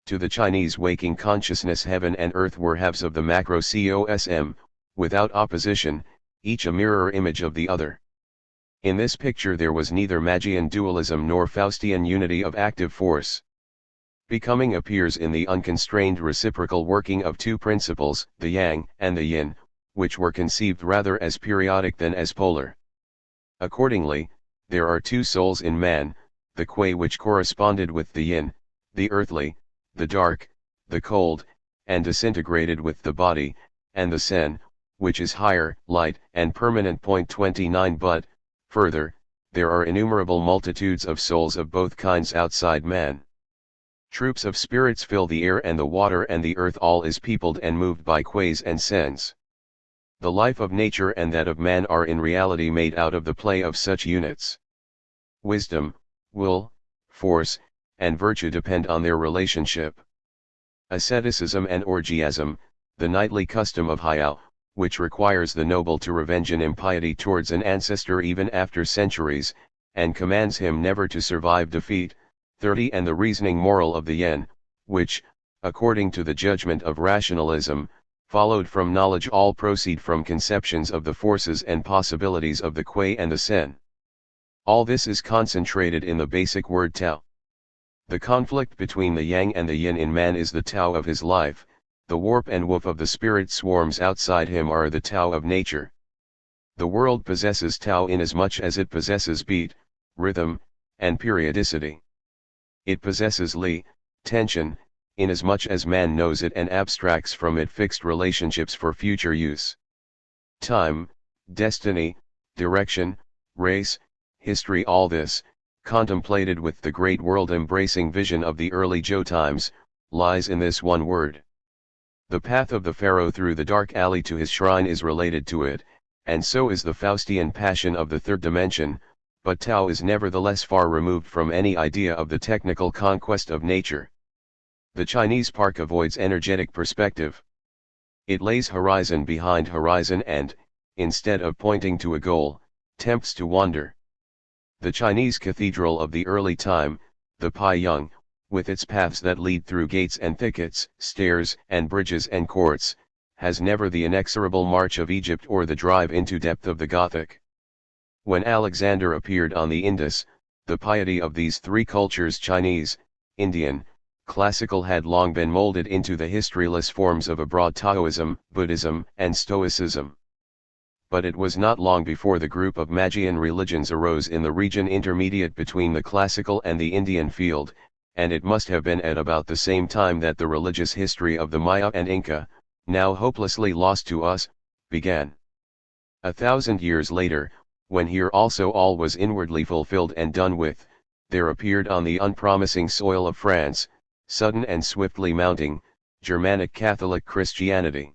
To the Chinese waking consciousness, heaven and earth were halves of the macrocosm, without opposition, each a mirror image of the other. In this picture there was neither Magian dualism nor Faustian unity of active force. Becoming appears in the unconstrained reciprocal working of two principles, the yang and the yin, which were conceived rather as periodic than as polar. Accordingly, there are two souls in man, the Kui which corresponded with the yin, the earthly, the dark, the cold, and disintegrated with the body, and the sen, which is higher, light, and permanent. 29 But, further, there are innumerable multitudes of souls of both kinds outside man. Troops of spirits fill the air and the water, and the earth all is peopled and moved by Kuis and sens. The life of nature and that of man are in reality made out of the play of such units. Wisdom, will, force, and virtue depend on their relationship. Asceticism and orgiasm, the nightly custom of Hayao, which requires the noble to revenge an impiety towards an ancestor even after centuries, and commands him never to survive defeat. 30 And the reasoning moral of the yen, which, according to the judgment of rationalism, followed from knowledge, all proceed from conceptions of the forces and possibilities of the Kui and the sen. All this is concentrated in the basic word Tao. The conflict between the yang and the yin in man is the Tao of his life, the warp and woof of the spirit swarms outside him are the Tao of nature. The world possesses Tao inasmuch as it possesses beat, rhythm, and periodicity. It possesses Li, tension, inasmuch as man knows it and abstracts from it fixed relationships for future use. Time, destiny, direction, race, history, all this, contemplated with the great world-embracing vision of the early Zhou times, lies in this one word. The path of the pharaoh through the dark alley to his shrine is related to it, and so is the Faustian passion of the third dimension, but Tao is nevertheless far removed from any idea of the technical conquest of nature. The Chinese park avoids energetic perspective. It lays horizon behind horizon and, instead of pointing to a goal, tempts to wander. The Chinese cathedral of the early time, the Pai-Yung, with its paths that lead through gates and thickets, stairs and bridges and courts, has never the inexorable march of Egypt or the drive into depth of the Gothic. When Alexander appeared on the Indus, the piety of these three cultures, Chinese, Indian, classical, had long been molded into the historyless forms of a broad Taoism, Buddhism, and Stoicism. But it was not long before the group of Magian religions arose in the region intermediate between the classical and the Indian field, and it must have been at about the same time that the religious history of the Maya and Inca, now hopelessly lost to us, began. 1,000 years later, when here also all was inwardly fulfilled and done with, there appeared on the unpromising soil of France, sudden and swiftly mounting, Germanic Catholic Christianity.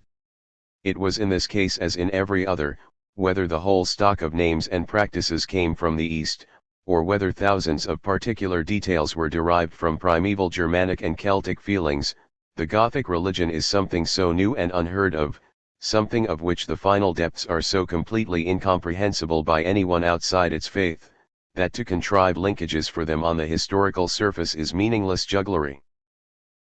It was in this case as in every other, whether the whole stock of names and practices came from the East, or whether thousands of particular details were derived from primeval Germanic and Celtic feelings, the Gothic religion is something so new and unheard of, something of which the final depths are so completely incomprehensible by anyone outside its faith, that to contrive linkages for them on the historical surface is meaningless jugglery.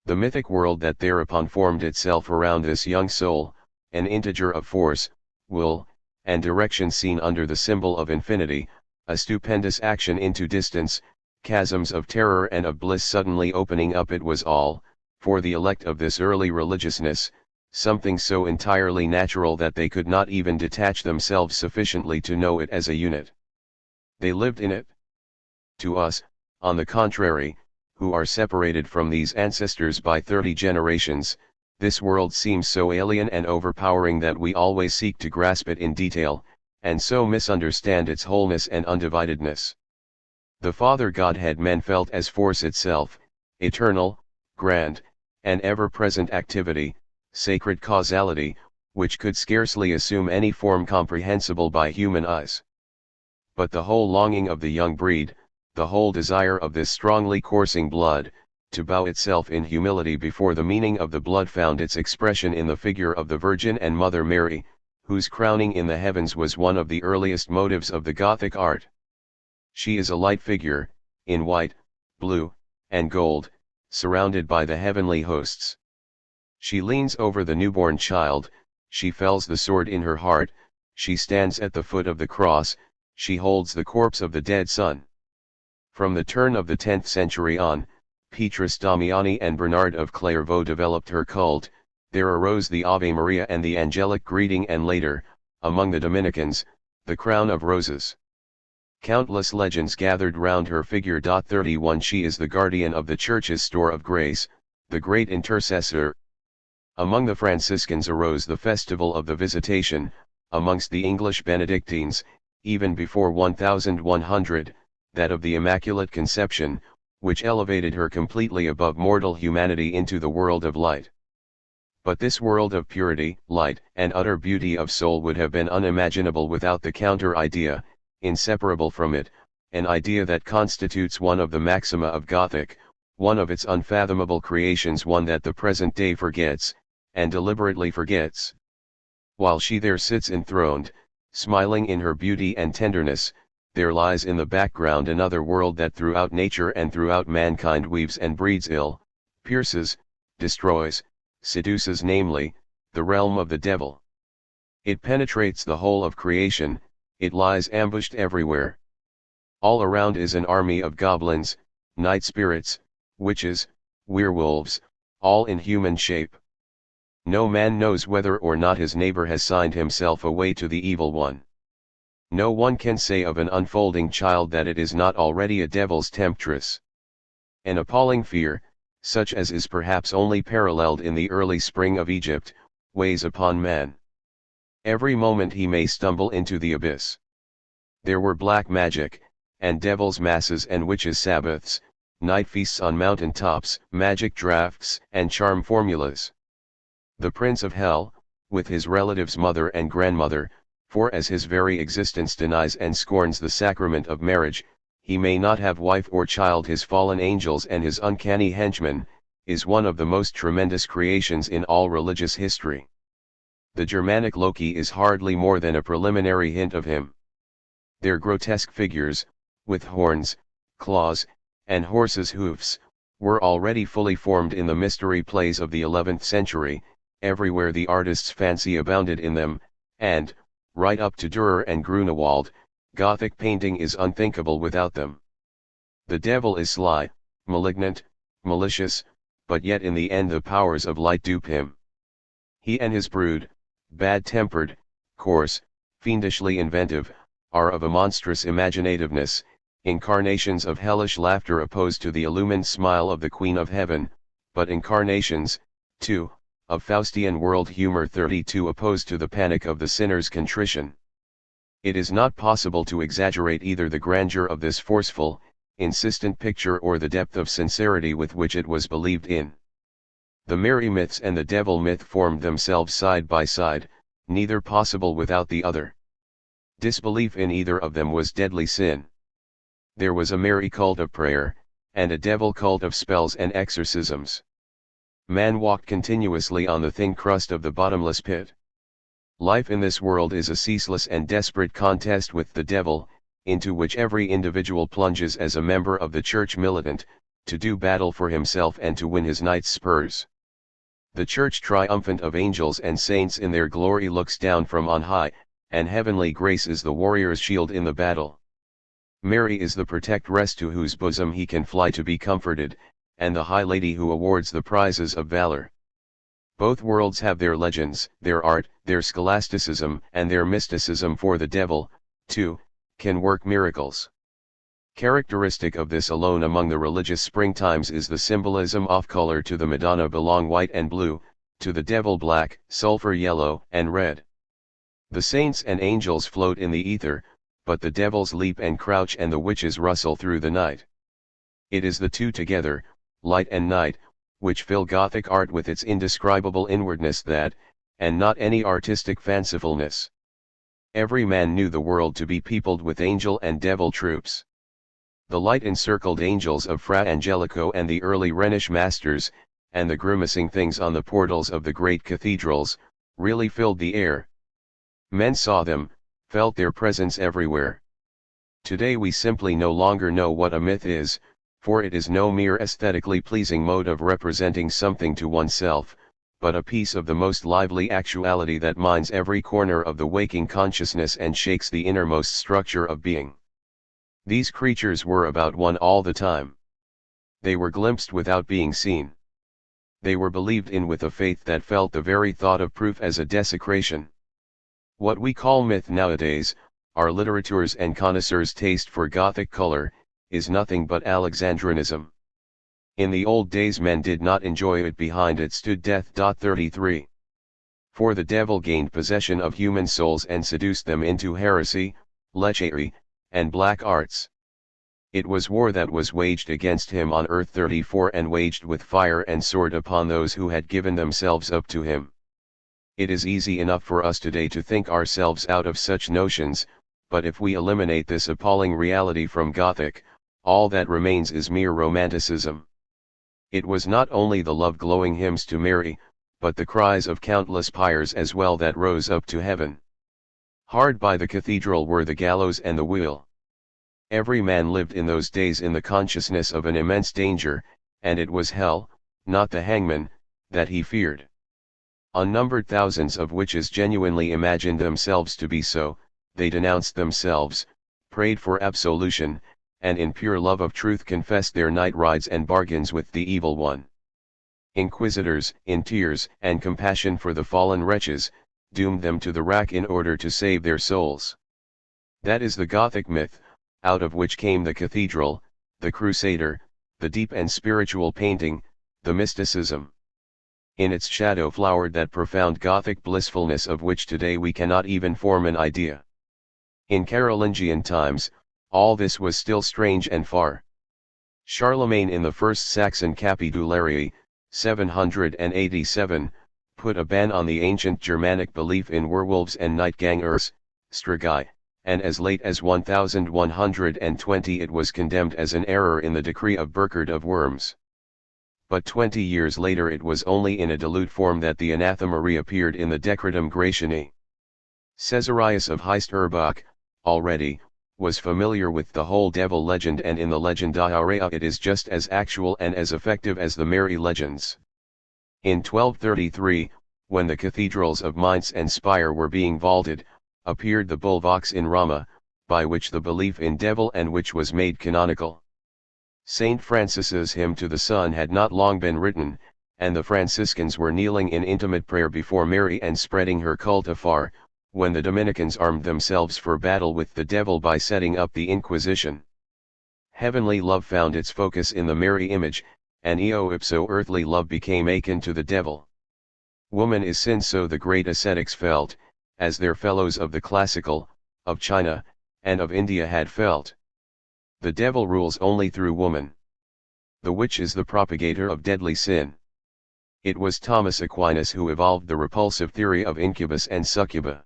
The mythic world that thereupon formed itself around this young soul, an integer of force, will, and direction seen under the symbol of infinity, a stupendous action into distance, chasms of terror and of bliss suddenly opening up, it was all, for the elect of this early religiousness, something so entirely natural that they could not even detach themselves sufficiently to know it as a unit. They lived in it. To us, on the contrary, who are separated from these ancestors by 30 generations, this world seems so alien and overpowering that we always seek to grasp it in detail, and so misunderstand its wholeness and undividedness. The Father Godhead men felt as force itself, eternal, grand, and ever-present activity, sacred causality, which could scarcely assume any form comprehensible by human eyes. But the whole longing of the young breed, the whole desire of this strongly coursing blood, to bow itself in humility before the meaning of the blood found its expression in the figure of the Virgin and Mother Mary, whose crowning in the heavens was one of the earliest motives of the Gothic art. She is a light figure, in white, blue, and gold, surrounded by the heavenly hosts. She leans over the newborn child, she fells the sword in her heart, she stands at the foot of the cross, she holds the corpse of the dead son. From the turn of the 10th century on, Petrus Damiani and Bernard of Clairvaux developed her cult. There arose the Ave Maria and the angelic greeting, and later, among the Dominicans, the crown of roses. Countless legends gathered round her figure. 31 She is the guardian of the Church's store of grace, the great intercessor. Among the Franciscans arose the festival of the Visitation, amongst the English Benedictines, even before 1100, that of the Immaculate Conception, which elevated her completely above mortal humanity into the world of light. But this world of purity, light, and utter beauty of soul would have been unimaginable without the counter-idea, inseparable from it, an idea that constitutes one of the maxima of Gothic, one of its unfathomable creations, one that the present day forgets, and deliberately forgets. While she there sits enthroned, smiling in her beauty and tenderness, there lies in the background another world that throughout nature and throughout mankind weaves and breeds ill, pierces, destroys, seduces, namely, the realm of the devil. It penetrates the whole of creation, it lies ambushed everywhere. All around is an army of goblins, night spirits, witches, werewolves, all in human shape. No man knows whether or not his neighbor has signed himself away to the evil one. No one can say of an unfolding child that it is not already a devil's temptress. An appalling fear, such as is perhaps only paralleled in the early spring of Egypt, weighs upon man. Every moment he may stumble into the abyss. There were black magic, and devil's masses and witches' sabbaths, night feasts on mountain tops, magic draughts and charm formulas. The prince of hell, with his relatives mother and grandmother, for as his very existence denies and scorns the sacrament of marriage, he may not have wife or child. His fallen angels and his uncanny henchmen, is one of the most tremendous creations in all religious history. The Germanic Loki is hardly more than a preliminary hint of him. Their grotesque figures, with horns, claws, and horses' hoofs, were already fully formed in the mystery plays of the 11th century, everywhere the artist's fancy abounded in them, and, right up to Dürer and Grunewald, Gothic painting is unthinkable without them. The devil is sly, malignant, malicious, but yet in the end the powers of light dupe him. He and his brood, bad-tempered, coarse, fiendishly inventive, are of a monstrous imaginativeness, incarnations of hellish laughter opposed to the illumined smile of the Queen of Heaven, but incarnations, too, of Faustian world humor. 32 Opposed to the panic of the sinner's contrition. It is not possible to exaggerate either the grandeur of this forceful, insistent picture or the depth of sincerity with which it was believed in. The Mary myths and the devil myth formed themselves side by side, neither possible without the other. Disbelief in either of them was deadly sin. There was a Mary cult of prayer, and a devil cult of spells and exorcisms. Man walked continuously on the thin crust of the bottomless pit. Life in this world is a ceaseless and desperate contest with the devil, into which every individual plunges as a member of the church militant, to do battle for himself and to win his knight's spurs. The church triumphant of angels and saints in their glory looks down from on high, and heavenly grace is the warrior's shield in the battle. Mary is the protect rest to whose bosom he can fly to be comforted, and the high lady who awards the prizes of valor. Both worlds have their legends, their art, their scholasticism, and their mysticism, for the devil, too, can work miracles. Characteristic of this alone among the religious springtimes is the symbolism off-color. To the Madonna belong white and blue, to the devil black, sulfur yellow, and red. The saints and angels float in the ether, but the devils leap and crouch and the witches rustle through the night. It is the two together, light and night, which fill Gothic art with its indescribable inwardness that, and not any artistic fancifulness. Every man knew the world to be peopled with angel and devil troops. The light-encircled angels of Fra Angelico and the early Rhenish masters, and the grimacing things on the portals of the great cathedrals, really filled the air. Men saw them, felt their presence everywhere. Today we simply no longer know what a myth is, For it is no mere aesthetically pleasing mode of representing something to oneself, but a piece of the most lively actuality that mines every corner of the waking consciousness and shakes the innermost structure of being. These creatures were about one all the time. They were glimpsed without being seen. They were believed in with a faith that felt the very thought of proof as a desecration. What we call myth nowadays, our literateurs and connoisseurs' taste for Gothic color, is nothing but Alexandrinism. In the old days men did not enjoy it, behind it stood death. 33. For the devil gained possession of human souls and seduced them into heresy, lechery, and black arts. It was war that was waged against him on earth. 34 And waged with fire and sword upon those who had given themselves up to him. It is easy enough for us today to think ourselves out of such notions, but if we eliminate this appalling reality from Gothic, all that remains is mere romanticism. It was not only the love-glowing hymns to Mary, but the cries of countless pyres as well that rose up to heaven. Hard by the cathedral were the gallows and the wheel. Every man lived in those days in the consciousness of an immense danger, and it was hell, not the hangman, that he feared. Unnumbered thousands of witches genuinely imagined themselves to be so, they denounced themselves, prayed for absolution, and in pure love of truth confessed their night rides and bargains with the evil one. Inquisitors, in tears and compassion for the fallen wretches, doomed them to the rack in order to save their souls. That is the Gothic myth, out of which came the cathedral, the crusader, the deep and spiritual painting, the mysticism. In its shadow flowered that profound Gothic blissfulness of which today we cannot even form an idea. In Carolingian times, all this was still strange and far. Charlemagne in the First Saxon Capitulary, 787, put a ban on the ancient Germanic belief in werewolves and night-gangers, strigi, and as late as 1120 it was condemned as an error in the decree of Burchard of Worms. But 20 years later it was only in a dilute form that the anathema reappeared in the Decretum Gratiani. Caesarius of Heisterbach, already, was familiar with the whole devil legend, and in the Legenda Aurea it is just as actual and as effective as the Mary legends. In 1233, when the cathedrals of Mainz and Speyer were being vaulted, appeared the bull Vox in Rama, by which the belief in devil and witch was made canonical. Saint Francis's hymn to the Sun had not long been written, and the Franciscans were kneeling in intimate prayer before Mary and spreading her cult afar, when the Dominicans armed themselves for battle with the devil by setting up the Inquisition. Heavenly love found its focus in the Mary image, and eo ipso earthly love became akin to the devil. Woman is sin, so the great ascetics felt, as their fellows of the classical, of China, and of India had felt. The devil rules only through woman. The witch is the propagator of deadly sin. It was Thomas Aquinas who evolved the repulsive theory of incubus and succuba.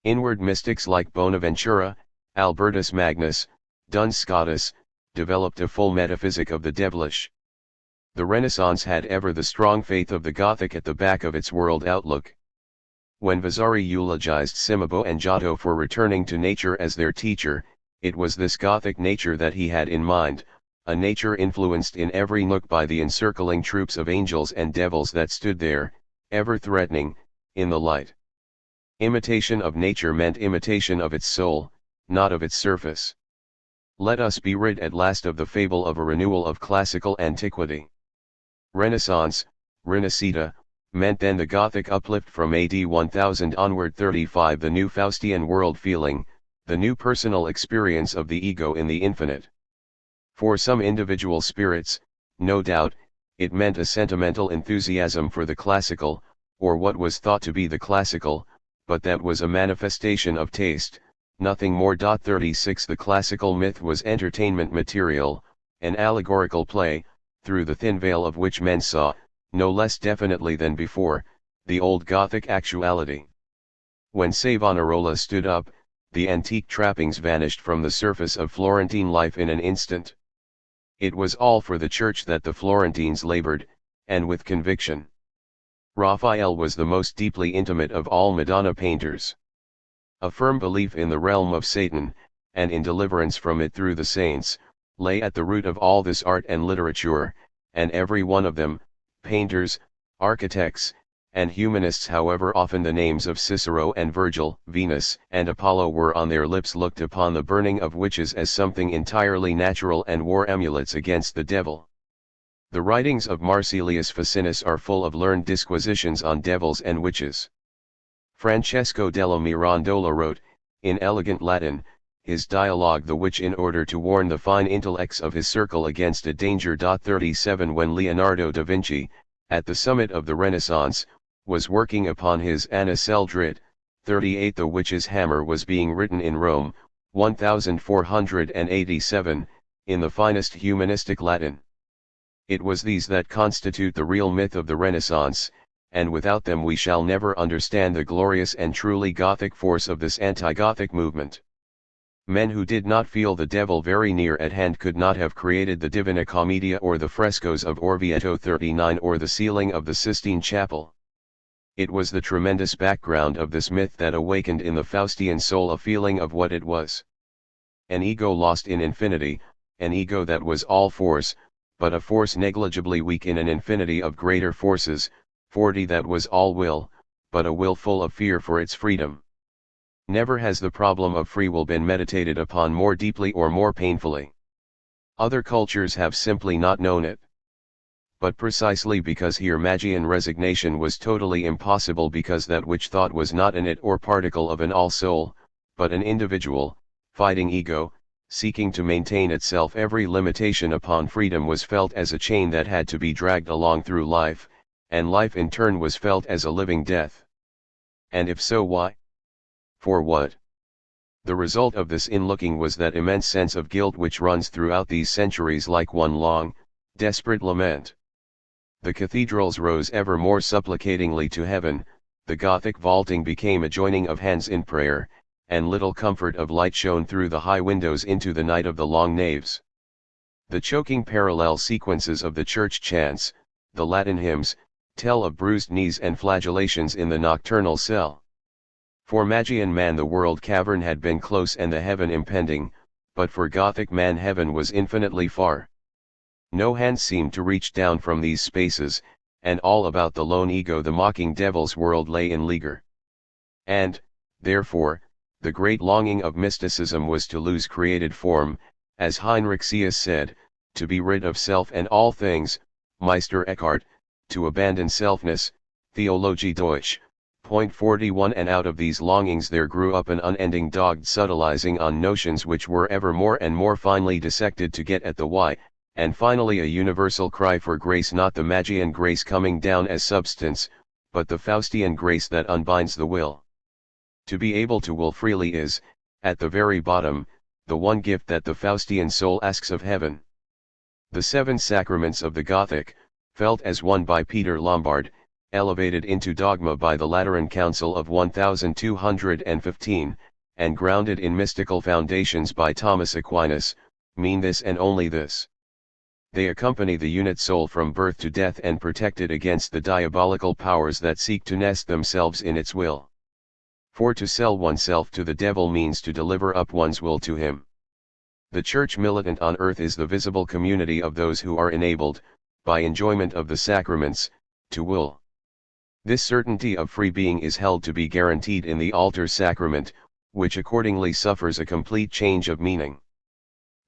Inward mystics like Bonaventura, Albertus Magnus, Duns Scotus, developed a full metaphysic of the devilish. The Renaissance had ever the strong faith of the Gothic at the back of its world outlook. When Vasari eulogized Cimabue and Giotto for returning to nature as their teacher, it was this Gothic nature that he had in mind, a nature influenced in every nook by the encircling troops of angels and devils that stood there, ever threatening, in the light. Imitation of nature meant imitation of its soul, not of its surface. Let us be rid at last of the fable of a renewal of classical antiquity. Renaissance, Rinascita, meant then the Gothic uplift from AD 1000 onward. 35 The new Faustian world feeling, the new personal experience of the ego in the infinite. For some individual spirits, no doubt, it meant a sentimental enthusiasm for the classical, or what was thought to be the classical, but that was a manifestation of taste, nothing more. 36 The classical myth was entertainment material, an allegorical play, through the thin veil of which men saw, no less definitely than before, the old Gothic actuality. When Savonarola stood up, the antique trappings vanished from the surface of Florentine life in an instant. It was all for the church that the Florentines labored, and with conviction. Raphael was the most deeply intimate of all Madonna painters. A firm belief in the realm of Satan, and in deliverance from it through the saints, lay at the root of all this art and literature, and every one of them, painters, architects, and humanists, however often the names of Cicero and Virgil, Venus and Apollo were on their lips, looked upon the burning of witches as something entirely natural and wore amulets against the devil. The writings of Marsilius Ficinus are full of learned disquisitions on devils and witches. Francesco della Mirandola wrote, in elegant Latin, his dialogue The Witch in order to warn the fine intellects of his circle against a danger. 37 When Leonardo da Vinci, at the summit of the Renaissance, was working upon his Anna Seldrit, 38 The Witch's Hammer was being written in Rome, 1487, in the finest humanistic Latin. It was these that constitute the real myth of the Renaissance, and without them we shall never understand the glorious and truly Gothic force of this anti-Gothic movement. Men who did not feel the devil very near at hand could not have created the Divina Commedia or the frescoes of Orvieto 39 or the ceiling of the Sistine Chapel. It was the tremendous background of this myth that awakened in the Faustian soul a feeling of what it was. An ego lost in infinity, an ego that was all force, but a force negligibly weak in an infinity of greater forces, 40 that was all will, but a will full of fear for its freedom. Never has the problem of free will been meditated upon more deeply or more painfully. Other cultures have simply not known it. But precisely because here Magian resignation was totally impossible, because that which thought was not an it or particle of an all-soul, but an individual, fighting ego, seeking to maintain itself, every limitation upon freedom was felt as a chain that had to be dragged along through life, and life in turn was felt as a living death. And if so, why? For what? The result of this inlooking was that immense sense of guilt which runs throughout these centuries like one long, desperate lament. The cathedrals rose ever more supplicatingly to heaven, the Gothic vaulting became a joining of hands in prayer, and little comfort of light shone through the high windows into the night of the long naves. The choking parallel sequences of the church chants, the Latin hymns, tell of bruised knees and flagellations in the nocturnal cell. For Magian man the world cavern had been close and the heaven impending, but for Gothic man heaven was infinitely far. No hand seemed to reach down from these spaces, and all about the lone ego the mocking devil's world lay in leaguer. And, therefore, the great longing of mysticism was to lose created form, as Heinrich Sias said, to be rid of self and all things, Meister Eckhart, to abandon selfness, Theologie Deutsch. Point 41 And out of these longings there grew up an unending dogged subtilizing on notions which were ever more and more finely dissected to get at the why, and finally a universal cry for grace, not the Magian grace coming down as substance, but the Faustian grace that unbinds the will. To be able to will freely is, at the very bottom, the one gift that the Faustian soul asks of heaven. The seven sacraments of the Gothic, felt as one by Peter Lombard, elevated into dogma by the Lateran Council of 1215, and grounded in mystical foundations by Thomas Aquinas, mean this and only this. They accompany the unit soul from birth to death and protect it against the diabolical powers that seek to nest themselves in its will. For to sell oneself to the devil means to deliver up one's will to him. The Church militant on earth is the visible community of those who are enabled, by enjoyment of the sacraments, to will. This certainty of free being is held to be guaranteed in the altar sacrament, which accordingly suffers a complete change of meaning.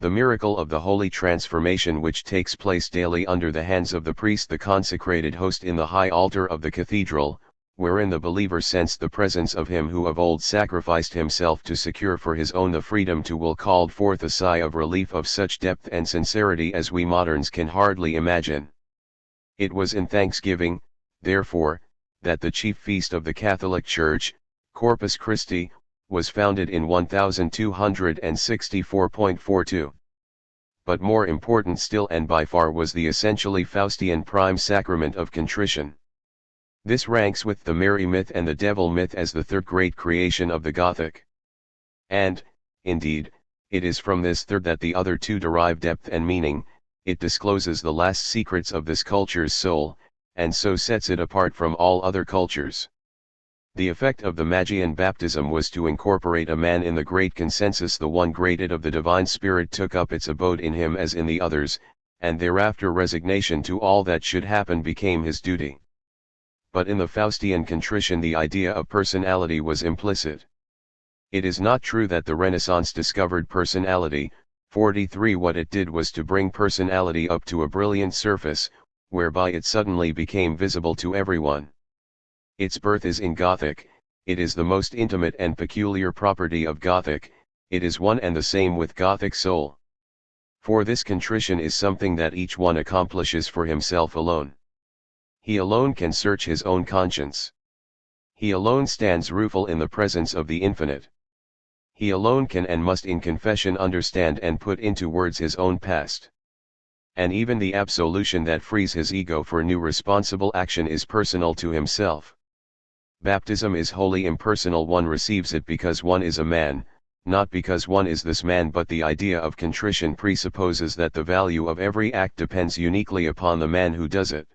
The miracle of the holy transformation which takes place daily under the hands of the priest, the consecrated host in the high altar of the cathedral, wherein the believer sensed the presence of him who of old sacrificed himself to secure for his own the freedom to will, called forth a sigh of relief of such depth and sincerity as we moderns can hardly imagine. It was in thanksgiving, therefore, that the chief feast of the Catholic Church, Corpus Christi, was founded in 1264.42. But more important still and by far was the essentially Faustian prime sacrament of contrition. This ranks with the Mary myth and the devil myth as the third great creation of the Gothic. And, indeed, it is from this third that the other two derive depth and meaning. It discloses the last secrets of this culture's soul, and so sets it apart from all other cultures. The effect of the Magian baptism was to incorporate a man in the great consensus. The one graded of the divine spirit took up its abode in him as in the others, and thereafter resignation to all that should happen became his duty. But in the Faustian contrition the idea of personality was implicit. It is not true that the Renaissance discovered personality. 43 What it did was to bring personality up to a brilliant surface, whereby it suddenly became visible to everyone. Its birth is in Gothic, it is the most intimate and peculiar property of Gothic, it is one and the same with Gothic soul. For this contrition is something that each one accomplishes for himself alone. He alone can search his own conscience. He alone stands rueful in the presence of the infinite. He alone can and must in confession understand and put into words his own past. And even the absolution that frees his ego for new responsible action is personal to himself. Baptism is wholly impersonal. One receives it because one is a man, not because one is this man, but the idea of contrition presupposes that the value of every act depends uniquely upon the man who does it.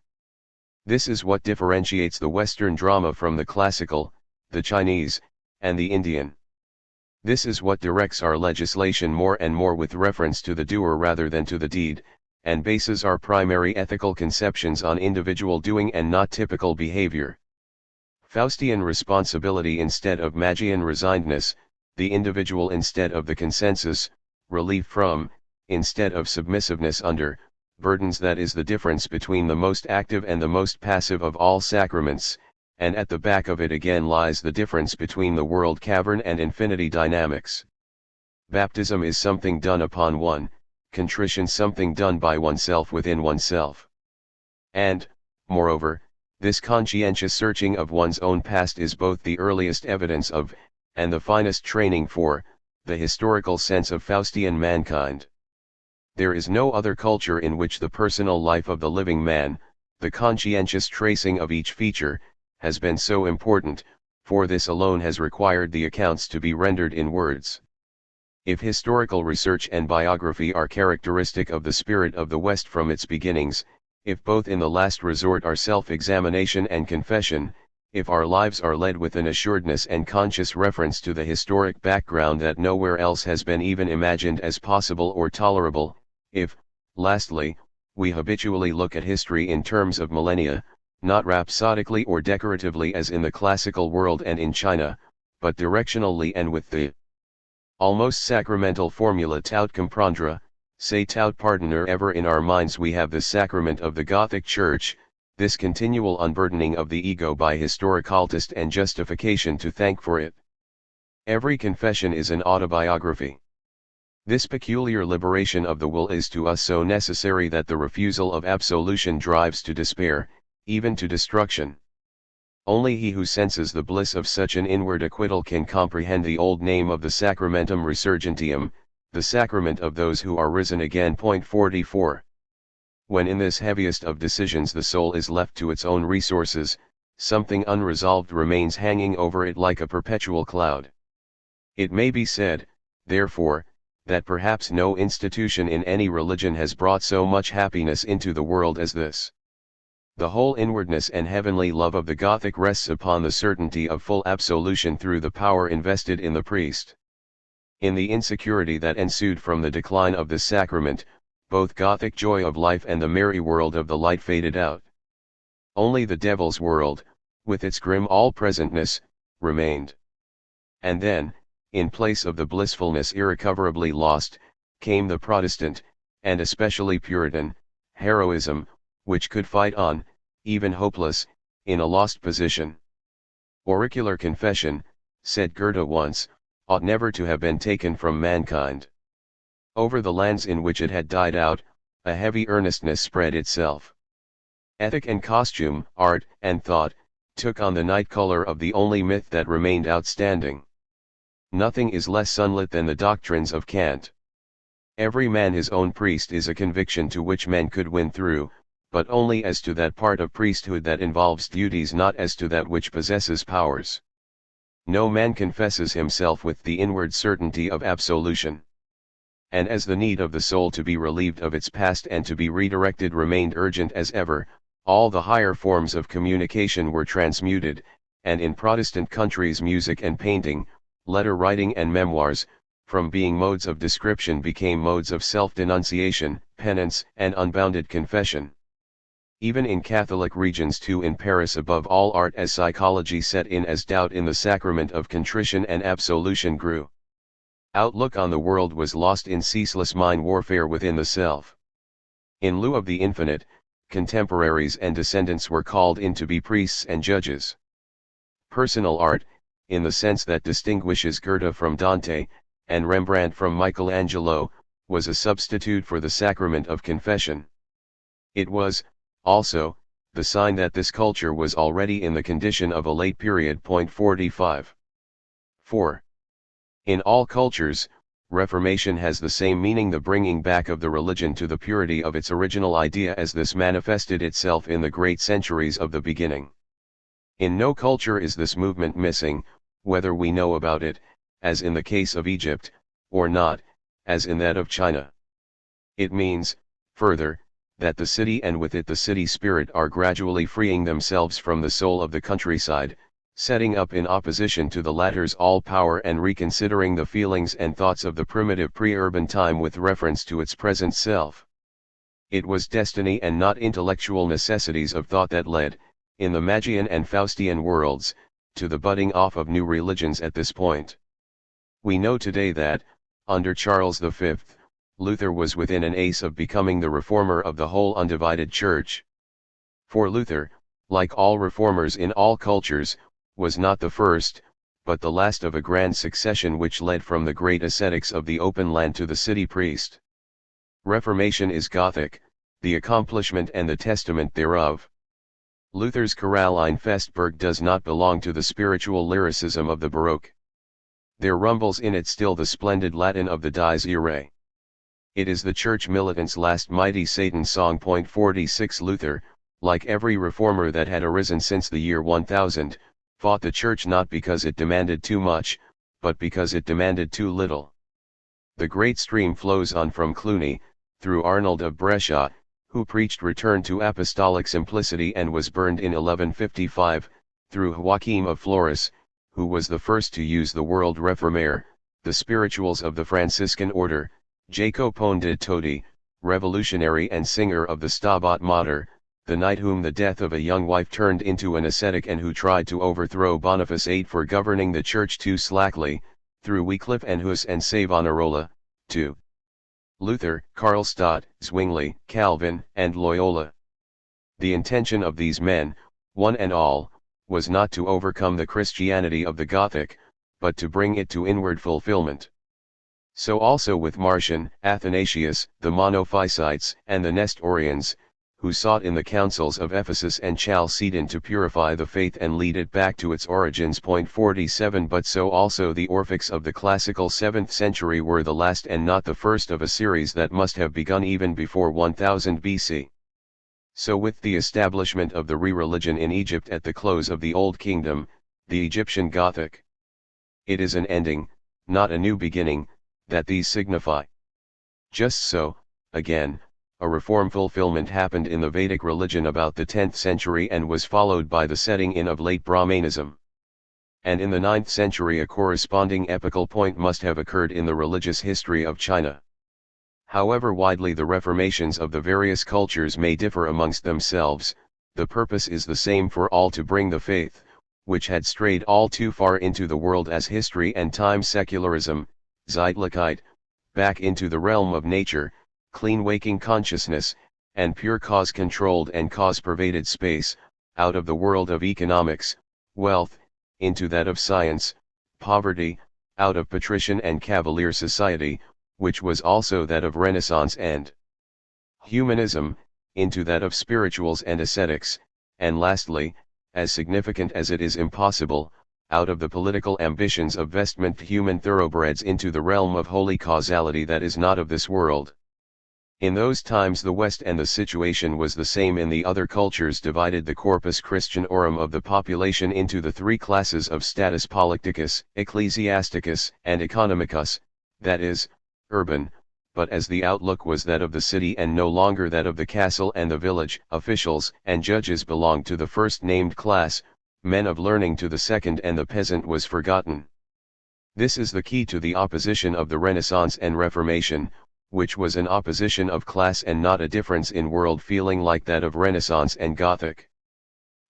This is what differentiates the Western drama from the classical, the Chinese, and the Indian. This is what directs our legislation more and more with reference to the doer rather than to the deed, and bases our primary ethical conceptions on individual doing and not typical behavior. Faustian responsibility instead of Magian resignedness, the individual instead of the consensus, relief from, instead of submissiveness under, burdens. That is the difference between the most active and the most passive of all sacraments, and at the back of it again lies the difference between the world cavern and infinity dynamics. Baptism is something done upon one, contrition something done by oneself within oneself. And, moreover, this conscientious searching of one's own past is both the earliest evidence of, and the finest training for, the historical sense of Faustian mankind. There is no other culture in which the personal life of the living man, the conscientious tracing of each feature, has been so important, for this alone has required the accounts to be rendered in words. If historical research and biography are characteristic of the spirit of the West from its beginnings, if both in the last resort are self-examination and confession, if our lives are led with an assuredness and conscious reference to the historic background that nowhere else has been even imagined as possible or tolerable, if, lastly, we habitually look at history in terms of millennia, not rhapsodically or decoratively as in the classical world and in China, but directionally and with the almost sacramental formula tout comprendre, c'est tout pardonner. Ever in our minds we have the sacrament of the Gothic Church, this continual unburdening of the ego by historicaltist and justification to thank for it. Every confession is an autobiography. This peculiar liberation of the will is to us so necessary that the refusal of absolution drives to despair, even to destruction. Only he who senses the bliss of such an inward acquittal can comprehend the old name of the Sacramentum Resurgentium, the sacrament of those who are risen again. 44. When in this heaviest of decisions the soul is left to its own resources, something unresolved remains hanging over it like a perpetual cloud. It may be said, therefore, that perhaps no institution in any religion has brought so much happiness into the world as this. The whole inwardness and heavenly love of the Gothic rests upon the certainty of full absolution through the power invested in the priest. In the insecurity that ensued from the decline of this sacrament, both Gothic joy of life and the merry world of the light faded out. Only the devil's world, with its grim all-presentness, remained. And then, in place of the blissfulness irrecoverably lost, came the Protestant, and especially Puritan, heroism, which could fight on, even hopeless, in a lost position. Auricular confession, said Goethe once, ought never to have been taken from mankind. Over the lands in which it had died out, a heavy earnestness spread itself. Ethic and costume, art and thought, took on the night color of the only myth that remained outstanding. Nothing is less sunlit than the doctrines of Kant. Every man his own priest is a conviction to which men could win through, but only as to that part of priesthood that involves duties, not as to that which possesses powers. No man confesses himself with the inward certainty of absolution. And as the need of the soul to be relieved of its past and to be redirected remained urgent as ever, all the higher forms of communication were transmuted, and in Protestant countries music and painting, letter writing and memoirs, from being modes of description became modes of self-denunciation, penance, and unbounded confession. Even in Catholic regions too, in Paris above all, art as psychology set in as doubt in the sacrament of contrition and absolution grew. Outlook on the world was lost in ceaseless mind warfare within the self. In lieu of the infinite, contemporaries and descendants were called in to be priests and judges. Personal art, in the sense that distinguishes Goethe from Dante, and Rembrandt from Michelangelo, was a substitute for the sacrament of confession. It was, also, the sign that this culture was already in the condition of a late period. 45. 4. In all cultures, Reformation has the same meaning, the bringing back of the religion to the purity of its original idea as this manifested itself in the great centuries of the beginning. In no culture is this movement missing, whether we know about it, as in the case of Egypt, or not, as in that of China. It means, further, that the city and with it the city spirit are gradually freeing themselves from the soul of the countryside, setting up in opposition to the latter's all power and reconsidering the feelings and thoughts of the primitive pre-urban time with reference to its present self. It was destiny and not intellectual necessities of thought that led, in the Magian and Faustian worlds, to the budding off of new religions at this point. We know today that, under Charles V, Luther was within an ace of becoming the reformer of the whole undivided church. For Luther, like all reformers in all cultures, was not the first, but the last of a grand succession which led from the great ascetics of the open land to the city priest. Reformation is Gothic, the accomplishment and the testament thereof. Luther's Choraline Festberg does not belong to the spiritual lyricism of the Baroque. There rumbles in it still the splendid Latin of the Dies Irae. It is the church militant's last mighty Satan song. 46 Luther, like every reformer that had arisen since the year 1000, fought the church not because it demanded too much, but because it demanded too little. The great stream flows on from Cluny, through Arnold of Brescia, who preached return to apostolic simplicity and was burned in 1155, through Joachim of Flores, who was the first to use the word Reformare, the spirituals of the Franciscan order, Jacopone de Todi, revolutionary and singer of the Stabat Mater, the knight whom the death of a young wife turned into an ascetic and who tried to overthrow Boniface VIII for governing the church too slackly, through Wycliffe and Huss and Savonarola, to Luther, Karlstadt, Zwingli, Calvin, and Loyola. The intention of these men, one and all, was not to overcome the Christianity of the Gothic, but to bring it to inward fulfillment. So also with Marcion, Athanasius, the Monophysites and the Nestorians, who sought in the councils of Ephesus and Chalcedon to purify the faith and lead it back to its origins. 47 But so also the Orphics of the classical 7th century were the last and not the first of a series that must have begun even before 1000 BC. So with the establishment of the re-religion in Egypt at the close of the Old Kingdom, the Egyptian Gothic. It is an ending, not a new beginning, that these signify. Just so, again, a reform fulfillment happened in the Vedic religion about the 10th century and was followed by the setting in of late Brahmanism. And in the 9th century a corresponding epochal point must have occurred in the religious history of China. However widely the reformations of the various cultures may differ amongst themselves, the purpose is the same for all: to bring the faith, which had strayed all too far into the world as history and time secularism, Zeitlichkeit, back into the realm of nature, clean waking consciousness, and pure cause-controlled and cause-pervaded space, out of the world of economics, wealth, into that of science, poverty, out of patrician and cavalier society, which was also that of Renaissance and humanism, into that of spirituals and ascetics, and lastly, as significant as it is impossible, out of the political ambitions of vestment human thoroughbreds into the realm of holy causality that is not of this world. In those times the West, and the situation was the same in the other cultures, divided the corpus Christianorum of the population into the three classes of status politicus, ecclesiasticus, and economicus, that is, urban, but as the outlook was that of the city and no longer that of the castle and the village, officials and judges belonged to the first named class, men of learning to the second, and the peasant was forgotten. This is the key to the opposition of the Renaissance and Reformation, which was an opposition of class and not a difference in world feeling like that of Renaissance and Gothic.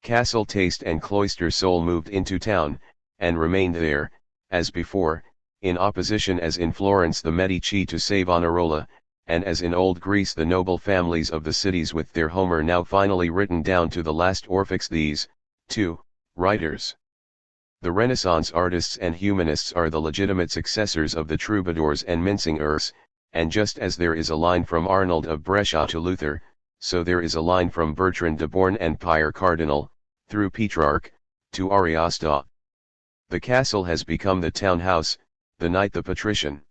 Castle taste and cloister soul moved into town, and remained there, as before, in opposition as in Florence the Medici to Savonarola, and as in old Greece the noble families of the cities with their Homer now finally written down to the last Orphics. These, too, writers. The Renaissance artists and humanists are the legitimate successors of the troubadours and mincingers, and just as there is a line from Arnold of Brescia to Luther, so there is a line from Bertrand de Born and Pierre Cardinal, through Petrarch, to Ariosto. The castle has become the town house, the knight the patrician.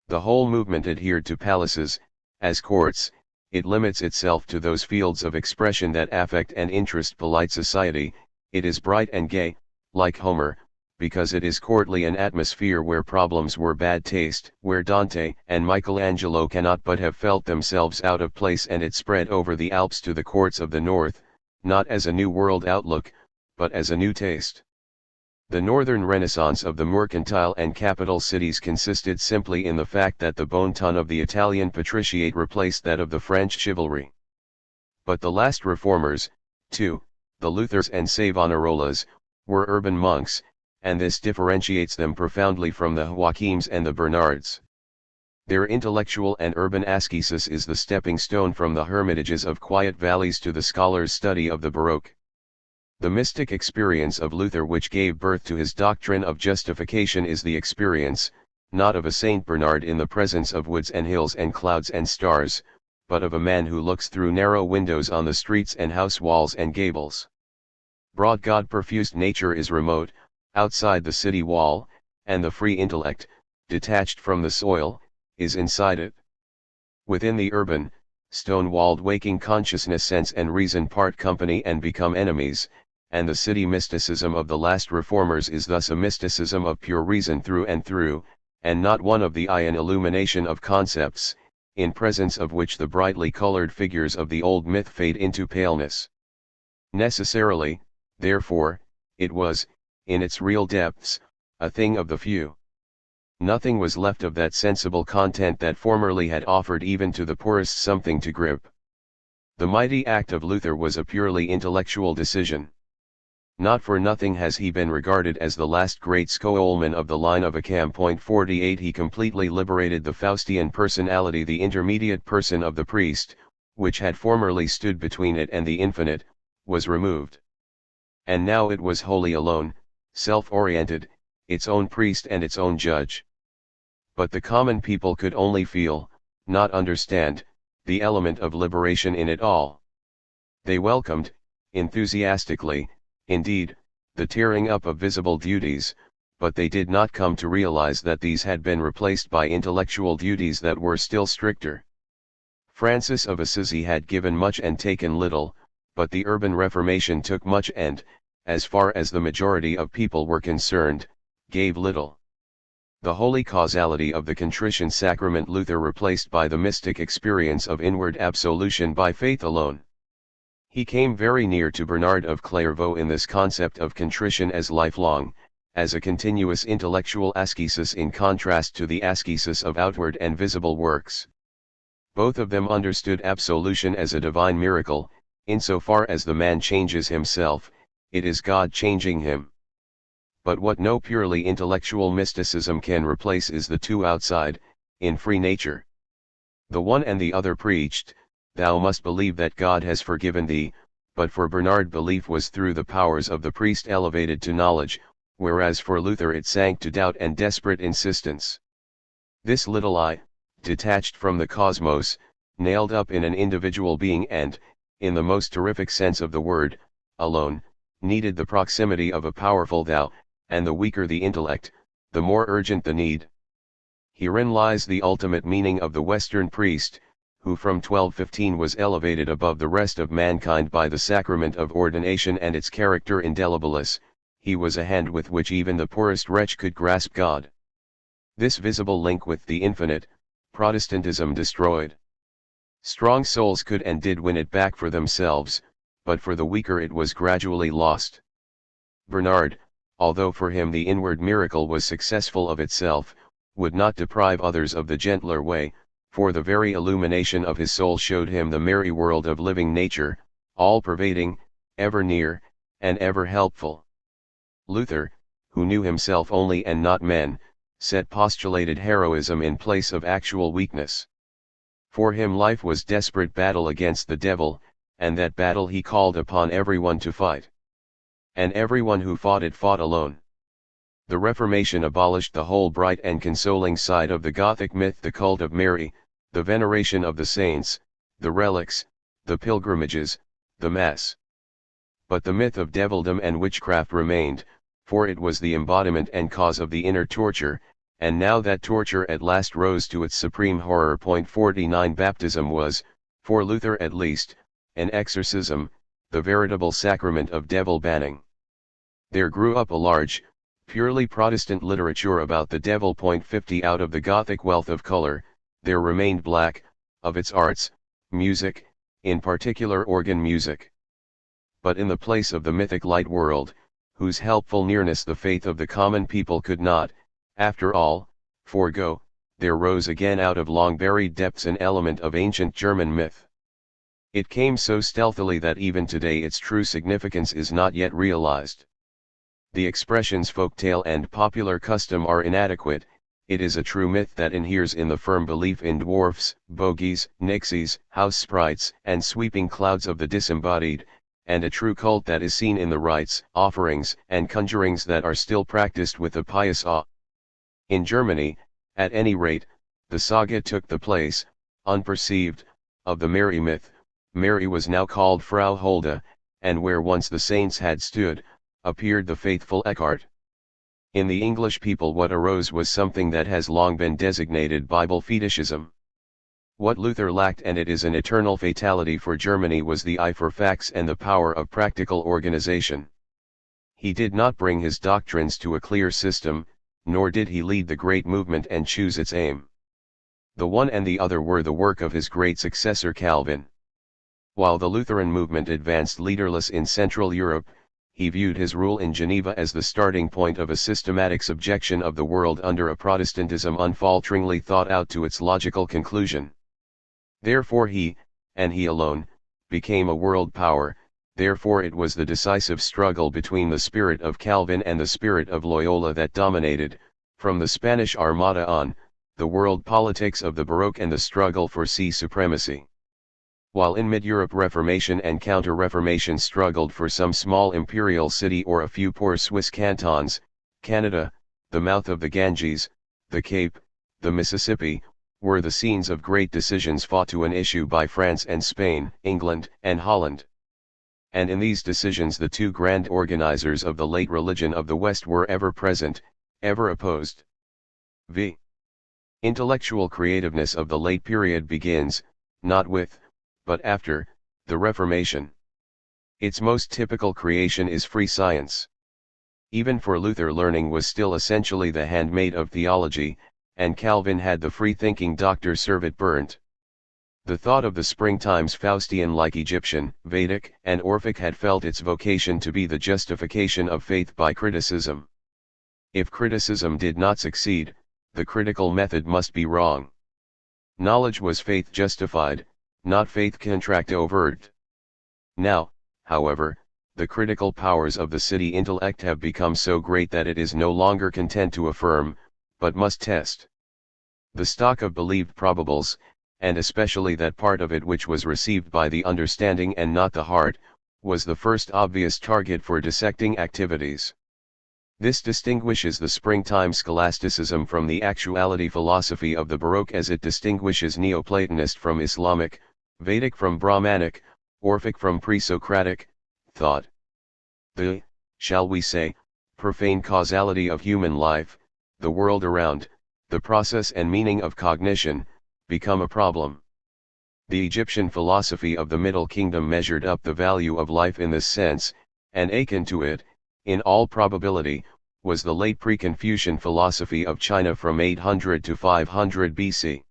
The whole movement adhered to palaces, as courts. It limits itself to those fields of expression that affect and interest polite society. It is bright and gay, like Homer, because it is courtly, an atmosphere where problems were bad taste, where Dante and Michelangelo cannot but have felt themselves out of place, and it spread over the Alps to the courts of the north, not as a new world outlook, but as a new taste. The northern renaissance of the mercantile and capital cities consisted simply in the fact that the bon ton of the Italian patriciate replaced that of the French chivalry. But the last reformers, too, the Luthers and Savonarolas, were urban monks, and this differentiates them profoundly from the Joachims and the Bernards. Their intellectual and urban ascesis is the stepping stone from the hermitages of quiet valleys to the scholar's study of the Baroque. The mystic experience of Luther which gave birth to his doctrine of justification is the experience, not of a Saint Bernard in the presence of woods and hills and clouds and stars, but of a man who looks through narrow windows on the streets and house walls and gables. Broad God-perfused nature is remote, outside the city wall, and the free intellect, detached from the soil, is inside it. Within the urban, stone-walled waking consciousness, sense and reason part company and become enemies, and the city mysticism of the last reformers is thus a mysticism of pure reason through and through, and not one of the eye and illumination of concepts, in presence of which the brightly colored figures of the old myth fade into paleness. Necessarily, therefore, it was, in its real depths, a thing of the few. Nothing was left of that sensible content that formerly had offered even to the poorest something to grip. The mighty act of Luther was a purely intellectual decision. Not for nothing has he been regarded as the last great Schoolman of the line of Occam. 48 He completely liberated the Faustian personality, the intermediate person of the priest, which had formerly stood between it and the infinite, was removed. And now it was wholly alone, self-oriented, its own priest and its own judge. But the common people could only feel, not understand, the element of liberation in it all. They welcomed, enthusiastically, indeed, the tearing up of visible duties, but they did not come to realize that these had been replaced by intellectual duties that were still stricter. Francis of Assisi had given much and taken little, but the urban Reformation took much and, as far as the majority of people were concerned, gave little. The holy causality of the contrition sacrament Luther replaced by the mystic experience of inward absolution by faith alone. He came very near to Bernard of Clairvaux in this concept of contrition as lifelong, as a continuous intellectual ascesis in contrast to the ascesis of outward and visible works. Both of them understood absolution as a divine miracle. Insofar as the man changes himself, it is God changing him. But what no purely intellectual mysticism can replace is the two outside, in free nature. The one and the other preached, "Thou must believe that God has forgiven thee," but for Bernard belief was through the powers of the priest elevated to knowledge, whereas for Luther it sank to doubt and desperate insistence. This little I, detached from the cosmos, nailed up in an individual being and, in the most terrific sense of the word, alone, needed the proximity of a powerful thou, and the weaker the intellect, the more urgent the need. Herein lies the ultimate meaning of the Western priest, who from 1215 was elevated above the rest of mankind by the sacrament of ordination and its character indelibilis. He was a hand with which even the poorest wretch could grasp God. This visible link with the infinite, Protestantism destroyed. Strong souls could and did win it back for themselves, but for the weaker it was gradually lost. Bernard, although for him the inward miracle was successful of itself, would not deprive others of the gentler way, for the very illumination of his soul showed him the merry world of living nature, all-pervading, ever near, and ever helpful. Luther, who knew himself only and not men, set postulated heroism in place of actual weakness. For him life was desperate battle against the devil, and that battle he called upon everyone to fight. And everyone who fought it fought alone. The Reformation abolished the whole bright and consoling side of the Gothic myth, the cult of Mary, the veneration of the saints, the relics, the pilgrimages, the Mass. But the myth of devildom and witchcraft remained, for it was the embodiment and cause of the inner torture, and now that torture at last rose to its supreme horror. 49 Baptism was, for Luther at least, an exorcism, the veritable sacrament of devil banning. There grew up a large, purely Protestant literature about the devil. 50 Out of the Gothic wealth of color, there remained black, of its arts, music, in particular organ music. But in the place of the mythic light world, whose helpful nearness the faith of the common people could not, after all, forego, there rose again out of long-buried depths an element of ancient German myth. It came so stealthily that even today its true significance is not yet realized. The expressions folktale and popular custom are inadequate. It is a true myth that inheres in the firm belief in dwarfs, bogies, nixies, house sprites, and sweeping clouds of the disembodied, and a true cult that is seen in the rites, offerings, and conjurings that are still practiced with a pious awe. In Germany, at any rate, the saga took the place, unperceived, of the Mary myth. Mary was now called Frau Hulda, and where once the saints had stood, appeared the faithful Eckhart. In the English people what arose was something that has long been designated Bible fetishism. What Luther lacked, and it is an eternal fatality for Germany, was the eye for facts and the power of practical organization. He did not bring his doctrines to a clear system, nor did he lead the great movement and choose its aim. The one and the other were the work of his great successor Calvin. While the Lutheran movement advanced leaderless in Central Europe, he viewed his rule in Geneva as the starting point of a systematic subjection of the world under a Protestantism unfalteringly thought out to its logical conclusion. Therefore he, and he alone, became a world power. Therefore it was the decisive struggle between the spirit of Calvin and the spirit of Loyola that dominated, from the Spanish Armada on, the world politics of the Baroque and the struggle for sea supremacy. While in mid-Europe Reformation and Counter-Reformation struggled for some small imperial city or a few poor Swiss cantons, Canada, the mouth of the Ganges, the Cape, the Mississippi, were the scenes of great decisions fought to an issue by France and Spain, England and Holland. And in these decisions the two grand organizers of the late religion of the West were ever present, ever opposed. The intellectual creativeness of the late period begins, not with, but after, the Reformation. Its most typical creation is free science. Even for Luther learning was still essentially the handmaid of theology, and Calvin had the free-thinking Dr. Servet burnt. The thought of the springtime's Faustian like Egyptian, Vedic, and Orphic had felt its vocation to be the justification of faith by criticism. If criticism did not succeed, the critical method must be wrong. Knowledge was faith justified, not faith contract overt. Now, however, the critical powers of the city intellect have become so great that it is no longer content to affirm, but must test. The stock of believed probables, and especially that part of it which was received by the understanding and not the heart, was the first obvious target for dissecting activities. This distinguishes the springtime scholasticism from the actuality philosophy of the Baroque, as it distinguishes Neoplatonist from Islamic, Vedic from Brahmanic, Orphic from pre-Socratic thought. The, shall we say, profane causality of human life, the world around, the process and meaning of cognition, become a problem. The Egyptian philosophy of the Middle Kingdom measured up the value of life in this sense, and akin to it, in all probability, was the late pre-Confucian philosophy of China from 800 to 500 BC.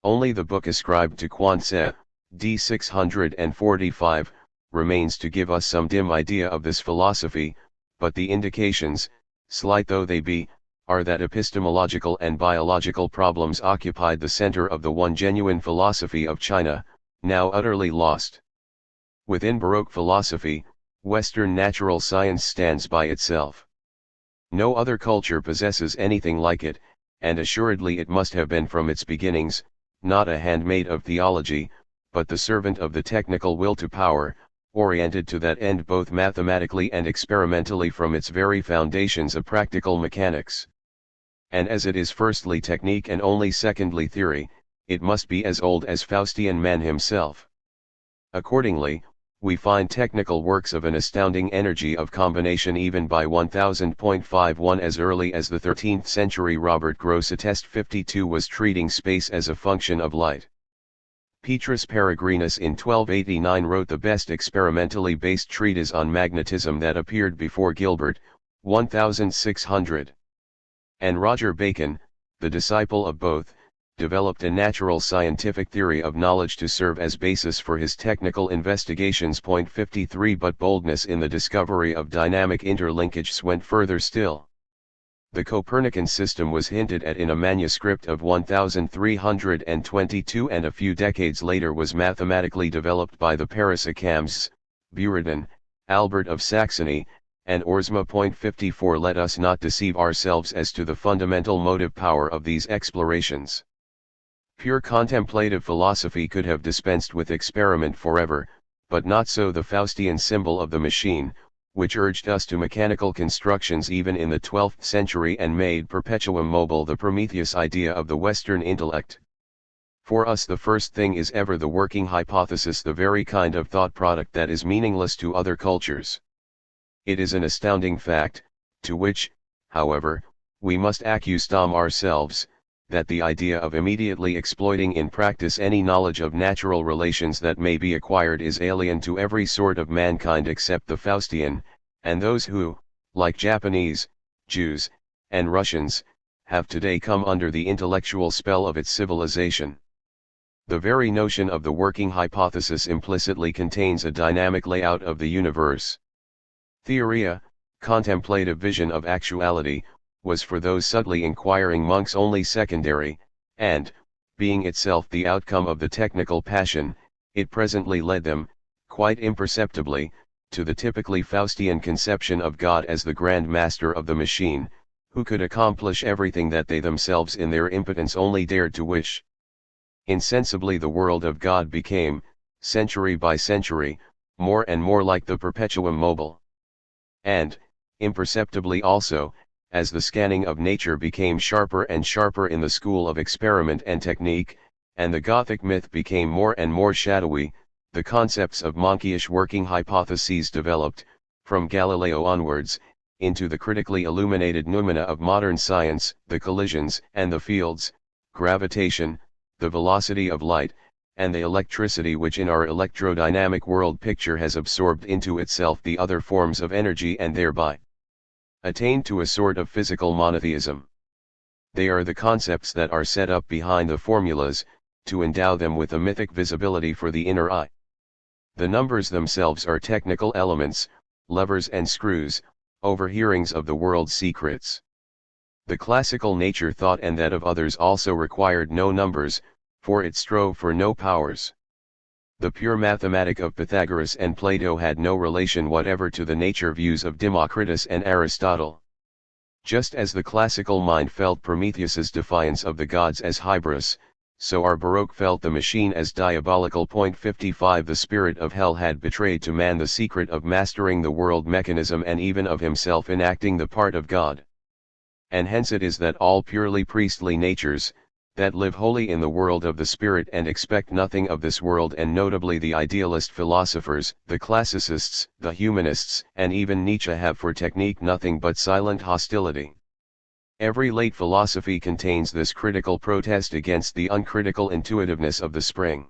Only the book ascribed to Quan Tse, d. 645, remains to give us some dim idea of this philosophy, but the indications, slight though they be, are that epistemological and biological problems occupied the center of the one genuine philosophy of China, now utterly lost. Within Baroque philosophy, Western natural science stands by itself. No other culture possesses anything like it, and assuredly it must have been from its beginnings, not a handmaid of theology, but the servant of the technical will to power, oriented to that end both mathematically and experimentally from its very foundations of practical mechanics. And as it is firstly technique and only secondly theory, it must be as old as Faustian man himself. Accordingly, we find technical works of an astounding energy of combination even by 1000.51 as early as the 13th century. Robert Grosseteste 52 was treating space as a function of light. Petrus Peregrinus in 1289 wrote the best experimentally based treatise on magnetism that appeared before Gilbert, 1600. And Roger Bacon, the disciple of both, developed a natural scientific theory of knowledge to serve as basis for his technical investigations. 53 But boldness in the discovery of dynamic interlinkages went further still. The Copernican system was hinted at in a manuscript of 1322 and a few decades later was mathematically developed by the Parasicamps, Buridan, Albert of Saxony, and Oersma. 54 Let us not deceive ourselves as to the fundamental motive power of these explorations. Pure contemplative philosophy could have dispensed with experiment forever, but not so the Faustian symbol of the machine, which urged us to mechanical constructions even in the 12th century and made perpetuum mobile the Prometheus idea of the Western intellect. For us the first thing is ever the working hypothesis, the very kind of thought product that is meaningless to other cultures. It is an astounding fact, to which, however, we must accustom ourselves, that the idea of immediately exploiting in practice any knowledge of natural relations that may be acquired is alien to every sort of mankind except the Faustian, and those who, like Japanese, Jews, and Russians, have today come under the intellectual spell of its civilization. The very notion of the working hypothesis implicitly contains a dynamic layout of the universe. Theoria, contemplative vision of actuality, was for those subtly inquiring monks only secondary, and, being itself the outcome of the technical passion, it presently led them, quite imperceptibly, to the typically Faustian conception of God as the grand master of the machine, who could accomplish everything that they themselves in their impotence only dared to wish. Insensibly the world of God became, century by century, more and more like the perpetuum mobile. And, imperceptibly also, as the scanning of nature became sharper and sharper in the school of experiment and technique, and the Gothic myth became more and more shadowy, the concepts of monkeyish working hypotheses developed, from Galileo onwards, into the critically illuminated noumena of modern science, the collisions and the fields, gravitation, the velocity of light, and the electricity which in our electrodynamic world picture has absorbed into itself the other forms of energy and thereby attained to a sort of physical monotheism. They are the concepts that are set up behind the formulas, to endow them with a mythic visibility for the inner eye. The numbers themselves are technical elements, levers and screws, overhearings of the world's secrets. The classical nature thought and that of others also required no numbers, for it strove for no powers. The pure mathematic of Pythagoras and Plato had no relation whatever to the nature views of Democritus and Aristotle. Just as the classical mind felt Prometheus's defiance of the gods as hybris, so our Baroque felt the machine as diabolical. 55 The spirit of hell had betrayed to man the secret of mastering the world mechanism and even of himself enacting the part of God. And hence it is that all purely priestly natures, that live wholly in the world of the spirit and expect nothing of this world, and notably the idealist philosophers, the classicists, the humanists, and even Nietzsche, have for technique nothing but silent hostility. Every late philosophy contains this critical protest against the uncritical intuitiveness of the spring.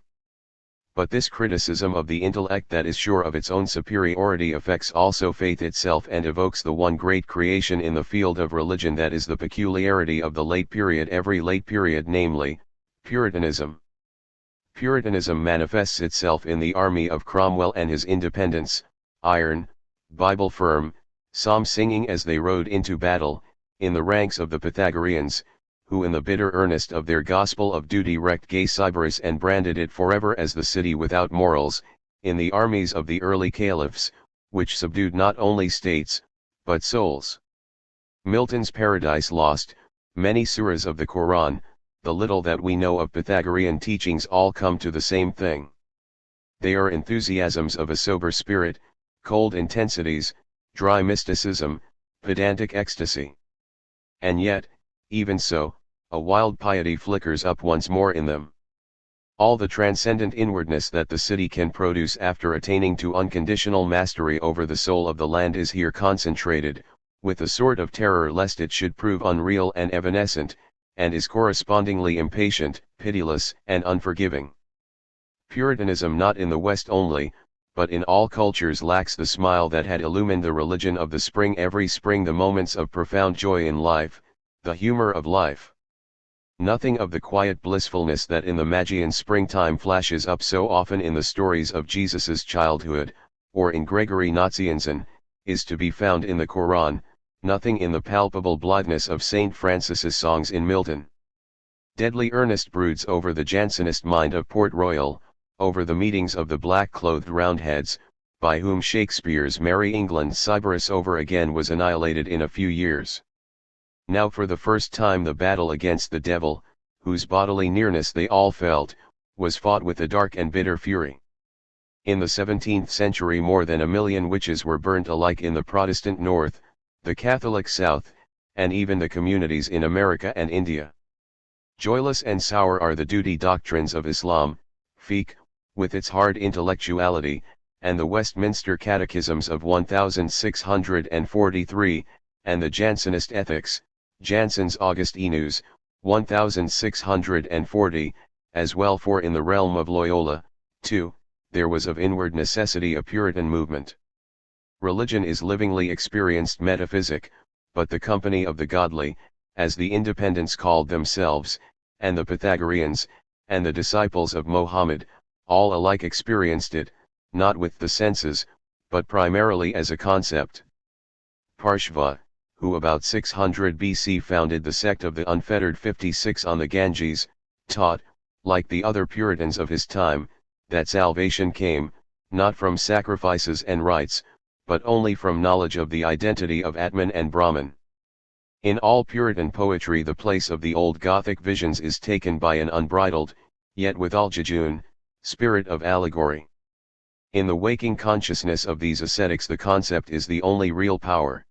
But this criticism of the intellect that is sure of its own superiority affects also faith itself and evokes the one great creation in the field of religion that is the peculiarity of the late period, every late period, namely, Puritanism. Puritanism manifests itself in the army of Cromwell and his independence, iron, Bible firm, psalm singing as they rode into battle, in the ranks of the Pythagoreans, who in the bitter earnest of their gospel of duty wrecked gay Sybaris and branded it forever as the city without morals, in the armies of the early caliphs, which subdued not only states, but souls. Milton's Paradise Lost, many surahs of the Quran, the little that we know of Pythagorean teachings all come to the same thing. They are enthusiasms of a sober spirit, cold intensities, dry mysticism, pedantic ecstasy. And yet, even so, a wild piety flickers up once more in them. All the transcendent inwardness that the city can produce after attaining to unconditional mastery over the soul of the land is here concentrated, with a sort of terror lest it should prove unreal and evanescent, and is correspondingly impatient, pitiless, and unforgiving. Puritanism not in the West only, but in all cultures lacks the smile that had illumined the religion of the spring every spring, the moments of profound joy in life, the humor of life. Nothing of the quiet blissfulness that in the Magian springtime flashes up so often in the stories of Jesus's childhood, or in Gregory Nazianzen, is to be found in the Quran, nothing in the palpable blitheness of St. Francis's songs in Milton. Deadly earnest broods over the Jansenist mind of Port Royal, over the meetings of the black-clothed Roundheads, by whom Shakespeare's Merry England Sybaris over again was annihilated in a few years. Now for the first time the battle against the devil, whose bodily nearness they all felt, was fought with a dark and bitter fury. In the 17th century more than 1 million witches were burnt alike in the Protestant North, the Catholic South, and even the communities in America and India. Joyless and sour are the duty doctrines of Islam, fiqh, with its hard intellectuality, and the Westminster Catechisms of 1643, and the Jansenist ethics, Jansen's Augustinus, 1640, as well, for in the realm of Loyola, too, there was of inward necessity a Puritan movement. Religion is livingly experienced metaphysic, but the company of the godly, as the Independents called themselves, and the Pythagoreans, and the disciples of Mohammed, all alike experienced it, not with the senses, but primarily as a concept. Parshva, who about 600 BC founded the sect of the Unfettered 56 on the Ganges, taught, like the other Puritans of his time, that salvation came, not from sacrifices and rites, but only from knowledge of the identity of Atman and Brahman. In all Puritan poetry the place of the old Gothic visions is taken by an unbridled, yet withal jejune, spirit of allegory. In the waking consciousness of these ascetics the concept is the only real power.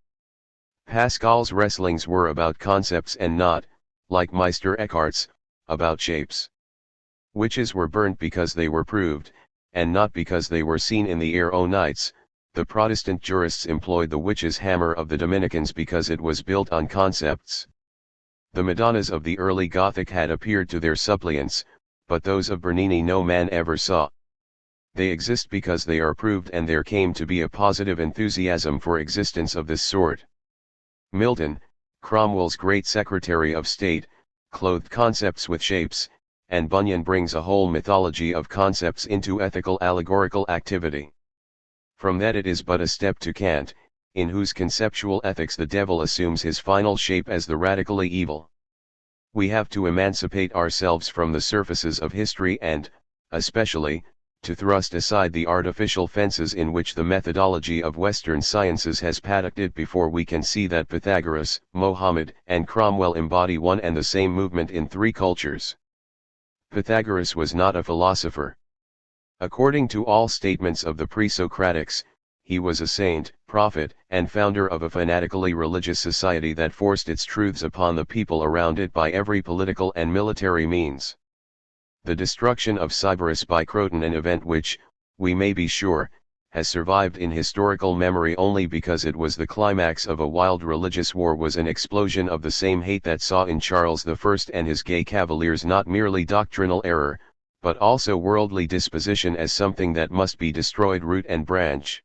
Pascal's wrestlings were about concepts and not, like Meister Eckhart's, about shapes. Witches were burnt because they were proved, and not because they were seen in the air o' nights. The Protestant jurists employed the witch's hammer of the Dominicans because it was built on concepts. The Madonnas of the early Gothic had appeared to their suppliants, but those of Bernini no man ever saw. They exist because they are proved, and there came to be a positive enthusiasm for existence of this sort. Milton, Cromwell's great Secretary of State, clothed concepts with shapes, and Bunyan brings a whole mythology of concepts into ethical allegorical activity. From that it is but a step to Kant, in whose conceptual ethics the devil assumes his final shape as the radically evil. We have to emancipate ourselves from the surfaces of history and, especially, to thrust aside the artificial fences in which the methodology of Western sciences has paddocked it before we can see that Pythagoras, Mohammed, and Cromwell embody one and the same movement in three cultures. Pythagoras was not a philosopher. According to all statements of the pre-Socratics, he was a saint, prophet, and founder of a fanatically religious society that forced its truths upon the people around it by every political and military means. The destruction of Sybaris by Croton, an event which, we may be sure, has survived in historical memory only because it was the climax of a wild religious war, was an explosion of the same hate that saw in Charles I and his gay cavaliers not merely doctrinal error, but also worldly disposition as something that must be destroyed root and branch.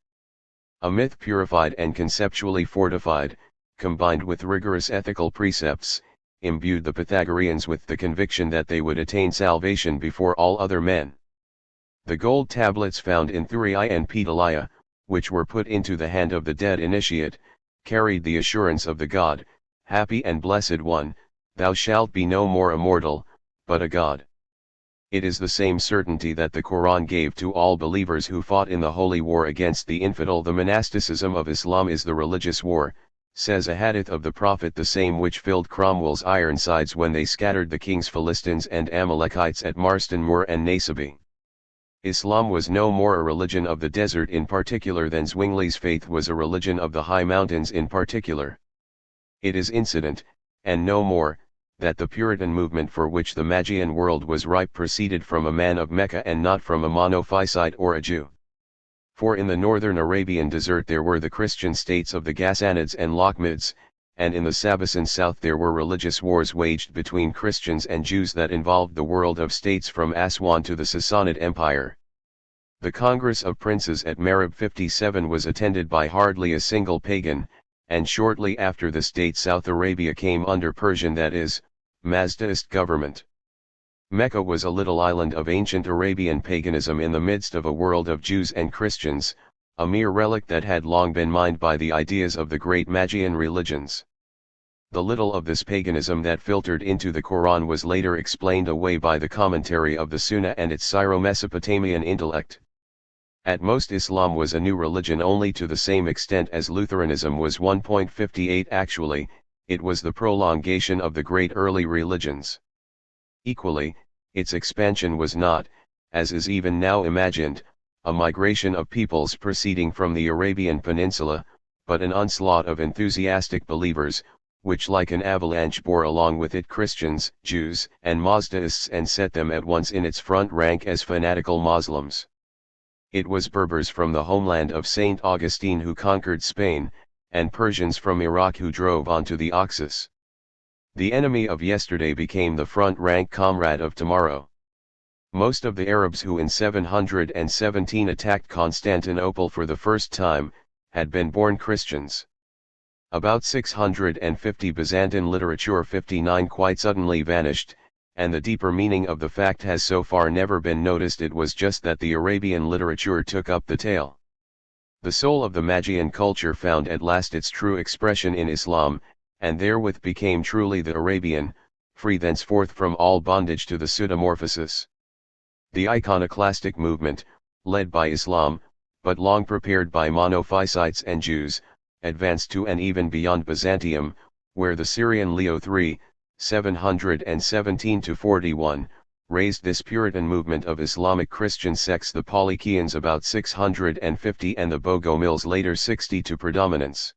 A myth purified and conceptually fortified, combined with rigorous ethical precepts, imbued the Pythagoreans with the conviction that they would attain salvation before all other men. The gold tablets found in Thurii and Pedalea, which were put into the hand of the dead initiate, carried the assurance of the God, happy and blessed one, thou shalt be no more a mortal, but a God. It is the same certainty that the Quran gave to all believers who fought in the holy war against the infidel. The monasticism of Islam is the religious war, says a hadith of the Prophet, the same which filled Cromwell's Ironsides when they scattered the king's Philistines and Amalekites at Marston Moor and Naseby. Islam was no more a religion of the desert in particular than Zwingli's faith was a religion of the high mountains in particular. It is incident, and no more, that the Puritan movement for which the Magian world was ripe proceeded from a man of Mecca and not from a Monophysite or a Jew. For in the northern Arabian desert there were the Christian states of the Ghassanids and Lakhmids, and in the Sabasan south there were religious wars waged between Christians and Jews that involved the world of states from Aswan to the Sassanid Empire. The Congress of Princes at Marib 57 was attended by hardly a single pagan, and shortly after this date South Arabia came under Persian, that is, Mazdaist government. Mecca was a little island of ancient Arabian paganism in the midst of a world of Jews and Christians, a mere relic that had long been mined by the ideas of the great Magian religions. The little of this paganism that filtered into the Quran was later explained away by the commentary of the Sunnah and its Syro-Mesopotamian intellect. At most Islam was a new religion only to the same extent as Lutheranism was. 1.58 Actually, it was the prolongation of the great early religions. Equally, its expansion was not, as is even now imagined, a migration of peoples proceeding from the Arabian Peninsula, but an onslaught of enthusiastic believers, which like an avalanche bore along with it Christians, Jews, and Mazdaists and set them at once in its front rank as fanatical Muslims. It was Berbers from the homeland of St. Augustine who conquered Spain, and Persians from Iraq who drove onto the Oxus. The enemy of yesterday became the front-rank comrade of tomorrow. Most of the Arabs who in 717 attacked Constantinople for the first time, had been born Christians. About 650 Byzantine literature 59 quite suddenly vanished, and the deeper meaning of the fact has so far never been noticed. It was just that the Arabian literature took up the tale. The soul of the Magian culture found at last its true expression in Islam, and therewith became truly the Arabian, free thenceforth from all bondage to the pseudomorphosis. The iconoclastic movement, led by Islam, but long prepared by Monophysites and Jews, advanced to and even beyond Byzantium, where the Syrian Leo III, 717-41, raised this Puritan movement of Islamic Christian sects, the Polychians about 650 and the Bogomils later 60 to predominance.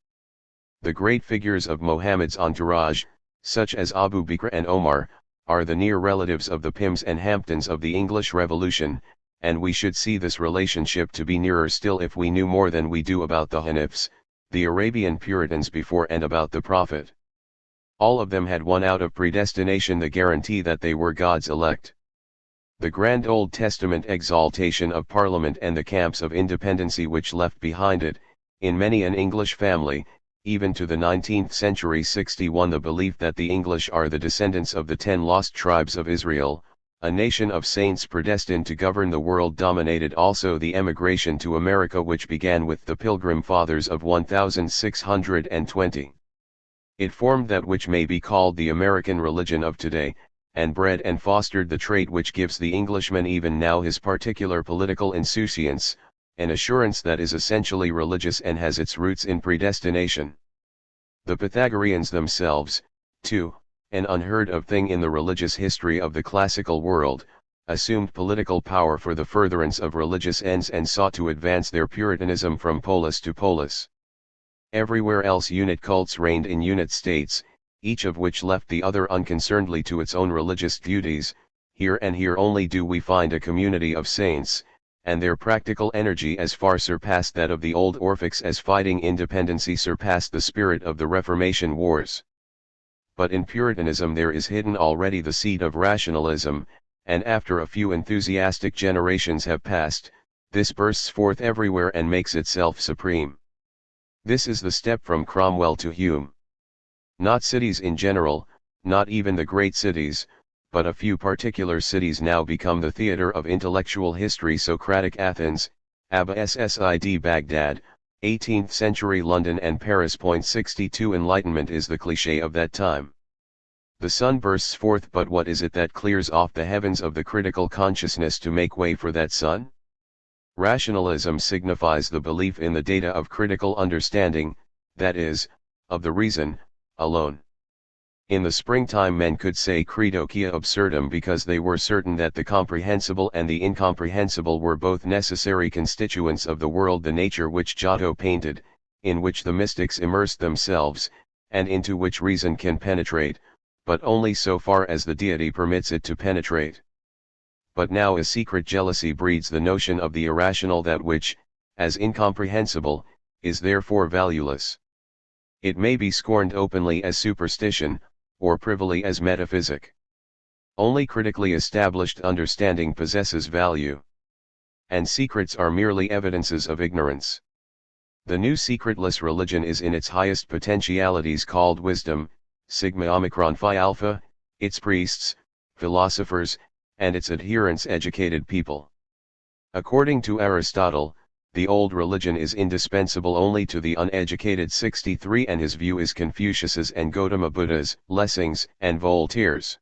The great figures of Muhammad's entourage, such as Abu Bakr and Omar, are the near relatives of the Pyms and Hamptons of the English Revolution, and we should see this relationship to be nearer still if we knew more than we do about the Hanifs, the Arabian Puritans before and about the Prophet. All of them had won out of predestination the guarantee that they were God's elect. The grand Old Testament exaltation of Parliament and the camps of independency which left behind it, in many an English family, even to the 19th century 61 the belief that the English are the descendants of the 10 lost tribes of Israel, a nation of saints predestined to govern the world, dominated also the emigration to America which began with the Pilgrim Fathers of 1620. It formed that which may be called the American religion of today, and bred and fostered the trait which gives the Englishman even now his particular political insouciance, an assurance that is essentially religious and has its roots in predestination. The Pythagoreans themselves, too, an unheard of thing in the religious history of the classical world, assumed political power for the furtherance of religious ends and sought to advance their Puritanism from polis to polis. Everywhere else unit cults reigned in unit states, each of which left the other unconcernedly to its own religious duties. Here and here only do we find a community of saints, and their practical energy as far surpassed that of the old Orphics as fighting independency surpassed the spirit of the Reformation wars. But in Puritanism there is hidden already the seed of rationalism, and after a few enthusiastic generations have passed, this bursts forth everywhere and makes itself supreme. This is the step from Cromwell to Hume. Not cities in general, not even the great cities, but a few particular cities now become the theater of intellectual history. Socratic Athens, Abba Ssid Baghdad, 18th century London and Paris. 62 Enlightenment is the cliché of that time. The sun bursts forth, but what is it that clears off the heavens of the critical consciousness to make way for that sun? Rationalism signifies the belief in the data of critical understanding, that is, of the reason, alone. In the springtime men could say credo quia absurdum because they were certain that the comprehensible and the incomprehensible were both necessary constituents of the world, the nature which Giotto painted, in which the mystics immersed themselves, and into which reason can penetrate, but only so far as the deity permits it to penetrate. But now a secret jealousy breeds the notion of the irrational, that which, as incomprehensible, is therefore valueless. It may be scorned openly as superstition, or privily as metaphysic. Only critically established understanding possesses value. And secrets are merely evidences of ignorance. The new secretless religion is in its highest potentialities called wisdom, sigma omicron phi alpha, its priests, philosophers, and its adherents educated people. According to Aristotle, the old religion is indispensable only to the uneducated. 63 And his view is Confucius's and Gautama Buddha's, Lessing's, and Voltaire's.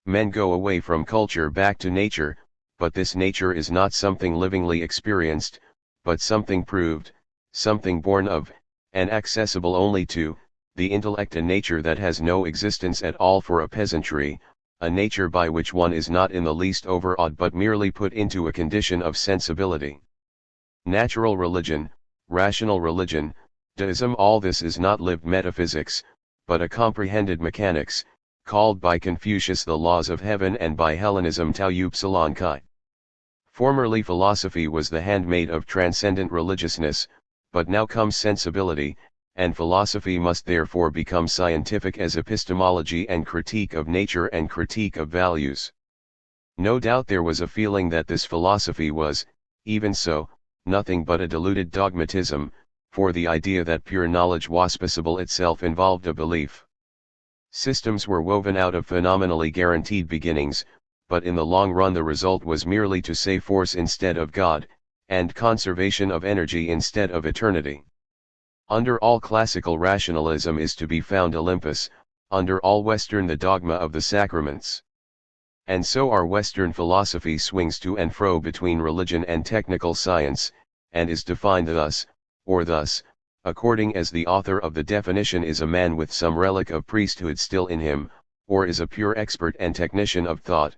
Men go away from culture back to nature, but this nature is not something livingly experienced, but something proved, something born of, and accessible only to, the intellect, a nature that has no existence at all for a peasantry, a nature by which one is not in the least overawed but merely put into a condition of sensibility. Natural religion, rational religion, deism, all this is not lived metaphysics, but a comprehended mechanics, called by Confucius the laws of heaven and by Hellenism tau upsilon chi. Formerly philosophy was the handmaid of transcendent religiousness, but now comes sensibility, and philosophy must therefore become scientific as epistemology and critique of nature and critique of values. No doubt there was a feeling that this philosophy was, even so, nothing but a diluted dogmatism, for the idea that pure knowledge was possible itself involved a belief. Systems were woven out of phenomenally guaranteed beginnings, but in the long run the result was merely to say force instead of God, and conservation of energy instead of eternity. Under all classical rationalism is to be found Olympus, under all Western the dogma of the sacraments. And so our Western philosophy swings to and fro between religion and technical science, and is defined thus, or thus, according as the author of the definition is a man with some relic of priesthood still in him, or is a pure expert and technician of thought.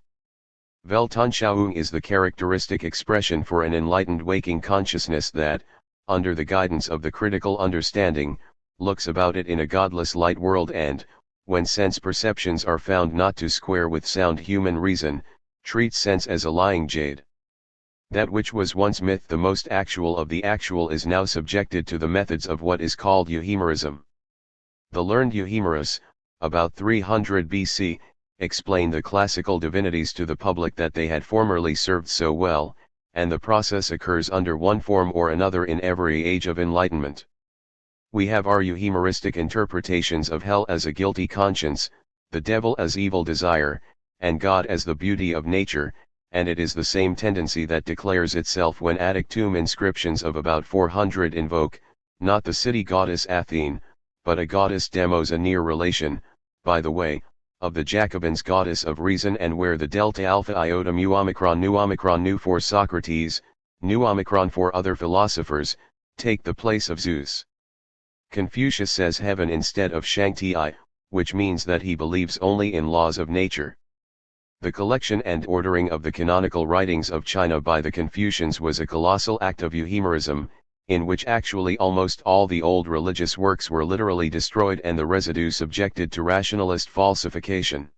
Weltanschauung is the characteristic expression for an enlightened waking consciousness that, under the guidance of the critical understanding, looks about it in a godless light world and, when sense perceptions are found not to square with sound human reason, treats sense as a lying jade. That which was once myth, the most actual of the actual, is now subjected to the methods of what is called euhemerism. The learned Euhemerus, about 300 BC, explained the classical divinities to the public that they had formerly served so well, and the process occurs under one form or another in every age of enlightenment. We have our euhemeristic interpretations of hell as a guilty conscience, the devil as evil desire, and God as the beauty of nature, and it is the same tendency that declares itself when Attic tomb inscriptions of about 400 invoke, not the city goddess Athene, but a goddess Demos, a near relation, by the way, of the Jacobins' goddess of reason, and where the delta alpha iota mu omicron for Socrates, nu omicron for other philosophers, take the place of Zeus. Confucius says heaven instead of Shangti, which means that he believes only in laws of nature. The collection and ordering of the canonical writings of China by the Confucians was a colossal act of euhemerism, in which actually almost all the old religious works were literally destroyed and the residue subjected to rationalist falsification.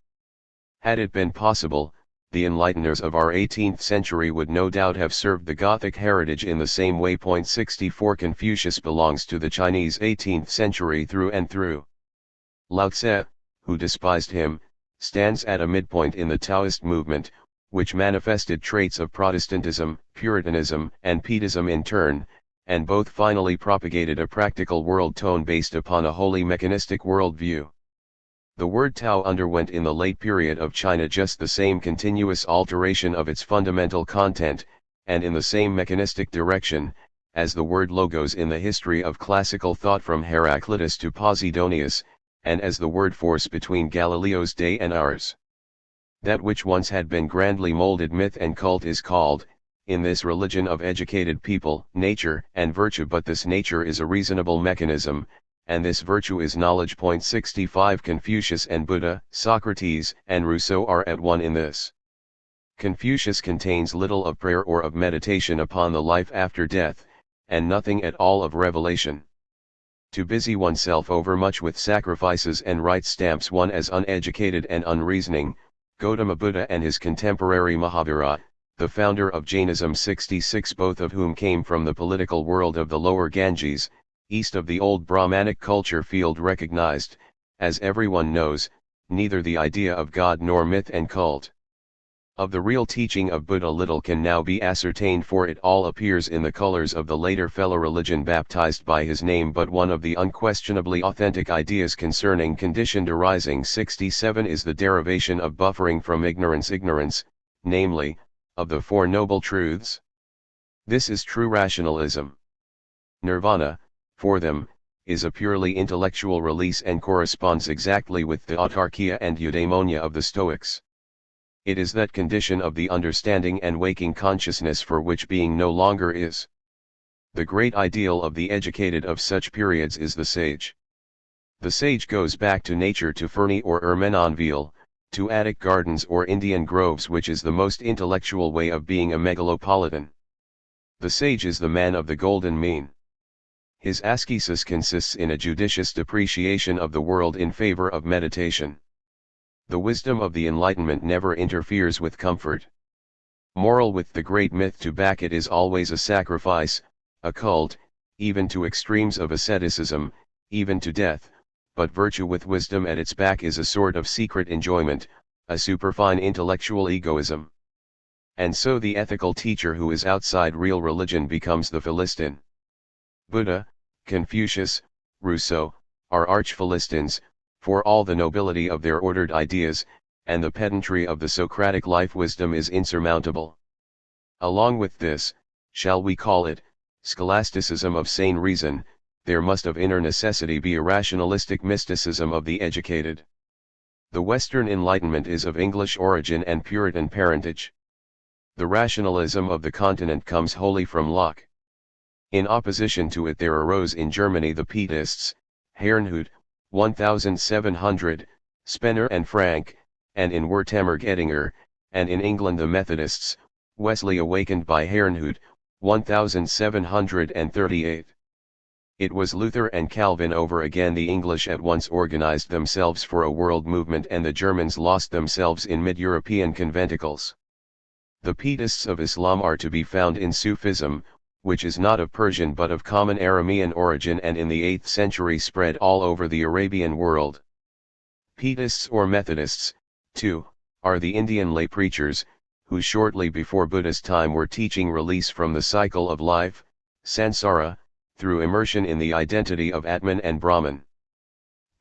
Had it been possible, the enlighteners of our 18th century would no doubt have served the Gothic heritage in the same way. 64 Confucius belongs to the Chinese 18th century through and through. Lao Tse, who despised him, stands at a midpoint in the Taoist movement, which manifested traits of Protestantism, Puritanism, and Pietism in turn, and both finally propagated a practical world tone based upon a wholly mechanistic worldview. The word Tao underwent in the late period of China just the same continuous alteration of its fundamental content, and in the same mechanistic direction, as the word logos in the history of classical thought from Heraclitus to Posidonius, and as the word force between Galileo's day and ours. That which once had been grandly molded myth and cult is called, in this religion of educated people, nature and virtue, but this nature is a reasonable mechanism, and this virtue is knowledge. 65 Confucius and Buddha, Socrates and Rousseau are at one in this. Confucius contains little of prayer or of meditation upon the life after death, and nothing at all of revelation. To busy oneself overmuch with sacrifices and rites stamps one as uneducated and unreasoning. Gautama Buddha and his contemporary Mahavira, the founder of Jainism, 66, both of whom came from the political world of the lower Ganges, east of the old Brahmanic culture field, recognized, as everyone knows, neither the idea of God nor myth and cult. Of the real teaching of Buddha little can now be ascertained, for it all appears in the colors of the later fellow religion baptized by his name, but one of the unquestionably authentic ideas concerning conditioned arising 67 is the derivation of buffering from ignorance, namely, of the Four Noble Truths. This is true rationalism. Nirvana, for them, is a purely intellectual release and corresponds exactly with the autarkia and eudaimonia of the Stoics. It is that condition of the understanding and waking consciousness for which being no longer is. The great ideal of the educated of such periods is the sage. The sage goes back to nature, to Ferney or Ermenonville, to Attic gardens or Indian groves, which is the most intellectual way of being a megalopolitan. The sage is the man of the golden mean. His ascesis consists in a judicious depreciation of the world in favor of meditation. The wisdom of the Enlightenment never interferes with comfort. Moral with the great myth to back it is always a sacrifice, a cult, even to extremes of asceticism, even to death, but virtue with wisdom at its back is a sort of secret enjoyment, a superfine intellectual egoism. And so the ethical teacher who is outside real religion becomes the Philistine. Buddha, Confucius, Rousseau, are arch-Philistines, for all the nobility of their ordered ideas, and the pedantry of the Socratic life wisdom is insurmountable. Along with this, shall we call it, scholasticism of sane reason, there must of inner necessity be a rationalistic mysticism of the educated. The Western Enlightenment is of English origin and Puritan parentage. The rationalism of the continent comes wholly from Locke. In opposition to it there arose in Germany the Pietists, Herrnhut, 1700, Spener and Frank, and in Wertheimer Gettinger, and in England the Methodists, Wesley awakened by Herrnhut, 1738. It was Luther and Calvin over again. The English at once organized themselves for a world movement, and the Germans lost themselves in mid-European conventicles. The Pietists of Islam are to be found in Sufism, which is not of Persian but of common Aramean origin, and in the 8th century spread all over the Arabian world. Pietists or Methodists, too, are the Indian lay preachers, who shortly before Buddha's time were teaching release from the cycle of life, samsara, through immersion in the identity of Atman and Brahman.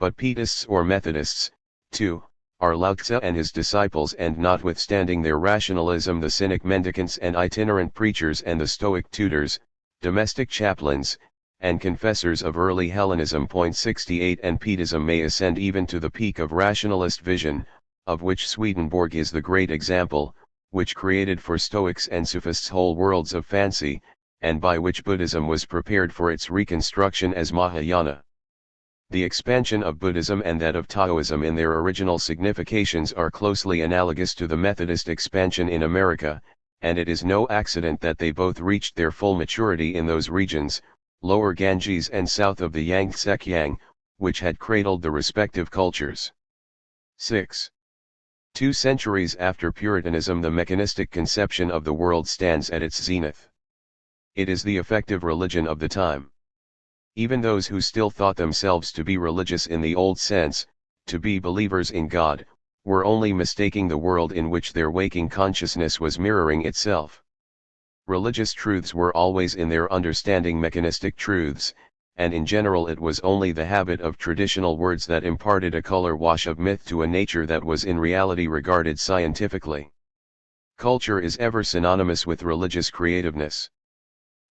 But Pietists or Methodists, too, are Lao Tzu and his disciples, and notwithstanding their rationalism the cynic mendicants and itinerant preachers and the Stoic tutors, domestic chaplains, and confessors of early Hellenism. 68 And Pietism may ascend even to the peak of rationalist vision, of which Swedenborg is the great example, which created for Stoics and Sophists whole worlds of fancy, and by which Buddhism was prepared for its reconstruction as Mahayana. The expansion of Buddhism and that of Taoism in their original significations are closely analogous to the Methodist expansion in America, and it is no accident that they both reached their full maturity in those regions, lower Ganges and south of the Yangtze-Kiang, which had cradled the respective cultures. 6. 2 centuries after Puritanism, the mechanistic conception of the world stands at its zenith. It is the effective religion of the time. Even those who still thought themselves to be religious in the old sense, to be believers in God, were only mistaking the world in which their waking consciousness was mirroring itself. Religious truths were always in their understanding mechanistic truths, and in general it was only the habit of traditional words that imparted a color wash of myth to a nature that was in reality regarded scientifically. Culture is ever synonymous with religious creativeness.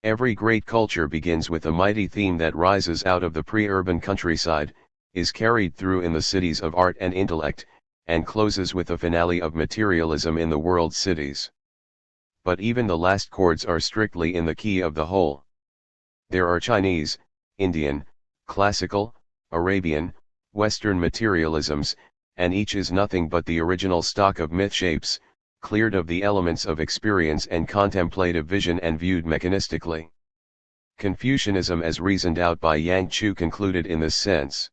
Every great culture begins with a mighty theme that rises out of the pre-urban countryside, is carried through in the cities of art and intellect, and closes with a finale of materialism in the world's cities. But even the last chords are strictly in the key of the whole. There are Chinese, Indian, classical, Arabian, Western materialisms, and each is nothing but the original stock of myth shapes, cleared of the elements of experience and contemplative vision and viewed mechanistically. Confucianism as reasoned out by Yang Chu concluded in this sense.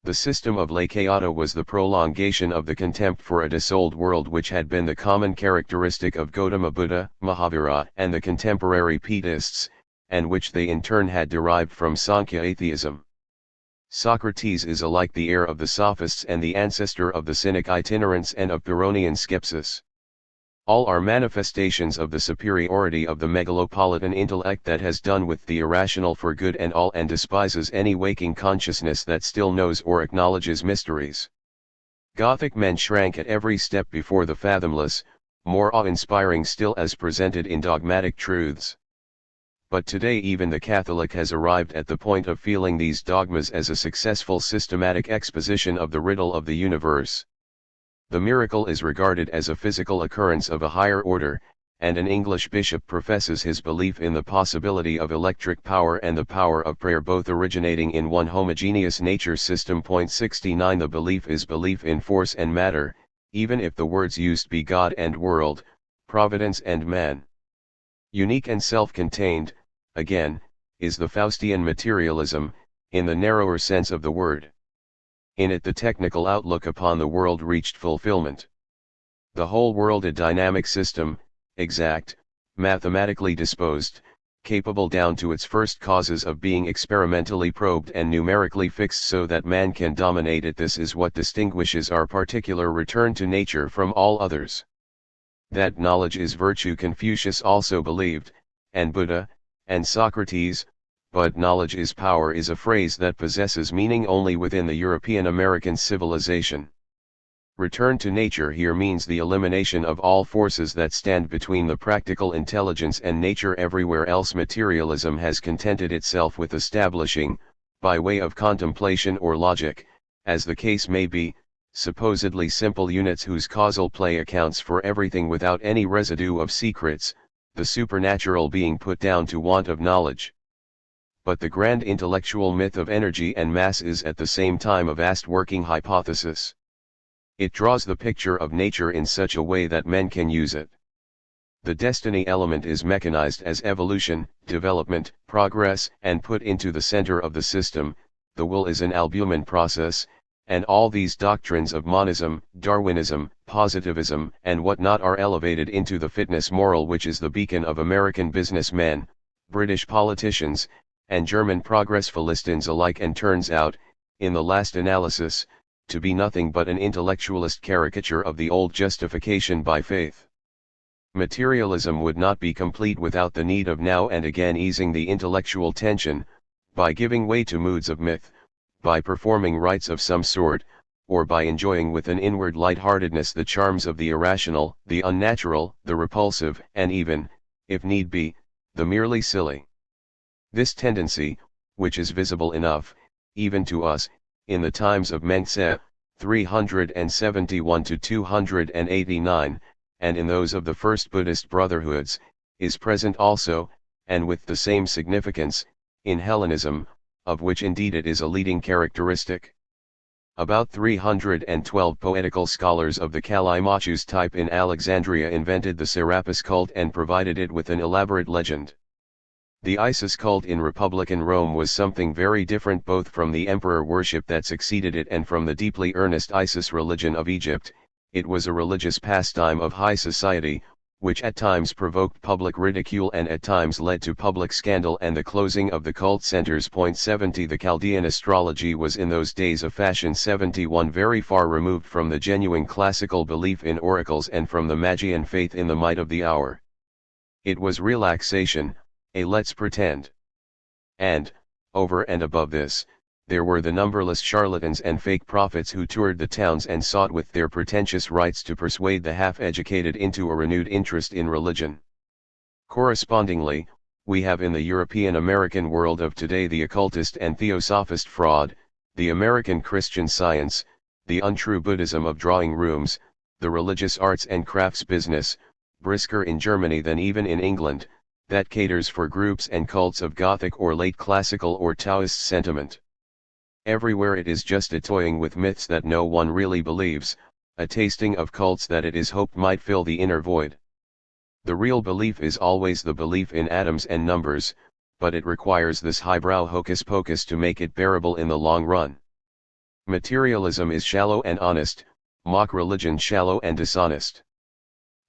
The system of Laikayata was the prolongation of the contempt for a disowned world which had been the common characteristic of Gautama Buddha, Mahavira, and the contemporary Pedists, and which they in turn had derived from Sankhya atheism. Socrates is alike the heir of the sophists and the ancestor of the Cynic itinerants and of Pyrrhonian skepsis. All are manifestations of the superiority of the megalopolitan intellect that has done with the irrational for good and all and despises any waking consciousness that still knows or acknowledges mysteries. Gothic men shrank at every step before the fathomless, more awe-inspiring still as presented in dogmatic truths. But today even the Catholic has arrived at the point of feeling these dogmas as a successful systematic exposition of the riddle of the universe. The miracle is regarded as a physical occurrence of a higher order, and an English bishop professes his belief in the possibility of electric power and the power of prayer both originating in one homogeneous nature system. 69 The belief is belief in force and matter, even if the words used be God and world, providence and man. Unique and self-contained, again, is the Faustian materialism, in the narrower sense of the word. In it the technical outlook upon the world reached fulfillment. The whole world a dynamic system, exact, mathematically disposed, capable down to its first causes of being experimentally probed and numerically fixed so that man can dominate it. This is what distinguishes our particular return to nature from all others. That knowledge is virtue Confucius also believed, and Buddha, and Socrates, but knowledge is power is a phrase that possesses meaning only within the European-American civilization. Return to nature here means the elimination of all forces that stand between the practical intelligence and nature. Everywhere else materialism has contented itself with establishing, by way of contemplation or logic, as the case may be, supposedly simple units whose causal play accounts for everything without any residue of secrets, the supernatural being put down to want of knowledge. But the grand intellectual myth of energy and mass is at the same time a vast working hypothesis. It draws the picture of nature in such a way that men can use it. The destiny element is mechanized as evolution, development, progress, and put into the center of the system. The will is an albumin process, and all these doctrines of monism, Darwinism, positivism, and whatnot are elevated into the fitness moral which is the beacon of American businessmen, British politicians, and German progress Philistines alike, and turns out, in the last analysis, to be nothing but an intellectualist caricature of the old justification by faith. Materialism would not be complete without the need of now and again easing the intellectual tension, by giving way to moods of myth, by performing rites of some sort, or by enjoying with an inward lightheartedness the charms of the irrational, the unnatural, the repulsive, and even, if need be, the merely silly. This tendency, which is visible enough, even to us, in the times of Menkse, 371 to 289, and in those of the first Buddhist brotherhoods, is present also, and with the same significance, in Hellenism, of which indeed it is a leading characteristic. About 312 poetical scholars of the Callimachus type in Alexandria invented the Serapis cult and provided it with an elaborate legend. The Isis cult in Republican Rome was something very different both from the emperor worship that succeeded it and from the deeply earnest Isis religion of Egypt. It was a religious pastime of high society, which at times provoked public ridicule and at times led to public scandal and the closing of the cult centers. 70 The Chaldean astrology was in those days a fashion. 71 Very far removed from the genuine classical belief in oracles and from the Magian faith in the might of the hour. It was relaxation, a let's pretend. And, over and above this, there were the numberless charlatans and fake prophets who toured the towns and sought with their pretentious rites to persuade the half-educated into a renewed interest in religion. Correspondingly, we have in the European American world of today the occultist and theosophist fraud, the American Christian Science, the untrue Buddhism of drawing rooms, the religious arts and crafts business, brisker in Germany than even in England, that caters for groups and cults of Gothic or late classical or Taoist sentiment. Everywhere it is just a toying with myths that no one really believes, a tasting of cults that it is hoped might fill the inner void. The real belief is always the belief in atoms and numbers, but it requires this highbrow hocus pocus to make it bearable in the long run. Materialism is shallow and honest, mock religion shallow and dishonest.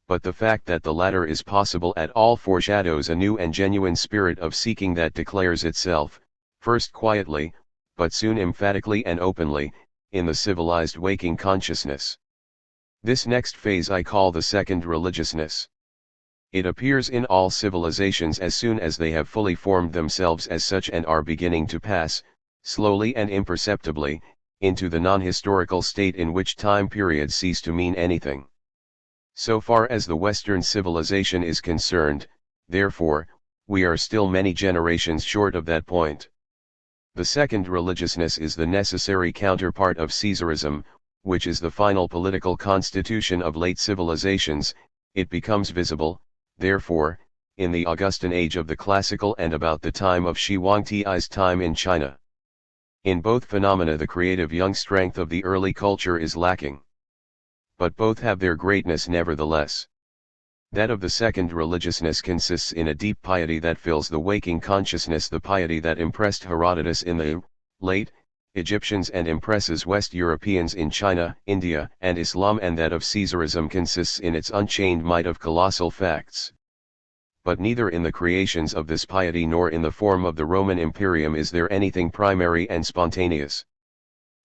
But the fact that the latter is possible at all foreshadows a new and genuine spirit of seeking that declares itself, first quietly, but soon emphatically and openly, in the civilized waking consciousness. This next phase I call the second religiousness. It appears in all civilizations as soon as they have fully formed themselves as such and are beginning to pass, slowly and imperceptibly, into the non-historical state in which time periods cease to mean anything. So far as the Western civilization is concerned, therefore, we are still many generations short of that point. The second religiousness is the necessary counterpart of Caesarism, which is the final political constitution of late civilizations. It becomes visible, therefore, in the Augustan age of the classical and about the time of Shi Huangti's time in China. In both phenomena the creative young strength of the early culture is lacking. But both have their greatness nevertheless. That of the second religiousness consists in a deep piety that fills the waking consciousness, the piety that impressed Herodotus in the late Egyptians and impresses West Europeans in China, India, and Islam, and that of Caesarism consists in its unchained might of colossal facts. But neither in the creations of this piety nor in the form of the Roman Imperium is there anything primary and spontaneous.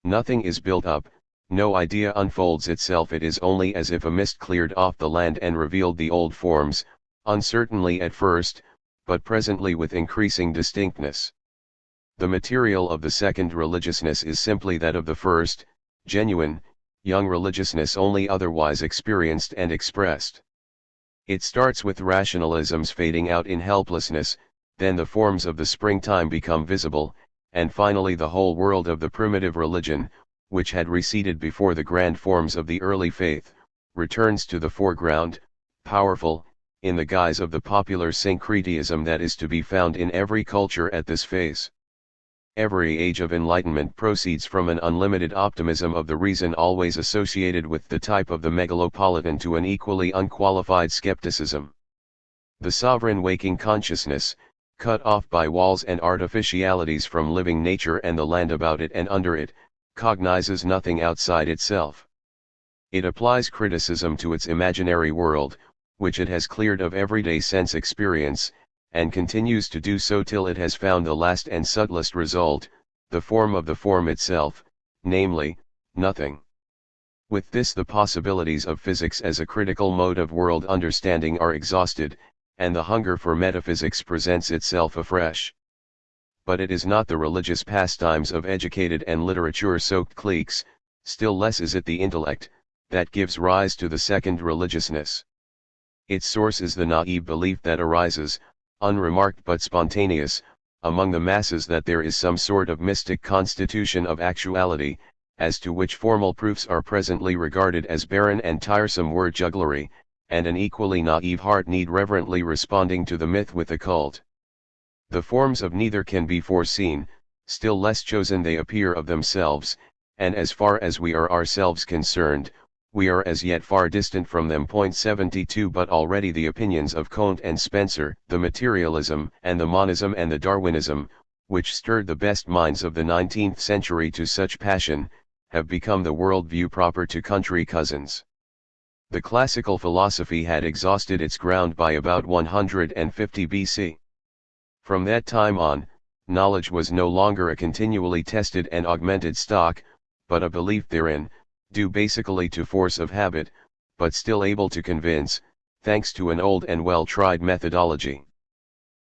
Nothing is built up, no idea unfolds itself, it is only as if a mist cleared off the land and revealed the old forms, uncertainly at first, but presently with increasing distinctness. The material of the second religiousness is simply that of the first, genuine, young religiousness, only otherwise experienced and expressed. It starts with rationalisms fading out in helplessness, then the forms of the springtime become visible, and finally the whole world of the primitive religion, which had receded before the grand forms of the early faith, returns to the foreground, powerful, in the guise of the popular syncretism that is to be found in every culture at this phase. Every age of enlightenment proceeds from an unlimited optimism of the reason always associated with the type of the megalopolitan to an equally unqualified skepticism. The sovereign waking consciousness, cut off by walls and artificialities from living nature and the land about it and under it, cognizes nothing outside itself. It applies criticism to its imaginary world, which it has cleared of everyday sense experience, and continues to do so till it has found the last and subtlest result, the form of the form itself, namely, nothing. With this the possibilities of physics as a critical mode of world understanding are exhausted, and the hunger for metaphysics presents itself afresh. But it is not the religious pastimes of educated and literature-soaked cliques, still less is it the intellect, that gives rise to the second religiousness. Its source is the naive belief that arises, unremarked but spontaneous, among the masses that there is some sort of mystic constitution of actuality, as to which formal proofs are presently regarded as barren and tiresome word jugglery, and an equally naive heart need reverently responding to the myth with a cult. The forms of neither can be foreseen, still less chosen they appear of themselves, and as far as we are ourselves concerned, we are as yet far distant from them. 72 But already the opinions of Comte and Spencer, the materialism and the monism and the Darwinism, which stirred the best minds of the 19th century to such passion, have become the worldview proper to country cousins. The classical philosophy had exhausted its ground by about 150 BC. From that time on, knowledge was no longer a continually tested and augmented stock, but a belief therein, due basically to force of habit, but still able to convince, thanks to an old and well-tried methodology.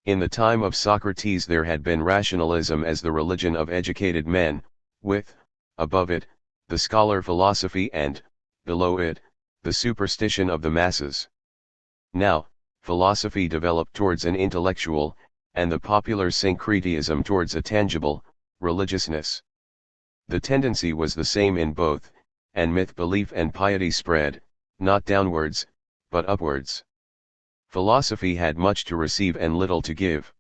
In the time of Socrates there had been rationalism as the religion of educated men, with, above it, the scholar philosophy and, below it, the superstition of the masses. Now, philosophy developed towards an intellectual, and the popular syncretism towards a tangible, religiousness. The tendency was the same in both, and myth belief and piety spread, not downwards, but upwards. Philosophy had much to receive and little to give.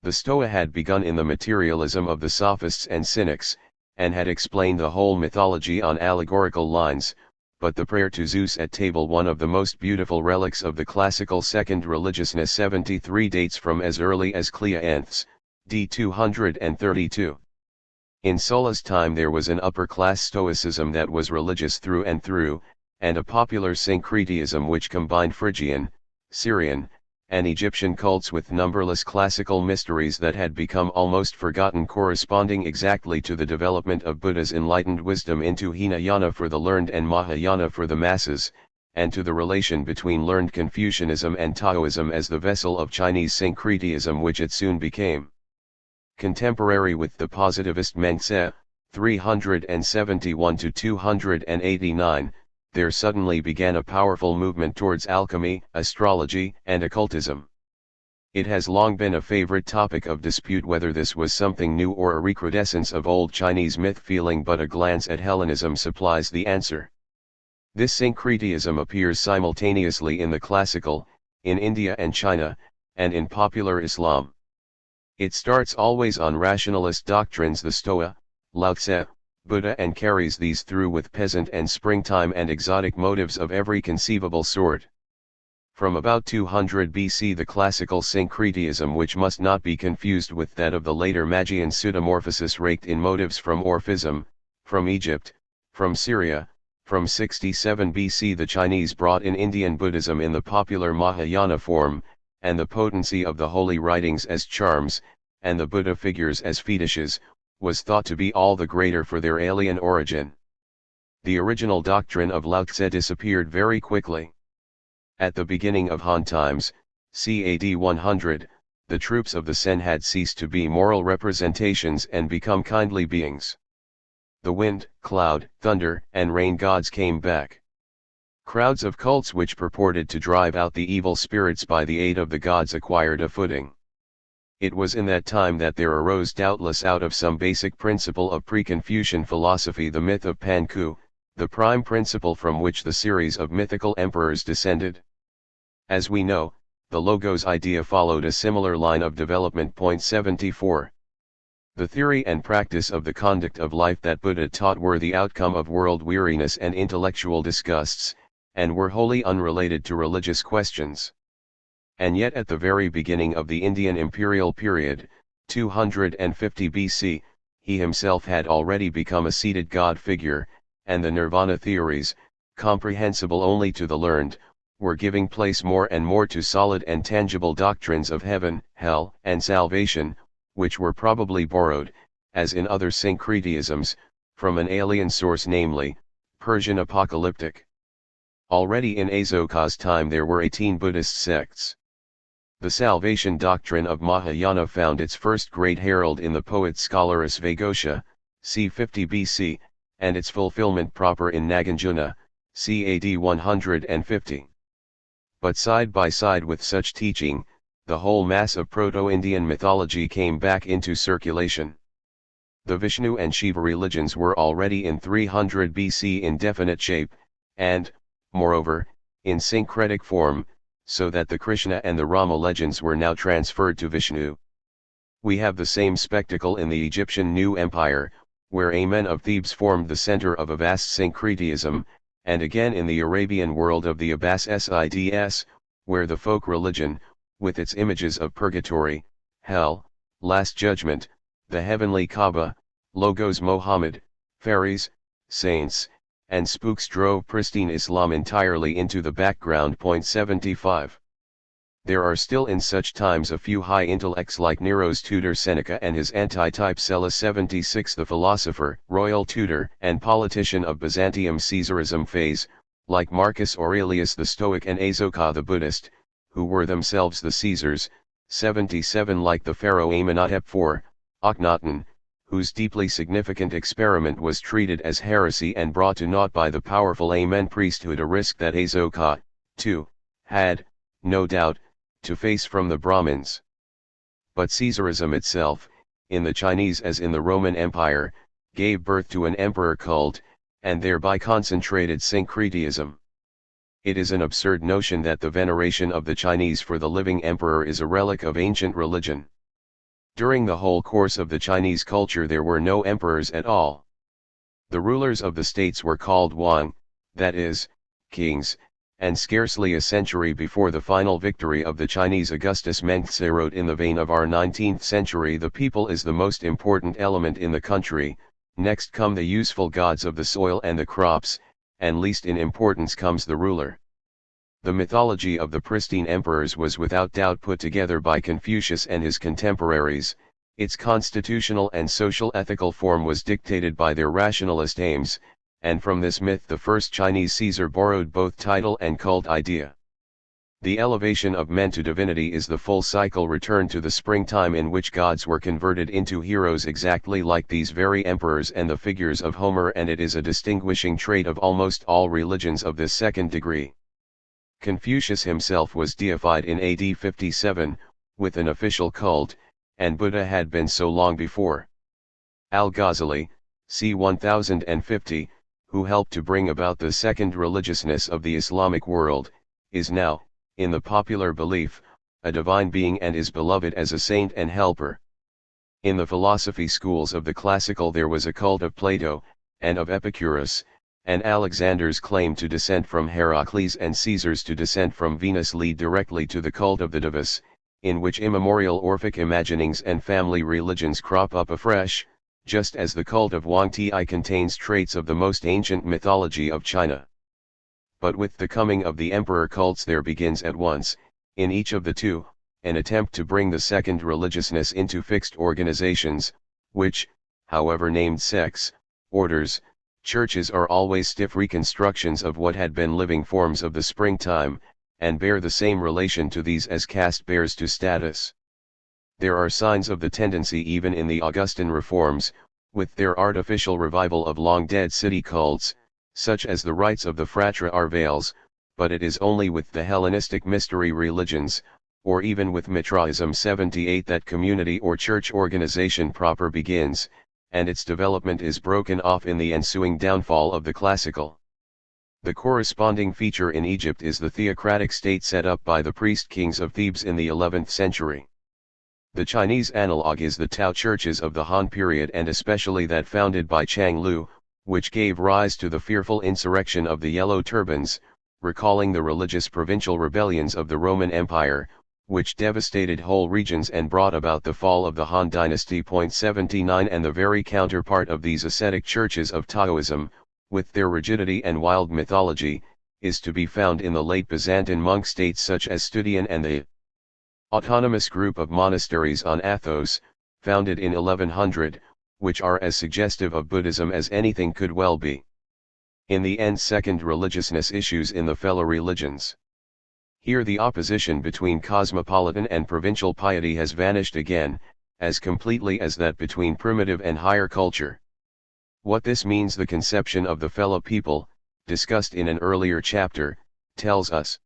The Stoa had begun in the materialism of the sophists and cynics, and had explained the whole mythology on allegorical lines, but the prayer to Zeus at table, one of the most beautiful relics of the classical second religiousness, 73, dates from as early as Cleanthes, d. 232. In Sulla's time there was an upper-class Stoicism that was religious through and through, and a popular syncretism which combined Phrygian, Syrian, and Egyptian cults with numberless classical mysteries that had become almost forgotten, corresponding exactly to the development of Buddha's enlightened wisdom into Hinayana for the learned and Mahayana for the masses, and to the relation between learned Confucianism and Taoism as the vessel of Chinese syncretism which it soon became. Contemporary with the positivist Mengzi, 371 to 289, there suddenly began a powerful movement towards alchemy, astrology, and occultism. It has long been a favorite topic of dispute whether this was something new or a recrudescence of old Chinese myth feeling, but a glance at Hellenism supplies the answer. This syncretism appears simultaneously in the classical, in India and China, and in popular Islam. It starts always on rationalist doctrines, the Stoa, Lao Tse, Buddha, and carries these through with peasant and springtime and exotic motives of every conceivable sort. From about 200 BC the classical syncretism, which must not be confused with that of the later Magian pseudomorphosis, raked in motives from Orphism, from Egypt, from Syria. From 67 BC the Chinese brought in Indian Buddhism in the popular Mahayana form, and the potency of the holy writings as charms, and the Buddha figures as fetishes, was thought to be all the greater for their alien origin. The original doctrine of Lao Tse disappeared very quickly. At the beginning of Han times, CAD 100, the troops of the Sen had ceased to be moral representations and become kindly beings. The wind, cloud, thunder, and rain gods came back. Crowds of cults which purported to drive out the evil spirits by the aid of the gods acquired a footing. It was in that time that there arose, doubtless out of some basic principle of pre-Confucian philosophy, the myth of Pan-Ku, the prime principle from which the series of mythical emperors descended. As we know, the Logos idea followed a similar line of development. 74. The theory and practice of the conduct of life that Buddha taught were the outcome of world weariness and intellectual disgusts, and were wholly unrelated to religious questions. And yet at the very beginning of the Indian imperial period, 250 BC, he himself had already become a seated god figure, and the nirvana theories, comprehensible only to the learned, were giving place more and more to solid and tangible doctrines of heaven, hell, and salvation, which were probably borrowed, as in other syncretisms, from an alien source, namely, Persian apocalyptic. Already in Asoka's time there were 18 Buddhist sects. The salvation doctrine of Mahayana found its first great herald in the poet scholar Asvaghosha, c. 50 BC, and its fulfillment proper in Nagarjuna, CAD 150. But side by side with such teaching, the whole mass of Proto-Indian mythology came back into circulation. The Vishnu and Shiva religions were already in 300 BC in definite shape, and, moreover, in syncretic form, so that the Krishna and the Rama legends were now transferred to Vishnu. We have the same spectacle in the Egyptian New Empire, where Amen of Thebes formed the center of a vast syncretism, and again in the Arabian world of the Abbasids, where the folk religion, with its images of purgatory, hell, last judgment, the heavenly Kaaba, Logos Mohammed, fairies, saints, and spooks drove pristine Islam entirely into the background. 75. There are still in such times a few high intellects like Nero's tutor Seneca and his antitype Sulla. 76. The philosopher, royal tutor, and politician of Byzantium Caesarism phase, like Marcus Aurelius the Stoic and Asoka the Buddhist, who were themselves the Caesars. 77. Like the pharaoh Amenhotep IV, Akhenaten, whose deeply significant experiment was treated as heresy and brought to naught by the powerful Amen priesthood, a risk that Asoka, too, had, no doubt, to face from the Brahmins. But Caesarism itself, in the Chinese as in the Roman Empire, gave birth to an emperor cult, and thereby concentrated syncretism. It is an absurd notion that the veneration of the Chinese for the living emperor is a relic of ancient religion. During the whole course of the Chinese culture there were no emperors at all. The rulers of the states were called Wang, that is, kings, and scarcely a century before the final victory of the Chinese Augustus Mengzi wrote in the vein of our 19th century, the people is the most important element in the country, next come the useful gods of the soil and the crops, and least in importance comes the ruler. The mythology of the pristine emperors was without doubt put together by Confucius and his contemporaries. Its constitutional and social ethical form was dictated by their rationalist aims, and from this myth the first Chinese Caesar borrowed both title and cult idea. The elevation of men to divinity is the full cycle return to the springtime in which gods were converted into heroes exactly like these very emperors and the figures of Homer, and it is a distinguishing trait of almost all religions of this second degree. Confucius himself was deified in AD 57, with an official cult, and Buddha had been so long before. Al-Ghazali, c. 1050, who helped to bring about the second religiousness of the Islamic world, is now, in the popular belief, a divine being and is beloved as a saint and helper. In the philosophy schools of the classical there was a cult of Plato, and of Epicurus, and Alexander's claim to descent from Heracles and Caesar's to descent from Venus lead directly to the cult of the Devas, in which immemorial Orphic imaginings and family religions crop up afresh, just as the cult of Wang Ti contains traits of the most ancient mythology of China. But with the coming of the emperor cults there begins at once, in each of the two, an attempt to bring the second religiousness into fixed organizations, which, however named sects, orders, churches, are always stiff reconstructions of what had been living forms of the springtime, and bear the same relation to these as caste bears to status. There are signs of the tendency even in the Augustan reforms, with their artificial revival of long-dead city cults, such as the rites of the Fratra or Veils, but it is only with the Hellenistic mystery religions, or even with Mitraism 78 that community or church organization proper begins, and its development is broken off in the ensuing downfall of the classical. The corresponding feature in Egypt is the theocratic state set up by the priest-kings of Thebes in the 11th century. The Chinese analog is the Tao churches of the Han period, and especially that founded by Chang Lu, which gave rise to the fearful insurrection of the Yellow Turbans, recalling the religious provincial rebellions of the Roman Empire, which devastated whole regions and brought about the fall of the Han dynasty. 79 And the very counterpart of these ascetic churches of Taoism, with their rigidity and wild mythology, is to be found in the late Byzantine monk states such as Studian and the autonomous group of monasteries on Athos, founded in 1100, which are as suggestive of Buddhism as anything could well be. In the end, second religiousness issues in the fellow religions. Here the opposition between cosmopolitan and provincial piety has vanished again, as completely as that between primitive and higher culture. What this means the conception of the fellow people, discussed in an earlier chapter, tells us.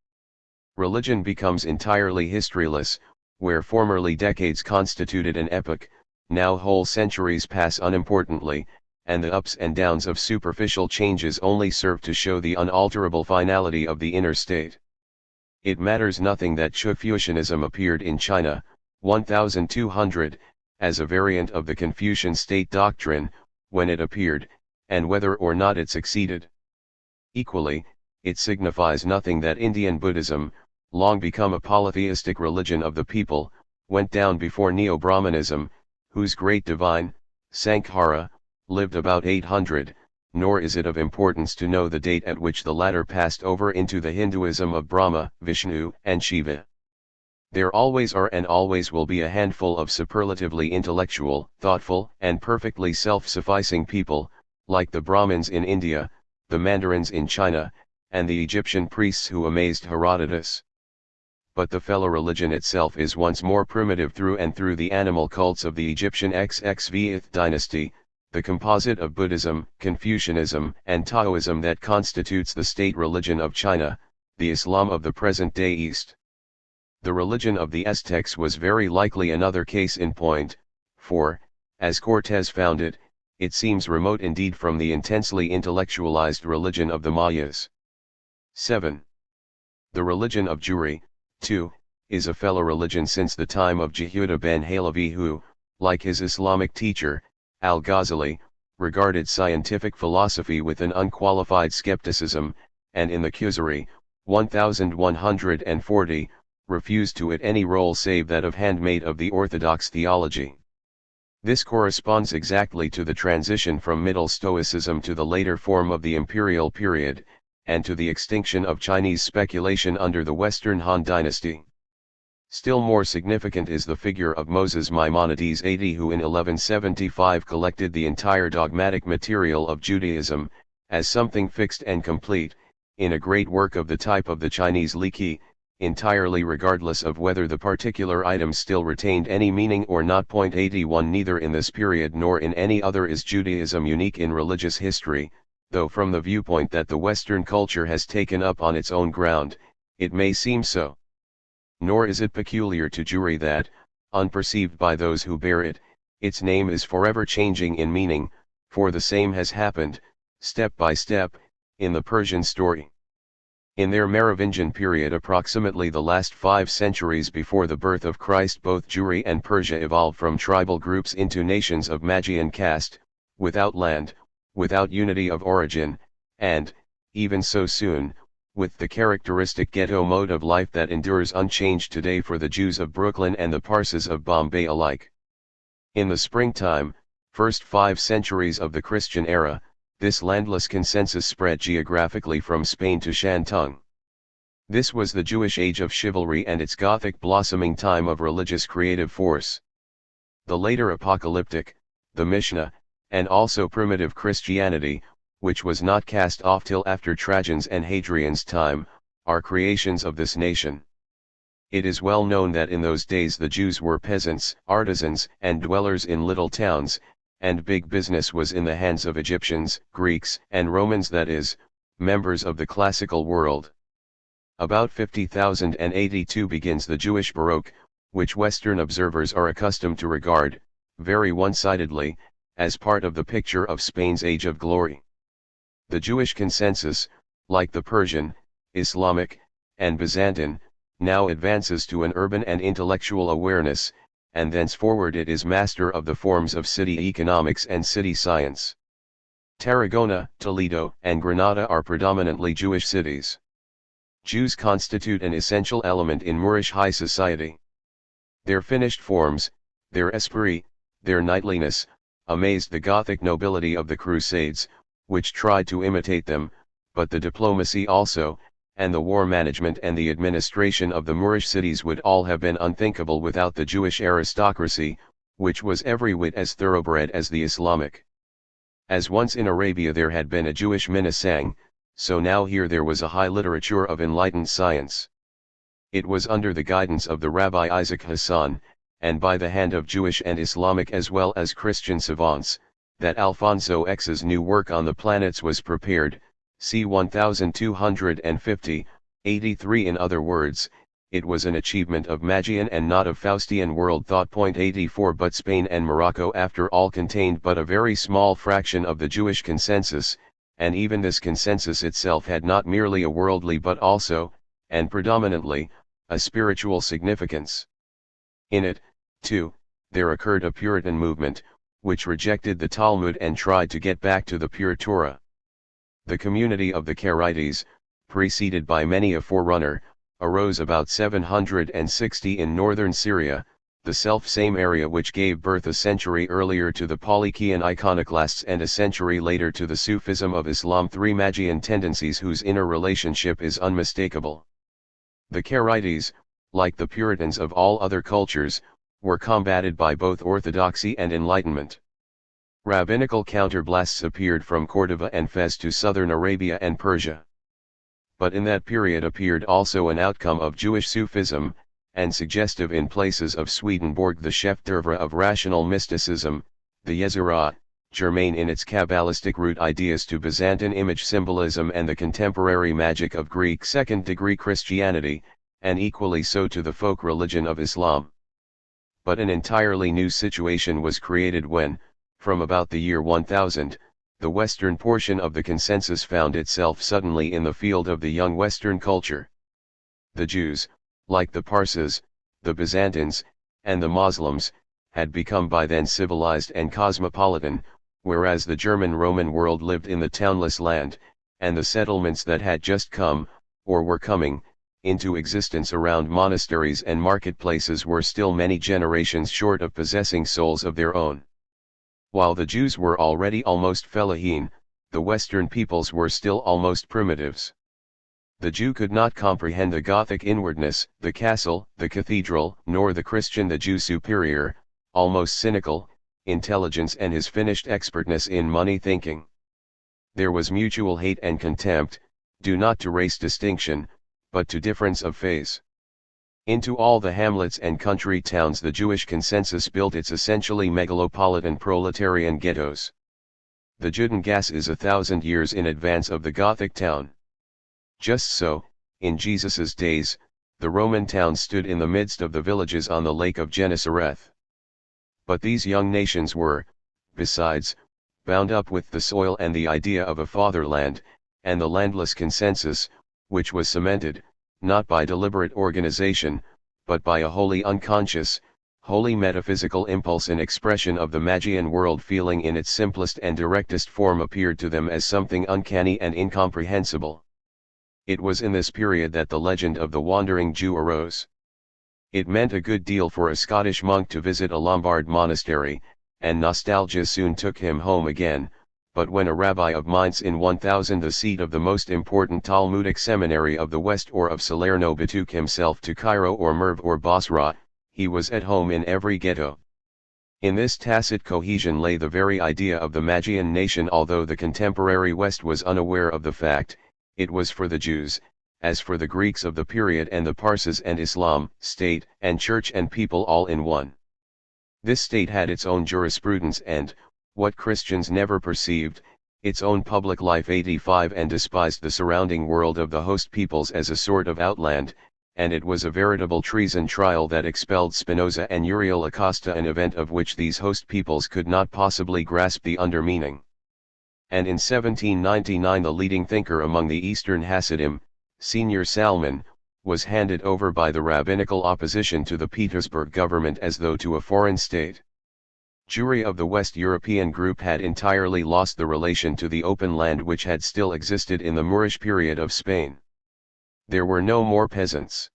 Religion becomes entirely historyless, where formerly decades constituted an epoch, now whole centuries pass unimportantly, and the ups and downs of superficial changes only serve to show the unalterable finality of the inner state. It matters nothing that Confucianism appeared in China, 1200, as a variant of the Confucian state doctrine, when it appeared, and whether or not it succeeded. Equally, it signifies nothing that Indian Buddhism, long become a polytheistic religion of the people, went down before Neo-Brahmanism, whose great divine, Sankhara, lived about 800, nor is it of importance to know the date at which the latter passed over into the Hinduism of Brahma, Vishnu, and Shiva. There always are and always will be a handful of superlatively intellectual, thoughtful, and perfectly self-sufficing people, like the Brahmins in India, the Mandarins in China, and the Egyptian priests who amazed Herodotus. But the fellow religion itself is once more primitive through and through. The animal cults of the Egyptian XXVth dynasty, the composite of Buddhism, Confucianism, and Taoism that constitutes the state religion of China, the Islam of the present-day East. The religion of the Aztecs was very likely another case in point, for, as Cortés found it, it seems remote indeed from the intensely intellectualized religion of the Mayas. 7. The religion of Jewry, too, is a fellow religion since the time of Jehuda ben Halevi, who, like his Islamic teacher, al-Ghazali, regarded scientific philosophy with an unqualified skepticism, and in the Khuzari, 1140, refused to it any role save that of handmaid of the orthodox theology. This corresponds exactly to the transition from Middle Stoicism to the later form of the imperial period, and to the extinction of Chinese speculation under the Western Han dynasty. Still more significant is the figure of Moses Maimonides AD, who in 1175 collected the entire dogmatic material of Judaism, as something fixed and complete, in a great work of the type of the Chinese Liqi, entirely regardless of whether the particular items still retained any meaning or not. 81 Neither in this period nor in any other is Judaism unique in religious history, though from the viewpoint that the Western culture has taken up on its own ground, it may seem so. Nor is it peculiar to Jewry that, unperceived by those who bear it, its name is forever changing in meaning, for the same has happened, step by step, in the Persian story. In their Merovingian period, approximately the last 5 centuries before the birth of Christ, both Jewry and Persia evolved from tribal groups into nations of Magian caste, without land, without unity of origin, and, even so soon, with the characteristic ghetto mode of life that endures unchanged today for the Jews of Brooklyn and the Parsis of Bombay alike. In the springtime, first 5 centuries of the Christian era, this landless consensus spread geographically from Spain to Shantung. This was the Jewish age of chivalry and its Gothic blossoming time of religious creative force. The later apocalyptic, the Mishnah, and also primitive Christianity, which was not cast off till after Trajan's and Hadrian's time, are creations of this nation. It is well known that in those days the Jews were peasants, artisans, and dwellers in little towns, and big business was in the hands of Egyptians, Greeks, and Romans, that is, members of the classical world. About 50,082 begins the Jewish Baroque, which Western observers are accustomed to regard, very one-sidedly, as part of the picture of Spain's Age of Glory. The Jewish consensus, like the Persian, Islamic, and Byzantine, now advances to an urban and intellectual awareness, and thenceforward it is master of the forms of city economics and city science. Tarragona, Toledo, and Granada are predominantly Jewish cities. Jews constitute an essential element in Moorish high society. Their finished forms, their esprit, their knightliness, amazed the Gothic nobility of the Crusades, which tried to imitate them, but the diplomacy also, and the war management and the administration of the Moorish cities would all have been unthinkable without the Jewish aristocracy, which was every whit as thoroughbred as the Islamic. As once in Arabia there had been a Jewish Minnesang, so now here there was a high literature of enlightened science. It was under the guidance of the Rabbi Isaac Hassan, and by the hand of Jewish and Islamic as well as Christian savants, that Alfonso X's new work on the planets was prepared, c. 1250, 83. In other words, it was an achievement of Magian and not of Faustian world thought. 84 But Spain and Morocco after all contained but a very small fraction of the Jewish consensus, and even this consensus itself had not merely a worldly but also, and predominantly, a spiritual significance. In it, too, there occurred a Puritan movement, which rejected the Talmud and tried to get back to the pure Torah. The community of the Karaites, preceded by many a forerunner, arose about 760 in northern Syria, the self-same area which gave birth a century earlier to the Polychaean iconoclasts and a century later to the Sufism of Islam, 3 Magian tendencies whose inner relationship is unmistakable. The Karaites, like the Puritans of all other cultures, were combated by both orthodoxy and enlightenment. Rabbinical counterblasts appeared from Cordova and Fez to southern Arabia and Persia. But in that period appeared also an outcome of Jewish Sufism, and suggestive in places of Swedenborg the chef d'oeuvre of rational mysticism, the Yezirat, germane in its Kabbalistic root ideas to Byzantine image symbolism and the contemporary magic of Greek second-degree Christianity, and equally so to the folk religion of Islam. But an entirely new situation was created when, from about the year 1000, the western portion of the consensus found itself suddenly in the field of the young Western culture. The Jews, like the Parsis, the Byzantines, and the Muslims, had become by then civilized and cosmopolitan, whereas the German Roman world lived in the townless land, and the settlements that had just come, or were coming, into existence around monasteries and marketplaces were still many generations short of possessing souls of their own. While the Jews were already almost fellahin, the Western peoples were still almost primitives. The Jew could not comprehend the Gothic inwardness, the castle, the cathedral, nor the Christian the Jew superior, almost cynical, intelligence and his finished expertness in money thinking. There was mutual hate and contempt, due not to race distinction, but to difference of phase. Into all the hamlets and country towns the Jewish consensus built its essentially megalopolitan proletarian ghettos. The Judengasse is 1,000 years in advance of the Gothic town. Just so, in Jesus's days, the Roman town stood in the midst of the villages on the lake of Gennesareth. But these young nations were, besides, bound up with the soil and the idea of a fatherland, and the landless consensus, which was cemented, not by deliberate organization, but by a wholly unconscious, wholly metaphysical impulse and expression of the Magian world feeling in its simplest and directest form appeared to them as something uncanny and incomprehensible. It was in this period that the legend of the wandering Jew arose. It meant a good deal for a Scottish monk to visit a Lombard monastery, and nostalgia soon took him home again, but when a rabbi of Mainz in 1000, the seat of the most important Talmudic seminary of the West or of Salerno, betook himself to Cairo or Merv or Basra, he was at home in every ghetto. In this tacit cohesion lay the very idea of the Magian nation. Although the contemporary West was unaware of the fact, it was for the Jews, as for the Greeks of the period and the Parsis and Islam, state and church and people all in one. This state had its own jurisprudence and, what Christians never perceived, its own public life 85 and despised the surrounding world of the host peoples as a sort of outland, and it was a veritable treason trial that expelled Spinoza and Uriel Acosta, an event of which these host peoples could not possibly grasp the undermeaning. And in 1799 the leading thinker among the Eastern Hasidim, Senior Salman, was handed over by the rabbinical opposition to the Petersburg government as though to a foreign state. Jewry of the West European group had entirely lost the relation to the open land which had still existed in the Moorish period of Spain. There were no more peasants.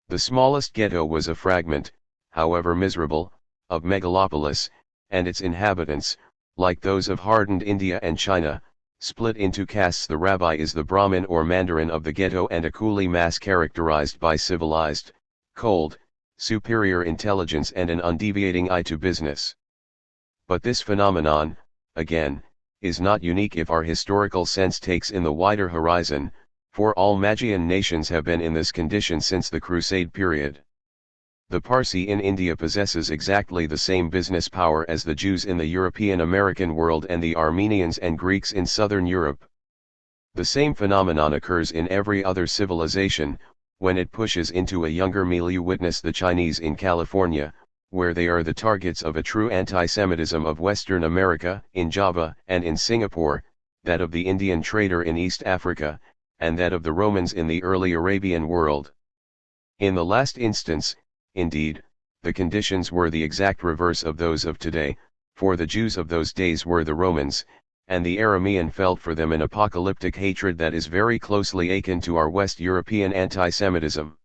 The smallest ghetto was a fragment, however miserable, of megalopolis, and its inhabitants, like those of hardened India and China, split into castes. The rabbi is the Brahmin or Mandarin of the ghetto and a coolie mass characterized by civilized, cold, superior intelligence and an undeviating eye to business. But this phenomenon, again, is not unique if our historical sense takes in the wider horizon, for all Magian nations have been in this condition since the Crusade period. The Parsi in India possesses exactly the same business power as the Jews in the European American world and the Armenians and Greeks in southern Europe. The same phenomenon occurs in every other civilization, when it pushes into a younger milieu. Witness the Chinese in California, where they are the targets of a true anti-Semitism of Western America, in Java and in Singapore, that of the Indian trader in East Africa, and that of the Romans in the early Arabian world. In the last instance, indeed, the conditions were the exact reverse of those of today, for the Jews of those days were the Romans, and the Aramean felt for them an apocalyptic hatred that is very closely akin to our West European anti-Semitism.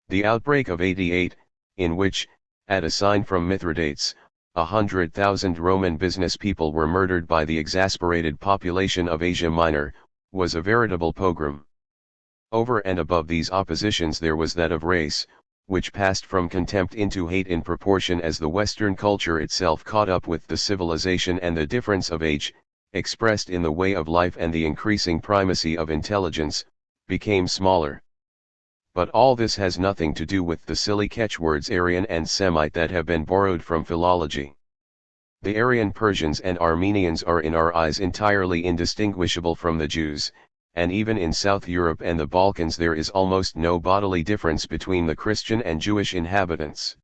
The outbreak of 88, in which, at a sign from Mithridates, 100,000 Roman business people were murdered by the exasperated population of Asia Minor, was a veritable pogrom. Over and above these oppositions there was that of race, which passed from contempt into hate in proportion as the Western culture itself caught up with the civilization, and the difference of age, expressed in the way of life and the increasing primacy of intelligence, became smaller. But all this has nothing to do with the silly catchwords Aryan and Semite that have been borrowed from philology. The Aryan Persians and Armenians are in our eyes entirely indistinguishable from the Jews, and even in South Europe and the Balkans there is almost no bodily difference between the Christian and Jewish inhabitants.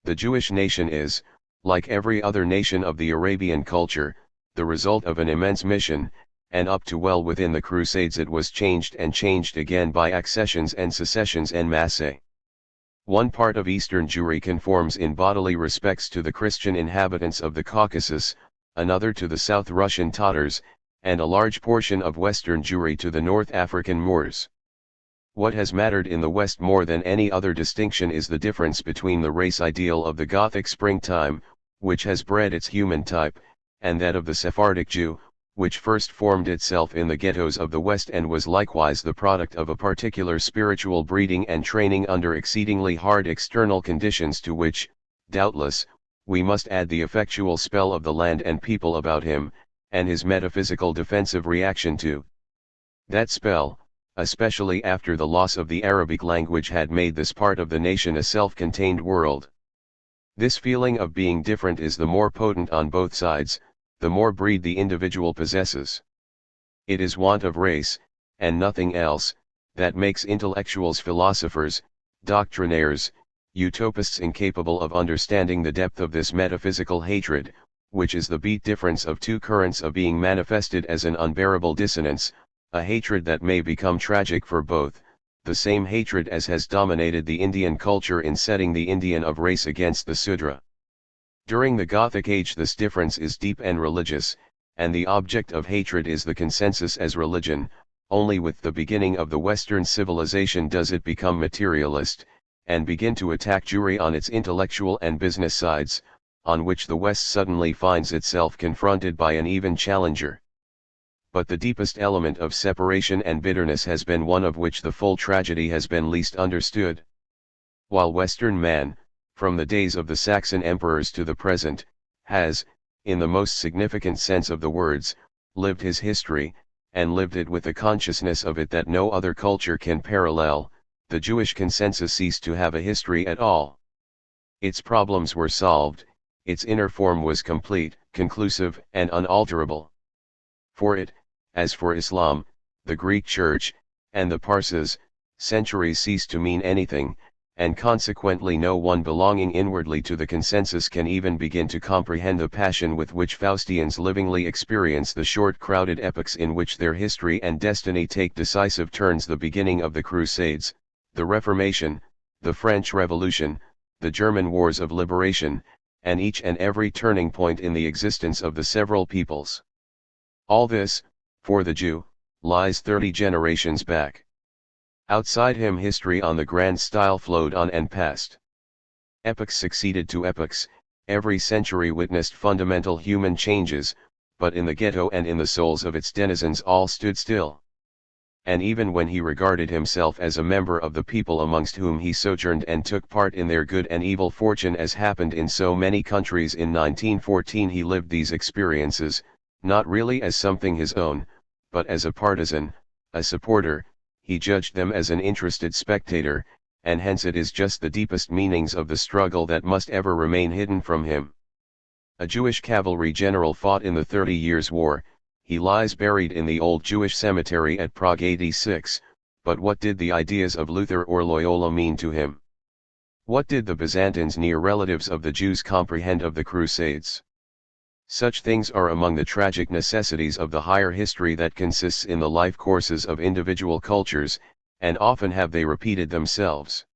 The Jewish nation is, like every other nation of the Arabian culture, the result of an immense mission, and up to well within the Crusades it was changed and changed again by accessions and secessions en masse. One part of Eastern Jewry conforms in bodily respects to the Christian inhabitants of the Caucasus, another to the South Russian Tatars, and a large portion of Western Jewry to the North African Moors. What has mattered in the West more than any other distinction is the difference between the race ideal of the Gothic springtime, which has bred its human type, and that of the Sephardic Jew, which first formed itself in the ghettos of the West and was likewise the product of a particular spiritual breeding and training under exceedingly hard external conditions to which, doubtless, we must add the effectual spell of the land and people about him, and his metaphysical defensive reaction to that spell, especially after the loss of the Arabic language had made this part of the nation a self-contained world. This feeling of being different is the more potent on both sides, the more breed the individual possesses. It is want of race, and nothing else, that makes intellectuals philosophers, doctrinaires, utopists incapable of understanding the depth of this metaphysical hatred, which is the beat difference of two currents of being manifested as an unbearable dissonance, a hatred that may become tragic for both, the same hatred as has dominated the Indian culture in setting the Indian of race against the Sudra. During the Gothic age this difference is deep and religious, and the object of hatred is the consensus as religion. Only with the beginning of the Western civilization does it become materialist, and begin to attack Jewry on its intellectual and business sides, on which the West suddenly finds itself confronted by an even challenger. But the deepest element of separation and bitterness has been one of which the full tragedy has been least understood. While Western man, from the days of the Saxon emperors to the present, has, in the most significant sense of the words, lived his history, and lived it with a consciousness of it that no other culture can parallel, the Jewish consensus ceased to have a history at all. Its problems were solved, its inner form was complete, conclusive, and unalterable. For it, as for Islam, the Greek Church, and the Parsis, centuries ceased to mean anything, and consequently no one belonging inwardly to the consensus can even begin to comprehend the passion with which Faustians livingly experience the short crowded epochs in which their history and destiny take decisive turns: the beginning of the Crusades, the Reformation, the French Revolution, the German Wars of Liberation, and each and every turning point in the existence of the several peoples. All this, for the Jew, lies 30 generations back. Outside him history on the grand style flowed on and passed. Epochs succeeded to epochs, every century witnessed fundamental human changes, but in the ghetto and in the souls of its denizens all stood still. And even when he regarded himself as a member of the people amongst whom he sojourned and took part in their good and evil fortune as happened in so many countries in 1914, he lived these experiences, not really as something his own, but as a partisan, a supporter. He judged them as an interested spectator, and hence it is just the deepest meanings of the struggle that must ever remain hidden from him. A Jewish cavalry general fought in the 30 Years' War. He lies buried in the old Jewish cemetery at Prague 86, but what did the ideas of Luther or Loyola mean to him? What did the Byzantines, near relatives of the Jews, comprehend of the Crusades? Such things are among the tragic necessities of the higher history that consists in the life courses of individual cultures, and often have they repeated themselves.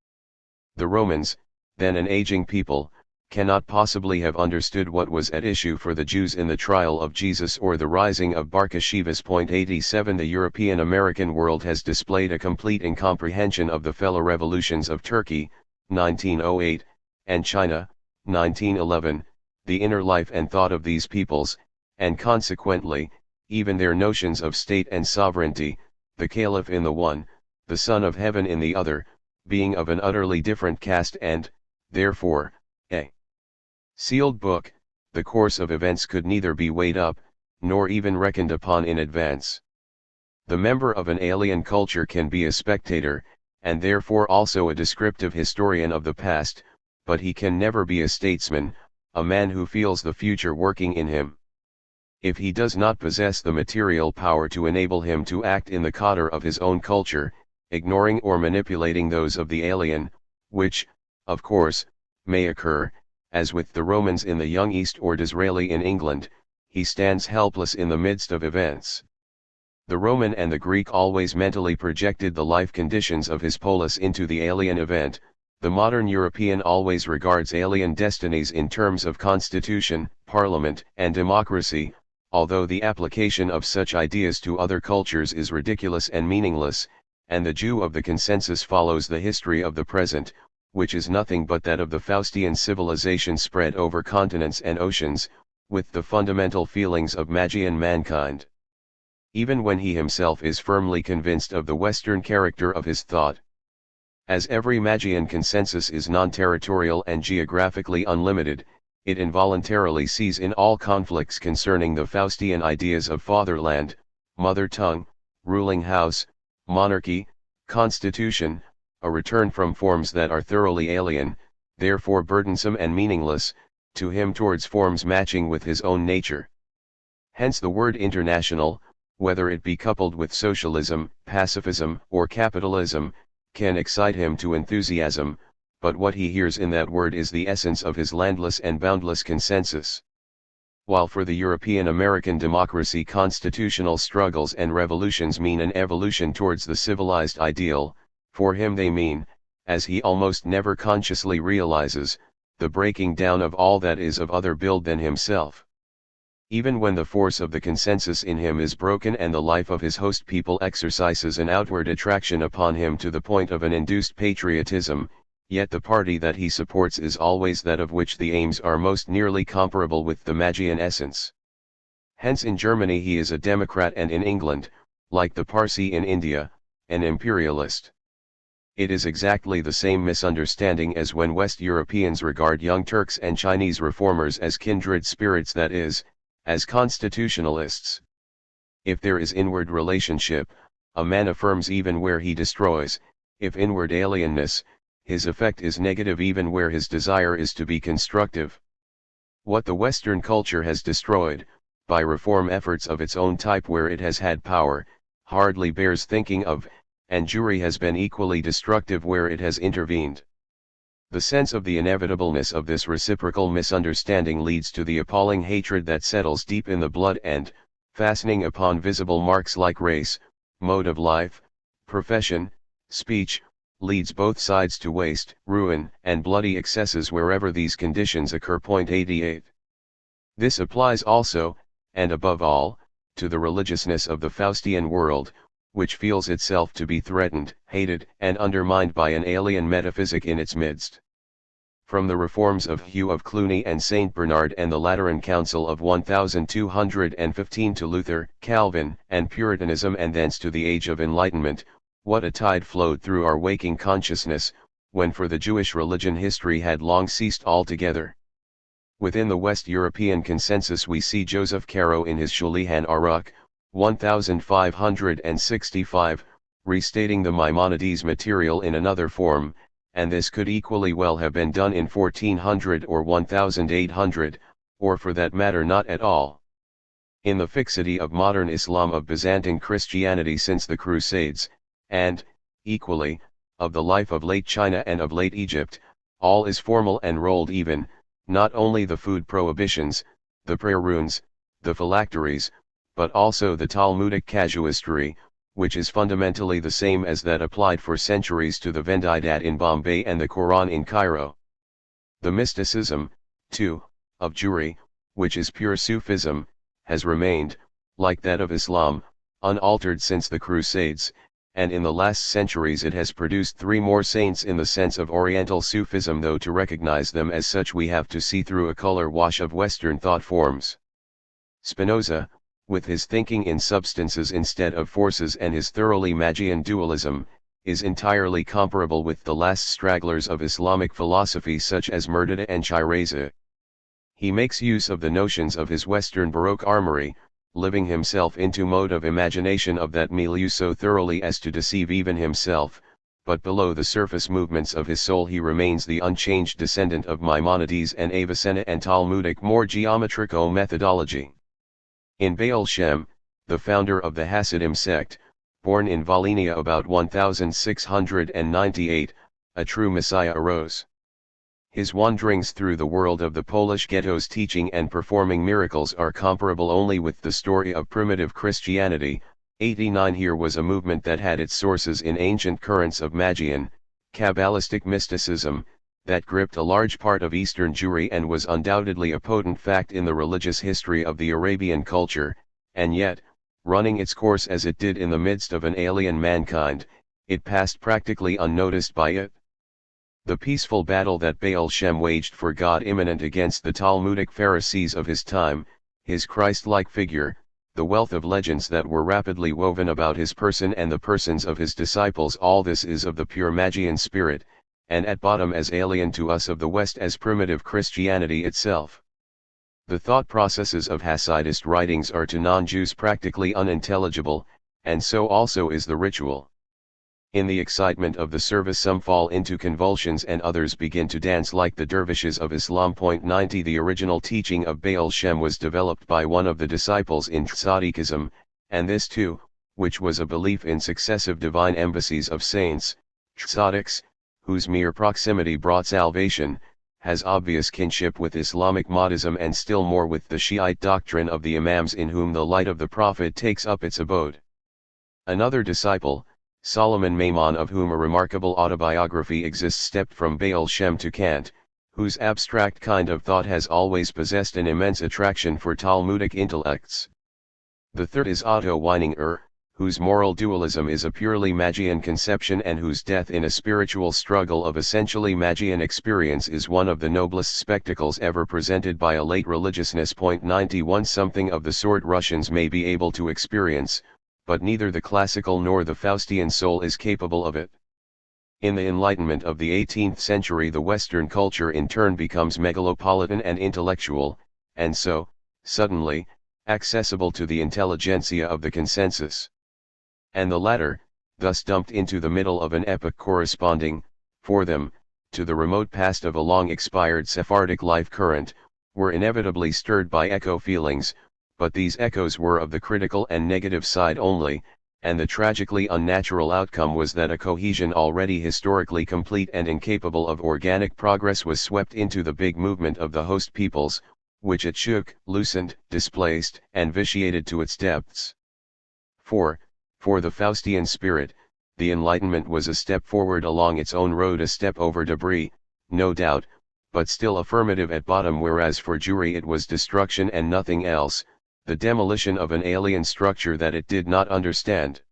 The Romans, then an aging people, cannot possibly have understood what was at issue for the Jews in the trial of Jesus or the rising of Bar Kokhba. 87 The European American world has displayed a complete incomprehension of the fellow revolutions of Turkey, 1908, and China, 1911, the inner life and thought of these peoples, and consequently, even their notions of state and sovereignty, the Caliph in the one, the Son of Heaven in the other, being of an utterly different caste and, therefore, a sealed book. The course of events could neither be weighed up, nor even reckoned upon in advance. The member of an alien culture can be a spectator, and therefore also a descriptive historian of the past, but he can never be a statesman, a man who feels the future working in him. If he does not possess the material power to enable him to act in the cadre of his own culture, ignoring or manipulating those of the alien, which, of course, may occur, as with the Romans in the Young East or Disraeli in England, he stands helpless in the midst of events. The Roman and the Greek always mentally projected the life conditions of his polis into the alien event. The modern European always regards alien destinies in terms of constitution, parliament, and democracy, although the application of such ideas to other cultures is ridiculous and meaningless, and the Jew of the consensus follows the history of the present, which is nothing but that of the Faustian civilization spread over continents and oceans, with the fundamental feelings of Magian mankind. Even when he himself is firmly convinced of the Western character of his thought. As every Magian consensus is non-territorial and geographically unlimited, it involuntarily sees in all conflicts concerning the Faustian ideas of fatherland, mother tongue, ruling house, monarchy, constitution, a return from forms that are thoroughly alien, therefore burdensome and meaningless, to him towards forms matching with his own nature. Hence the word international, whether it be coupled with socialism, pacifism, or capitalism, can excite him to enthusiasm, but what he hears in that word is the essence of his landless and boundless consensus. While for the European American democracy constitutional struggles and revolutions mean an evolution towards the civilized ideal, for him they mean, as he almost never consciously realizes, the breaking down of all that is of other build than himself. Even when the force of the consensus in him is broken and the life of his host people exercises an outward attraction upon him to the point of an induced patriotism, yet the party that he supports is always that of which the aims are most nearly comparable with the Magian essence. Hence in Germany he is a democrat, and in England, like the Parsi in India, an imperialist. It is exactly the same misunderstanding as when West Europeans regard Young Turks and Chinese reformers as kindred spirits, that is, as constitutionalists. If there is inward relationship, a man affirms even where he destroys; if inward alienness, his effect is negative even where his desire is to be constructive. What the Western culture has destroyed, by reform efforts of its own type where it has had power, hardly bears thinking of, and Jewry has been equally destructive where it has intervened. The sense of the inevitableness of this reciprocal misunderstanding leads to the appalling hatred that settles deep in the blood and, fastening upon visible marks like race, mode of life, profession, speech, leads both sides to waste, ruin, and bloody excesses wherever these conditions occur. 88. This applies also, and above all, to the religiousness of the Faustian world, which feels itself to be threatened, hated, and undermined by an alien metaphysic in its midst. From the reforms of Hugh of Cluny and Saint Bernard and the Lateran Council of 1215 to Luther, Calvin, and Puritanism, and thence to the Age of Enlightenment, what a tide flowed through our waking consciousness, when for the Jewish religion history had long ceased altogether. Within the West European consensus we see Joseph Caro in his Shulihan Aruch, 1565, restating the Maimonides material in another form, and this could equally well have been done in 1400 or 1800, or for that matter not at all. In the fixity of modern Islam, of Byzantine Christianity since the Crusades, and, equally, of the life of late China and of late Egypt, all is formal and rolled even, not only the food prohibitions, the prayer runes, the phylacteries, but also the Talmudic casuistry, which is fundamentally the same as that applied for centuries to the Vendaidat in Bombay and the Quran in Cairo. The mysticism, too, of Jewry, which is pure Sufism, has remained, like that of Islam, unaltered since the Crusades, and in the last centuries it has produced three more saints in the sense of Oriental Sufism, though to recognize them as such we have to see through a color wash of Western thought forms. Spinoza, with his thinking in substances instead of forces and his thoroughly Magian dualism, is entirely comparable with the last stragglers of Islamic philosophy such as Murtada and Shirazi. He makes use of the notions of his Western Baroque armory, living himself into mode of imagination of that milieu so thoroughly as to deceive even himself, but below the surface movements of his soul he remains the unchanged descendant of Maimonides and Avicenna and Talmudic more geometrico methodology. In Baal Shem, the founder of the Hasidim sect, born in Volhynia about 1698, a true Messiah arose. His wanderings through the world of the Polish ghettos teaching and performing miracles are comparable only with the story of primitive Christianity. 89 Here was a movement that had its sources in ancient currents of Magian, Kabbalistic mysticism, that gripped a large part of Eastern Jewry and was undoubtedly a potent fact in the religious history of the Arabian culture, and yet, running its course as it did in the midst of an alien mankind, it passed practically unnoticed by it. The peaceful battle that Baal Shem waged for God immanent against the Talmudic Pharisees of his time, his Christ-like figure, the wealth of legends that were rapidly woven about his person and the persons of his disciples, all this is of the pure Magian spirit, and at bottom as alien to us of the West as primitive Christianity itself. The thought processes of Hasidist writings are to non-Jews practically unintelligible, and so also is the ritual. In the excitement of the service some fall into convulsions and others begin to dance like the dervishes of Islam. 90 The original teaching of Baal Shem was developed by one of the disciples in Tzaddikism, and this too, which was a belief in successive divine embassies of saints, tzaddiks, whose mere proximity brought salvation, has obvious kinship with Islamic Mahdism and still more with the Shiite doctrine of the Imams in whom the light of the Prophet takes up its abode. Another disciple, Solomon Maimon, of whom a remarkable autobiography exists, stepped from Baal Shem to Kant, whose abstract kind of thought has always possessed an immense attraction for Talmudic intellects. The third is Otto Weininger, whose moral dualism is a purely Magian conception and whose death in a spiritual struggle of essentially Magian experience is one of the noblest spectacles ever presented by a late religiousness. 91 Something of the sort Russians may be able to experience, but neither the classical nor the Faustian soul is capable of it. In the Enlightenment of the 18th century the Western culture in turn becomes megalopolitan and intellectual, and so, suddenly, accessible to the intelligentsia of the consensus. And the latter, thus dumped into the middle of an epoch corresponding, for them, to the remote past of a long-expired Sephardic life current, were inevitably stirred by echo feelings, but these echoes were of the critical and negative side only, and the tragically unnatural outcome was that a cohesion already historically complete and incapable of organic progress was swept into the big movement of the host peoples, which it shook, loosened, displaced, and vitiated to its depths. For the Faustian spirit, the Enlightenment was a step forward along its own road, a step over debris, no doubt, but still affirmative at bottom, whereas for Jewry it was destruction and nothing else, the demolition of an alien structure that it did not understand.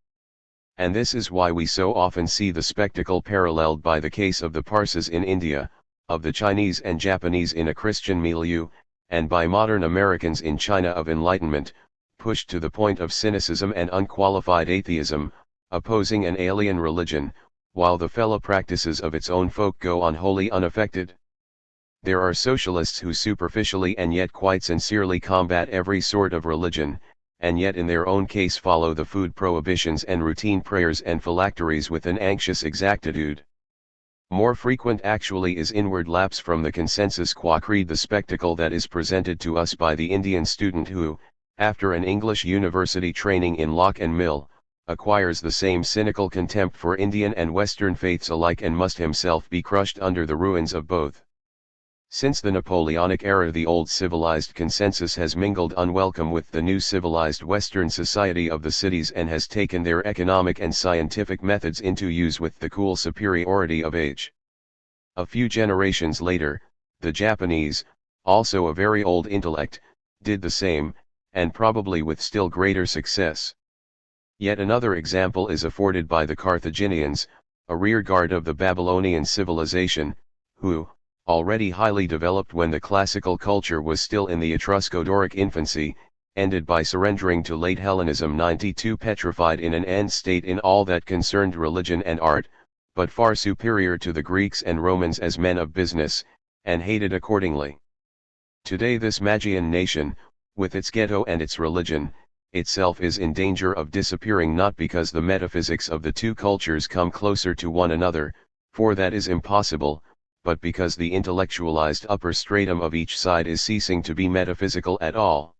And this is why we so often see the spectacle paralleled by the case of the Parsis in India, of the Chinese and Japanese in a Christian milieu, and by modern Americans in China of enlightenment, pushed to the point of cynicism and unqualified atheism, opposing an alien religion, while the fellow practices of its own folk go on wholly unaffected. There are socialists who superficially and yet quite sincerely combat every sort of religion, and yet in their own case follow the food prohibitions and routine prayers and phylacteries with an anxious exactitude. More frequent actually is inward lapse from the consensus qua creed, the spectacle that is presented to us by the Indian student who, after an English university training in lock and mill, acquires the same cynical contempt for Indian and Western faiths alike and must himself be crushed under the ruins of both. Since the Napoleonic era the old civilized consensus has mingled unwelcome with the new civilized Western society of the cities and has taken their economic and scientific methods into use with the cool superiority of age. A few generations later, the Japanese, also a very old intellect, did the same, and probably with still greater success. Yet another example is afforded by the Carthaginians, a rearguard of the Babylonian civilization, who, already highly developed when the classical culture was still in the Etrusco-Doric infancy, ended by surrendering to late Hellenism. 92 Petrified in an end state in all that concerned religion and art, but far superior to the Greeks and Romans as men of business, and hated accordingly. Today this Magian nation, with its ghetto and its religion, itself is in danger of disappearing, not because the metaphysics of the two cultures come closer to one another, for that is impossible, but because the intellectualized upper stratum of each side is ceasing to be metaphysical at all.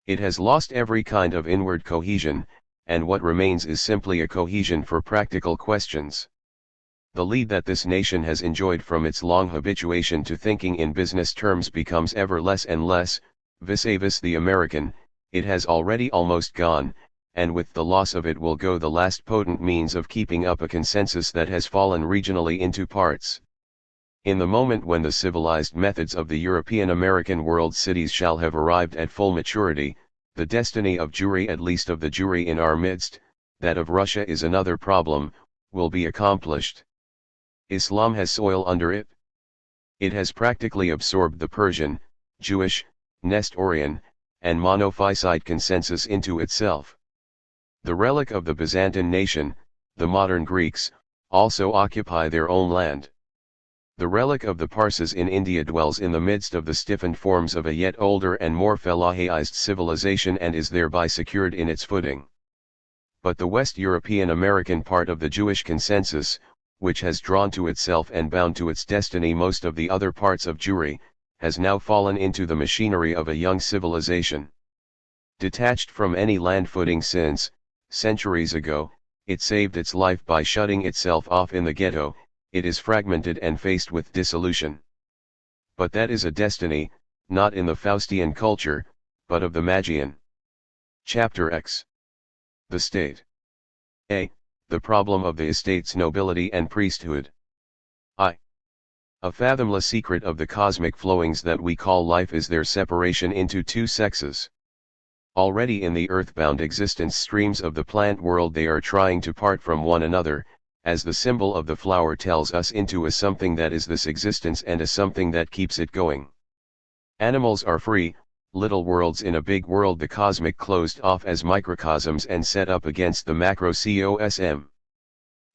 It has lost every kind of inward cohesion, and what remains is simply a cohesion for practical questions. The lead that this nation has enjoyed from its long habituation to thinking in business terms becomes ever less and less, vis-a-vis the American. It has already almost gone, and with the loss of it will go the last potent means of keeping up a consensus that has fallen regionally into parts. In the moment when the civilized methods of the European American world cities shall have arrived at full maturity, the destiny of Jewry, at least of the Jewry in our midst, that of Russia is another problem, will be accomplished. Islam has soil under it. It has practically absorbed the Persian, Jewish, Nestorian, and Monophysite consensus into itself. The relic of the Byzantine nation, the modern Greeks, also occupy their own land. The relic of the Parsis in India dwells in the midst of the stiffened forms of a yet older and more Fellahiized civilization and is thereby secured in its footing. But the West European American part of the Jewish consensus, which has drawn to itself and bound to its destiny most of the other parts of Jewry, has now fallen into the machinery of a young civilization. Detached from any land footing since, centuries ago, it saved its life by shutting itself off in the ghetto, it is fragmented and faced with dissolution. But that is a destiny, not in the Faustian culture, but of the Magian. Chapter X. The State. A. The problem of the estate's nobility and priesthood. I. A fathomless secret of the cosmic flowings that we call life is their separation into two sexes. Already in the earthbound existence streams of the plant world they are trying to part from one another, as the symbol of the flower tells us, into a something that is this existence and a something that keeps it going. Animals are free, little worlds in a big world, the cosmic closed off as microcosms and set up against the macrocosm.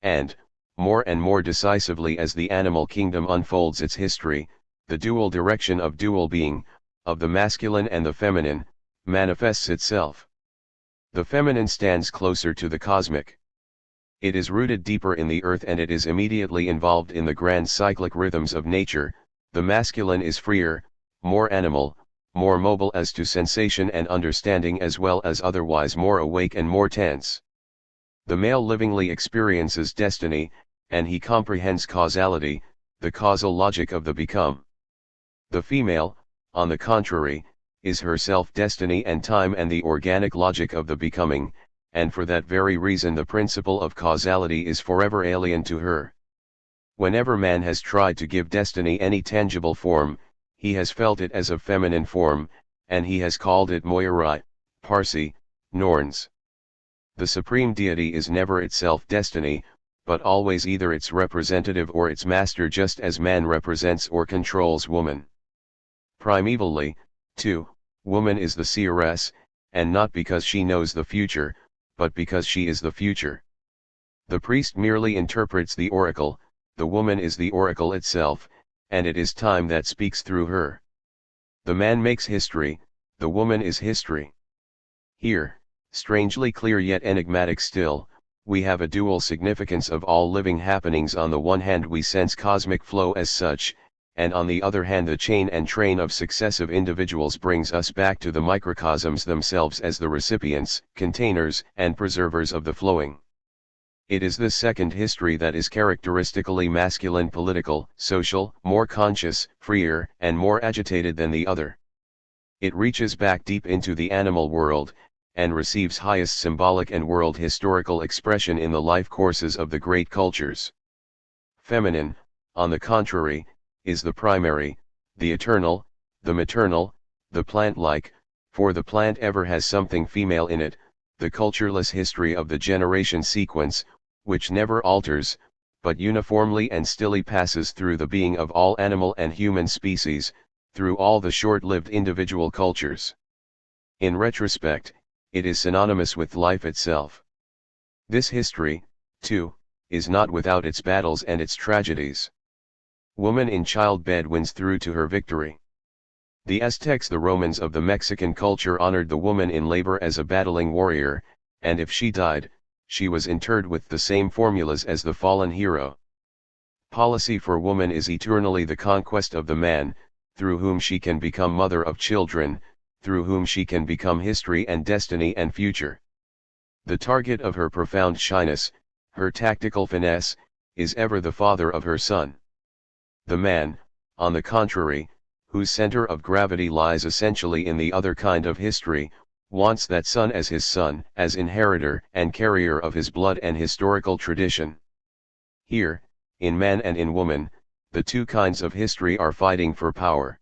And, more decisively as the animal kingdom unfolds its history, the dual direction of dual being, of the masculine and the feminine, manifests itself. The feminine stands closer to the cosmic. It is rooted deeper in the earth and it is immediately involved in the grand cyclic rhythms of nature. The masculine is freer, more animal, more mobile as to sensation and understanding as well as otherwise more awake and more tense. The male livingly experiences destiny, and he comprehends causality, the causal logic of the become. The female, on the contrary, is herself destiny and time and the organic logic of the becoming, and for that very reason the principle of causality is forever alien to her. Whenever man has tried to give destiny any tangible form, he has felt it as of feminine form, and he has called it Moirai, Parsi, Norns. The supreme deity is never itself destiny, but always either its representative or its master, just as man represents or controls woman. Primevally, too, woman is the seeress, and not because she knows the future, but because she is the future. The priest merely interprets the oracle, the woman is the oracle itself, and it is time that speaks through her. The man makes history, the woman is history. Here, strangely clear yet enigmatic still, we have a dual significance of all living happenings. On the one hand we sense cosmic flow as such, and on the other hand the chain and train of successive individuals brings us back to the microcosms themselves as the recipients, containers, and preservers of the flowing. It is this second history that is characteristically masculine, political, social, more conscious, freer, and more agitated than the other. It reaches back deep into the animal world, and receives highest symbolic and world historical expression in the life courses of the great cultures. Feminine, on the contrary, is the primary, the eternal, the maternal, the plant-like, for the plant ever has something female in it, the cultureless history of the generation sequence, which never alters, but uniformly and stilly passes through the being of all animal and human species, through all the short-lived individual cultures. In retrospect, it is synonymous with life itself. This history, too, is not without its battles and its tragedies. Woman in childbed wins through to her victory. The Aztecs, the Romans of the Mexican culture honored the woman in labor as a battling warrior, and if she died, she was interred with the same formulas as the fallen hero. Policy for woman is eternally the conquest of the man, through whom she can become mother of children, through whom she can become history and destiny and future. The target of her profound shyness, her tactical finesse, is ever the father of her son. The man, on the contrary, whose center of gravity lies essentially in the other kind of history, wants that son as his son, as inheritor and carrier of his blood and historical tradition. Here, in man and in woman, the two kinds of history are fighting for power.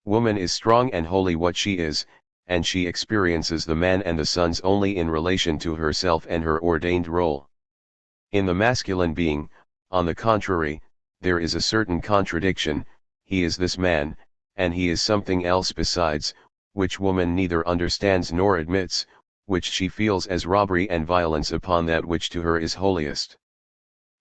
Woman is strong and holy what she is, and she experiences the man and the sons only in relation to herself and her ordained role. In the masculine being, on the contrary, there is a certain contradiction. He is this man, and he is something else besides, which woman neither understands nor admits, which she feels as robbery and violence upon that which to her is holiest.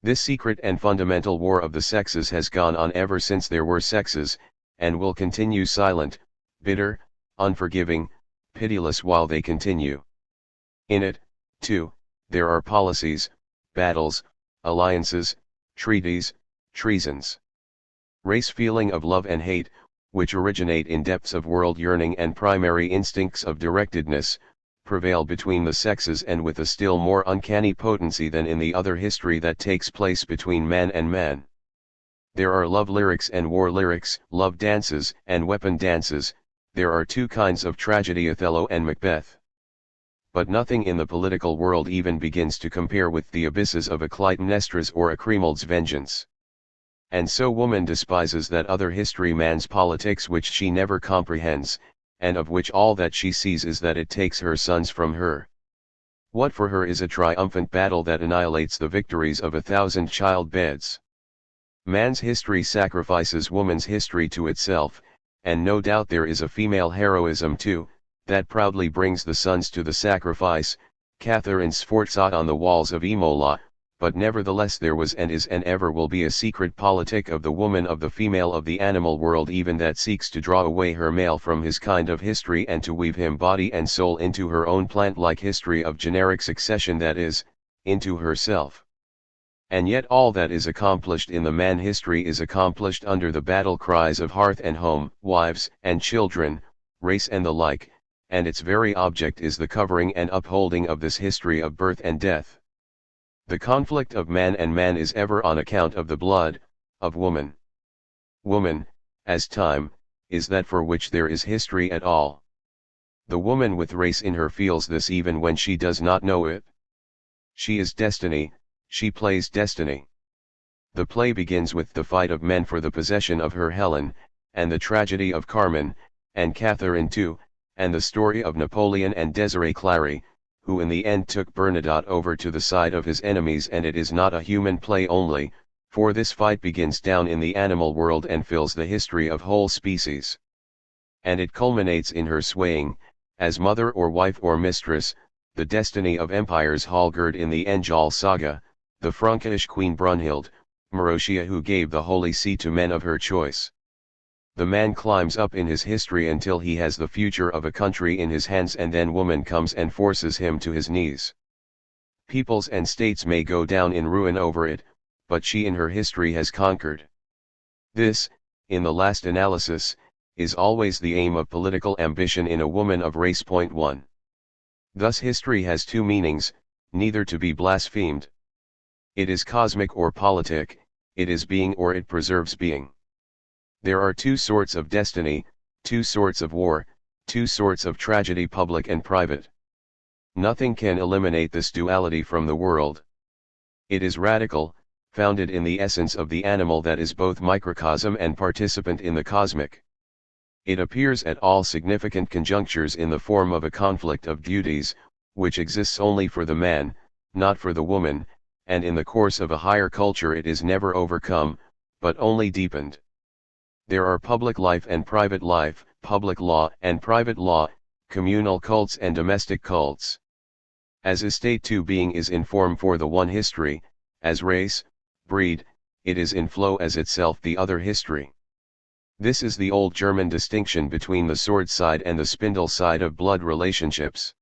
This secret and fundamental war of the sexes has gone on ever since there were sexes, and will continue silent, bitter, unforgiving, pitiless while they continue. In it, too, there are policies, battles, alliances, treaties, treasons. Race feeling of love and hate, which originate in depths of world yearning and primary instincts of directedness, prevail between the sexes and with a still more uncanny potency than in the other history that takes place between man and man. There are love lyrics and war lyrics, love dances and weapon dances, there are two kinds of tragedy, Othello and Macbeth. But nothing in the political world even begins to compare with the abysses of a Clytemnestra's or a Cremold's vengeance. And so woman despises that other history, man's politics, which she never comprehends, and of which all that she sees is that it takes her sons from her. What for her is a triumphant battle that annihilates the victories of 1,000 child beds. Man's history sacrifices woman's history to itself, and no doubt there is a female heroism too, that proudly brings the sons to the sacrifice, Catherine Sforzat on the walls of Imola, but nevertheless there was and is and ever will be a secret politic of the woman, of the female, of the animal world even, that seeks to draw away her male from his kind of history and to weave him body and soul into her own plant-like history of generic succession, that is, into herself. And yet all that is accomplished in the man history is accomplished under the battle cries of hearth and home, wives and children, race and the like, and its very object is the covering and upholding of this history of birth and death. The conflict of man and man is ever on account of the blood of woman. Woman, as time, is that for which there is history at all. The woman with race in her feels this even when she does not know it. She is destiny, she plays destiny. The play begins with the fight of men for the possession of her Helen, and the tragedy of Carmen, and Catherine too, and the story of Napoleon and Desiree Clary, who in the end took Bernadotte over to the side of his enemies. And it is not a human play only, for this fight begins down in the animal world and fills the history of whole species. And it culminates in her swaying, as mother or wife or mistress, the destiny of empires. Hallgerd in the Engjal saga, the Frankish queen Brunhild, Marozia who gave the Holy See to men of her choice. The man climbs up in his history until he has the future of a country in his hands, and then woman comes and forces him to his knees. Peoples and states may go down in ruin over it, but she in her history has conquered. This, in the last analysis, is always the aim of political ambition in a woman of race. 1. Thus history has two meanings, neither to be blasphemed. It is cosmic or politic, it is being or it preserves being. There are two sorts of destiny, two sorts of war, two sorts of tragedy, public and private. Nothing can eliminate this duality from the world. It is radical, founded in the essence of the animal that is both microcosm and participant in the cosmic. It appears at all significant conjunctures in the form of a conflict of duties, which exists only for the man, not for the woman, and in the course of a higher culture it is never overcome, but only deepened. There are public life and private life, public law and private law, communal cults and domestic cults. As a state too, being is in form for the one history, as race, breed, it is in flow as itself the other history. This is the old German distinction between the sword side and the spindle side of blood relationships.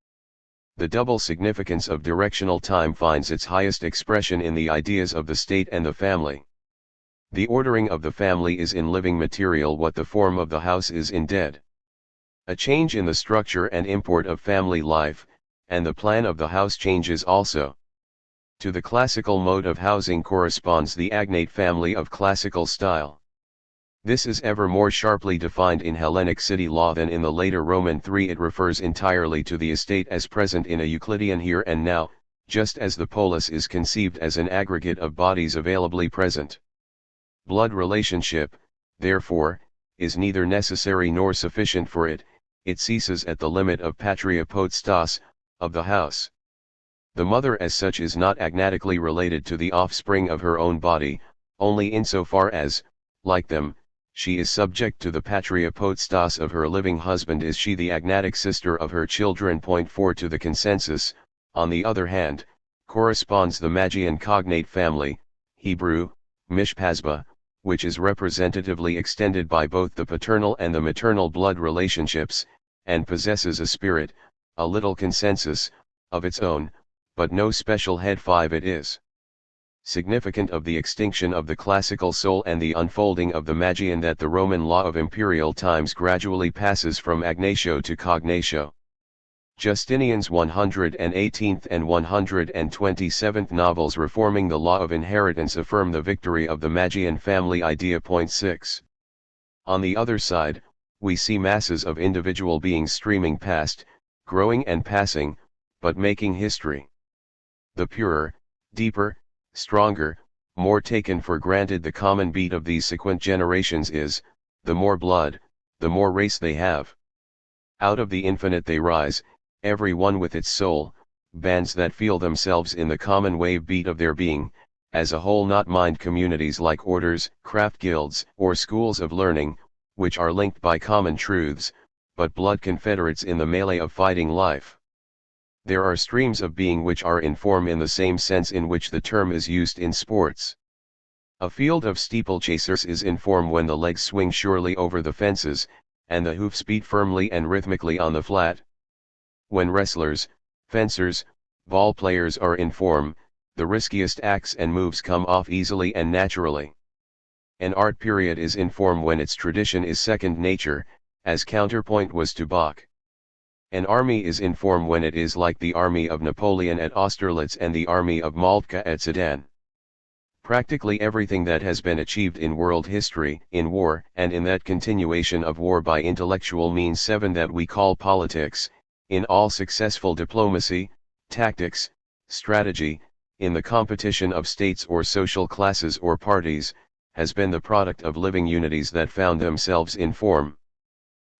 The double significance of directional time finds its highest expression in the ideas of the state and the family. The ordering of the family is in living material what the form of the house is in dead. A change in the structure and import of family life, and the plan of the house changes also. To the classical mode of housing corresponds the agnate family of classical style. This is ever more sharply defined in Hellenic city law than in the later Roman III. It refers entirely to the estate as present in a Euclidean here and now, just as the polis is conceived as an aggregate of bodies availably present. Blood relationship, therefore, is neither necessary nor sufficient for it. It ceases at the limit of patria potestas, of the house. The mother as such is not agnatically related to the offspring of her own body, only insofar as, like them, she is subject to the patria potestas of her living husband is she the agnatic sister of her children. 4 To the consensus, on the other hand, corresponds the Magian cognate family, Hebrew, mishpasba, which is representatively extended by both the paternal and the maternal blood relationships, and possesses a spirit, a little consensus, of its own, but no special head. 5 It is significant of the extinction of the classical soul and the unfolding of the Magian that the Roman law of imperial times gradually passes from agnatio to cognatio. Justinian's 118th and 127th novels reforming the law of inheritance affirm the victory of the Magian family idea. 6 On the other side, we see masses of individual beings streaming past, growing and passing, but making history. The purer, deeper, stronger, more taken for granted the common beat of these sequent generations is, the more blood, the more race they have. Out of the infinite they rise, every one with its soul, bands that feel themselves in the common wave beat of their being, as a whole, not mind communities like orders, craft guilds, or schools of learning, which are linked by common truths, but blood confederates in the melee of fighting life. There are streams of being which are in form in the same sense in which the term is used in sports. A field of steeplechasers is in form when the legs swing surely over the fences, and the hoofs beat firmly and rhythmically on the flat. When wrestlers, fencers, ball players are in form, the riskiest acts and moves come off easily and naturally. An art period is in form when its tradition is second nature, as counterpoint was to Bach. An army is in form when it is like the army of Napoleon at Austerlitz and the army of Moltke at Sedan. Practically everything that has been achieved in world history, in war, and in that continuation of war by intellectual means 7 that we call politics, in all successful diplomacy, tactics, strategy, in the competition of states or social classes or parties, has been the product of living unities that found themselves in form.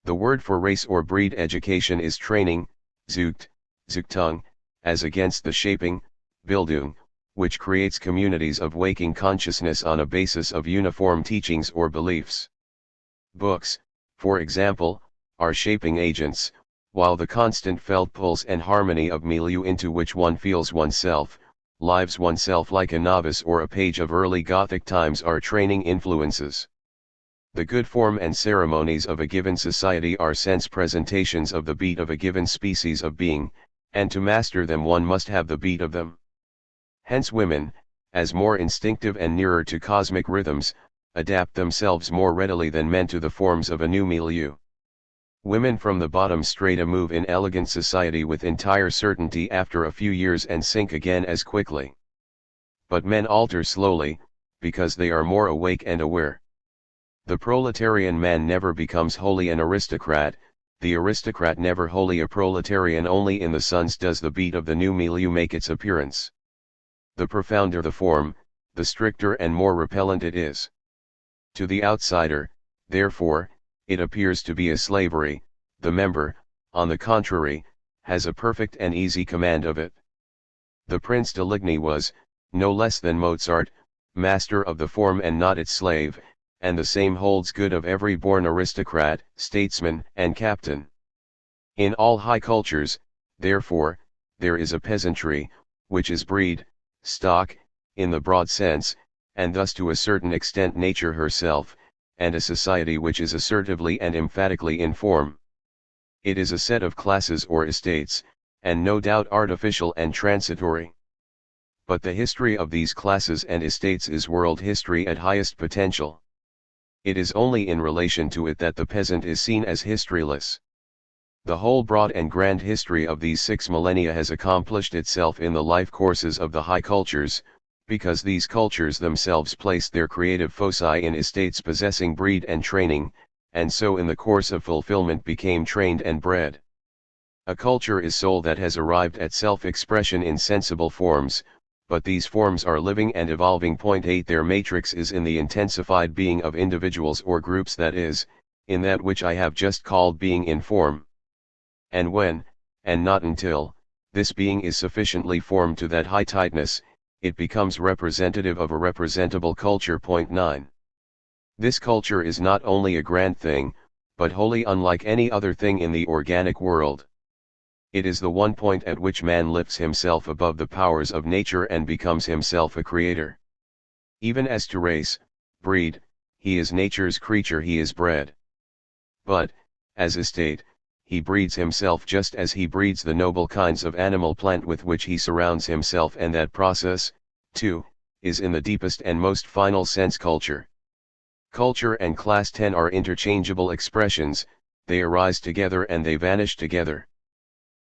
The word for race or breed education is training, Zucht, Zuchtung, as against the shaping, Bildung, which creates communities of waking consciousness on a basis of uniform teachings or beliefs. Books, for example, are shaping agents, while the constant felt pulse and harmony of milieu into which one feels oneself, lives oneself like a novice or a page of early Gothic times are training influences. The good form and ceremonies of a given society are sense presentations of the beat of a given species of being, and to master them one must have the beat of them. Hence women, as more instinctive and nearer to cosmic rhythms, adapt themselves more readily than men to the forms of a new milieu. Women from the bottom strata move in elegant society with entire certainty after a few years and sink again as quickly. But men alter slowly, because they are more awake and aware. The proletarian man never becomes wholly an aristocrat, the aristocrat never wholly a proletarian. Only in the sons does the beat of the new milieu make its appearance. The profounder the form, the stricter and more repellent it is. To the outsider, therefore, it appears to be a slavery. The member, on the contrary, has a perfect and easy command of it. The Prince de Ligny was, no less than Mozart, master of the form and not its slave, and the same holds good of every born aristocrat, statesman, and captain. In all high cultures, therefore, there is a peasantry, which is breed, stock, in the broad sense, and thus to a certain extent nature herself, and a society which is assertively and emphatically in form. It is a set of classes or estates, and no doubt artificial and transitory. But the history of these classes and estates is world history at highest potential. It is only in relation to it that the peasant is seen as historyless. The whole broad and grand history of these 6 millennia has accomplished itself in the life courses of the high cultures, because these cultures themselves placed their creative foci in estates possessing breed and training, and so in the course of fulfillment became trained and bred. A culture is soul that has arrived at self-expression in sensible forms, but these forms are living and evolving. 8 Their matrix is in the intensified being of individuals or groups, that is, in that which I have just called being in form. And when, and not until, this being is sufficiently formed to that high tightness, it becomes representative of a representable culture. 9. This culture is not only a grand thing, but wholly unlike any other thing in the organic world. It is the one point at which man lifts himself above the powers of nature and becomes himself a creator. Even as to race, breed, he is nature's creature, he is bred. But, as estate, he breeds himself just as he breeds the noble kinds of animal plant with which he surrounds himself, and that process, too, is in the deepest and most final sense culture. Culture and class 10 are interchangeable expressions, they arise together and they vanish together.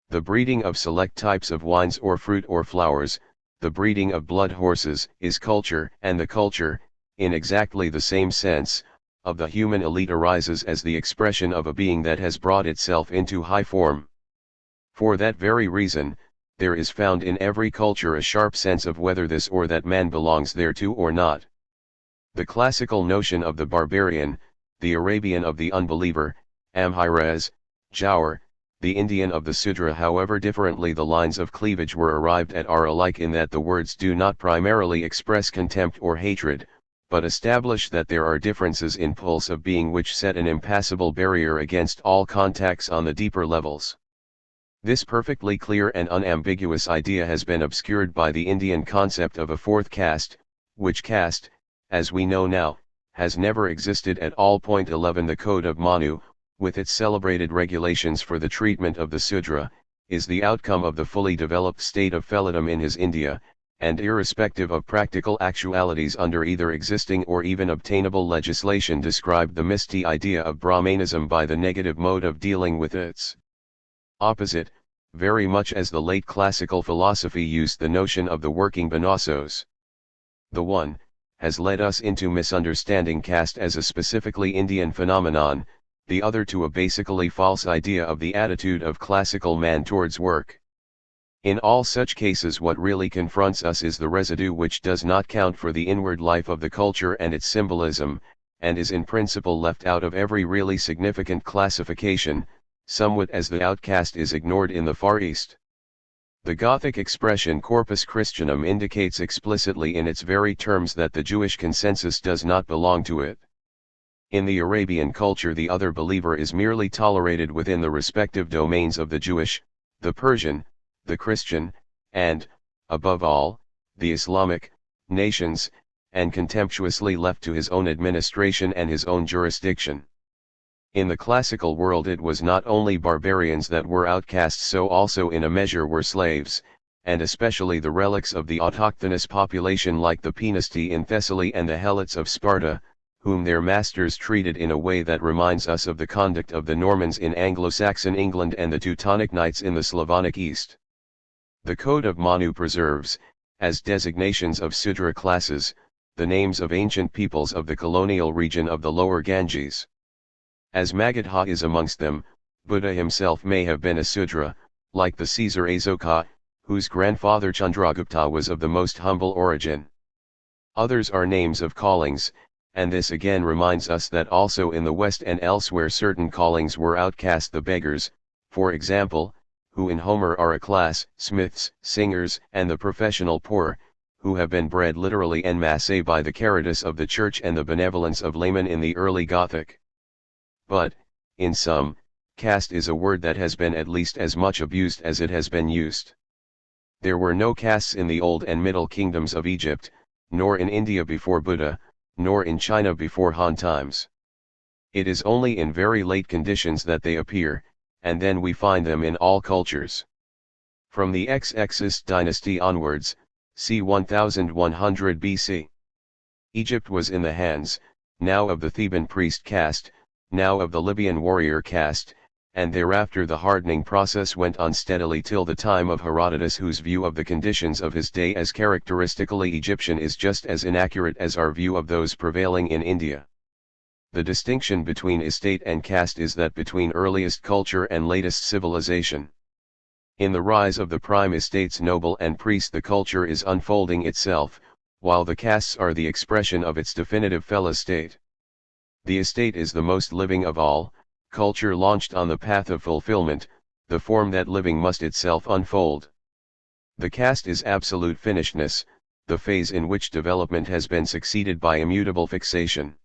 The breeding of select types of wines or fruit or flowers, the breeding of blood horses, is culture, and the culture, in exactly the same sense, of the human elite arises as the expression of a being that has brought itself into high form. For that very reason, there is found in every culture a sharp sense of whether this or that man belongs thereto or not. The classical notion of the barbarian, the Arabian of the unbeliever, Amhirez, Jaur, the Indian of the Sudra, however differently the lines of cleavage were arrived at, are alike in that the words do not primarily express contempt or hatred, but establish that there are differences in pulse of being which set an impassable barrier against all contacts on the deeper levels. This perfectly clear and unambiguous idea has been obscured by the Indian concept of a fourth caste, which caste, as we know now, has never existed at all. 11 The Code of Manu, with its celebrated regulations for the treatment of the Sudra, is the outcome of the fully developed state of felidom in his India, and irrespective of practical actualities under either existing or even obtainable legislation, described the misty idea of Brahmanism by the negative mode of dealing with its opposite, very much as the late classical philosophy used the notion of the working Banasos. The one has led us into misunderstanding caste as a specifically Indian phenomenon, the other to a basically false idea of the attitude of classical man towards work. In all such cases, what really confronts us is the residue which does not count for the inward life of the culture and its symbolism, and is in principle left out of every really significant classification, somewhat as the outcast is ignored in the Far East. The Gothic expression Corpus Christianum indicates explicitly in its very terms that the Jewish consensus does not belong to it. In the Arabian culture, the other believer is merely tolerated within the respective domains of the Jewish, the Persian, the Christian, and, above all, the Islamic, nations, and contemptuously left to his own administration and his own jurisdiction. In the classical world, it was not only barbarians that were outcasts, so also in a measure were slaves, and especially the relics of the autochthonous population like the Penasti in Thessaly and the Helots of Sparta, whom their masters treated in a way that reminds us of the conduct of the Normans in Anglo-Saxon England and the Teutonic Knights in the Slavonic East. The Code of Manu preserves, as designations of Sudra classes, the names of ancient peoples of the colonial region of the lower Ganges. As Magadha is amongst them, Buddha himself may have been a Sudra, like the Caesar Asoka, whose grandfather Chandragupta was of the most humble origin. Others are names of callings, and this again reminds us that also in the West and elsewhere certain callings were outcast, the beggars, for example, who in Homer are a class, smiths, singers, and the professional poor, who have been bred literally en masse by the caritas of the church and the benevolence of laymen in the early Gothic. But, in sum, caste is a word that has been at least as much abused as it has been used. There were no castes in the Old and Middle Kingdoms of Egypt, nor in India before Buddha, nor in China before Han times. It is only in very late conditions that they appear, and then we find them in all cultures. From the Xxist dynasty onwards, c. 1100 BC. Egypt was in the hands, now of the Theban priest caste, now of the Libyan warrior caste, and thereafter the hardening process went on steadily till the time of Herodotus, whose view of the conditions of his day as characteristically Egyptian is just as inaccurate as our view of those prevailing in India. The distinction between estate and caste is that between earliest culture and latest civilization. In the rise of the prime estate's noble and priest, the culture is unfolding itself, while the castes are the expression of its definitive fellow state. The estate is the most living of all, culture launched on the path of fulfillment, the form that living must itself unfold. The caste is absolute finishedness, the phase in which development has been succeeded by immutable fixation.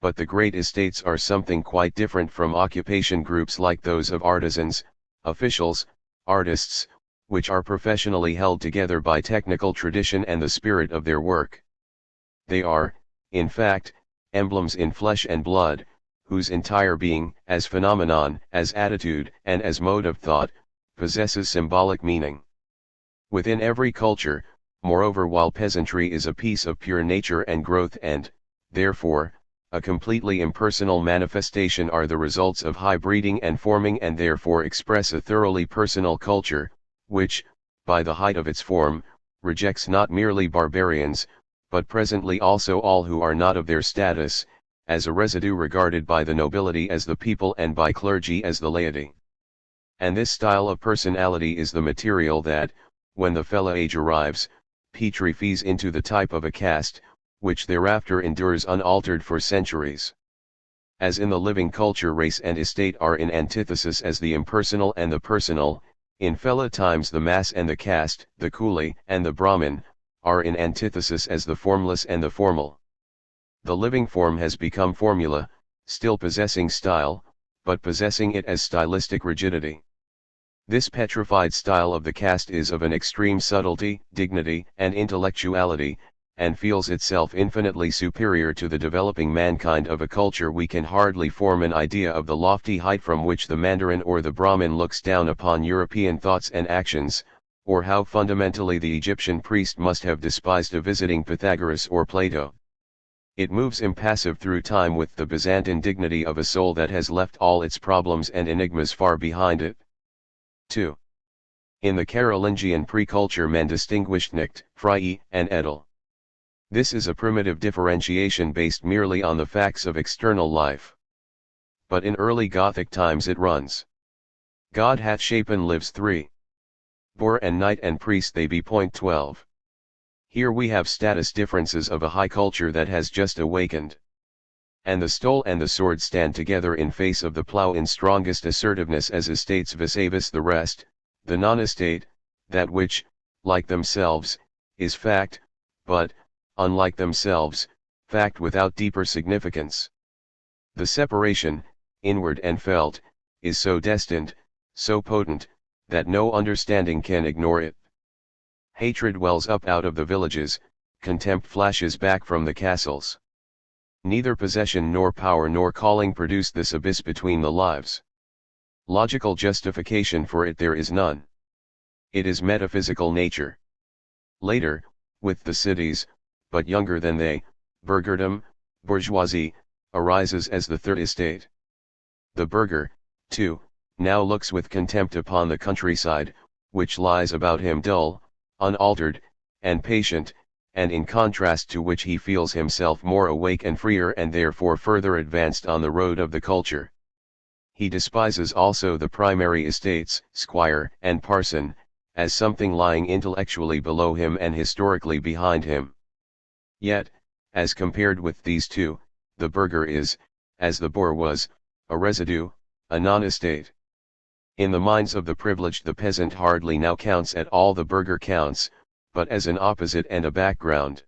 But the great estates are something quite different from occupation groups like those of artisans, officials, artists, which are professionally held together by technical tradition and the spirit of their work. They are, in fact, emblems in flesh and blood, whose entire being, as phenomenon, as attitude, and as mode of thought, possesses symbolic meaning. Within every culture, moreover, while peasantry is a piece of pure nature and growth and, therefore, a completely impersonal manifestation, are the results of high breeding and forming, and therefore express a thoroughly personal culture, which, by the height of its form, rejects not merely barbarians, but presently also all who are not of their status, as a residue regarded by the nobility as the people and by clergy as the laity. And this style of personality is the material that, when the fellow age arrives, petrifies into the type of a caste, which thereafter endures unaltered for centuries. As in the living culture, race and estate are in antithesis as the impersonal and the personal, in fellow times the mass and the caste, the coolie and the Brahmin, are in antithesis as the formless and the formal. The living form has become formula, still possessing style, but possessing it as stylistic rigidity. This petrified style of the caste is of an extreme subtlety, dignity, and intellectuality, and feels itself infinitely superior to the developing mankind of a culture. We can hardly form an idea of the lofty height from which the Mandarin or the Brahmin looks down upon European thoughts and actions, or how fundamentally the Egyptian priest must have despised a visiting Pythagoras or Plato. It moves impassive through time with the Byzantine dignity of a soul that has left all its problems and enigmas far behind it. 2. In the Carolingian pre-culture men distinguished Knecht, Frei, and Edel. This is a primitive differentiation based merely on the facts of external life. But in early Gothic times it runs. God hath shapen lives 3. Boor and knight and priest they be. 12. Here we have status differences of a high culture that has just awakened. And the stole and the sword stand together in face of the plough in strongest assertiveness as estates vis-a-vis the rest, the non-estate, that which, like themselves, is fact, but, unlike themselves, fact without deeper significance. The separation, inward and felt, is so destined, so potent, that no understanding can ignore it. Hatred wells up out of the villages, contempt flashes back from the castles. Neither possession nor power nor calling produce this abyss between the lives. Logical justification for it there is none. It is metaphysical nature. Later, with the cities, but younger than they, burgherdom, bourgeoisie, arises as the third estate. The burgher, too, now looks with contempt upon the countryside, which lies about him dull, unaltered, and patient, and in contrast to which he feels himself more awake and freer and therefore further advanced on the road of the culture. He despises also the primary estates, squire and parson, as something lying intellectually below him and historically behind him. Yet, as compared with these two, the burgher is, as the boor was, a residue, a non-estate. In the minds of the privileged the peasant hardly now counts at all, the burgher counts, but as an opposite and a background.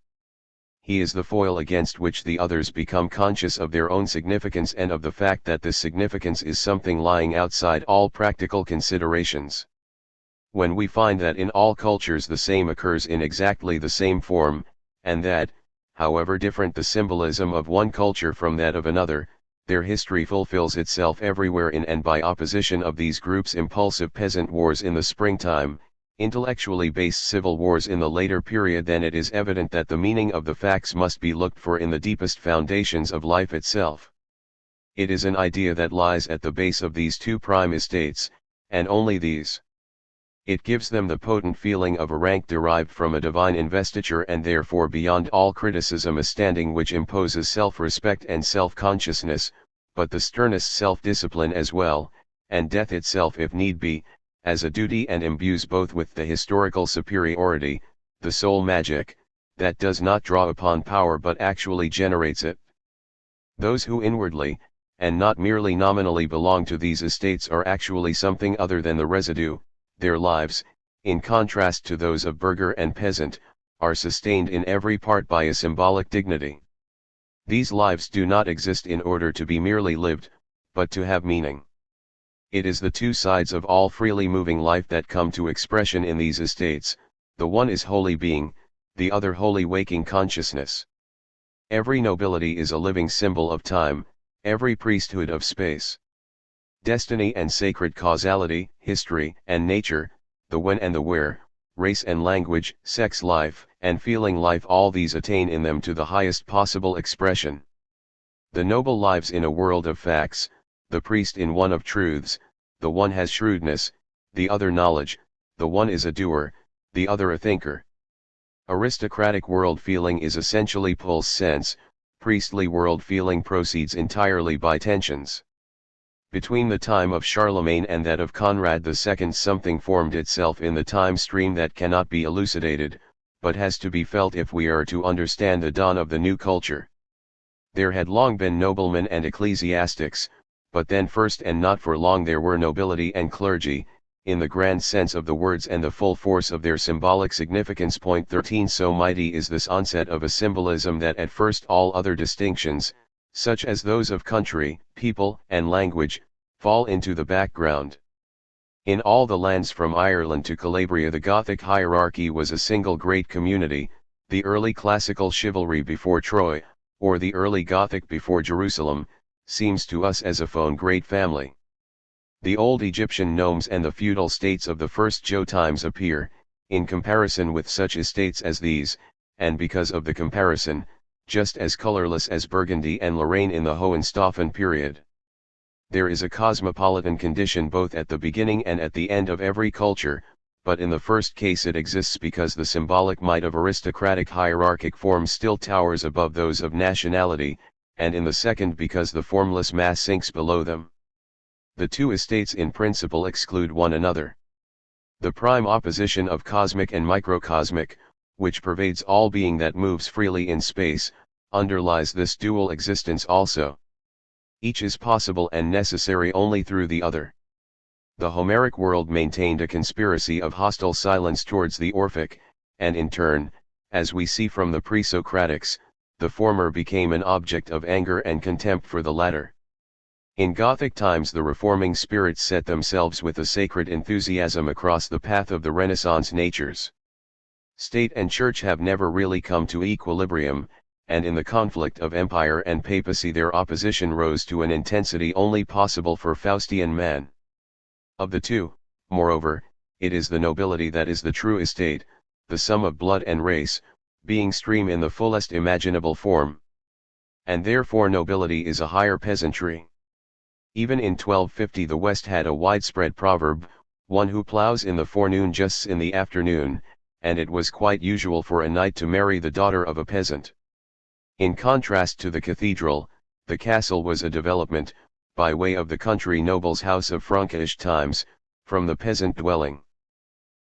He is the foil against which the others become conscious of their own significance and of the fact that this significance is something lying outside all practical considerations. When we find that in all cultures the same occurs in exactly the same form, and that, however different the symbolism of one culture from that of another, their history fulfills itself everywhere in and by opposition of these groups, impulsive peasant wars in the springtime, intellectually based civil wars in the later period, then it is evident that the meaning of the facts must be looked for in the deepest foundations of life itself. It is an idea that lies at the base of these two prime estates, and only these. It gives them the potent feeling of a rank derived from a divine investiture, and therefore beyond all criticism a standing which imposes self-respect and self-consciousness, but the sternest self-discipline as well, and death itself if need be, as a duty, and imbues both with the historical superiority, the soul magic, that does not draw upon power but actually generates it. Those who inwardly, and not merely nominally, belong to these estates are actually something other than the residue. Their lives, in contrast to those of burgher and peasant, are sustained in every part by a symbolic dignity. These lives do not exist in order to be merely lived, but to have meaning. It is the two sides of all freely moving life that come to expression in these estates. The one is holy being, the other holy waking consciousness. Every nobility is a living symbol of time, every priesthood of space. Destiny and sacred causality, history and nature, the when and the where, race and language, sex life, and feeling life, all these attain in them to the highest possible expression. The noble lives in a world of facts, the priest in one of truths. The one has shrewdness, the other knowledge, the one is a doer, the other a thinker. Aristocratic world feeling is essentially pulse sense, priestly world feeling proceeds entirely by tensions. Between the time of Charlemagne and that of Conrad II something formed itself in the time stream that cannot be elucidated, but has to be felt if we are to understand the dawn of the new culture. There had long been noblemen and ecclesiastics, but then first and not for long there were nobility and clergy, in the grand sense of the words and the full force of their symbolic significance. Point 13. So mighty is this onset of a symbolism that at first all other distinctions, such as those of country, people, and language, fall into the background. In all the lands from Ireland to Calabria the Gothic hierarchy was a single great community, the early classical chivalry before Troy, or the early Gothic before Jerusalem, seems to us as a phone great family. The old Egyptian nomes and the feudal states of the first Joe times appear, in comparison with such estates as these, and because of the comparison, just as colorless as Burgundy and Lorraine in the Hohenstaufen period. There is a cosmopolitan condition both at the beginning and at the end of every culture, but in the first case it exists because the symbolic might of aristocratic hierarchic forms still towers above those of nationality, and in the second because the formless mass sinks below them. The two estates in principle exclude one another. The prime opposition of cosmic and microcosmic, which pervades all being that moves freely in space, underlies this dual existence also. Each is possible and necessary only through the other. The Homeric world maintained a conspiracy of hostile silence towards the Orphic, and in turn, as we see from the pre-Socratics, the former became an object of anger and contempt for the latter. In Gothic times the reforming spirits set themselves with a sacred enthusiasm across the path of the Renaissance natures. State and church have never really come to equilibrium, and in the conflict of empire and papacy their opposition rose to an intensity only possible for Faustian man. Of the two, moreover, it is the nobility that is the true estate, the sum of blood and race, being stream in the fullest imaginable form. And therefore nobility is a higher peasantry. Even in 1250 the West had a widespread proverb, one who ploughs in the forenoon justs in the afternoon, and it was quite usual for a knight to marry the daughter of a peasant. In contrast to the cathedral, the castle was a development, by way of the country noble's house of Frankish times, from the peasant dwelling.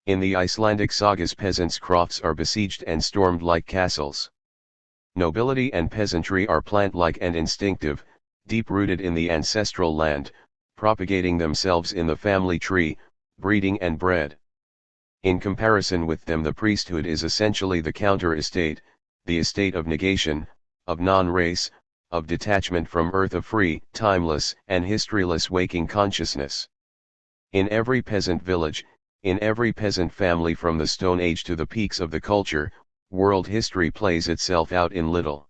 In the Icelandic sagas peasants' crofts are besieged and stormed like castles. Nobility and peasantry are plant-like and instinctive, deep-rooted in the ancestral land, propagating themselves in the family tree, breeding and bred. In comparison with them the priesthood is essentially the counter-estate, the estate of negation, of non-race, of detachment from earth, of free, timeless, and historyless waking consciousness. In every peasant village, in every peasant family from the Stone Age to the peaks of the culture, world history plays itself out in little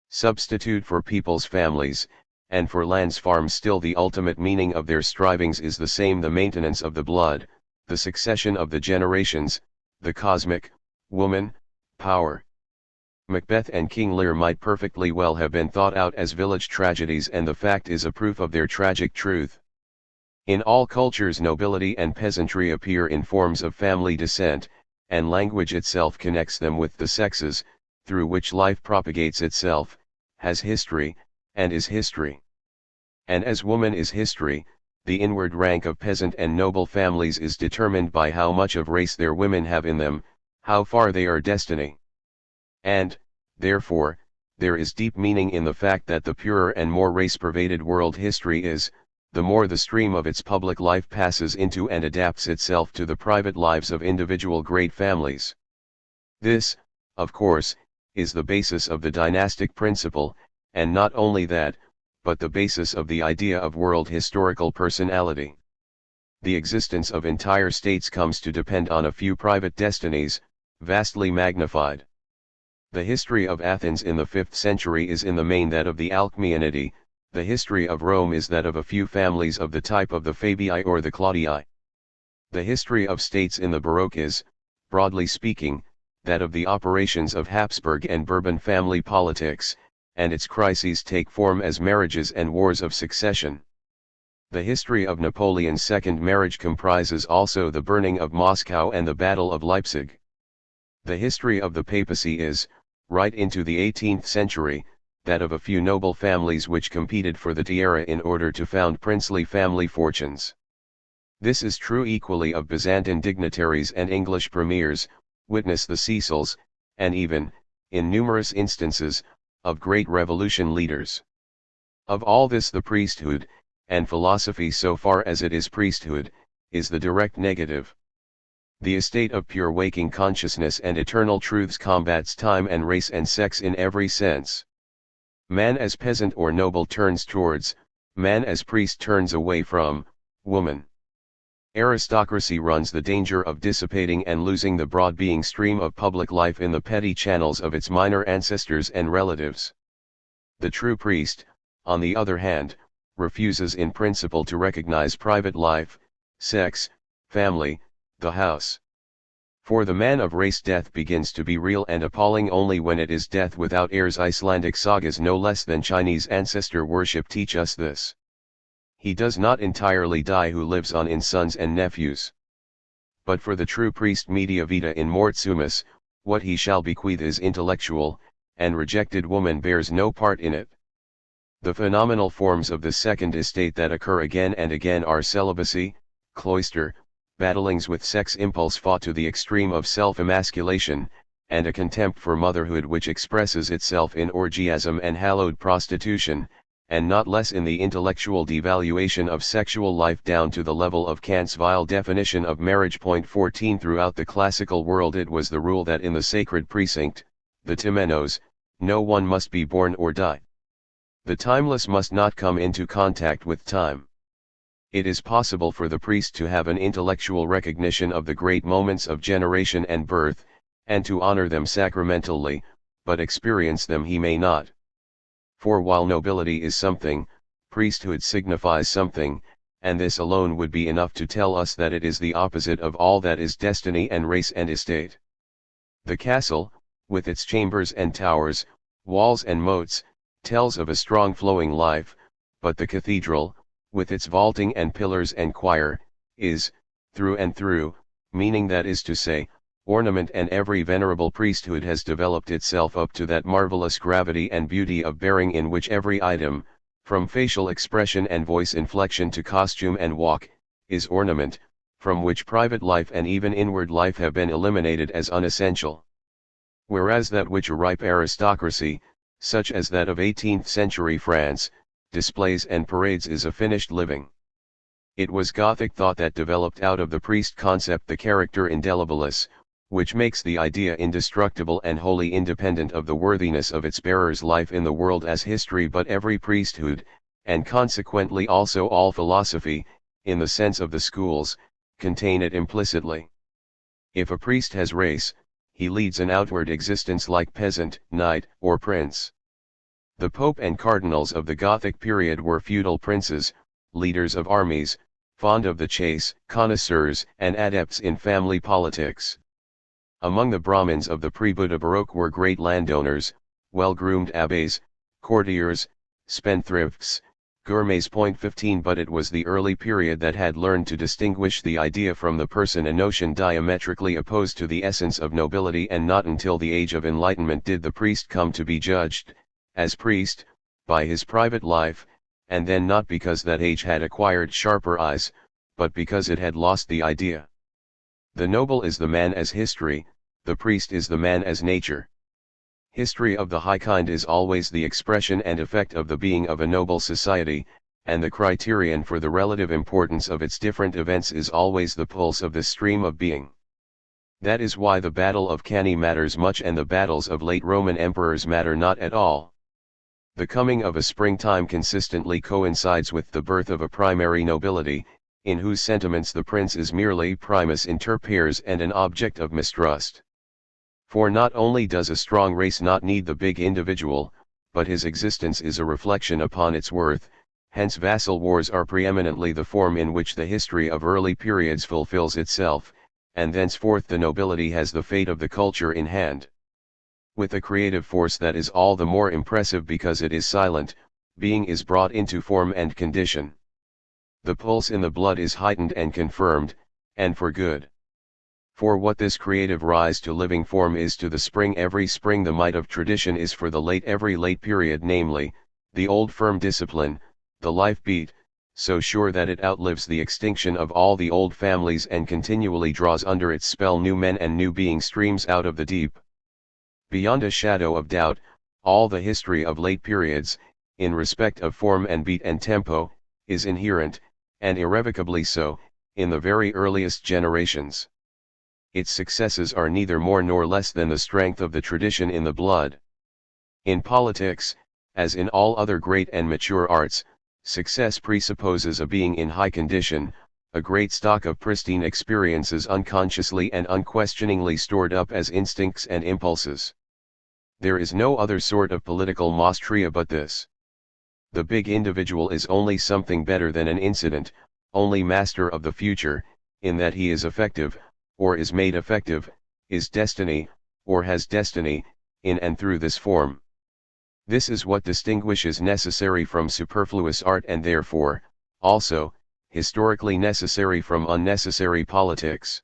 substitute for people's families, and for lands farms still the ultimate meaning of their strivings is the same: the maintenance of the blood, the succession of the generations, the cosmic, woman, power. Macbeth and King Lear might perfectly well have been thought out as village tragedies, and the fact is a proof of their tragic truth. In all cultures nobility and peasantry appear in forms of family descent, and language itself connects them with the sexes, through which life propagates itself, has history, and is history. And as woman is history, the inward rank of peasant and noble families is determined by how much of race their women have in them, how far they are destiny. And, therefore, there is deep meaning in the fact that the purer and more race-pervaded world history is, the more the stream of its public life passes into and adapts itself to the private lives of individual great families. This, of course, is the basis of the dynastic principle, and not only that, but the basis of the idea of world historical personality. The existence of entire states comes to depend on a few private destinies, vastly magnified. The history of Athens in the 5th century is in the main that of the Alcmeonidae, the history of Rome is that of a few families of the type of the Fabii or the Claudii. The history of states in the Baroque is, broadly speaking, that of the operations of Habsburg and Bourbon family politics, and its crises take form as marriages and wars of succession. The history of Napoleon's second marriage comprises also the burning of Moscow and the Battle of Leipzig. The history of the papacy is, right into the 18th century, that of a few noble families which competed for the tiara in order to found princely family fortunes. This is true equally of Byzantine dignitaries and English premiers, witness the Cecils, and even, in numerous instances, of great revolution leaders. Of all this the priesthood, and philosophy so far as it is priesthood, is the direct negative. The estate of pure waking consciousness and eternal truths combats time and race and sex in every sense. Man as peasant or noble turns towards, man as priest turns away from, woman. Aristocracy runs the danger of dissipating and losing the broad being stream of public life in the petty channels of its minor ancestors and relatives. The true priest, on the other hand, refuses in principle to recognize private life, sex, family, the house. For the man of race death begins to be real and appalling only when it is death without heirs. Icelandic sagas no less than Chinese ancestor worship teach us this. He does not entirely die who lives on in sons and nephews. But for the true priest media vita in mort sumus, what he shall bequeath is intellectual, and rejected woman bears no part in it. The phenomenal forms of the second estate that occur again and again are celibacy, cloister, battlings with sex impulse fought to the extreme of self-emasculation, and a contempt for motherhood which expresses itself in orgiasm and hallowed prostitution, and not less in the intellectual devaluation of sexual life down to the level of Kant's vile definition of marriage. 14 Throughout the classical world it was the rule that in the sacred precinct, the temenos, no one must be born or die. The timeless must not come into contact with time. It is possible for the priest to have an intellectual recognition of the great moments of generation and birth, and to honor them sacramentally, but experience them he may not. For while nobility is something, priesthood signifies something, and this alone would be enough to tell us that it is the opposite of all that is destiny and race and estate. The castle, with its chambers and towers, walls and moats, tells of a strong flowing life, but the cathedral, with its vaulting and pillars and choir, is, through and through, meaning, that is to say, ornament, and every venerable priesthood has developed itself up to that marvelous gravity and beauty of bearing in which every item, from facial expression and voice inflection to costume and walk, is ornament, from which private life and even inward life have been eliminated as unessential. Whereas that which a ripe aristocracy, such as that of 18th century France, displays and parades is a finished living. It was Gothic thought that developed out of the priest concept the character indelibilis, which makes the idea indestructible and wholly independent of the worthiness of its bearer's life in the world as history. But every priesthood, and consequently also all philosophy, in the sense of the schools, contain it implicitly. If a priest has race, he leads an outward existence like peasant, knight, or prince. The Pope and cardinals of the Gothic period were feudal princes, leaders of armies, fond of the chase, connoisseurs and adepts in family politics. Among the Brahmins of the pre-Buddha Baroque were great landowners, well-groomed abbés, courtiers, spendthrifts, gourmets. 15 But it was the early period that had learned to distinguish the idea from the person, a notion diametrically opposed to the essence of nobility, and not until the age of enlightenment did the priest come to be judged, as priest, by his private life, and then not because that age had acquired sharper eyes, but because it had lost the idea. The noble is the man as history, the priest is the man as nature. History of the high kind is always the expression and effect of the being of a noble society, and the criterion for the relative importance of its different events is always the pulse of this stream of being. That is why the Battle of Cannae matters much and the battles of late Roman emperors matter not at all. The coming of a springtime consistently coincides with the birth of a primary nobility, in whose sentiments the prince is merely primus inter pares and an object of mistrust. For not only does a strong race not need the big individual, but his existence is a reflection upon its worth, hence vassal wars are preeminently the form in which the history of early periods fulfills itself, and thenceforth the nobility has the fate of the culture in hand. With a creative force that is all the more impressive because it is silent, being is brought into form and condition. The pulse in the blood is heightened and confirmed, and for good. For what this creative rise to living form is to the spring every spring, the might of tradition is for the late every late period, namely, the old firm discipline, the life beat, so sure that it outlives the extinction of all the old families and continually draws under its spell new men and new being streams out of the deep. Beyond a shadow of doubt, all the history of late periods, in respect of form and beat and tempo, is inherent, and irrevocably so, in the very earliest generations. Its successes are neither more nor less than the strength of the tradition in the blood. In politics, as in all other great and mature arts, success presupposes a being in high condition, a great stock of pristine experiences unconsciously and unquestioningly stored up as instincts and impulses. There is no other sort of political maestria but this. The big individual is only something better than an incident, only master of the future, in that he is effective, or is made effective, is destiny, or has destiny, in and through this form. This is what distinguishes necessary from superfluous art, and therefore, also, historically necessary from unnecessary politics.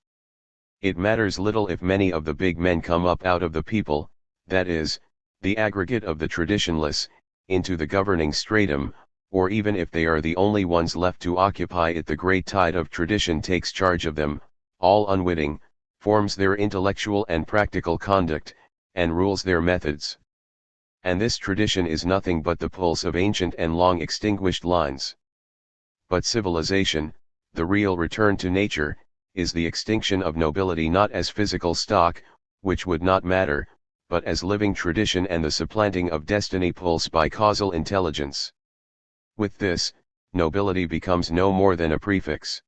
It matters little if many of the big men come up out of the people, that is, the aggregate of the traditionless, into the governing stratum, or even if they are the only ones left to occupy it. The great tide of tradition takes charge of them, all unwitting, forms their intellectual and practical conduct, and rules their methods. And this tradition is nothing but the pulse of ancient and long extinguished lines. But civilization, the real return to nature, is the extinction of nobility not as physical stock, which would not matter, but as living tradition and the supplanting of destiny pulse by causal intelligence. With this, nobility becomes no more than a prefix.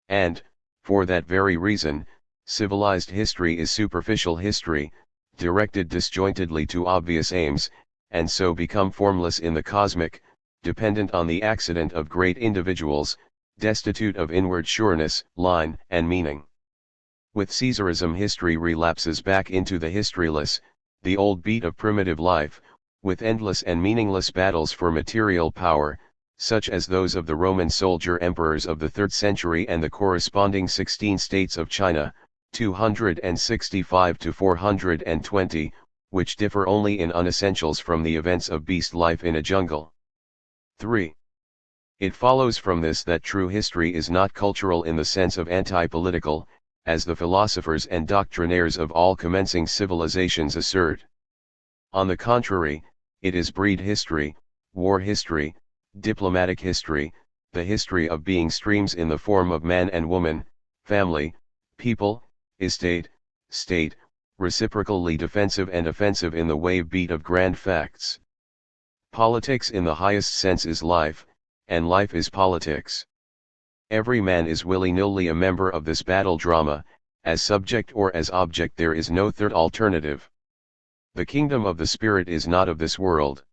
And, for that very reason, civilized history is superficial history, directed disjointedly to obvious aims, and so become formless in the cosmic, dependent on the accident of great individuals, destitute of inward sureness, line, and meaning. With Caesarism history relapses back into the historyless, the old beat of primitive life, with endless and meaningless battles for material power, such as those of the Roman soldier emperors of the 3rd century and the corresponding 16 states of China, 265 to 420, which differ only in unessentials from the events of beast life in a jungle. 3. It follows from this that true history is not cultural in the sense of anti-political, as the philosophers and doctrinaires of all commencing civilizations assert. On the contrary, it is breed history, war history, diplomatic history, the history of being streams in the form of man and woman, family, people, estate, state, reciprocally defensive and offensive in the wave beat of grand facts. Politics in the highest sense is life, and life is politics. Every man is willy-nilly a member of this battle drama, as subject or as object. There is no third alternative. The kingdom of the spirit is not of this world.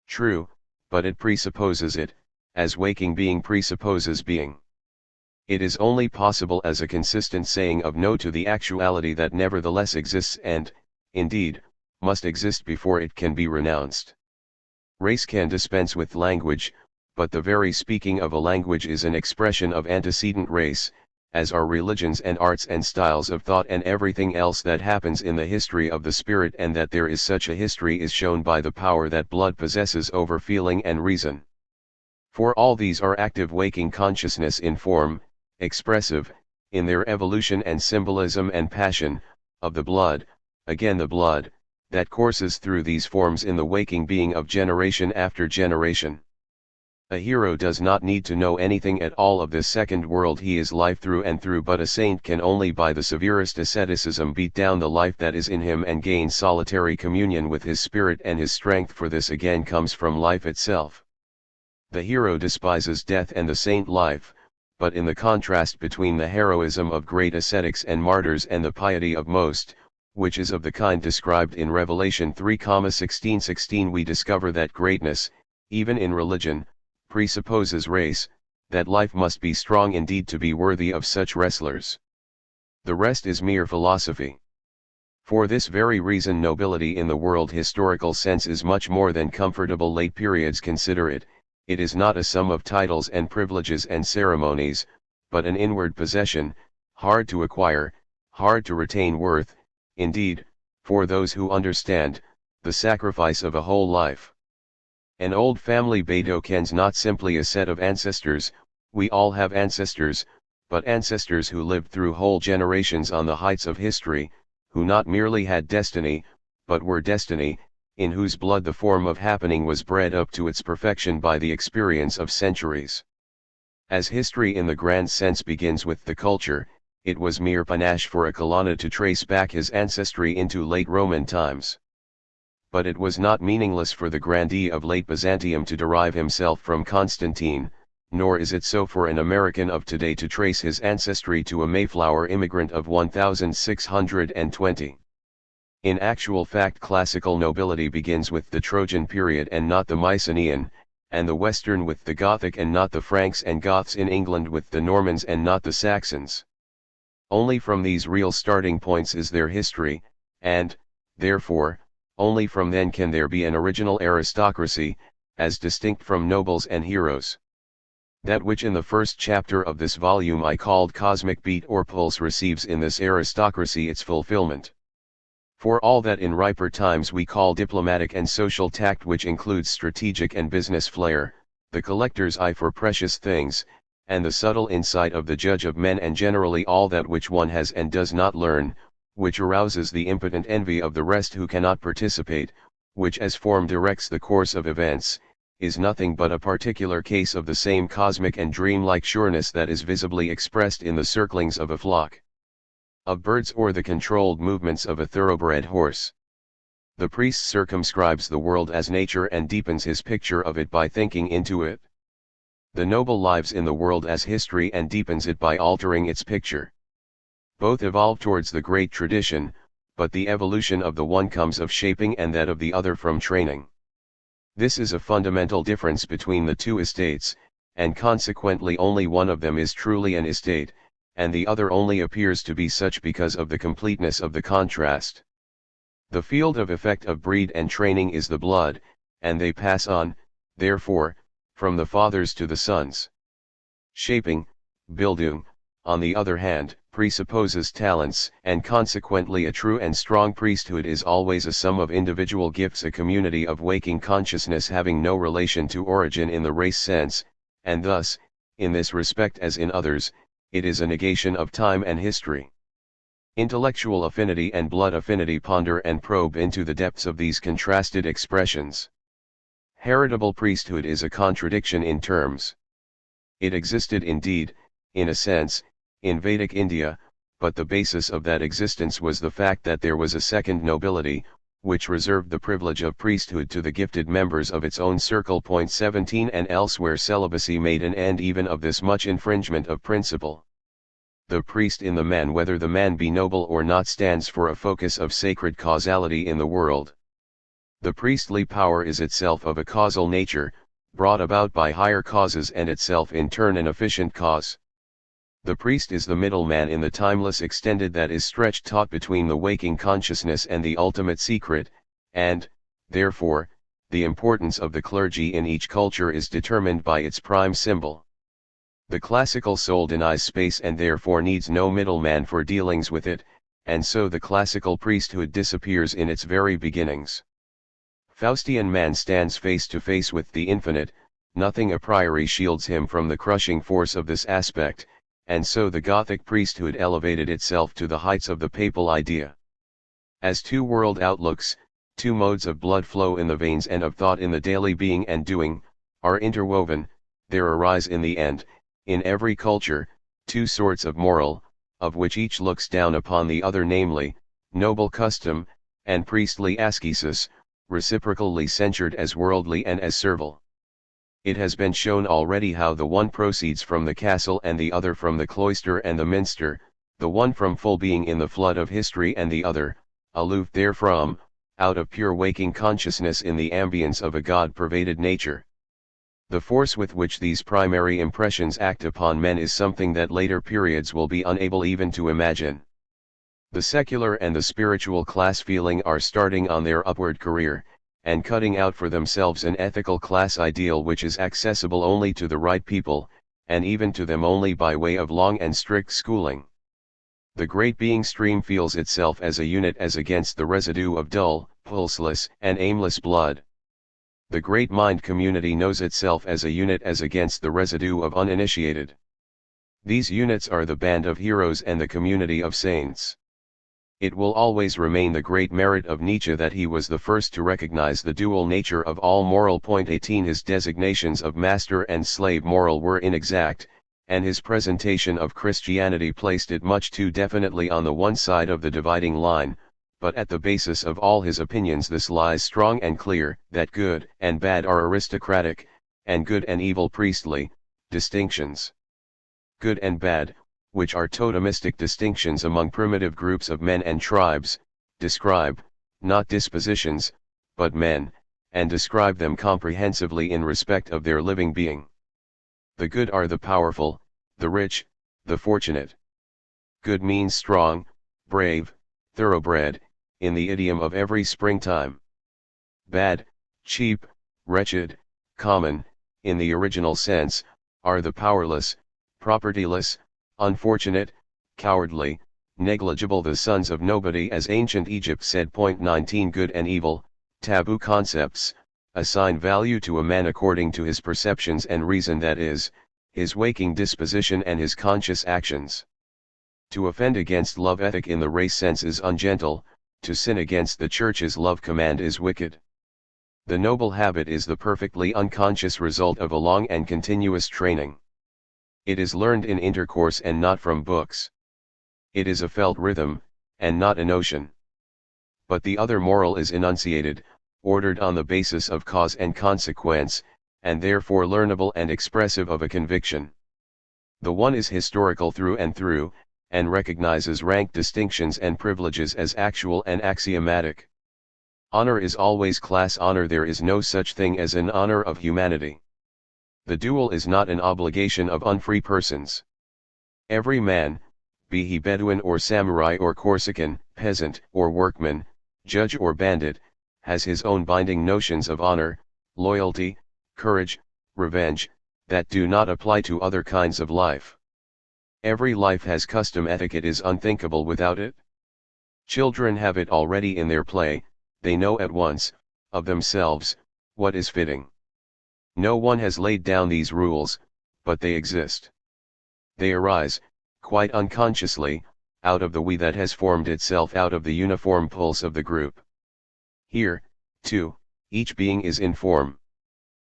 True, but it presupposes it, as waking being presupposes being. It is only possible as a consistent saying of no to the actuality that nevertheless exists and, indeed, must exist before it can be renounced. Race can dispense with language, but the very speaking of a language is an expression of antecedent race, as are religions and arts and styles of thought and everything else that happens in the history of the spirit, and that there is such a history is shown by the power that blood possesses over feeling and reason. For all these are active waking consciousness in form, expressive, in their evolution and symbolism and passion, of the blood, again the blood, that courses through these forms in the waking being of generation after generation. A hero does not need to know anything at all of this second world he is life through and through, but a saint can only by the severest asceticism beat down the life that is in him and gain solitary communion with his spirit, and his strength for this again comes from life itself. The hero despises death and the saint life, but in the contrast between the heroism of great ascetics and martyrs and the piety of most, which is of the kind described in Revelation 3:16-16, we discover that greatness, even in religion, presupposes race, that life must be strong indeed to be worthy of such wrestlers. The rest is mere philosophy. For this very reason nobility in the world historical sense is much more than comfortable late periods consider it. It is not a sum of titles and privileges and ceremonies, but an inward possession, hard to acquire, hard to retain, worth, indeed, for those who understand, the sacrifice of a whole life. An old family Beto kens not simply a set of ancestors, we all have ancestors, but ancestors who lived through whole generations on the heights of history, who not merely had destiny, but were destiny, in whose blood the form of happening was bred up to its perfection by the experience of centuries. As history in the grand sense begins with the culture, it was mere panache for a Colonna to trace back his ancestry into late Roman times. But it was not meaningless for the grandee of late Byzantium to derive himself from Constantine, nor is it so for an American of today to trace his ancestry to a Mayflower immigrant of 1620. In actual fact, classical nobility begins with the Trojan period and not the Mycenaean, and the Western with the Gothic and not the Franks, and Goths in England with the Normans and not the Saxons. Only from these real starting points is there history, and, therefore, only from then can there be an original aristocracy, as distinct from nobles and heroes. That which in the first chapter of this volume I called cosmic beat or pulse receives in this aristocracy its fulfillment. For all that in riper times we call diplomatic and social tact, which includes strategic and business flair, the collector's eye for precious things, and the subtle insight of the judge of men, and generally all that which one has and does not learn, which arouses the impotent envy of the rest who cannot participate, which as form directs the course of events, is nothing but a particular case of the same cosmic and dream-like sureness that is visibly expressed in the circlings of a flock of birds or the controlled movements of a thoroughbred horse. The priest circumscribes the world as nature and deepens his picture of it by thinking into it. The noble lives in the world as history and deepens it by altering its picture. Both evolve towards the great tradition, but the evolution of the one comes of shaping and that of the other from training. This is a fundamental difference between the two estates, and consequently only one of them is truly an estate, and the other only appears to be such because of the completeness of the contrast. The field of effect of breed and training is the blood, and they pass on, therefore, from the fathers to the sons. Shaping, Bildung, on the other hand, presupposes talents, and consequently a true and strong priesthood is always a sum of individual gifts, a community of waking consciousness having no relation to origin in the race sense, and thus, in this respect as in others, it is a negation of time and history. Intellectual affinity and blood affinity ponder and probe into the depths of these contrasted expressions. Heritable priesthood is a contradiction in terms. It existed indeed, in a sense, in Vedic India, but the basis of that existence was the fact that there was a second nobility, which reserved the privilege of priesthood to the gifted members of its own circle. 17 And elsewhere celibacy made an end even of this much infringement of principle. The priest in the man, whether the man be noble or not, stands for a focus of sacred causality in the world. The priestly power is itself of a causal nature, brought about by higher causes and itself in turn an efficient cause. The priest is the middleman in the timeless extended that is stretched taut between the waking consciousness and the ultimate secret, and, therefore, the importance of the clergy in each culture is determined by its prime symbol. The classical soul denies space and therefore needs no middleman for dealings with it, and so the classical priesthood disappears in its very beginnings. Faustian man stands face to face with the infinite, nothing a priori shields him from the crushing force of this aspect, and so the Gothic priesthood elevated itself to the heights of the papal idea. As two world outlooks, two modes of blood flow in the veins and of thought in the daily being and doing, are interwoven, there arise in the end, in every culture, two sorts of moral, of which each looks down upon the other, namely, noble custom, and priestly ascesis, reciprocally censured as worldly and as servile. It has been shown already how the one proceeds from the castle and the other from the cloister and the minster, the one from full being in the flood of history and the other, aloof therefrom, out of pure waking consciousness in the ambience of a God-pervaded nature. The force with which these primary impressions act upon men is something that later periods will be unable even to imagine. The secular and the spiritual class feeling are starting on their upward career, and cutting out for themselves an ethical class ideal which is accessible only to the right people, and even to them only by way of long and strict schooling. The great being stream feels itself as a unit as against the residue of dull, pulseless, and aimless blood. The great mind community knows itself as a unit as against the residue of uninitiated. These units are the band of heroes and the community of saints. It will always remain the great merit of Nietzsche that he was the first to recognize the dual nature of all moral. 18 His designations of master and slave moral were inexact, and his presentation of Christianity placed it much too definitely on the one side of the dividing line, but at the basis of all his opinions this lies strong and clear, that good and bad are aristocratic, and good and evil priestly, distinctions. Good and bad, which are totemistic distinctions among primitive groups of men and tribes, describe, not dispositions, but men, and describe them comprehensively in respect of their living being. The good are the powerful, the rich, the fortunate. Good means strong, brave, thoroughbred, in the idiom of every springtime. Bad, cheap, wretched, common, in the original sense, are the powerless, propertyless, unfortunate, cowardly, negligible, the sons of nobody, as ancient Egypt said. 19 Good and evil, taboo concepts, assign value to a man according to his perceptions and reason, that is, his waking disposition and his conscious actions. To offend against love ethic in the race sense is ungentle, to sin against the Church's love command is wicked. The noble habit is the perfectly unconscious result of a long and continuous training. It is learned in intercourse and not from books. It is a felt rhythm, and not a notion. But the other moral is enunciated, ordered on the basis of cause and consequence, and therefore learnable and expressive of a conviction. The one is historical through and through, and recognizes rank distinctions and privileges as actual and axiomatic. Honor is always class honor, there is no such thing as an honor of humanity. The duel is not an obligation of unfree persons. Every man, be he Bedouin or samurai or Corsican, peasant or workman, judge or bandit, has his own binding notions of honor, loyalty, courage, revenge, that do not apply to other kinds of life. Every life has custom. Etiquette is unthinkable without it. Children have it already in their play, they know at once, of themselves, what is fitting. No one has laid down these rules, but they exist. They arise, quite unconsciously, out of the we that has formed itself out of the uniform pulse of the group. Here, too, each being is in form.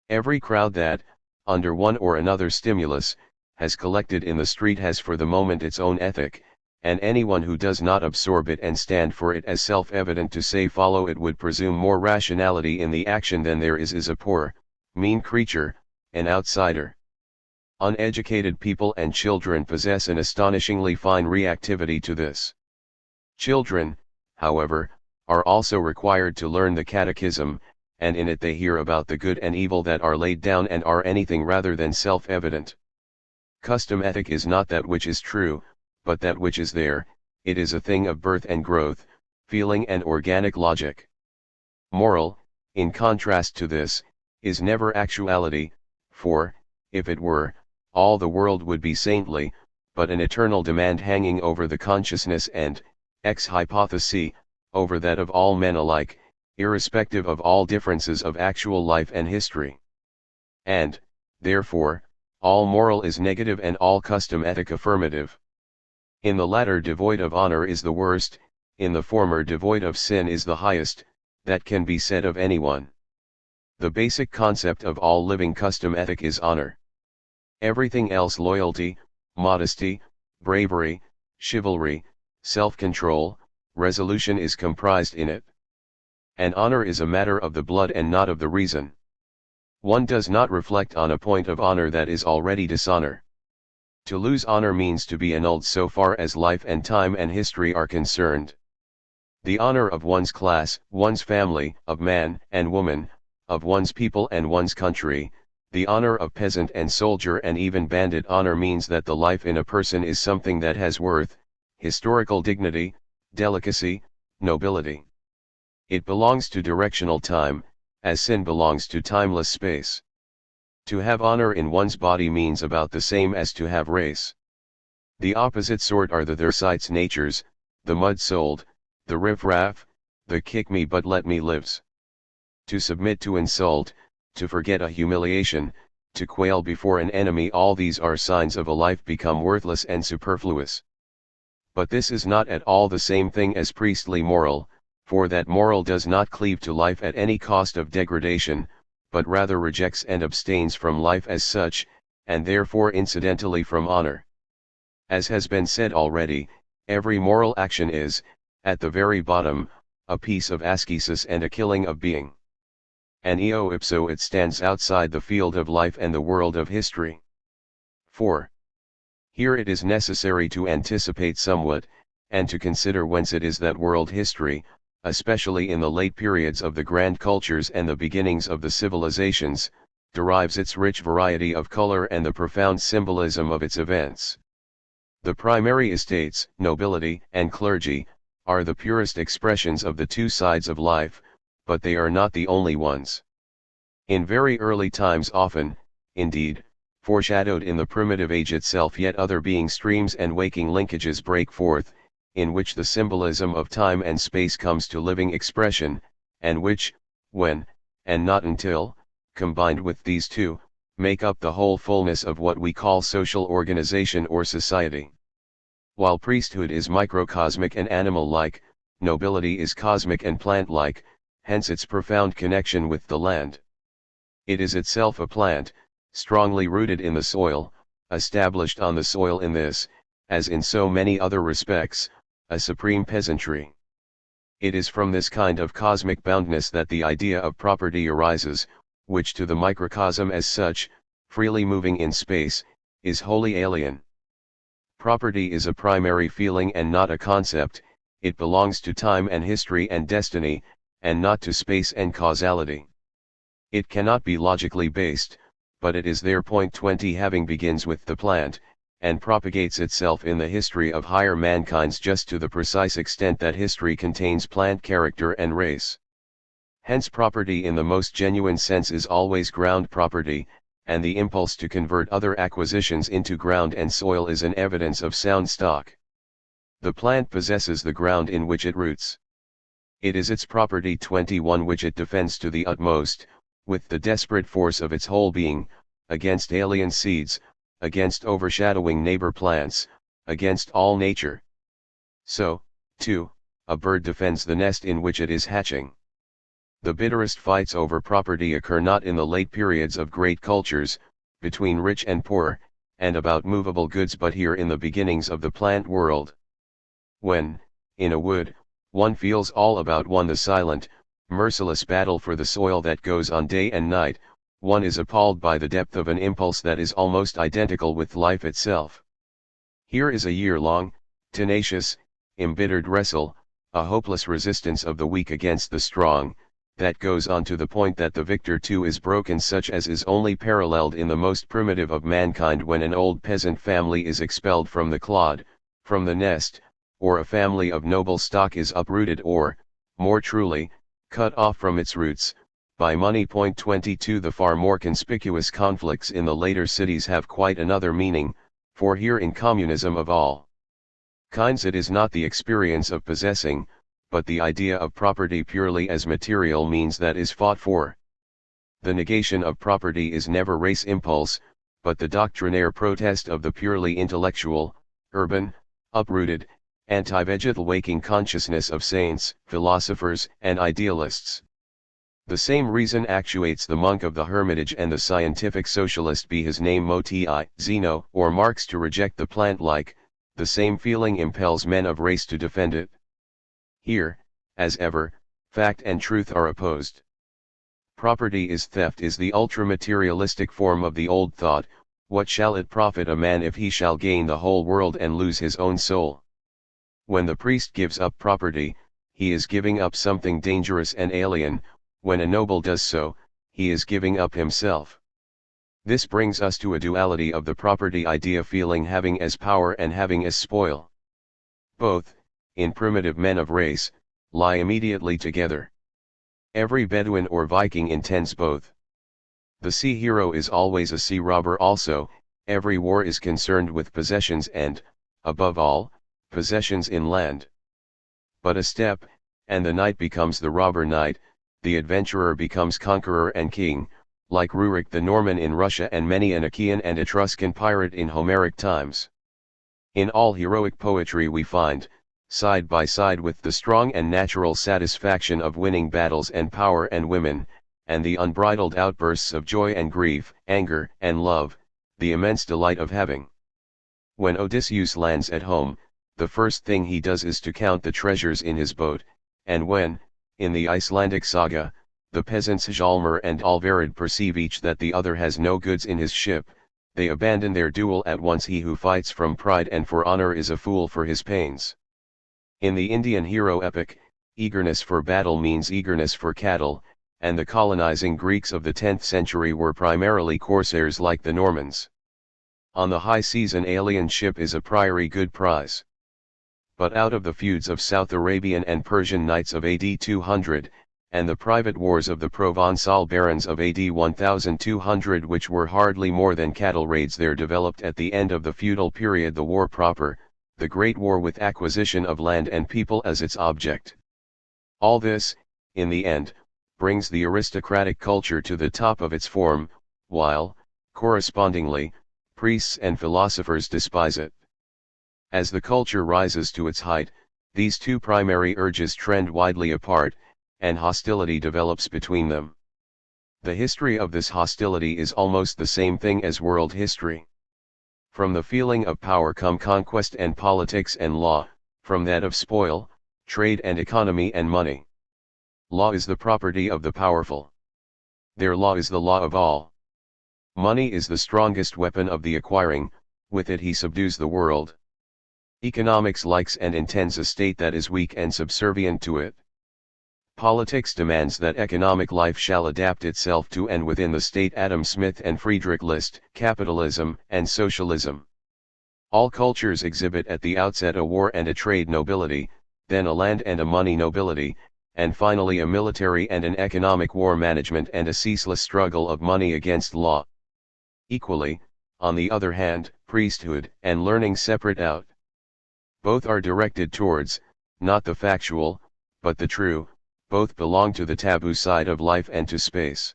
Every crowd that, under one or another stimulus, has collected in the street has for the moment its own ethic, and anyone who does not absorb it and stand for it as self-evident to say follow it would presume more rationality in the action than there is a poor, mean creature, an outsider. Uneducated people and children possess an astonishingly fine reactivity to this. Children, however, are also required to learn the catechism, and in it they hear about the good and evil that are laid down and are anything rather than self-evident. Custom ethic is not that which is true, but that which is there. It is a thing of birth and growth, feeling and organic logic. Moral, in contrast to this, is never actuality, for, if it were, all the world would be saintly, but an eternal demand hanging over the consciousness and, ex hypothesi, over that of all men alike, irrespective of all differences of actual life and history. And, therefore, all moral is negative and all custom ethic affirmative. In the latter devoid of honor is the worst, in the former devoid of sin is the highest, that can be said of anyone. The basic concept of all living custom ethic is honor. Everything else, loyalty, modesty, bravery, chivalry, self-control, resolution, is comprised in it. And honor is a matter of the blood and not of the reason. One does not reflect on a point of honor that is already dishonor. To lose honor means to be annulled so far as life and time and history are concerned. The honor of one's class, one's family, of man and woman, of one's people and one's country, the honor of peasant and soldier and even bandit honor means that the life in a person is something that has worth, historical dignity, delicacy, nobility. It belongs to directional time, as sin belongs to timeless space. To have honor in one's body means about the same as to have race. The opposite sort are the Thersites natures, the mud-souled, the riff-raff, the kick-me-but-let-me-lives. To submit to insult, to forget a humiliation, to quail before an enemy, all these are signs of a life become worthless and superfluous. But this is not at all the same thing as priestly moral, for that moral does not cleave to life at any cost of degradation, but rather rejects and abstains from life as such, and therefore incidentally from honor. As has been said already, every moral action is, at the very bottom, a piece of ascesis and a killing of being. And eo ipso it stands outside the field of life and the world of history. 4. Here it is necessary to anticipate somewhat, and to consider whence it is that world history, especially in the late periods of the grand cultures and the beginnings of the civilizations, derives its rich variety of color and the profound symbolism of its events. The primary estates, nobility, and clergy, are the purest expressions of the two sides of life, but they are not the only ones. In very early times often, indeed, foreshadowed in the primitive age itself, yet other being streams and waking linkages break forth, in which the symbolism of time and space comes to living expression, and which, when, and not until, combined with these two, make up the whole fullness of what we call social organization or society. While priesthood is microcosmic and animal-like, nobility is cosmic and plant-like, hence its profound connection with the land. It is itself a plant, strongly rooted in the soil, established on the soil in this, as in so many other respects, a supreme peasantry. It is from this kind of cosmic boundness that the idea of property arises, which to the microcosm as such, freely moving in space, is wholly alien. Property is a primary feeling and not a concept, it belongs to time and history and destiny, and not to space and causality. It cannot be logically based, but it is there. 20 Having begins with the plant, and propagates itself in the history of higher mankind's just to the precise extent that history contains plant character and race. Hence property in the most genuine sense is always ground property, and the impulse to convert other acquisitions into ground and soil is an evidence of sound stock. The plant possesses the ground in which it roots. It is its property 21 which it defends to the utmost, with the desperate force of its whole being, against alien seeds, against overshadowing neighbor plants, against all nature. So, too, a bird defends the nest in which it is hatching. The bitterest fights over property occur not in the late periods of great cultures, between rich and poor, and about movable goods, but here in the beginnings of the plant world. When, in a wood, one feels all about one the silent, merciless battle for the soil that goes on day and night, one is appalled by the depth of an impulse that is almost identical with life itself. Here is a year-long, tenacious, embittered wrestle, a hopeless resistance of the weak against the strong, that goes on to the point that the victor too is broken, such as is only paralleled in the most primitive of mankind when an old peasant family is expelled from the clod, from the nest, or a family of noble stock is uprooted or, more truly, cut off from its roots, by money. 22 The far more conspicuous conflicts in the later cities have quite another meaning, for here in communism of all kinds it is not the experience of possessing, but the idea of property purely as material means that is fought for. The negation of property is never race impulse, but the doctrinaire protest of the purely intellectual, urban, uprooted, anti-vegetal waking consciousness of saints, philosophers, and idealists. The same reason actuates the monk of the hermitage and the scientific socialist, be his name Motti, Zeno, or Marx, to reject the plant-like. The same feeling impels men of race to defend it. Here, as ever, fact and truth are opposed. Property is theft is the ultra-materialistic form of the old thought, what shall it profit a man if he shall gain the whole world and lose his own soul? When the priest gives up property, he is giving up something dangerous and alien. When a noble does so, he is giving up himself. This brings us to a duality of the property idea, feeling having as power and having as spoil. Both, in primitive men of race, lie immediately together. Every Bedouin or Viking intends both. The sea hero is always a sea robber also. Every war is concerned with possessions and, above all, possessions in land. But a step, and the knight becomes the robber knight, the adventurer becomes conqueror and king, like Rurik the Norman in Russia and many an Achaean and Etruscan pirate in Homeric times. In all heroic poetry we find, side by side with the strong and natural satisfaction of winning battles and power and women, and the unbridled outbursts of joy and grief, anger and love, the immense delight of having. When Odysseus lands at home, the first thing he does is to count the treasures in his boat, and when, in the Icelandic saga, the peasants Hjalmar and Alvarid perceive each that the other has no goods in his ship, they abandon their duel at once. He who fights from pride and for honor is a fool for his pains. In the Indian hero epic, eagerness for battle means eagerness for cattle, and the colonizing Greeks of the 10th century were primarily corsairs like the Normans. On the high seas an alien ship is a priori good prize. But out of the feuds of South Arabian and Persian knights of AD 200, and the private wars of the Provençal barons of AD 1200, which were hardly more than cattle raids, there developed at the end of the feudal period the war proper, the great war with acquisition of land and people as its object. All this, in the end, brings the aristocratic culture to the top of its form, while, correspondingly, priests and philosophers despise it. As the culture rises to its height, these two primary urges trend widely apart, and hostility develops between them. The history of this hostility is almost the same thing as world history. From the feeling of power come conquest and politics and law, from that of spoil, trade and economy and money. Law is the property of the powerful. Their law is the law of all. Money is the strongest weapon of the acquiring, with it he subdues the world. Economics likes and intends a state that is weak and subservient to it. Politics demands that economic life shall adapt itself to and within the state. Adam Smith and Friedrich List, Capitalism and Socialism. All cultures exhibit at the outset a war and a trade nobility, then a land and a money nobility, and finally a military and an economic war management and a ceaseless struggle of money against law. Equally, on the other hand, priesthood and learning separate out. Both are directed towards, not the factual, but the true. Both belong to the taboo side of life and to space.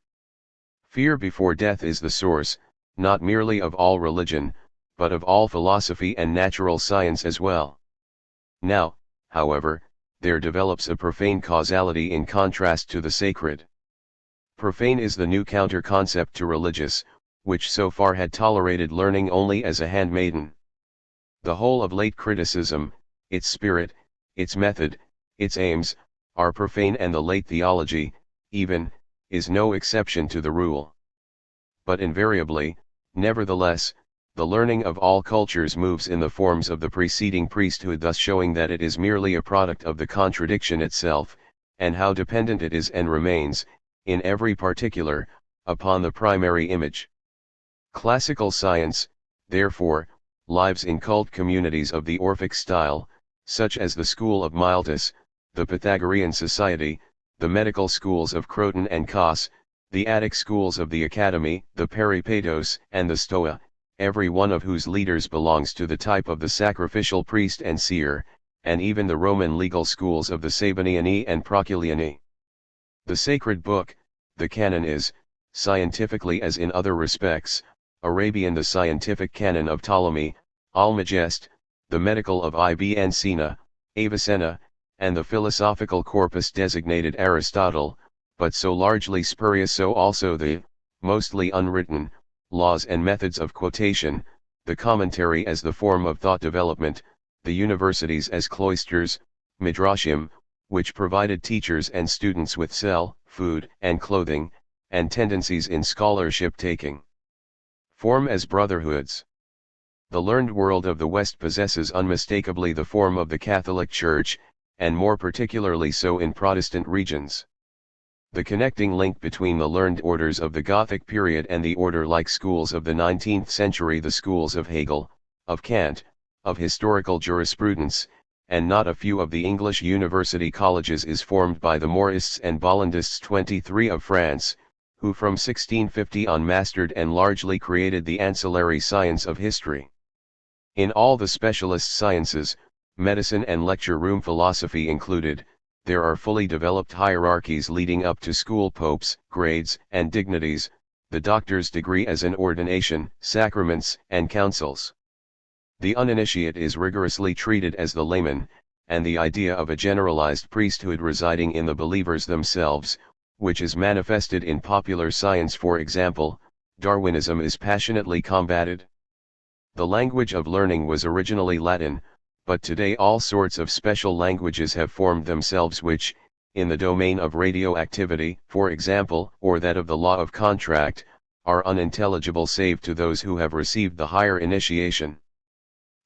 Fear before death is the source, not merely of all religion, but of all philosophy and natural science as well. Now, however, there develops a profane causality in contrast to the sacred. Profane is the new counter-concept to religious, which so far had tolerated learning only as a handmaiden. The whole of late criticism, its spirit, its method, its aims, are profane, and the late theology, even, is no exception to the rule. But invariably, nevertheless, the learning of all cultures moves in the forms of the preceding priesthood, thus showing that it is merely a product of the contradiction itself, and how dependent it is and remains, in every particular, upon the primary image. Classical science, therefore, lives in cult communities of the Orphic style, such as the School of Miletus, the Pythagorean Society, the medical schools of Croton and Cos, the Attic schools of the Academy, the Peripatos and the Stoa, every one of whose leaders belongs to the type of the sacrificial priest and seer, and even the Roman legal schools of the Sabiniani and Proculiani. The sacred book, the canon is, scientifically as in other respects, Arabian, the scientific canon of Ptolemy, Almagest, the medical of Ibn Sina, Avicenna, and the philosophical corpus designated Aristotle, but so largely spurious so also the, mostly unwritten, laws and methods of quotation, the commentary as the form of thought development, the universities as cloisters, midrashim, which provided teachers and students with cell, food, and clothing, and tendencies in scholarship taking form as brotherhoods. The learned world of the West possesses unmistakably the form of the Catholic Church, and more particularly so in Protestant regions. The connecting link between the learned orders of the Gothic period and the order-like schools of the 19th century, the schools of Hegel, of Kant, of historical jurisprudence, and not a few of the English university colleges, is formed by the Mourists and Bollandists 23 of France, who from 1650 on mastered and largely created the ancillary science of history. In all the specialist sciences, medicine and lecture room philosophy included, there are fully developed hierarchies leading up to school popes, grades and dignities, the doctor's degree as an ordination, sacraments and councils. The uninitiate is rigorously treated as the layman, and the idea of a generalized priesthood residing in the believers themselves, which is manifested in popular science, for example, Darwinism, is passionately combated. The language of learning was originally Latin, but today all sorts of special languages have formed themselves which, in the domain of radioactivity, for example, or that of the law of contract, are unintelligible save to those who have received the higher initiation.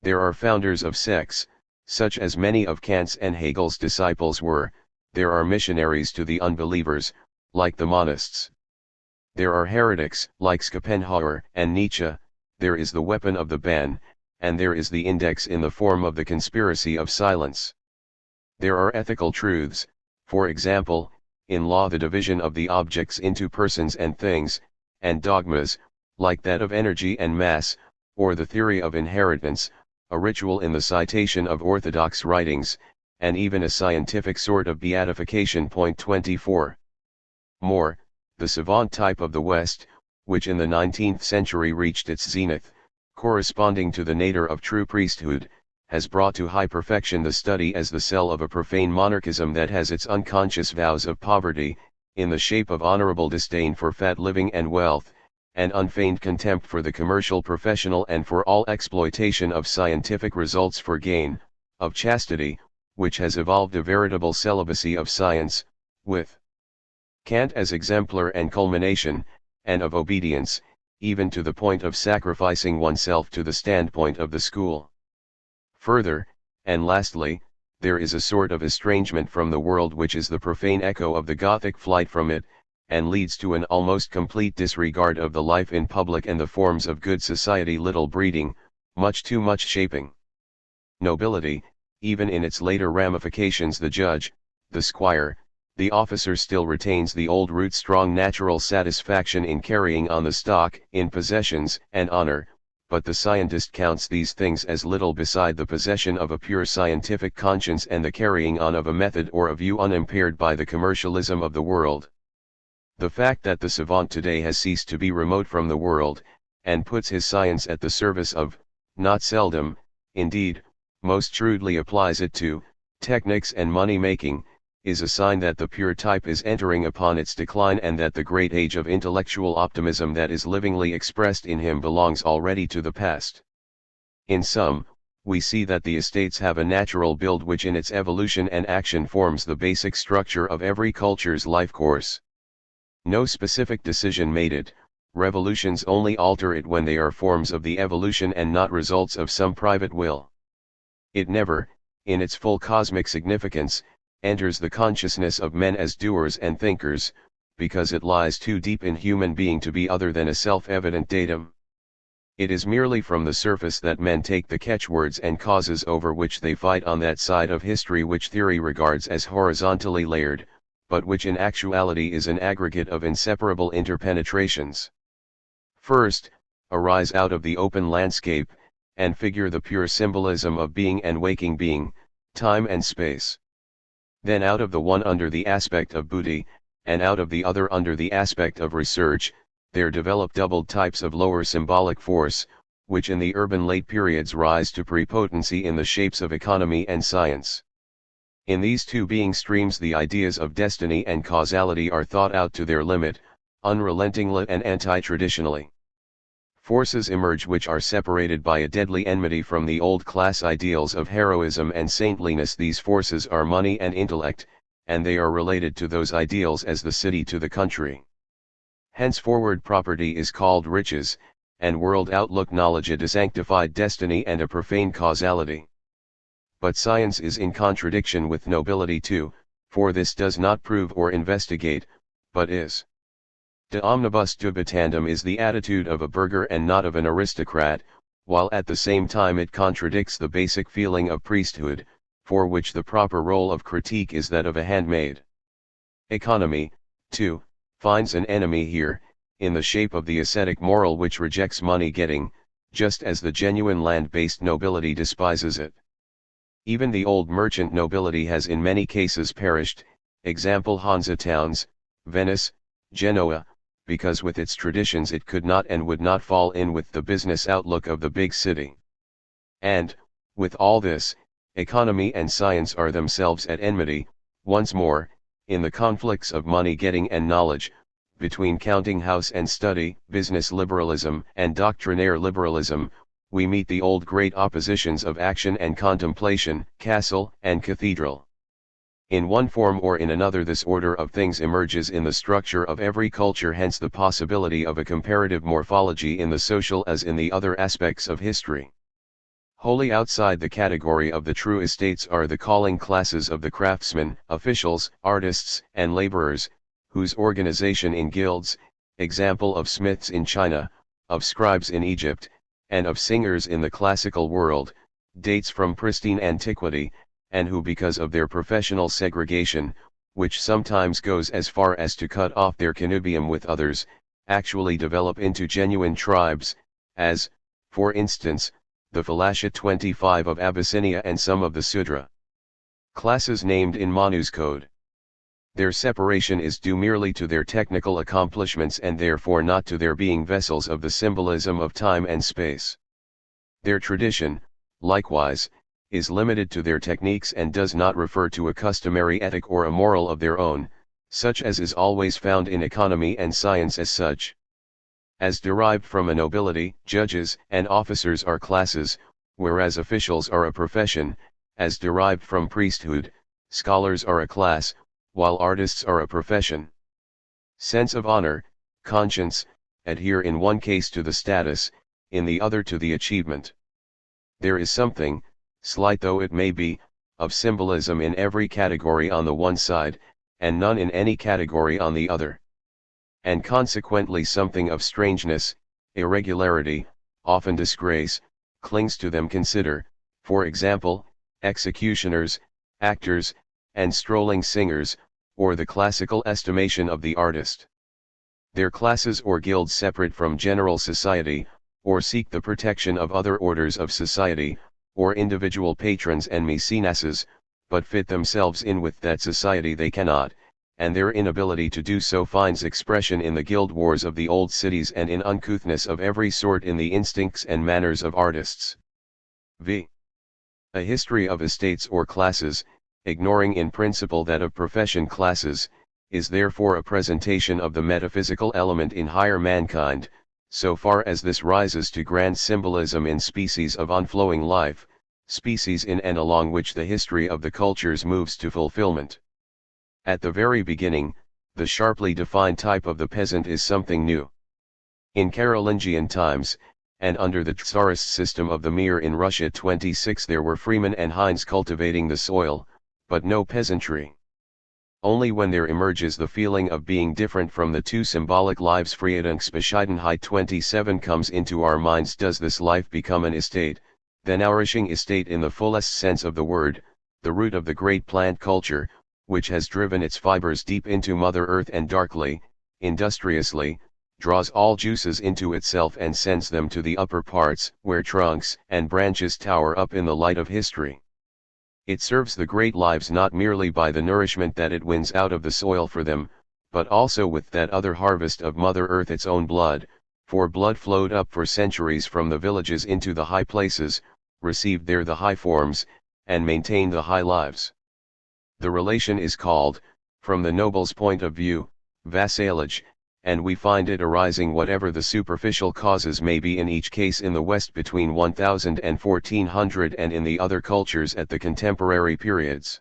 There are founders of sects, such as many of Kant's and Hegel's disciples were. There are missionaries to the unbelievers, like the monists. There are heretics, like Schopenhauer and Nietzsche. There is the weapon of the ban, and there is the index in the form of the conspiracy of silence. There are ethical truths, for example, in law the division of the objects into persons and things, and dogmas, like that of energy and mass, or the theory of inheritance, a ritual in the citation of orthodox writings, and even a scientific sort of beatification. 24. More, the savant type of the West, which in the 19th century reached its zenith, corresponding to the nadir of true priesthood, has brought to high perfection the study as the cell of a profane monarchism that has its unconscious vows of poverty, in the shape of honorable disdain for fat living and wealth, and unfeigned contempt for the commercial professional and for all exploitation of scientific results for gain, of chastity, which has evolved a veritable celibacy of science, with Kant as exemplar and culmination, and of obedience, even to the point of sacrificing oneself to the standpoint of the school. Further, and lastly, there is a sort of estrangement from the world which is the profane echo of the Gothic flight from it, and leads to an almost complete disregard of the life in public and the forms of good society, little breeding, much too much shaping. Nobility, even in its later ramifications, the judge, the squire, the officer, still retains the old root strong natural satisfaction in carrying on the stock, in possessions and honor, but the scientist counts these things as little beside the possession of a pure scientific conscience and the carrying on of a method or a view unimpaired by the commercialism of the world. The fact that the savant today has ceased to be remote from the world, and puts his science at the service of, not seldom, indeed, most shrewdly applies it to, techniques and money-making, is a sign that the pure type is entering upon its decline, and that the great age of intellectual optimism that is livingly expressed in him belongs already to the past. In sum, we see that the estates have a natural build which in its evolution and action forms the basic structure of every culture's life course. No specific decision made it, revolutions only alter it when they are forms of the evolution and not results of some private will. It never, in its full cosmic significance, enters the consciousness of men as doers and thinkers, because it lies too deep in human being to be other than a self-evident datum. It is merely from the surface that men take the catchwords and causes over which they fight on that side of history which theory regards as horizontally layered, but which in actuality is an aggregate of inseparable interpenetrations. First, arise out of the open landscape, and figure the pure symbolism of being and waking being, time and space. Then out of the one under the aspect of buddhi, and out of the other under the aspect of research, there develop doubled types of lower symbolic force, which in the urban late periods rise to prepotency in the shapes of economy and science. In these two being streams the ideas of destiny and causality are thought out to their limit, unrelentingly and anti-traditionally. Forces emerge which are separated by a deadly enmity from the old class ideals of heroism and saintliness. These forces are money and intellect, and they are related to those ideals as the city to the country. Henceforward property is called riches, and world outlook knowledge a desanctified destiny and a profane causality. But science is in contradiction with nobility too, for this does not prove or investigate, but is. De omnibus dubitandum is the attitude of a burgher and not of an aristocrat, while at the same time it contradicts the basic feeling of priesthood, for which the proper role of critique is that of a handmaid. Economy, too, finds an enemy here, in the shape of the ascetic moral which rejects money-getting, just as the genuine land-based nobility despises it. Even the old merchant nobility has in many cases perished, example Hansa towns, Venice, Genoa, because with its traditions it could not and would not fall in with the business outlook of the big city. And, with all this, economy and science are themselves at enmity, once more, in the conflicts of money-getting and knowledge, between counting house and study, business liberalism and doctrinaire liberalism, we meet the old great oppositions of action and contemplation, castle and cathedral. In one form or in another this order of things emerges in the structure of every culture, hence the possibility of a comparative morphology in the social as in the other aspects of history. Wholly outside the category of the true estates are the calling classes of the craftsmen, officials, artists, and laborers, whose organization in guilds, example of smiths in China, of scribes in Egypt, and of singers in the classical world, dates from pristine antiquity, and who because of their professional segregation, which sometimes goes as far as to cut off their connubium with others, actually develop into genuine tribes, as, for instance, the Falasha 25 of Abyssinia and some of the Sudra classes named in Manu's code. Their separation is due merely to their technical accomplishments and therefore not to their being vessels of the symbolism of time and space. Their tradition, likewise, is limited to their techniques and does not refer to a customary ethic or a moral of their own, such as is always found in economy and science as such. As derived from a nobility, judges and officers are classes, whereas officials are a profession, as derived from priesthood, scholars are a class, while artists are a profession. Sense of honor, conscience, adhere in one case to the status, in the other to the achievement. There is something, slight though it may be, of symbolism in every category on the one side, and none in any category on the other. And consequently something of strangeness, irregularity, often disgrace, clings to them. Consider, for example, executioners, actors, and strolling singers, or the classical estimation of the artist. Their classes or guilds separate from general society, or seek the protection of other orders of society, or individual patrons and mecenases, but fit themselves in with that society they cannot, and their inability to do so finds expression in the guild wars of the old cities and in uncouthness of every sort in the instincts and manners of artists. V. A history of estates or classes, ignoring in principle that of profession classes, is therefore a presentation of the metaphysical element in higher mankind, so far as this rises to grand symbolism in species of unflowing life, species in and along which the history of the cultures moves to fulfillment. At the very beginning, the sharply defined type of the peasant is something new. In Carolingian times, and under the Tsarist system of the Mir in Russia 26, there were freemen and hinds cultivating the soil, but no peasantry. Only when there emerges the feeling of being different from the two symbolic lives Friedensbescheidenheit 27 comes into our minds does this life become an estate, the nourishing estate in the fullest sense of the word, the root of the great plant culture, which has driven its fibers deep into Mother Earth and darkly, industriously, draws all juices into itself and sends them to the upper parts, where trunks and branches tower up in the light of history. It serves the great lives not merely by the nourishment that it wins out of the soil for them, but also with that other harvest of Mother Earth, its own blood, for blood flowed up for centuries from the villages into the high places, received there the high forms, and maintained the high lives. The relation is called, from the noble's point of view, vassalage, and we find it arising whatever the superficial causes may be in each case in the West between 1000 and 1400 and in the other cultures at the contemporary periods.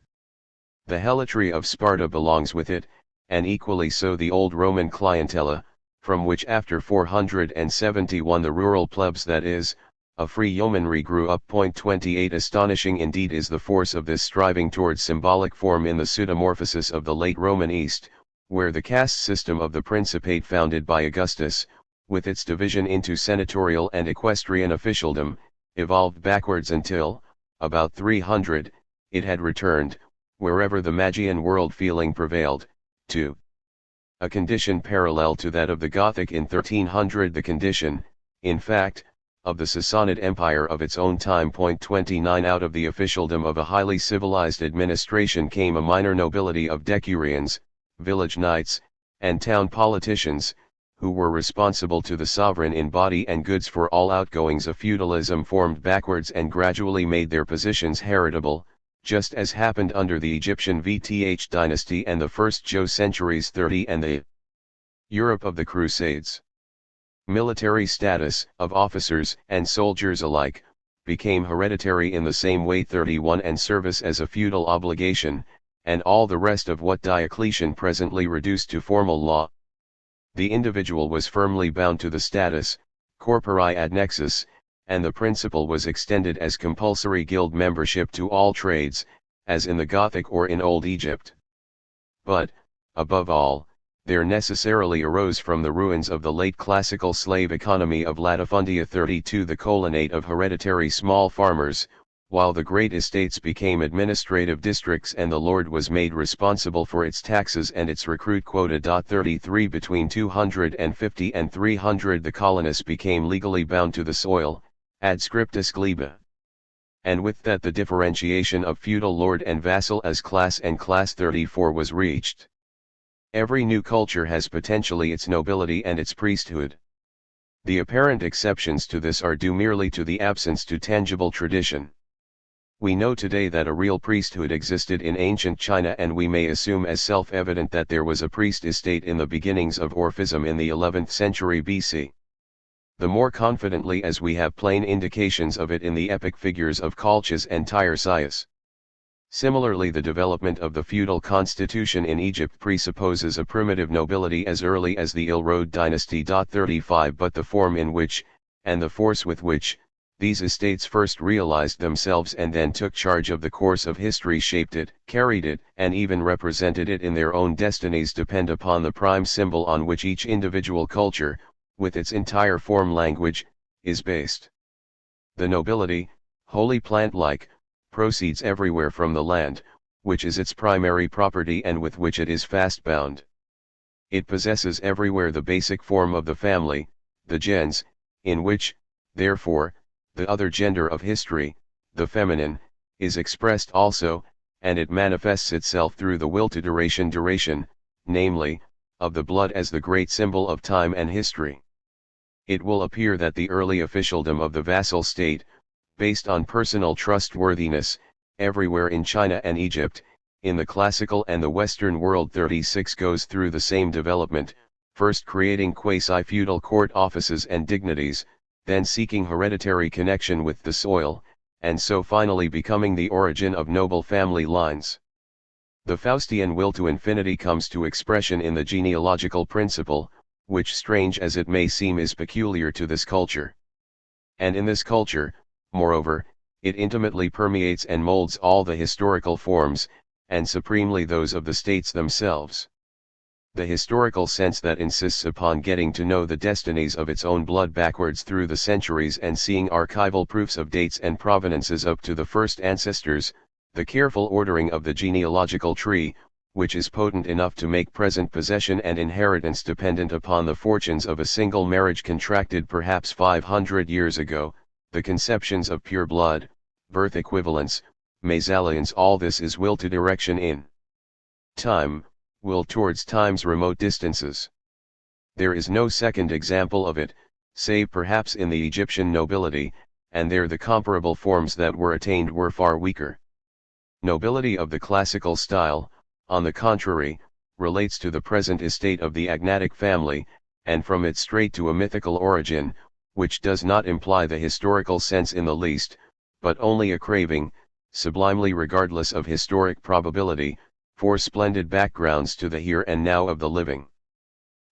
The helatry of Sparta belongs with it, and equally so the old Roman clientela, from which after 471 the rural plebs, that is, a free yeomanry, grew up. 28 Astonishing indeed is the force of this striving towards symbolic form in the pseudomorphosis of the late Roman East, where the caste system of the Principate founded by Augustus, with its division into senatorial and equestrian officialdom, evolved backwards until, about 300, it had returned, wherever the Magian world feeling prevailed, to a condition parallel to that of the Gothic in 1300, the condition, in fact, of the Sassanid Empire of its own time. 29 Out of the officialdom of a highly civilized administration came a minor nobility of decurions, village knights, and town politicians, who were responsible to the sovereign in body and goods for all outgoings. A feudalism formed backwards and gradually made their positions heritable, just as happened under the Egyptian Vth dynasty and the first Zhou centuries 30 and the Europe of the Crusades. Military status, of officers and soldiers alike, became hereditary in the same way 31 and service as a feudal obligation, and all the rest of what Diocletian presently reduced to formal law. The individual was firmly bound to the status, corpori ad nexus, and the principle was extended as compulsory guild membership to all trades, as in the Gothic or in Old Egypt. But, above all, there necessarily arose from the ruins of the late classical slave economy of Latifundia 32 the colonate of hereditary small farmers, while the great estates became administrative districts and the lord was made responsible for its taxes and its recruit quota. 33 Between 250 and 300 the colonists became legally bound to the soil, ad scriptus gleba. And with that the differentiation of feudal lord and vassal as class and class 34 was reached. Every new culture has potentially its nobility and its priesthood. The apparent exceptions to this are due merely to the absence to tangible tradition. We know today that a real priesthood existed in ancient China, and we may assume as self-evident that there was a priest estate in the beginnings of Orphism in the 11th century BC. The more confidently as we have plain indications of it in the epic figures of Colchis and Tiresias. Similarly, the development of the feudal constitution in Egypt presupposes a primitive nobility as early as the Ilrode dynasty. 35 But the form in which, and the force with which, these estates first realized themselves and then took charge of the course of history shaped it, carried it, and even represented it in their own destinies depend upon the prime symbol on which each individual culture, with its entire form language, is based. The nobility, wholly plant-like, proceeds everywhere from the land, which is its primary property and with which it is fast bound. It possesses everywhere the basic form of the family, the gens, in which, therefore, the other gender of history, the feminine, is expressed also, and it manifests itself through the will to duration, namely, of the blood as the great symbol of time and history. It will appear that the early officialdom of the vassal state, based on personal trustworthiness, everywhere in China and Egypt, in the classical and the Western world 36 goes through the same development, first creating quasi-feudal court offices and dignities, then seeking hereditary connection with the soil, and so finally becoming the origin of noble family lines. The Faustian will to infinity comes to expression in the genealogical principle, which, strange as it may seem, is peculiar to this culture. And in this culture, moreover, it intimately permeates and molds all the historical forms, and supremely those of the states themselves. The historical sense that insists upon getting to know the destinies of its own blood backwards through the centuries and seeing archival proofs of dates and provenances up to the first ancestors, the careful ordering of the genealogical tree, which is potent enough to make present possession and inheritance dependent upon the fortunes of a single marriage contracted perhaps 500 years ago, the conceptions of pure blood, birth equivalence, mesalliance, all this is will to direction in time, will towards time's remote distances. There is no second example of it, save perhaps in the Egyptian nobility, and there the comparable forms that were attained were far weaker. Nobility of the classical style, on the contrary, relates to the present estate of the agnatic family, and from it straight to a mythical origin, which does not imply the historical sense in the least, but only a craving, sublimely regardless of historic probability, for splendid backgrounds to the here and now of the living.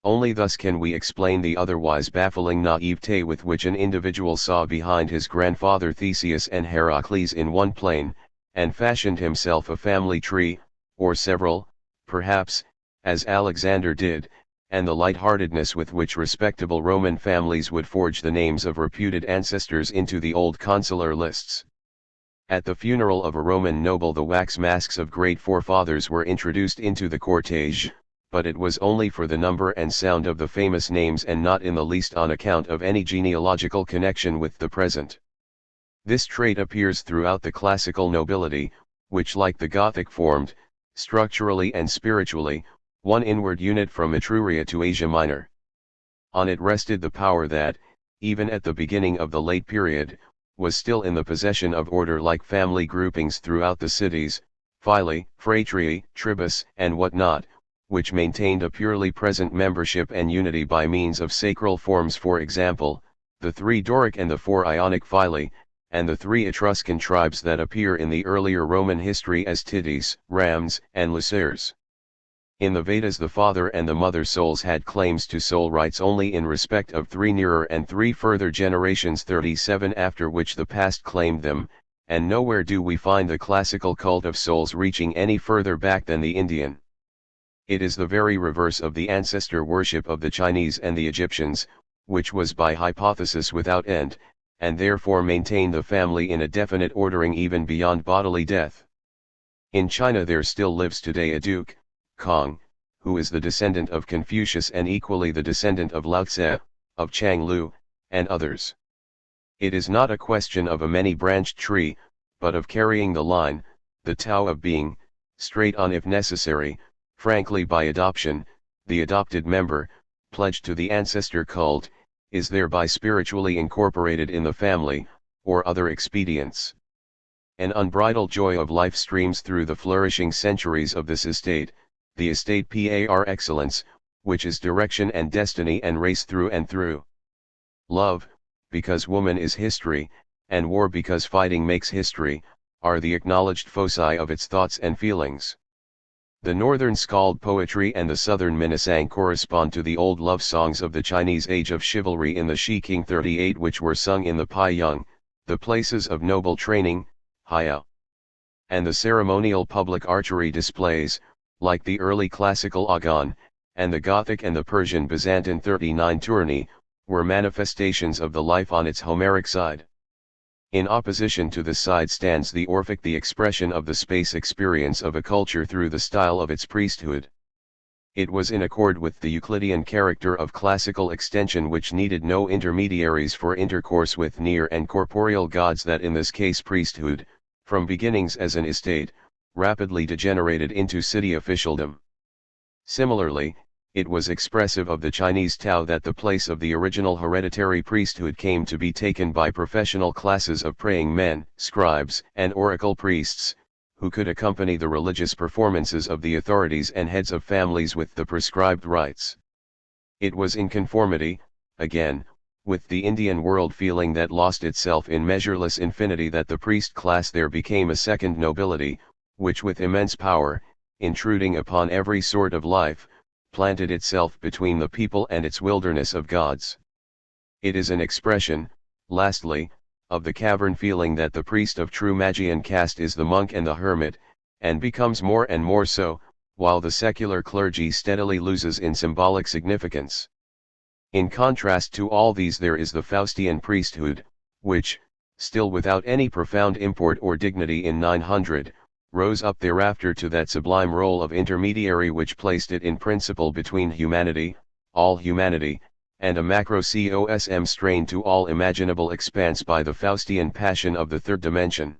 Only thus can we explain the otherwise baffling naivete with which an individual saw behind his grandfather Theseus and Heracles in one plane, and fashioned himself a family tree, or several, perhaps, as Alexander did, and the light-heartedness with which respectable Roman families would forge the names of reputed ancestors into the old consular lists. At the funeral of a Roman noble the wax masks of great forefathers were introduced into the cortege, but it was only for the number and sound of the famous names and not in the least on account of any genealogical connection with the present. This trait appears throughout the classical nobility, which like the Gothic formed, structurally and spiritually, one inward unit from Etruria to Asia Minor. On it rested the power that, even at the beginning of the late period, was still in the possession of order-like family groupings throughout the cities, filii, phratrii, tribus, and what not, which maintained a purely present membership and unity by means of sacral forms, for example, the 3 Doric and the 4 Ionic filii, and the 3 Etruscan tribes that appear in the earlier Roman history as Tities, Rams, and Lucers. In the Vedas the father and the mother souls had claims to soul rights only in respect of 3 nearer and 3 further generations, 37 after which the past claimed them, and nowhere do we find the classical cult of souls reaching any further back than the Indian. It is the very reverse of the ancestor worship of the Chinese and the Egyptians, which was by hypothesis without end, and therefore maintained the family in a definite ordering even beyond bodily death. In China there still lives today a Duke, Kong, who is the descendant of Confucius and equally the descendant of Lao Tse, of Chang Lu, and others. It is not a question of a many-branched tree, but of carrying the line, the Tao of being, straight on if necessary, frankly by adoption. The adopted member, pledged to the ancestor cult, is thereby spiritually incorporated in the family, or other expedients. An unbridled joy of life streams through the flourishing centuries of this estate, the estate par excellence, which is direction and destiny and race through and through. Love, because woman is history, and war because fighting makes history, are the acknowledged foci of its thoughts and feelings. The northern skald poetry and the southern minnesang correspond to the old love songs of the Chinese age of chivalry in the Shi King 38 which were sung in the Pai Yung, the places of noble training, Haya. And the ceremonial public archery displays, like the early classical Agon, and the Gothic and the Persian Byzantine 39 tourney, were manifestations of the life on its Homeric side. In opposition to this side stands the Orphic, the expression of the space experience of a culture through the style of its priesthood. It was in accord with the Euclidean character of classical extension which needed no intermediaries for intercourse with near and corporeal gods that in this case priesthood, from beginnings as an estate, rapidly degenerated into city officialdom. Similarly, it was expressive of the Chinese Tao that the place of the original hereditary priesthood came to be taken by professional classes of praying men, scribes, and oracle priests, who could accompany the religious performances of the authorities and heads of families with the prescribed rites. It was in conformity, again, with the Indian world feeling that lost itself in measureless infinity that the priest class there became a second nobility, which with immense power, intruding upon every sort of life, planted itself between the people and its wilderness of gods. It is an expression, lastly, of the cavern feeling that the priest of true Magian caste is the monk and the hermit, and becomes more and more so, while the secular clergy steadily loses in symbolic significance. In contrast to all these there is the Faustian priesthood, which, still without any profound import or dignity in 900, rose up thereafter to that sublime role of intermediary which placed it in principle between humanity, all humanity, and a macro-cosm strained to all imaginable expanse by the Faustian passion of the third dimension.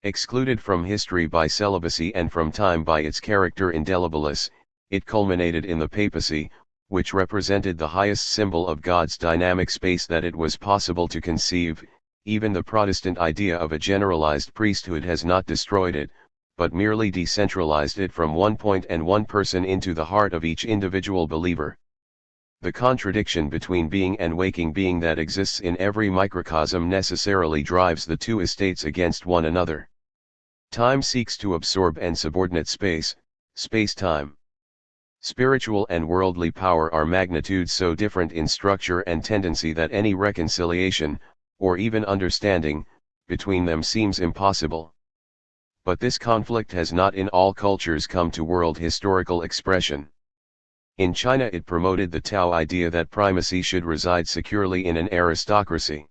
Excluded from history by celibacy and from time by its character indelibilis, it culminated in the papacy, which represented the highest symbol of God's dynamic space that it was possible to conceive. Even the Protestant idea of a generalized priesthood has not destroyed it, but merely decentralized it from one point and one person into the heart of each individual believer. The contradiction between being and waking being that exists in every microcosm necessarily drives the two estates against one another. Time seeks to absorb and subordinate space, space-time. Spiritual and worldly power are magnitudes so different in structure and tendency that any reconciliation, or even understanding, between them seems impossible. But this conflict has not in all cultures come to world historical expression. In China it promoted the Tao idea that primacy should reside securely in an aristocracy.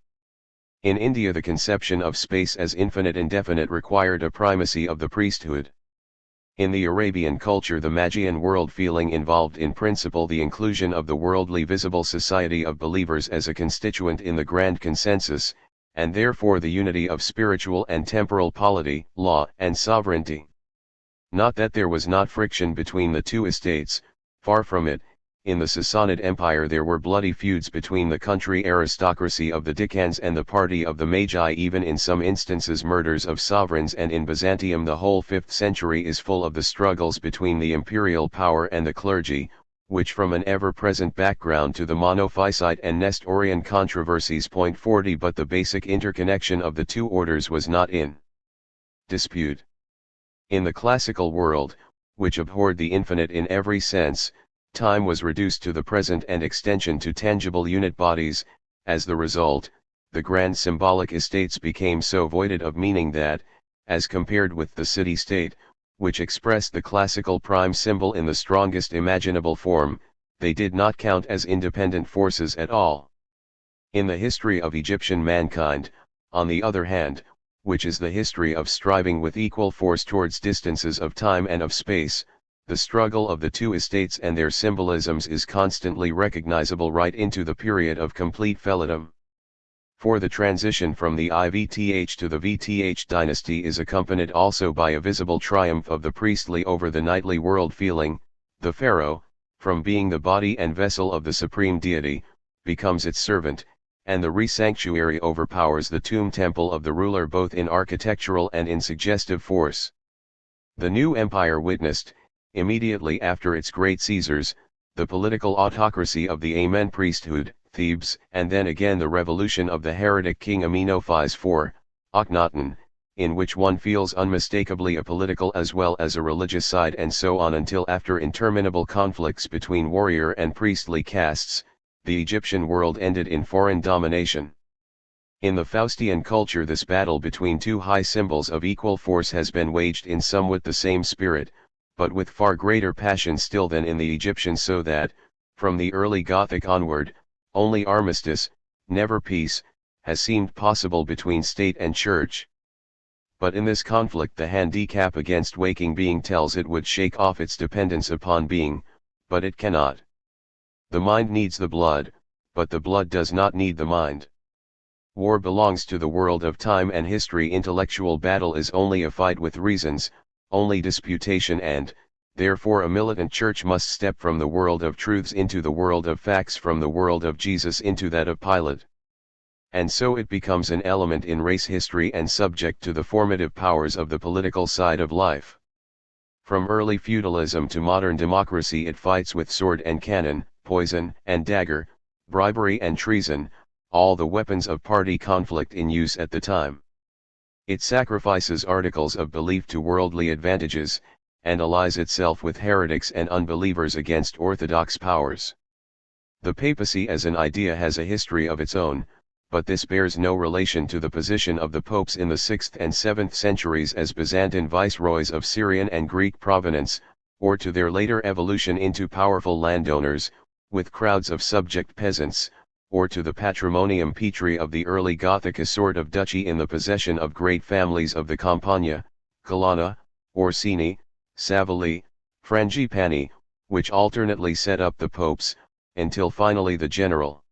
In India the conception of space as infinite indefinite required a primacy of the priesthood. In the Arabian culture the Magian world feeling involved in principle the inclusion of the worldly visible society of believers as a constituent in the grand consensus, and therefore the unity of spiritual and temporal polity, law and sovereignty. Not that there was not friction between the two estates, far from it. In the Sassanid Empire there were bloody feuds between the country aristocracy of the Decans and the party of the Magi, even in some instances murders of sovereigns, and in Byzantium the whole 5th century is full of the struggles between the imperial power and the clergy, which from an ever-present background to the Monophysite and Nestorian controversies point 40, but the basic interconnection of the two orders was not in dispute. In the classical world, which abhorred the infinite in every sense, time was reduced to the present and extension to tangible unit bodies. As the result, the grand symbolic estates became so voided of meaning that, as compared with the city-state, which expressed the classical prime symbol in the strongest imaginable form, they did not count as independent forces at all. In the history of Egyptian mankind, on the other hand, which is the history of striving with equal force towards distances of time and of space, the struggle of the two estates and their symbolisms is constantly recognizable right into the period of complete felidom. For the transition from the IVTH to the VTH dynasty is accompanied also by a visible triumph of the priestly over the nightly world feeling. The pharaoh, from being the body and vessel of the supreme deity, becomes its servant, and the re-sanctuary overpowers the tomb temple of the ruler both in architectural and in suggestive force. The new empire witnessed, immediately after its great Caesars, the political autocracy of the Amen priesthood, Thebes, and then again the revolution of the heretic king Amenophis IV, Akhenaten, in which one feels unmistakably a political as well as a religious side, and so on until after interminable conflicts between warrior and priestly castes, the Egyptian world ended in foreign domination. In the Faustian culture this battle between two high symbols of equal force has been waged in somewhat the same spirit, but with far greater passion still than in the Egyptian, so that, from the early Gothic onward, only armistice, never peace, has seemed possible between state and church. But in this conflict the handicap against waking being tells it would shake off its dependence upon being, but it cannot. The mind needs the blood, but the blood does not need the mind. War belongs to the world of time and history. Intellectual battle is only a fight with reasons, only disputation, and, therefore, a militant church must step from the world of truths into the world of facts, from the world of Jesus into that of Pilate. And so it becomes an element in race history and subject to the formative powers of the political side of life. From early feudalism to modern democracy it fights with sword and cannon, poison and dagger, bribery and treason, all the weapons of party conflict in use at the time. It sacrifices articles of belief to worldly advantages, and allies itself with heretics and unbelievers against orthodox powers. The papacy as an idea has a history of its own, but this bears no relation to the position of the popes in the 6th and 7th centuries as Byzantine viceroys of Syrian and Greek provenance, or to their later evolution into powerful landowners, with crowds of subject peasants, or to the patrimonium Petri of the early Gothic, a sort of duchy in the possession of great families of the Campagna, Colonna, Orsini, Savelli, Frangipani, which alternately set up the popes, until finally the general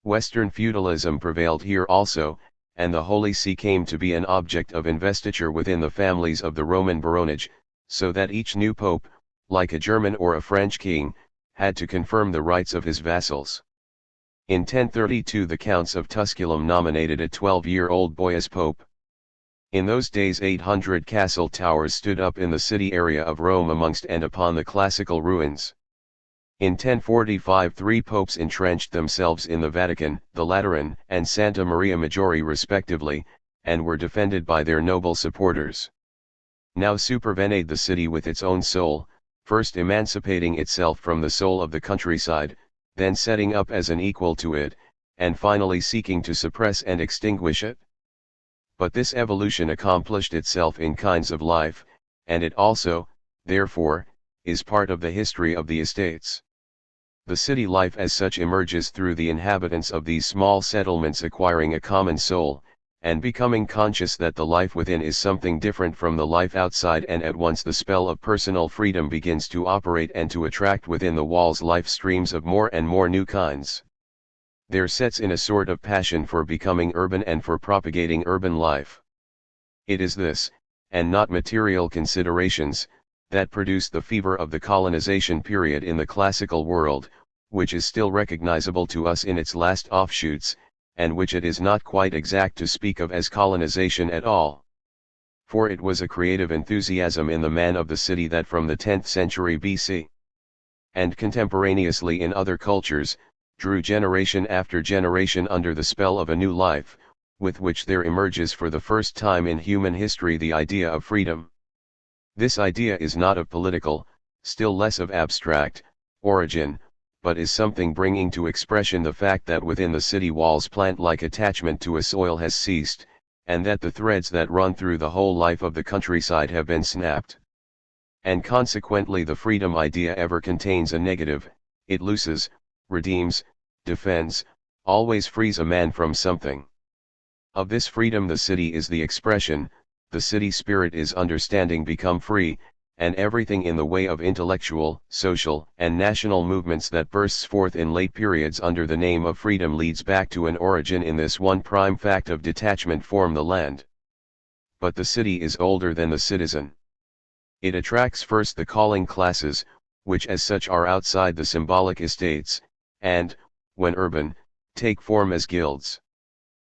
Western feudalism prevailed here also, and the Holy See came to be an object of investiture within the families of the Roman baronage, so that each new pope, like a German or a French king, had to confirm the rights of his vassals. In 1032 the Counts of Tusculum nominated a 12-year-old boy as pope. In those days 800 castle towers stood up in the city area of Rome amongst and upon the classical ruins. In 1045 three popes entrenched themselves in the Vatican, the Lateran and Santa Maria Maggiore respectively, and were defended by their noble supporters. Now supervened the city with its own soul, first emancipating itself from the soul of the countryside, then setting up as an equal to it, and finally seeking to suppress and extinguish it. But this evolution accomplished itself in kinds of life, and it also, therefore, is part of the history of the estates. The city life as such emerges through the inhabitants of these small settlements acquiring a common soul, and becoming conscious that the life within is something different from the life outside, and at once the spell of personal freedom begins to operate and to attract within the walls life streams of more and more new kinds. There sets in a sort of passion for becoming urban and for propagating urban life. It is this, and not material considerations, that produced the fever of the colonization period in the classical world, which is still recognizable to us in its last offshoots, and which it is not quite exact to speak of as colonization at all. For it was a creative enthusiasm in the man of the city that from the 10th century BC, and contemporaneously in other cultures, drew generation after generation under the spell of a new life, with which there emerges for the first time in human history the idea of freedom. This idea is not of political, still less of abstract, origin, but is something bringing to expression the fact that within the city walls plant-like attachment to a soil has ceased, and that the threads that run through the whole life of the countryside have been snapped. And consequently the freedom idea ever contains a negative, it looses, redeems, defends, always frees a man from something. Of this freedom the city is the expression, the city spirit is understanding become free, and everything in the way of intellectual, social, and national movements that bursts forth in late periods under the name of freedom leads back to an origin in this one prime fact of detachment from the land. But the city is older than the citizen. It attracts first the calling classes, which as such are outside the symbolic estates, and, when urban, take form as guilds.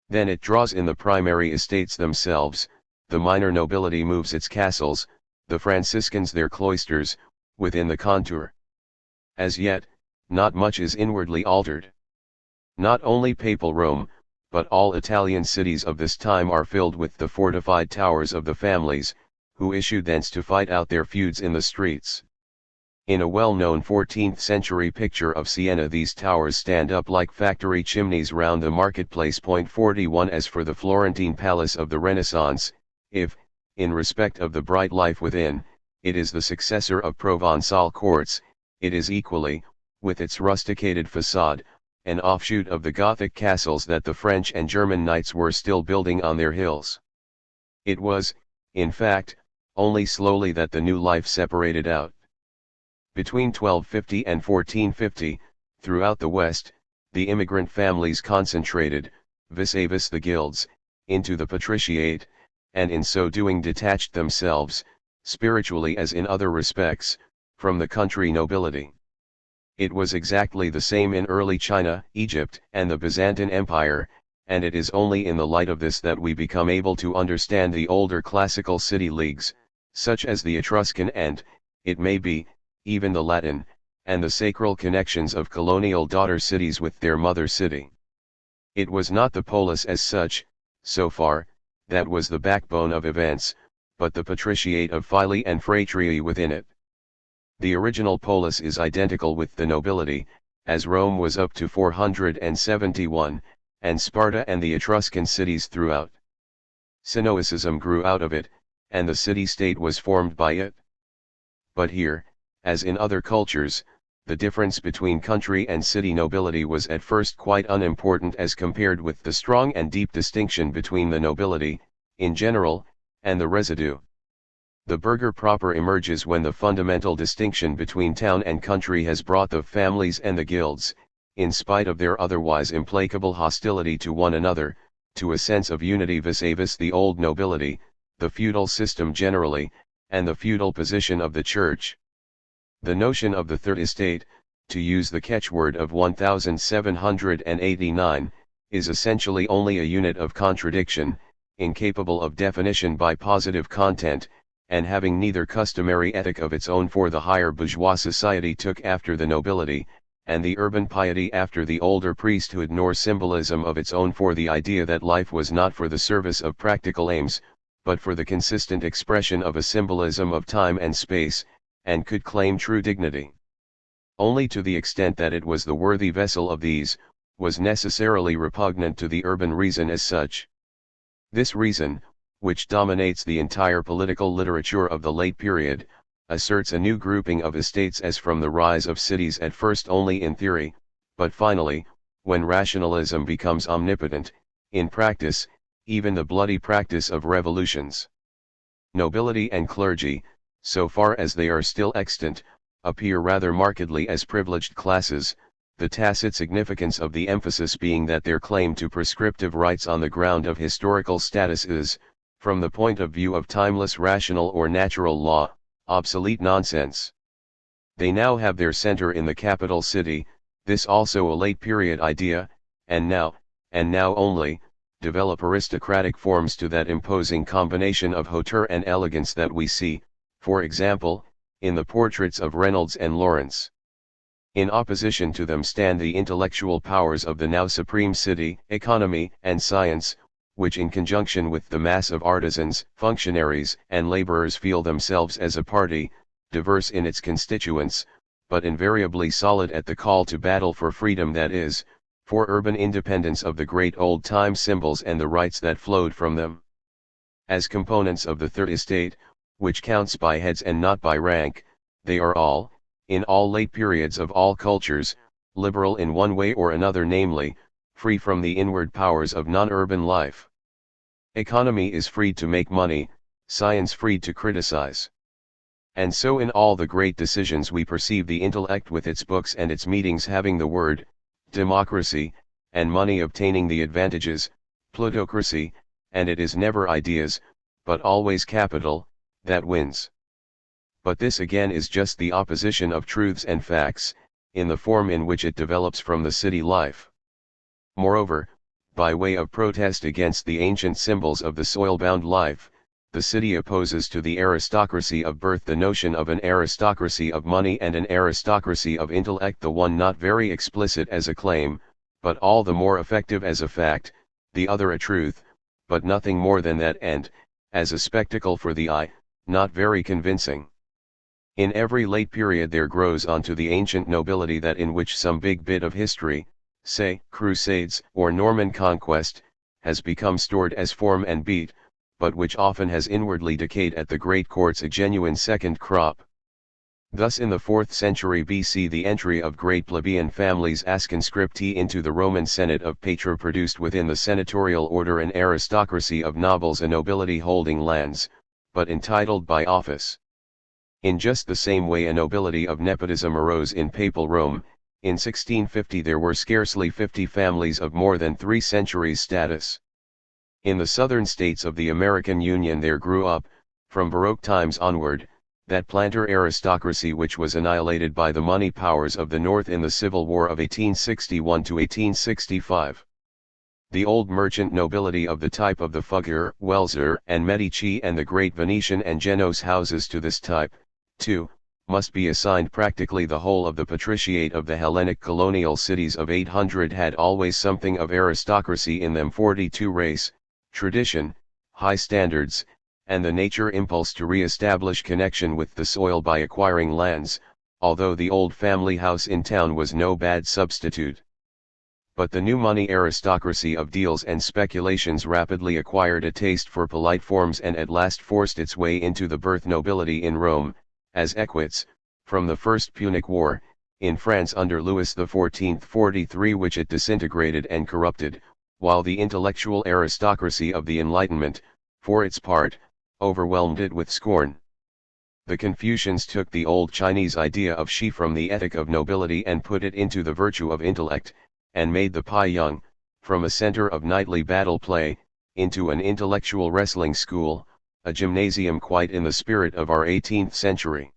Then it draws in the primary estates themselves, the minor nobility moves its castles, the Franciscans their cloisters, within the contour. As yet, not much is inwardly altered. Not only papal Rome, but all Italian cities of this time are filled with the fortified towers of the families, who issue thence to fight out their feuds in the streets. In a well-known 14th century picture of Siena these towers stand up like factory chimneys round the marketplace. 41 As for the Florentine palace of the Renaissance, if, in respect of the bright life within, it is the successor of Provençal courts, it is equally, with its rusticated facade, an offshoot of the Gothic castles that the French and German knights were still building on their hills. It was, in fact, only slowly that the new life separated out. Between 1250 and 1450, throughout the West, the immigrant families concentrated, vis-a-vis the guilds, into the patriciate, and in so doing detached themselves, spiritually as in other respects, from the country nobility. It was exactly the same in early China, Egypt, and the Byzantine Empire, and it is only in the light of this that we become able to understand the older classical city leagues, such as the Etruscan and, it may be, even the Latin, and the sacral connections of colonial daughter cities with their mother city. It was not the polis as such, so far, that was the backbone of events, but the patriciate of Filii and Phratrii within it. The original polis is identical with the nobility, as Rome was up to 471, and Sparta and the Etruscan cities throughout. Cenoicism grew out of it, and the city-state was formed by it. But here, as in other cultures, the difference between country and city nobility was at first quite unimportant as compared with the strong and deep distinction between the nobility, in general, and the residue. The burgher proper emerges when the fundamental distinction between town and country has brought the families and the guilds, in spite of their otherwise implacable hostility to one another, to a sense of unity vis-a-vis the old nobility, the feudal system generally, and the feudal position of the church. The notion of the third estate, to use the catchword of 1789, is essentially only a unit of contradiction, incapable of definition by positive content, and having neither customary ethic of its own, for the higher bourgeois society took after the nobility, and the urban piety after the older priesthood, nor symbolism of its own, for the idea that life was not for the service of practical aims, but for the consistent expression of a symbolism of time and space, and could claim true dignity only to the extent that it was the worthy vessel of these, was necessarily repugnant to the urban reason as such. This reason, which dominates the entire political literature of the late period, asserts a new grouping of estates as from the rise of cities, at first only in theory, but finally, when rationalism becomes omnipotent, in practice, even the bloody practice of revolutions. Nobility and clergy, so far as they are still extant, appear rather markedly as privileged classes, the tacit significance of the emphasis being that their claim to prescriptive rights on the ground of historical status is, from the point of view of timeless rational or natural law, obsolete nonsense. They now have their center in the capital city, this also a late period idea, and now only, develop aristocratic forms to that imposing combination of hauteur and elegance that we see, for example, in the portraits of Reynolds and Lawrence. In opposition to them stand the intellectual powers of the now supreme city, economy and science, which in conjunction with the mass of artisans, functionaries and laborers feel themselves as a party, diverse in its constituents, but invariably solid at the call to battle for freedom, that is, for urban independence of the great old-time symbols and the rights that flowed from them. As components of the third estate, which counts by heads and not by rank, they are all, in all late periods of all cultures, liberal in one way or another, namely, free from the inward powers of non-urban life. Economy is freed to make money, science freed to criticize. And so in all the great decisions we perceive the intellect with its books and its meetings having the word, democracy, and money obtaining the advantages, plutocracy, and it is never ideas, but always capital, that wins. But this again is just the opposition of truths and facts, in the form in which it develops from the city life. Moreover, by way of protest against the ancient symbols of the soil-bound life, the city opposes to the aristocracy of birth the notion of an aristocracy of money and an aristocracy of intellect, the one not very explicit as a claim, but all the more effective as a fact, the other a truth, but nothing more than that, and, as a spectacle for the eye, not very convincing. In every late period there grows onto the ancient nobility that in which some big bit of history, say, Crusades or Norman Conquest, has become stored as form and beat, but which often has inwardly decayed at the great courts, a genuine second crop. Thus in the 4th century BC the entry of great plebeian families as conscripti into the Roman Senate of Petra produced within the senatorial order an aristocracy of nobles, a nobility holding lands, but entitled by office. In just the same way a nobility of nepotism arose in Papal Rome. In 1650 there were scarcely 50 families of more than 3 centuries' status. In the southern states of the American Union there grew up, from Baroque times onward, that planter aristocracy which was annihilated by the money powers of the North in the Civil War of 1861 to 1865. The old merchant nobility of the type of the Fugger, Welser and Medici and the great Venetian and Genoese houses to this type, too, must be assigned. Practically the whole of the patriciate of the Hellenic colonial cities of 800 had always something of aristocracy in them. 42 Race, tradition, high standards, and the nature impulse to re-establish connection with the soil by acquiring lands, although the old family house in town was no bad substitute. But the new money aristocracy of deals and speculations rapidly acquired a taste for polite forms and at last forced its way into the birth nobility in Rome, as equites, from the First Punic War, in France under Louis XIV 43, which it disintegrated and corrupted, while the intellectual aristocracy of the Enlightenment, for its part, overwhelmed it with scorn. The Confucians took the old Chinese idea of shi from the ethic of nobility and put it into the virtue of intellect, and made the Pai Yung, from a center of knightly battle play, into an intellectual wrestling school, a gymnasium quite in the spirit of our 18th century.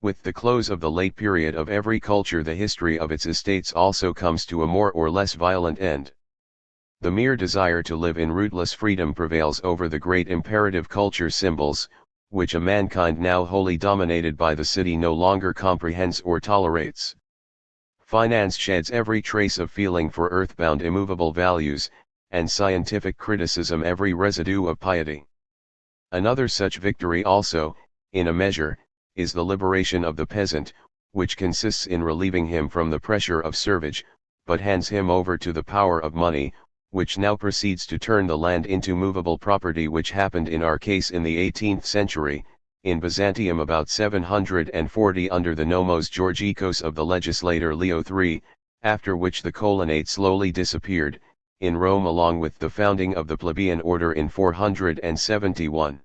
With the close of the late period of every culture, the history of its estates also comes to a more or less violent end. The mere desire to live in rootless freedom prevails over the great imperative culture symbols, which a mankind now wholly dominated by the city no longer comprehends or tolerates. Finance sheds every trace of feeling for earthbound immovable values, and scientific criticism every residue of piety. Another such victory also, in a measure, is the liberation of the peasant, which consists in relieving him from the pressure of servage, but hands him over to the power of money, which now proceeds to turn the land into movable property, which happened in our case in the 18th century, in Byzantium about 740 under the nomos Georgikos of the legislator Leo III, after which the colonate slowly disappeared, in Rome along with the founding of the plebeian order in 471.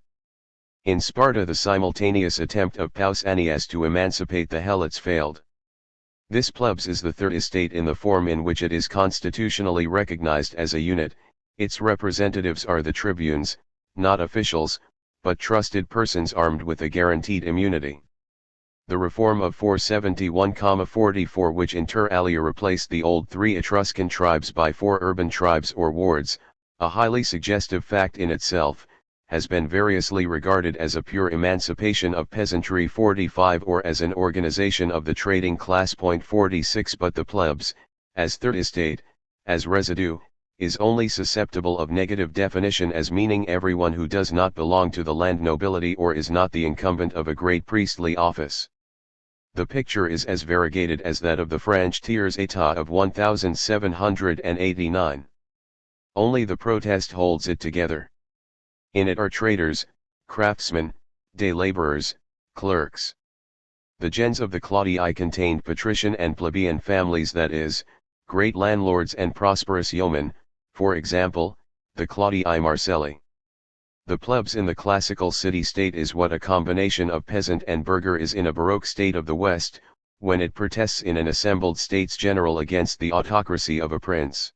In Sparta the simultaneous attempt of Pausanias to emancipate the Helots failed. This plebs is the third estate in the form in which it is constitutionally recognized as a unit. Its representatives are the tribunes, not officials, but trusted persons armed with a guaranteed immunity. The reform of 471-44, which inter alia replaced the old 3 Etruscan tribes by 4 urban tribes or wards, a highly suggestive fact in itself, has been variously regarded as a pure emancipation of peasantry 45 or as an organization of the trading class 46, but the plebs, as third estate, as residue, is only susceptible of negative definition as meaning everyone who does not belong to the land nobility or is not the incumbent of a great priestly office. The picture is as variegated as that of the French tiers état of 1789. Only the protest holds it together. In it are traders, craftsmen, day laborers, clerks. The gens of the Claudii contained patrician and plebeian families, that is, great landlords and prosperous yeomen, for example, the Claudii Marcelli. The plebs in the classical city-state is what a combination of peasant and burgher is in a Baroque state of the West, when it protests in an assembled States General against the autocracy of a prince.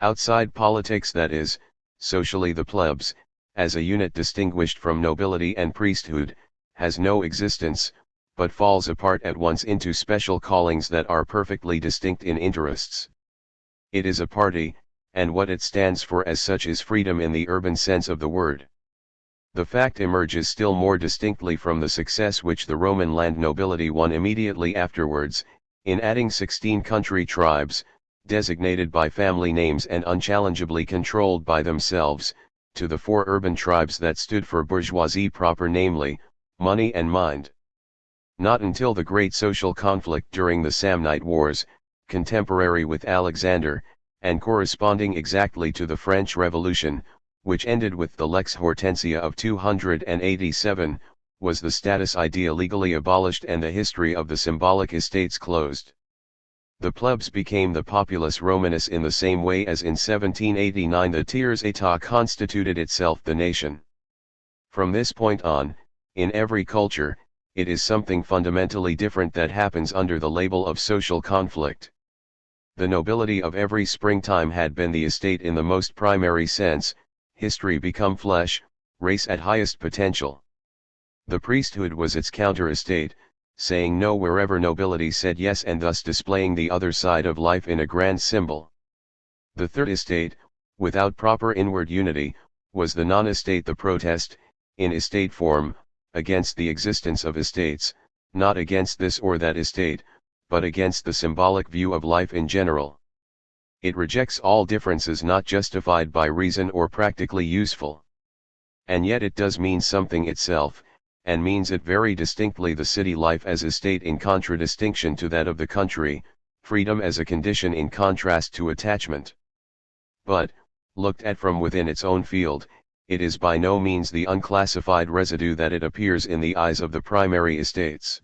Outside politics, that is, socially the plebs, as a unit distinguished from nobility and priesthood, has no existence, but falls apart at once into special callings that are perfectly distinct in interests. It is a party, and what it stands for as such is freedom in the urban sense of the word. The fact emerges still more distinctly from the success which the Roman land nobility won immediately afterwards, in adding 16 country tribes, designated by family names and unchallengeably controlled by themselves, to the 4 urban tribes that stood for bourgeoisie proper, namely, money and mind. Not until the great social conflict during the Samnite Wars, contemporary with Alexander, and corresponding exactly to the French Revolution, which ended with the Lex Hortensia of 287, was the status idea legally abolished and the history of the symbolic estates closed. The plebs became the populus Romanus in the same way as in 1789 the tiers état constituted itself the nation. From this point on, in every culture, it is something fundamentally different that happens under the label of social conflict. The nobility of every springtime had been the estate in the most primary sense, history become flesh, race at highest potential. The priesthood was its counter-estate, saying no wherever nobility said yes and thus displaying the other side of life in a grand symbol. The third estate, without proper inward unity, was the non-estate, the protest, in estate form, against the existence of estates, not against this or that estate, but against the symbolic view of life in general. It rejects all differences not justified by reason or practically useful. And yet it does mean something itself, and means it very distinctly, the city life as estate in contradistinction to that of the country, freedom as a condition in contrast to attachment. But, looked at from within its own field, it is by no means the unclassified residue that it appears in the eyes of the primary estates.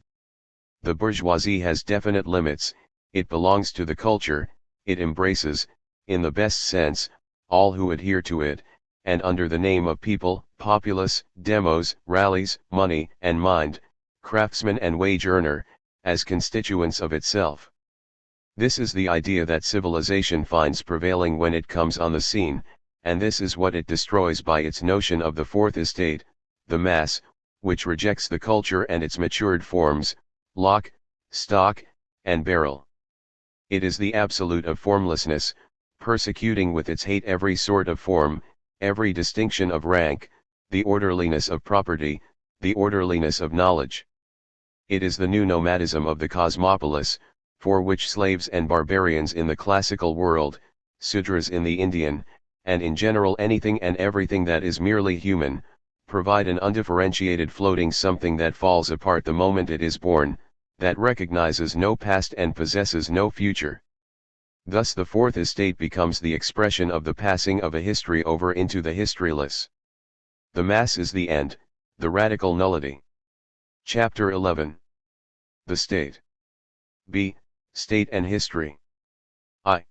The bourgeoisie has definite limits, it belongs to the culture, it embraces, in the best sense, all who adhere to it, and under the name of people, populace, demos, rallies, money and mind, craftsman and wage earner, as constituents of itself. This is the idea that civilization finds prevailing when it comes on the scene, and this is what it destroys by its notion of the fourth estate, the mass, which rejects the culture and its matured forms, lock, stock, and barrel. It is the absolute of formlessness, persecuting with its hate every sort of form, every distinction of rank, the orderliness of property, the orderliness of knowledge. It is the new nomadism of the cosmopolis, for which slaves and barbarians in the classical world, Sudras in the Indian, and in general anything and everything that is merely human, provide an undifferentiated floating something that falls apart the moment it is born, that recognizes no past and possesses no future. Thus the fourth estate becomes the expression of the passing of a history over into the historyless. The mass is the end, the radical nullity. Chapter 11. The State. B. State and History. I.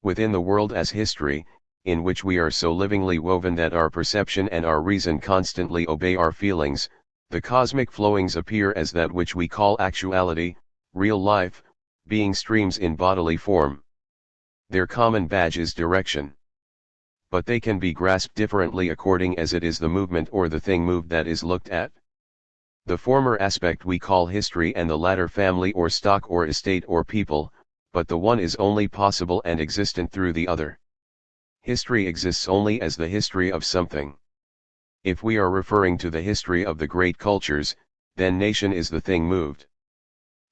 Within the world as history, in which we are so livingly woven that our perception and our reason constantly obey our feelings, the cosmic flowings appear as that which we call actuality, real life, being streams in bodily form. Their common badge is direction. But they can be grasped differently according as it is the movement or the thing moved that is looked at. The former aspect we call history and the latter family or stock or estate or people, but the one is only possible and existent through the other. History exists only as the history of something. If we are referring to the history of the great cultures, then nation is the thing moved.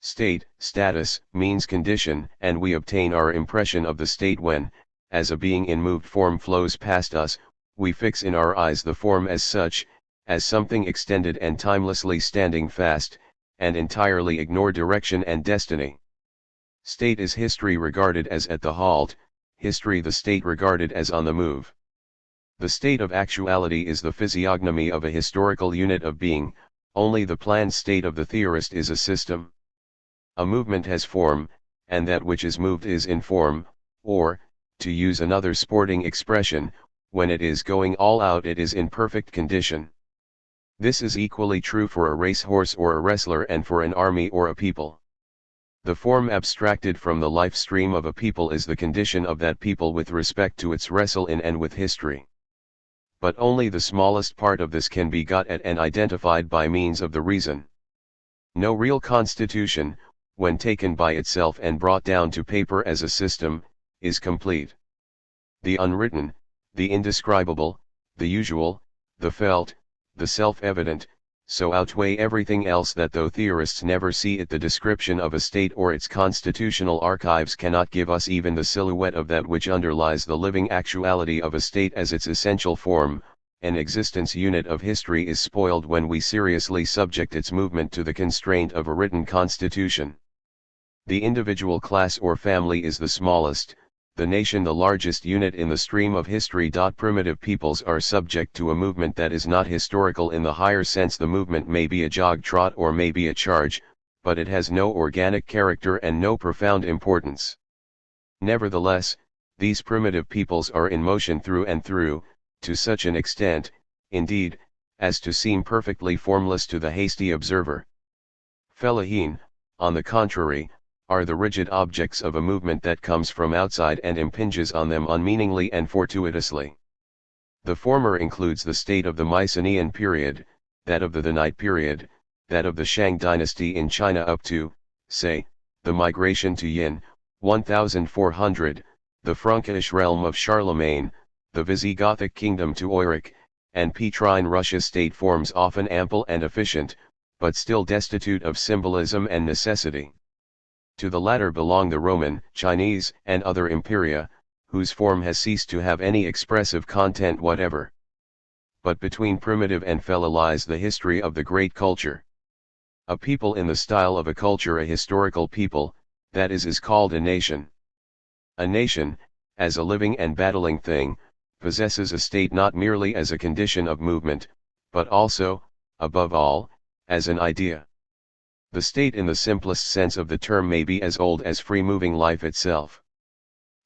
State, status, means condition, and we obtain our impression of the state when, as a being in moved form flows past us, we fix in our eyes the form as such, as something extended and timelessly standing fast, and entirely ignore direction and destiny. State is history regarded as at the halt, history the state regarded as on the move. The state of actuality is the physiognomy of a historical unit of being, only the planned state of the theorist is a system. A movement has form, and that which is moved is in form, or, to use another sporting expression, when it is going all out it is in perfect condition. This is equally true for a racehorse or a wrestler and for an army or a people. The form abstracted from the life stream of a people is the condition of that people with respect to its wrestle in and with history. But only the smallest part of this can be got at and identified by means of the reason. No real constitution, when taken by itself and brought down to paper as a system, is complete. The unwritten, the indescribable, the usual, the felt, the self-evident, so outweigh everything else that though theorists never see it, the description of a state or its constitutional archives cannot give us even the silhouette of that which underlies the living actuality of a state as its essential form. An existence unit of history is spoiled when we seriously subject its movement to the constraint of a written constitution. The individual class or family is the smallest, the nation the largest unit in the stream of history. Primitive peoples are subject to a movement that is not historical in the higher sense. The movement may be a jog-trot or may be a charge, but it has no organic character and no profound importance. Nevertheless, these primitive peoples are in motion through and through, to such an extent, indeed, as to seem perfectly formless to the hasty observer. Fellahin, on the contrary, are the rigid objects of a movement that comes from outside and impinges on them unmeaningly and fortuitously. The former includes the state of the Mycenaean period, that of the Thanite period, that of the Shang dynasty in China up to, say, the migration to Yin, 1400, the Frankish realm of Charlemagne, the Visigothic kingdom to Oiric, and Petrine Russia. State forms often ample and efficient, but still destitute of symbolism and necessity. To the latter belong the Roman, Chinese, and other imperia, whose form has ceased to have any expressive content whatever. But between primitive and fella lies the history of the great culture. A people in the style of a culture, a historical people, that is called a nation. A nation, as a living and battling thing, possesses a state not merely as a condition of movement, but also, above all, as an idea. The state in the simplest sense of the term may be as old as free-moving life itself.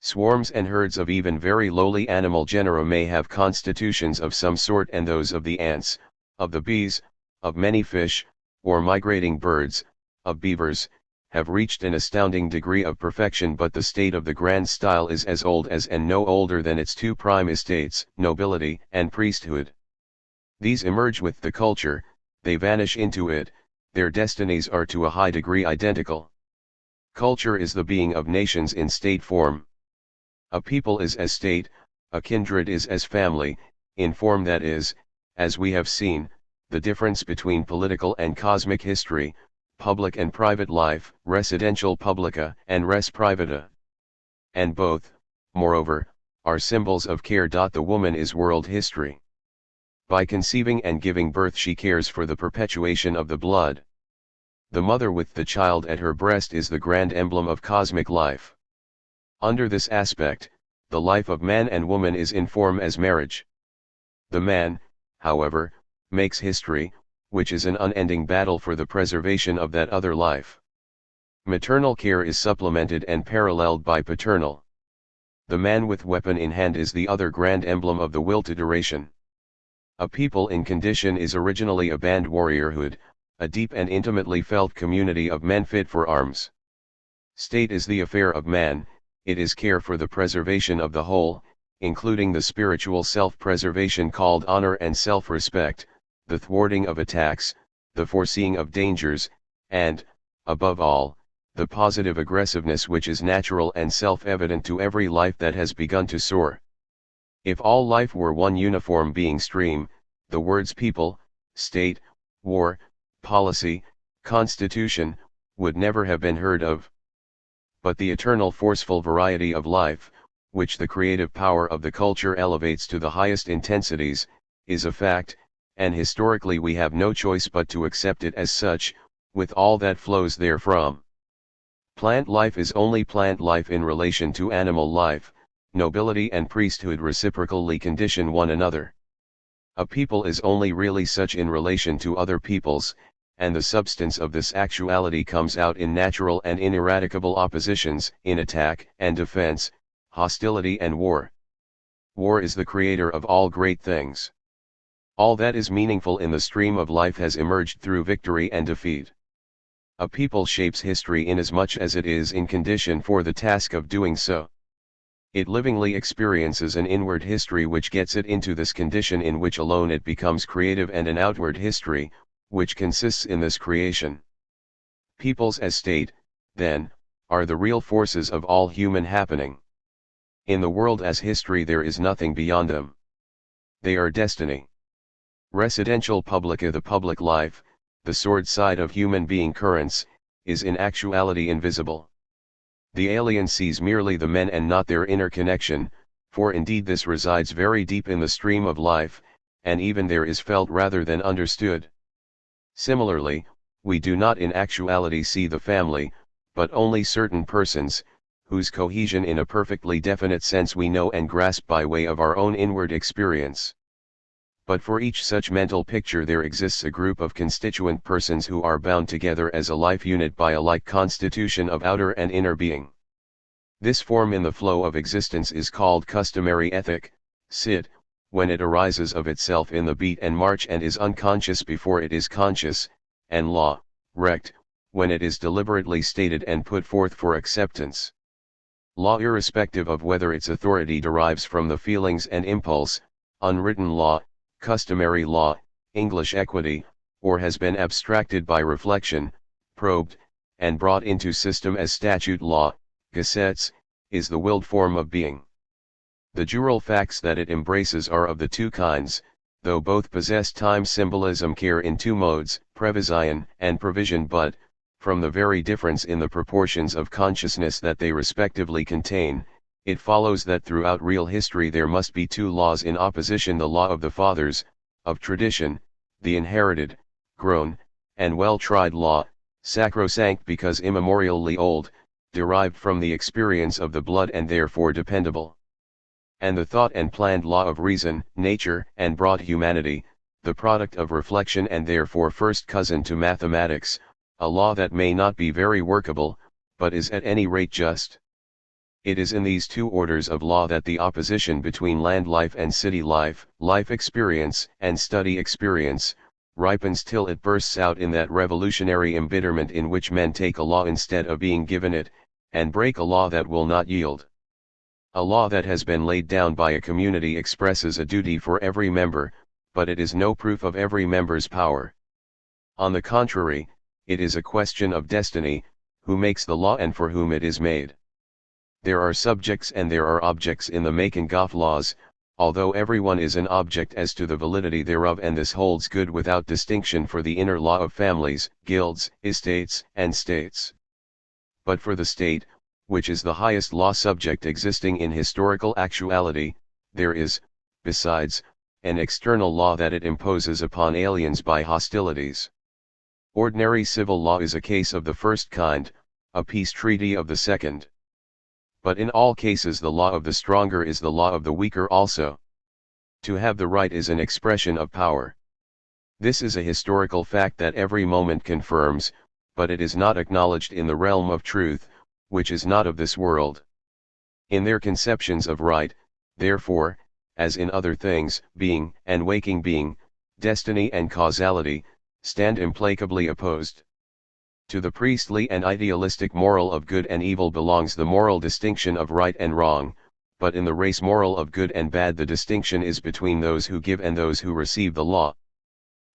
Swarms and herds of even very lowly animal genera may have constitutions of some sort, and those of the ants, of the bees, of many fish, or migrating birds, of beavers, have reached an astounding degree of perfection, but the state of the grand style is as old as and no older than its two prime estates, nobility and priesthood. These emerge with the culture, they vanish into it, their destinies are to a high degree identical. Culture is the being of nations in state form. A people is as state, a kindred is as family, in form. That is, as we have seen, the difference between political and cosmic history, public and private life, residential publica and res privata. And both, moreover, are symbols of care. The woman is world history. By conceiving and giving birth she cares for the perpetuation of the blood. The mother with the child at her breast is the grand emblem of cosmic life. Under this aspect, the life of man and woman is in form as marriage. The man, however, makes history, which is an unending battle for the preservation of that other life. Maternal care is supplemented and paralleled by paternal. The man with weapon in hand is the other grand emblem of the will to duration. A people in condition is originally a band warriorhood, a deep and intimately felt community of men fit for arms. State is the affair of man, it is care for the preservation of the whole, including the spiritual self-preservation called honor and self-respect, the thwarting of attacks, the foreseeing of dangers, and, above all, the positive aggressiveness which is natural and self-evident to every life that has begun to soar. If all life were one uniform being stream, the words people, state, war, policy, constitution, would never have been heard of. But the eternal forceful variety of life, which the creative power of the culture elevates to the highest intensities, is a fact, and historically we have no choice but to accept it as such, with all that flows therefrom. Plant life is only plant life in relation to animal life, nobility and priesthood reciprocally condition one another. A people is only really such in relation to other peoples, and the substance of this actuality comes out in natural and ineradicable oppositions, in attack and defense, hostility and war. War is the creator of all great things. All that is meaningful in the stream of life has emerged through victory and defeat. A people shapes history inasmuch as it is in condition for the task of doing so. It livingly experiences an inward history which gets it into this condition in which alone it becomes creative, and an outward history, which consists in this creation. Peoples as state, then, are the real forces of all human happening. In the world as history there is nothing beyond them. They are destiny. Residential publica, the public life, the sword side of human being currents, is in actuality invisible. The alien sees merely the men and not their inner connection, for indeed this resides very deep in the stream of life, and even there is felt rather than understood. Similarly, we do not in actuality see the family, but only certain persons, whose cohesion in a perfectly definite sense we know and grasp by way of our own inward experience. But for each such mental picture there exists a group of constituent persons who are bound together as a life unit by a like constitution of outer and inner being. This form in the flow of existence is called customary ethic, sit, when it arises of itself in the beat and march and is unconscious before it is conscious, and law, rect, when it is deliberately stated and put forth for acceptance. Law, irrespective of whether its authority derives from the feelings and impulse, unwritten law, customary law, English equity, or has been abstracted by reflection, probed, and brought into system as statute law, gazettes, is the willed form of being. The jural facts that it embraces are of the two kinds, though both possess time symbolism care in two modes, prevision and provision, but, from the very difference in the proportions of consciousness that they respectively contain, it follows that throughout real history there must be two laws in opposition: the law of the fathers, of tradition, the inherited, grown, and well-tried law, sacrosanct because immemorially old, derived from the experience of the blood and therefore dependable. And the thought and planned law of reason, nature, and broad humanity, the product of reflection and therefore first cousin to mathematics, a law that may not be very workable, but is at any rate just. It is in these two orders of law that the opposition between land life and city life, life experience and study experience, ripens till it bursts out in that revolutionary embitterment in which men take a law instead of being given it, and break a law that will not yield. A law that has been laid down by a community expresses a duty for every member, but it is no proof of every member's power. On the contrary, it is a question of destiny, who makes the law and for whom it is made. There are subjects and there are objects in the making of laws, although everyone is an object as to the validity thereof, and this holds good without distinction for the inner law of families, guilds, estates, and states. But for the state, which is the highest law subject existing in historical actuality, there is, besides, an external law that it imposes upon aliens by hostilities. Ordinary civil law is a case of the first kind, a peace treaty of the second. But in all cases the law of the stronger is the law of the weaker also. To have the right is an expression of power. This is a historical fact that every moment confirms, but it is not acknowledged in the realm of truth, which is not of this world. In their conceptions of right, therefore, as in other things, being and waking being, destiny and causality, stand implacably opposed. To the priestly and idealistic moral of good and evil belongs the moral distinction of right and wrong, but in the race moral of good and bad the distinction is between those who give and those who receive the law.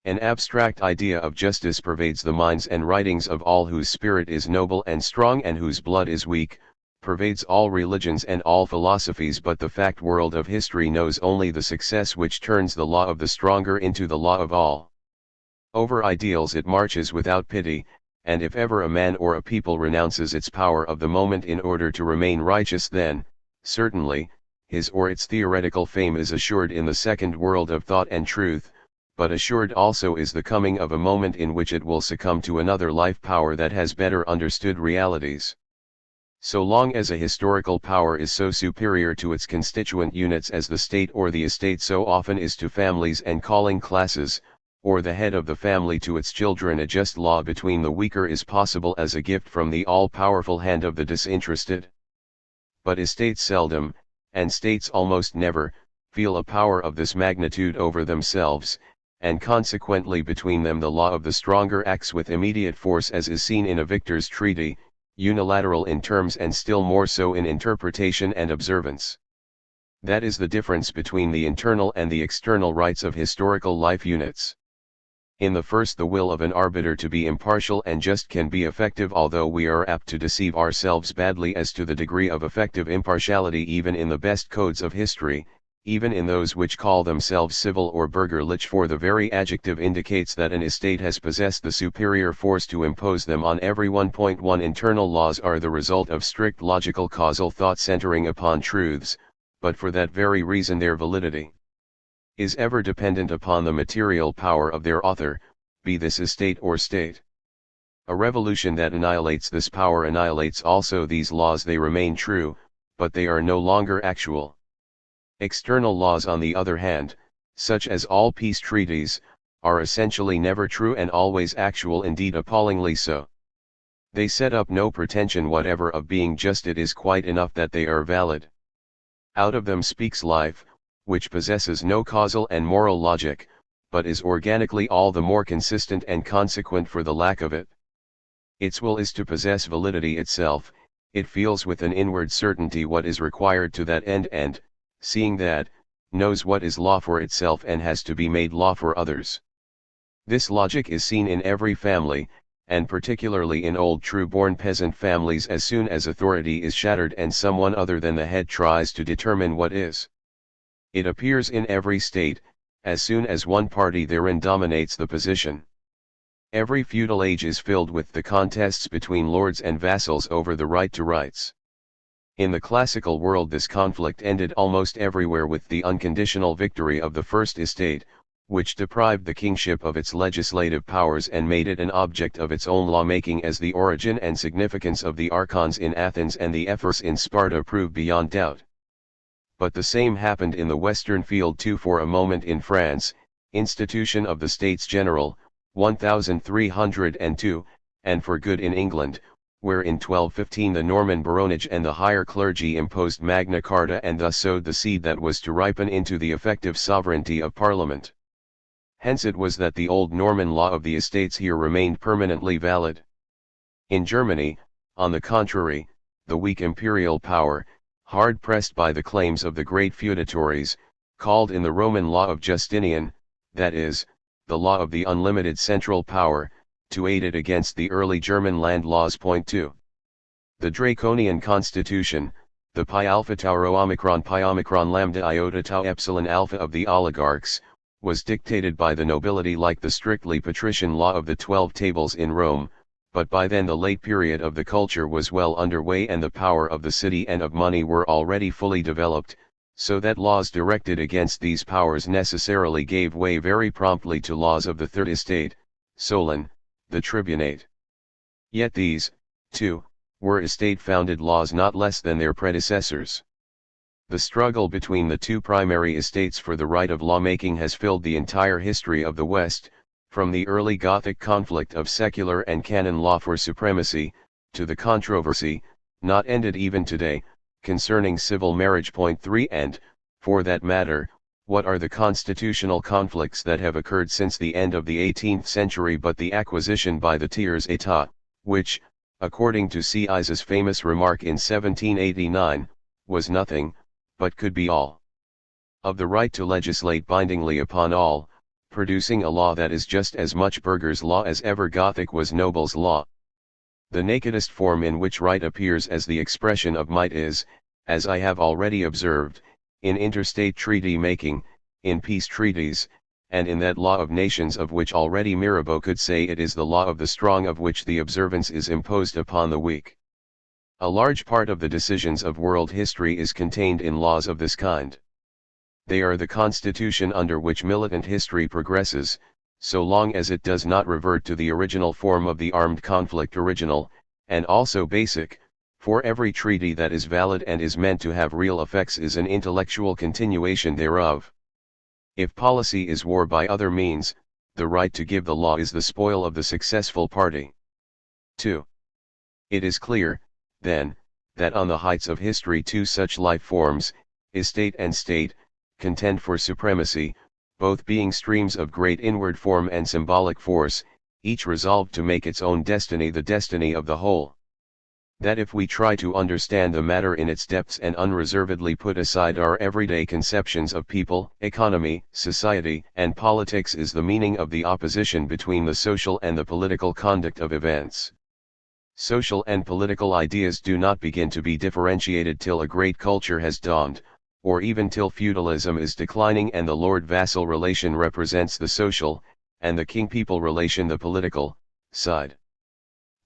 An abstract idea of justice pervades the minds and writings of all whose spirit is noble and strong and whose blood is weak, pervades all religions and all philosophies, but the fact world of history knows only the success which turns the law of the stronger into the law of all. Over ideals it marches without pity, and if ever a man or a people renounces its power of the moment in order to remain righteous, then, certainly, his or its theoretical fame is assured in the second world of thought and truth, but assured also is the coming of a moment in which it will succumb to another life power that has better understood realities. So long as a historical power is so superior to its constituent units as the state or the estate so often is to families and calling classes, or the head of the family to its children, a just law between the weaker is possible as a gift from the all-powerful hand of the disinterested. But estates seldom, and states almost never, feel a power of this magnitude over themselves, and consequently between them the law of the stronger acts with immediate force, as is seen in a victor's treaty, unilateral in terms and still more so in interpretation and observance. That is the difference between the internal and the external rights of historical life units. In the first, the will of an arbiter to be impartial and just can be effective, although we are apt to deceive ourselves badly as to the degree of effective impartiality even in the best codes of history, even in those which call themselves civil or bürgerlich, for the very adjective indicates that an estate has possessed the superior force to impose them on everyone. 1. Internal laws are the result of strict logical causal thought centering upon truths, but for that very reason their validity is ever dependent upon the material power of their author, be this estate or state. A revolution that annihilates this power annihilates also these laws. They remain true, but they are no longer actual. External laws, on the other hand, such as all peace treaties, are essentially never true and always actual, indeed appallingly so. They set up no pretension whatever of being just. It is quite enough that they are valid. Out of them speaks life, which possesses no causal and moral logic, but is organically all the more consistent and consequent for the lack of it. Its will is to possess validity itself. It feels with an inward certainty what is required to that end and, seeing that, knows what is law for itself and has to be made law for others. This logic is seen in every family, and particularly in old true-born peasant families. As soon as authority is shattered and someone other than the head tries to determine what is, it appears in every state, as soon as one party therein dominates the position. Every feudal age is filled with the contests between lords and vassals over the right to rights. In the classical world this conflict ended almost everywhere with the unconditional victory of the first estate, which deprived the kingship of its legislative powers and made it an object of its own lawmaking, as the origin and significance of the archons in Athens and the ephors in Sparta prove beyond doubt. But the same happened in the western field too. For a moment in France, institution of the States General, 1302, and for good in England, where in 1215 the Norman baronage and the higher clergy imposed Magna Carta and thus sowed the seed that was to ripen into the effective sovereignty of Parliament. Hence it was that the old Norman law of the estates here remained permanently valid. In Germany, on the contrary, the weak imperial power, hard pressed by the claims of the great feudatories, called in the Roman law of Justinian, that is, the law of the unlimited central power, to aid it against the early German land laws. Point 2. The draconian constitution, the pi alpha tau rho omicron pi omicron lambda iota tau epsilon alpha of the oligarchs, was dictated by the nobility like the strictly patrician law of the 12 tables in Rome, but by then the late period of the culture was well underway and the power of the city and of money were already fully developed, so that laws directed against these powers necessarily gave way very promptly to laws of the Third Estate, Solon, the tribunate. Yet these, too, were estate-founded laws not less than their predecessors. The struggle between the two primary estates for the right of lawmaking has filled the entire history of the West, from the early Gothic conflict of secular and canon law for supremacy, to the controversy, not ended even today, concerning civil marriage. Point 3. And, for that matter, what are the constitutional conflicts that have occurred since the end of the 18th century but the acquisition by the tiers-état, which, according to Sieyes's famous remark in 1789, was nothing, but could be all. Of the right to legislate bindingly upon all, producing a law that is just as much burgher's law as ever Gothic was noble's law. The nakedest form in which right appears as the expression of might is, as I have already observed, in interstate treaty making, in peace treaties, and in that law of nations of which already Mirabeau could say it is the law of the strong of which the observance is imposed upon the weak. A large part of the decisions of world history is contained in laws of this kind. They are the constitution under which militant history progresses, so long as it does not revert to the original form of the armed conflict original, and also basic, for every treaty that is valid and is meant to have real effects is an intellectual continuation thereof. If policy is war by other means, the right to give the law is the spoil of the successful party. 2. It is clear, then, that on the heights of history two such life forms, estate and state, contend for supremacy, both being streams of great inward form and symbolic force, each resolved to make its own destiny the destiny of the whole. That if we try to understand the matter in its depths and unreservedly put aside our everyday conceptions of people, economy, society, and politics is the meaning of the opposition between the social and the political conduct of events. Social and political ideas do not begin to be differentiated till a great culture has dawned, or even till feudalism is declining and the lord-vassal relation represents the social, and the king-people relation the political, side.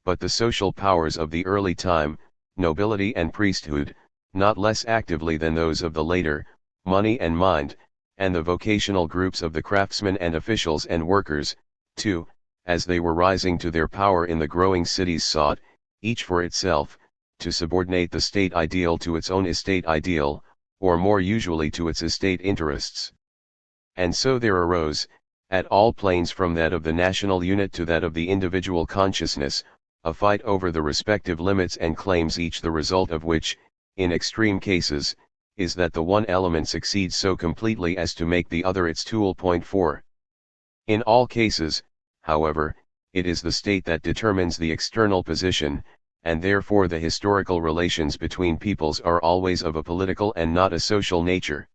But the social powers of the early time, nobility and priesthood, not less actively than those of the later, money and mind, and the vocational groups of the craftsmen and officials and workers, too, as they were rising to their power in the growing cities sought, each for itself, to subordinate the state ideal to its own estate ideal, or more usually to its estate interests. And so there arose, at all planes from that of the national unit to that of the individual consciousness, a fight over the respective limits and claims, each the result of which, in extreme cases, is that the one element succeeds so completely as to make the other its tool. 4. In all cases, however, it is the state that determines the external position, and therefore the historical relations between peoples are always of a political and not a social nature.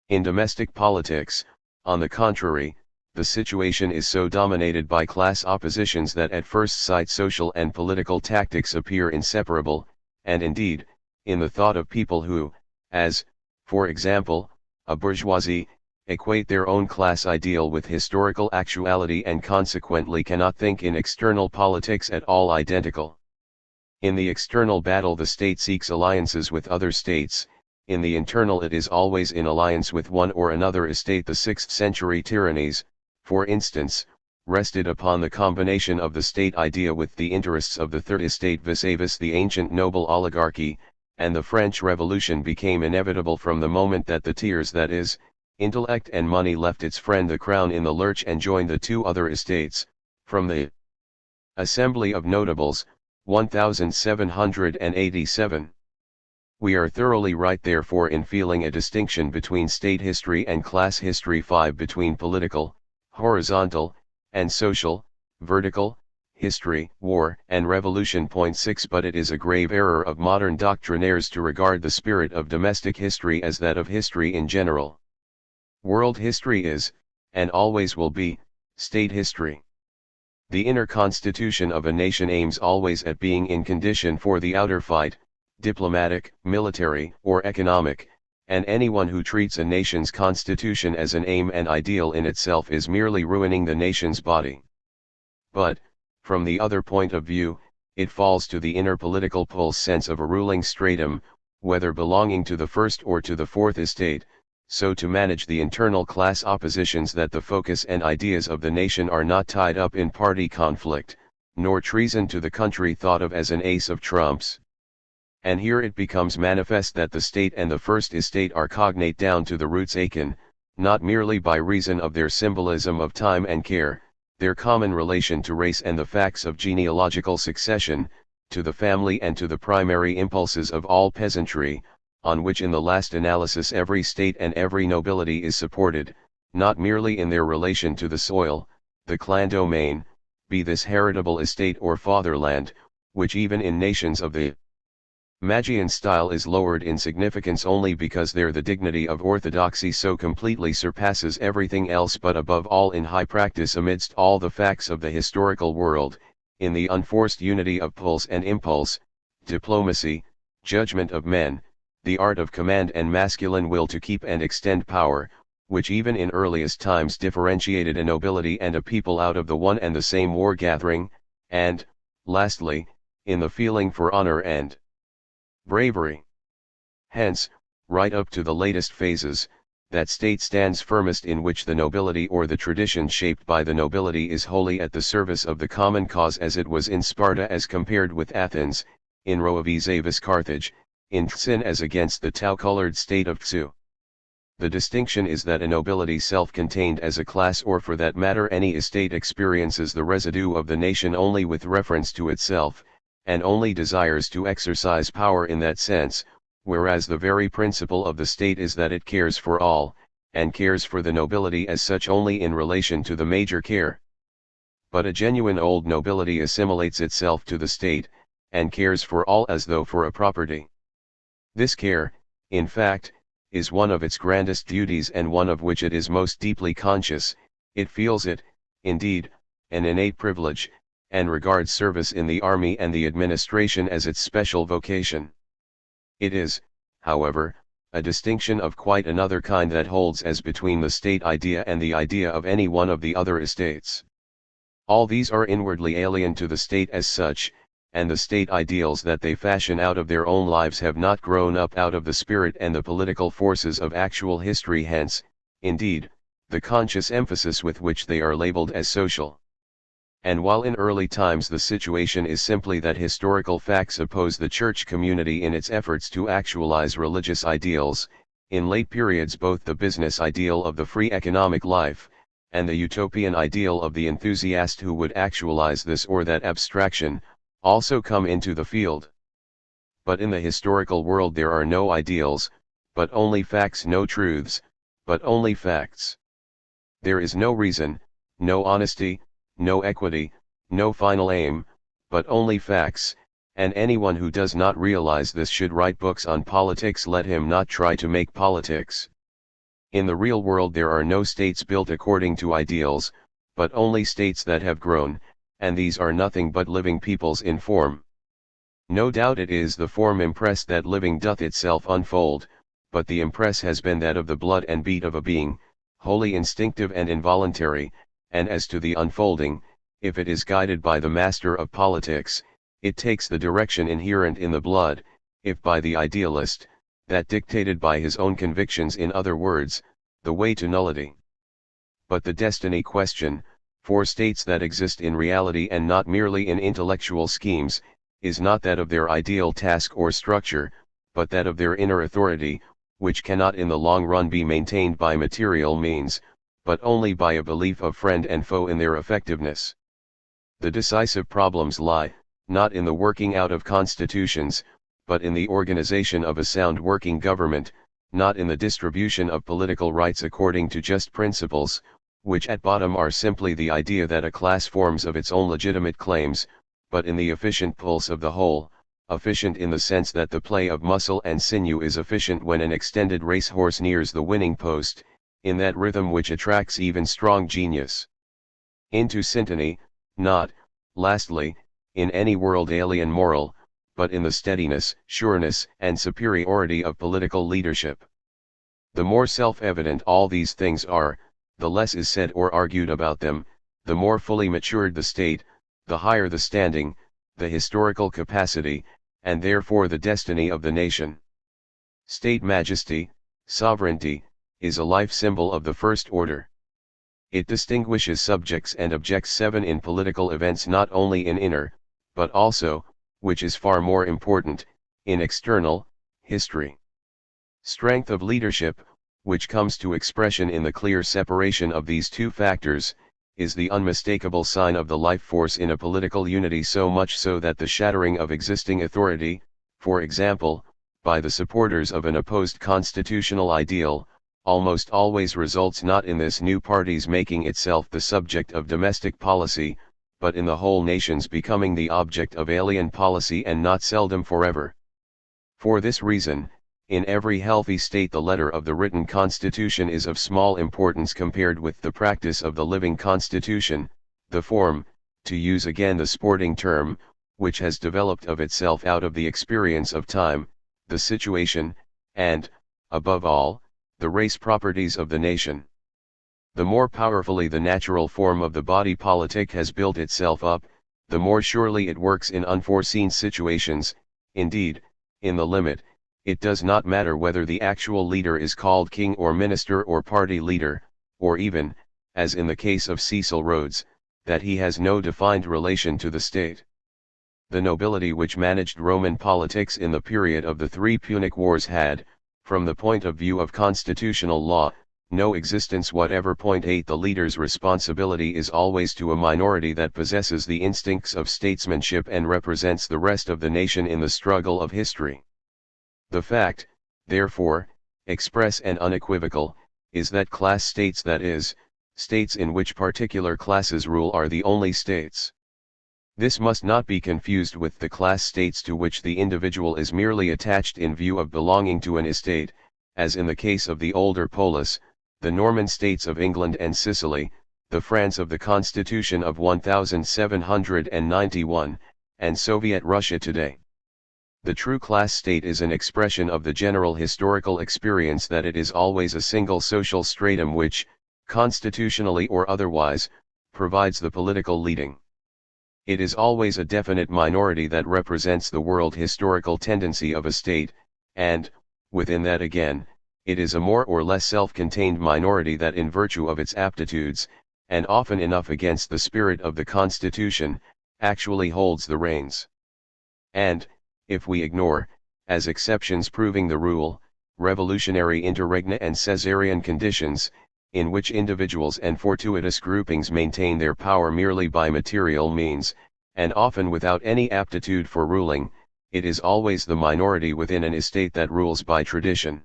In domestic politics, on the contrary, the situation is so dominated by class oppositions that at first sight social and political tactics appear inseparable, and indeed, in the thought of people who, as, for example, a bourgeoisie, equate their own class ideal with historical actuality and consequently cannot think in external politics at all identical. In the external battle the state seeks alliances with other states, in the internal it is always in alliance with one or another estate. The 6th century tyrannies, for instance, rested upon the combination of the state idea with the interests of the Third Estate vis-a-vis the ancient noble oligarchy, and the French Revolution became inevitable from the moment that the tiers, that is, intellect and money, left its friend the crown in the lurch and joined the two other estates. From the Assembly of Notables, 1787. We are thoroughly right therefore in feeling a distinction between state history and class history. 5. Between political, horizontal, and social, vertical, history, war, and revolution. 6. But it is a grave error of modern doctrinaires to regard the spirit of domestic history as that of history in general. World history is, and always will be, state history. The inner constitution of a nation aims always at being in condition for the outer fight, diplomatic, military, or economic, and anyone who treats a nation's constitution as an aim and ideal in itself is merely ruining the nation's body. But, from the other point of view, it falls to the inner political pulse sense of a ruling stratum, whether belonging to the first or to the fourth estate, so to manage the internal class oppositions that the focus and ideas of the nation are not tied up in party conflict, nor treason to the country thought of as an ace of trumps. And here it becomes manifest that the state and the first estate are cognate down to the roots akin, not merely by reason of their symbolism of time and care, their common relation to race and the facts of genealogical succession, to the family and to the primary impulses of all peasantry, on which in the last analysis every state and every nobility is supported, not merely in their relation to the soil, the clan domain, be this heritable estate or fatherland, which even in nations of the Magian style is lowered in significance only because there the dignity of orthodoxy so completely surpasses everything else, but above all in high practice amidst all the facts of the historical world, in the unforced unity of pulse and impulse, diplomacy, judgment of men, the art of command and masculine will to keep and extend power, which even in earliest times differentiated a nobility and a people out of the one and the same war gathering, and, lastly, in the feeling for honor and bravery. Hence, right up to the latest phases, that state stands firmest in which the nobility or the tradition shaped by the nobility is wholly at the service of the common cause, as it was in Sparta as compared with Athens, in Rome vis-a-vis Carthage, in Tsin as against the tow-colored state of Tsu. The distinction is that a nobility self-contained as a class, or for that matter any estate, experiences the residue of the nation only with reference to itself, and only desires to exercise power in that sense, whereas the very principle of the state is that it cares for all, and cares for the nobility as such only in relation to the major care. But a genuine old nobility assimilates itself to the state, and cares for all as though for a property. This care, in fact, is one of its grandest duties and one of which it is most deeply conscious. It feels it, indeed, an innate privilege, and regards service in the army and the administration as its special vocation. It is, however, a distinction of quite another kind that holds as between the state idea and the idea of any one of the other estates. All these are inwardly alien to the state as such, and the state ideals that they fashion out of their own lives have not grown up out of the spirit and the political forces of actual history. Hence, indeed, the conscious emphasis with which they are labeled as social. And while in early times the situation is simply that historical facts oppose the church community in its efforts to actualize religious ideals, in late periods both the business ideal of the free economic life, and the utopian ideal of the enthusiast who would actualize this or that abstraction, also come into the field. But in the historical world there are no ideals, but only facts; no truths, but only facts. There is no reason, no honesty, no equity, no final aim, but only facts, and anyone who does not realize this should write books on politics. Let him not try to make politics. In the real world there are no states built according to ideals, but only states that have grown, and these are nothing but living peoples in form. No doubt it is the form impress that living doth itself unfold, but the impress has been that of the blood and beat of a being, wholly instinctive and involuntary, and as to the unfolding, if it is guided by the master of politics, it takes the direction inherent in the blood; if by the idealist, that dictated by his own convictions, in other words, the way to nullity. But the destiny question, for states that exist in reality and not merely in intellectual schemes, is not that of their ideal task or structure, but that of their inner authority, which cannot in the long run be maintained by material means, but only by a belief of friend and foe in their effectiveness. The decisive problems lie, not in the working out of constitutions, but in the organization of a sound working government, not in the distribution of political rights according to just principles, which at bottom are simply the idea that a class forms of its own legitimate claims, but in the efficient pulse of the whole, efficient in the sense that the play of muscle and sinew is efficient when an extended racehorse nears the winning post, in that rhythm which attracts even strong genius into syntony, not, lastly, in any world alien moral, but in the steadiness, sureness, and superiority of political leadership. The more self-evident all these things are, the less is said or argued about them, the more fully matured the state, the higher the standing, the historical capacity, and therefore the destiny of the nation. State majesty, sovereignty, is a life symbol of the first order. It distinguishes subjects and objects seven in political events not only in inner, but also, which is far more important, in external, history. Strength of leadership, which comes to expression in the clear separation of these two factors, is the unmistakable sign of the life force in a political unity, so much so that the shattering of existing authority, for example, by the supporters of an opposed constitutional ideal, almost always results not in this new party's making itself the subject of domestic policy, but in the whole nation's becoming the object of alien policy, and not seldom forever. For this reason, in every healthy state the letter of the written constitution is of small importance compared with the practice of the living constitution, the form, to use again the sporting term, which has developed of itself out of the experience of time, the situation, and, above all, the race properties of the nation. The more powerfully the natural form of the body politic has built itself up, the more surely it works in unforeseen situations. Indeed, in the limit, it does not matter whether the actual leader is called king or minister or party leader, or even, as in the case of Cecil Rhodes, that he has no defined relation to the state. The nobility which managed Roman politics in the period of the three Punic Wars had, from the point of view of constitutional law, no existence whatever. 8 The leader's responsibility is always to a minority that possesses the instincts of statesmanship and represents the rest of the nation in the struggle of history. The fact, therefore, express and unequivocal, is that class states, that is, states in which particular classes rule, are the only states. This must not be confused with the class states to which the individual is merely attached in view of belonging to an estate, as in the case of the older polis, the Norman states of England and Sicily, the France of the Constitution of 1791, and Soviet Russia today. The true class state is an expression of the general historical experience that it is always a single social stratum which, constitutionally or otherwise, provides the political leading. It is always a definite minority that represents the world historical tendency of a state, and, within that again, it is a more or less self-contained minority that in virtue of its aptitudes, and often enough against the spirit of the Constitution, actually holds the reins. And, if we ignore, as exceptions proving the rule, revolutionary interregna and Caesarean conditions, in which individuals and fortuitous groupings maintain their power merely by material means, and often without any aptitude for ruling, it is always the minority within an estate that rules by tradition.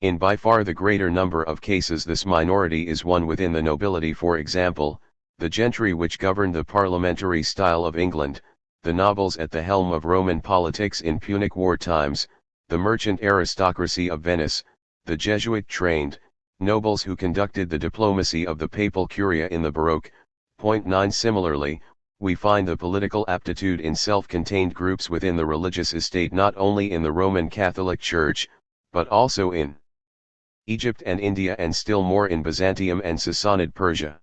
In by far the greater number of cases this minority is one within the nobility, for example, the gentry which governed the parliamentary style of England, the nobles at the helm of Roman politics in Punic War times, the merchant aristocracy of Venice, the Jesuit-trained nobles who conducted the diplomacy of the papal curia in the Baroque. 9 Similarly, we find the political aptitude in self-contained groups within the religious estate, not only in the Roman Catholic Church, but also in Egypt and India, and still more in Byzantium and Sassanid Persia.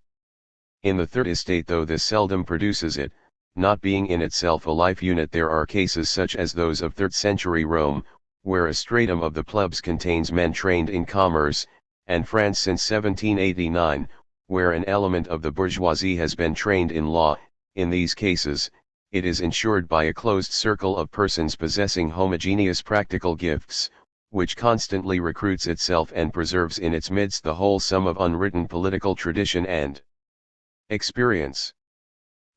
In the third estate, though this seldom produces it, not being in itself a life unit, there are cases such as those of 3rd century Rome, where a stratum of the plebs contains men trained in commerce, and France since 1789, where an element of the bourgeoisie has been trained in law. In these cases, it is ensured by a closed circle of persons possessing homogeneous practical gifts, which constantly recruits itself and preserves in its midst the whole sum of unwritten political tradition and experience.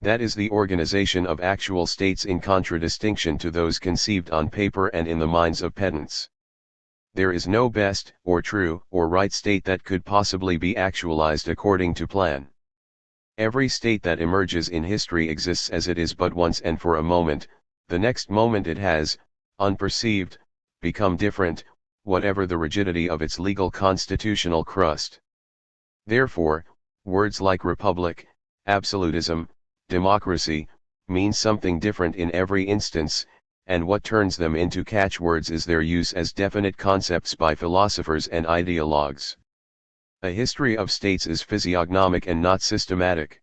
That is the organization of actual states in contradistinction to those conceived on paper and in the minds of pedants. There is no best, or true, or right state that could possibly be actualized according to plan. Every state that emerges in history exists as it is but once and for a moment. The next moment it has, unperceived, become different, whatever the rigidity of its legal constitutional crust. Therefore, words like republic, absolutism, democracy, mean something different in every instance, and what turns them into catchwords is their use as definite concepts by philosophers and ideologues. A history of states is physiognomic and not systematic.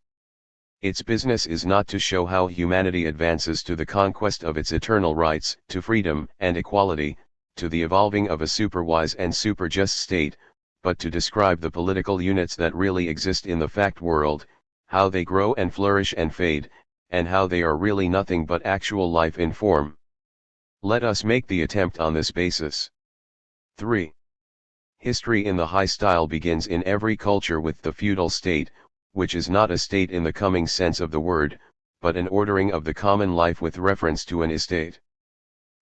Its business is not to show how humanity advances to the conquest of its eternal rights, to freedom and equality, to the evolving of a superwise and superjust state, but to describe the political units that really exist in the fact world, how they grow and flourish and fade, and how they are really nothing but actual life in form. Let us make the attempt on this basis. 3. History in the high style begins in every culture with the feudal state, which is not a state in the coming sense of the word, but an ordering of the common life with reference to an estate.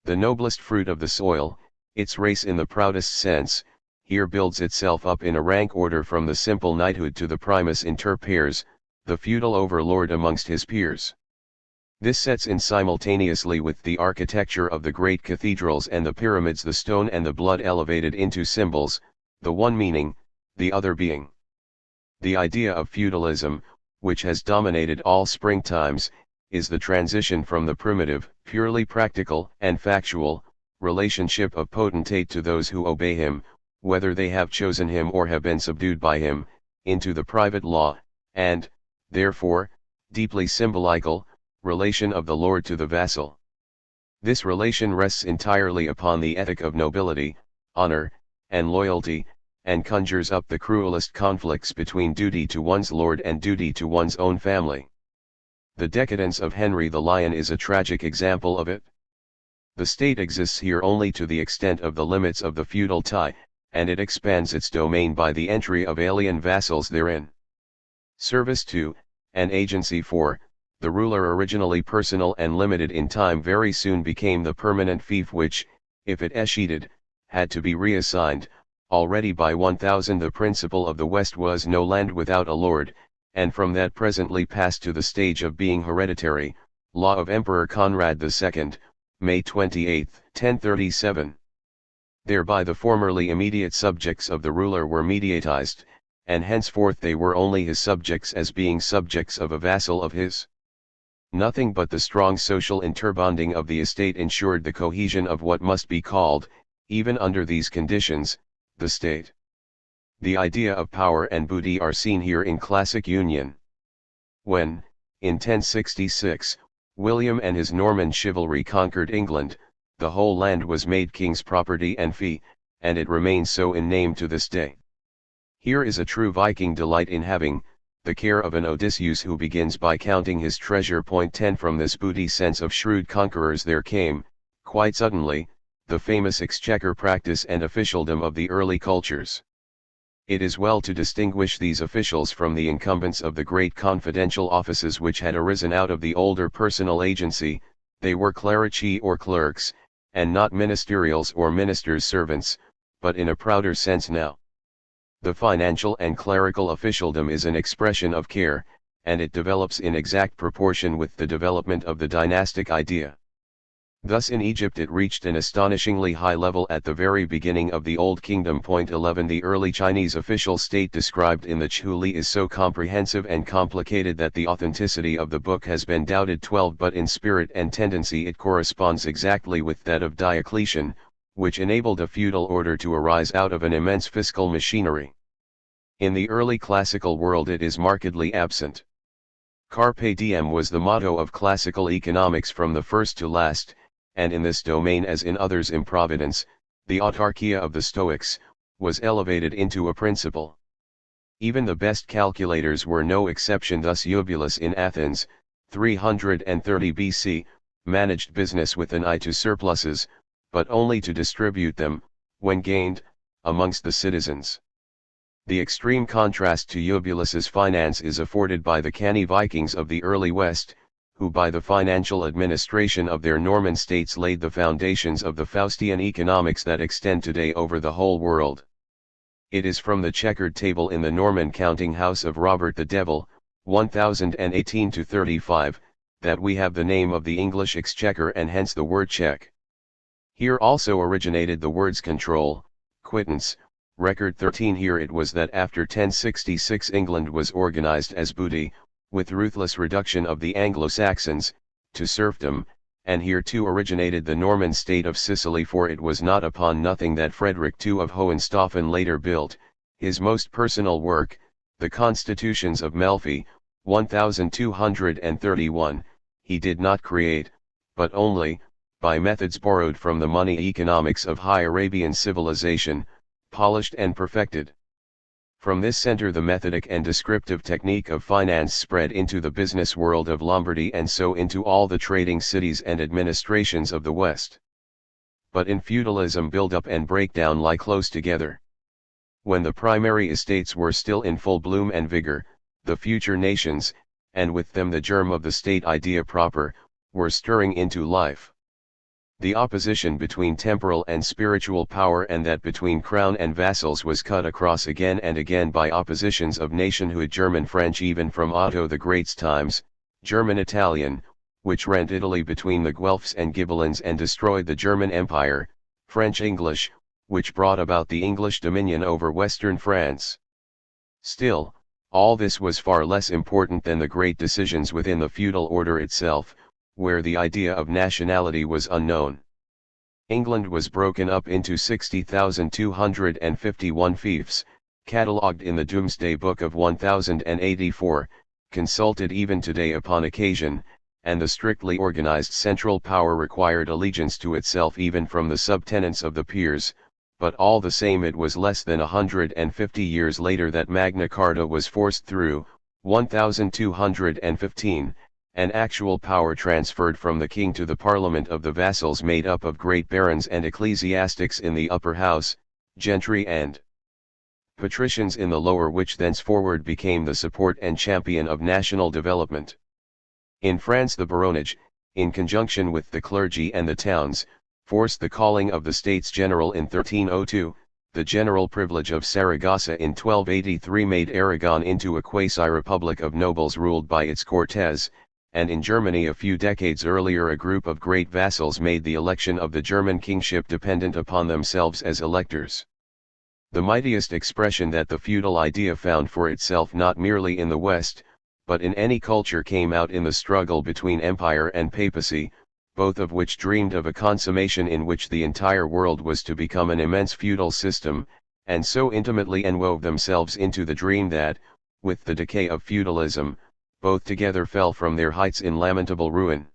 The noblest fruit of the soil, its race in the proudest sense, here builds itself up in a rank order from the simple knighthood to the primus inter pares, the feudal overlord amongst his peers. This sets in simultaneously with the architecture of the great cathedrals and the pyramids the stone and the blood elevated into symbols, the one meaning, the other being. The idea of feudalism, which has dominated all springtimes, is the transition from the primitive, purely practical and factual, relationship of potentate to those who obey him, whether they have chosen him or have been subdued by him, into the private law, and, therefore, deeply symbolical, relation of the lord to the vassal. This relation rests entirely upon the ethic of nobility, honor, and loyalty, and conjures up the cruelest conflicts between duty to one's lord and duty to one's own family. The decadence of Henry the Lion is a tragic example of it. The state exists here only to the extent of the limits of the feudal tie, and it expands its domain by the entry of alien vassals therein. Service to, and agency for, the ruler originally personal and limited in time very soon became the permanent fief which, if it escheated, had to be reassigned. Already by 1000 the principle of the West was no land without a lord, and from that presently passed to the stage of being hereditary, law of Emperor Conrad II, May 28, 1037. Thereby the formerly immediate subjects of the ruler were mediatized, and henceforth they were only his subjects as being subjects of a vassal of his. Nothing but the strong social interbonding of the estate ensured the cohesion of what must be called, even under these conditions, the state. The idea of power and booty are seen here in classic union. When, in 1066, William and his Norman chivalry conquered England, the whole land was made king's property and fee, and it remains so in name to this day. Here is a true Viking delight in having, the care of an Odysseus who begins by counting his treasure. 10 From this booty sense of shrewd conquerors there came, quite suddenly, the famous exchequer practice and officialdom of the early cultures. It is well to distinguish these officials from the incumbents of the great confidential offices which had arisen out of the older personal agency. They were clerici or clerks, and not ministerials or ministers' servants, but in a prouder sense now. The financial and clerical officialdom is an expression of care, and it develops in exact proportion with the development of the dynastic idea. Thus in Egypt it reached an astonishingly high level at the very beginning of the Old Kingdom. 11 The early Chinese official state described in the Chuli is so comprehensive and complicated that the authenticity of the book has been doubted. 12 But in spirit and tendency it corresponds exactly with that of Diocletian, which enabled a feudal order to arise out of an immense fiscal machinery. In the early classical world it is markedly absent. Carpe diem was the motto of classical economics from the first to last, and in this domain as in others improvidence, The autarkia of the Stoics was elevated into a principle. Even the best calculators were no exception. Thus Eubulus in Athens, 330 BC, managed business with an eye to surpluses, but only to distribute them, when gained, amongst the citizens. The extreme contrast to Eubulus's finance is afforded by the canny Vikings of the early West, who by the financial administration of their Norman states laid the foundations of the Faustian economics that extend today over the whole world. It is from the checkered table in the Norman counting house of Robert the Devil, 1018-35, that we have the name of the English exchequer and hence the word check. Here also originated the words control, quittance, record 13. Here it was that after 1066 England was organized as booty, with ruthless reduction of the Anglo-Saxons, to serfdom, and here too originated the Norman state of Sicily, for it was not upon nothing that Frederick II of Hohenstaufen later built, his most personal work, the Constitutions of Melfi, 1231, he did not create, but only, by methods borrowed from the money economics of high Arabian civilization, polished and perfected. From this center the methodic and descriptive technique of finance spread into the business world of Lombardy and so into all the trading cities and administrations of the West. But in feudalism build-up and breakdown lie close together. When the primary estates were still in full bloom and vigor, the future nations, and with them the germ of the state idea proper, were stirring into life. The opposition between temporal and spiritual power and that between crown and vassals was cut across again and again by oppositions of nationhood, German-French even from Otto the Great's times, German-Italian, which rent Italy between the Guelphs and Ghibellines and destroyed the German Empire, French-English, which brought about the English dominion over western France. Still, all this was far less important than the great decisions within the feudal order itself, where the idea of nationality was unknown. England was broken up into 60,251 fiefs, catalogued in the Domesday Book of 1084, consulted even today upon occasion, and the strictly organized central power required allegiance to itself even from the subtenants of the peers, but all the same it was less than 150 years later that Magna Carta was forced through, 1215, an actual power transferred from the king to the parliament of the vassals made up of great barons and ecclesiastics in the upper house, gentry and patricians in the lower, which thenceforward became the support and champion of national development. In France the baronage, in conjunction with the clergy and the towns, forced the calling of the States General in 1302, the general privilege of Saragossa in 1283 made Aragon into a quasi-republic of nobles ruled by its Cortes, and in Germany a few decades earlier a group of great vassals made the election of the German kingship dependent upon themselves as electors. The mightiest expression that the feudal idea found for itself not merely in the West, but in any culture came out in the struggle between empire and papacy, both of which dreamed of a consummation in which the entire world was to become an immense feudal system, and so intimately enwove themselves into the dream that, with the decay of feudalism, both together fell from their heights in lamentable ruin.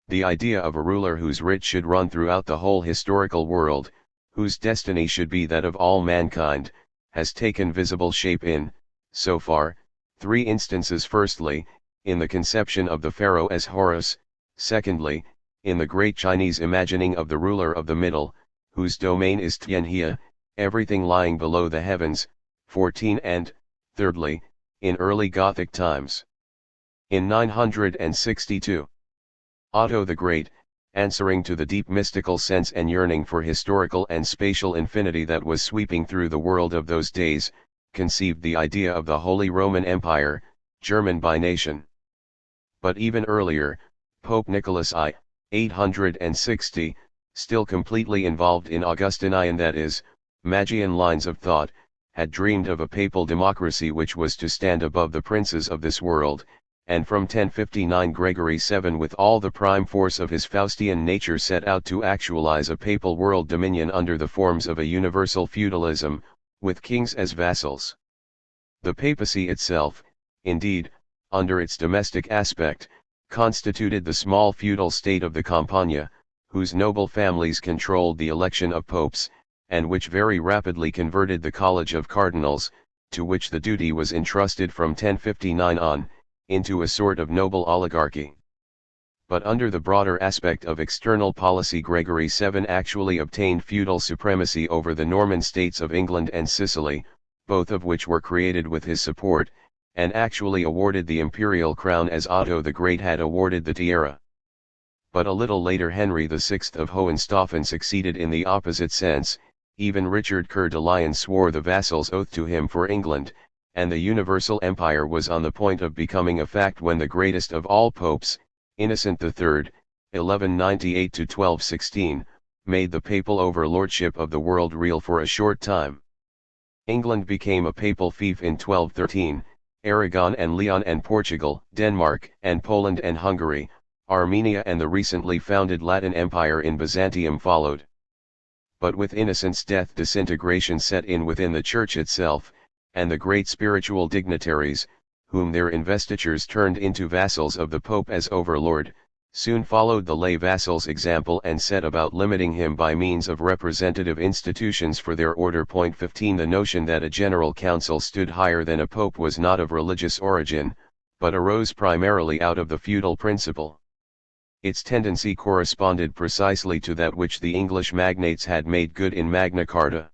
The idea of a ruler whose writ should run throughout the whole historical world, whose destiny should be that of all mankind, has taken visible shape in, so far, three instances: firstly, in the conception of the pharaoh as Horus; secondly, in the great Chinese imagining of the ruler of the middle, whose domain is Tianhe, everything lying below the heavens, 14, and, thirdly, in early Gothic times. In 962, Otto the Great, answering to the deep mystical sense and yearning for historical and spatial infinity that was sweeping through the world of those days, conceived the idea of the Holy Roman Empire, German by nation. But even earlier, Pope Nicholas I, 860, still completely involved in Augustinian, that is, Magian lines of thought, had dreamed of a papal democracy which was to stand above the princes of this world, and from 1059 Gregory VII with all the prime force of his Faustian nature set out to actualize a papal world dominion under the forms of a universal feudalism, with kings as vassals. The papacy itself, indeed, under its domestic aspect, constituted the small feudal state of the Campagna, whose noble families controlled the election of popes, and which very rapidly converted the College of Cardinals, to which the duty was entrusted from 1059 on, into a sort of noble oligarchy. But under the broader aspect of external policy, Gregory VII actually obtained feudal supremacy over the Norman states of England and Sicily, both of which were created with his support, and actually awarded the imperial crown as Otto the Great had awarded the tiara. But a little later Henry VI of Hohenstaufen succeeded in the opposite sense. Even Richard Coeur de Lion swore the vassal's oath to him for England, and the universal empire was on the point of becoming a fact when the greatest of all popes, Innocent III, 1198–1216, made the papal overlordship of the world real for a short time. England became a papal fief in 1213, Aragon and Leon and Portugal, Denmark and Poland and Hungary, Armenia and the recently founded Latin Empire in Byzantium followed. But with Innocent's death, disintegration set in within the Church itself, and the great spiritual dignitaries, whom their investitures turned into vassals of the Pope as overlord, soon followed the lay vassal's example and set about limiting him by means of representative institutions for their order. 15 The notion that a general council stood higher than a pope was not of religious origin, but arose primarily out of the feudal principle. Its tendency corresponded precisely to that which the English magnates had made good in Magna Carta.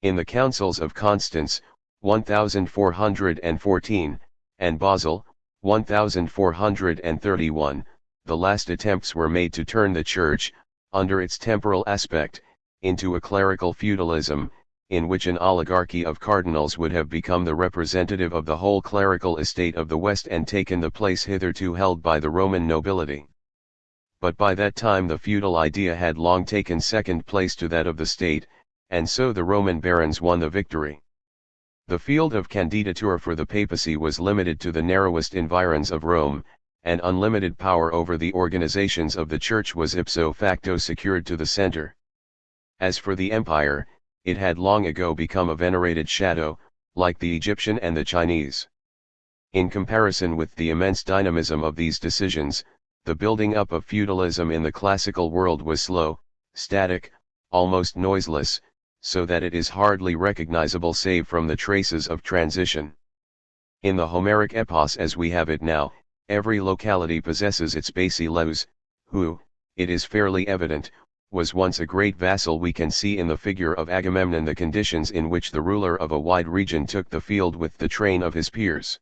In the Councils of Constance, 1414, and Basel, 1431, the last attempts were made to turn the Church, under its temporal aspect, into a clerical feudalism, in which an oligarchy of cardinals would have become the representative of the whole clerical estate of the West and taken the place hitherto held by the Roman nobility. But by that time the feudal idea had long taken second place to that of the state, and so the Roman barons won the victory. The field of candidature for the papacy was limited to the narrowest environs of Rome, and unlimited power over the organizations of the Church was ipso facto secured to the center. As for the empire, it had long ago become a venerated shadow, like the Egyptian and the Chinese. In comparison with the immense dynamism of these decisions, the building up of feudalism in the classical world was slow, static, almost noiseless, so that it is hardly recognizable save from the traces of transition. In the Homeric epos as we have it now, every locality possesses its basileus, who, it is fairly evident, was once a great vassal. We can see in the figure of Agamemnon the conditions in which the ruler of a wide region took the field with the train of his peers.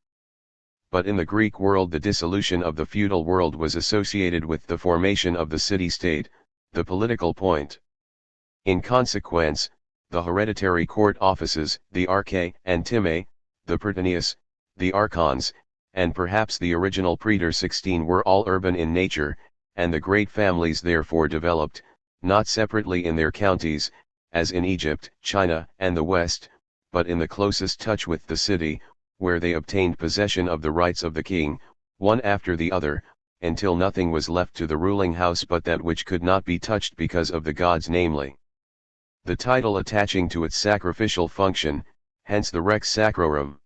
But in the Greek world the dissolution of the feudal world was associated with the formation of the city-state, the political point. In consequence, the hereditary court offices, the archae and timae, the prytaneus, the archons, and perhaps the original praetor 16 were all urban in nature, and the great families therefore developed, not separately in their counties, as in Egypt, China, and the West, but in the closest touch with the city, where they obtained possession of the rights of the king, one after the other, until nothing was left to the ruling house but that which could not be touched because of the gods, namely the title attaching to its sacrificial function, hence the rex sacrorum.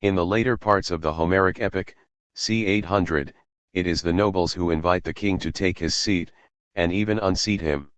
In the later parts of the Homeric epic, c. 800, it is the nobles who invite the king to take his seat, and even unseat him.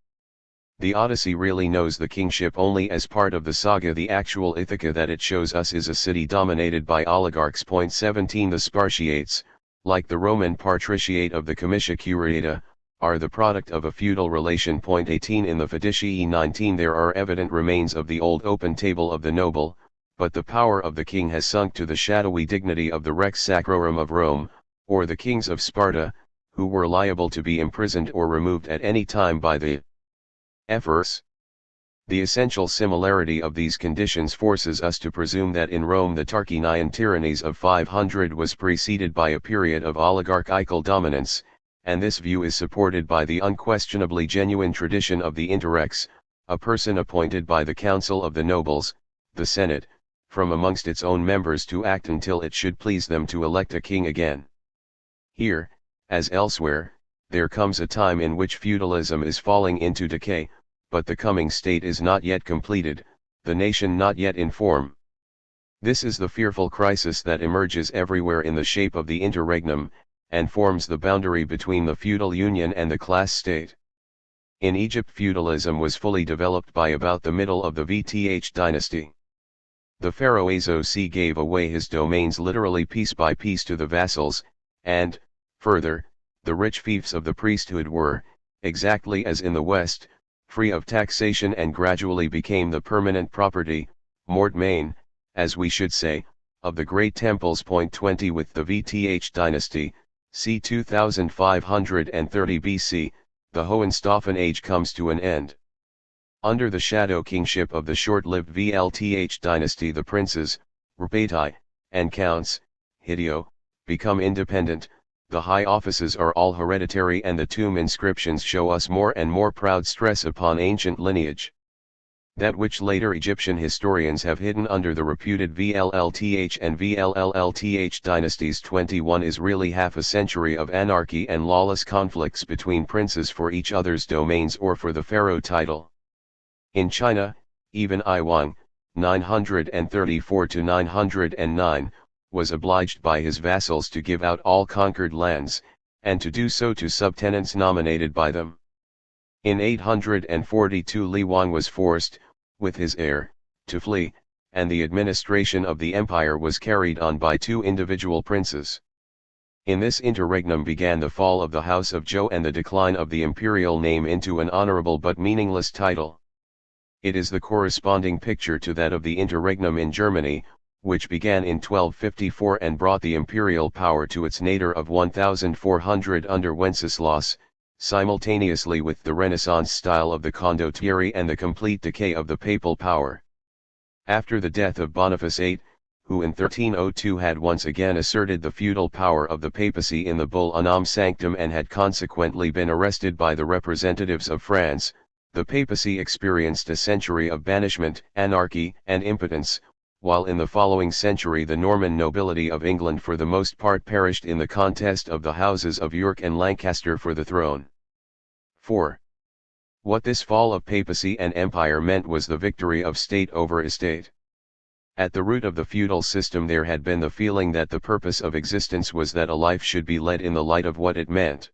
The Odyssey really knows the kingship only as part of the saga. The actual Ithaca that it shows us is a city dominated by oligarchs. 17 The Spartiates, like the Roman patriciate of the Comitia Curiata, are the product of a feudal relation. 18 In the Fidetii 19 there are evident remains of the old open table of the noble, but the power of the king has sunk to the shadowy dignity of the Rex Sacrorum of Rome, or the kings of Sparta, who were liable to be imprisoned or removed at any time by the ephors. The essential similarity of these conditions forces us to presume that in Rome the Tarquinian tyrannies of 500 was preceded by a period of oligarchical dominance, and this view is supported by the unquestionably genuine tradition of the interrex, a person appointed by the council of the nobles, the Senate, from amongst its own members to act until it should please them to elect a king again. Here, as elsewhere, there comes a time in which feudalism is falling into decay, but the coming state is not yet completed, the nation not yet in form. This is the fearful crisis that emerges everywhere in the shape of the interregnum, and forms the boundary between the feudal union and the class state. In Egypt, feudalism was fully developed by about the middle of the VTH dynasty. The pharaoh Aso gave away his domains literally piece by piece to the vassals, and, further, the rich fiefs of the priesthood were, exactly as in the West, free of taxation and gradually became the permanent property, mortmain, as we should say, of the great temples. 20 With the VTH dynasty, c. 2530 BC, the Hohenstaufen age comes to an end. Under the shadow kingship of the short-lived VLTH dynasty, the princes, Rpatai, and counts, Hideo, become independent. The high offices are all hereditary and the tomb inscriptions show us more and more proud stress upon ancient lineage. That which later Egyptian historians have hidden under the reputed VLLTH and VLLLTH dynasties 21 is really half a century of anarchy and lawless conflicts between princes for each other's domains or for the pharaoh title. In China, even I Wang, 934–909, was obliged by his vassals to give out all conquered lands, and to do so to subtenants nominated by them. In 842 Li Wang was forced, with his heir, to flee, and the administration of the empire was carried on by two individual princes. In this interregnum began the fall of the House of Zhou and the decline of the imperial name into an honorable but meaningless title. It is the corresponding picture to that of the interregnum in Germany, which began in 1254 and brought the imperial power to its nadir of 1400 under Wenceslaus, simultaneously with the Renaissance style of the condottieri and the complete decay of the papal power. After the death of Boniface VIII, who in 1302 had once again asserted the feudal power of the papacy in the bull Unam Sanctum and had consequently been arrested by the representatives of France, the papacy experienced a century of banishment, anarchy, and impotence, while in the following century the Norman nobility of England for the most part perished in the contest of the houses of York and Lancaster for the throne. 4. What this fall of papacy and empire meant was the victory of state over estate. At the root of the feudal system there had been the feeling that the purpose of existence was that a life should be led in the light of what it meant.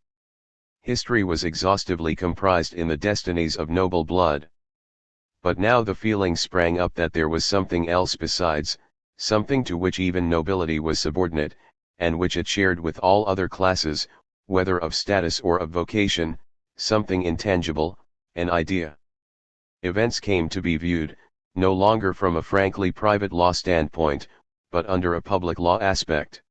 History was exhaustively comprised in the destinies of noble blood. But now the feeling sprang up that there was something else besides, something to which even nobility was subordinate, and which it shared with all other classes, whether of status or of vocation, something intangible, an idea. Events came to be viewed, no longer from a frankly private law standpoint, but under a public law aspect.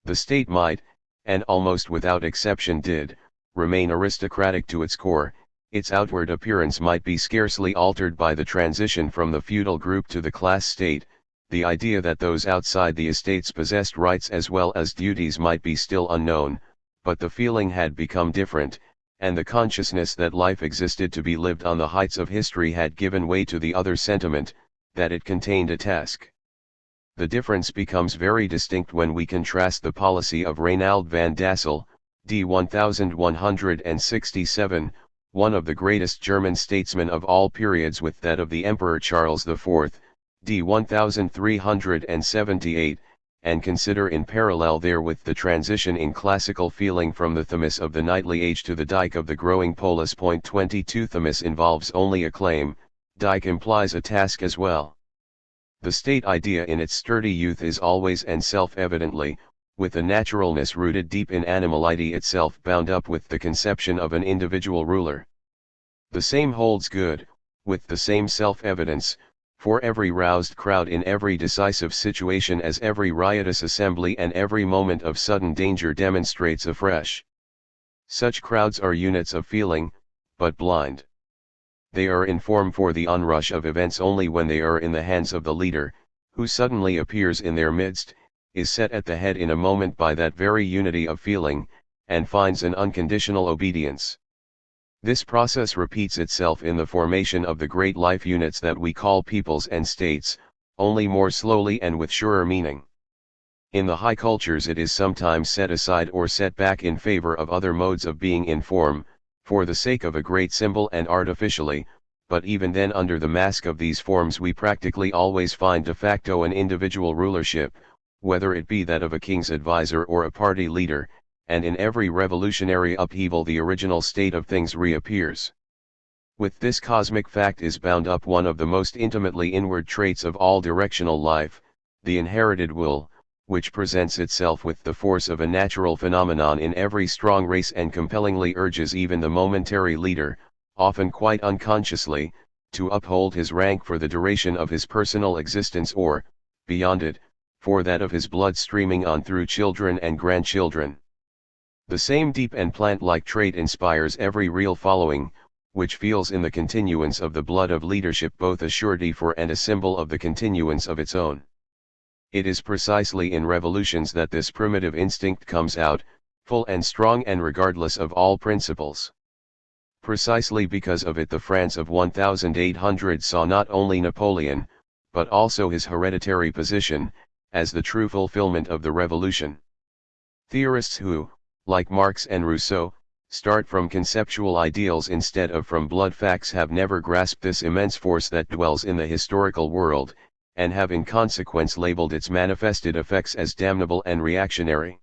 The state might, and almost without exception did, remain aristocratic to its core. Its outward appearance might be scarcely altered by the transition from the feudal group to the class state. The idea that those outside the estates possessed rights as well as duties might be still unknown, but the feeling had become different, and the consciousness that life existed to be lived on the heights of history had given way to the other sentiment, that it contained a task. The difference becomes very distinct when we contrast the policy of Reinald van Dassel, d. 1167, one of the greatest German statesmen of all periods, with that of the Emperor Charles IV, d. 1378, and consider in parallel therewith the transition in classical feeling from the Themis of the knightly age to the Dike of the growing polis. 22 Themis involves only a claim, Dike implies a task as well. The state idea in its sturdy youth is always and self-evidently, with a naturalness rooted deep in animality itself, bound up with the conception of an individual ruler. The same holds good, with the same self-evidence, for every roused crowd in every decisive situation, as every riotous assembly and every moment of sudden danger demonstrates afresh. Such crowds are units of feeling, but blind. They are in form for the onrush of events only when they are in the hands of the leader, who suddenly appears in their midst, is set at the head in a moment by that very unity of feeling, and finds an unconditional obedience. This process repeats itself in the formation of the great life units that we call peoples and states, only more slowly and with surer meaning. In the high cultures it is sometimes set aside or set back in favor of other modes of being in form, for the sake of a great symbol and artificially, but even then under the mask of these forms we practically always find de facto an individual rulership, whether it be that of a king's advisor or a party leader, and in every revolutionary upheaval the original state of things reappears. With this cosmic fact is bound up one of the most intimately inward traits of all directional life, the inherited will, which presents itself with the force of a natural phenomenon in every strong race and compellingly urges even the momentary leader, often quite unconsciously, to uphold his rank for the duration of his personal existence or, beyond it, for that of his blood streaming on through children and grandchildren. The same deep and plant-like trait inspires every real following, which feels in the continuance of the blood of leadership both a surety for and a symbol of the continuance of its own. It is precisely in revolutions that this primitive instinct comes out, full and strong and regardless of all principles. Precisely because of it the France of 1800 saw not only Napoleon, but also his hereditary position, as the true fulfillment of the revolution. Theorists who, like Marx and Rousseau, start from conceptual ideals instead of from blood facts have never grasped this immense force that dwells in the historical world, and have in consequence labeled its manifested effects as damnable and reactionary.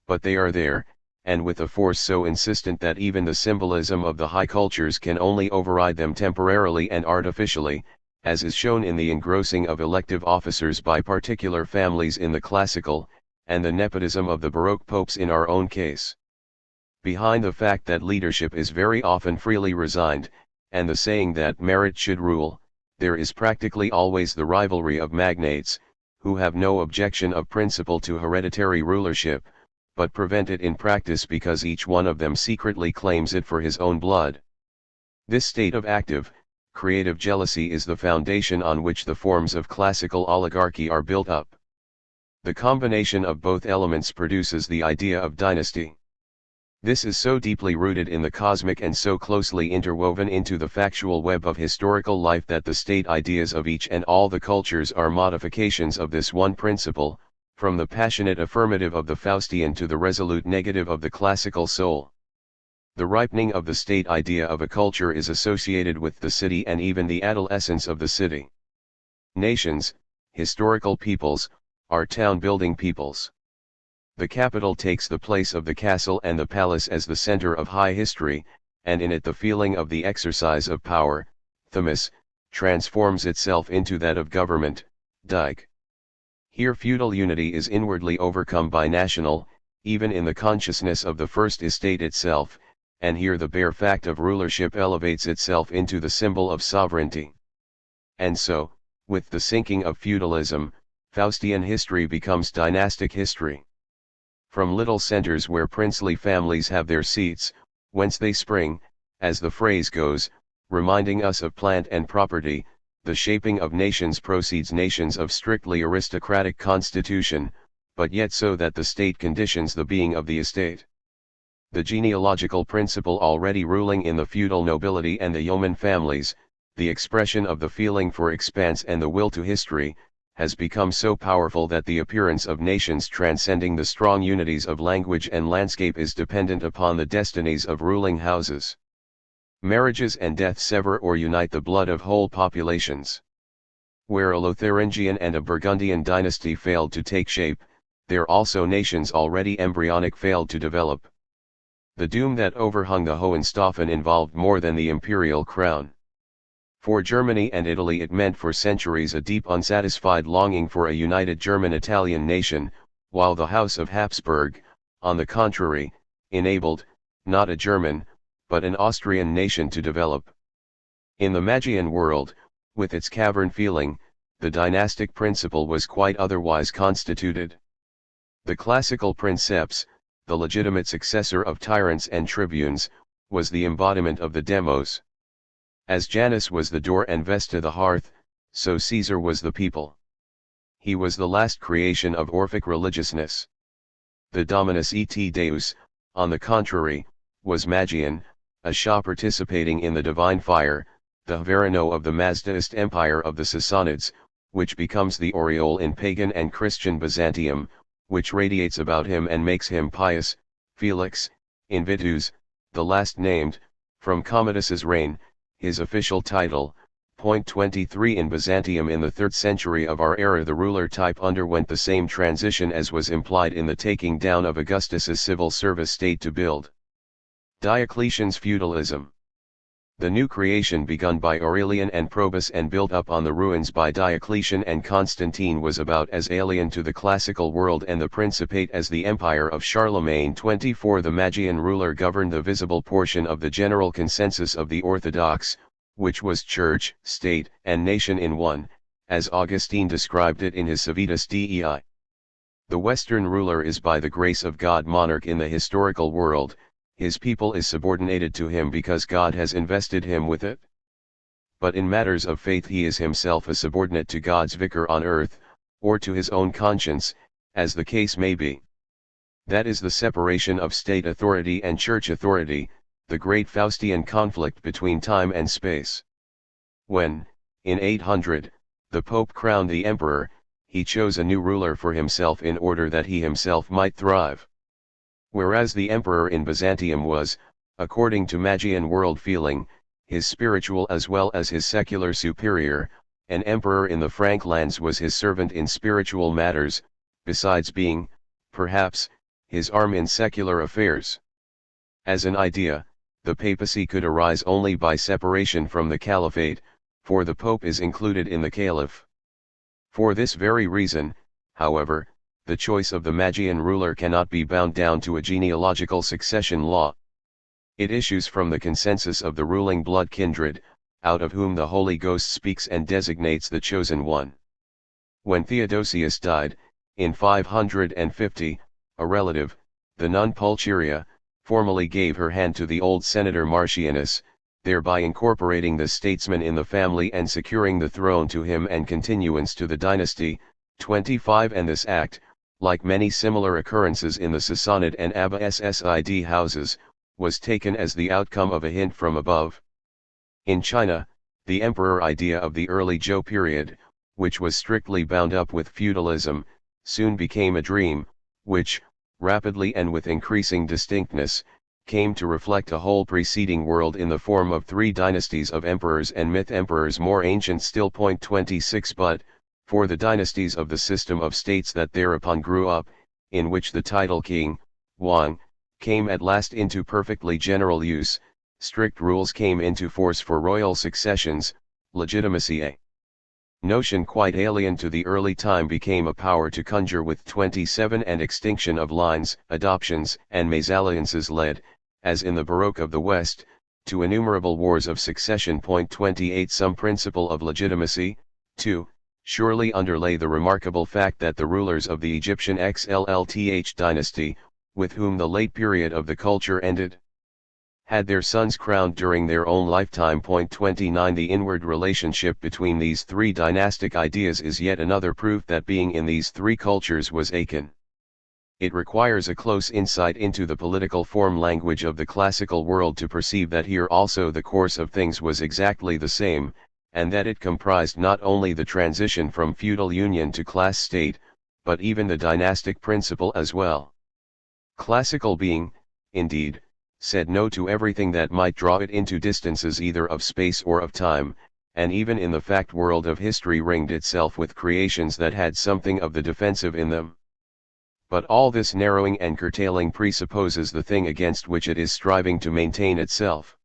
But they are there, and with a force so insistent that even the symbolism of the high cultures can only override them temporarily and artificially, as is shown in the engrossing of elective officers by particular families in the classical, and the nepotism of the Baroque popes in our own case. Behind the fact that leadership is very often freely resigned, and the saying that merit should rule, there is practically always the rivalry of magnates, who have no objection of principle to hereditary rulership, but prevent it in practice because each one of them secretly claims it for his own blood. This state of active, creative jealousy is the foundation on which the forms of classical oligarchy are built up. The combination of both elements produces the idea of dynasty. This is so deeply rooted in the cosmic and so closely interwoven into the factual web of historical life that the state ideas of each and all the cultures are modifications of this one principle, from the passionate affirmative of the Faustian to the resolute negative of the classical soul. The ripening of the state idea of a culture is associated with the city and even the adolescence of the city. Nations, historical peoples, are town-building peoples. The capital takes the place of the castle and the palace as the center of high history, and in it the feeling of the exercise of power, thymus, transforms itself into that of government, dike. Here feudal unity is inwardly overcome by national, even in the consciousness of the first estate itself, and here the bare fact of rulership elevates itself into the symbol of sovereignty. And so, with the sinking of feudalism, Faustian history becomes dynastic history. From little centers where princely families have their seats, whence they spring, as the phrase goes, reminding us of plant and property, the shaping of nations proceeds, nations of strictly aristocratic constitution, but yet so that the state conditions the being of the estate. The genealogical principle already ruling in the feudal nobility and the yeoman families, the expression of the feeling for expanse and the will to history, has become so powerful that the appearance of nations transcending the strong unities of language and landscape is dependent upon the destinies of ruling houses. Marriages and deaths sever or unite the blood of whole populations. Where a Lotharingian and a Burgundian dynasty failed to take shape, there also nations already embryonic failed to develop. The doom that overhung the Hohenstaufen involved more than the imperial crown. For Germany and Italy it meant for centuries a deep unsatisfied longing for a united German-Italian nation, while the House of Habsburg, on the contrary, enabled, not a German, but an Austrian nation to develop. In the Magian world, with its cavern feeling, the dynastic principle was quite otherwise constituted. The classical princeps, the legitimate successor of tyrants and tribunes, was the embodiment of the demos. As Janus was the door and Vesta the hearth, so Caesar was the people. He was the last creation of Orphic religiousness. The Dominus et Deus, on the contrary, was Magian, a Shah participating in the divine fire, the Verino of the Mazdaist empire of the Sassanids, which becomes the aureole in pagan and Christian Byzantium, which radiates about him and makes him pious, Felix, Invitus, the last named, from Commodus's reign, his official title. Point 23 In Byzantium in the 3rd century of our era the ruler type underwent the same transition as was implied in the taking down of Augustus's civil service state to build Diocletian's feudalism. The new creation begun by Aurelian and Probus and built up on the ruins by Diocletian and Constantine was about as alien to the classical world and the Principate as the empire of Charlemagne. 24 The Magian ruler governed the visible portion of the general consensus of the Orthodox, which was church, state, and nation in one, as Augustine described it in his Civitas Dei. The Western ruler is by the grace of God monarch in the historical world. His people is subordinated to him because God has invested him with it. But in matters of faith he is himself a subordinate to God's vicar on earth, or to his own conscience, as the case may be. That is the separation of state authority and church authority, the great Faustian conflict between time and space. When, in 800, the Pope crowned the emperor, he chose a new ruler for himself in order that he himself might thrive. Whereas the emperor in Byzantium was, according to Magian world feeling, his spiritual as well as his secular superior, an emperor in the Frank lands was his servant in spiritual matters, besides being, perhaps, his arm in secular affairs. As an idea, the papacy could arise only by separation from the caliphate, for the pope is included in the caliph. For this very reason, however, the choice of the Magian ruler cannot be bound down to a genealogical succession law. It issues from the consensus of the ruling blood kindred, out of whom the Holy Ghost speaks and designates the chosen one. When Theodosius died, in 550, a relative, the nun Pulcheria, formally gave her hand to the old senator Marcianus, thereby incorporating the statesman in the family and securing the throne to him and continuance to the dynasty. 25 And this act, like many similar occurrences in the Sassanid and Abbasid houses, was taken as the outcome of a hint from above. In China, the emperor idea of the early Zhou period, which was strictly bound up with feudalism, soon became a dream, which, rapidly and with increasing distinctness, came to reflect a whole preceding world in the form of 3 dynasties of emperors and myth-emperors more ancient still. 26 But, for the dynasties of the system of states that thereupon grew up, in which the title king, Wang, came at last into perfectly general use, strict rules came into force for royal successions, legitimacy a notion quite alien to the early time became a power to conjure with 27 and extinction of lines, adoptions and mésalliances led, as in the Baroque of the West, to innumerable wars of succession. 28 Some principle of legitimacy, 2. Surely underlay the remarkable fact that the rulers of the Egyptian XLLTH dynasty, with whom the late period of the culture ended, had their sons crowned during their own lifetime. 29 The inward relationship between these 3 dynastic ideas is yet another proof that being in these 3 cultures was akin. It requires a close insight into the political form language of the classical world to perceive that here also the course of things was exactly the same, and that it comprised not only the transition from feudal union to class state, but even the dynastic principle as well. Classical being, indeed, said no to everything that might draw it into distances either of space or of time, and even in the fact world of history ringed itself with creations that had something of the defensive in them. But all this narrowing and curtailing presupposes the thing against which it is striving to maintain itself.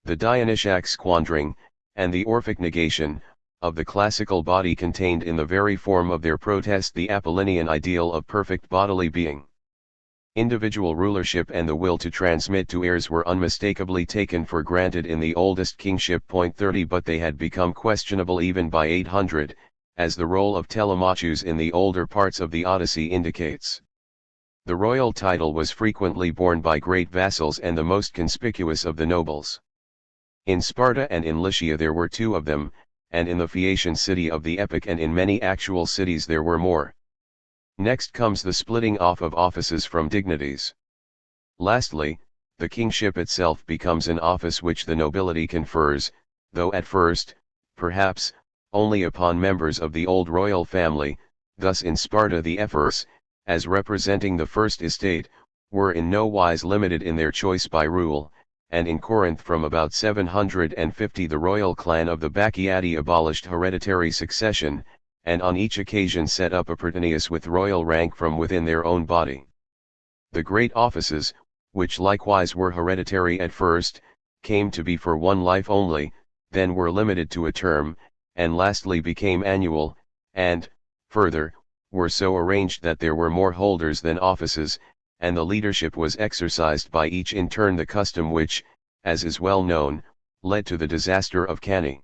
The Dionysiac squandering, and the Orphic negation, of the classical body contained in the very form of their protest the Apollinian ideal of perfect bodily being. Individual rulership and the will to transmit to heirs were unmistakably taken for granted in the oldest kingship. 30 But they had become questionable even by 800, as the role of Telemachus in the older parts of the Odyssey indicates. The royal title was frequently borne by great vassals and the most conspicuous of the nobles. In Sparta and in Lycia there were 2 of them, and in the Phaeacian city of the epoch and in many actual cities there were more. Next comes the splitting off of offices from dignities. Lastly, the kingship itself becomes an office which the nobility confers, though at first, perhaps, only upon members of the old royal family. Thus in Sparta the ephors, as representing the first estate, were in no wise limited in their choice by rule, and in Corinth from about 750 the royal clan of the Bacchiadi abolished hereditary succession, and on each occasion set up a Prytaneus with royal rank from within their own body. The great offices, which likewise were hereditary at first, came to be for one life only, then were limited to a term, and lastly became annual, and, further, were so arranged that there were more holders than offices, and the leadership was exercised by each in turn, the custom which, as is well known, led to the disaster of Cannae.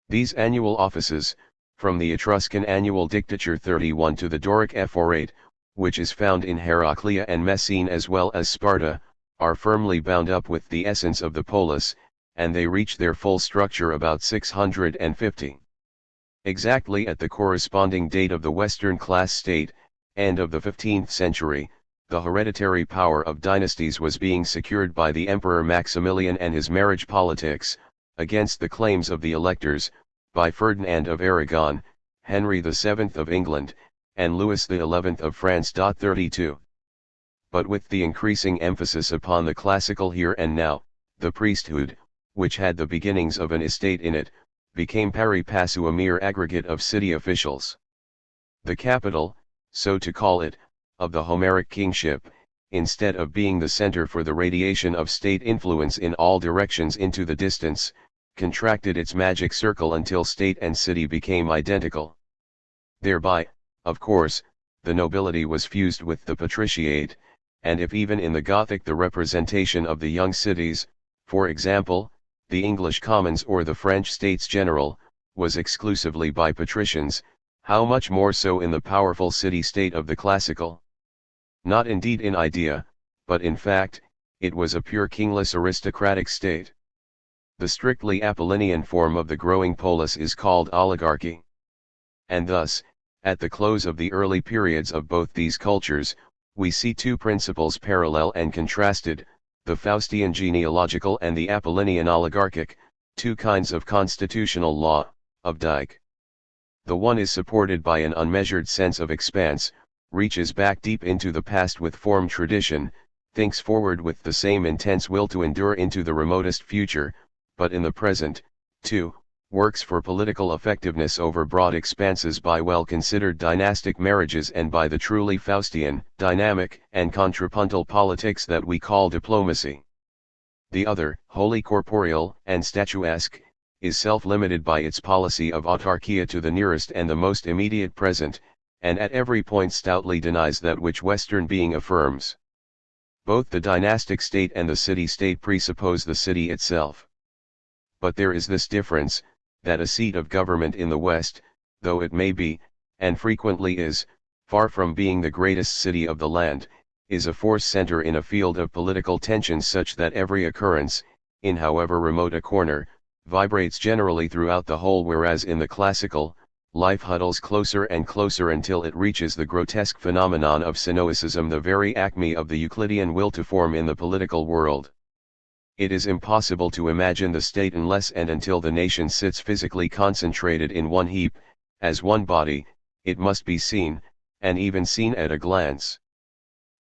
These annual offices, from the Etruscan annual dictature 31 to the Doric ephorate, which is found in Heraclea and Messene as well as Sparta, are firmly bound up with the essence of the polis, and they reach their full structure about 650. Exactly at the corresponding date of the Western class state, end of the 15th century, the hereditary power of dynasties was being secured by the Emperor Maximilian and his marriage politics, against the claims of the electors, by Ferdinand of Aragon, Henry VII of England, and Louis XI of France. 32. But with the increasing emphasis upon the classical here and now, the priesthood, which had the beginnings of an estate in it, became pari passu a mere aggregate of city officials. The capital, so to call it, of the Homeric kingship, instead of being the center for the radiation of state influence in all directions into the distance, contracted its magic circle until state and city became identical. Thereby, of course, the nobility was fused with the patriciate, and if even in the Gothic the representation of the young cities, for example, the English commons or the French states general, was exclusively by patricians, how much more so in the powerful city-state of the classical? Not indeed in idea, but in fact, it was a pure kingless aristocratic state. The strictly Apollinian form of the growing polis is called oligarchy. And thus, at the close of the early periods of both these cultures, we see two principles parallel and contrasted, the Faustian genealogical and the Apollinian oligarchic, two kinds of constitutional law, of Dike. The one is supported by an unmeasured sense of expanse, reaches back deep into the past with form tradition, thinks forward with the same intense will to endure into the remotest future, but in the present, too, works for political effectiveness over broad expanses by well-considered dynastic marriages and by the truly Faustian, dynamic, and contrapuntal politics that we call diplomacy. The other, wholly corporeal and statuesque, is self-limited by its policy of autarkia to the nearest and the most immediate present, and at every point stoutly denies that which Western being affirms. Both the dynastic state and the city-state presuppose the city itself. But there is this difference, that a seat of government in the West, though it may be, and frequently is, far from being the greatest city of the land, is a force center in a field of political tensions such that every occurrence, in however remote a corner, vibrates generally throughout the whole, whereas in the classical, life huddles closer and closer until it reaches the grotesque phenomenon of Cenoicism, the very acme of the Euclidean will to form in the political world. It is impossible to imagine the state unless and until the nation sits physically concentrated in one heap, as one body, it must be seen, and even seen at a glance.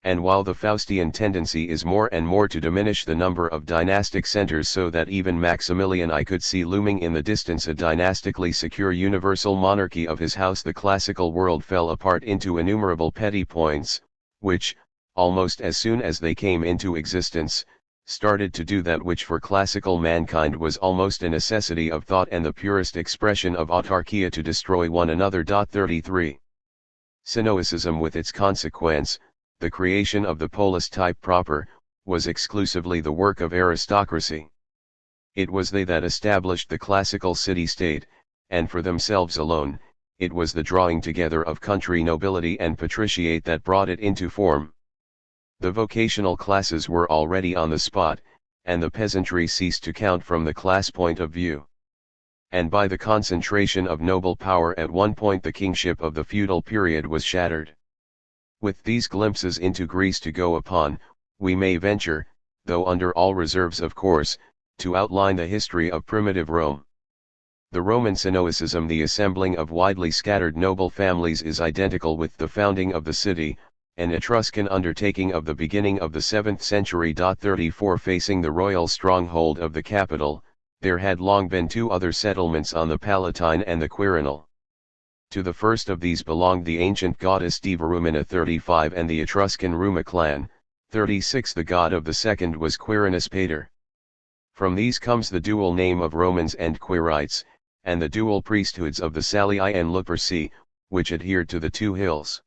And while the Faustian tendency is more and more to diminish the number of dynastic centers, so that even Maximilian I could see looming in the distance a dynastically secure universal monarchy of his house, the classical world fell apart into innumerable petty points, which, almost as soon as they came into existence, started to do that which for classical mankind was almost a necessity of thought and the purest expression of autarkia, to destroy one another. 33. Cenoicism, with its consequence, the creation of the polis type proper, was exclusively the work of aristocracy. It was they that established the classical city-state, and for themselves alone, it was the drawing together of country nobility and patriciate that brought it into form. The vocational classes were already on the spot, and the peasantry ceased to count from the class point of view. And by the concentration of noble power at one point the kingship of the feudal period was shattered. With these glimpses into Greece to go upon, we may venture, though under all reserves of course, to outline the history of primitive Rome. The Roman Cenoicism, the assembling of widely scattered noble families, is identical with the founding of the city, an Etruscan undertaking of the beginning of the 7th century. 34 Facing the royal stronghold of the capital, there had long been two other settlements on the Palatine and the Quirinal. To the first of these belonged the ancient goddess Diva Rumina 35 and the Etruscan Ruma clan. 36 The god of the second was Quirinus Pater. From these comes the dual name of Romans and Quirites, and the dual priesthoods of the Salii and Luperci, which adhered to the two hills.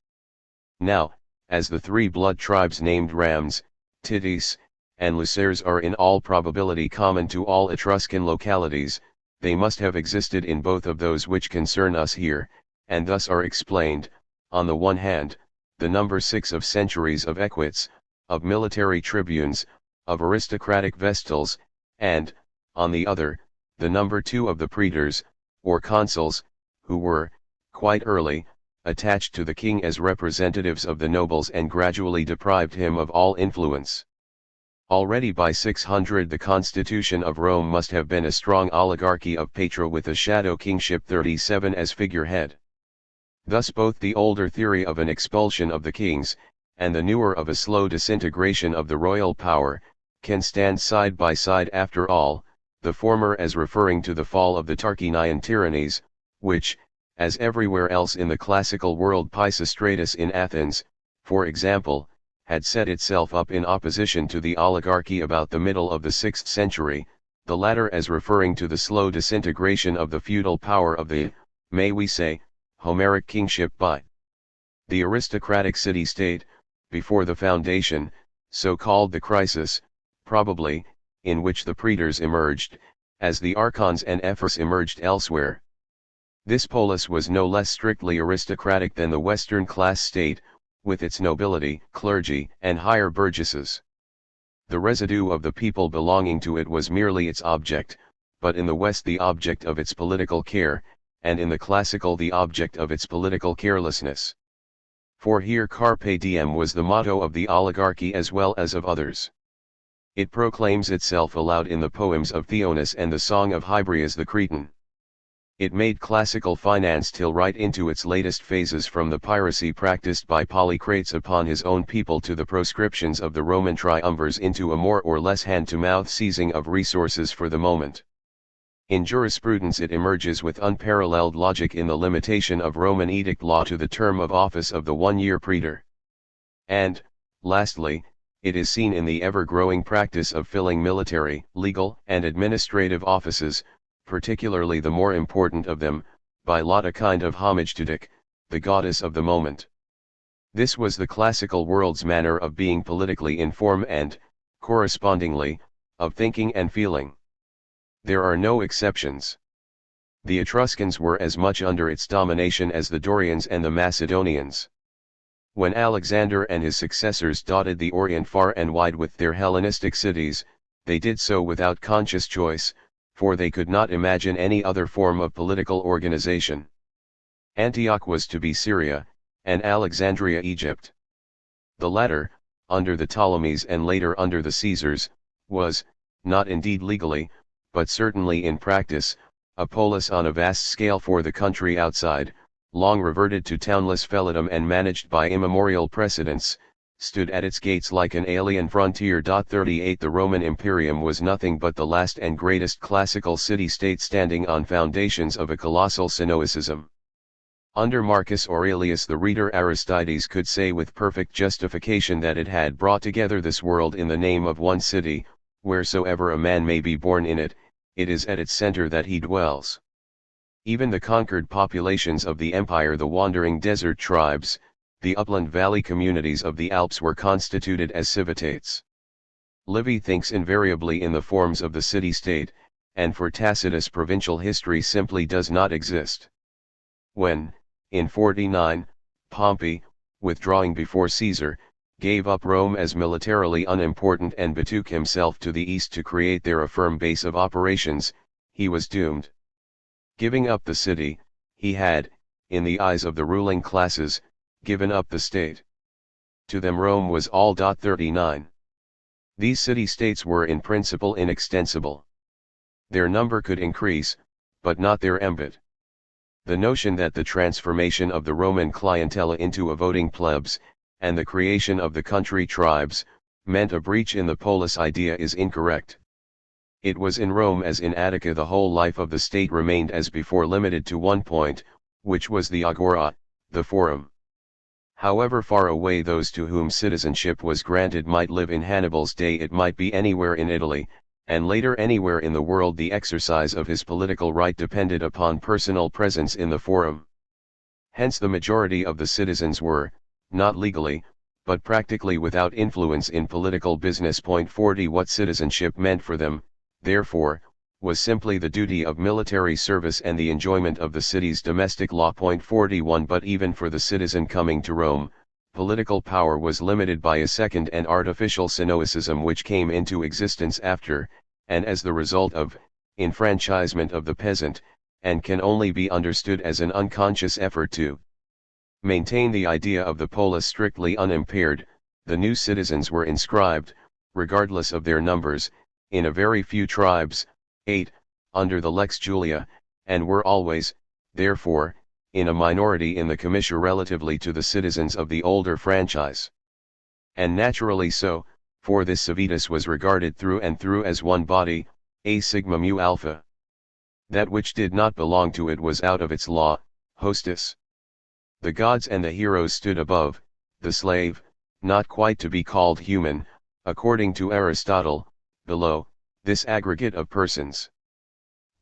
Now, as the three blood tribes named Rams, Titis, and Luceres are in all probability common to all Etruscan localities, they must have existed in both of those which concern us here, and thus are explained, on the one hand, the number 6 of centuries of equites, of military tribunes, of aristocratic vestals, and, on the other, the number 2 of the praetors, or consuls, who were, quite early, attached to the king as representatives of the nobles and gradually deprived him of all influence. Already by 600 the constitution of Rome must have been a strong oligarchy of Petra with a shadow kingship 37 as figurehead. Thus both the older theory of an expulsion of the kings, and the newer of a slow disintegration of the royal power, can stand side by side after all, the former as referring to the fall of the Tarquinian tyrannies, which, as everywhere else in the classical world Pisistratus in Athens, for example, had set itself up in opposition to the oligarchy about the middle of the 6th century, the latter as referring to the slow disintegration of the feudal power of the, may we say, Homeric kingship by the aristocratic city-state, before the foundation, so called the crisis, probably, in which the praetors emerged, as the archons and ephors emerged elsewhere. This polis was no less strictly aristocratic than the Western class state, with its nobility, clergy, and higher burgesses. The residue of the people belonging to it was merely its object, but in the West the object of its political care, and in the classical the object of its political carelessness. For here carpe diem was the motto of the oligarchy as well as of others. It proclaims itself aloud in the poems of Theonis and the song of Hybrias the Cretan. It made classical finance till right into its latest phases, from the piracy practiced by Polycrates upon his own people to the proscriptions of the Roman triumvirs into a more or less hand-to-mouth seizing of resources for the moment. In jurisprudence it emerges with unparalleled logic in the limitation of Roman edict law to the term of office of the one-year praetor. And, lastly, it is seen in the ever-growing practice of filling military, legal, and administrative offices, particularly the more important of them, by lot, a kind of homage to Dic, the goddess of the moment. This was the classical world's manner of being politically in form and, correspondingly, of thinking and feeling. There are no exceptions. The Etruscans were as much under its domination as the Dorians and the Macedonians. When Alexander and his successors dotted the Orient far and wide with their Hellenistic cities, they did so without conscious choice, for they could not imagine any other form of political organization. Antioch was to be Syria, and Alexandria Egypt. The latter, under the Ptolemies and later under the Caesars, was, not indeed legally, but certainly in practice, a polis on a vast scale for the country outside, long reverted to townless felidom and managed by immemorial precedents, stood at its gates like an alien frontier. 38 The Roman Imperium was nothing but the last and greatest classical city-state standing on foundations of a colossal Cenoicism. Under Marcus Aurelius the reader Aristides could say with perfect justification that it had brought together this world in the name of one city, wheresoever a man may be born in it, it is at its center that he dwells. Even the conquered populations of the empire, the wandering desert tribes, the upland valley communities of the Alps were constituted as civitates. Livy thinks invariably in the forms of the city-state, and for Tacitus provincial history simply does not exist. When, in 49, Pompey, withdrawing before Caesar, gave up Rome as militarily unimportant and betook himself to the east to create there a firm base of operations, he was doomed. Giving up the city, he had, in the eyes of the ruling classes, given up the state. To them Rome was all. 39. These city-states were in principle inextensible. Their number could increase, but not their ambit. The notion that the transformation of the Roman clientela into a voting plebs, and the creation of the country tribes, meant a breach in the polis idea is incorrect. It was in Rome as in Attica the whole life of the state remained as before limited to one point, which was the agora, the forum. However far away those to whom citizenship was granted might live in Hannibal's day, it might be anywhere in Italy, and later anywhere in the world the exercise of his political right depended upon personal presence in the forum. Hence the majority of the citizens were, not legally, but practically without influence in political business. 40 What citizenship meant for them, therefore, was simply the duty of military service and the enjoyment of the city's domestic law. 41 But even for the citizen coming to Rome, political power was limited by a second and artificial synoicism which came into existence after, and as the result of, enfranchisement of the peasant, and can only be understood as an unconscious effort to maintain the idea of the polis strictly unimpaired. The new citizens were inscribed, regardless of their numbers, in a very few tribes, 8, under the Lex Julia, and were always, therefore, in a minority in the commissure relatively to the citizens of the older franchise. And naturally so, for this civitas was regarded through and through as one body, a sigma mu alpha. That which did not belong to it was out of its law, hostis. The gods and the heroes stood above, the slave, not quite to be called human, according to Aristotle, below, this aggregate of persons.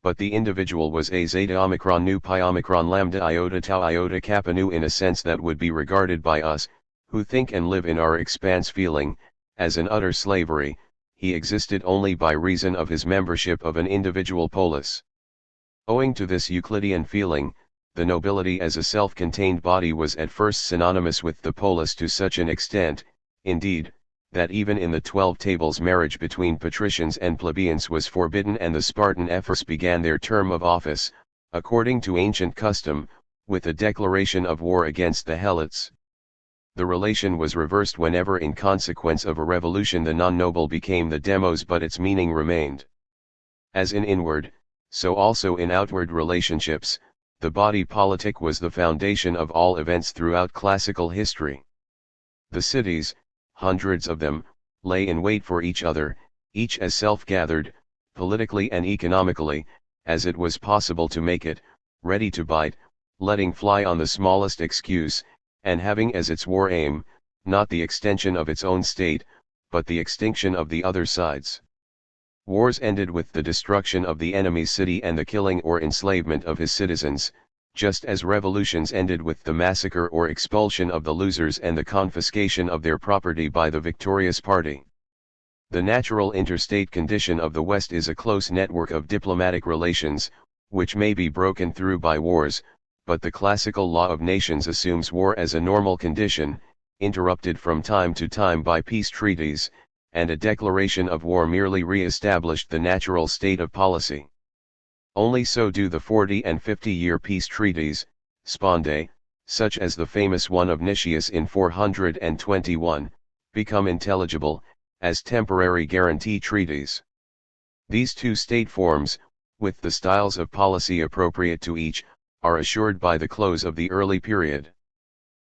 But the individual was a zeta omicron nu pi omicron lambda iota tau iota kappa nu in a sense that would be regarded by us, who think and live in our expanse feeling, as an utter slavery. He existed only by reason of his membership of an individual polis. Owing to this Euclidean feeling, the nobility as a self-contained body was at first synonymous with the polis to such an extent, indeed, that even in the 12 tables marriage between patricians and plebeians was forbidden, and the Spartan ephors began their term of office, according to ancient custom, with a declaration of war against the Helots. The relation was reversed whenever in consequence of a revolution the non-noble became the demos, but its meaning remained. As in inward, so also in outward relationships, the body politic was the foundation of all events throughout classical history. The cities, hundreds of them, lay in wait for each other, each as self-gathered, politically and economically, as it was possible to make it, ready to bite, letting fly on the smallest excuse, and having as its war aim, not the extension of its own state, but the extinction of the other side's. Wars ended with the destruction of the enemy's city and the killing or enslavement of his citizens, just as revolutions ended with the massacre or expulsion of the losers and the confiscation of their property by the victorious party. The natural interstate condition of the West is a close network of diplomatic relations, which may be broken through by wars, but the classical law of nations assumes war as a normal condition, interrupted from time to time by peace treaties, and a declaration of war merely re-established the natural state of policy. Only so do the 40 and 50-year peace treaties, sponde, such as the famous one of Nicias in 421, become intelligible, as temporary guarantee treaties. These two state forms, with the styles of policy appropriate to each, are assured by the close of the early period.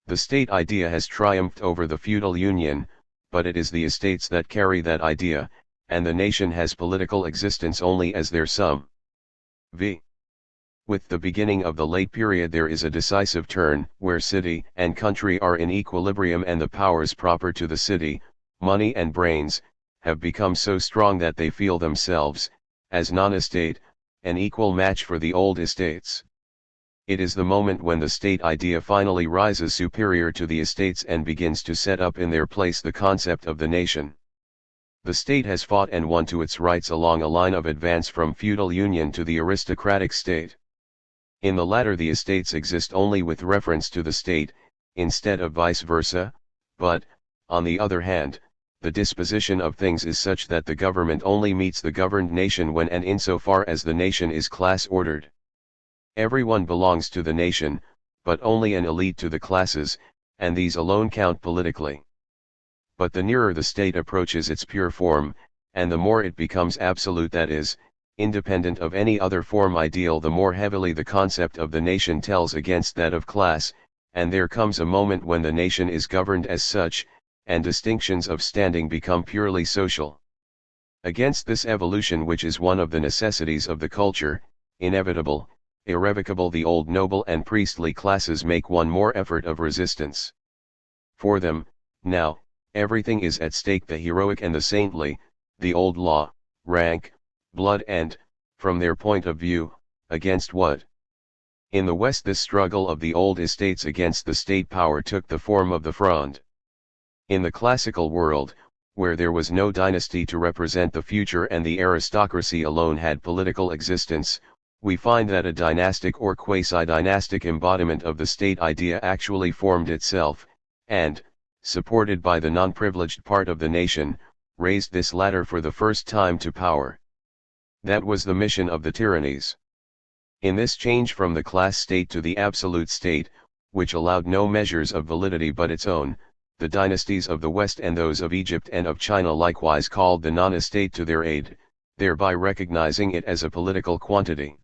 The state idea has triumphed over the feudal union, but it is the estates that carry that idea, and the nation has political existence only as their sum. V. With the beginning of the late period there is a decisive turn, where city and country are in equilibrium, and the powers proper to the city, money and brains, have become so strong that they feel themselves, as non-estate, an equal match for the old estates. It is the moment when the state idea finally rises superior to the estates and begins to set up in their place the concept of the nation. The state has fought and won to its rights along a line of advance from feudal union to the aristocratic state. In the latter the estates exist only with reference to the state, instead of vice versa, but, on the other hand, the disposition of things is such that the government only meets the governed nation when and insofar as the nation is class-ordered. Everyone belongs to the nation, but only an elite to the classes, and these alone count politically. But the nearer the state approaches its pure form, and the more it becomes absolute, that is, independent of any other form ideal, the more heavily the concept of the nation tells against that of class, and there comes a moment when the nation is governed as such, and distinctions of standing become purely social. Against this evolution, which is one of the necessities of the culture, inevitable, irrevocable, the old noble and priestly classes make one more effort of resistance. For them, now, everything is at stake: the heroic and the saintly, the old law, rank, blood and, from their point of view, against what? In the West this struggle of the old estates against the state power took the form of the Fronde. In the classical world, where there was no dynasty to represent the future and the aristocracy alone had political existence, we find that a dynastic or quasi-dynastic embodiment of the state idea actually formed itself, and, supported by the non-privileged part of the nation, raised this latter for the first time to power. That was the mission of the tyrannies. In this change from the class state to the absolute state, which allowed no measures of validity but its own, the dynasties of the West and those of Egypt and of China likewise called the non-estate to their aid, thereby recognizing it as a political quantity.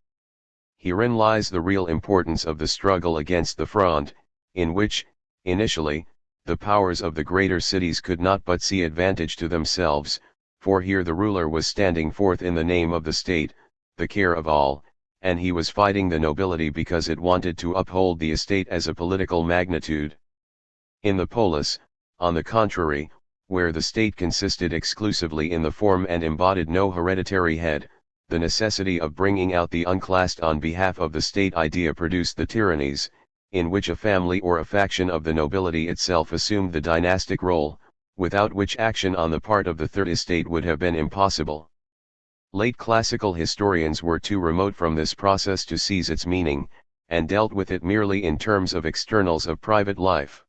Herein lies the real importance of the struggle against the Fronde, in which, initially, the powers of the greater cities could not but see advantage to themselves, for here the ruler was standing forth in the name of the state, the care of all, and he was fighting the nobility because it wanted to uphold the estate as a political magnitude. In the polis, on the contrary, where the state consisted exclusively in the form and embodied no hereditary head, the necessity of bringing out the unclassed on behalf of the state idea produced the tyrannies, in which a family or a faction of the nobility itself assumed the dynastic role, without which action on the part of the third estate would have been impossible. Late classical historians were too remote from this process to seize its meaning, and dealt with it merely in terms of externals of private life.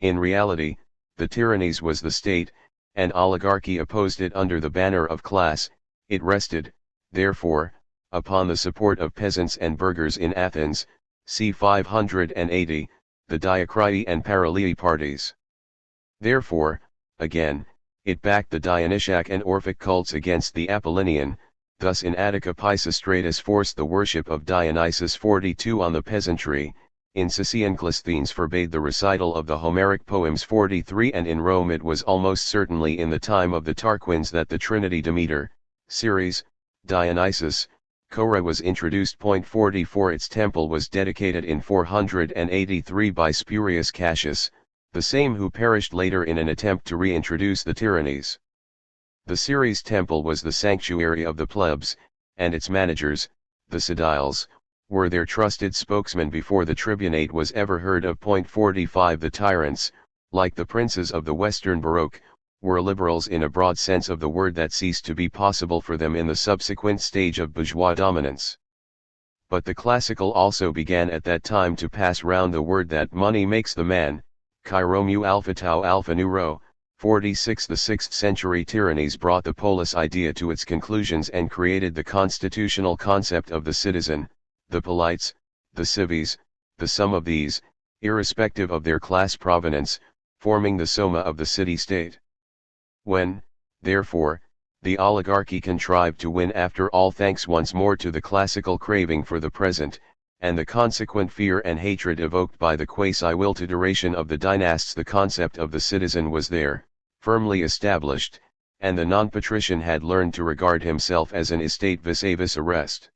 In reality, the tyrannies was the state, and oligarchy opposed it under the banner of class. It rested, therefore, upon the support of peasants and burghers in Athens, c. 580, the Diacrii and Paralii parties. Therefore, again, it backed the Dionysiac and Orphic cults against the Apollinian. Thus in Attica Pisistratus forced the worship of Dionysus 42 on the peasantry, in Sicyon Clisthenes forbade the recital of the Homeric poems 43, and in Rome it was almost certainly in the time of the Tarquins that the Trinity Demeter, Ceres, Dionysus, Cora was introduced. 44 Its temple was dedicated in 483 by Spurius Cassius, the same who perished later in an attempt to reintroduce the tyrannies. The Ceres temple was the sanctuary of the plebs, and its managers, the Sediles, were their trusted spokesmen before the tribunate was ever heard of. 45 The tyrants, like the princes of the Western Baroque, were liberals in a broad sense of the word that ceased to be possible for them in the subsequent stage of bourgeois dominance. But the classical also began at that time to pass round the word that money makes the man, Chiromu alpha tau alpha neuro. 46 The 6th century tyrannies brought the polis idea to its conclusions and created the constitutional concept of the citizen, the polites, the cives, the sum of these, irrespective of their class provenance, forming the soma of the city-state. When, therefore, the oligarchy contrived to win after all thanks once more to the classical craving for the present, and the consequent fear and hatred evoked by the quasi-will to duration of the dynasts, the concept of the citizen was there, firmly established, and the non-patrician had learned to regard himself as an estate vis-a-vis a rest.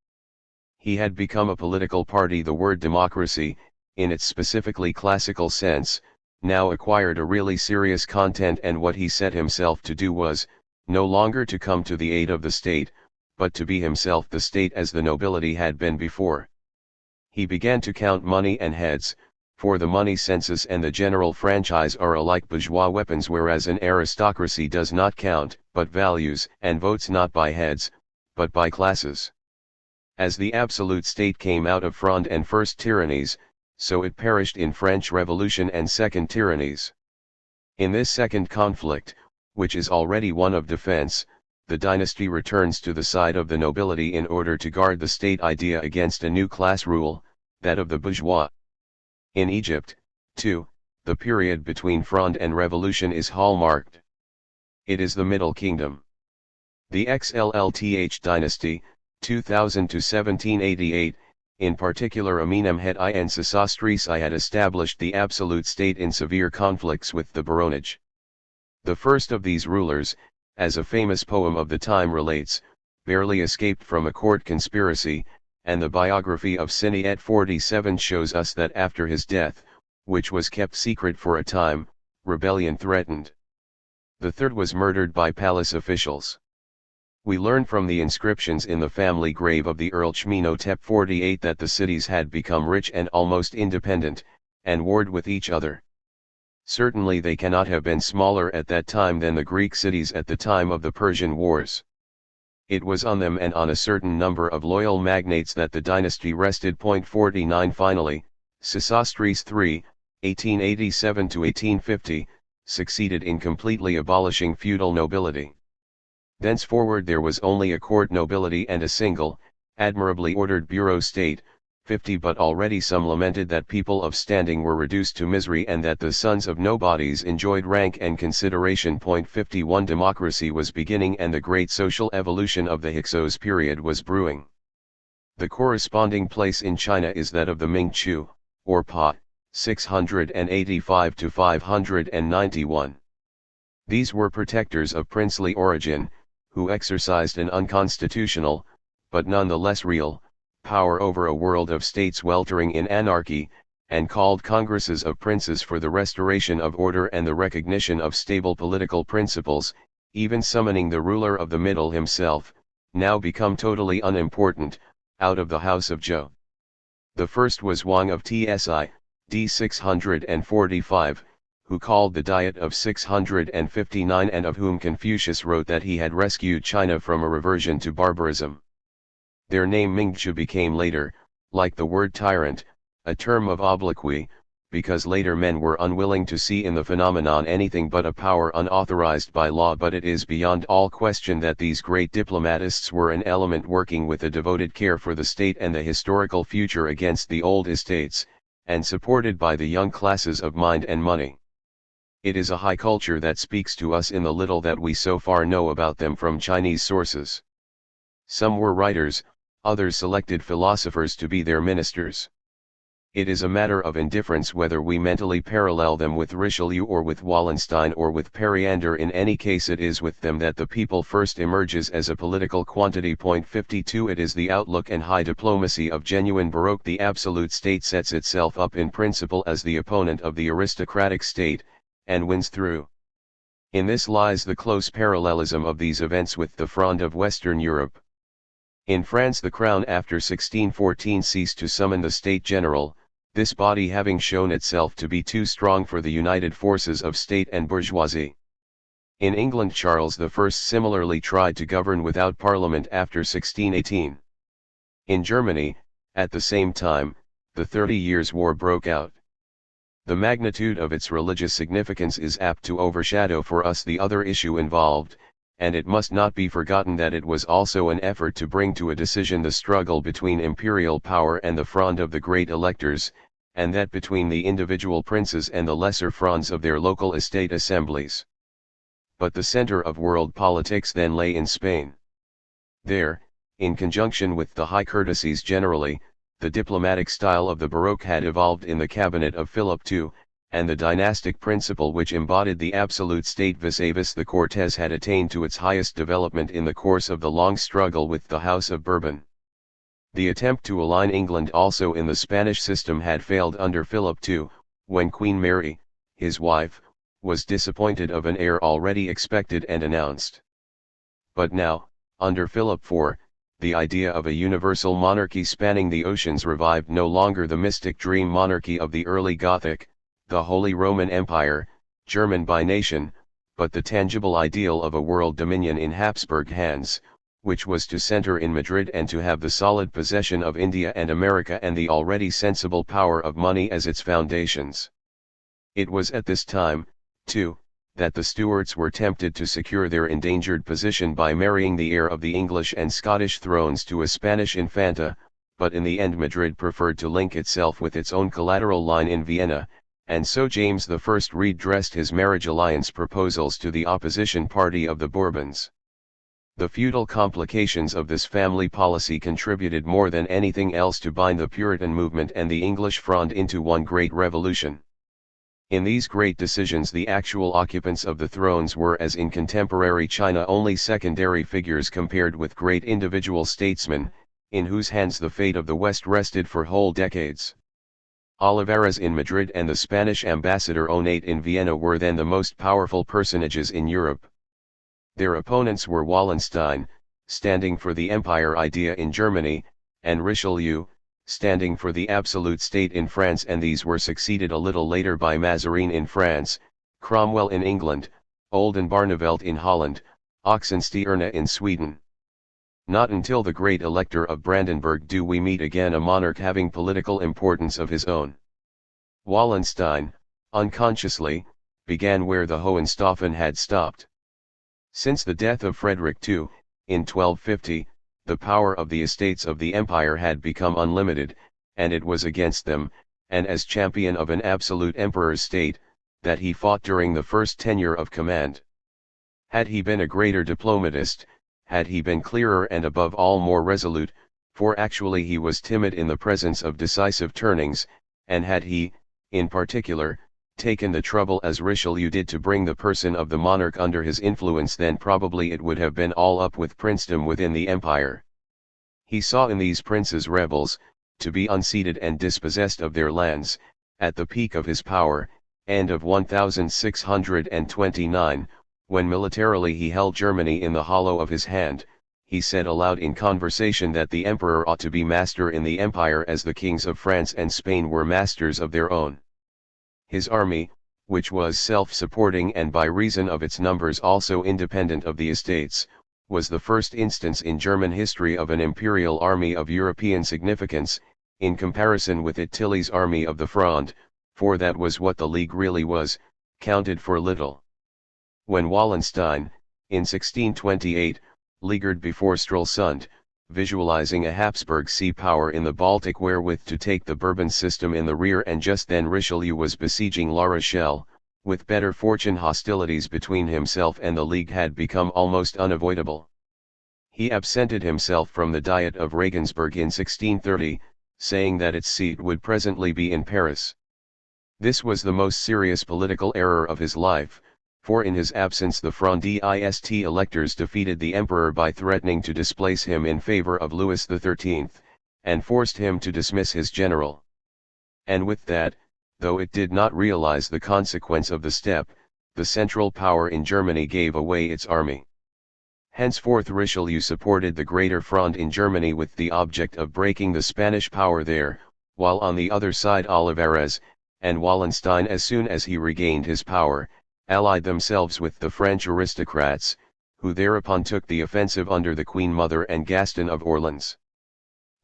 He had become a political party. The word democracy, in its specifically classical sense, now acquired a really serious content, and what he set himself to do was, no longer to come to the aid of the state, but to be himself the state as the nobility had been before. He began to count money and heads, for the money census and the general franchise are alike bourgeois weapons, whereas an aristocracy does not count, but values, and votes not by heads, but by classes. As the absolute state came out of Fronde and first tyrannies, so it perished in French Revolution and second tyrannies. In this second conflict, which is already one of defense, the dynasty returns to the side of the nobility in order to guard the state idea against a new class rule, that of the bourgeois. In Egypt, too, the period between Fronde and Revolution is hallmarked. It is the Middle Kingdom. The XLLTH dynasty, 2000 to 1788, in particular Amenemhet I and Sesostris I, had established the absolute state in severe conflicts with the baronage. The first of these rulers, as a famous poem of the time relates, barely escaped from a court conspiracy, and the biography of Sineet 47 shows us that after his death, which was kept secret for a time, rebellion threatened. The third was murdered by palace officials. We learn from the inscriptions in the family grave of the Earl Chmenhotep 48 that the cities had become rich and almost independent, and warred with each other. Certainly they cannot have been smaller at that time than the Greek cities at the time of the Persian Wars. It was on them and on a certain number of loyal magnates that the dynasty rested. 49 Finally, Sesostris III, 1887–1850, succeeded in completely abolishing feudal nobility. Thenceforward there was only a court nobility and a single, admirably ordered bureau state, 50. But already some lamented that people of standing were reduced to misery and that the sons of nobodies enjoyed rank and consideration. 51 Democracy was beginning and the great social evolution of the Hyksos period was brewing. The corresponding place in China is that of the Ming-Chu, or Pa, 685–591. These were protectors of princely origin, who exercised an unconstitutional, but none the less real, power over a world of states weltering in anarchy, and called congresses of princes for the restoration of order and the recognition of stable political principles, even summoning the ruler of the middle himself, now become totally unimportant, out of the house of Zhou. The first was Wang of Tsi, d. 645, who called the Diet of 659 and of whom Confucius wrote that he had rescued China from a reversion to barbarism. Their name Mingzhi became later, like the word tyrant, a term of obloquy, because later men were unwilling to see in the phenomenon anything but a power unauthorized by law. But it is beyond all question that these great diplomatists were an element working with a devoted care for the state and the historical future against the old estates, and supported by the young classes of mind and money. It is a high culture that speaks to us in the little that we so far know about them from Chinese sources. Some were writers, others selected philosophers to be their ministers. It is a matter of indifference whether we mentally parallel them with Richelieu or with Wallenstein or with Periander. In any case it is with them that the people first emerges as a political quantity. 52 It is the outlook and high diplomacy of genuine Baroque. The absolute state sets itself up in principle as the opponent of the aristocratic state, and wins through. In this lies the close parallelism of these events with the Fronde of Western Europe. In France the Crown after 1614 ceased to summon the State General, this body having shown itself to be too strong for the united forces of state and bourgeoisie. In England Charles I similarly tried to govern without parliament after 1618. In Germany, at the same time, the 30 Years' War broke out. The magnitude of its religious significance is apt to overshadow for us the other issue involved, and it must not be forgotten that it was also an effort to bring to a decision the struggle between imperial power and the Fronde of the great electors, and that between the individual princes and the lesser frondes of their local estate assemblies. But the center of world politics then lay in Spain. There, in conjunction with the high courtesies generally, the diplomatic style of the Baroque had evolved in the cabinet of Philip II, and the dynastic principle which embodied the absolute state vis-a-vis the Cortes had attained to its highest development in the course of the long struggle with the House of Bourbon. The attempt to align England also in the Spanish system had failed under Philip II, when Queen Mary, his wife, was disappointed of an heir already expected and announced. But now, under Philip IV, the idea of a universal monarchy spanning the oceans revived no longer the mystic dream monarchy of the early Gothic, the Holy Roman Empire, German by nation, but the tangible ideal of a world dominion in Habsburg hands, which was to center in Madrid and to have the solid possession of India and America and the already sensible power of money as its foundations. It was at this time, too, that the Stuarts were tempted to secure their endangered position by marrying the heir of the English and Scottish thrones to a Spanish infanta, but in the end Madrid preferred to link itself with its own collateral line in Vienna, and so James I redressed his marriage alliance proposals to the opposition party of the Bourbons. The feudal complications of this family policy contributed more than anything else to bind the Puritan movement and the English Fronde into one great revolution. In these great decisions the actual occupants of the thrones were, as in contemporary China, only secondary figures compared with great individual statesmen, in whose hands the fate of the West rested for whole decades. Olivares in Madrid and the Spanish ambassador Onate in Vienna were then the most powerful personages in Europe. Their opponents were Wallenstein, standing for the empire idea in Germany, and Richelieu, standing for the absolute state in France, and these were succeeded a little later by Mazarin in France, Cromwell in England, Oldenbarnevelt in Holland, Oxenstierna in Sweden. Not until the great Elector of Brandenburg do we meet again a monarch having political importance of his own. Wallenstein, unconsciously, began where the Hohenstaufen had stopped. Since the death of Frederick II, in 1250, the power of the estates of the empire had become unlimited, and it was against them, and as champion of an absolute emperor's state, that he fought during the first tenure of command. Had he been a greater diplomatist, had he been clearer and above all more resolute, for actually he was timid in the presence of decisive turnings, and had he, in particular, taken the trouble as Richelieu did to bring the person of the monarch under his influence, then probably it would have been all up with princedom within the empire. He saw in these princes rebels, to be unseated and dispossessed of their lands, at the peak of his power, end of 1629, when militarily he held Germany in the hollow of his hand. He said aloud in conversation that the emperor ought to be master in the empire as the kings of France and Spain were masters of their own. His army, which was self-supporting and by reason of its numbers also independent of the estates, was the first instance in German history of an imperial army of European significance, in comparison with Tilly's army of the Fronde, for that was what the League really was, counted for little. When Wallenstein, in 1628, leaguered before Stralsund, visualizing a Habsburg sea power in the Baltic wherewith to take the Bourbon system in the rear, and just then Richelieu was besieging La Rochelle, with better fortune hostilities between himself and the League had become almost unavoidable. He absented himself from the Diet of Regensburg in 1630, saying that its seat would presently be in Paris. This was the most serious political error of his life, for in his absence the Frondist electors defeated the emperor by threatening to displace him in favor of Louis XIII, and forced him to dismiss his general. And with that, though it did not realize the consequence of the step, the central power in Germany gave away its army. Henceforth Richelieu supported the Greater Fronde in Germany with the object of breaking the Spanish power there, while on the other side Olivares, and Wallenstein as soon as he regained his power, allied themselves with the French aristocrats, who thereupon took the offensive under the Queen Mother and Gaston of Orleans.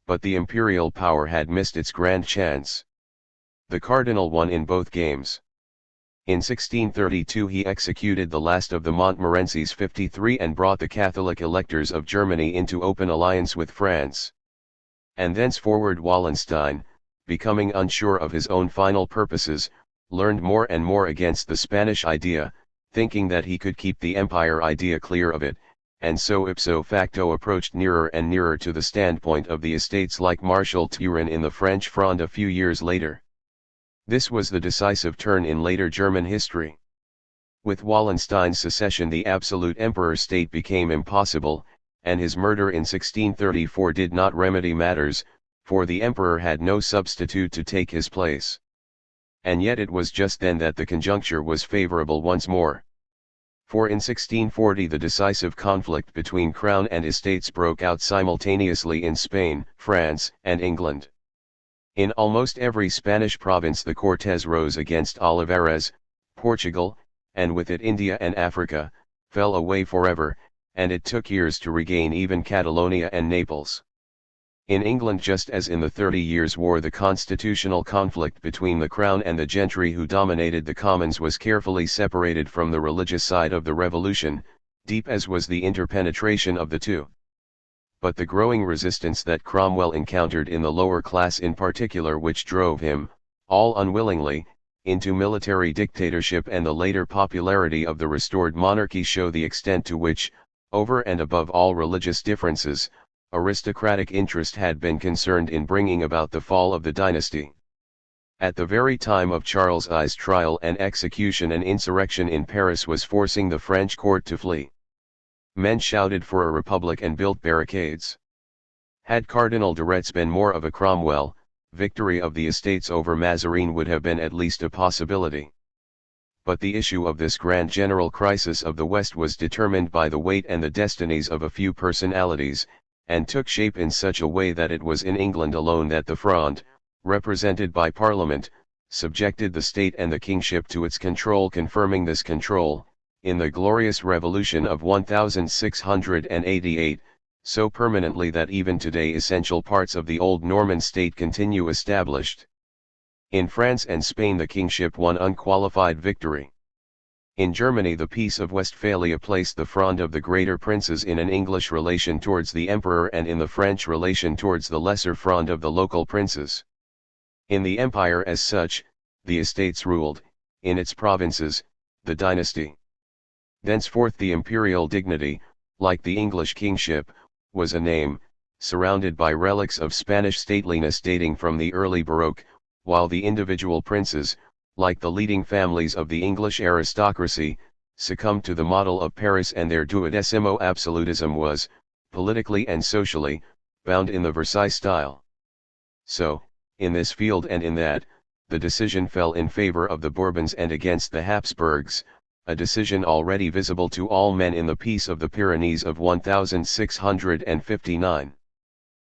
But the imperial power had missed its grand chance. The cardinal won in both games. In 1632 he executed the last of the Montmorencys 53 and brought the Catholic electors of Germany into open alliance with France. And thenceforward Wallenstein, becoming unsure of his own final purposes, learned more and more against the Spanish idea, thinking that he could keep the empire idea clear of it, and so ipso facto approached nearer and nearer to the standpoint of the estates, like Marshal Turenne in the French Fronde a few years later. This was the decisive turn in later German history. With Wallenstein's secession the absolute emperor state became impossible, and his murder in 1634 did not remedy matters, for the emperor had no substitute to take his place. And yet it was just then that the conjuncture was favorable once more. For in 1640 the decisive conflict between crown and estates broke out simultaneously in Spain, France, and England. In almost every Spanish province the Cortes rose against Olivares, Portugal, and with it India and Africa, fell away forever, and it took years to regain even Catalonia and Naples. In England, just as in the 30 Years' War, the constitutional conflict between the Crown and the gentry who dominated the Commons was carefully separated from the religious side of the Revolution, deep as was the interpenetration of the two. But the growing resistance that Cromwell encountered in the lower class in particular, which drove him, all unwillingly, into military dictatorship, and the later popularity of the restored monarchy show the extent to which, over and above all religious differences, aristocratic interest had been concerned in bringing about the fall of the dynasty. At the very time of Charles I's trial and execution, an insurrection in Paris was forcing the French court to flee. Men shouted for a republic and built barricades. Had Cardinal de Retz been more of a Cromwell, victory of the estates over Mazarin would have been at least a possibility. but the issue of this grand general crisis of the West was determined by the weight and the destinies of a few personalities, and took shape in such a way that it was in England alone that the Fronde, represented by Parliament, subjected the state and the kingship to its control, confirming this control, in the glorious revolution of 1688, so permanently that even today essential parts of the old Norman state continue established. In France and Spain the kingship won unqualified victory. In Germany the Peace of Westphalia placed the Fronde of the greater princes in an English relation towards the emperor and in the French relation towards the lesser Fronde of the local princes. In the empire as such, the estates ruled, in its provinces, the dynasty. Thenceforth the imperial dignity, like the English kingship, was a name, surrounded by relics of Spanish stateliness dating from the early Baroque, while the individual princes, like the leading families of the English aristocracy, succumbed to the model of Paris, and their duodecimo absolutism was, politically and socially, bound in the Versailles style. So, in this field and in that, the decision fell in favor of the Bourbons and against the Habsburgs, a decision already visible to all men in the Peace of the Pyrenees of 1659.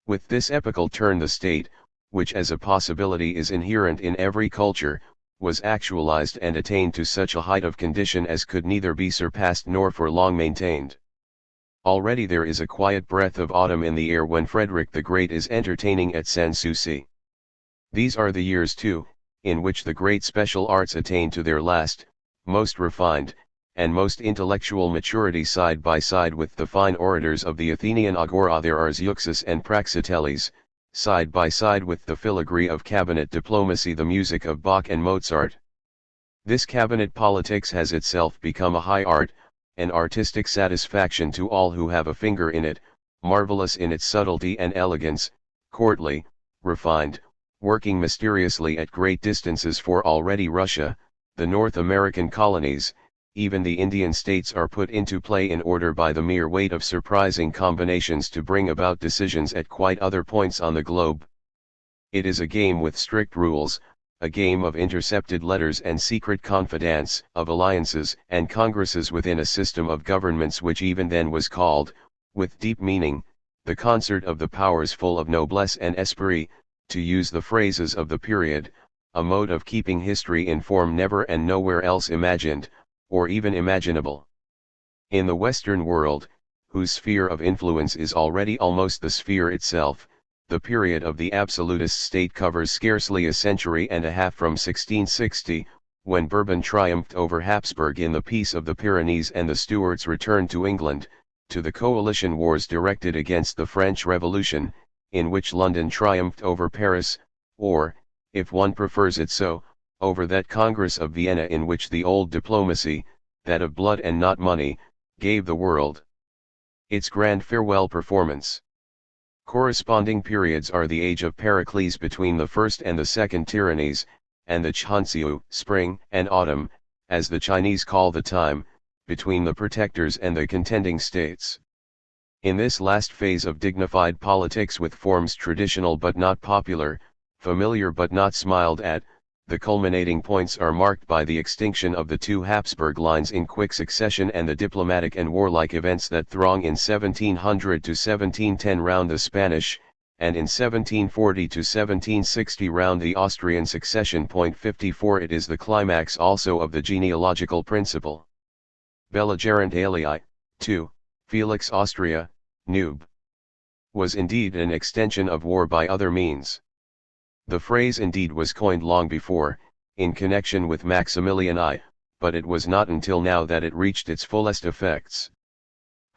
With this epochal turn the state, which as a possibility is inherent in every culture, was actualized and attained to such a height of condition as could neither be surpassed nor for long maintained. Already there is a quiet breath of autumn in the air when Frederick the Great is entertaining at Sans Souci. These are the years too, in which the great special arts attain to their last, most refined, and most intellectual maturity. Side by side with the fine orators of the Athenian agora there are Zeuxis and Praxiteles, side by side with the filigree of cabinet diplomacy the music of Bach and Mozart. This cabinet politics has itself become a high art, an artistic satisfaction to all who have a finger in it, marvelous in its subtlety and elegance, courtly, refined, working mysteriously at great distances, for already Russia, the North American colonies, even the Indian states are put into play in order by the mere weight of surprising combinations to bring about decisions at quite other points on the globe. It is a game with strict rules, a game of intercepted letters and secret confidants, of alliances and congresses within a system of governments which even then was called, with deep meaning, the concert of the powers, full of noblesse and esprit, to use the phrases of the period, a mode of keeping history in form never and nowhere else imagined, or even imaginable. In the Western world, whose sphere of influence is already almost the sphere itself, the period of the absolutist state covers scarcely a century and a half, from 1660, when Bourbon triumphed over Habsburg in the Peace of the Pyrenees and the Stuarts returned to England, to the coalition wars directed against the French Revolution, in which London triumphed over Paris, or, if one prefers it so, over that Congress of Vienna in which the old diplomacy, that of blood and not money, gave the world its grand farewell performance. Corresponding periods are the age of Pericles between the first and the second tyrannies, and the Ch'anxiu, spring and autumn, as the Chinese call the time, between the protectors and the contending states. In this last phase of dignified politics, with forms traditional but not popular, familiar but not smiled at, the culminating points are marked by the extinction of the two Habsburg lines in quick succession and the diplomatic and warlike events that throng in 1700 to 1710 round the Spanish, and in 1740 to 1760 round the Austrian succession. 54 It is the climax also of the genealogical principle. Belligerent alii, 2, Felix Austria, Nub. Was indeed an extension of war by other means. The phrase indeed was coined long before, in connection with Maximilian I, but it was not until now that it reached its fullest effects.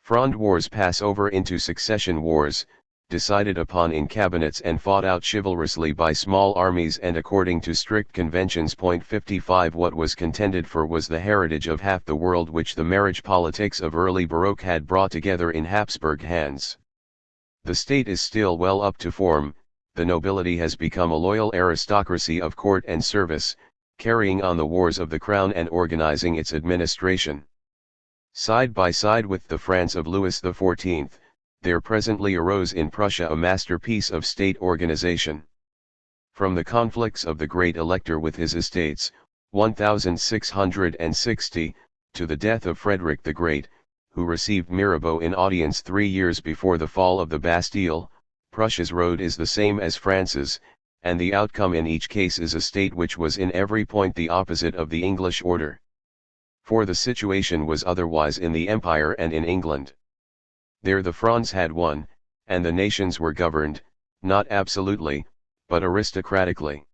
Fronde wars pass over into succession wars, decided upon in cabinets and fought out chivalrously by small armies and according to strict conventions. 55 What was contended for was the heritage of half the world which the marriage politics of early Baroque had brought together in Habsburg hands. The state is still well up to form. The nobility has become a loyal aristocracy of court and service, carrying on the wars of the crown and organizing its administration. Side by side with the France of Louis XIV, there presently arose in Prussia a masterpiece of state organization. From the conflicts of the great elector with his estates, 1660, to the death of Frederick the Great, who received Mirabeau in audience 3 years before the fall of the Bastille. Prussia's road is the same as France's, and the outcome in each case is a state which was in every point the opposite of the English order. For the situation was otherwise in the Empire and in England. There the Franz had won, and the nations were governed, not absolutely, but aristocratically.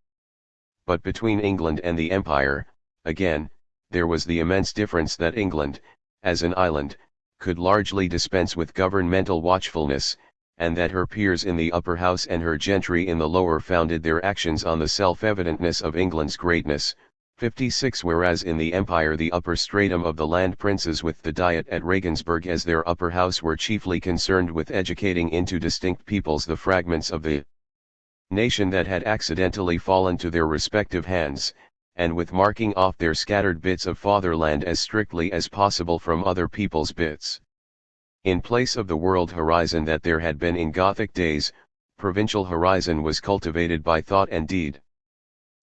But between England and the Empire, again, there was the immense difference that England, as an island, could largely dispense with governmental watchfulness, and that her peers in the upper house and her gentry in the lower founded their actions on the self-evidentness of England's greatness. 56 Whereas in the Empire the upper stratum of the land princes with the Diet at Regensburg as their upper house were chiefly concerned with educating into distinct peoples the fragments of the nation that had accidentally fallen to their respective hands, and with marking off their scattered bits of fatherland as strictly as possible from other people's bits. In place of the world horizon that there had been in Gothic days, provincial horizon was cultivated by thought and deed.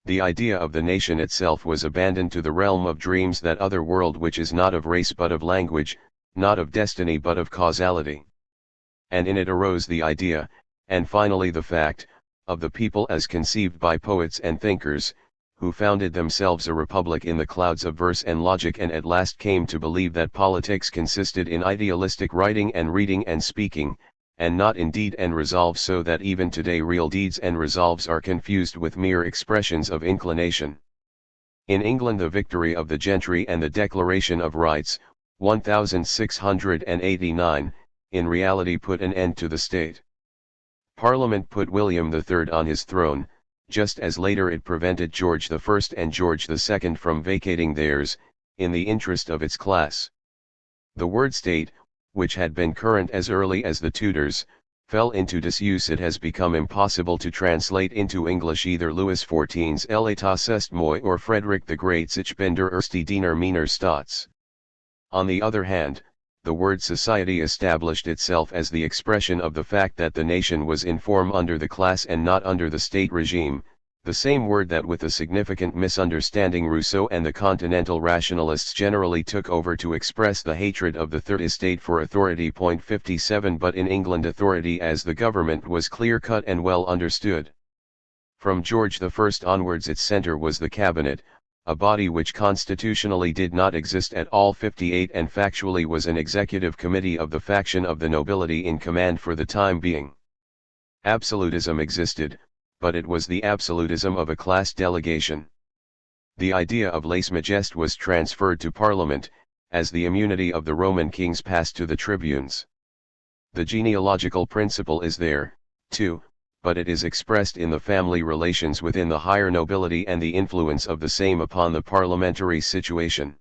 The idea of the nation itself was abandoned to the realm of dreams, that other world which is not of race but of language, not of destiny but of causality. And in it arose the idea, and finally the fact, of the people as conceived by poets and thinkers, who founded themselves a republic in the clouds of verse and logic, and at last came to believe that politics consisted in idealistic writing and reading and speaking, and not in deed and resolve, so that even today real deeds and resolves are confused with mere expressions of inclination. In England the victory of the gentry and the Declaration of Rights, 1689, in reality put an end to the state. Parliament put William III on his throne, just as later it prevented George I and George II from vacating theirs, in the interest of its class. The word state, which had been current as early as the Tudors, fell into disuse. It has become impossible to translate into English either Louis XIV's L'État c'est moi or Frederick the Great's Ich bin der erste Diener meiner Staats. On the other hand, the word society established itself as the expression of the fact that the nation was in form under the class and not under the state regime, the same word that with a significant misunderstanding Rousseau and the continental rationalists generally took over to express the hatred of the third estate for authority. 57 But in England authority as the government was clear-cut and well understood. From George I onwards its centre was the cabinet, a body which constitutionally did not exist at all. 58 And factually was an executive committee of the faction of the nobility in command for the time being. Absolutism existed, but it was the absolutism of a class delegation. The idea of lèse-majesté was transferred to Parliament, as the immunity of the Roman kings passed to the tribunes. The genealogical principle is there, too, but it is expressed in the family relations within the higher nobility and the influence of the same upon the parliamentary situation.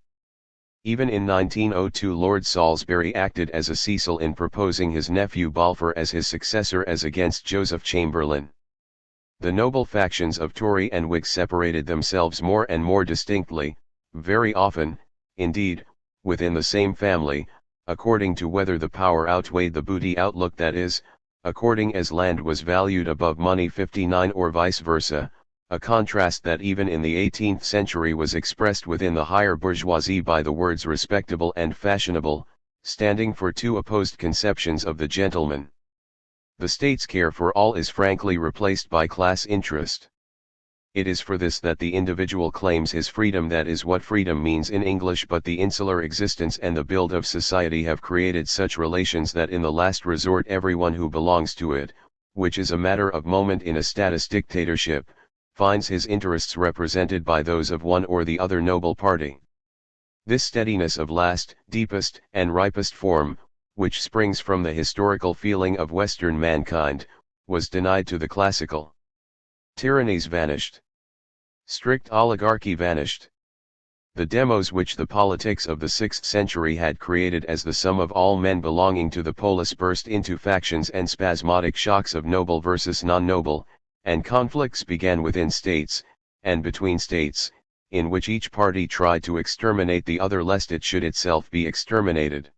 Even in 1902 Lord Salisbury acted as a Cecil in proposing his nephew Balfour as his successor as against Joseph Chamberlain. The noble factions of Tory and Whig separated themselves more and more distinctly, very often, indeed, within the same family, according to whether the power outweighed the booty outlook, that is, according as land was valued above money. 59 Or vice versa, a contrast that even in the 18th century was expressed within the higher bourgeoisie by the words respectable and fashionable, standing for two opposed conceptions of the gentleman. The state's care for all is frankly replaced by class interest. It is for this that the individual claims his freedom. That is what freedom means in English, but the insular existence and the build of society have created such relations that in the last resort everyone who belongs to it, which is a matter of moment in a status dictatorship, finds his interests represented by those of one or the other noble party. This steadiness of last, deepest, and ripest form, which springs from the historical feeling of Western mankind, was denied to the classical. Tyrannies vanished. Strict oligarchy vanished. The demos which the politics of the 6th century had created as the sum of all men belonging to the polis burst into factions and spasmodic shocks of noble versus non-noble, and conflicts began within states, and between states, in which each party tried to exterminate the other lest it should itself be exterminated.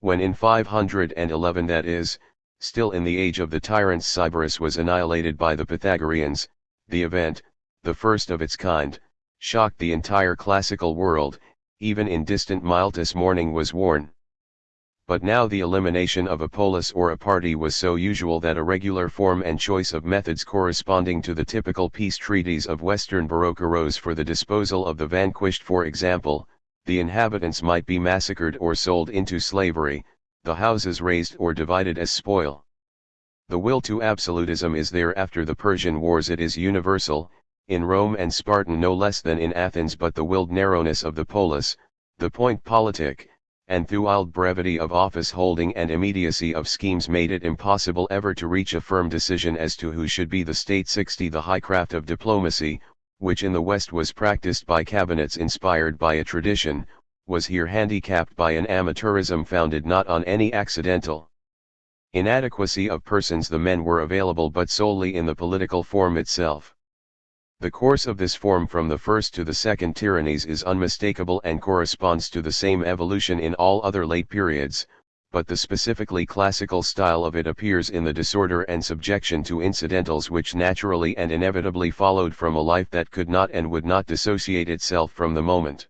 When in 511, that is, still in the age of the tyrants, Sybaris was annihilated by the Pythagoreans, the event, the first of its kind, shocked the entire classical world, even in distant Miletus mourning was worn. But now the elimination of a polis or a party was so usual that a regular form and choice of methods corresponding to the typical peace treaties of Western Baroque arose for the disposal of the vanquished. For example, the inhabitants might be massacred or sold into slavery, the houses razed or divided as spoil. The will to absolutism is there after the Persian Wars. It is universal, in Rome and Spartan no less than in Athens, but the willed narrowness of the polis, the point politic, and throughout brevity of office holding and immediacy of schemes made it impossible ever to reach a firm decision as to who should be the state. 60 The high craft of diplomacy, which in the West was practiced by cabinets inspired by a tradition, was here handicapped by an amateurism founded not on any accidental inadequacy of persons. The men were available but solely in the political form itself. The course of this form from the first to the second tyrannies is unmistakable and corresponds to the same evolution in all other late periods, but the specifically classical style of it appears in the disorder and subjection to incidentals which naturally and inevitably followed from a life that could not and would not dissociate itself from the moment.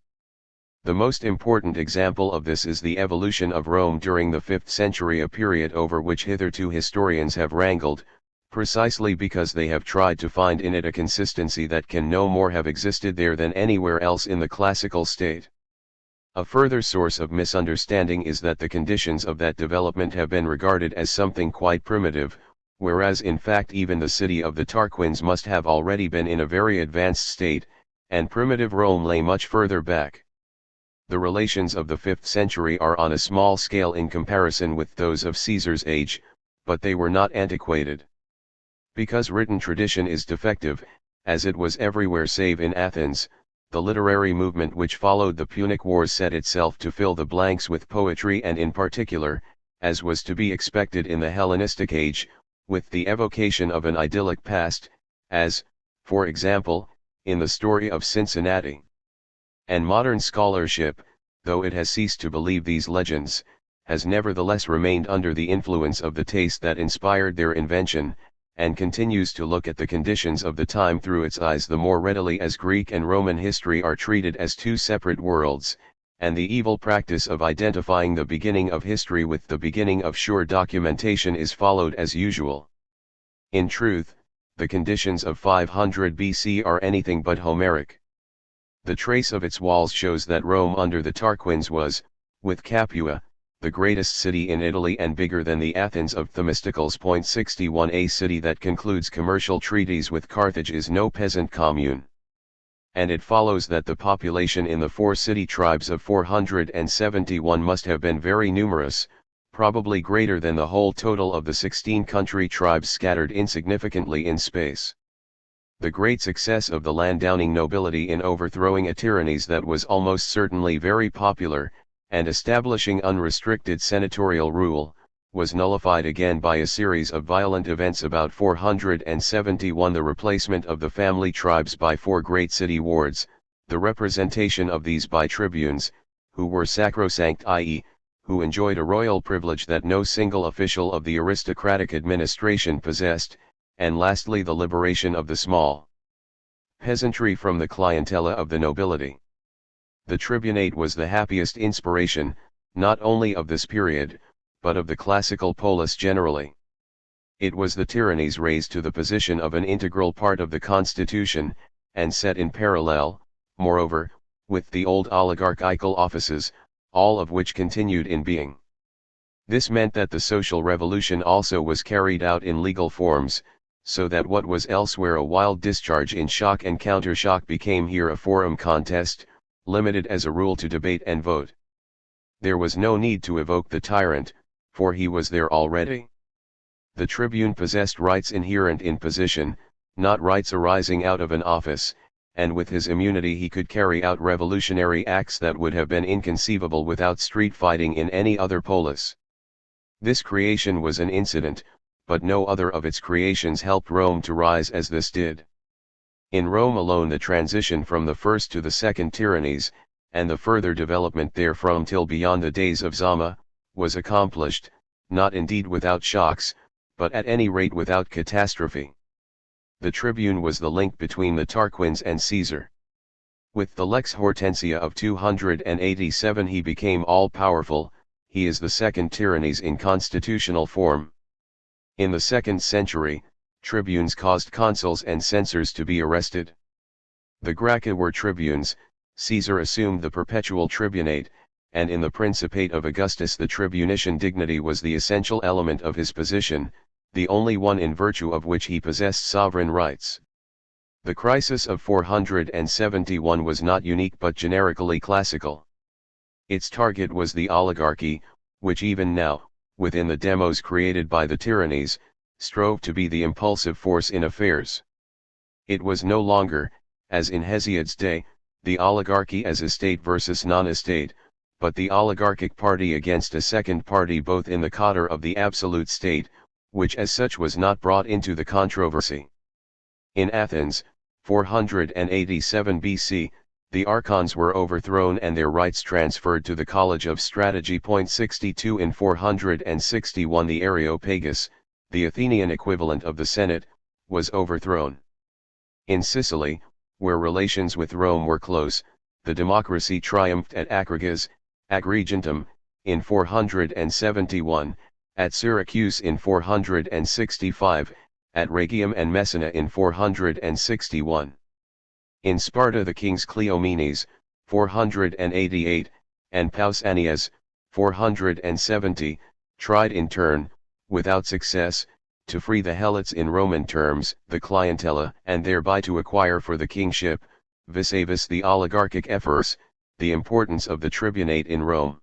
The most important example of this is the evolution of Rome during the 5th century, a period over which hitherto historians have wrangled, precisely because they have tried to find in it a consistency that can no more have existed there than anywhere else in the classical state. A further source of misunderstanding is that the conditions of that development have been regarded as something quite primitive, whereas in fact even the city of the Tarquins must have already been in a very advanced state, and primitive Rome lay much further back. The relations of the 5th century are on a small scale in comparison with those of Caesar's age, but they were not antiquated. Because written tradition is defective, as it was everywhere save in Athens, the literary movement which followed the Punic Wars set itself to fill the blanks with poetry, and in particular, as was to be expected in the Hellenistic age, with the evocation of an idyllic past, as, for example, in the story of Cincinnati. And modern scholarship, though it has ceased to believe these legends, has nevertheless remained under the influence of the taste that inspired their invention, and continues to look at the conditions of the time through its eyes the more readily as Greek and Roman history are treated as two separate worlds, and the evil practice of identifying the beginning of history with the beginning of sure documentation is followed as usual. In truth, the conditions of 500 BC are anything but Homeric. The trace of its walls shows that Rome under the Tarquins was, with Capua, the greatest city in Italy and bigger than the Athens of Themistocles. 61 A city that concludes commercial treaties with Carthage is no peasant commune. And it follows that the population in the 4 city tribes of 471 must have been very numerous, probably greater than the whole total of the 16 country tribes scattered insignificantly in space. The great success of the landowning nobility in overthrowing a tyranny that was almost certainly very popular, and establishing unrestricted senatorial rule, was nullified again by a series of violent events about 471. The replacement of the family tribes by 4 great city wards, the representation of these by tribunes, who were sacrosanct, i.e., who enjoyed a royal privilege that no single official of the aristocratic administration possessed, and lastly the liberation of the small peasantry from the clientela of the nobility. The tribunate was the happiest inspiration, not only of this period, but of the classical polis generally. It was the tyrannies raised to the position of an integral part of the constitution, and set in parallel, moreover, with the old oligarchical offices, all of which continued in being. This meant that the social revolution also was carried out in legal forms, so that what was elsewhere a wild discharge in shock and counter-shock became here a forum contest, limited as a rule to debate and vote. There was no need to evoke the tyrant, for he was there already. The tribune possessed rights inherent in position, not rights arising out of an office, and with his immunity he could carry out revolutionary acts that would have been inconceivable without street fighting in any other polis. This creation was an incident, but no other of its creations helped Rome to rise as this did. In Rome alone the transition from the first to the second tyrannies, and the further development therefrom till beyond the days of Zama, was accomplished, not indeed without shocks, but at any rate without catastrophe. The tribune was the link between the Tarquins and Caesar. With the Lex Hortensia of 287 he became all-powerful. He is the second tyrannies in constitutional form. In the 2nd century, tribunes caused consuls and censors to be arrested. The Gracchi were tribunes. Caesar assumed the perpetual tribunate, and in the Principate of Augustus the tribunician dignity was the essential element of his position, the only one in virtue of which he possessed sovereign rights. The crisis of 471 was not unique but generically classical. Its target was the oligarchy, which even now, within the demos created by the tyrannies, strove to be the impulsive force in affairs. It was no longer, as in Hesiod's day, the oligarchy as estate versus non-estate, but the oligarchic party against a second party both in the cadre of the absolute state, which as such was not brought into the controversy. In Athens, 487 BC, the archons were overthrown and their rights transferred to the College of Strategy. 62 In 461 the Areopagus, the Athenian equivalent of the Senate, was overthrown. In Sicily, where relations with Rome were close, the democracy triumphed at Agrigentum, in 471, at Syracuse in 465, at Rhegium and Messina in 461. In Sparta the kings Cleomenes, 488, and Pausanias, 470, tried in turn, without success, to free the Helots in Roman terms, the clientela, and thereby to acquire for the kingship, vis-a-vis the oligarchic efforts, the importance of the tribunate in Rome.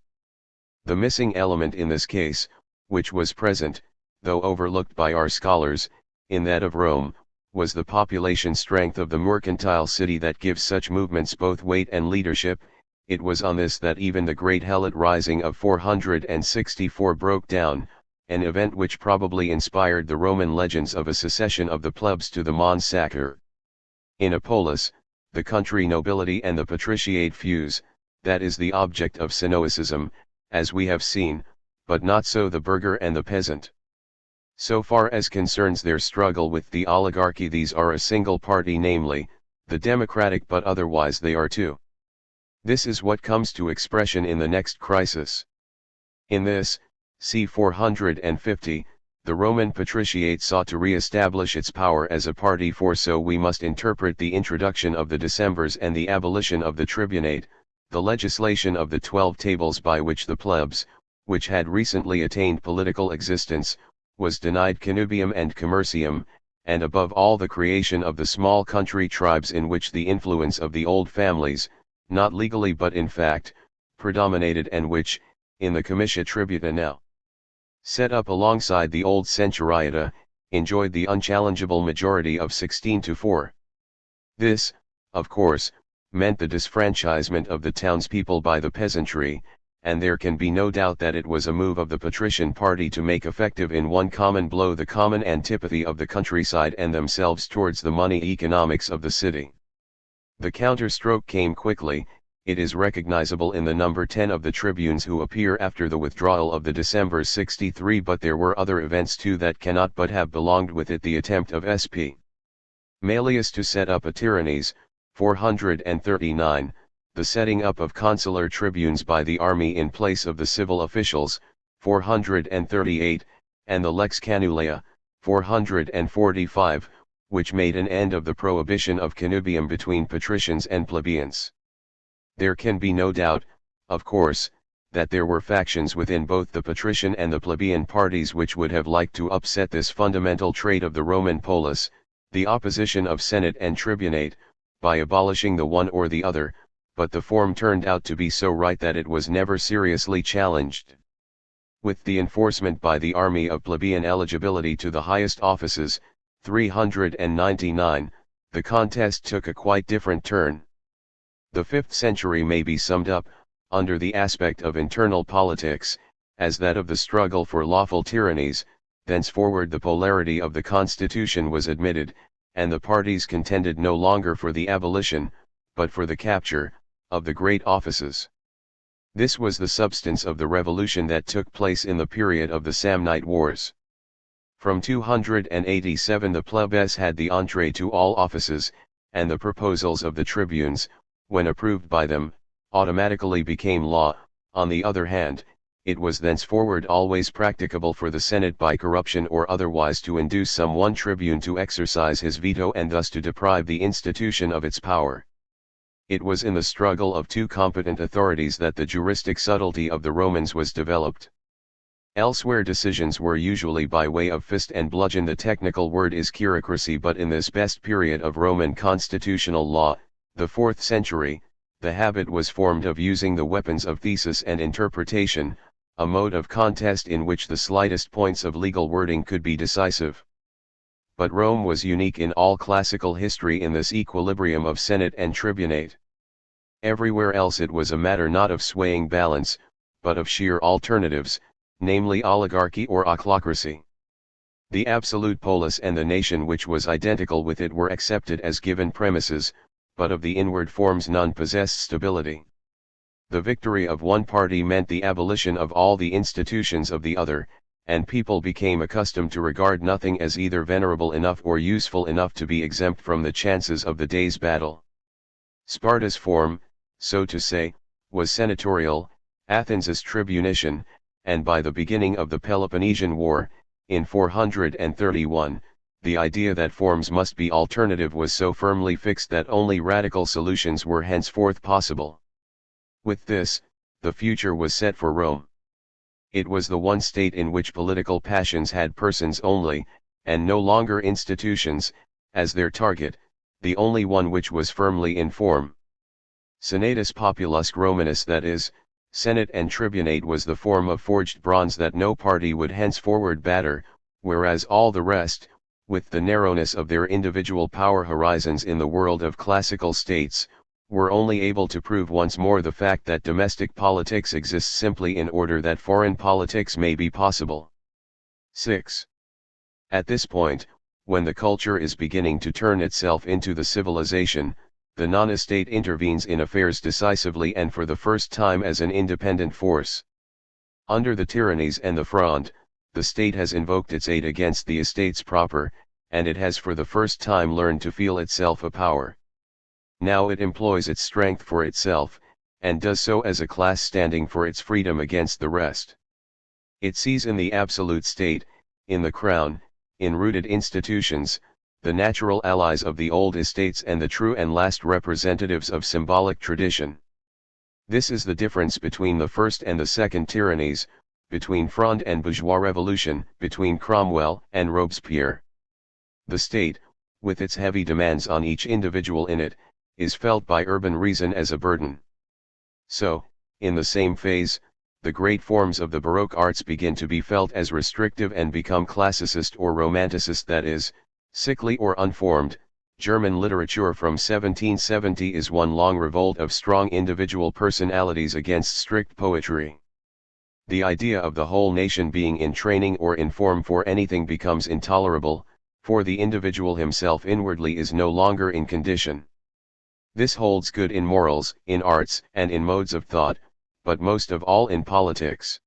The missing element in this case, which was present, though overlooked by our scholars, in that of Rome, was the population strength of the mercantile city that gives such movements both weight and leadership. It was on this that even the great Helot rising of 464 broke down, an event which probably inspired the Roman legends of a secession of the plebs to the Mons Sacer. In a polis, the country nobility and the patriciate fuse, that is the object of Cenoicism, as we have seen, but not so the burgher and the peasant. So far as concerns their struggle with the oligarchy, these are a single party, namely, the democratic, but otherwise they are two. This is what comes to expression in the next crisis. In this, c. 450, the Roman patriciate sought to re-establish its power as a party, for so we must interpret the introduction of the decemvirs and the abolition of the tribunate, the legislation of the 12 tables by which the plebs, which had recently attained political existence, was denied connubium and commercium, and above all the creation of the small country tribes in which the influence of the old families, not legally but in fact, predominated, and which, in the comitia tributa now set up alongside the old centuriata, enjoyed the unchallengeable majority of 16-4. This, of course, meant the disfranchisement of the townspeople by the peasantry, and there can be no doubt that it was a move of the patrician party to make effective in one common blow the common antipathy of the countryside and themselves towards the money economics of the city. The counterstroke came quickly. It is recognizable in the number 10 of the tribunes who appear after the withdrawal of the December 63, but there were other events too that cannot but have belonged with it. The attempt of Sp. Malleus to set up a tyrannies, 439, the setting up of consular tribunes by the army in place of the civil officials, 438, and the Lex Canuleia, 445, which made an end of the prohibition of connubium between patricians and plebeians. There can be no doubt, of course, that there were factions within both the patrician and the plebeian parties which would have liked to upset this fundamental trait of the Roman polis, the opposition of Senate and tribunate, by abolishing the one or the other, but the form turned out to be so right that it was never seriously challenged. With the enforcement by the army of plebeian eligibility to the highest offices, 399, the contest took a quite different turn. The 5th century may be summed up, under the aspect of internal politics, as that of the struggle for lawful tyrannies. Thenceforward the polarity of the constitution was admitted, and the parties contended no longer for the abolition, but for the capture, of the great offices. This was the substance of the revolution that took place in the period of the Samnite Wars. From 287 the plebs had the entree to all offices, and the proposals of the tribunes, when approved by them, automatically became law. On the other hand, it was thenceforward always practicable for the Senate by corruption or otherwise to induce some one tribune to exercise his veto and thus to deprive the institution of its power. It was in the struggle of two competent authorities that the juristic subtlety of the Romans was developed. Elsewhere decisions were usually by way of fist and bludgeon. The technical word is chirocracy, but in this best period of Roman constitutional law, the 4th century, the habit was formed of using the weapons of thesis and interpretation, a mode of contest in which the slightest points of legal wording could be decisive. But Rome was unique in all classical history in this equilibrium of Senate and tribunate. Everywhere else it was a matter not of swaying balance, but of sheer alternatives, namely oligarchy or ochlocracy. The absolute polis and the nation which was identical with it were accepted as given premises, but of the inward forms none possessed stability. The victory of one party meant the abolition of all the institutions of the other, and people became accustomed to regard nothing as either venerable enough or useful enough to be exempt from the chances of the day's battle. Sparta's form, so to say, was senatorial, Athens's tribunician, and by the beginning of the Peloponnesian War, in 431, the idea that forms must be alternative was so firmly fixed that only radical solutions were henceforth possible. With this, the future was set for Rome. It was the one state in which political passions had persons only, and no longer institutions, as their target, the only one which was firmly in form. Senatus Populusque Romanus, that is, Senate and tribunate, was the form of forged bronze that no party would henceforward batter, whereas all the rest, with the narrowness of their individual power horizons in the world of classical states, were only able to prove once more the fact that domestic politics exists simply in order that foreign politics may be possible. 6. At this point, when the culture is beginning to turn itself into the civilization, the non-estate intervenes in affairs decisively and for the first time as an independent force. Under the tyrannies and the Fronde, the state has invoked its aid against the estates proper, and it has for the first time learned to feel itself a power. Now it employs its strength for itself, and does so as a class standing for its freedom against the rest. It sees in the absolute state, in the crown, in rooted institutions, the natural allies of the old estates and the true and last representatives of symbolic tradition. This is the difference between the first and the second tyrannies, between Fronde and bourgeois revolution, between Cromwell and Robespierre. The state, with its heavy demands on each individual in it, is felt by urban reason as a burden. So, in the same phase, the great forms of the Baroque arts begin to be felt as restrictive and become classicist or romanticist, that is, sickly or unformed. German literature from 1770 is one long revolt of strong individual personalities against strict poetry. The idea of the whole nation being in training or in form for anything becomes intolerable, for the individual himself inwardly is no longer in condition. This holds good in morals, in arts, and in modes of thought, but most of all in politics.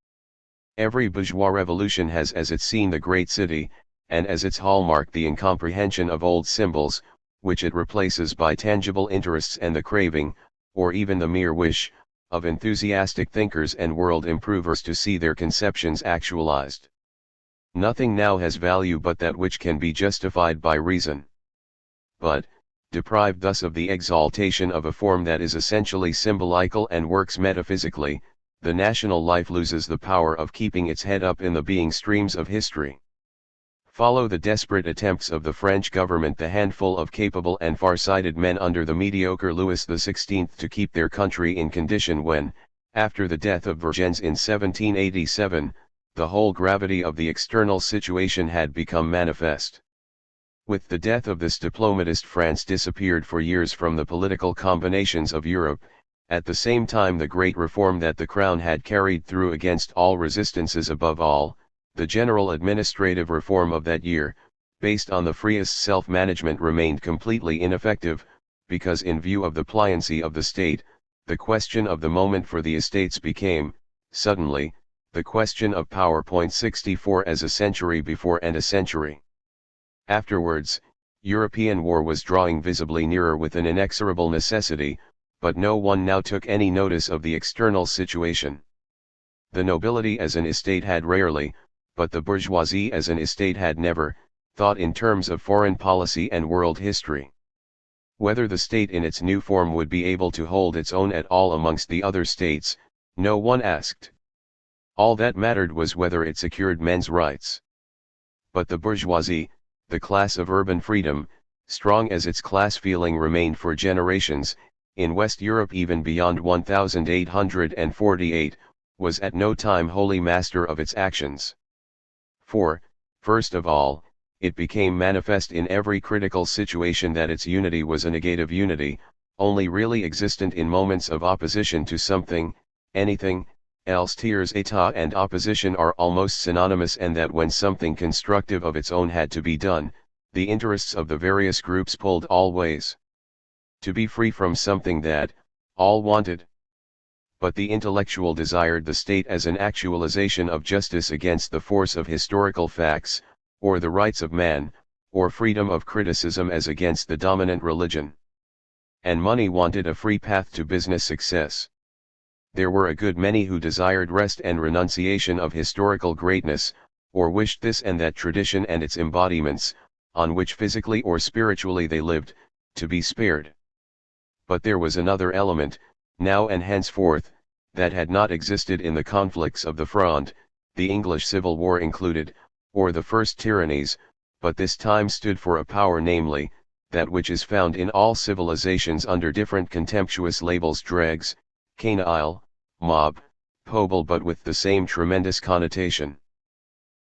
Every bourgeois revolution has as its scene the great city, and as its hallmark the incomprehension of old symbols, which it replaces by tangible interests and the craving, or even the mere wish, of enthusiastic thinkers and world improvers to see their conceptions actualized. Nothing now has value but that which can be justified by reason. But, deprived thus of the exaltation of a form that is essentially symbolical and works metaphysically, the national life loses the power of keeping its head up in the being streams of history. Follow the desperate attempts of the French government, the handful of capable and far-sighted men under the mediocre Louis XVI to keep their country in condition when, after the death of Vergennes in 1787, the whole gravity of the external situation had become manifest. With the death of this diplomatist, France disappeared for years from the political combinations of Europe. At the same time, the great reform that the Crown had carried through against all resistances, above all, the general administrative reform of that year, based on the freest self-management, remained completely ineffective, because in view of the pliancy of the state, the question of the moment for the estates became, suddenly, the question of power. 64 As a century before and a century afterwards, European war was drawing visibly nearer with an inexorable necessity, but no one now took any notice of the external situation. The nobility as an estate had rarely, but the bourgeoisie as an estate had never, thought in terms of foreign policy and world history. Whether the state in its new form would be able to hold its own at all amongst the other states, no one asked. All that mattered was whether it secured men's rights. But the bourgeoisie, the class of urban freedom, strong as its class feeling remained for generations, in West Europe even beyond 1848, was at no time wholly master of its actions. For, first of all, it became manifest in every critical situation that its unity was a negative unity, only really existent in moments of opposition to something, anything, else tiers état and opposition are almost synonymous, and that when something constructive of its own had to be done, the interests of the various groups pulled all ways. To be free from something that, all wanted. But the intellectual desired the state as an actualization of justice against the force of historical facts, or the rights of man, or freedom of criticism as against the dominant religion. And money wanted a free path to business success. There were a good many who desired rest and renunciation of historical greatness, or wished this and that tradition and its embodiments, on which physically or spiritually they lived, to be spared. But there was another element, now and henceforth, that had not existed in the conflicts of the Fronde, the English Civil War included, or the first tyrannies, but this time stood for a power, namely, that which is found in all civilizations under different contemptuous labels: dregs, canile, mob, pobel, but with the same tremendous connotation.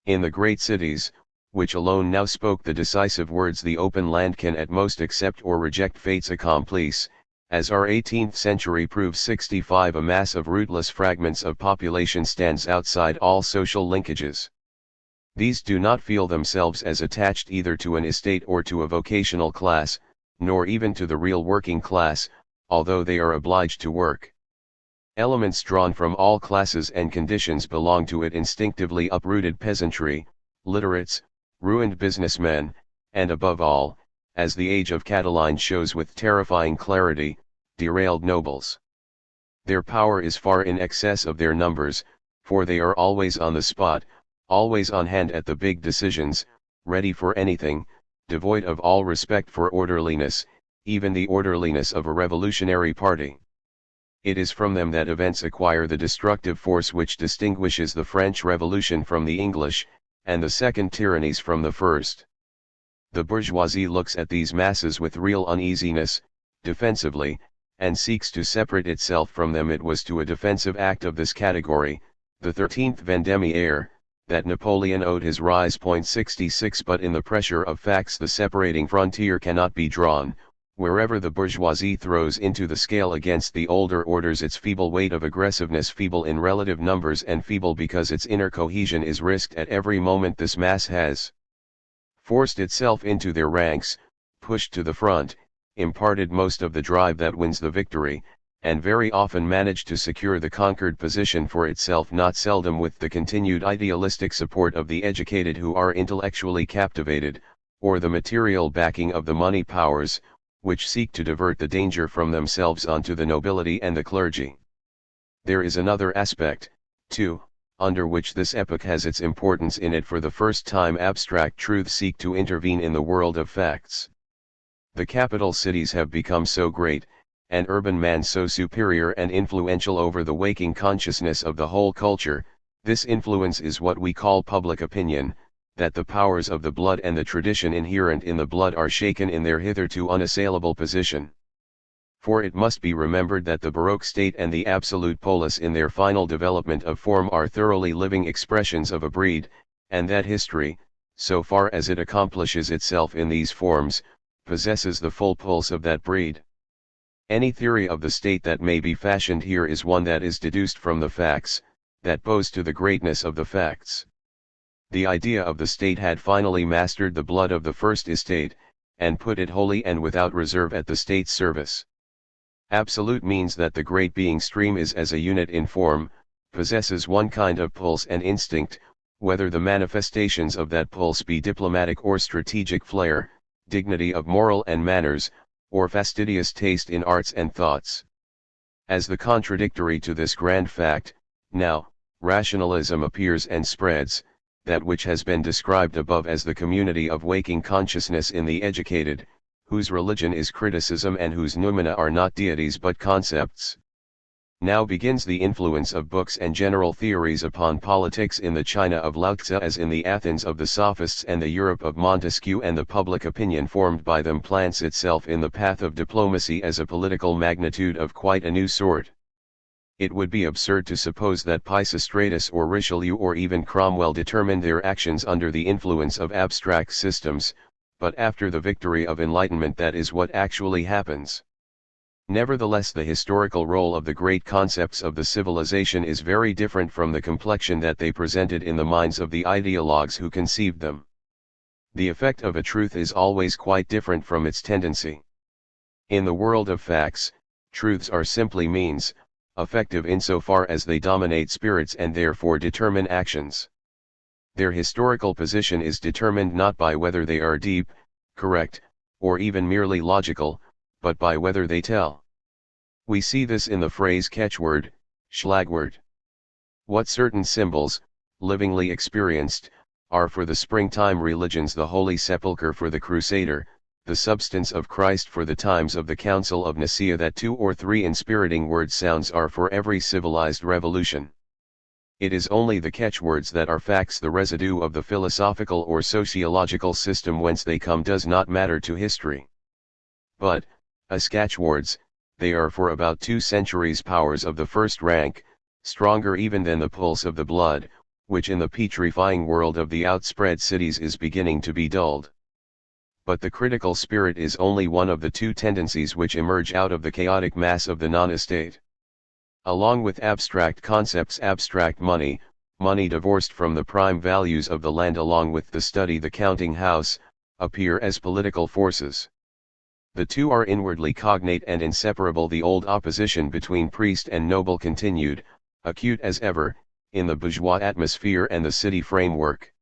In the great cities, which alone now spoke the decisive words, the open land can at most accept or reject fates accomplis, as our 18th century proves. 65 A mass of rootless fragments of population stands outside all social linkages. These do not feel themselves as attached either to an estate or to a vocational class, nor even to the real working class, although they are obliged to work. Elements drawn from all classes and conditions belong to it instinctively: uprooted peasantry, literates, ruined businessmen, and above all, as the age of Catiline shows with terrifying clarity, derailed nobles. Their power is far in excess of their numbers, for they are always on the spot, always on hand at the big decisions, ready for anything, devoid of all respect for orderliness, even the orderliness of a revolutionary party. It is from them that events acquire the destructive force which distinguishes the French Revolution from the English, and the second tyrannies from the first. The bourgeoisie looks at these masses with real uneasiness, defensively, and seeks to separate itself from them. It was to a defensive act of this category, the 13th Vendémiaire, that Napoleon owed his rise. 66 But in the pressure of facts the separating frontier cannot be drawn. Wherever the bourgeoisie throws into the scale against the older orders its feeble weight of aggressiveness, feeble in relative numbers and feeble because its inner cohesion is risked at every moment, this mass has forced itself into their ranks, pushed to the front, imparted most of the drive that wins the victory, and very often managed to secure the conquered position for itself, not seldom with the continued idealistic support of the educated who are intellectually captivated, or the material backing of the money powers, which seek to divert the danger from themselves onto the nobility and the clergy. There is another aspect, too, under which this epoch has its importance. In it for the first time abstract truths seek to intervene in the world of facts. The capital cities have become so great, and urban man so superior and influential over the waking consciousness of the whole culture. This influence is what we call public opinion, that the powers of the blood and the tradition inherent in the blood are shaken in their hitherto unassailable position. For it must be remembered that the Baroque state and the absolute polis in their final development of form are thoroughly living expressions of a breed, and that history, so far as it accomplishes itself in these forms, possesses the full pulse of that breed. Any theory of the state that may be fashioned here is one that is deduced from the facts, that bows to the greatness of the facts. The idea of the state had finally mastered the blood of the first estate, and put it wholly and without reserve at the state's service. Absolute means that the great being stream is as a unit in form, possesses one kind of pulse and instinct, whether the manifestations of that pulse be diplomatic or strategic flair, dignity of moral and manners, or fastidious taste in arts and thoughts. As the contradictory to this grand fact, now, rationalism appears and spreads, that which has been described above as the community of waking consciousness in the educated, whose religion is criticism and whose noumena are not deities but concepts. Now begins the influence of books and general theories upon politics in the China of Lao Tzu as in the Athens of the Sophists and the Europe of Montesquieu, and the public opinion formed by them plants itself in the path of diplomacy as a political magnitude of quite a new sort. It would be absurd to suppose that Pisistratus or Richelieu or even Cromwell determined their actions under the influence of abstract systems, but after the victory of enlightenment that is what actually happens. Nevertheless, the historical role of the great concepts of the civilization is very different from the complexion that they presented in the minds of the ideologues who conceived them. The effect of a truth is always quite different from its tendency. In the world of facts, truths are simply means, effective insofar as they dominate spirits and therefore determine actions. Their historical position is determined not by whether they are deep, correct, or even merely logical, but by whether they tell. We see this in the phrase catchword, schlagwort. What certain symbols, livingly experienced, are for the springtime religions the Holy Sepulchre for the Crusader, the substance of Christ for the times of the Council of Nicaea, that 2 or 3 inspiriting word sounds are for every civilized revolution. It is only the catchwords that are facts. The residue of the philosophical or sociological system whence they come does not matter to history. But, as catchwords, they are for about 2 centuries powers of the first rank, stronger even than the pulse of the blood, which in the petrifying world of the outspread cities is beginning to be dulled. But the critical spirit is only one of the 2 tendencies which emerge out of the chaotic mass of the non-estate. Along with abstract concepts, abstract money, money divorced from the prime values of the land, along with the study, the counting house, appear as political forces. The 2 are inwardly cognate and inseparable. The old opposition between priest and noble continued, acute as ever, in the bourgeois atmosphere and the city framework.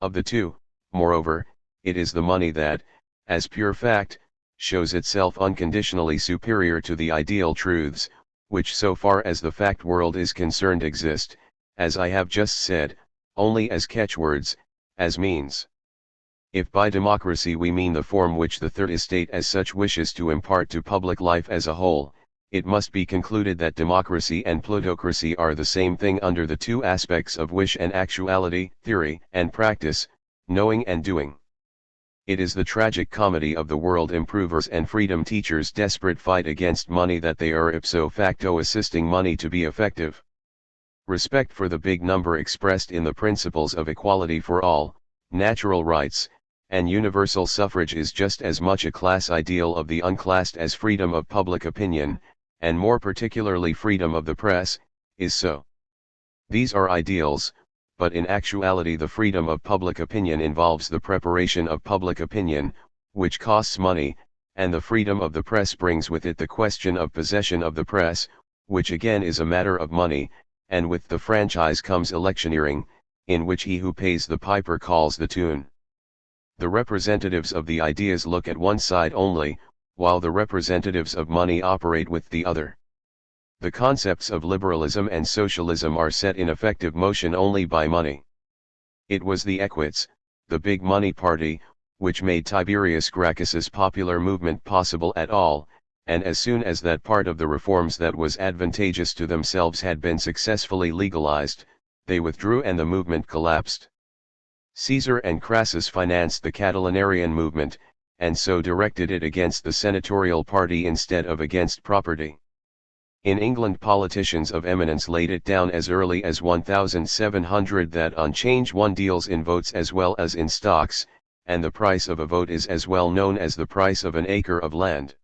Of the 2, moreover, it is the money that, as pure fact, shows itself unconditionally superior to the ideal truths, which so far as the fact world is concerned exist, as I have just said, only as catchwords, as means. If by democracy we mean the form which the Third Estate as such wishes to impart to public life as a whole, it must be concluded that democracy and plutocracy are the same thing under the 2 aspects of wish and actuality, theory and practice, knowing and doing. It is the tragic comedy of the world improvers and freedom teachers' desperate fight against money that they are ipso facto assisting money to be effective. Respect for the big number expressed in the principles of equality for all, natural rights, and universal suffrage is just as much a class ideal of the unclassed as freedom of public opinion, and more particularly freedom of the press, is so. These are ideals, but in actuality the freedom of public opinion involves the preparation of public opinion, which costs money, and the freedom of the press brings with it the question of possession of the press, which again is a matter of money, and with the franchise comes electioneering, in which he who pays the piper calls the tune. The representatives of the ideas look at one side only, while the representatives of money operate with the other. The concepts of liberalism and socialism are set in effective motion only by money. It was the Equites, the big money party, which made Tiberius Gracchus's popular movement possible at all, and as soon as that part of the reforms that was advantageous to themselves had been successfully legalized, they withdrew and the movement collapsed. Caesar and Crassus financed the Catilinarian movement, and so directed it against the senatorial party instead of against property. In England politicians of eminence laid it down as early as 1700 that on change one deals in votes as well as in stocks, and the price of a vote is as well known as the price of an acre of land.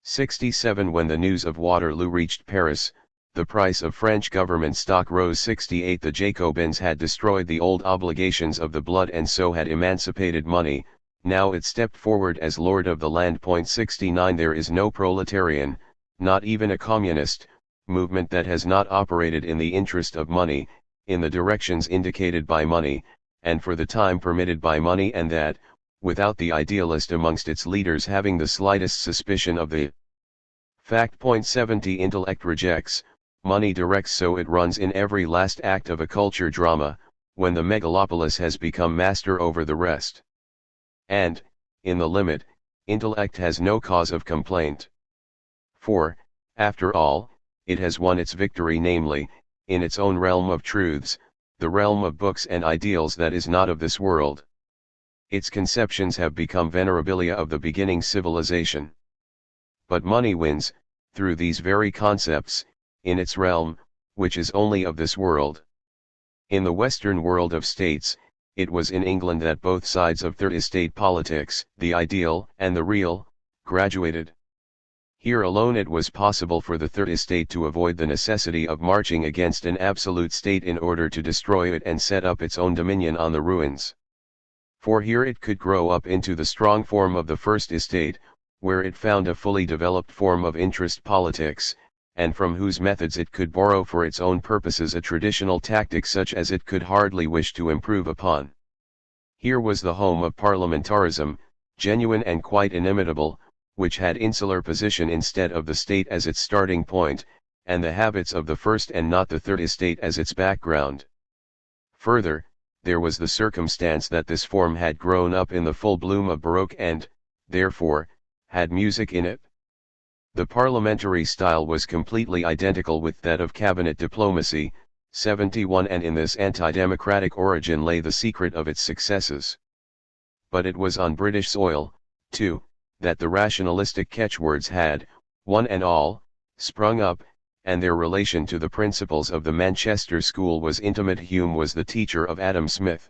67 When the news of Waterloo reached Paris, the price of French government stock rose. 68 The Jacobins had destroyed the old obligations of the blood and so had emancipated money, now it stepped forward as lord of the land. 69 There is no proletarian, not even a communist, movement that has not operated in the interest of money, in the directions indicated by money, and for the time permitted by money, and that, without the idealist amongst its leaders having the slightest suspicion of the Fact point 70 Intellect rejects, money directs, so it runs in every last act of a culture drama, when the megalopolis has become master over the rest. And, in the limit, intellect has no cause of complaint. For, after all, it has won its victory, namely, in its own realm of truths, the realm of books and ideals that is not of this world. Its conceptions have become venerabilia of the beginning civilization. But money wins, through these very concepts, in its realm, which is only of this world. In the Western world of states, it was in England that both sides of third estate politics, the ideal and the real, graduated. Here alone it was possible for the third estate to avoid the necessity of marching against an absolute state in order to destroy it and set up its own dominion on the ruins. For here it could grow up into the strong form of the first estate, where it found a fully developed form of interest politics, and from whose methods it could borrow for its own purposes a traditional tactic such as it could hardly wish to improve upon. Here was the home of parliamentarism, genuine and quite inimitable, which had insular position instead of the state as its starting point, and the habits of the first and not the third estate as its background. Further, there was the circumstance that this form had grown up in the full bloom of Baroque and, therefore, had music in it. The parliamentary style was completely identical with that of cabinet diplomacy, 71, and in this anti-democratic origin lay the secret of its successes. But it was on British soil, too, that the rationalistic catchwords had, one and all, sprung up, and their relation to the principles of the Manchester school was intimate. Hume was the teacher of Adam Smith.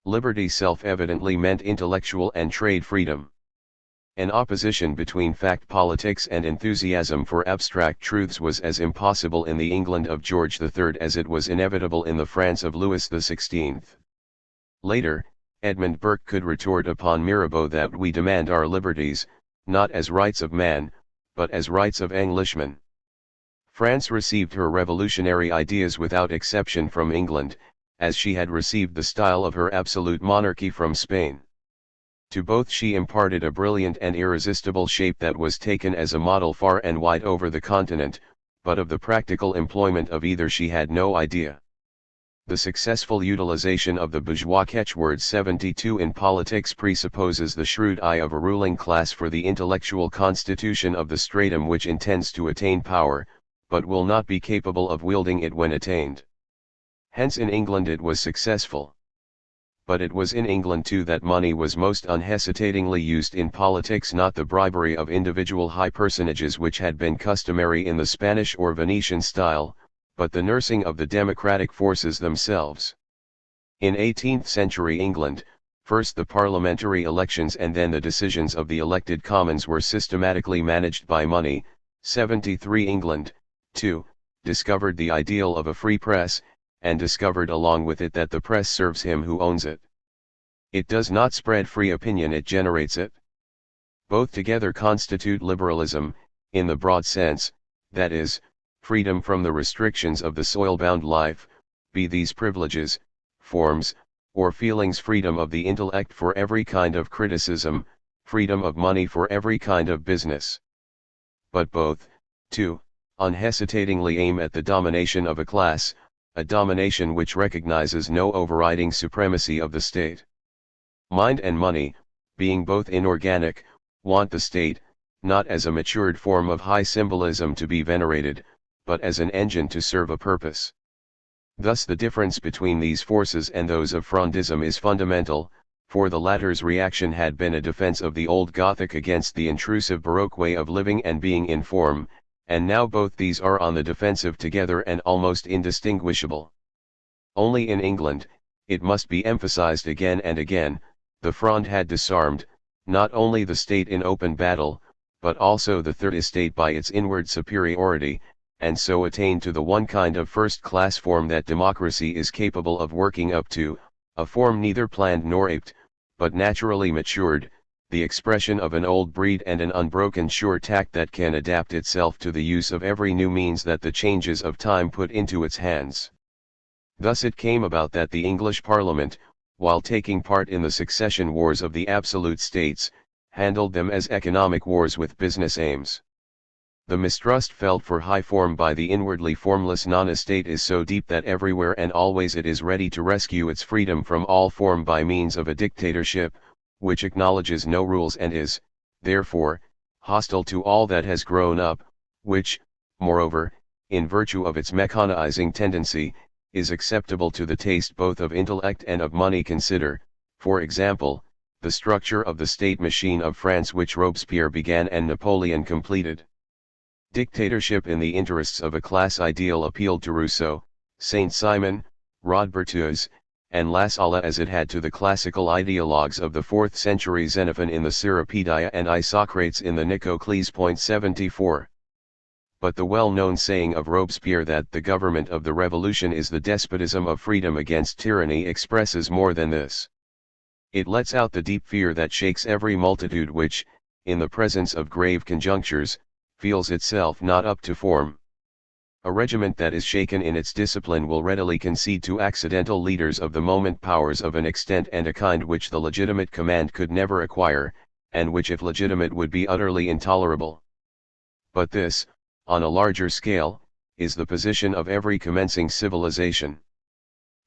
Liberty self-evidently meant intellectual and trade freedom. An opposition between fact politics and enthusiasm for abstract truths was as impossible in the England of George III as it was inevitable in the France of Louis XVI. Later, Edmund Burke could retort upon Mirabeau that we demand our liberties, not as rights of man, but as rights of Englishmen. France received her revolutionary ideas without exception from England, as she had received the style of her absolute monarchy from Spain. To both she imparted a brilliant and irresistible shape that was taken as a model far and wide over the continent, but of the practical employment of either she had no idea. The successful utilization of the bourgeois catchword 72 in politics presupposes the shrewd eye of a ruling class for the intellectual constitution of the stratum which intends to attain power, but will not be capable of wielding it when attained. Hence in England it was successful. But it was in England too that money was most unhesitatingly used in politics, not the bribery of individual high personages which had been customary in the Spanish or Venetian style, but the nursing of the democratic forces themselves. In 18th century England, first the parliamentary elections and then the decisions of the elected commons were systematically managed by money. 73 England, too, discovered the ideal of a free press, and discovered along with it that the press serves him who owns it. It does not spread free opinion, it generates it. Both together constitute liberalism, in the broad sense, that is, freedom from the restrictions of the soil-bound life, be these privileges, forms, or feelings, freedom of the intellect for every kind of criticism, freedom of money for every kind of business. But both, too, unhesitatingly aim at the domination of a class, a domination which recognizes no overriding supremacy of the state. Mind and money, being both inorganic, want the state, not as a matured form of high symbolism to be venerated, but as an engine to serve a purpose. Thus the difference between these forces and those of Frondism is fundamental, for the latter's reaction had been a defense of the old Gothic against the intrusive Baroque way of living and being in form, and now both these are on the defensive together and almost indistinguishable. Only in England, it must be emphasized again and again, the Fronde had disarmed, not only the state in open battle, but also the third estate by its inward superiority, and so attained to the one kind of first-class form that democracy is capable of working up to, a form neither planned nor aped, but naturally matured, the expression of an old breed and an unbroken sure tact that can adapt itself to the use of every new means that the changes of time put into its hands. Thus it came about that the English Parliament, while taking part in the succession wars of the absolute states, handled them as economic wars with business aims. The mistrust felt for high form by the inwardly formless non-estate is so deep that everywhere and always it is ready to rescue its freedom from all form by means of a dictatorship, which acknowledges no rules and is, therefore, hostile to all that has grown up, which, moreover, in virtue of its mechanizing tendency, is acceptable to the taste both of intellect and of money. Consider, for example, the structure of the state machine of France which Robespierre began and Napoleon completed. Dictatorship in the interests of a class ideal appealed to Rousseau, Saint-Simon, Rodbertus, and La Salle as it had to the classical ideologues of the 4th century, Xenophon in the Cyropaedia and Isocrates in the Nicocles. 74. But the well-known saying of Robespierre that the government of the revolution is the despotism of freedom against tyranny expresses more than this. It lets out the deep fear that shakes every multitude which, in the presence of grave conjunctures, feels itself not up to form. A regiment that is shaken in its discipline will readily concede to accidental leaders of the moment powers of an extent and a kind which the legitimate command could never acquire, and which if legitimate would be utterly intolerable. But this, on a larger scale, is the position of every commencing civilization.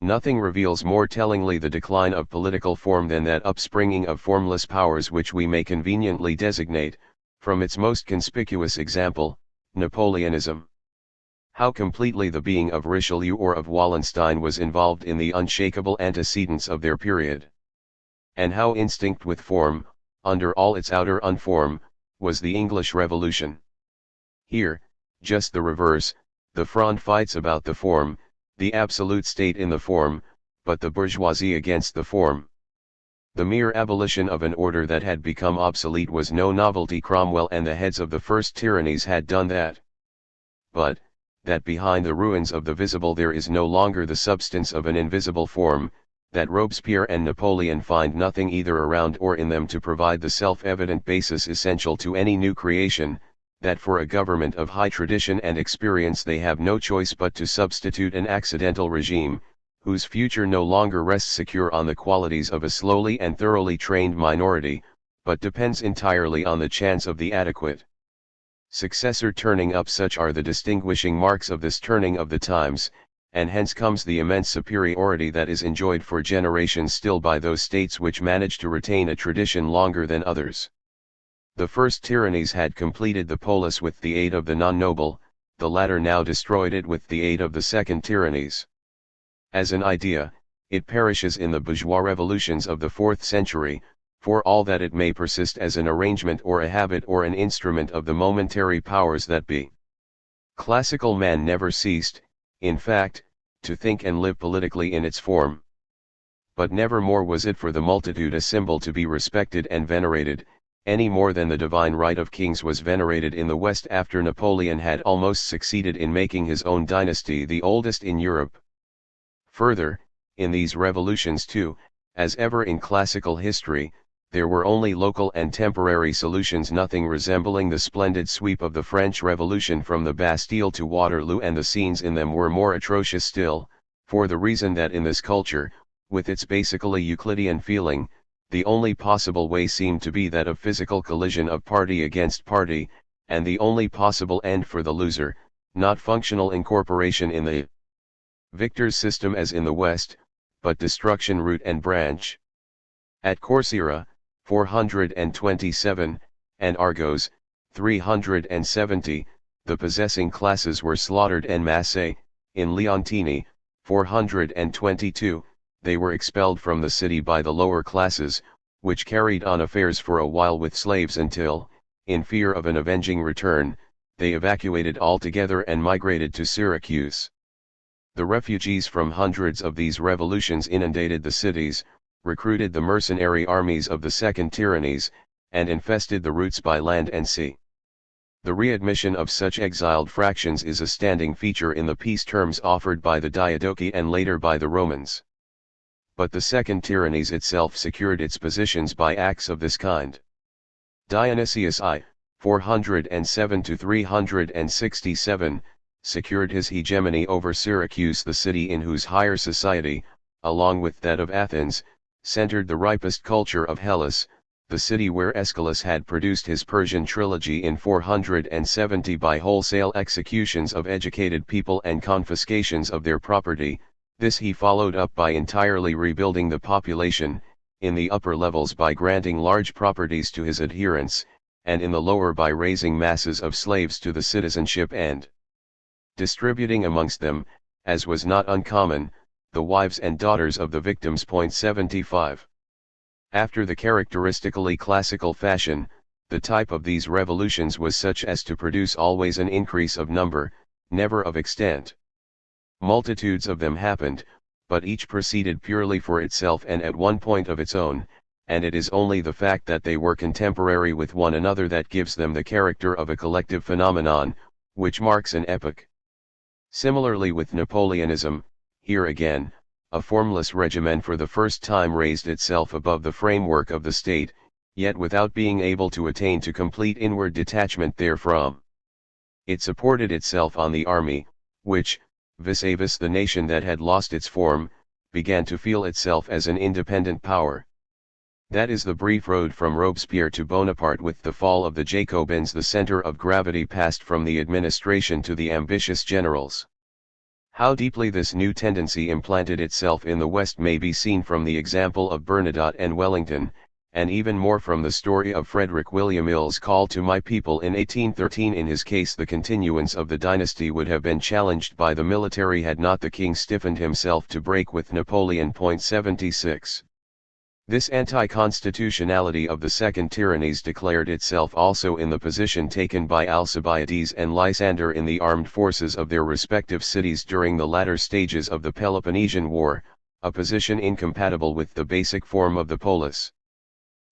Nothing reveals more tellingly the decline of political form than that upspringing of formless powers which we may conveniently designate, from its most conspicuous example, Napoleonism. How completely the being of Richelieu or of Wallenstein was involved in the unshakable antecedents of their period. And how instinct with form, under all its outer unform, was the English Revolution. Here, just the reverse, the Fronde fights about the form, the absolute state in the form, but the bourgeoisie against the form. The mere abolition of an order that had become obsolete was no novelty. Cromwell and the heads of the first tyrannies had done that. But, that behind the ruins of the visible there is no longer the substance of an invisible form, that Robespierre and Napoleon find nothing either around or in them to provide the self-evident basis essential to any new creation, that for a government of high tradition and experience they have no choice but to substitute an accidental regime, whose future no longer rests secure on the qualities of a slowly and thoroughly trained minority, but depends entirely on the chance of the adequate successor turning up. Such are the distinguishing marks of this turning of the times, and hence comes the immense superiority that is enjoyed for generations still by those states which manage to retain a tradition longer than others. The first tyrannies had completed the polis with the aid of the non-noble, the latter now destroyed it with the aid of the second tyrannies. As an idea, it perishes in the bourgeois revolutions of the 4th century, for all that it may persist as an arrangement or a habit or an instrument of the momentary powers that be. Classical man never ceased, in fact, to think and live politically in its form. But never more was it for the multitude a symbol to be respected and venerated, any more than the divine right of kings was venerated in the West after Napoleon had almost succeeded in making his own dynasty the oldest in Europe. Further, in these revolutions too, as ever in classical history, there were only local and temporary solutions, nothing resembling the splendid sweep of the French Revolution from the Bastille to Waterloo, and the scenes in them were more atrocious still, for the reason that in this culture, with its basically Euclidean feeling, the only possible way seemed to be that of physical collision of party against party, and the only possible end for the loser, not functional incorporation in the victor's system as in the West, but destruction root and branch. At Corcyra, 427, and Argos, 370, the possessing classes were slaughtered en masse. In Leontini, 422, they were expelled from the city by the lower classes, which carried on affairs for a while with slaves until, in fear of an avenging return, they evacuated altogether and migrated to Syracuse. The refugees from hundreds of these revolutions inundated the cities, recruited the mercenary armies of the second tyrannies, and infested the routes by land and sea. The readmission of such exiled fractions is a standing feature in the peace terms offered by the Diadochi and later by the Romans. But the second tyrannies itself secured its positions by acts of this kind. Dionysius I, 407-367, secured his hegemony over Syracuse, the city in whose higher society, along with that of Athens, centered the ripest culture of Hellas, the city where Aeschylus had produced his Persian trilogy in 470 by wholesale executions of educated people and confiscations of their property. This he followed up by entirely rebuilding the population, in the upper levels by granting large properties to his adherents, and in the lower by raising masses of slaves to the citizenship and distributing amongst them, as was not uncommon, the wives and daughters of the victims. 75. After the characteristically classical fashion, the type of these revolutions was such as to produce always an increase of number, never of extent. Multitudes of them happened, but each proceeded purely for itself and at one point of its own, and it is only the fact that they were contemporary with one another that gives them the character of a collective phenomenon, which marks an epoch. Similarly with Napoleonism, here again, a formless regimen for the first time raised itself above the framework of the state, yet without being able to attain to complete inward detachment therefrom. It supported itself on the army, which, vis-a-vis the nation that had lost its form, began to feel itself as an independent power. That is the brief road from Robespierre to Bonaparte. With the fall of the Jacobins, the center of gravity passed from the administration to the ambitious generals. How deeply this new tendency implanted itself in the West may be seen from the example of Bernadotte and Wellington, and even more from the story of Frederick William Ill's call to my people in 1813. In his case, the continuance of the dynasty would have been challenged by the military had not the king stiffened himself to break with Napoleon. 76. This anti-constitutionality of the second tyrannies declared itself also in the position taken by Alcibiades and Lysander in the armed forces of their respective cities during the latter stages of the Peloponnesian War, a position incompatible with the basic form of the polis.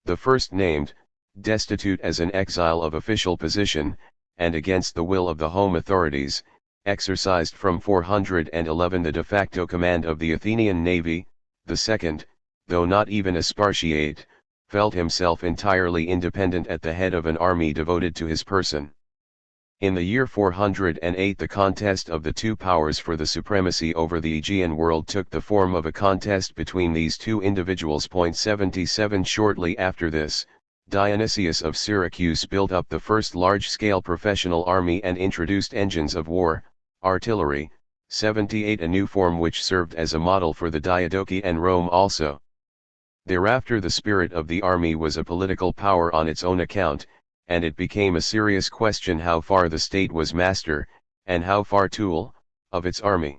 The first named, destitute as an exile of official position, and against the will of the home authorities, exercised from 411 the de facto command of the Athenian navy. The second, though not even a spartiate, felt himself entirely independent at the head of an army devoted to his person. In the year 408 the contest of the two powers for the supremacy over the Aegean world took the form of a contest between these two individuals. 77 Shortly after this, Dionysius of Syracuse built up the first large-scale professional army and introduced engines of war, artillery. 78 A new form which served as a model for the Diadochi and Rome also. Thereafter the spirit of the army was a political power on its own account, and it became a serious question how far the state was master, and how far tool, of its army.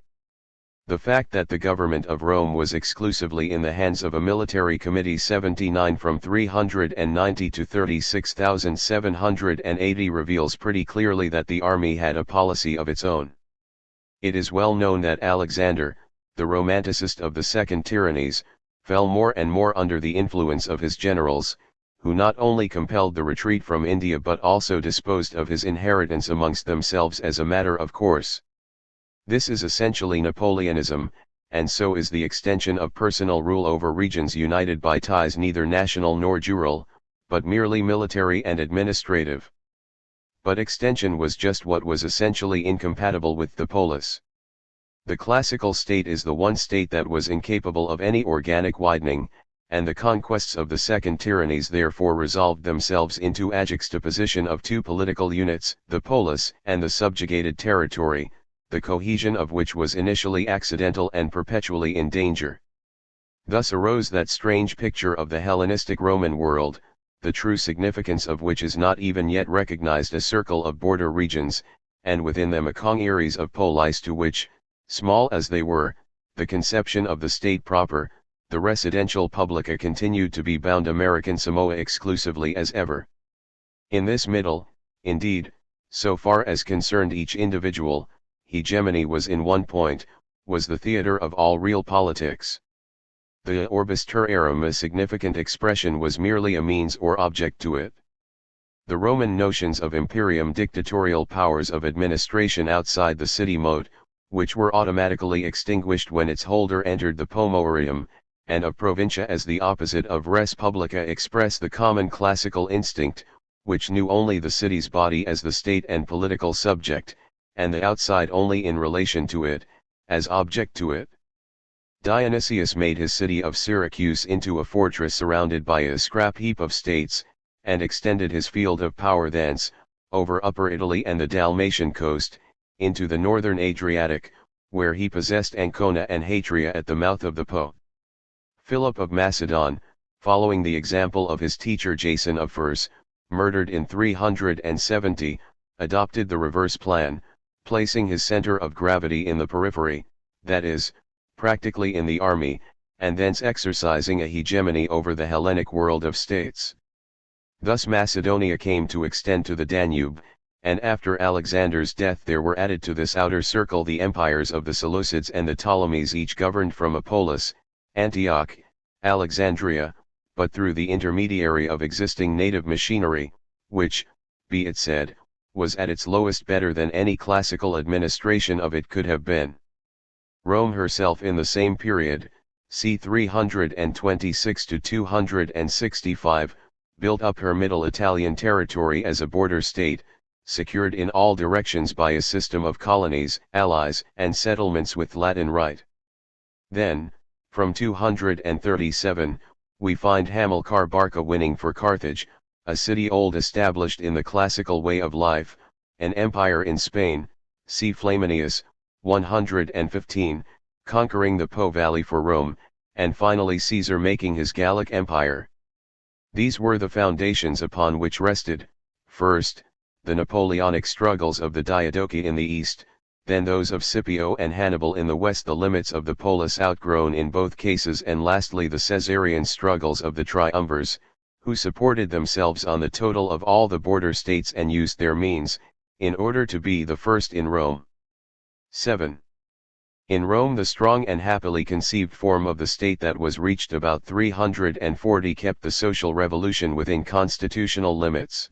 The fact that the government of Rome was exclusively in the hands of a military committee 79 from 390 to 36,780 reveals pretty clearly that the army had a policy of its own. It is well known that Alexander, the romanticist of the second tyrannies, fell more and more under the influence of his generals, who not only compelled the retreat from India but also disposed of his inheritance amongst themselves as a matter of course. This is essentially Napoleonism, and so is the extension of personal rule over regions united by ties neither national nor jural, but merely military and administrative. But extension was just what was essentially incompatible with the polis. The classical state is the one state that was incapable of any organic widening, and the conquests of the second tyrannies therefore resolved themselves into a juxtaposition of two political units, the polis and the subjugated territory, the cohesion of which was initially accidental and perpetually in danger. Thus arose that strange picture of the Hellenistic Roman world, the true significance of which is not even yet recognized: a circle of border regions, and within them a congeries of polis to which, small as they were, the conception of the state proper, the residential publica, continued to be bound American Samoa exclusively as ever. In this middle, indeed, so far as concerned each individual, hegemony was in one point, was the theater of all real politics. The orbis terrarum, a significant expression, was merely a means or object to it. The Roman notions of imperium, dictatorial powers of administration outside the city moat, which were automatically extinguished when its holder entered the pomoerium, and of provincia as the opposite of res publica, express the common classical instinct, which knew only the city's body as the state and political subject, and the outside only in relation to it, as object to it. Dionysius made his city of Syracuse into a fortress surrounded by a scrap heap of states, and extended his field of power thence, over Upper Italy and the Dalmatian coast, into the northern Adriatic, where he possessed Ancona and Hatria at the mouth of the Po. Philip of Macedon, following the example of his teacher Jason of Furs, murdered in 370, adopted the reverse plan, placing his center of gravity in the periphery, that is, practically in the army, and thence exercising a hegemony over the Hellenic world of states. Thus Macedonia came to extend to the Danube, and after Alexander's death there were added to this outer circle the empires of the Seleucids and the Ptolemies, each governed from a polis, Antioch, Alexandria, but through the intermediary of existing native machinery, which, be it said, was at its lowest better than any classical administration of it could have been. Rome herself in the same period, c. 326 to 265, built up her middle Italian territory as a border state, secured in all directions by a system of colonies, allies, and settlements with Latin right. Then, from 237, we find Hamilcar Barca winning for Carthage, a city old established in the classical way of life, an empire in Spain, c. Flaminius, 115, conquering the Po Valley for Rome, and finally Caesar making his Gallic Empire. These were the foundations upon which rested, first, the Napoleonic struggles of the Diadochi in the east, then those of Scipio and Hannibal in the west, the limits of the polis outgrown in both cases, and lastly the Caesarian struggles of the triumvirs, who supported themselves on the total of all the border states and used their means, in order to be the first in Rome. 7. In Rome the strong and happily conceived form of the state that was reached about 340 kept the social revolution within constitutional limits.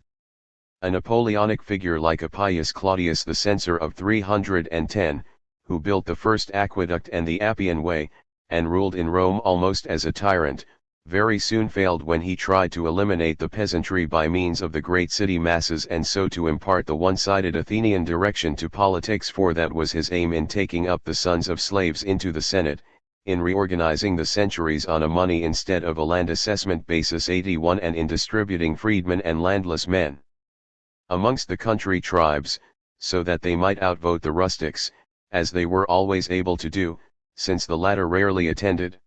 A Napoleonic figure like Appius Claudius the censor of 310, who built the first aqueduct and the Appian Way, and ruled in Rome almost as a tyrant, very soon failed when he tried to eliminate the peasantry by means of the great city masses, and so to impart the one-sided Athenian direction to politics, for that was his aim in taking up the sons of slaves into the Senate, in reorganizing the centuries on a money instead of a land assessment basis 81, and in distributing freedmen and landless men amongst the country tribes, so that they might outvote the rustics, as they were always able to do, since the latter rarely attended.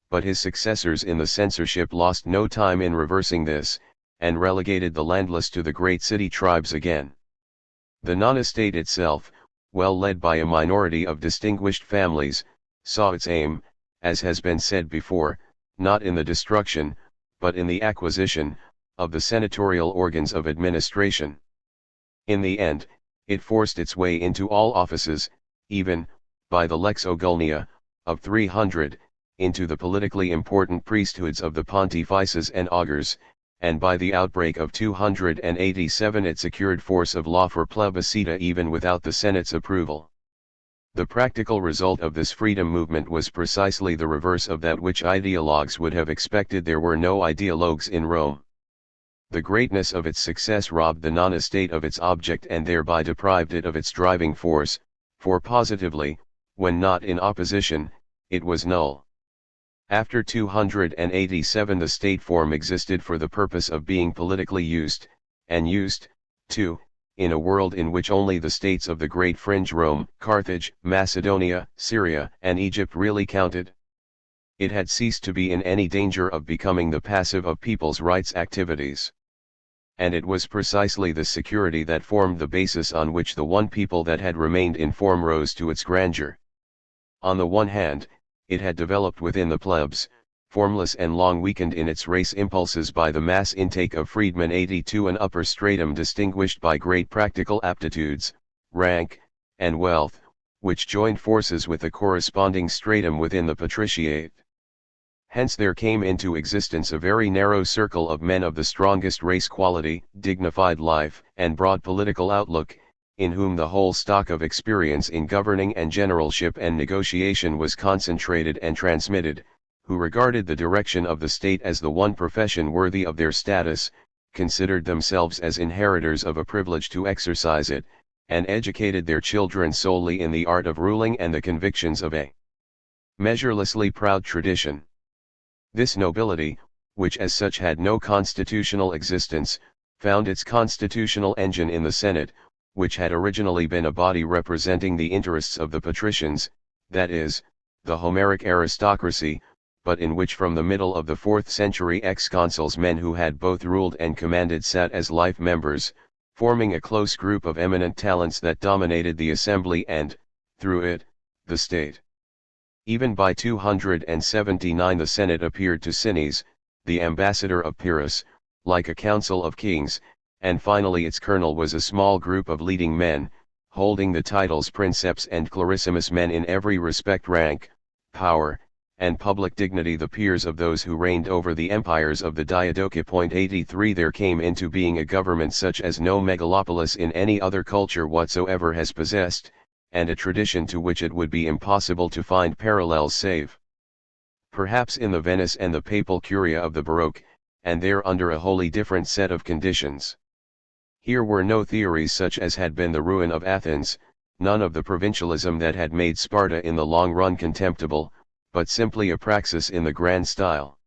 But his successors in the censorship lost no time in reversing this, and relegated the landless to the great city tribes again. The non-estate itself, well led by a minority of distinguished families, saw its aim, as has been said before, not in the destruction, but in the acquisition, of the senatorial organs of administration. In the end, it forced its way into all offices, even, by the Lex Ogulnia, of 300, into the politically important priesthoods of the pontifices and augurs, and by the outbreak of 287 it secured force of law for plebiscita even without the Senate's approval. The practical result of this freedom movement was precisely the reverse of that which ideologues would have expected. There were no ideologues in Rome. The greatness of its success robbed the non-estate of its object and thereby deprived it of its driving force, for positively, when not in opposition, it was null. After 287 the state form existed for the purpose of being politically used, and used, too, in a world in which only the states of the great fringe Rome, Carthage, Macedonia, Syria, and Egypt really counted. It had ceased to be in any danger of becoming the passive of people's rights activities. And it was precisely this security that formed the basis on which the one people that had remained in form rose to its grandeur. On the one hand, it had developed within the plebs, formless and long weakened in its race impulses by the mass intake of freedmen, 82 an upper stratum distinguished by great practical aptitudes, rank, and wealth, which joined forces with the corresponding stratum within the patriciate. Hence there came into existence a very narrow circle of men of the strongest race quality, dignified life, and broad political outlook, in whom the whole stock of experience in governing and generalship and negotiation was concentrated and transmitted, who regarded the direction of the state as the one profession worthy of their status, considered themselves as inheritors of a privilege to exercise it, and educated their children solely in the art of ruling and the convictions of a Measurelessly proud tradition. This nobility, which as such had no constitutional existence, found its constitutional engine in the Senate, which had originally been a body representing the interests of the patricians, that is, the Homeric aristocracy, but in which from the middle of the 4th century ex-consuls men who had both ruled and commanded sat as life members, forming a close group of eminent talents that dominated the assembly and, through it, the state. Even by 279 the Senate appeared to Cinnes, the ambassador of Pyrrhus, like a council of kings, and finally its kernel was a small group of leading men, holding the titles princeps and clarissimus, men in every respect, rank, power, and public dignity, the peers of those who reigned over the empires of the Diadochi. 83 There came into being a government such as no megalopolis in any other culture whatsoever has possessed, and a tradition to which it would be impossible to find parallels save perhaps in the Venice and the papal curia of the Baroque, and there under a wholly different set of conditions. Here were no theories such as had been the ruin of Athens, none of the provincialism that had made Sparta in the long run contemptible, but simply a praxis in the grand style.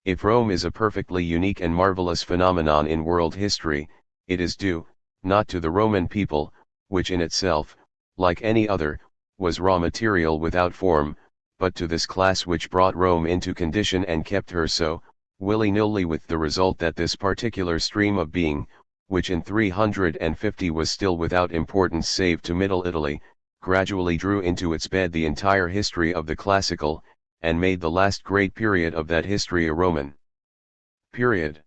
If Rome is a perfectly unique and marvelous phenomenon in world history, it is due, not to the Roman people, which in itself, like any other, was raw material without form, but to this class which brought Rome into condition and kept her so, willy-nilly, with the result that this particular stream of being, which in 350 was still without importance save to Middle Italy, gradually drew into its bed the entire history of the classical, and made the last great period of that history a Roman period.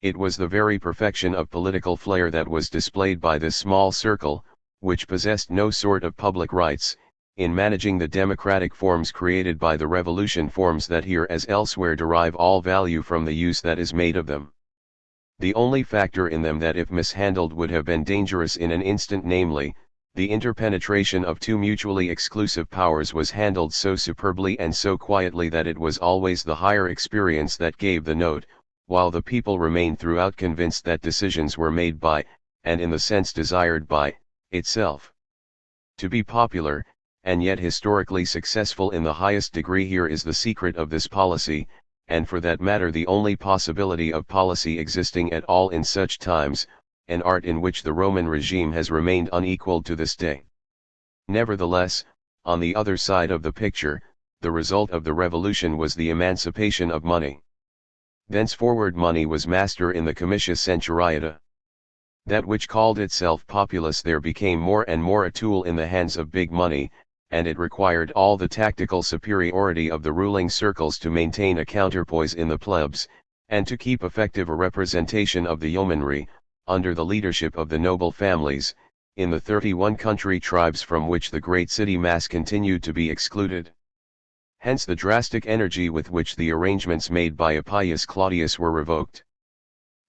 It was the very perfection of political flair that was displayed by this small circle, which possessed no sort of public rights, in managing the democratic forms created by the revolution, forms that here as elsewhere derive all value from the use that is made of them. The only factor in them that if mishandled would have been dangerous in an instant, namely, the interpenetration of two mutually exclusive powers, was handled so superbly and so quietly that it was always the higher experience that gave the note, while the people remained throughout convinced that decisions were made by, and in the sense desired by, itself. To be popular, and yet historically successful in the highest degree, here is the secret of this policy, and for that matter the only possibility of policy existing at all in such times, an art in which the Roman regime has remained unequaled to this day. Nevertheless, on the other side of the picture, the result of the revolution was the emancipation of money. Thenceforward money was master in the comitia centuriata. That which called itself populace there became more and more a tool in the hands of big money, and it required all the tactical superiority of the ruling circles to maintain a counterpoise in the plebs, and to keep effective a representation of the yeomanry, under the leadership of the noble families, in the 31 country tribes from which the great city mass continued to be excluded. Hence the drastic energy with which the arrangements made by Appius Claudius were revoked.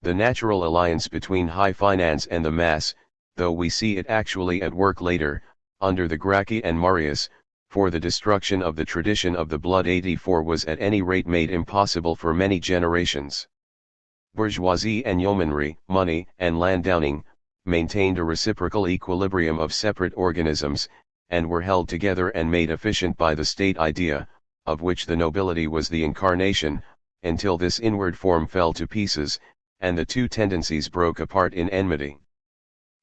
The natural alliance between high finance and the mass, though we see it actually at work later, under the Gracchi and Marius, for the destruction of the tradition of the blood 84 was at any rate made impossible for many generations. Bourgeoisie and yeomanry, money and landowning, maintained a reciprocal equilibrium of separate organisms, and were held together and made efficient by the state idea, of which the nobility was the incarnation, until this inward form fell to pieces, and the two tendencies broke apart in enmity.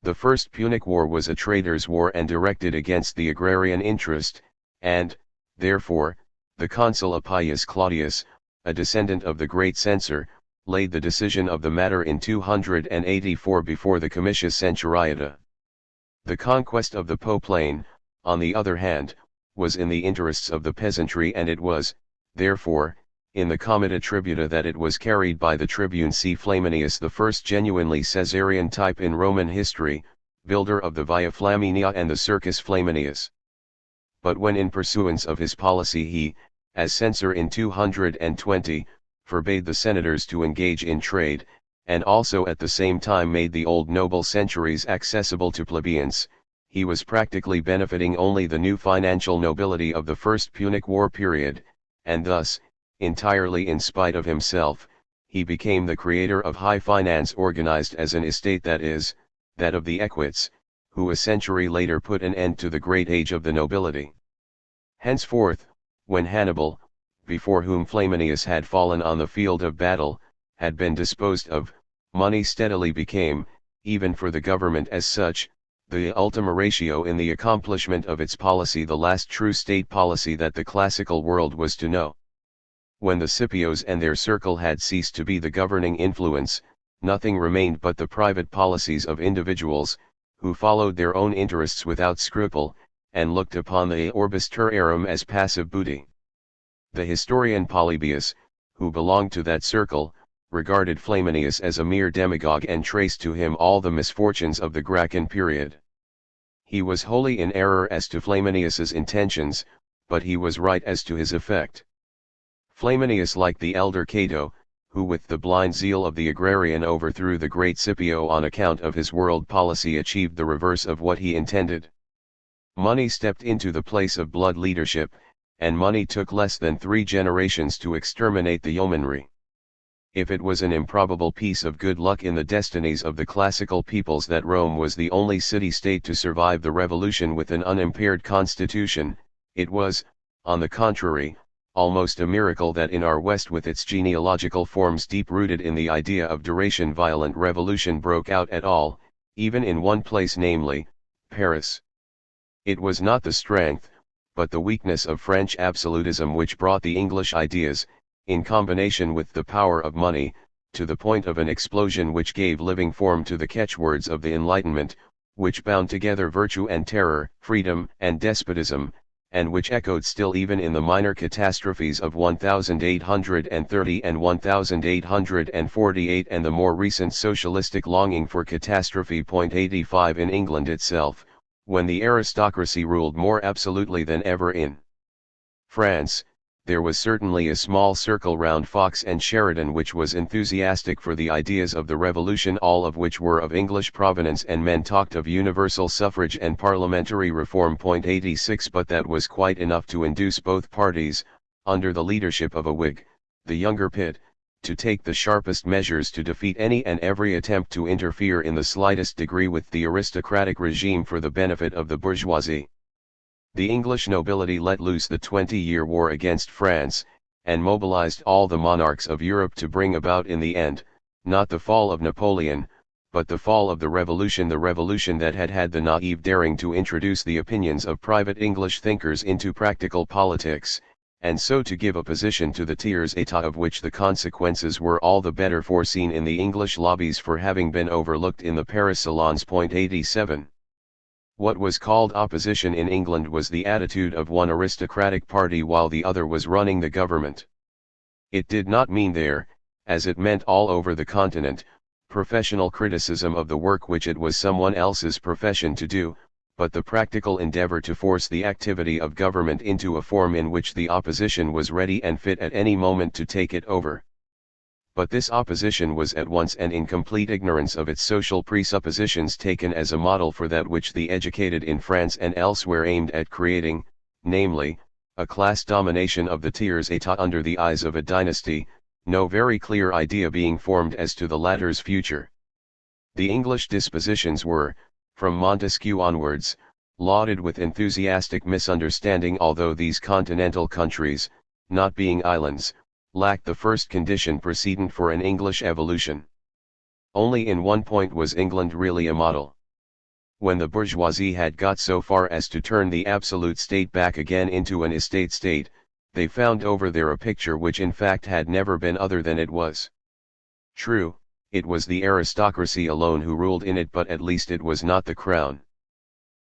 The First Punic War was a traitors' war and directed against the agrarian interest, and, therefore, the consul Appius Claudius, a descendant of the great censor, laid the decision of the matter in 284 before the comitia centuriata. The conquest of the Po Plain, on the other hand, was in the interests of the peasantry, and it was, therefore, in the Comita Tributa that it was carried by the tribune C. Flaminius, the first genuinely Caesarian type in Roman history, builder of the Via Flaminia and the Circus Flaminius. But when in pursuance of his policy he, as censor in 220, forbade the senators to engage in trade, and also at the same time made the old noble centuries accessible to plebeians, he was practically benefiting only the new financial nobility of the First Punic War period, and thus, entirely in spite of himself, he became the creator of high finance organized as an estate, that is, that of the equites, who a century later put an end to the great age of the nobility. Henceforth, when Hannibal, before whom Flaminius had fallen on the field of battle, had been disposed of, money steadily became, even for the government as such, the ultima ratio in the accomplishment of its policy, the last true state policy that the classical world was to know. When the Scipios and their circle had ceased to be the governing influence, nothing remained but the private policies of individuals, who followed their own interests without scruple, and looked upon the orbis terrarum as passive booty. The historian Polybius, who belonged to that circle, regarded Flaminius as a mere demagogue and traced to him all the misfortunes of the Gracchus period. He was wholly in error as to Flaminius's intentions, but he was right as to his effect. Flaminius, like the elder Cato, who with the blind zeal of the agrarian overthrew the great Scipio on account of his world policy, achieved the reverse of what he intended. Money stepped into the place of blood leadership, and money took less than 3 generations to exterminate the yeomanry. If it was an improbable piece of good luck in the destinies of the classical peoples that Rome was the only city-state to survive the revolution with an unimpaired constitution, it was, on the contrary, almost a miracle that in our West, with its genealogical forms deep-rooted in the idea of duration, violent revolution broke out at all, even in one place, namely, Paris. It was not the strength, but the weakness of French absolutism which brought the English ideas, in combination with the power of money, to the point of an explosion which gave living form to the catchwords of the Enlightenment, which bound together virtue and terror, freedom and despotism, and which echoed still even in the minor catastrophes of 1830 and 1848 and the more recent socialistic longing for catastrophe .85 in England itself, when the aristocracy ruled more absolutely than ever in France. There was certainly a small circle round Fox and Sheridan which was enthusiastic for the ideas of the revolution, all of which were of English provenance, and men talked of universal suffrage and parliamentary reform .86, but that was quite enough to induce both parties, under the leadership of a Whig, the younger Pitt, to take the sharpest measures to defeat any and every attempt to interfere in the slightest degree with the aristocratic regime for the benefit of the bourgeoisie. The English nobility let loose the 20-year war against France, and mobilized all the monarchs of Europe to bring about in the end, not the fall of Napoleon, but the fall of the revolution that had had the naive daring to introduce the opinions of private English thinkers into practical politics, and so to give a position to the tiers état of which the consequences were all the better foreseen in the English lobbies for having been overlooked in the Paris salons. 87. What was called opposition in England was the attitude of one aristocratic party while the other was running the government. It did not mean there, as it meant all over the continent, professional criticism of the work which it was someone else's profession to do, but the practical endeavor to force the activity of government into a form in which the opposition was ready and fit at any moment to take it over. But this opposition was at once and in complete ignorance of its social presuppositions taken as a model for that which the educated in France and elsewhere aimed at creating, namely, a class domination of the tiers état under the eyes of a dynasty, no very clear idea being formed as to the latter's future. The English dispositions were, from Montesquieu onwards, lauded with enthusiastic misunderstanding, although these continental countries, not being islands, lacked the first condition precedent for an English evolution. Only in one point was England really a model. When the bourgeoisie had got so far as to turn the absolute state back again into an estate state, they found over there a picture which in fact had never been other than it was. True, it was the aristocracy alone who ruled in it, but at least it was not the crown.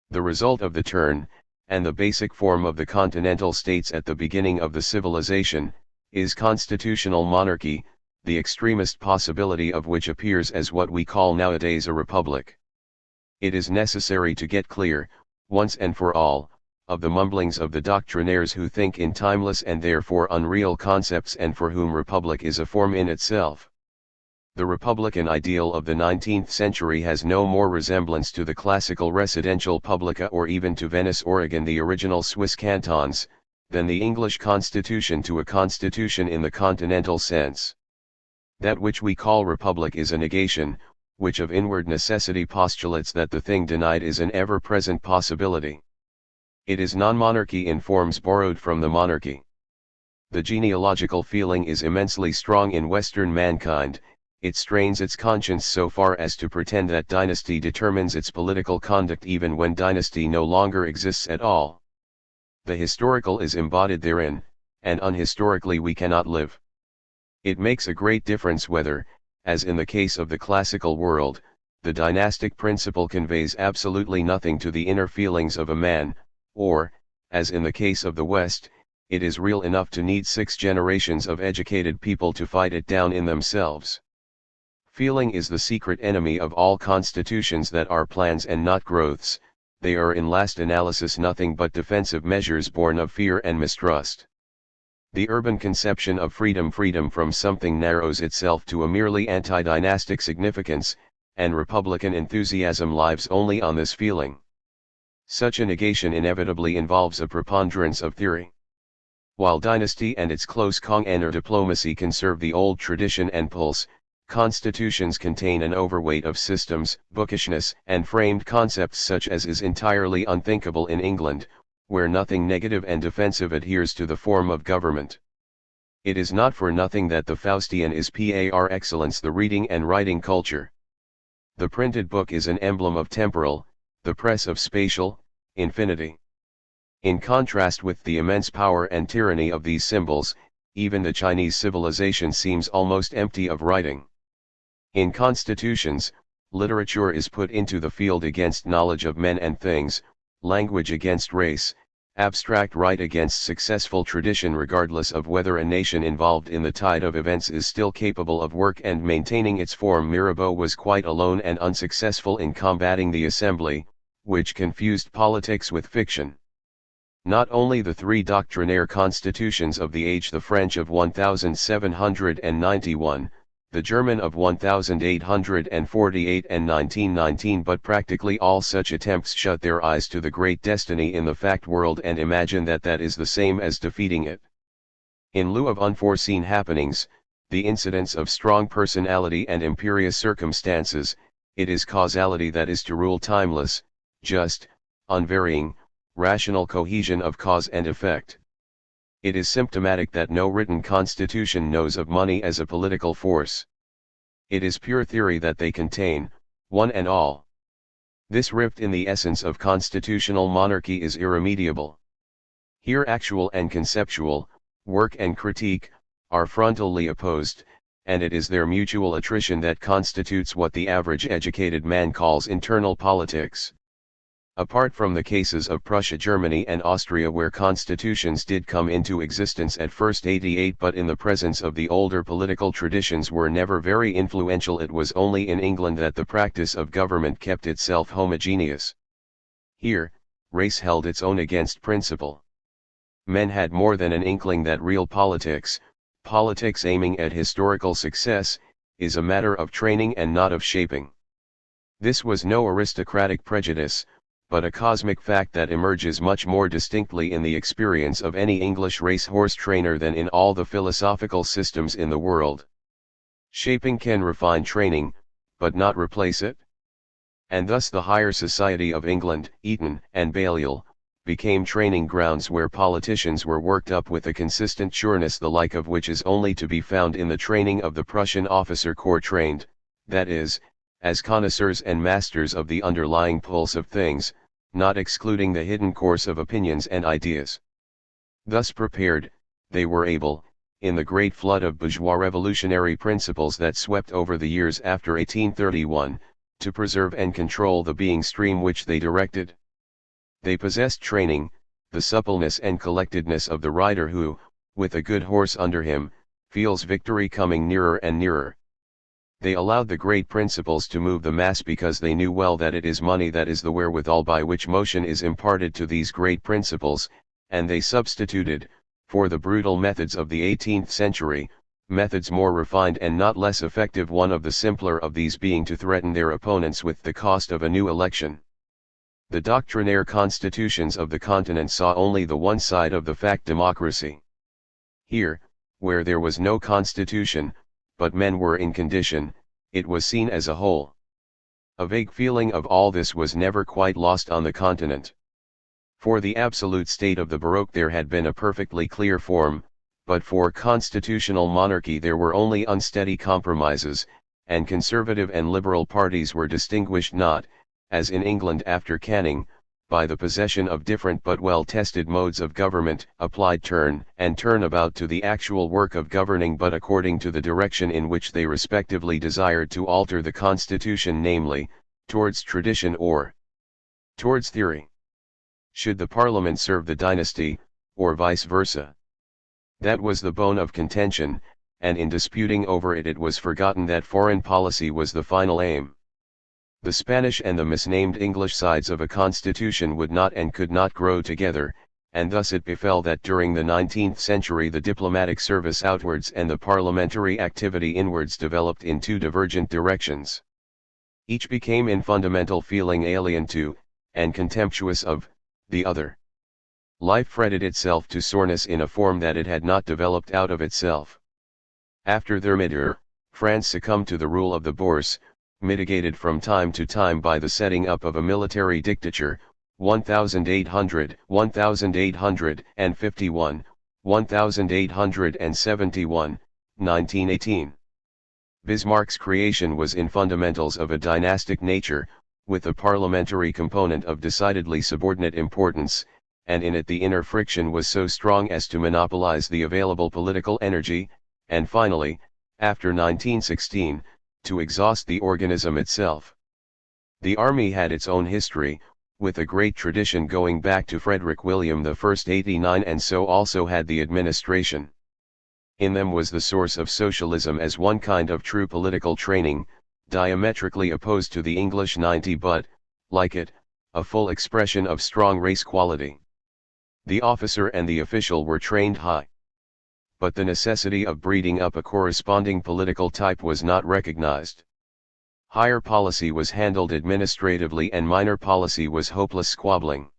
The result of the turn, and the basic form of the continental states at the beginning of the civilization, is constitutional monarchy, the extremist possibility of which appears as what we call nowadays a republic. It is necessary to get clear, once and for all, of the mumblings of the doctrinaires who think in timeless and therefore unreal concepts and for whom republic is a form in itself. The republican ideal of the 19th century has no more resemblance to the classical residential publica or even to Venice, Oregon, the original Swiss cantons, than the English constitution to a constitution in the continental sense. That which we call republic is a negation, which of inward necessity postulates that the thing denied is an ever-present possibility. It is non-monarchy in forms borrowed from the monarchy. The genealogical feeling is immensely strong in Western mankind. It strains its conscience so far as to pretend that dynasty determines its political conduct even when dynasty no longer exists at all. The historical is embodied therein, and unhistorically we cannot live. It makes a great difference whether, as in the case of the classical world, the dynastic principle conveys absolutely nothing to the inner feelings of a man, or, as in the case of the West, it is real enough to need 6 generations of educated people to fight it down in themselves. Feeling is the secret enemy of all constitutions that are plans and not growths. They are in last analysis nothing but defensive measures born of fear and mistrust. The urban conception of freedom from something narrows itself to a merely anti-dynastic significance, and republican enthusiasm lives only on this feeling. Such a negation inevitably involves a preponderance of theory. While dynasty and its close inner diplomacy conserve the old tradition and pulse, constitutions contain an overweight of systems, bookishness, and framed concepts such as is entirely unthinkable in England, where nothing negative and defensive adheres to the form of government. It is not for nothing that the Faustian is par excellence the reading and writing culture. The printed book is an emblem of temporal, the press of spatial, infinity. In contrast with the immense power and tyranny of these symbols, even the Chinese civilization seems almost empty of writing. In constitutions, literature is put into the field against knowledge of men and things, language against race, abstract right against successful tradition, regardless of whether a nation involved in the tide of events is still capable of work and maintaining its form. Mirabeau was quite alone and unsuccessful in combating the assembly, which confused politics with fiction. Not only the 3 doctrinaire constitutions of the age, the French of 1791, the German of 1848 and 1919, but practically all such attempts shut their eyes to the great destiny in the fact world and imagine that that is the same as defeating it. In lieu of unforeseen happenings, the incidence of strong personality and imperious circumstances, it is causality that is to rule, timeless, just, unvarying, rational cohesion of cause and effect. It is symptomatic that no written constitution knows of money as a political force. It is pure theory that they contain, one and all. This rift in the essence of constitutional monarchy is irremediable. Here actual and conceptual, work and critique, are frontally opposed, and it is their mutual attrition that constitutes what the average educated man calls internal politics. Apart from the cases of Prussia, Germany and Austria, where constitutions did come into existence at first 88 but in the presence of the older political traditions were never very influential, it was only in England that the practice of government kept itself homogeneous. Here, race held its own against principle. Men had more than an inkling that real politics aiming at historical success, is a matter of training and not of shaping. This was no aristocratic prejudice, but a cosmic fact that emerges much more distinctly in the experience of any English racehorse trainer than in all the philosophical systems in the world. Shaping can refine training, but not replace it. And thus the higher society of England, Eton and Balliol, became training grounds where politicians were worked up with a consistent sureness the like of which is only to be found in the training of the Prussian officer corps, trained, that is, as connoisseurs and masters of the underlying pulse of things, not excluding the hidden course of opinions and ideas. Thus prepared, they were able, in the great flood of bourgeois revolutionary principles that swept over the years after 1831, to preserve and control the being stream which they directed. They possessed training, the suppleness and collectedness of the rider who, with a good horse under him, feels victory coming nearer and nearer. They allowed the great principles to move the mass because they knew well that it is money that is the wherewithal by which motion is imparted to these great principles, and they substituted, for the brutal methods of the 18th century, methods more refined and not less effective, one of the simpler of these being to threaten their opponents with the cost of a new election. The doctrinaire constitutions of the continent saw only the one side of the fact democracy. Here, where there was no constitution, but men were in condition, it was seen as a whole. A vague feeling of all this was never quite lost on the continent. For the absolute state of the Baroque there had been a perfectly clear form, but for constitutional monarchy there were only unsteady compromises, and conservative and liberal parties were distinguished not, as in England after Canning, by the possession of different but well-tested modes of government, applied turn and turnabout to the actual work of governing, but according to the direction in which they respectively desired to alter the constitution, namely, towards tradition or towards theory. Should the parliament serve the dynasty, or vice versa? That was the bone of contention, and in disputing over it was forgotten that foreign policy was the final aim. The Spanish and the misnamed English sides of a constitution would not and could not grow together, and thus it befell that during the 19th century the diplomatic service outwards and the parliamentary activity inwards developed in two divergent directions. Each became in fundamental feeling alien to, and contemptuous of, the other. Life fretted itself to soreness in a form that it had not developed out of itself. After Thermidor, France succumbed to the rule of the Bourse, mitigated from time to time by the setting up of a military dictature, 1800, 1851, 1871, 1918. Bismarck's creation was in fundamentals of a dynastic nature, with the parliamentary component of decidedly subordinate importance, and in it the inner friction was so strong as to monopolize the available political energy, and finally, after 1916, to exhaust the organism itself. The army had its own history, with a great tradition going back to Frederick William I 89, and so also had the administration. In them was the source of socialism as one kind of true political training, diametrically opposed to the English 90, but, like it, a full expression of strong race quality. The officer and the official were trained high. But the necessity of breeding up a corresponding political type was not recognized. Higher policy was handled administratively and minor policy was hopeless squabbling.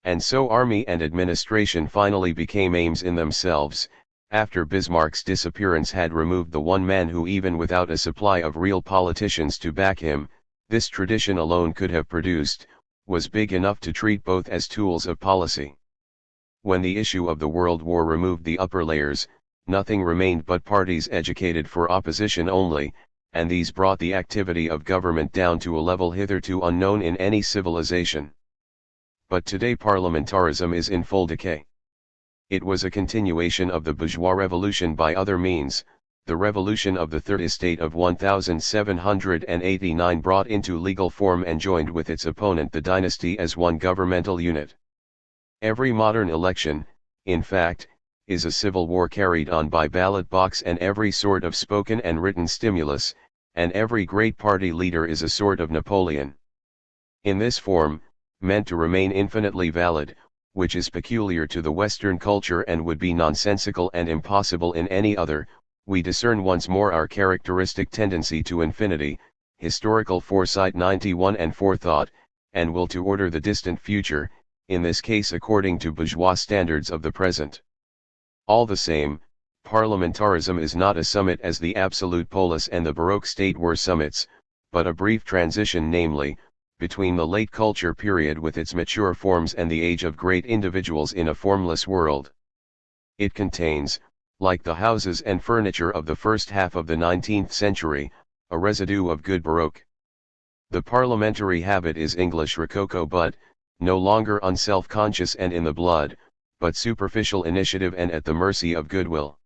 And so army and administration finally became aims in themselves, after Bismarck's disappearance had removed the one man who, even without a supply of real politicians to back him, this tradition alone could have produced, was big enough to treat both as tools of policy. When the issue of the World War removed the upper layers, nothing remained but parties educated for opposition only, and these brought the activity of government down to a level hitherto unknown in any civilization. But today parliamentarism is in full decay. It was a continuation of the bourgeois revolution by other means. The revolution of the Third Estate of 1789 brought into legal form and joined with its opponent the dynasty as one governmental unit. Every modern election, in fact, is a civil war carried on by ballot box, and every sort of spoken and written stimulus, and every great party leader is a sort of Napoleon. In this form, meant to remain infinitely valid, which is peculiar to the Western culture and would be nonsensical and impossible in any other, we discern once more our characteristic tendency to infinity, historical foresight 91 and forethought, and will to order the distant future, in this case according to bourgeois standards of the present. All the same, parliamentarism is not a summit as the absolute polis and the Baroque state were summits, but a brief transition, namely, between the late culture period with its mature forms and the age of great individuals in a formless world. It contains, like the houses and furniture of the first half of the 19th century, a residue of good Baroque. The parliamentary habit is English Rococo, but, no longer unself-conscious and in the blood, but superficial initiative and at the mercy of goodwill.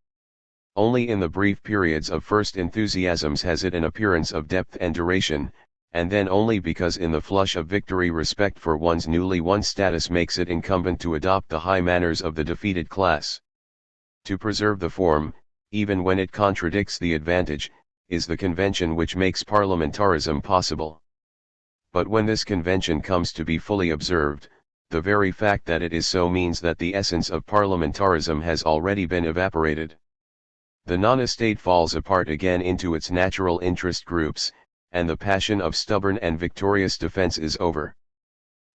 Only in the brief periods of first enthusiasms has it an appearance of depth and duration, and then only because in the flush of victory respect for one's newly won status makes it incumbent to adopt the high manners of the defeated class. To preserve the form, even when it contradicts the advantage, is the convention which makes parliamentarism possible. But when this convention comes to be fully observed, the very fact that it is so means that the essence of parliamentarism has already been evaporated. The non-estate falls apart again into its natural interest groups, and the passion of stubborn and victorious defense is over.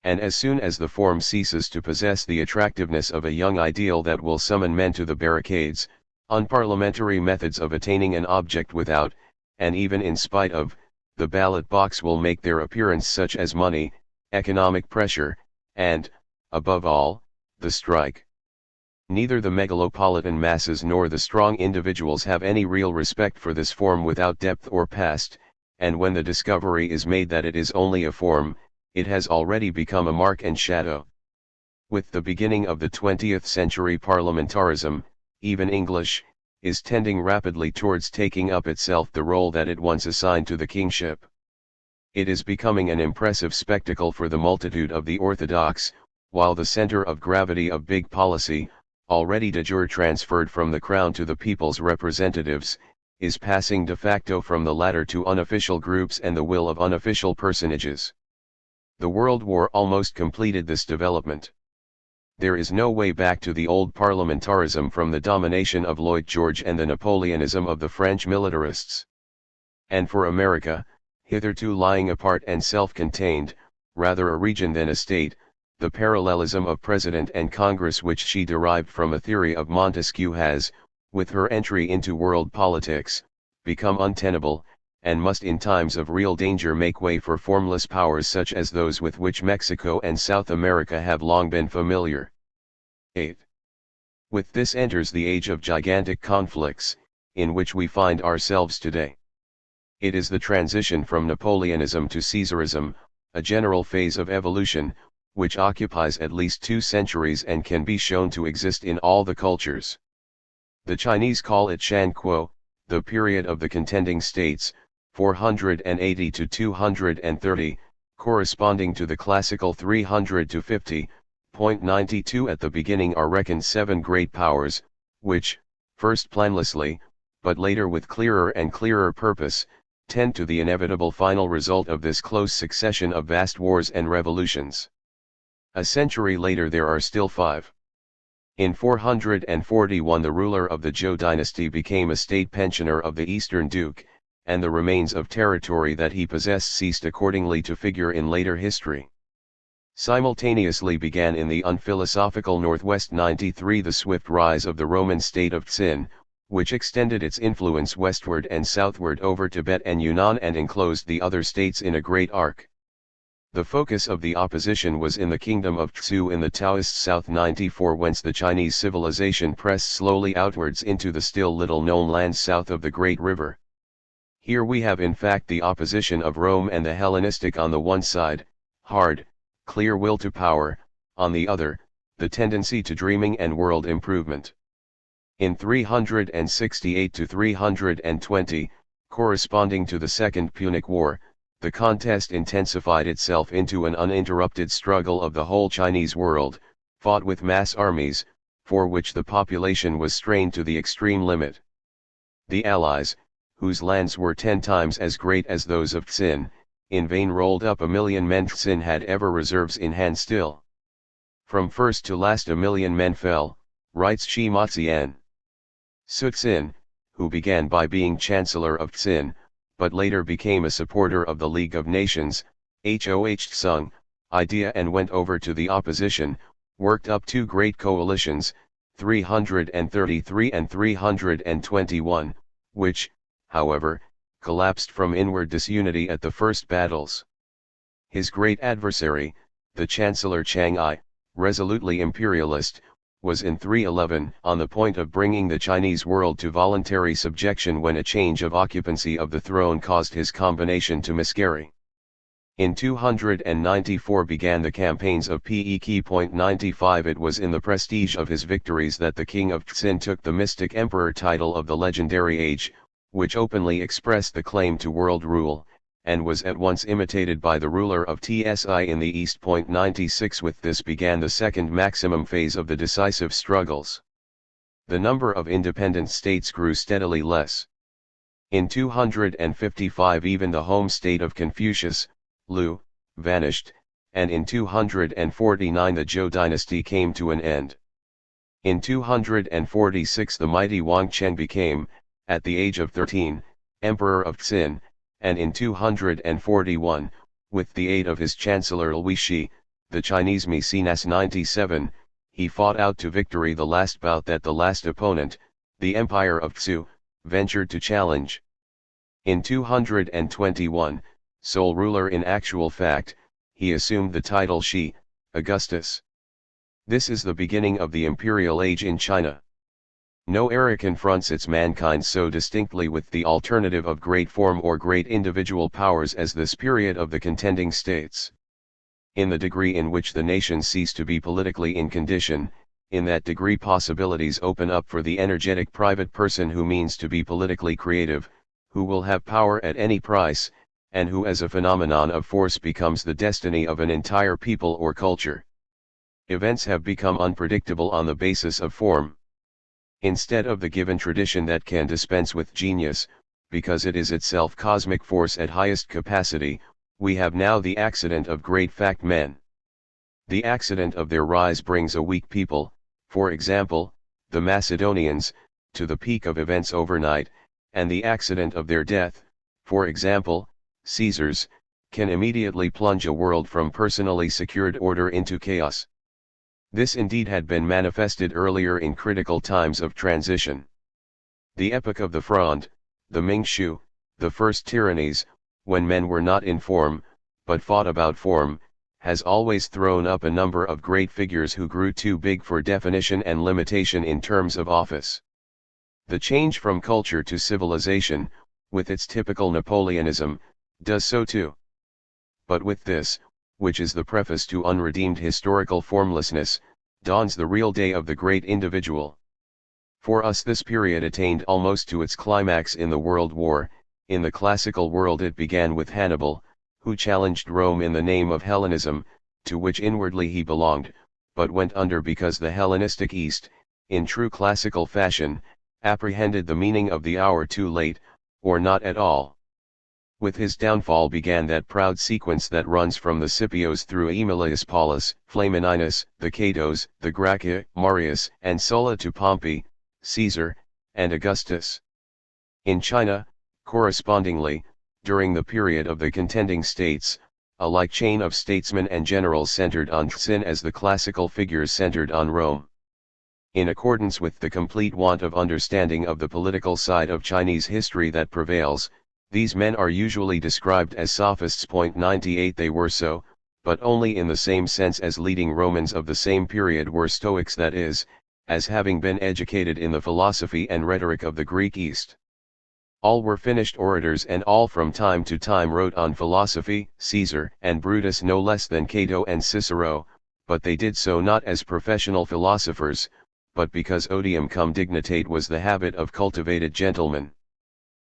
And as soon as the form ceases to possess the attractiveness of a young ideal that will summon men to the barricades, unparliamentary methods of attaining an object without, and even in spite of, the ballot box will make their appearance, such as money, economic pressure, and, above all, the strike. Neither the megalopolitan masses nor the strong individuals have any real respect for this form without depth or past, and when the discovery is made that it is only a form, it has already become a mark and shadow. With the beginning of the 20th century, parliamentarism, even English, is tending rapidly towards taking up itself the role that it once assigned to the kingship. It is becoming an impressive spectacle for the multitude of the orthodox, while the center of gravity of big policy, already de jure transferred from the crown to the people's representatives, is passing de facto from the latter to unofficial groups and the will of unofficial personages. The World War almost completed this development. There is no way back to the old parliamentarism from the domination of Lloyd George and the Napoleonism of the French militarists. And for America, hitherto lying apart and self-contained, rather a region than a state, the parallelism of President and Congress which she derived from a theory of Montesquieu has, with her entry into world politics, become untenable, and must in times of real danger make way for formless powers such as those with which Mexico and South America have long been familiar. 8. With this enters the age of gigantic conflicts, in which we find ourselves today. It is the transition from Napoleonism to Caesarism, a general phase of evolution, which occupies at least 2 centuries and can be shown to exist in all the cultures. The Chinese call it Shan Kuo, the period of the contending states, 480 to 230, corresponding to the classical 300 to 50.92 at the beginning are reckoned 7 great powers, which, first planlessly, but later with clearer and clearer purpose, tend to the inevitable final result of this close succession of vast wars and revolutions. A century later there are still 5. In 441 the ruler of the Zhou dynasty became a state pensioner of the Eastern Duke, and the remains of territory that he possessed ceased accordingly to figure in later history. Simultaneously began in the unphilosophical Northwest 93 the swift rise of the Roman state of Qin, which extended its influence westward and southward over Tibet and Yunnan and enclosed the other states in a great arc. The focus of the opposition was in the kingdom of Tsu in the Taoist South 94, whence the Chinese civilization pressed slowly outwards into the still little known lands south of the Great River. Here we have in fact the opposition of Rome and the Hellenistic on the one side, hard, clear will to power, on the other, the tendency to dreaming and world improvement. In 368 to 320, corresponding to the Second Punic War, the contest intensified itself into an uninterrupted struggle of the whole Chinese world, fought with mass armies, for which the population was strained to the extreme limit. The Allies, whose lands were 10 times as great as those of Qin, in vain rolled up 1,000,000 men. Qin had ever reserves in hand still. From first to last 1,000,000 men fell, writes Shi Mazian. Cixin, who began by being Chancellor of Qin, but later became a supporter of the League of Nations, Hoh Tsung, idea and went over to the opposition, worked up 2 great coalitions, 333 and 321, which, however, collapsed from inward disunity at the first battles. His great adversary, the Chancellor Chiang Ai, resolutely imperialist, was in 311 on the point of bringing the Chinese world to voluntary subjection when a change of occupancy of the throne caused his combination to miscarry. In 294 began the campaigns of Pek.95. It was in the prestige of his victories that the king of Qin took the mystic emperor title of the legendary age, which openly expressed the claim to world rule, and was at once imitated by the ruler of Tsi in the East. 96 With this began the second maximum phase of the decisive struggles. The number of independent states grew steadily less. In 255 even the home state of Confucius, Lu, vanished, and in 249 the Zhou dynasty came to an end. In 246 the mighty Wang Cheng became, at the age of 13, emperor of Qin, and in 241, with the aid of his chancellor Lui Shi, the Chinese Mecenas 97, he fought out to victory the last bout that the last opponent, the empire of Tsu, ventured to challenge. In 221, sole ruler in actual fact, he assumed the title Shi, Augustus. This is the beginning of the imperial age in China. No era confronts its mankind so distinctly with the alternative of great form or great individual powers as this period of the contending states. In the degree in which the nations cease to be politically in condition, in that degree possibilities open up for the energetic private person who means to be politically creative, who will have power at any price, and who as a phenomenon of force becomes the destiny of an entire people or culture. Events have become unpredictable on the basis of form. Instead of the given tradition that can dispense with genius, because it is itself cosmic force at highest capacity, we have now the accident of great fact men. The accident of their rise brings a weak people, for example, the Macedonians, to the peak of events overnight, and the accident of their death, for example, Caesar's, can immediately plunge a world from personally secured order into chaos. This indeed had been manifested earlier in critical times of transition. The epoch of the Fronde, the Ming-Shu, the first tyrannies, when men were not in form, but fought about form, has always thrown up a number of great figures who grew too big for definition and limitation in terms of office. The change from culture to civilization, with its typical Napoleonism, does so too. But with this, which is the preface to unredeemed historical formlessness, dawns the real day of the great individual. For us this period attained almost to its climax in the World War. In the classical world it began with Hannibal, who challenged Rome in the name of Hellenism, to which inwardly he belonged, but went under because the Hellenistic East, in true classical fashion, apprehended the meaning of the hour too late, or not at all. With his downfall began that proud sequence that runs from the Scipios through Aemilius Paulus, Flamininus, the Catos, the Gracchi, Marius and Sulla to Pompey, Caesar, and Augustus. In China, correspondingly, during the period of the contending states, a like chain of statesmen and generals centered on Xin as the classical figures centered on Rome. In accordance with the complete want of understanding of the political side of Chinese history that prevails, these men are usually described as sophists. 98 They were so, but only in the same sense as leading Romans of the same period were Stoics, that is, as having been educated in the philosophy and rhetoric of the Greek East. All were finished orators and all from time to time wrote on philosophy, Caesar and Brutus no less than Cato and Cicero, but they did so not as professional philosophers, but because odium cum dignitate was the habit of cultivated gentlemen.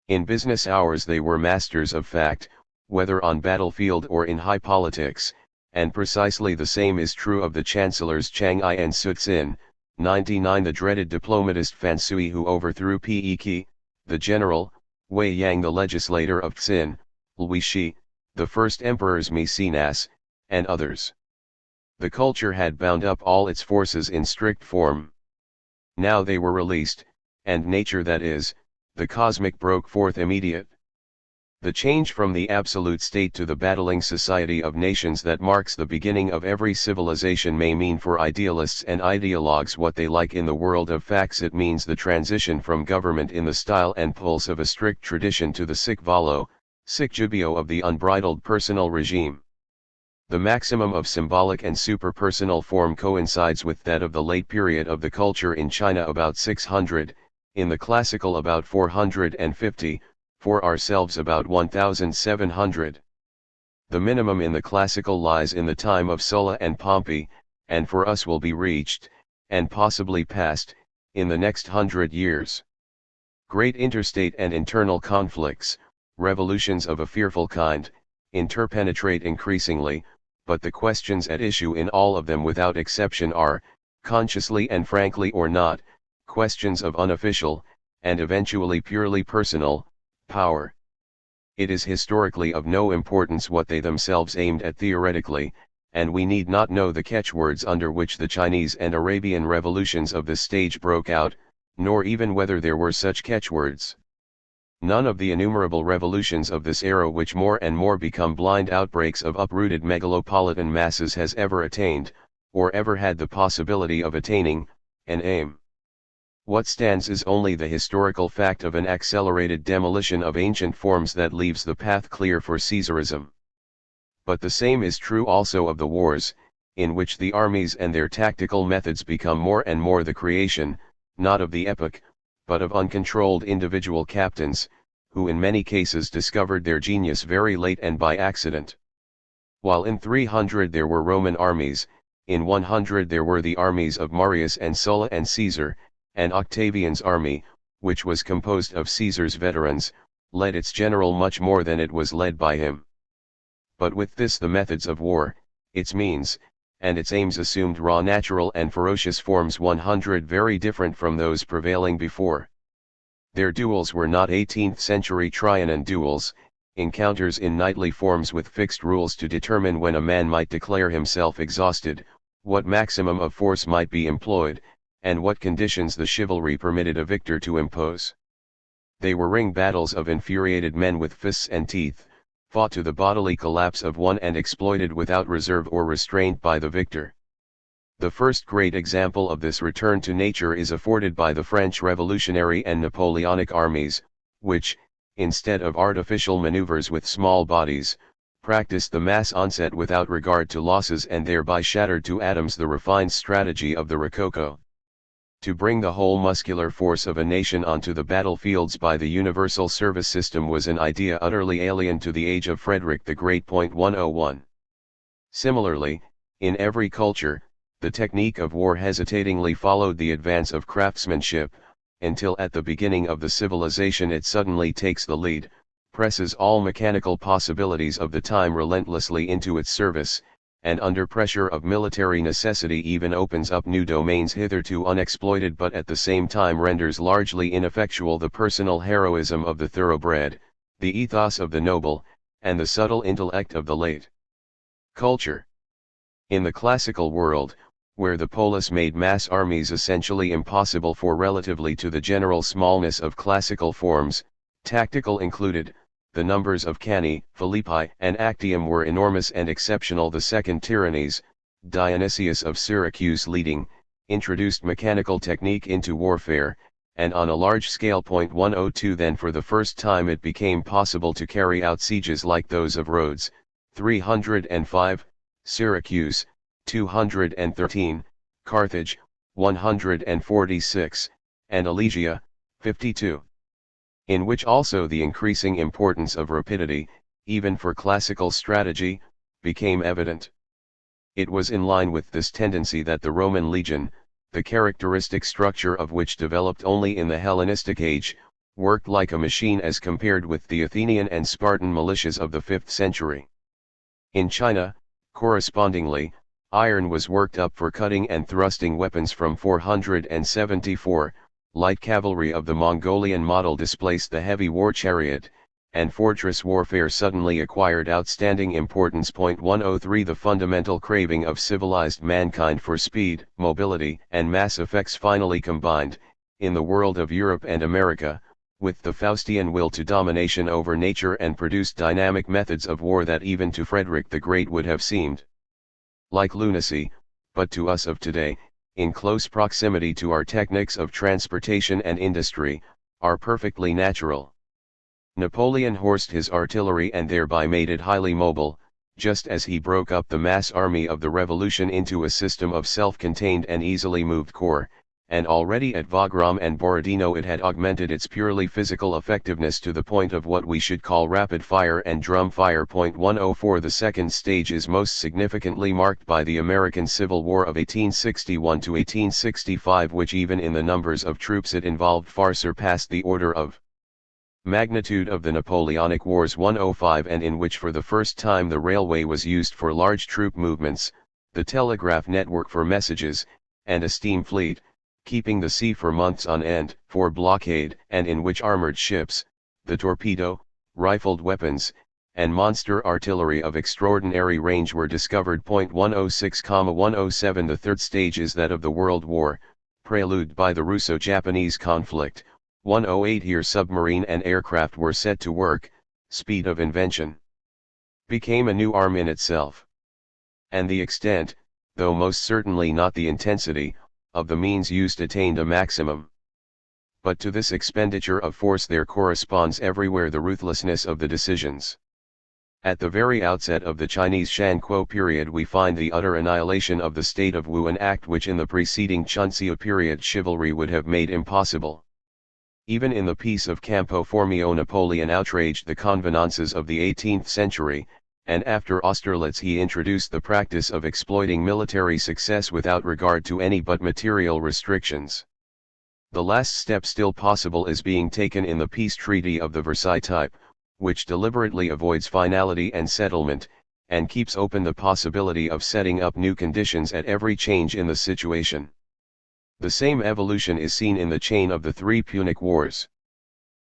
In business hours they were masters of fact, whether on battlefield or in high politics, and precisely the same is true of the chancellors Chang I and Sun Tsin. 99 The dreaded diplomatist Fan Sui who overthrew Peki, the general, Wei Yang the legislator of Xin, Lui Shi, the first emperor's Maecenas, and others. The culture had bound up all its forces in strict form. Now they were released, and nature, that is, the cosmic, broke forth immediate. The change from the absolute state to the battling society of nations that marks the beginning of every civilization may mean for idealists and ideologues what they like in the world of facts. It means the transition from government in the style and pulse of a strict tradition to the sic volo, sic jubeo of the unbridled personal regime. The maximum of symbolic and superpersonal form coincides with that of the late period of the culture in China about 600, in the classical about 450, for ourselves about 1700. The minimum in the classical lies in the time of Sulla and Pompey, and for us will be reached, and possibly passed, in the next 100 years. Great interstate and internal conflicts, revolutions of a fearful kind, interpenetrate increasingly, but the questions at issue in all of them without exception are, consciously and frankly or not, questions of unofficial, and eventually purely personal, power. It is historically of no importance what they themselves aimed at theoretically, and we need not know the catchwords under which the Chinese and Arabian revolutions of this stage broke out, nor even whether there were such catchwords. None of the innumerable revolutions of this era, which more and more become blind outbreaks of uprooted megalopolitan masses, has ever attained, or ever had the possibility of attaining, an aim. What stands is only the historical fact of an accelerated demolition of ancient forms that leaves the path clear for Caesarism. But the same is true also of the wars, in which the armies and their tactical methods become more and more the creation, not of the epoch, but of uncontrolled individual captains, who in many cases discovered their genius very late and by accident. While in 300 there were Roman armies, in 100 there were the armies of Marius and Sulla and Caesar, and Octavian's army, which was composed of Caesar's veterans, led its general much more than it was led by him. But with this the methods of war, its means, and its aims assumed raw natural and ferocious forms 100 very different from those prevailing before. Their duels were not 18th century Trianon duels, encounters in knightly forms with fixed rules to determine when a man might declare himself exhausted, what maximum of force might be employed, and what conditions the chivalry permitted a victor to impose. They were ring battles of infuriated men with fists and teeth, fought to the bodily collapse of one and exploited without reserve or restraint by the victor. The first great example of this return to nature is afforded by the French Revolutionary and Napoleonic armies, which, instead of artificial maneuvers with small bodies, practiced the mass onset without regard to losses and thereby shattered to atoms the refined strategy of the Rococo. To bring the whole muscular force of a nation onto the battlefields by the universal service system was an idea utterly alien to the age of Frederick the Great. 101. Similarly, in every culture, the technique of war hesitatingly followed the advance of craftsmanship, until at the beginning of the civilization it suddenly takes the lead, presses all mechanical possibilities of the time relentlessly into its service, and under pressure of military necessity even opens up new domains hitherto unexploited, but at the same time renders largely ineffectual the personal heroism of the thoroughbred, the ethos of the noble, and the subtle intellect of the late culture. In the classical world, where the polis made mass armies essentially impossible for relatively to the general smallness of classical forms, tactical included, the numbers of Cannae, Philippi and Actium were enormous and exceptional. The second tyrannies, Dionysius of Syracuse leading, introduced mechanical technique into warfare, and on a large scale. 102 Then for the first time it became possible to carry out sieges like those of Rhodes, 305, Syracuse, 213, Carthage, 146, and Alesia, 52. In which also the increasing importance of rapidity, even for classical strategy, became evident. It was in line with this tendency that the Roman legion, the characteristic structure of which developed only in the Hellenistic age, worked like a machine as compared with the Athenian and Spartan militias of the 5th century. In China, correspondingly, iron was worked up for cutting and thrusting weapons from 474, light cavalry of the Mongolian model displaced the heavy war chariot, and fortress warfare suddenly acquired outstanding importance. 103 The fundamental craving of civilized mankind for speed, mobility, and mass effects finally combined, in the world of Europe and America, with the Faustian will to domination over nature and produced dynamic methods of war that even to Frederick the Great would have seemed like lunacy, but to us of today, in close proximity to our techniques of transportation and industry, are perfectly natural. Napoleon horsed his artillery and thereby made it highly mobile, just as he broke up the mass army of the Revolution into a system of self-contained and easily moved corps, and already at Wagram and Borodino it had augmented its purely physical effectiveness to the point of what we should call rapid fire and drum fire. 104 The second stage is most significantly marked by the American Civil War of 1861 to 1865, which even in the numbers of troops it involved far surpassed the order of magnitude of the Napoleonic Wars. 105 And in which for the first time the railway was used for large troop movements, the telegraph network for messages, and a steam fleet, keeping the sea for months on end, for blockade, and in which armored ships, the torpedo, rifled weapons, and monster artillery of extraordinary range were discovered. 106,107 The third stage is that of the World War, prelude by the Russo-Japanese conflict. 108 Here submarine and aircraft were set to work, speed of invention became a new arm in itself. And the extent, though most certainly not the intensity, of the means used attained a maximum. But to this expenditure of force there corresponds everywhere the ruthlessness of the decisions. At the very outset of the Chinese Shankuo period we find the utter annihilation of the state of Wu, an act which in the preceding Chunxia period chivalry would have made impossible. Even in the Peace of Campo Formio Napoleon outraged the convenances of the 18th century, and after Austerlitz he introduced the practice of exploiting military success without regard to any but material restrictions. The last step still possible is being taken in the peace treaty of the Versailles type, which deliberately avoids finality and settlement, and keeps open the possibility of setting up new conditions at every change in the situation. The same evolution is seen in the chain of the three Punic Wars.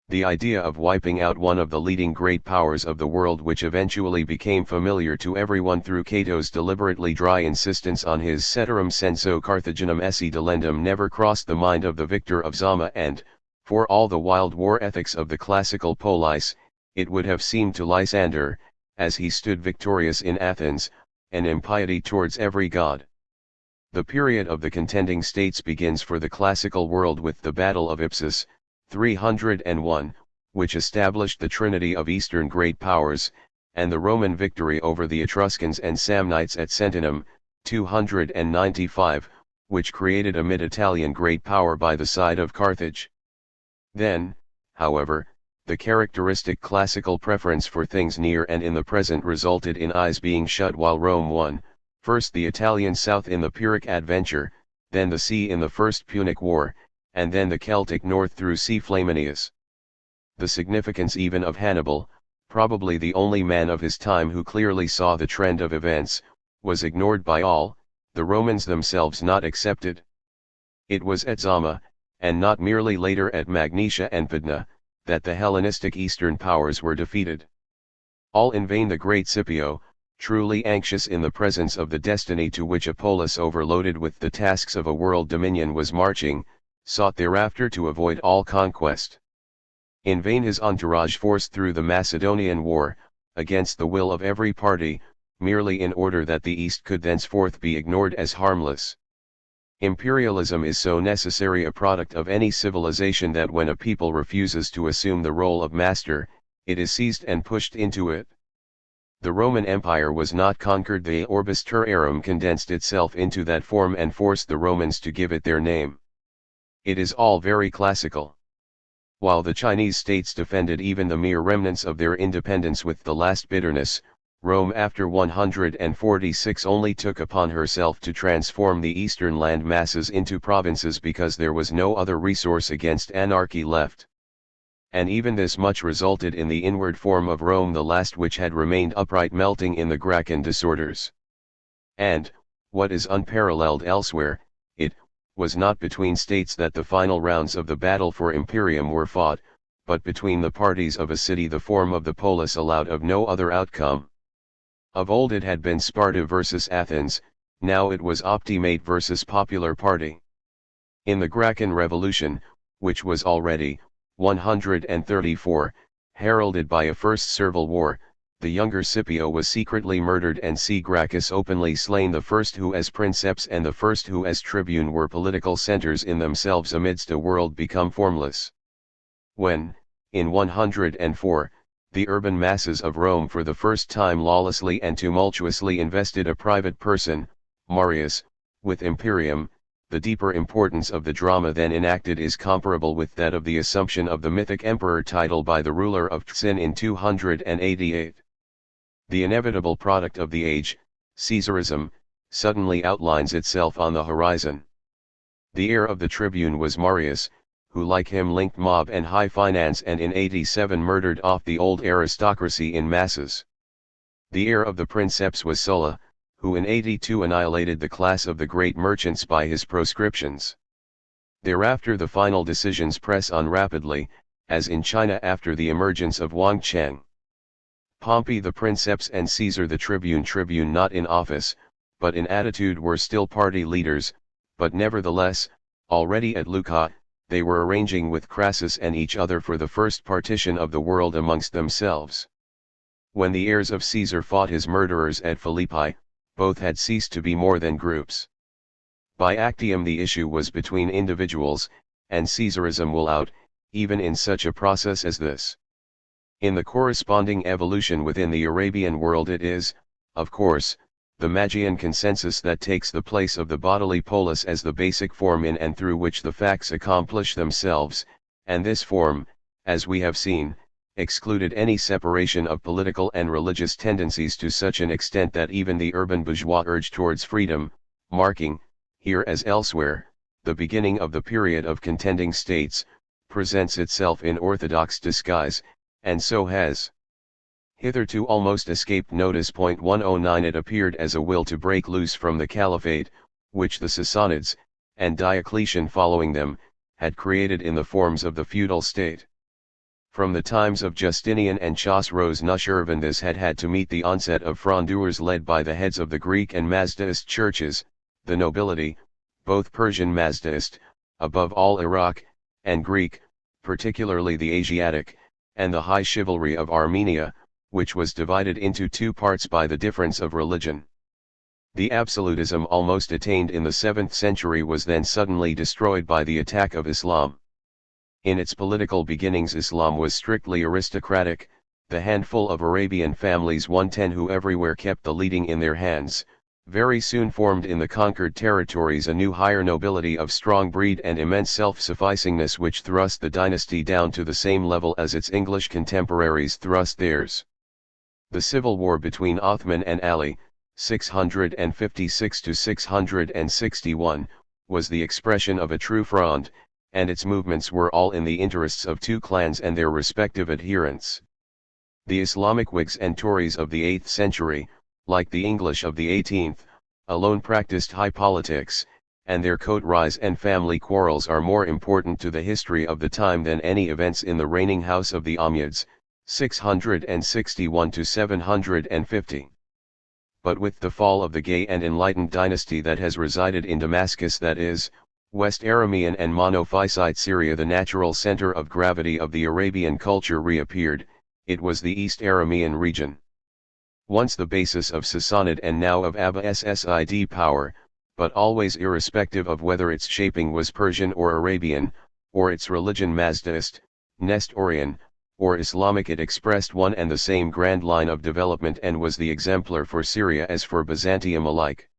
The idea of wiping out one of the leading great powers of the world, which eventually became familiar to everyone through Cato's deliberately dry insistence on his ceterum censeo Carthaginem esse delendum, never crossed the mind of the victor of Zama, and, for all the wild war ethics of the classical polis, it would have seemed to Lysander, as he stood victorious in Athens, an impiety towards every god. The period of the contending states begins for the classical world with the Battle of Ipsus, 301, which established the trinity of Eastern great powers, and the Roman victory over the Etruscans and Samnites at Sentinum, 295, which created a mid-Italian great power by the side of Carthage. Then, however, the characteristic classical preference for things near and in the present resulted in eyes being shut while Rome won, first the Italian south in the Pyrrhic adventure, then the sea in the First Punic War, and then the Celtic north through C. Flaminius. The significance even of Hannibal, probably the only man of his time who clearly saw the trend of events, was ignored by all, the Romans themselves not excepted. It was at Zama, and not merely later at Magnesia and Pydna, that the Hellenistic Eastern powers were defeated. All in vain the great Scipio, truly anxious in the presence of the destiny to which a polis overloaded with the tasks of a world dominion was marching, sought thereafter to avoid all conquest. In vain his entourage forced through the Macedonian War, against the will of every party, merely in order that the East could thenceforth be ignored as harmless. Imperialism is so necessary a product of any civilization that when a people refuses to assume the role of master, it is seized and pushed into it. The Roman Empire was not conquered, the orbis terrarum condensed itself into that form and forced the Romans to give it their name. It is all very classical. While the Chinese states defended even the mere remnants of their independence with the last bitterness, Rome after 146 only took upon herself to transform the eastern land masses into provinces because there was no other resource against anarchy left. And even this much resulted in the inward form of Rome, the last which had remained upright, melting in the Gracchan disorders. And, what is unparalleled elsewhere, it was not between states that the final rounds of the battle for imperium were fought, but between the parties of a city. The form of the polis allowed of no other outcome. Of old it had been Sparta versus Athens, now it was optimate versus popular party. In the Gracchan Revolution, which was already, 134, heralded by a first servile war, the younger Scipio was secretly murdered and C. Gracchus openly slain, the first who as princeps and the first who as tribune were political centers in themselves amidst a world become formless. When, in 104, the urban masses of Rome for the first time lawlessly and tumultuously invested a private person, Marius, with imperium, the deeper importance of the drama then enacted is comparable with that of the assumption of the mythic emperor title by the ruler of Tsin in 288. The inevitable product of the age, Caesarism, suddenly outlines itself on the horizon. The heir of the tribune was Marius, who like him linked mob and high finance and in 87 murdered off the old aristocracy in masses. The heir of the princeps was Sulla, who in 82 annihilated the class of the great merchants by his proscriptions. Thereafter the final decisions press on rapidly, as in China after the emergence of Wang Cheng. Pompey the princeps and Caesar the tribune not in office, but in attitude, were still party leaders, but nevertheless, already at Leucas, they were arranging with Crassus and each other for the first partition of the world amongst themselves. When the heirs of Caesar fought his murderers at Philippi, both had ceased to be more than groups. By Actium the issue was between individuals, and Caesarism will out, even in such a process as this. In the corresponding evolution within the Arabian world it is, of course, the Magian consensus that takes the place of the bodily polis as the basic form in and through which the facts accomplish themselves, and this form, as we have seen, excluded any separation of political and religious tendencies to such an extent that even the urban bourgeois urge towards freedom, marking, here as elsewhere, the beginning of the period of contending states, presents itself in orthodox disguise, and so has hitherto almost escaped notice. 109 It appeared as a will to break loose from the caliphate, which the Sassanids, and Diocletian following them, had created in the forms of the feudal state. From the times of Justinian and Chosroes Nushirvan this had had to meet the onset of frondeurs led by the heads of the Greek and Mazdaist churches, the nobility, both Persian Mazdaist, above all Iraq, and Greek, particularly the Asiatic, and the high chivalry of Armenia, which was divided into two parts by the difference of religion. The absolutism almost attained in the 7th century was then suddenly destroyed by the attack of Islam. In its political beginnings Islam was strictly aristocratic, the handful of Arabian families 110 who everywhere kept the leading in their hands, very soon formed in the conquered territories a new higher nobility of strong breed and immense self-sufficingness which thrust the dynasty down to the same level as its English contemporaries thrust theirs. The civil war between Othman and Ali, 656 to 661, was the expression of a true fronde, and its movements were all in the interests of two clans and their respective adherents. The Islamic Whigs and Tories of the 8th century, like the English of the 18th, alone practiced high politics, and their coat rise and family quarrels are more important to the history of the time than any events in the reigning house of the Ommiades, 661 to 750. But with the fall of the gay and enlightened dynasty that has resided in Damascus, that is, West Aramean and Monophysite Syria, the natural center of gravity of the Arabian culture reappeared. It was the East Aramean region. Once the basis of Sassanid and now of Abbasid power, but always irrespective of whether its shaping was Persian or Arabian, or its religion Mazdaist, Nestorian, or Islamic, it expressed one and the same grand line of development and was the exemplar for Syria as for Byzantium alike.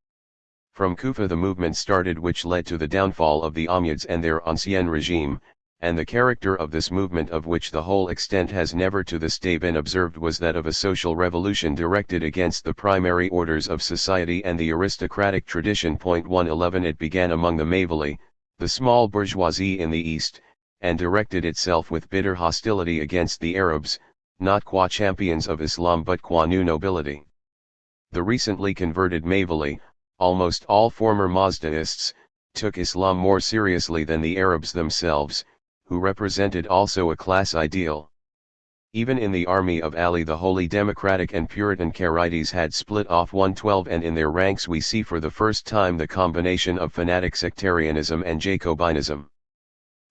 From Kufa the movement started which led to the downfall of the Ommiades and their ancien regime, and the character of this movement, of which the whole extent has never to this day been observed, was that of a social revolution directed against the primary orders of society and the aristocratic tradition. 111 It began among the Mavili, the small bourgeoisie in the east, and directed itself with bitter hostility against the Arabs, not qua champions of Islam but qua new nobility. The recently converted Mavili, almost all former Mazdaists, took Islam more seriously than the Arabs themselves, who represented also a class ideal. Even in the army of Ali the holy democratic and Puritan Carites had split off 112, and in their ranks we see for the first time the combination of fanatic sectarianism and Jacobinism.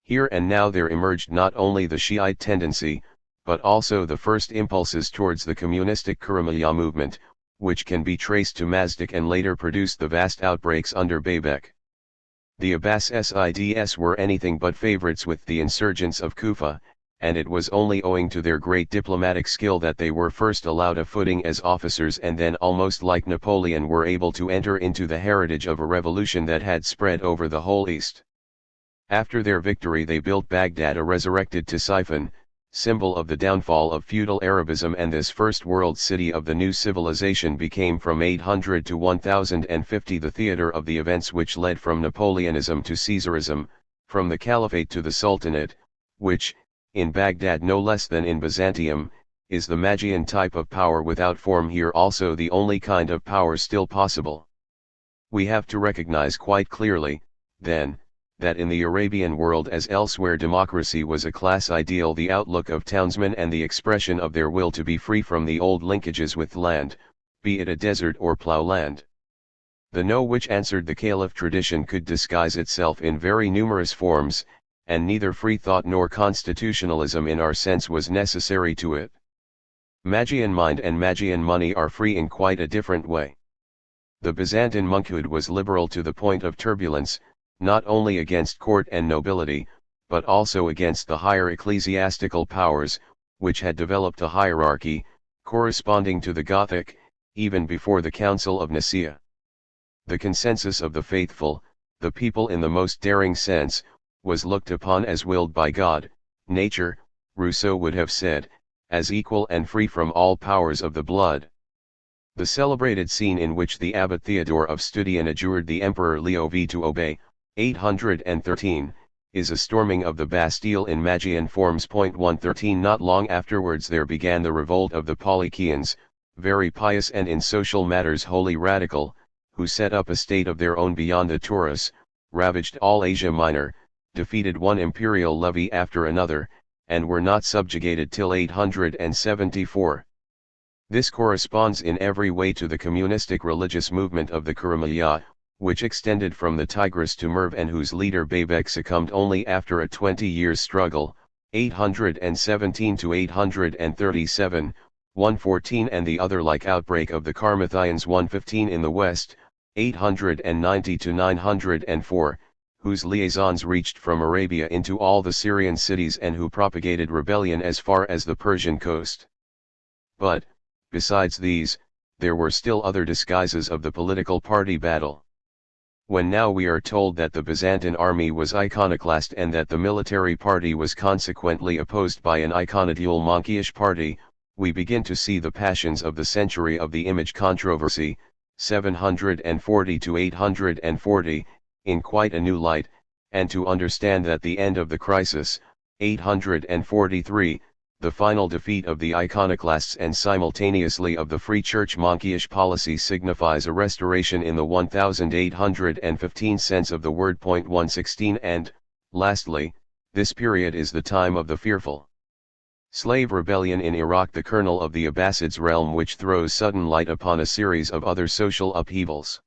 Here and now there emerged not only the Shiite tendency, but also the first impulses towards the communistic Kuramiyya movement, which can be traced to Mazdak and later produced the vast outbreaks under Baybek. The Abbasids were anything but favorites with the insurgents of Kufa, and it was only owing to their great diplomatic skill that they were first allowed a footing as officers and then, almost like Napoleon, were able to enter into the heritage of a revolution that had spread over the whole East. After their victory they built Baghdad, a resurrected Ctesiphon, symbol of the downfall of feudal Arabism, and this first world city of the new civilization became from 800 to 1050 the theater of the events which led from Napoleonism to Caesarism, from the Caliphate to the Sultanate, which, in Baghdad no less than in Byzantium, is the Magian type of power without form, here also the only kind of power still possible. We have to recognize quite clearly, then, that in the Arabian world as elsewhere democracy was a class ideal, the outlook of townsmen and the expression of their will to be free from the old linkages with land, be it a desert or ploughland. The no which answered the caliph tradition could disguise itself in very numerous forms, and neither free thought nor constitutionalism in our sense was necessary to it. Magian mind and Magian money are free in quite a different way. The Byzantine monkhood was liberal to the point of turbulence, not only against court and nobility, but also against the higher ecclesiastical powers, which had developed a hierarchy, corresponding to the Gothic, even before the Council of Nicaea. The consensus of the faithful, the people in the most daring sense, was looked upon as willed by God, nature, Rousseau would have said, as equal and free from all powers of the blood. The celebrated scene in which the abbot Theodore of Studian adjured the Emperor Leo V to obey, 813, is a storming of the Bastille in Magian forms. 113 Not long afterwards there began the revolt of the Polycians, very pious and in social matters wholly radical, who set up a state of their own beyond the Taurus, ravaged all Asia Minor, defeated one imperial levy after another, and were not subjugated till 874. This corresponds in every way to the communistic religious movement of the Kuramaya, which extended from the Tigris to Merv and whose leader Babek succumbed only after a 20-year struggle, 817 to 837, 114 and the other like outbreak of the Carmathians 115 in the west, 890 to 904, whose liaisons reached from Arabia into all the Syrian cities and who propagated rebellion as far as the Persian coast. But, besides these, there were still other disguises of the political party battle. When now we are told that the Byzantine army was iconoclast and that the military party was consequently opposed by an iconodule monkish party, we begin to see the passions of the century of the image controversy, 740 to 840, in quite a new light, and to understand that the end of the crisis, 843, the final defeat of the iconoclasts and simultaneously of the Free Church monkish policy signifies a restoration in the 1815 sense of the word. 116 And, lastly, this period is the time of the fearful slave rebellion in Iraq, the kernel of the Abbasids realm, which throws sudden light upon a series of other social upheavals.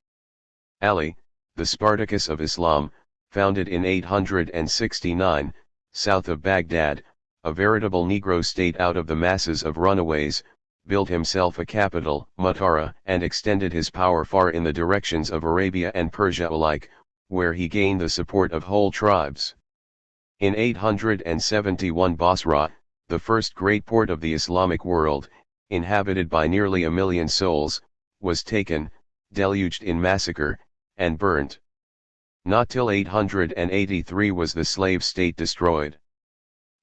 Ali, the Spartacus of Islam, founded in 869, south of Baghdad, a veritable Negro state out of the masses of runaways, built himself a capital, Mutara, and extended his power far in the directions of Arabia and Persia alike, where he gained the support of whole tribes. In 871 Basra, the first great port of the Islamic world, inhabited by nearly 1 million souls, was taken, deluged in massacre, and burnt. Not till 883 was the slave state destroyed.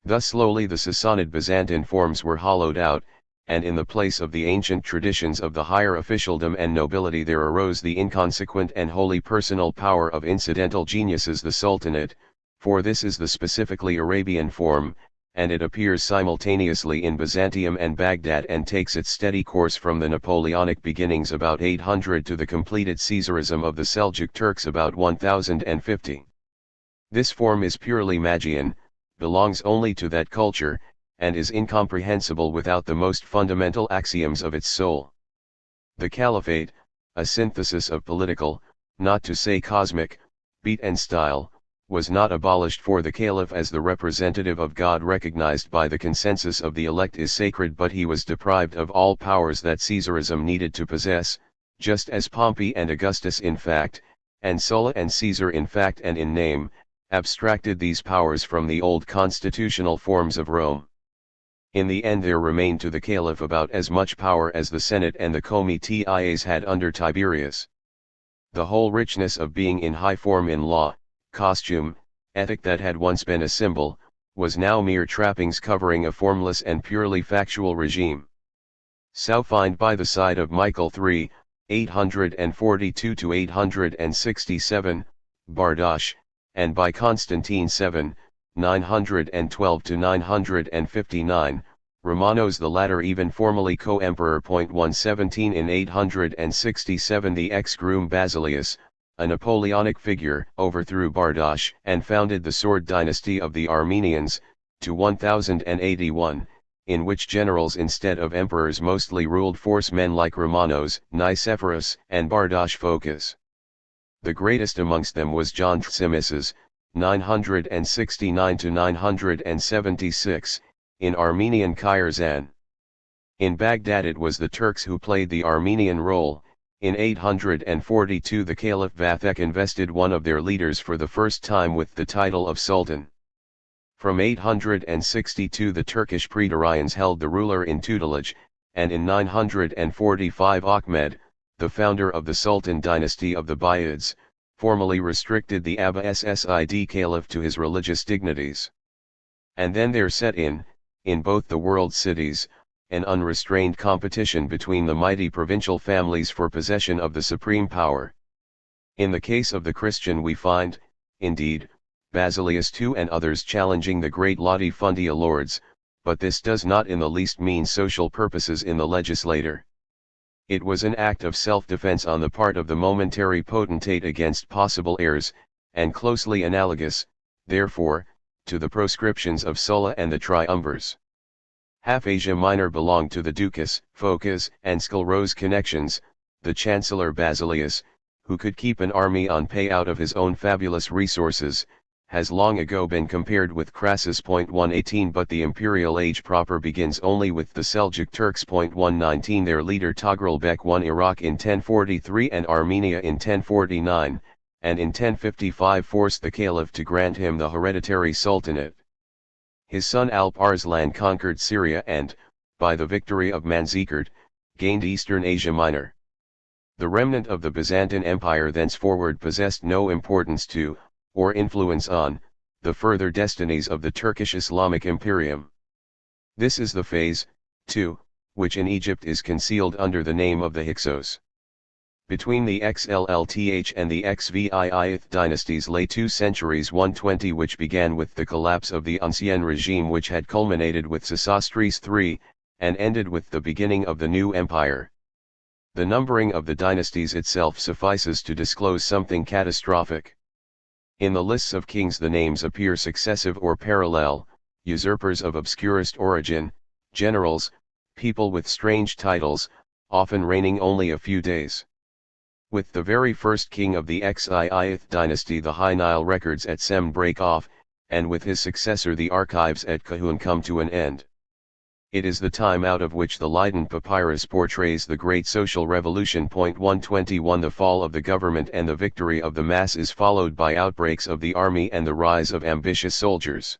Thus slowly the Sassanid Byzantine forms were hollowed out, and in the place of the ancient traditions of the higher officialdom and nobility there arose the inconsequent and wholly personal power of incidental geniuses, the Sultanate, for this is the specifically Arabian form, and it appears simultaneously in Byzantium and Baghdad and takes its steady course from the Napoleonic beginnings about 800 to the completed Caesarism of the Seljuk Turks about 1050. This form is purely Magian, belongs only to that culture, and is incomprehensible without the most fundamental axioms of its soul. The Caliphate, a synthesis of political, not to say cosmic, beat and style, was not abolished, for the Caliph as the representative of God recognized by the consensus of the elect is sacred, but he was deprived of all powers that Caesarism needed to possess, just as Pompey and Augustus in fact, and Sulla and Caesar in fact and in name, abstracted these powers from the old constitutional forms of Rome. In the end there remained to the Caliph about as much power as the Senate and the Comites had under Tiberius. The whole richness of being in high form in law, costume, ethic that had once been a symbol, was now mere trappings covering a formless and purely factual regime. So find by the side of Michael III, 842 to 867, Bardosh, and by Constantine VII, 912 to 959, Romanos, the latter even formally co-emperor. 117 In 867 the ex-groom Basilius, a Napoleonic figure, overthrew Bardosh and founded the sword dynasty of the Armenians, to 1081, in which generals instead of emperors mostly ruled men like Romanos, Nicephorus, and Bardosh Phocas. The greatest amongst them was John Tzimises, 969 to 976, in Armenian Kyrgyzstan. In Baghdad it was the Turks who played the Armenian role. In 842 the Caliph Vathek invested one of their leaders for the first time with the title of Sultan. From 862 the Turkish Praetorians held the ruler in tutelage, and in 945 Ahmed, the founder of the Sultan dynasty of the Buyids, formally restricted the Abbasid Caliph to his religious dignities. And then there set in both the world cities, an unrestrained competition between the mighty provincial families for possession of the supreme power. In the case of the Christian we find, indeed, Basilius II and others challenging the great latifundia lords, but this does not in the least mean social purposes in the legislator. It was an act of self-defense on the part of the momentary potentate against possible heirs, and closely analogous, therefore, to the proscriptions of Sulla and the triumvirs. Half Asia Minor belonged to the Ducas, Phocas, and Sclerose connections. The Chancellor Basilius, who could keep an army on pay out of his own fabulous resources, has long ago been compared with Crassus. 118 But the imperial age proper begins only with the Seljuk Turks. 119 Their leader Togrulbek won Iraq in 1043 and Armenia in 1049, and in 1055 forced the Caliph to grant him the hereditary sultanate. His son Alp Arslan conquered Syria and, by the victory of Manzikert, gained eastern Asia Minor. The remnant of the Byzantine Empire thenceforward possessed no importance to, or influence on, the further destinies of the Turkish Islamic Imperium. This is the phase, too, which in Egypt is concealed under the name of the Hyksos. Between the XLLTH and the XVIIth dynasties lay 2 centuries 120 which began with the collapse of the Ancien regime which had culminated with Sesostris III, and ended with the beginning of the new empire. The numbering of the dynasties itself suffices to disclose something catastrophic. In the lists of kings the names appear successive or parallel, usurpers of obscurest origin, generals, people with strange titles, often reigning only a few days. With the very first king of the XIIth dynasty the High Nile records at Sem break off, and with his successor the archives at Kahun come to an end. It is the time out of which the Leiden papyrus portrays the great social revolution. 121 The fall of the government and the victory of the mass is followed by outbreaks of the army and the rise of ambitious soldiers.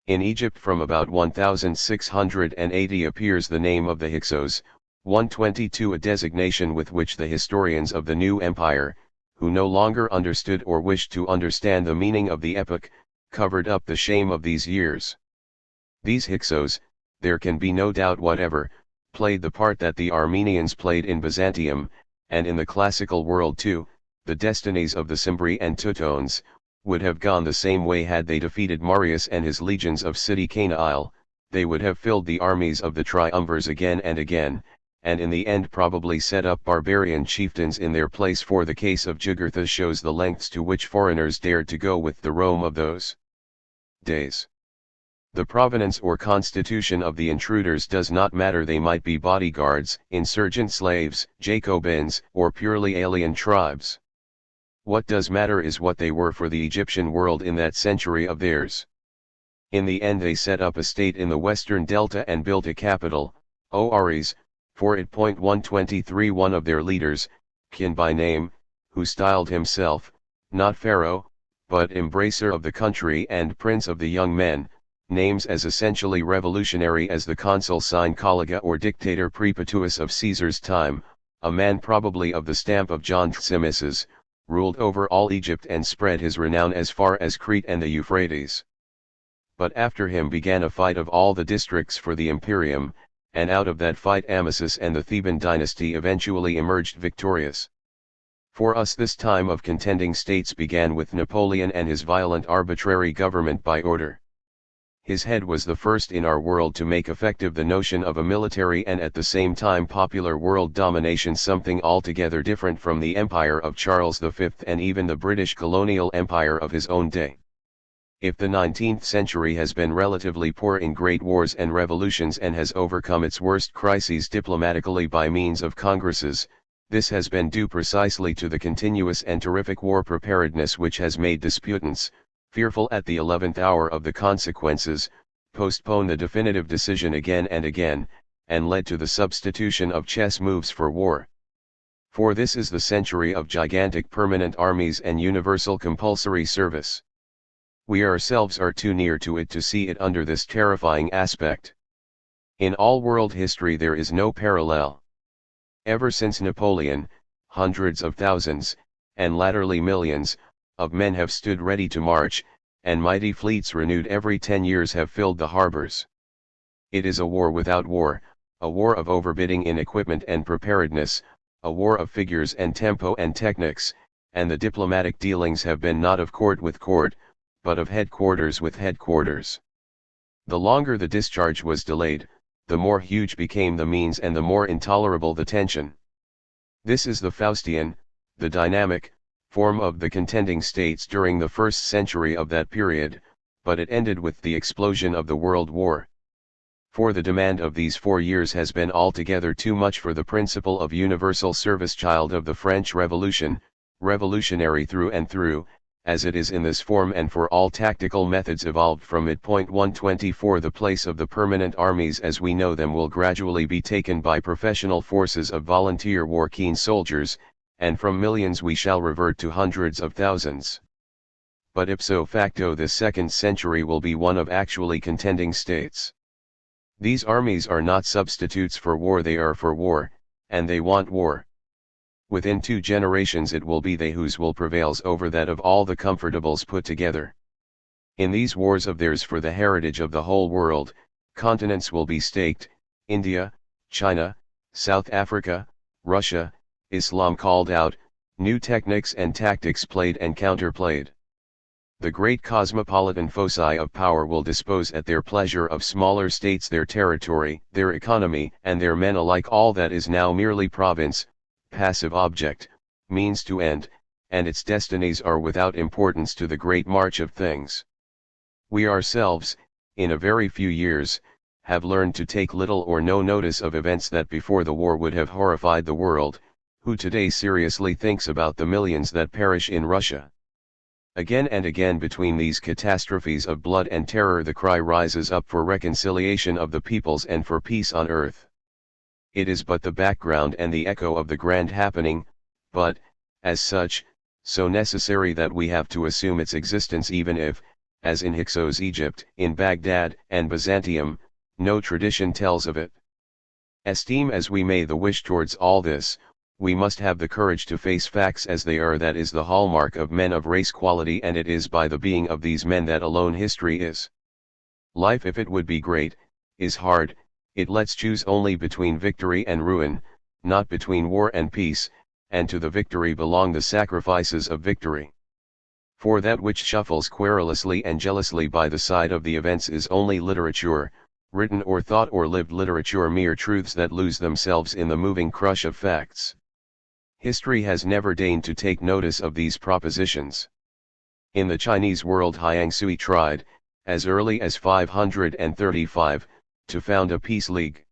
In Egypt from about 1680 appears the name of the Hyksos, 122 a designation with which the historians of the new empire, who no longer understood or wished to understand the meaning of the epoch, covered up the shame of these years. These Hyksos, there can be no doubt whatever, played the part that the Armenians played in Byzantium, and in the classical world too. The destinies of the Cimbri and Teutones would have gone the same way had they defeated Marius and his legions of City Canaile. They would have filled the armies of the triumvirs again and again, and in the end probably set up barbarian chieftains in their place, for the case of Jugurtha shows the lengths to which foreigners dared to go with the Rome of those days. The provenance or constitution of the intruders does not matter. They might be bodyguards, insurgent slaves, Jacobins, or purely alien tribes. What does matter is what they were for the Egyptian world in that century of theirs. In the end they set up a state in the western delta and built a capital, Oaris, for it. 123 One of their leaders, Kin by name, who styled himself, not Pharaoh, but embracer of the country and prince of the young men, names as essentially revolutionary as the consul Sine Colliga or dictator Perpetuus of Caesar's time, a man probably of the stamp of John Tzimisces, ruled over all Egypt and spread his renown as far as Crete and the Euphrates. But after him began a fight of all the districts for the imperium, and out of that fight Amasis and the Theban dynasty eventually emerged victorious. For us this time of contending states began with Napoleon and his violent arbitrary government by order. His head was the first in our world to make effective the notion of a military and at the same time popular world domination, something altogether different from the empire of Charles V and even the British colonial empire of his own day. If the 19th century has been relatively poor in great wars and revolutions and has overcome its worst crises diplomatically by means of congresses, this has been due precisely to the continuous and terrific war preparedness which has made disputants, fearful at the 11th hour of the consequences, postpone the definitive decision again and again, and led to the substitution of chess moves for war. For this is the century of gigantic permanent armies and universal compulsory service. We ourselves are too near to it to see it under this terrifying aspect. In all world history there is no parallel. Ever since Napoleon, hundreds of thousands, and latterly millions, of men have stood ready to march, and mighty fleets renewed every 10 years have filled the harbors. It is a war without war, a war of overbidding in equipment and preparedness, a war of figures and tempo and techniques, and the diplomatic dealings have been not of court with court, but of headquarters with headquarters. The longer the discharge was delayed, the more huge became the means and the more intolerable the tension. This is the Faustian, the dynamic, form of the contending states during the first century of that period, but it ended with the explosion of the World War. For the demand of these 4 years has been altogether too much for the principle of universal service, child of the French Revolution, revolutionary through and through, as it is in this form, and for all tactical methods evolved from it. 124 The place of the permanent armies as we know them will gradually be taken by professional forces of volunteer war-keen soldiers, and from millions we shall revert to hundreds of thousands. But ipso facto this second century will be one of actually contending states. These armies are not substitutes for war, they are for war, and they want war. Within 2 generations it will be they whose will prevails over that of all the comfortables put together. In these wars of theirs for the heritage of the whole world, continents will be staked: India, China, South Africa, Russia, Islam called out, new techniques and tactics played and counterplayed. The great cosmopolitan foci of power will dispose at their pleasure of smaller states, their territory, their economy, and their men alike. All that is now merely province, passive object, means to end, and its destinies are without importance to the great march of things. We ourselves, in a very few years, have learned to take little or no notice of events that before the war would have horrified the world. Who today seriously thinks about the millions that perish in Russia? Again and again between these catastrophes of blood and terror the cry rises up for reconciliation of the peoples and for peace on earth. It is but the background and the echo of the grand happening, but, as such, so necessary that we have to assume its existence even if, as in Hyksos Egypt, in Baghdad and Byzantium, no tradition tells of it. Esteem as we may the wish towards all this, we must have the courage to face facts as they are. That is the hallmark of men of race quality, and it is by the being of these men that alone history is. Life, if it would be great, is hard. It lets choose only between victory and ruin, not between war and peace, and to the victory belong the sacrifices of victory. For that which shuffles querulously and jealously by the side of the events is only literature, written or thought or lived literature, mere truths that lose themselves in the moving crush of facts. History has never deigned to take notice of these propositions. In the Chinese world Hyang Sui tried, as early as 535, to found a peace league.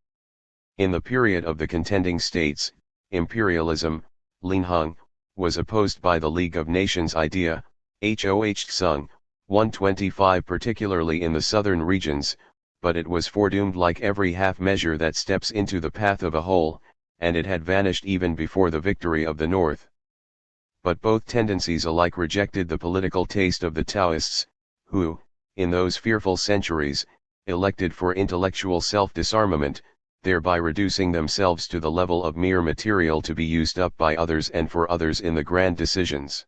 In the period of the contending states, imperialism, Linheng, was opposed by the League of Nations idea, Hoh Sung, 125, particularly in the southern regions, but it was foredoomed like every half measure that steps into the path of a whole, and it had vanished even before the victory of the north. But both tendencies alike rejected the political taste of the Taoists, who, in those fearful centuries, elected for intellectual self-disarmament, thereby reducing themselves to the level of mere material to be used up by others and for others in the grand decisions.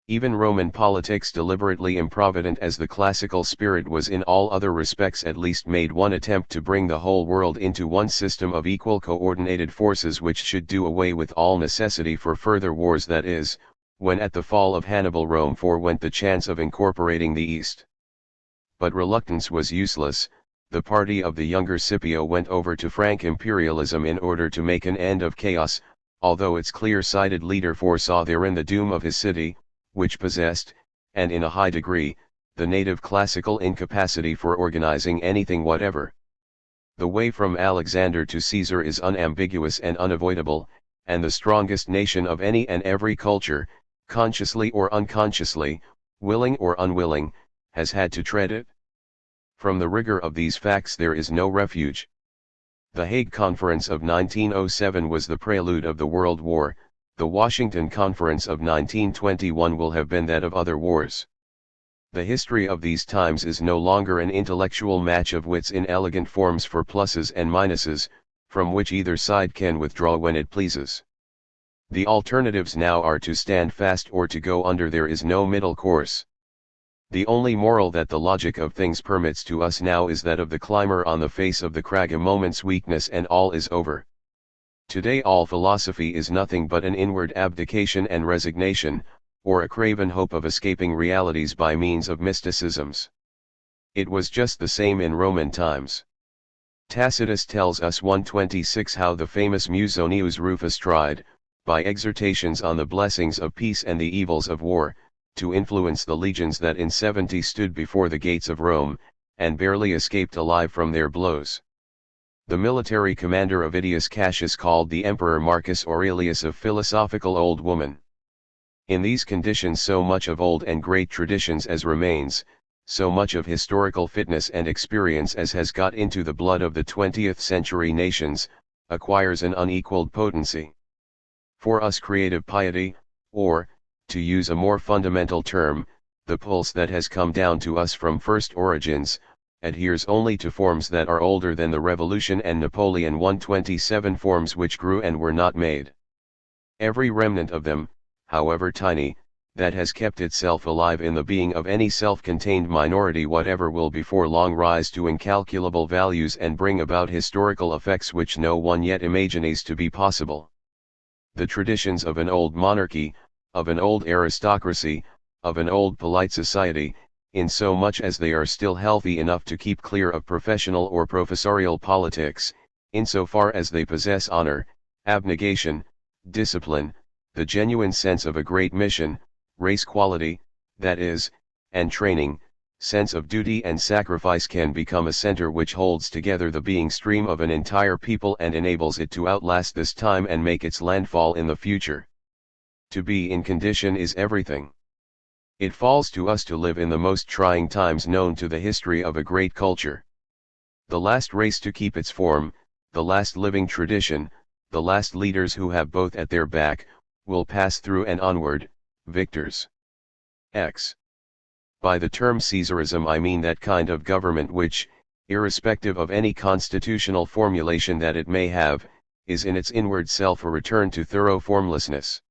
Even Roman politics, deliberately improvident as the classical spirit was in all other respects, at least made one attempt to bring the whole world into one system of equal coordinated forces which should do away with all necessity for further wars. That is, when at the fall of Hannibal Rome forewent the chance of incorporating the East. But reluctance was useless. The party of the younger Scipio went over to Frank imperialism in order to make an end of chaos, although its clear-sighted leader foresaw therein the doom of his city, which possessed, and in a high degree, the native classical incapacity for organizing anything whatever. The way from Alexander to Caesar is unambiguous and unavoidable, and the strongest nation of any and every culture, consciously or unconsciously, willing or unwilling, has had to tread it. From the rigor of these facts there is no refuge. The Hague Conference of 1907 was the prelude of the World War. The Washington Conference of 1921 will have been that of other wars. The history of these times is no longer an intellectual match of wits in elegant forms for pluses and minuses, from which either side can withdraw when it pleases. The alternatives now are to stand fast or to go under. There is no middle course. The only moral that the logic of things permits to us now is that of the climber on the face of the crag. A moment's weakness and all is over. Today all philosophy is nothing but an inward abdication and resignation, or a craven hope of escaping realities by means of mysticisms. It was just the same in Roman times. Tacitus tells us 126 how the famous Musonius Rufus tried, by exhortations on the blessings of peace and the evils of war, to influence the legions that in 70 stood before the gates of Rome, and barely escaped alive from their blows. The military commander Avidius Cassius called the emperor Marcus Aurelius a philosophical old woman. In these conditions so much of old and great traditions as remains, so much of historical fitness and experience as has got into the blood of the 20th century nations, acquires an unequaled potency. For us creative piety, or, to use a more fundamental term, the pulse that has come down to us from first origins, adheres only to forms that are older than the Revolution and Napoleon. 127 forms which grew and were not made. Every remnant of them, however tiny, that has kept itself alive in the being of any self-contained minority whatever will before long rise to incalculable values and bring about historical effects which no one yet imagines to be possible. The traditions of an old monarchy, of an old aristocracy, of an old polite society, in so much as they are still healthy enough to keep clear of professional or professorial politics, insofar as they possess honor, abnegation, discipline, the genuine sense of a great mission, race quality, that is, and training, sense of duty and sacrifice, can become a center which holds together the being stream of an entire people and enables it to outlast this time and make its landfall in the future. To be in condition is everything. It falls to us to live in the most trying times known to the history of a great culture. The last race to keep its form, the last living tradition, the last leaders who have both at their back, will pass through and onward, victors. X. By the term Caesarism I mean that kind of government which, irrespective of any constitutional formulation that it may have, is in its inward self a return to thorough formlessness.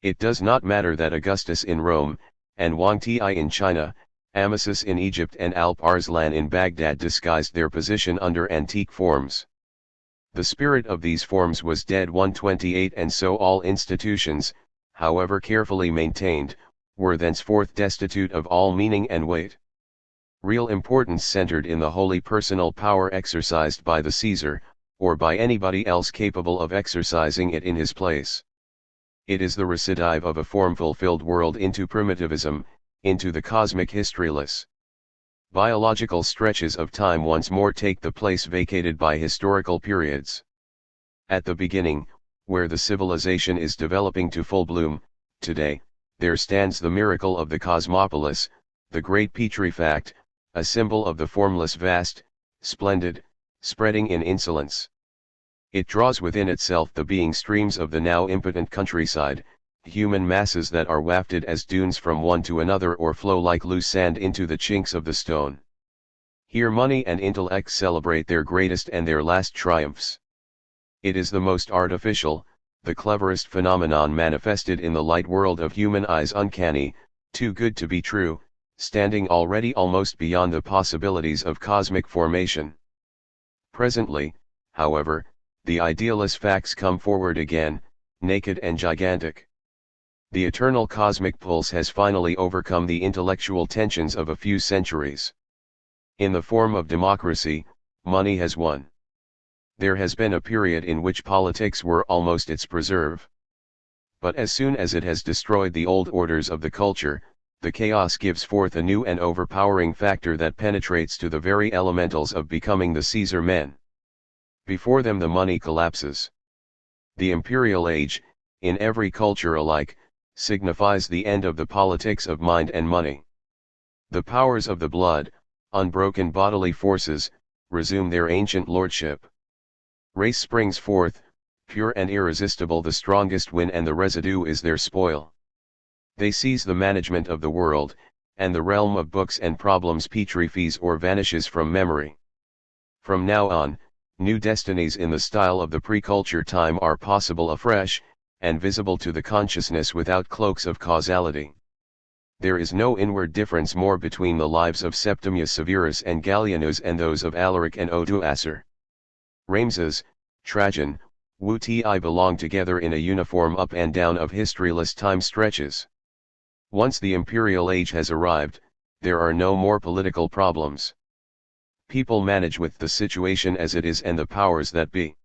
It does not matter that Augustus in Rome, and Wang Ti in China, Amasis in Egypt and Alp Arslan in Baghdad disguised their position under antique forms. The spirit of these forms was dead. 128 and so all institutions, however carefully maintained, were thenceforth destitute of all meaning and weight. Real importance centered in the wholly personal power exercised by the Caesar, or by anybody else capable of exercising it in his place. It is the recidive of a form-fulfilled world into primitivism, into the cosmic historyless. Biological stretches of time once more take the place vacated by historical periods. At the beginning, where the civilization is developing to full bloom, today, there stands the miracle of the cosmopolis, the great petrifact, a symbol of the formless vast, splendid, spreading in insolence. It draws within itself the being streams of the now impotent countryside, human masses that are wafted as dunes from one to another or flow like loose sand into the chinks of the stone. Here money and intellect celebrate their greatest and their last triumphs. It is the most artificial, the cleverest phenomenon manifested in the light world of human eyes, uncanny, too good to be true, standing already almost beyond the possibilities of cosmic formation. Presently, however, the idealist facts come forward again, naked and gigantic. The eternal cosmic pulse has finally overcome the intellectual tensions of a few centuries. In the form of democracy, money has won. There has been a period in which politics were almost its preserve. But as soon as it has destroyed the old orders of the culture, the chaos gives forth a new and overpowering factor that penetrates to the very elementals of becoming the Caesar men. Before them the money collapses. The imperial age, in every culture alike, signifies the end of the politics of mind and money. The powers of the blood, unbroken bodily forces, resume their ancient lordship. Race springs forth, pure and irresistible, the strongest win and the residue is their spoil. They seize the management of the world, and the realm of books and problems petrifies or vanishes from memory. From now on, new destinies in the style of the pre-culture time are possible afresh, and visible to the consciousness without cloaks of causality. There is no inward difference more between the lives of Septimius Severus and Gallienus and those of Alaric and Odoacer. Ramses, Trajan, Wu Ti belong together in a uniform up and down of historyless time stretches. Once the imperial age has arrived, there are no more political problems. People manage with the situation as it is and the powers that be.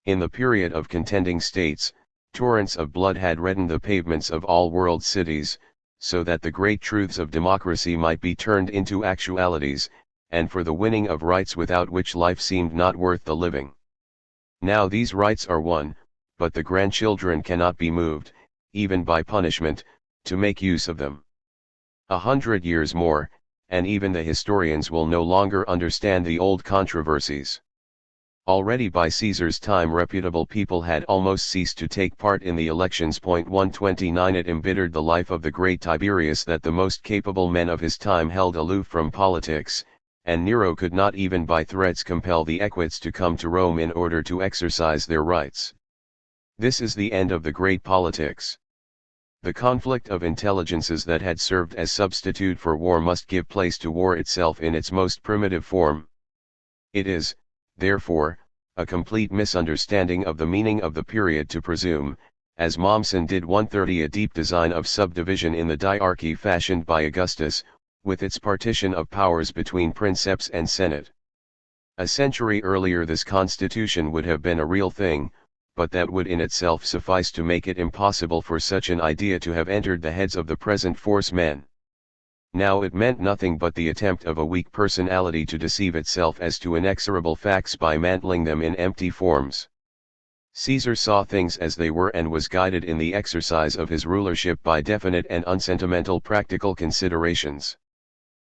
In the period of contending states, torrents of blood had reddened the pavements of all world cities, so that the great truths of democracy might be turned into actualities, and for the winning of rights without which life seemed not worth the living. Now these rights are won, but the grandchildren cannot be moved, even by punishment, to make use of them. 100 years more, and even the historians will no longer understand the old controversies. Already by Caesar's time reputable people had almost ceased to take part in the elections. 129 It embittered the life of the great Tiberius that the most capable men of his time held aloof from politics, and Nero could not even by threats compel the equites to come to Rome in order to exercise their rights. This is the end of the great politics. The conflict of intelligences that had served as substitute for war must give place to war itself in its most primitive form. It is, therefore, a complete misunderstanding of the meaning of the period to presume, as Mommsen did 130, a deep design of subdivision in the diarchy fashioned by Augustus, with its partition of powers between princeps and senate. A century earlier this constitution would have been a real thing, but that would in itself suffice to make it impossible for such an idea to have entered the heads of the present force men. Now it meant nothing but the attempt of a weak personality to deceive itself as to inexorable facts by mantling them in empty forms. Caesar saw things as they were and was guided in the exercise of his rulership by definite and unsentimental practical considerations.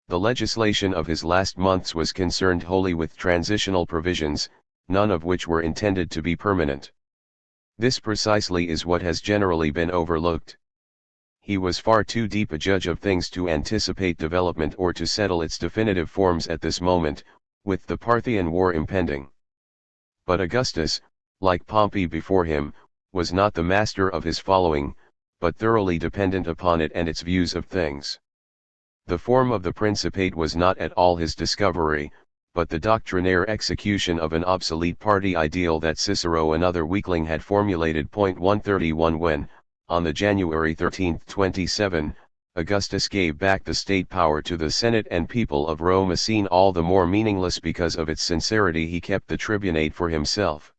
The legislation of his last months was concerned wholly with transitional provisions, none of which were intended to be permanent. This precisely is what has generally been overlooked. He was far too deep a judge of things to anticipate development or to settle its definitive forms at this moment, with the Parthian War impending. But Augustus, like Pompey before him, was not the master of his following, but thoroughly dependent upon it and its views of things. The form of the Principate was not at all his discovery, but the doctrinaire execution of an obsolete party ideal that Cicero, another weakling, had formulated. 131 When, on the January 13, 27, Augustus gave back the state power to the Senate and people of Rome, a scene all the more meaningless because of its sincerity, he kept the tribunate for himself.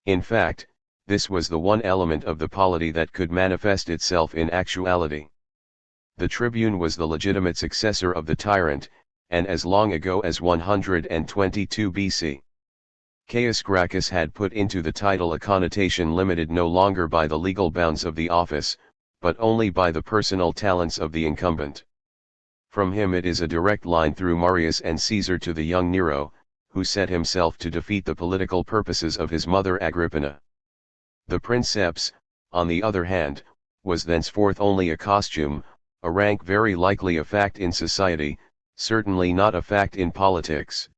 In fact, this was the one element of the polity that could manifest itself in actuality. The tribune was the legitimate successor of the tyrant, and as long ago as 122 BC. Caius Gracchus had put into the title a connotation limited no longer by the legal bounds of the office, but only by the personal talents of the incumbent. From him it is a direct line through Marius and Caesar to the young Nero, who set himself to defeat the political purposes of his mother Agrippina. The princeps, on the other hand, was thenceforth only a costume, a rank very likely a fact in society, certainly not a fact in politics.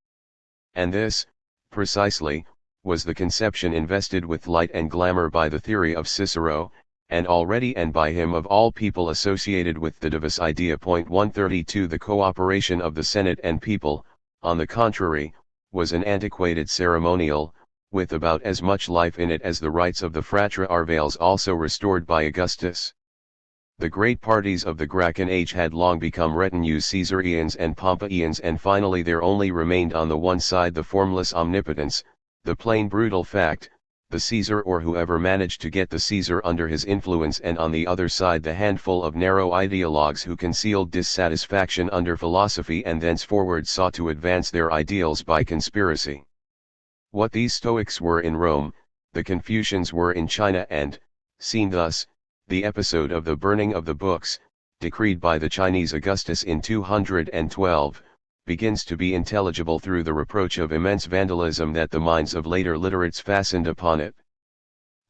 And this, precisely, was the conception invested with light and glamour by the theory of Cicero, and already and by him of all people associated with the Divus idea. 132 The cooperation of the Senate and people, on the contrary, was an antiquated ceremonial, with about as much life in it as the rights of the Fratra Arvales, also restored by Augustus. The great parties of the Gracchian age had long become retinues Caesarians and Pompeians, and finally there only remained on the one side the formless omnipotence, the plain brutal fact, the Caesar or whoever managed to get the Caesar under his influence, and on the other side the handful of narrow ideologues who concealed dissatisfaction under philosophy and thenceforward sought to advance their ideals by conspiracy. What these Stoics were in Rome, the Confucians were in China, and, seen thus, the episode of the burning of the books, decreed by the Chinese Augustus in 212, begins to be intelligible through the reproach of immense vandalism that the minds of later literates fastened upon it.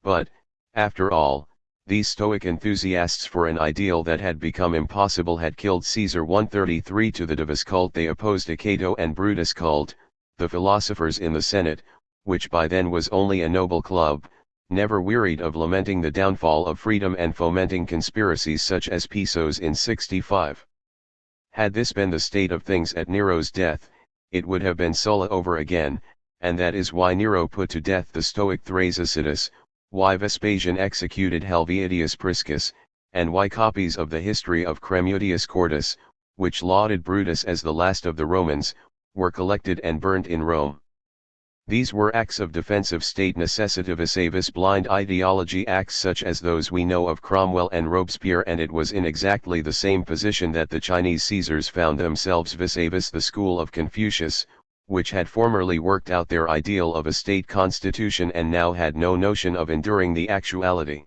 But, after all, These Stoic enthusiasts for an ideal that had become impossible had killed Caesar 133 to the Divus cult. They opposed a Cato and Brutus cult, the philosophers in the Senate, which by then was only a noble club, never wearied of lamenting the downfall of freedom and fomenting conspiracies such as Piso's in 65. Had this been the state of things at Nero's death, it would have been Sulla over again, and that is why Nero put to death the Stoic Thrasicitus, why Vespasian executed Helvidius Priscus, and why copies of the history of Cremutius Cordus, which lauded Brutus as the last of the Romans, were collected and burnt in Rome. These were acts of defensive state necessitavis avis blind ideology, acts such as those we know of Cromwell and Robespierre, and it was in exactly the same position that the Chinese Caesars found themselves vis-a-vis the school of Confucius, which had formerly worked out their ideal of a state constitution and now had no notion of enduring the actuality.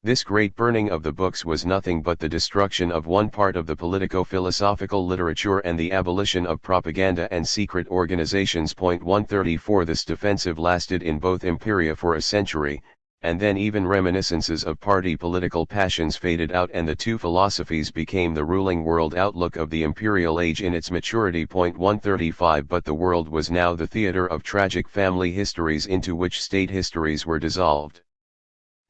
This great burning of the books was nothing but the destruction of one part of the politico-philosophical literature and the abolition of propaganda and secret organizations. 134 This defensive lasted in both imperia for a century, and then even reminiscences of party political passions faded out and the two philosophies became the ruling world outlook of the imperial age in its maturity. 135 But the world was now the theater of tragic family histories into which state histories were dissolved.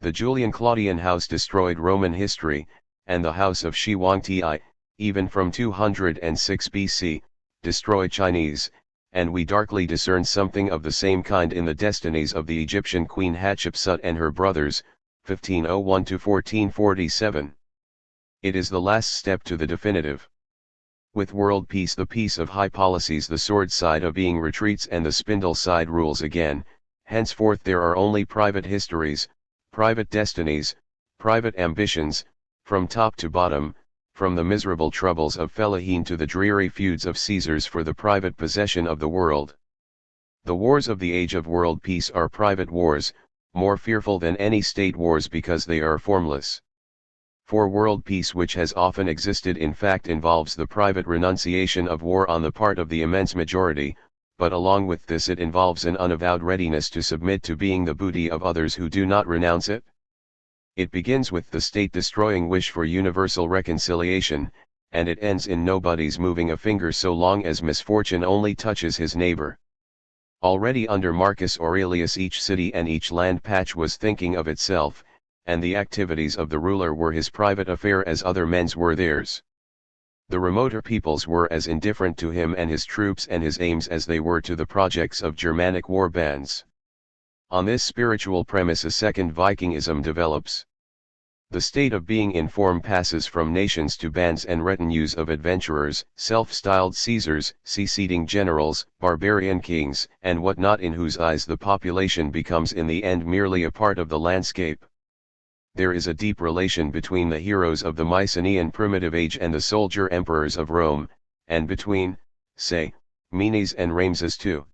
The Julian-Claudian house destroyed Roman history, and the house of Shi Huangti, even from 206 BC, destroyed Chinese, and we darkly discern something of the same kind in the destinies of the Egyptian queen Hatshepsut and her brothers, 1501 to 1447. It is the last step to the definitive. With world peace, the peace of high policies, the sword side of being retreats and the spindle side rules again. Henceforth there are only private histories, private destinies, private ambitions, from top to bottom, from the miserable troubles of Fellahin to the dreary feuds of Caesars for the private possession of the world. The wars of the age of world peace are private wars, more fearful than any state wars because they are formless. For world peace, which has often existed, in fact involves the private renunciation of war on the part of the immense majority, but along with this it involves an unavowed readiness to submit to being the booty of others who do not renounce it. It begins with the state-destroying wish for universal reconciliation, and it ends in nobody's moving a finger so long as misfortune only touches his neighbor. Already under Marcus Aurelius each city and each land patch was thinking of itself, and the activities of the ruler were his private affair as other men's were theirs. The remoter peoples were as indifferent to him and his troops and his aims as they were to the projects of Germanic war bands. On this spiritual premise a second Vikingism develops. The state of being in form passes from nations to bands and retinues of adventurers, self-styled Caesars, seceding generals, barbarian kings, and what not, in whose eyes the population becomes in the end merely a part of the landscape. There is a deep relation between the heroes of the Mycenaean primitive age and the soldier emperors of Rome, and between, say, Menes and Ramses too.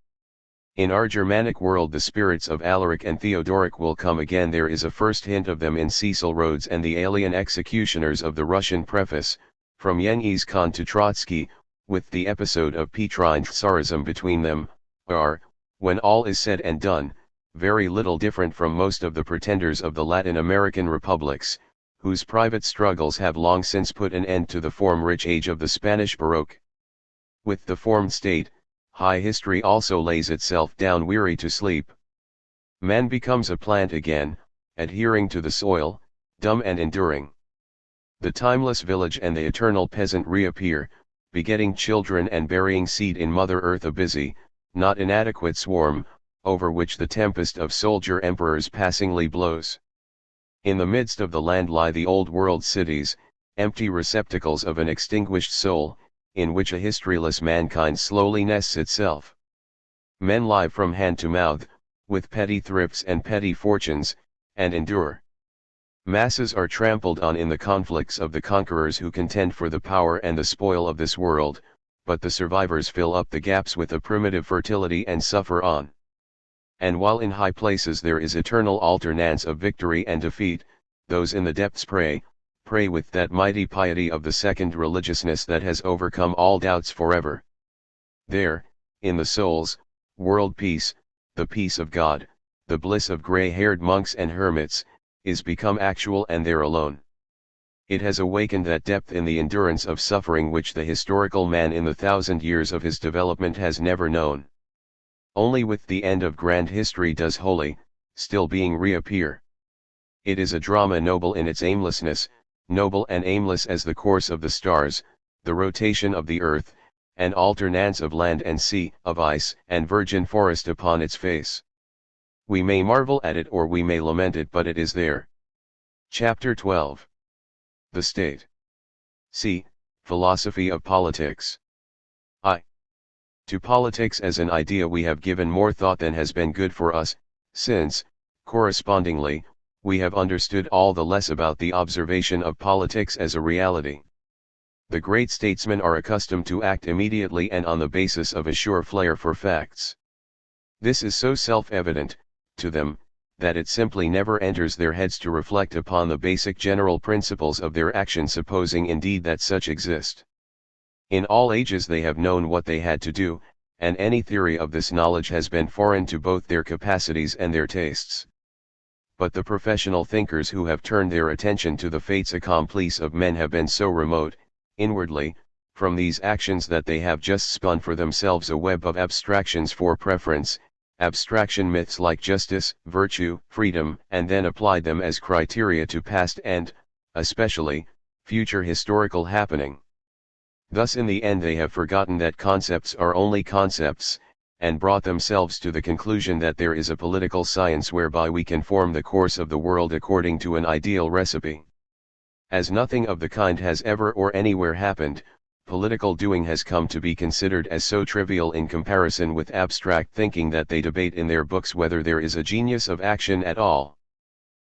In our Germanic world the spirits of Alaric and Theodoric will come again. There is a first hint of them in Cecil Rhodes and the alien executioners of the Russian preface, from Genghis Khan to Trotsky, with the episode of Petrine Tsarism between them, are, when all is said and done, very little different from most of the pretenders of the Latin American republics, whose private struggles have long since put an end to the form-rich age of the Spanish Baroque. With the formed state, high history also lays itself down weary to sleep. Man becomes a plant again, adhering to the soil, dumb and enduring. The timeless village and the eternal peasant reappear, begetting children and burying seed in Mother Earth, a busy, not inadequate swarm, over which the tempest of soldier emperors passingly blows. In the midst of the land lie the old world cities, empty receptacles of an extinguished soul, in which a historyless mankind slowly nests itself. Men live from hand to mouth, with petty thrifts and petty fortunes, and endure. Masses are trampled on in the conflicts of the conquerors who contend for the power and the spoil of this world, but the survivors fill up the gaps with a primitive fertility and suffer on. And while in high places there is eternal alternance of victory and defeat, those in the depths pray with that mighty piety of the second religiousness that has overcome all doubts forever. There, in the soul's world peace, the peace of God, the bliss of gray-haired monks and hermits, is become actual and there alone. It has awakened that depth in the endurance of suffering which the historical man in the 1,000 years of his development has never known. Only with the end of grand history does holy, still being reappear. It is a drama noble in its aimlessness, noble and aimless as the course of the stars, the rotation of the earth, and alternance of land and sea, of ice and virgin forest upon its face. We may marvel at it or we may lament it, but it is there. Chapter 12. The State. C. Philosophy of Politics. I. To politics as an idea we have given more thought than has been good for us, since, correspondingly, we have understood all the less about the observation of politics as a reality. The great statesmen are accustomed to act immediately and on the basis of a sure flair for facts. This is so self-evident, to them, that it simply never enters their heads to reflect upon the basic general principles of their action, supposing indeed that such exist. In all ages they have known what they had to do, and any theory of this knowledge has been foreign to both their capacities and their tastes. But the professional thinkers who have turned their attention to the faits accomplis of men have been so remote, inwardly, from these actions that they have just spun for themselves a web of abstractions for preference, abstraction myths like justice, virtue, freedom, and then applied them as criteria to past and, especially, future historical happening. Thus in the end they have forgotten that concepts are only concepts, and brought themselves to the conclusion that there is a political science whereby we can form the course of the world according to an ideal recipe. As nothing of the kind has ever or anywhere happened, political doing has come to be considered as so trivial in comparison with abstract thinking that they debate in their books whether there is a genius of action at all.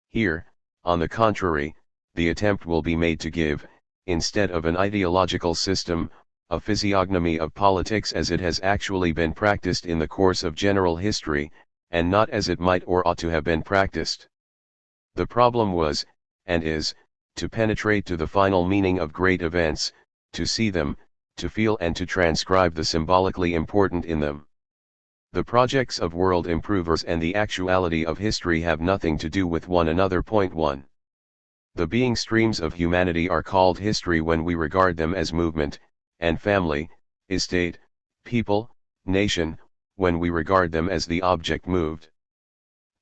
Here, on the contrary, the attempt will be made to give, instead of an ideological system, a physiognomy of politics as it has actually been practiced in the course of general history, and not as it might or ought to have been practiced. The problem was, and is, to penetrate to the final meaning of great events, to see them, to feel and to transcribe the symbolically important in them. The projects of world improvers and the actuality of history have nothing to do with one another. Point 1. The being streams of humanity are called history when we regard them as movement, and family, estate, people, nation, when we regard them as the object moved.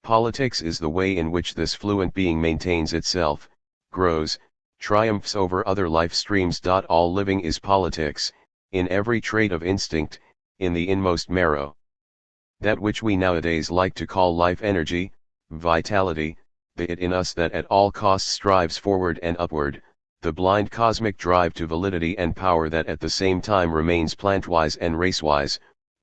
Politics is the way in which this fluent being maintains itself, grows, triumphs over other life streams. All living is politics, in every trait of instinct, in the inmost marrow. That which we nowadays like to call life energy, vitality, the it in us that at all costs strives forward and upward, the blind cosmic drive to validity and power that at the same time remains plant-wise and race-wise,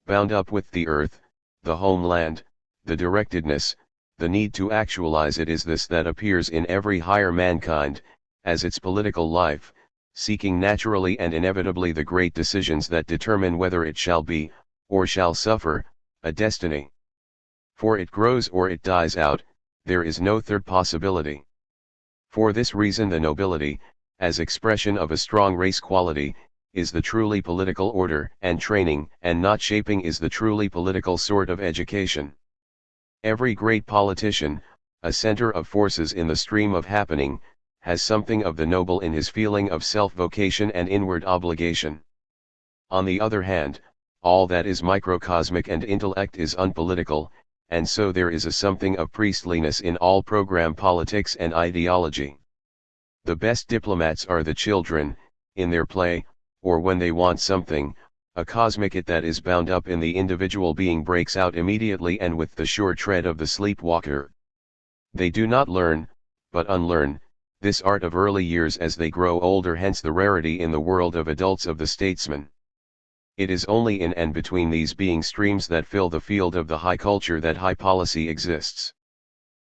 bound up with the earth, the homeland, the directedness, the need to actualize it is this that appears in every higher mankind, as its political life, seeking naturally and inevitably the great decisions that determine whether it shall be, or shall suffer, a destiny. For it grows or it dies out, there is no third possibility. For this reason the nobility, as expression of a strong race quality, is the truly political order and training, and not shaping is the truly political sort of education. Every great politician, a center of forces in the stream of happening, has something of the noble in his feeling of self-vocation and inward obligation. On the other hand, all that is microcosmic and intellect is unpolitical, and so there is a something of priestliness in all program politics and ideology. The best diplomats are the children, in their play, or when they want something, a cosmic it that is bound up in the individual being breaks out immediately and with the sure tread of the sleepwalker. They do not learn, but unlearn, this art of early years as they grow older, hence the rarity in the world of adults of the statesman. It is only in and between these being streams that fill the field of the high culture that high policy exists.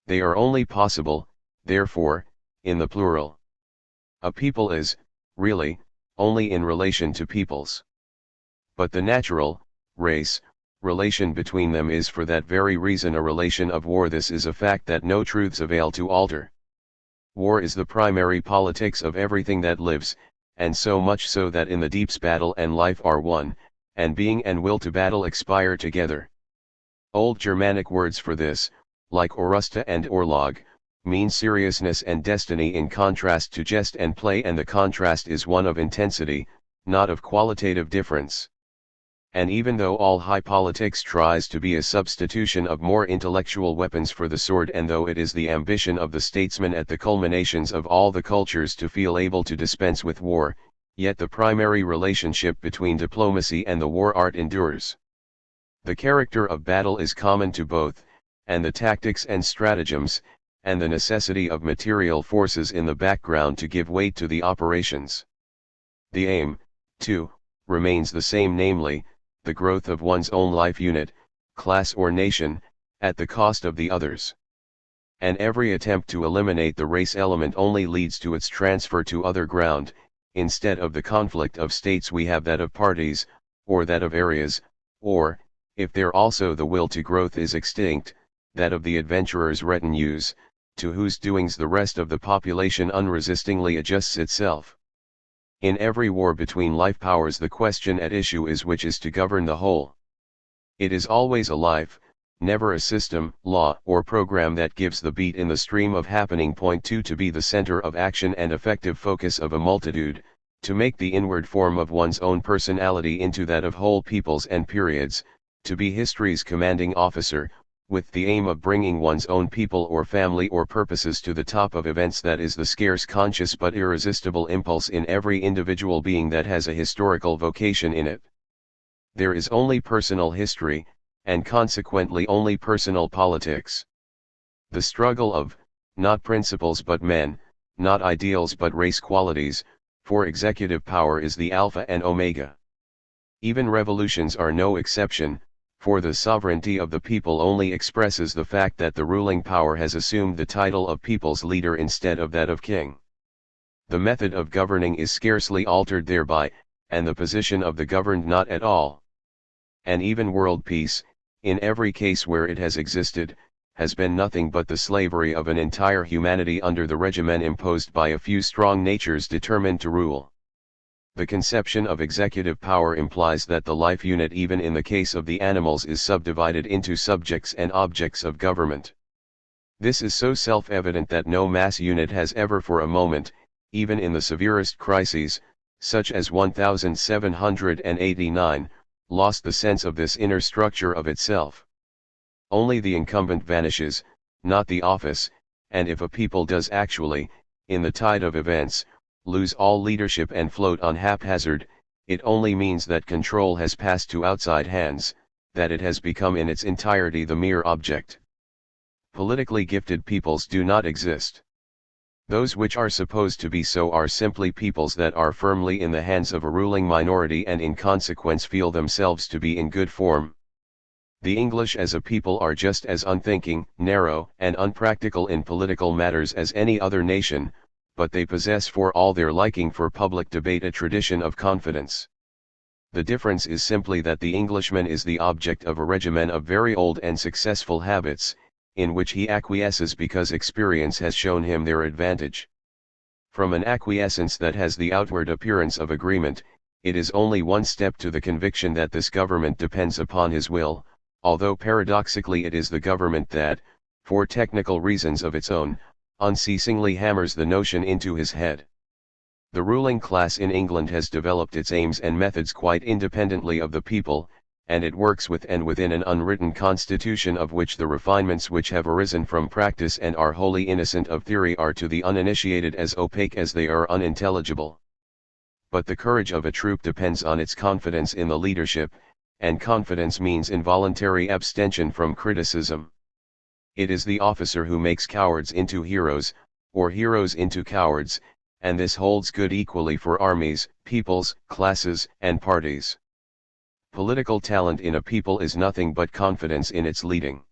They are only possible, therefore, in the plural. A people is, really, only in relation to peoples. But the natural, race, relation between them is for that very reason a relation of war. This is a fact that no truths avail to alter. War is the primary politics of everything that lives, and so much so that in the deeps battle and life are one, and being and will to battle expire together. Old Germanic words for this, like Orusta and Orlog, means seriousness and destiny in contrast to jest and play, and the contrast is one of intensity, not of qualitative difference. And even though all high politics tries to be a substitution of more intellectual weapons for the sword, and though it is the ambition of the statesman at the culminations of all the cultures to feel able to dispense with war, yet the primary relationship between diplomacy and the war art endures. The character of battle is common to both, and the tactics and stratagems, and the necessity of material forces in the background to give weight to the operations. The aim, too, remains the same, namely, the growth of one's own life unit, class or nation, at the cost of the others. And every attempt to eliminate the race element only leads to its transfer to other ground. Instead of the conflict of states we have that of parties, or that of areas, or, if there also the will to growth is extinct, that of the adventurers' retinues, to whose doings the rest of the population unresistingly adjusts itself. In every war between life powers the question at issue is which is to govern the whole. It is always a life, never a system, law, or program that gives the beat in the stream of happening. Point 2 To be the center of action and effective focus of a multitude, to make the inward form of one's own personality into that of whole peoples and periods, to be history's commanding officer, with the aim of bringing one's own people or family or purposes to the top of events. That is the scarce conscious but irresistible impulse in every individual being that has a historical vocation in it. There is only personal history, and consequently only personal politics. The struggle of, not principles but men, not ideals but race qualities, for executive power is the alpha and omega. Even revolutions are no exception, for the sovereignty of the people only expresses the fact that the ruling power has assumed the title of people's leader instead of that of king. The method of governing is scarcely altered thereby, and the position of the governed not at all. And even world peace, in every case where it has existed, has been nothing but the slavery of an entire humanity under the regimen imposed by a few strong natures determined to rule. The conception of executive power implies that the life unit, even in the case of the animals, is subdivided into subjects and objects of government. This is so self-evident that no mass unit has ever for a moment, even in the severest crises, such as 1789, lost the sense of this inner structure of itself. Only the incumbent vanishes, not the office, and if a people does actually, in the tide of events, lose all leadership and float on haphazard, it only means that control has passed to outside hands, that it has become in its entirety the mere object. Politically gifted peoples do not exist. Those which are supposed to be so are simply peoples that are firmly in the hands of a ruling minority and in consequence feel themselves to be in good form. The English as a people are just as unthinking, narrow, and unpractical in political matters as any other nation, but they possess for all their liking for public debate a tradition of confidence. The difference is simply that the Englishman is the object of a regimen of very old and successful habits, in which he acquiesces because experience has shown him their advantage. From an acquiescence that has the outward appearance of agreement, it is only one step to the conviction that this government depends upon his will, although paradoxically it is the government that, for technical reasons of its own, unceasingly hammers the notion into his head. The ruling class in England has developed its aims and methods quite independently of the people, and it works with and within an unwritten constitution of which the refinements which have arisen from practice and are wholly innocent of theory are to the uninitiated as opaque as they are unintelligible. But the courage of a troop depends on its confidence in the leadership, and confidence means involuntary abstention from criticism. It is the officer who makes cowards into heroes, or heroes into cowards, and this holds good equally for armies, peoples, classes, and parties. Political talent in a people is nothing but confidence in its leading.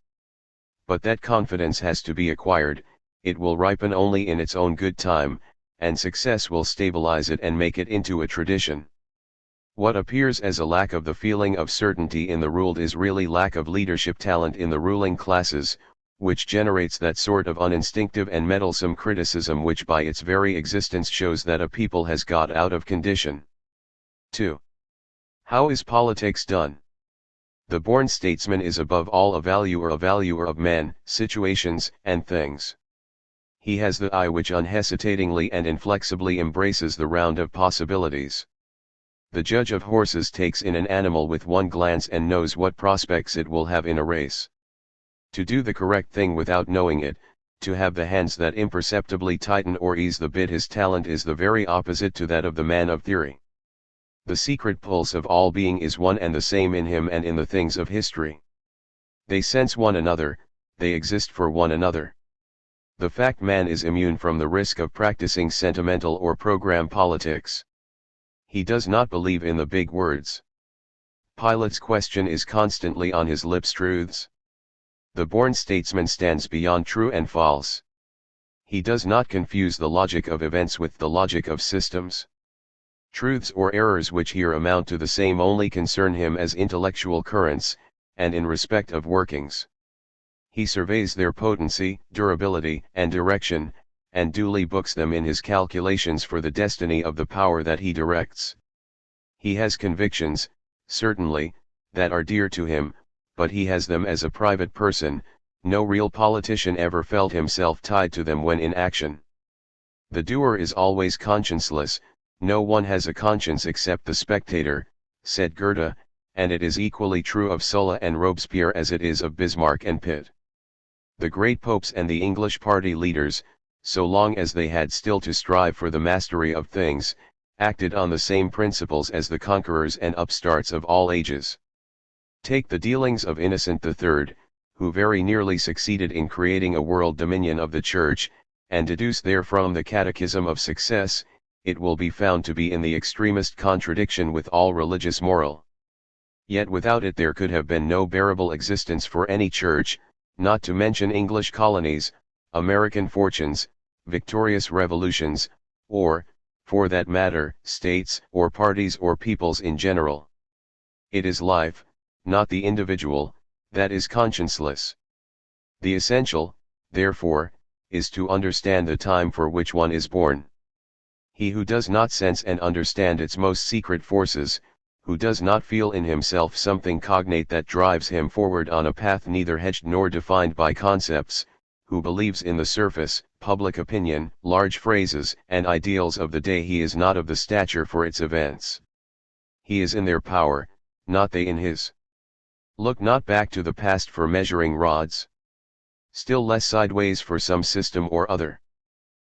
But that confidence has to be acquired, it will ripen only in its own good time, and success will stabilize it and make it into a tradition. What appears as a lack of the feeling of certainty in the ruled is really lack of leadership talent in the ruling classes, which generates that sort of uninstinctive and meddlesome criticism which by its very existence shows that a people has got out of condition. 2. How is politics done? The born statesman is above all a valuer of men, situations, and things. He has the eye which unhesitatingly and inflexibly embraces the round of possibilities. The judge of horses takes in an animal with one glance and knows what prospects it will have in a race. To do the correct thing without knowing it, to have the hands that imperceptibly tighten or ease the bit, his talent is the very opposite to that of the man of theory. The secret pulse of all being is one and the same in him and in the things of history. They sense one another, they exist for one another. The fact man is immune from the risk of practicing sentimental or program politics. He does not believe in the big words. Pilate's question is constantly on his lips: truths. The born statesman stands beyond true and false. He does not confuse the logic of events with the logic of systems. Truths or errors which here amount to the same only concern him as intellectual currents, and in respect of workings. He surveys their potency, durability, and direction, and duly books them in his calculations for the destiny of the power that he directs. He has convictions, certainly, that are dear to him, but he has them as a private person. No real politician ever felt himself tied to them when in action. The doer is always conscienceless. No one has a conscience except the spectator, said Goethe, and it is equally true of Sulla and Robespierre as it is of Bismarck and Pitt. The great popes and the English party leaders, so long as they had still to strive for the mastery of things, acted on the same principles as the conquerors and upstarts of all ages. Take the dealings of Innocent III, who very nearly succeeded in creating a world dominion of the Church, and deduce therefrom the catechism of success. It will be found to be in the extremest contradiction with all religious moral. Yet without it there could have been no bearable existence for any church, not to mention English colonies, American fortunes, victorious revolutions, or, for that matter, states or parties or peoples in general. It is life, not the individual, that is conscienceless. The essential, therefore, is to understand the time for which one is born. He who does not sense and understand its most secret forces, who does not feel in himself something cognate that drives him forward on a path neither hedged nor defined by concepts, who believes in the surface, public opinion, large phrases and ideals of the day, he is not of the stature for its events. He is in their power, not they in his. Look not back to the past for measuring rods. Still less sideways for some system or other.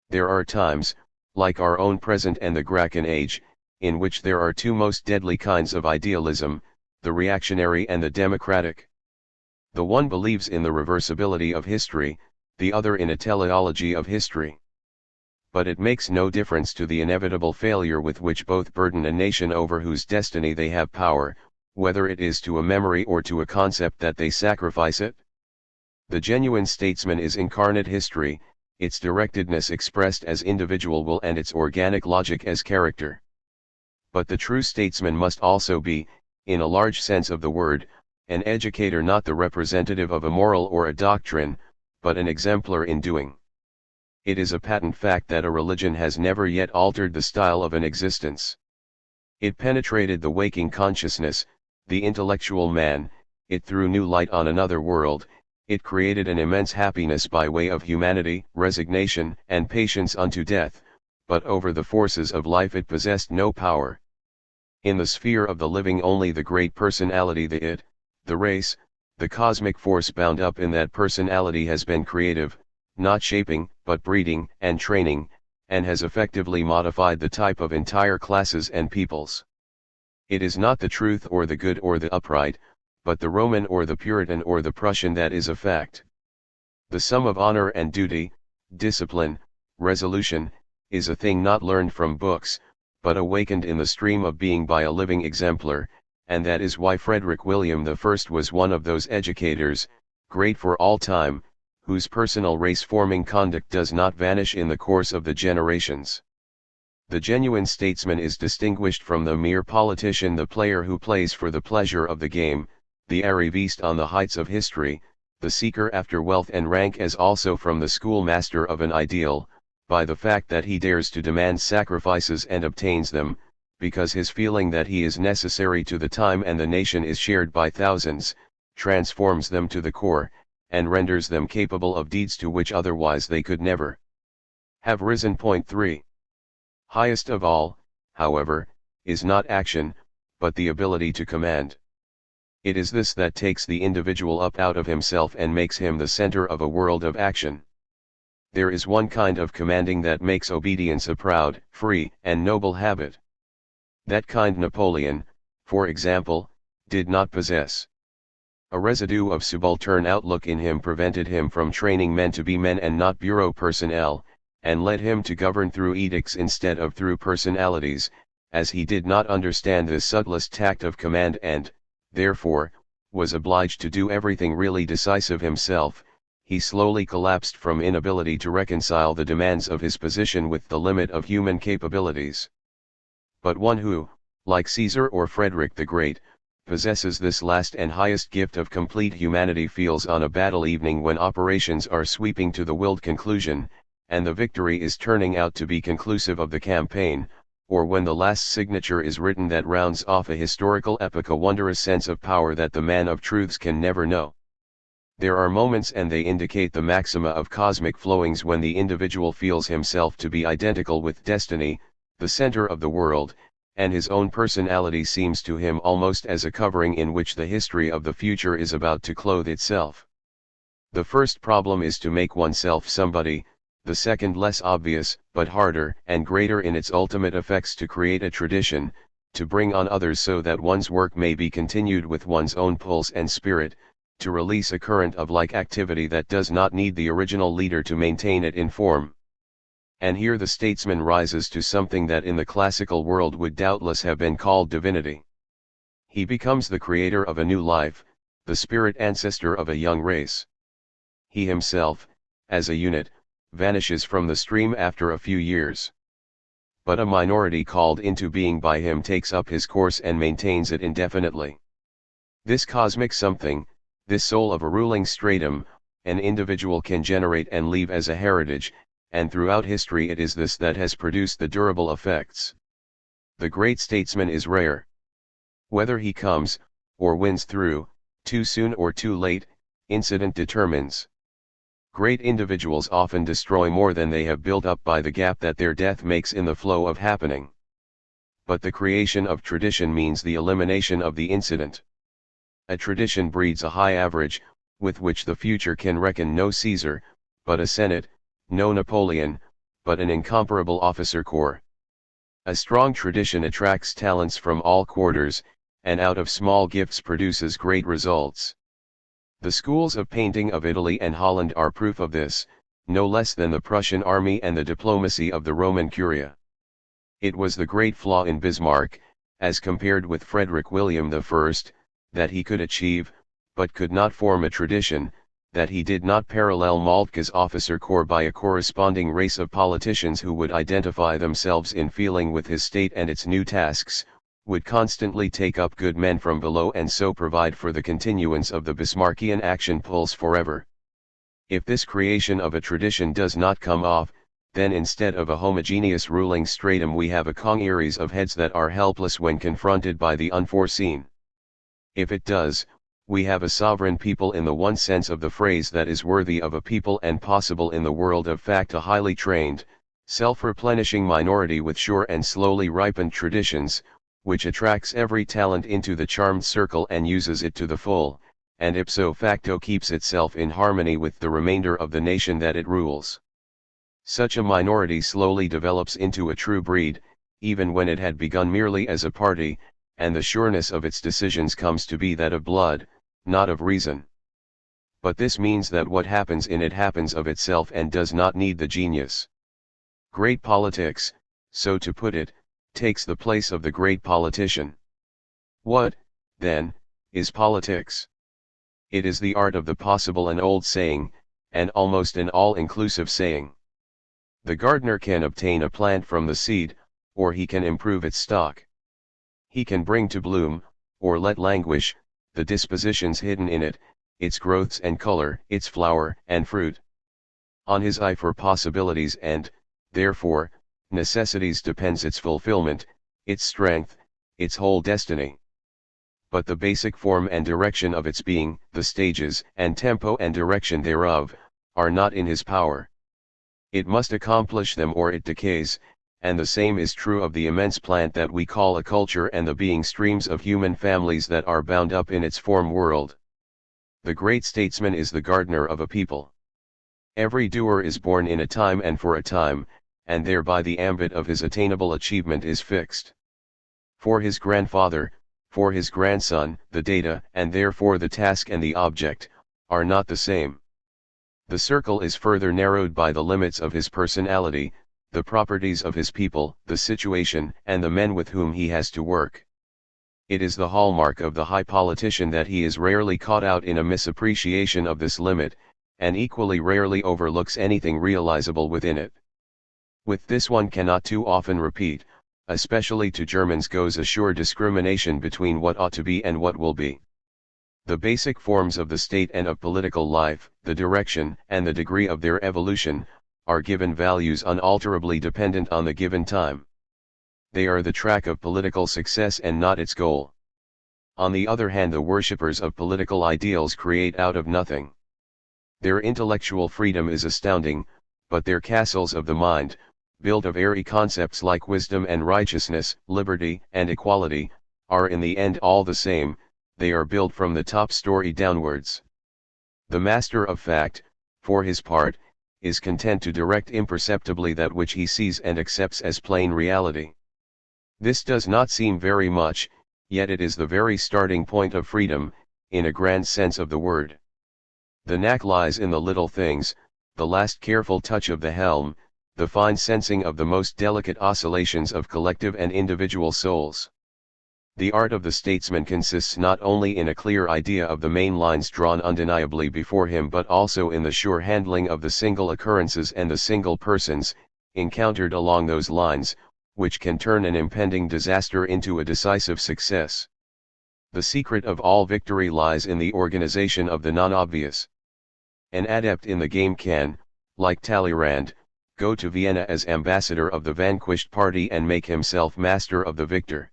There are times, like our own present and the Gracchan age, in which there are two most deadly kinds of idealism, the reactionary and the democratic. The one believes in the reversibility of history, the other in a teleology of history. But it makes no difference to the inevitable failure with which both burden a nation over whose destiny they have power, whether it is to a memory or to a concept that they sacrifice it. The genuine statesman is incarnate history, its directedness expressed as individual will and its organic logic as character. But the true statesman must also be, in a large sense of the word, an educator, not the representative of a moral or a doctrine, but an exemplar in doing. It is a patent fact that a religion has never yet altered the style of an existence. It penetrated the waking consciousness, the intellectual man, it threw new light on another world, it created an immense happiness by way of humanity, resignation, and patience unto death, but over the forces of life it possessed no power. In the sphere of the living only the great personality, the it, the race, the cosmic force bound up in that personality has been creative, not shaping, but breeding and training, and has effectively modified the type of entire classes and peoples. It is not the truth or the good or the upright, but the Roman or the Puritan or the Prussian that is a fact. The sum of honor and duty, discipline, resolution, is a thing not learned from books, but awakened in the stream of being by a living exemplar, and that is why Frederick William I was one of those educators, great for all time, whose personal race-forming conduct does not vanish in the course of the generations. The genuine statesman is distinguished from the mere politician, the player who plays for the pleasure of the game, the arriviste on the heights of history, the seeker after wealth and rank, as also from the schoolmaster of an ideal, by the fact that he dares to demand sacrifices and obtains them, because his feeling that he is necessary to the time and the nation is shared by thousands, transforms them to the core, and renders them capable of deeds to which otherwise they could never. have risen. Point 3. Highest of all, however, is not action, but the ability to command. It is this that takes the individual up out of himself and makes him the center of a world of action. There is one kind of commanding that makes obedience a proud, free, and noble habit. That kind Napoleon, for example, did not possess. A residue of subaltern outlook in him prevented him from training men to be men and not bureau personnel, and led him to govern through edicts instead of through personalities, as he did not understand the subtlest tact of command and, therefore, was obliged to do everything really decisive himself. He slowly collapsed from inability to reconcile the demands of his position with the limit of human capabilities. But one who, like Caesar or Frederick the Great, possesses this last and highest gift of complete humanity feels on a battle evening when operations are sweeping to the willed conclusion, and the victory is turning out to be conclusive of the campaign, or when the last signature is written that rounds off a historical epoch, a wondrous sense of power that the man of truths can never know. There are moments, and they indicate the maxima of cosmic flowings, when the individual feels himself to be identical with destiny, the center of the world, and his own personality seems to him almost as a covering in which the history of the future is about to clothe itself. The first problem is to make oneself somebody, the second less obvious, but harder and greater in its ultimate effects, to create a tradition, to bring on others so that one's work may be continued with one's own pulse and spirit, to release a current of like activity that does not need the original leader to maintain it in form. And here the statesman rises to something that in the classical world would doubtless have been called divinity. He becomes the creator of a new life, the spirit ancestor of a young race. He himself, as a unit, vanishes from the stream after a few years. But a minority called into being by him takes up his course and maintains it indefinitely. This cosmic something, this soul of a ruling stratum, an individual can generate and leave as a heritage, and throughout history it is this that has produced the durable effects. The great statesman is rare. Whether he comes, or wins through, too soon or too late, incident determines. Great individuals often destroy more than they have built up by the gap that their death makes in the flow of happening. But the creation of tradition means the elimination of the incident. A tradition breeds a high average, with which the future can reckon no Caesar, but a Senate, no Napoleon, but an incomparable officer corps. A strong tradition attracts talents from all quarters, and out of small gifts produces great results. The schools of painting of Italy and Holland are proof of this, no less than the Prussian army and the diplomacy of the Roman Curia. It was the great flaw in Bismarck, as compared with Frederick William I, that he could achieve, but could not form a tradition, that he did not parallel Moltke's officer corps by a corresponding race of politicians who would identify themselves in feeling with his state and its new tasks, would constantly take up good men from below and so provide for the continuance of the Bismarckian action pulse forever. If this creation of a tradition does not come off, then instead of a homogeneous ruling stratum we have a congeries of heads that are helpless when confronted by the unforeseen. If it does, we have a sovereign people in the one sense of the phrase that is worthy of a people and possible in the world of fact, a highly trained, self-replenishing minority with sure and slowly ripened traditions, which attracts every talent into the charmed circle and uses it to the full, and ipso facto keeps itself in harmony with the remainder of the nation that it rules. Such a minority slowly develops into a true breed, even when it had begun merely as a party, and the sureness of its decisions comes to be that of blood, not of reason. But this means that what happens in it happens of itself and does not need the genius. Great politics, so to put it, takes the place of the great politician. What, then, is politics? It is the art of the possible, an old saying, and almost an all-inclusive saying. The gardener can obtain a plant from the seed, or he can improve its stock. He can bring to bloom, or let languish, the dispositions hidden in it, its growths and color, its flower and fruit. On his eye for possibilities and, therefore, necessities depends its fulfillment, its strength, its whole destiny. But the basic form and direction of its being, the stages and tempo and direction thereof, are not in his power. It must accomplish them or it decays, and the same is true of the immense plant that we call a culture and the being streams of human families that are bound up in its form world. The great statesman is the gardener of a people. Every doer is born in a time and for a time, and thereby the ambit of his attainable achievement is fixed. For his grandfather, for his grandson, the data, and therefore the task and the object, are not the same. The circle is further narrowed by the limits of his personality, the properties of his people, the situation, and the men with whom he has to work. It is the hallmark of the high politician that he is rarely caught out in a misappreciation of this limit, and equally rarely overlooks anything realizable within it. With this one cannot too often repeat, especially to Germans, goes a sure discrimination between what ought to be and what will be. The basic forms of the state and of political life, the direction and the degree of their evolution, are given values unalterably dependent on the given time. They are the track of political success and not its goal. On the other hand, the worshippers of political ideals create out of nothing. Their intellectual freedom is astounding, but their castles of the mind, built of airy concepts like wisdom and righteousness, liberty and equality, are in the end all the same. They are built from the top story downwards. The master of fact, for his part, is content to direct imperceptibly that which he sees and accepts as plain reality. This does not seem very much, yet it is the very starting point of freedom, in a grand sense of the word. The knack lies in the little things, the last careful touch of the helm, the fine sensing of the most delicate oscillations of collective and individual souls. The art of the statesman consists not only in a clear idea of the main lines drawn undeniably before him, but also in the sure handling of the single occurrences and the single persons, encountered along those lines, which can turn an impending disaster into a decisive success. The secret of all victory lies in the organization of the non-obvious. An adept in the game can, like Talleyrand, go to Vienna as ambassador of the vanquished party and make himself master of the victor.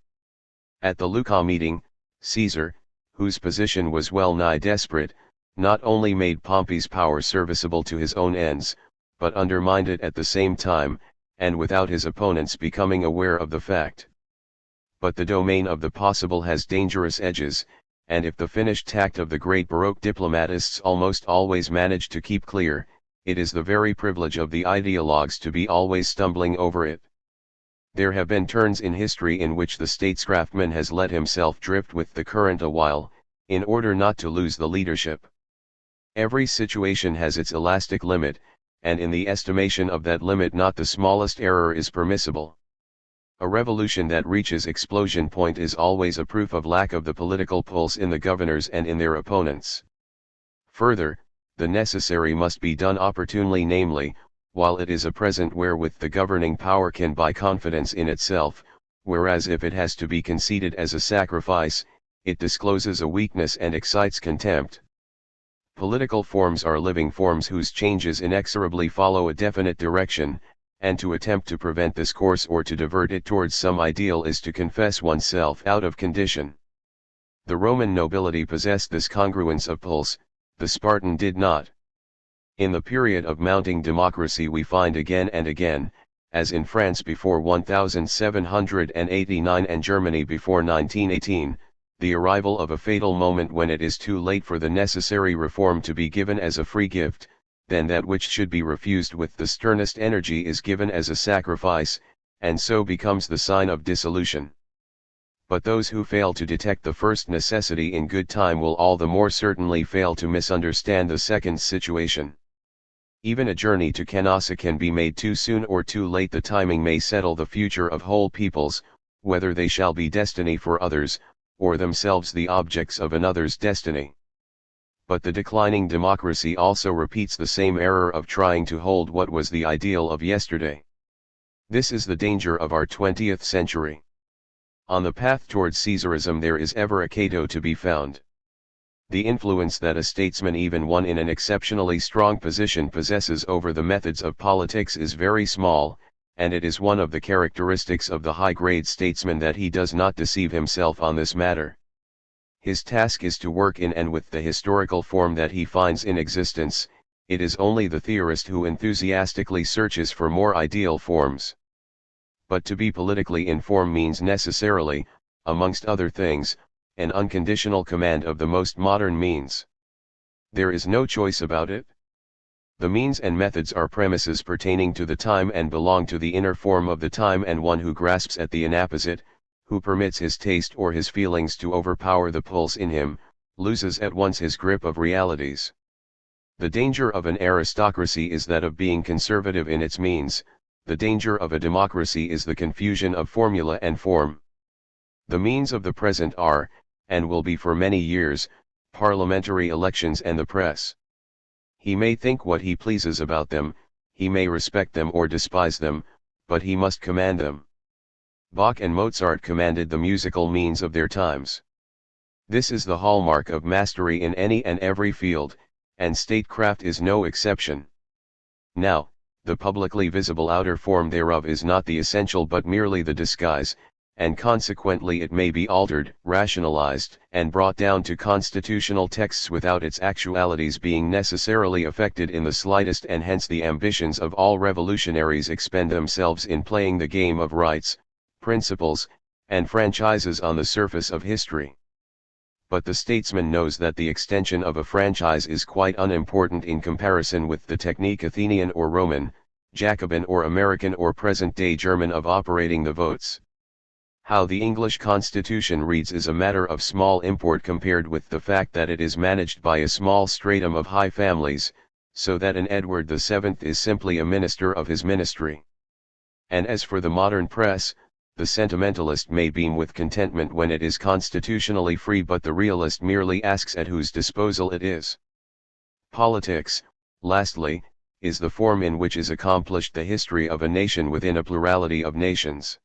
At the Lucca meeting, Caesar, whose position was well nigh desperate, not only made Pompey's power serviceable to his own ends, but undermined it at the same time, and without his opponents becoming aware of the fact. But the domain of the possible has dangerous edges, and if the finished tact of the great Baroque diplomatists almost always manage to keep clear, it is the very privilege of the ideologues to be always stumbling over it. There have been turns in history in which the statescraftman has let himself drift with the current a while, in order not to lose the leadership. Every situation has its elastic limit, and in the estimation of that limit not the smallest error is permissible. A revolution that reaches explosion point is always a proof of lack of the political pulse in the governors and in their opponents. Further, the necessary must be done opportunely, namely, while it is a present wherewith the governing power can buy confidence in itself, whereas if it has to be conceded as a sacrifice, it discloses a weakness and excites contempt. Political forms are living forms whose changes inexorably follow a definite direction, and to attempt to prevent this course or to divert it towards some ideal is to confess oneself out of condition. The Roman nobility possessed this congruence of pulse, the Spartan did not. In the period of mounting democracy we find again and again, as in France before 1789 and Germany before 1918, the arrival of a fatal moment when it is too late for the necessary reform to be given as a free gift, then that which should be refused with the sternest energy is given as a sacrifice, and so becomes the sign of dissolution. But those who fail to detect the first necessity in good time will all the more certainly fail to misunderstand the second situation. Even a journey to Canossa can be made too soon or too late. The timing may settle the future of whole peoples, whether they shall be destiny for others, or themselves the objects of another's destiny. But the declining democracy also repeats the same error of trying to hold what was the ideal of yesterday. This is the danger of our 20th century. On the path towards Caesarism there is ever a Cato to be found. The influence that a statesman, even one in an exceptionally strong position, possesses over the methods of politics is very small, and it is one of the characteristics of the high-grade statesman that he does not deceive himself on this matter. His task is to work in and with the historical form that he finds in existence, it is only the theorist who enthusiastically searches for more ideal forms. But to be politically informed means necessarily, amongst other things, an unconditional command of the most modern means. There is no choice about it. The means and methods are premises pertaining to the time and belong to the inner form of the time, and one who grasps at the inapposite, who permits his taste or his feelings to overpower the pulse in him, loses at once his grip of realities. The danger of an aristocracy is that of being conservative in its means, the danger of a democracy is the confusion of formula and form. The means of the present are, and will be for many years, parliamentary elections and the press. He may think what he pleases about them, he may respect them or despise them, but he must command them. Bach and Mozart commanded the musical means of their times. This is the hallmark of mastery in any and every field, and statecraft is no exception. Now, the publicly visible outer form thereof is not the essential but merely the disguise, and consequently it may be altered, rationalized, and brought down to constitutional texts without its actualities being necessarily affected in the slightest, and hence the ambitions of all revolutionaries expend themselves in playing the game of rights, principles, and franchises on the surface of history. But the statesman knows that the extension of a franchise is quite unimportant in comparison with the technique Athenian or Roman, Jacobin or American or present-day German of operating the votes. How the English Constitution reads is a matter of small import compared with the fact that it is managed by a small stratum of high families, so that an Edward VII is simply a minister of his ministry. And as for the modern press, the sentimentalist may beam with contentment when it is constitutionally free, but the realist merely asks at whose disposal it is. Politics, lastly, is the form in which is accomplished the history of a nation within a plurality of nations.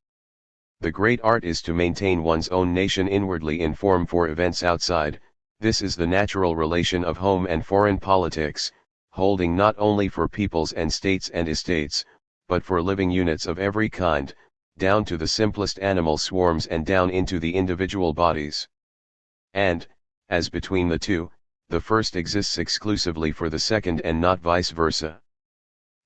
The great art is to maintain one's own nation inwardly in form for events outside. This is the natural relation of home and foreign politics, holding not only for peoples and states and estates, but for living units of every kind, down to the simplest animal swarms and down into the individual bodies. And, as between the two, the first exists exclusively for the second and not vice versa.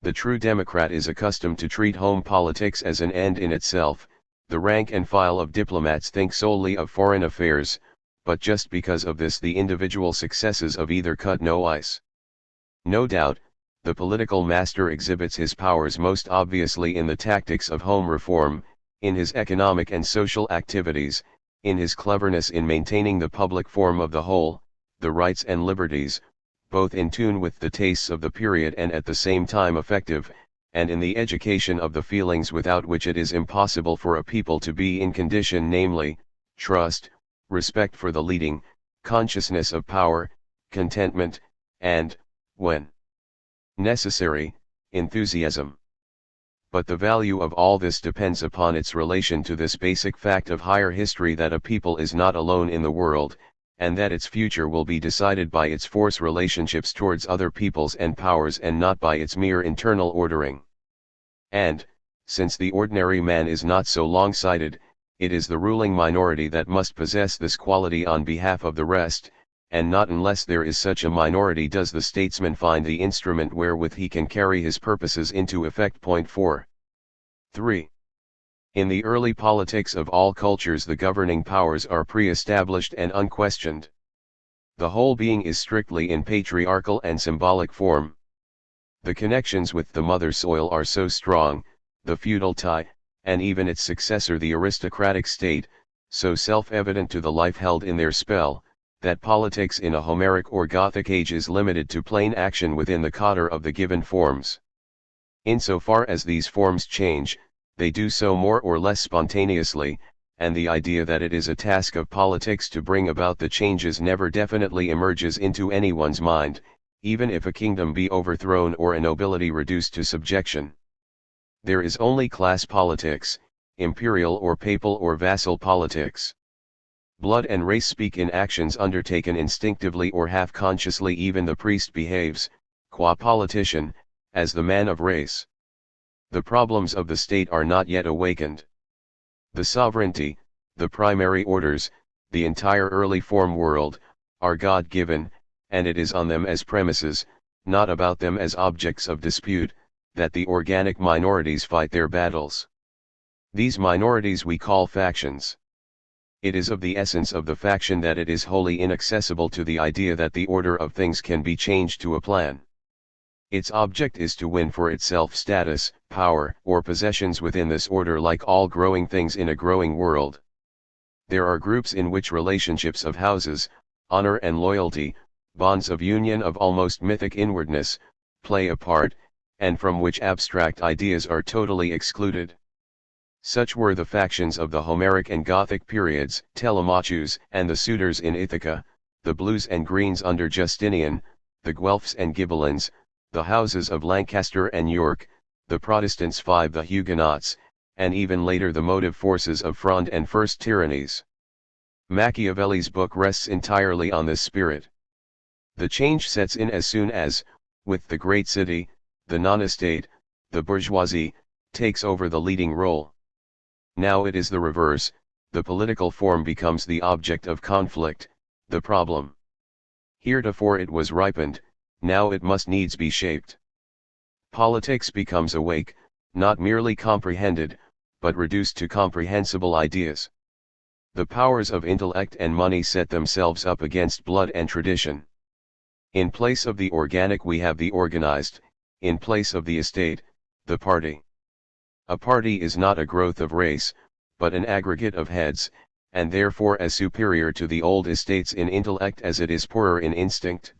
The true democrat is accustomed to treat home politics as an end in itself. The rank and file of diplomats think solely of foreign affairs, but just because of this the individual successes of either cut no ice. No doubt, the political master exhibits his powers most obviously in the tactics of home reform, in his economic and social activities, in his cleverness in maintaining the public form of the whole, the rights and liberties, both in tune with the tastes of the period and at the same time effective, and in the education of the feelings without which it is impossible for a people to be in condition, namely, trust, respect for the leading, consciousness of power, contentment, and, when necessary, enthusiasm. But the value of all this depends upon its relation to this basic fact of higher history, that a people is not alone in the world, and that its future will be decided by its force relationships towards other peoples and powers and not by its mere internal ordering. And, since the ordinary man is not so long-sighted, it is the ruling minority that must possess this quality on behalf of the rest, and not unless there is such a minority does the statesman find the instrument wherewith he can carry his purposes into effect. Point 4. 3. In the early politics of all cultures the governing powers are pre-established and unquestioned. The whole being is strictly in patriarchal and symbolic form. The connections with the mother soil are so strong, the feudal tie, and even its successor the aristocratic state, so self-evident to the life held in their spell, that politics in a Homeric or Gothic age is limited to plain action within the cadre of the given forms. Insofar as these forms change, they do so more or less spontaneously, and the idea that it is a task of politics to bring about the changes never definitely emerges into anyone's mind, even if a kingdom be overthrown or a nobility reduced to subjection. There is only class politics, imperial or papal or vassal politics. Blood and race speak in actions undertaken instinctively or half-consciously. Even the priest behaves, qua politician, as the man of race. The problems of the state are not yet awakened. The sovereignty, the primary orders, the entire early form world, are God-given, and it is on them as premises, not about them as objects of dispute, that the organic minorities fight their battles. These minorities we call factions. It is of the essence of the faction that it is wholly inaccessible to the idea that the order of things can be changed to a plan. Its object is to win for itself status, power, or possessions within this order, like all growing things in a growing world. There are groups in which relationships of houses, honor and loyalty, bonds of union of almost mythic inwardness, play a part, and from which abstract ideas are totally excluded. Such were the factions of the Homeric and Gothic periods, Telemachus and the suitors in Ithaca, the Blues and Greens under Justinian, the Guelphs and Ghibellines, the houses of Lancaster and York, the Protestants 5, the Huguenots, and even later the motive forces of Fronde and First Tyrannies. Machiavelli's book rests entirely on this spirit. The change sets in as soon as, with the great city, the non-estate, the bourgeoisie, takes over the leading role. Now it is the reverse, the political form becomes the object of conflict, the problem. Heretofore it was ripened, now it must needs be shaped. Politics becomes awake, not merely comprehended, but reduced to comprehensible ideas. The powers of intellect and money set themselves up against blood and tradition. In place of the organic we have the organized, in place of the estate, the party. A party is not a growth of race, but an aggregate of heads, and therefore as superior to the old estates in intellect as it is poorer in instinct.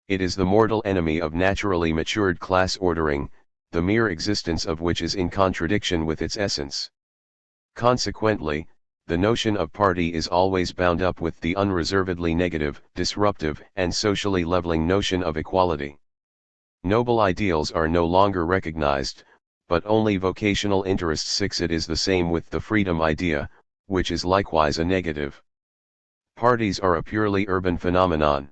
It is the mortal enemy of naturally matured class ordering, the mere existence of which is in contradiction with its essence. Consequently, the notion of party is always bound up with the unreservedly negative, disruptive, and socially leveling notion of equality. Noble ideals are no longer recognized, but only vocational interests. 6. It is the same with the freedom idea, which is likewise a negative. Parties are a purely urban phenomenon.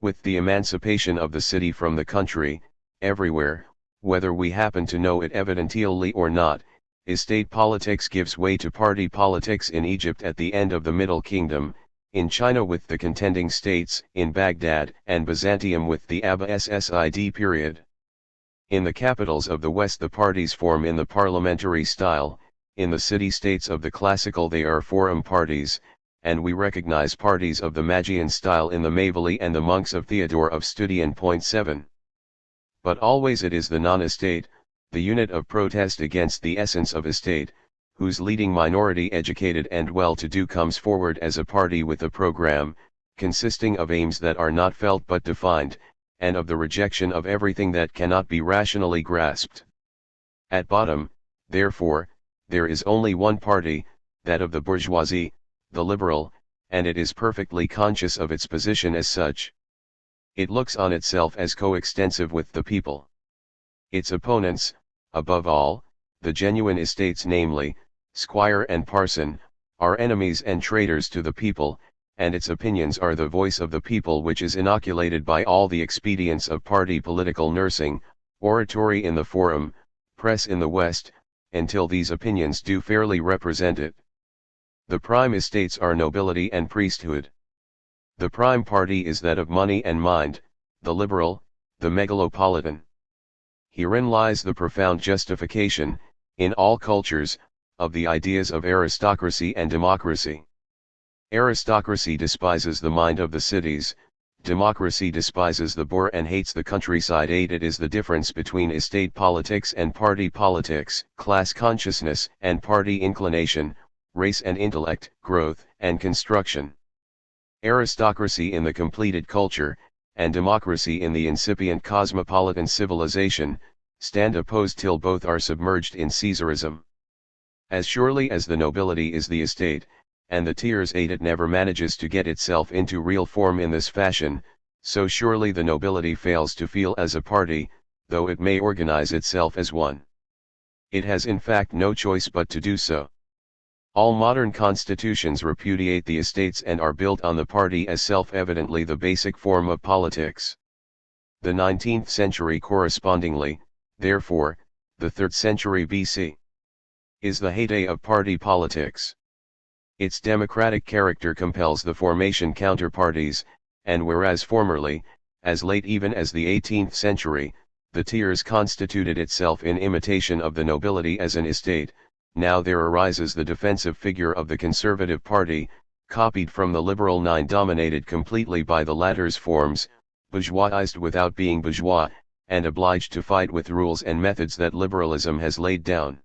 With the emancipation of the city from the country, everywhere, whether we happen to know it evidentially or not, estate politics gives way to party politics. In Egypt at the end of the Middle Kingdom, in China with the contending states, in Baghdad and Byzantium with the Abbasid period. In the capitals of the West the parties form in the parliamentary style, in the city-states of the classical they are forum parties, and we recognize parties of the Magian style in the Mavili and the monks of Theodore of Studian. 7. But always it is the non-estate, the unit of protest against the essence of estate, whose leading minority educated and well-to-do comes forward as a party with a program, consisting of aims that are not felt but defined, and of the rejection of everything that cannot be rationally grasped. At bottom, therefore, there is only one party, that of the bourgeoisie, the liberal, and it is perfectly conscious of its position as such. It looks on itself as coextensive with the people. Its opponents, above all, the genuine estates, namely, squire and parson, are enemies and traitors to the people, and its opinions are the voice of the people, which is inoculated by all the expedients of party political nursing, oratory in the forum, press in the West, until these opinions do fairly represent it. The prime estates are nobility and priesthood. The prime party is that of money and mind, the liberal, the megalopolitan. Herein lies the profound justification, in all cultures, of the ideas of aristocracy and democracy. Aristocracy despises the mind of the cities, democracy despises the boor and hates the countryside. 8. It is the difference between estate politics and party politics, class consciousness and party inclination, race and intellect, growth and construction. Aristocracy in the completed culture, and democracy in the incipient cosmopolitan civilization, stand opposed till both are submerged in Caesarism. As surely as the nobility is the estate, and the tiers 8 it never manages to get itself into real form in this fashion, so surely the nobility fails to feel as a party, though it may organize itself as one. It has in fact no choice but to do so. All modern constitutions repudiate the estates and are built on the party as self-evidently the basic form of politics. The 19th century correspondingly, therefore, the 3rd century BC, is the heyday of party politics. Its democratic character compels the formation counterparties, and whereas formerly, as late even as the 18th century, the tiers constituted itself in imitation of the nobility as an estate. Now there arises the defensive figure of the Conservative Party, copied from the Liberal Nine, dominated completely by the latter's forms, bourgeoisized without being bourgeois, and obliged to fight with rules and methods that liberalism has laid down.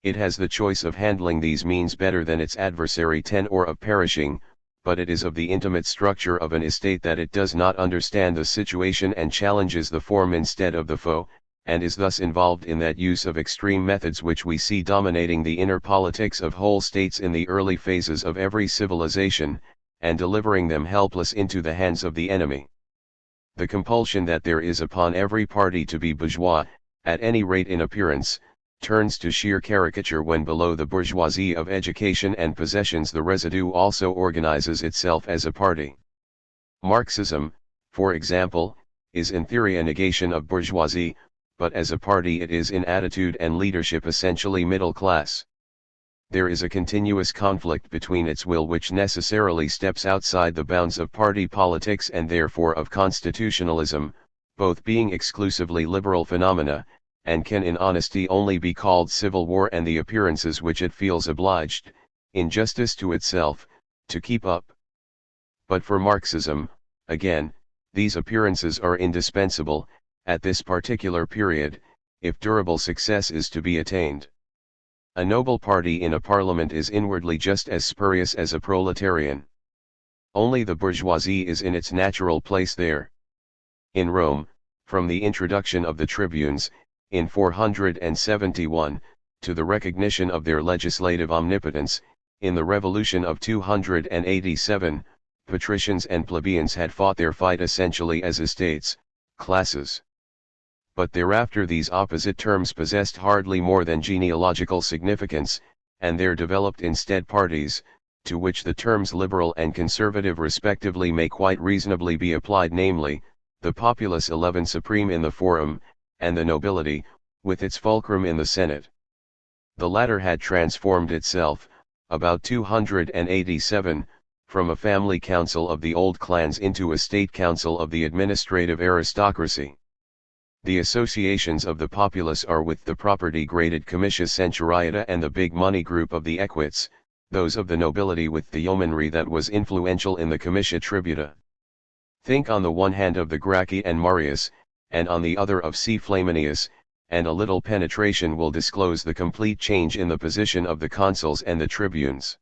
It has the choice of handling these means better than its adversary or of perishing, but it is of the intimate structure of an estate that it does not understand the situation and challenges the form instead of the foe, and is thus involved in that use of extreme methods which we see dominating the inner politics of whole states in the early phases of every civilization, and delivering them helpless into the hands of the enemy. The compulsion that there is upon every party to be bourgeois, at any rate in appearance, turns to sheer caricature when below the bourgeoisie of education and possessions the residue also organizes itself as a party. Marxism, for example, is in theory a negation of bourgeoisie, but as a party it is in attitude and leadership essentially middle class. There is a continuous conflict between its will, which necessarily steps outside the bounds of party politics and therefore of constitutionalism, both being exclusively liberal phenomena, and can in honesty only be called civil war, and the appearances which it feels obliged, in justice to itself, to keep up. But for Marxism, again, these appearances are indispensable, at this particular period, if durable success is to be attained. A noble party in a parliament is inwardly just as spurious as a proletarian. Only the bourgeoisie is in its natural place there. In Rome, from the introduction of the tribunes, in 471, to the recognition of their legislative omnipotence, in the Revolution of 287, patricians and plebeians had fought their fight essentially as estates, classes. But thereafter these opposite terms possessed hardly more than genealogical significance, and there developed instead parties, to which the terms liberal and conservative respectively may quite reasonably be applied, namely, the populace 11 supreme in the forum, and the nobility, with its fulcrum in the Senate. The latter had transformed itself, about 287, from a family council of the old clans into a state council of the administrative aristocracy. The associations of the populace are with the property-graded comitia centuriata and the big money group of the equites, those of the nobility with the yeomanry that was influential in the comitia tributa. Think on the one hand of the Gracchi and Marius, and on the other of C. Flaminius, and a little penetration will disclose the complete change in the position of the consuls and the tribunes.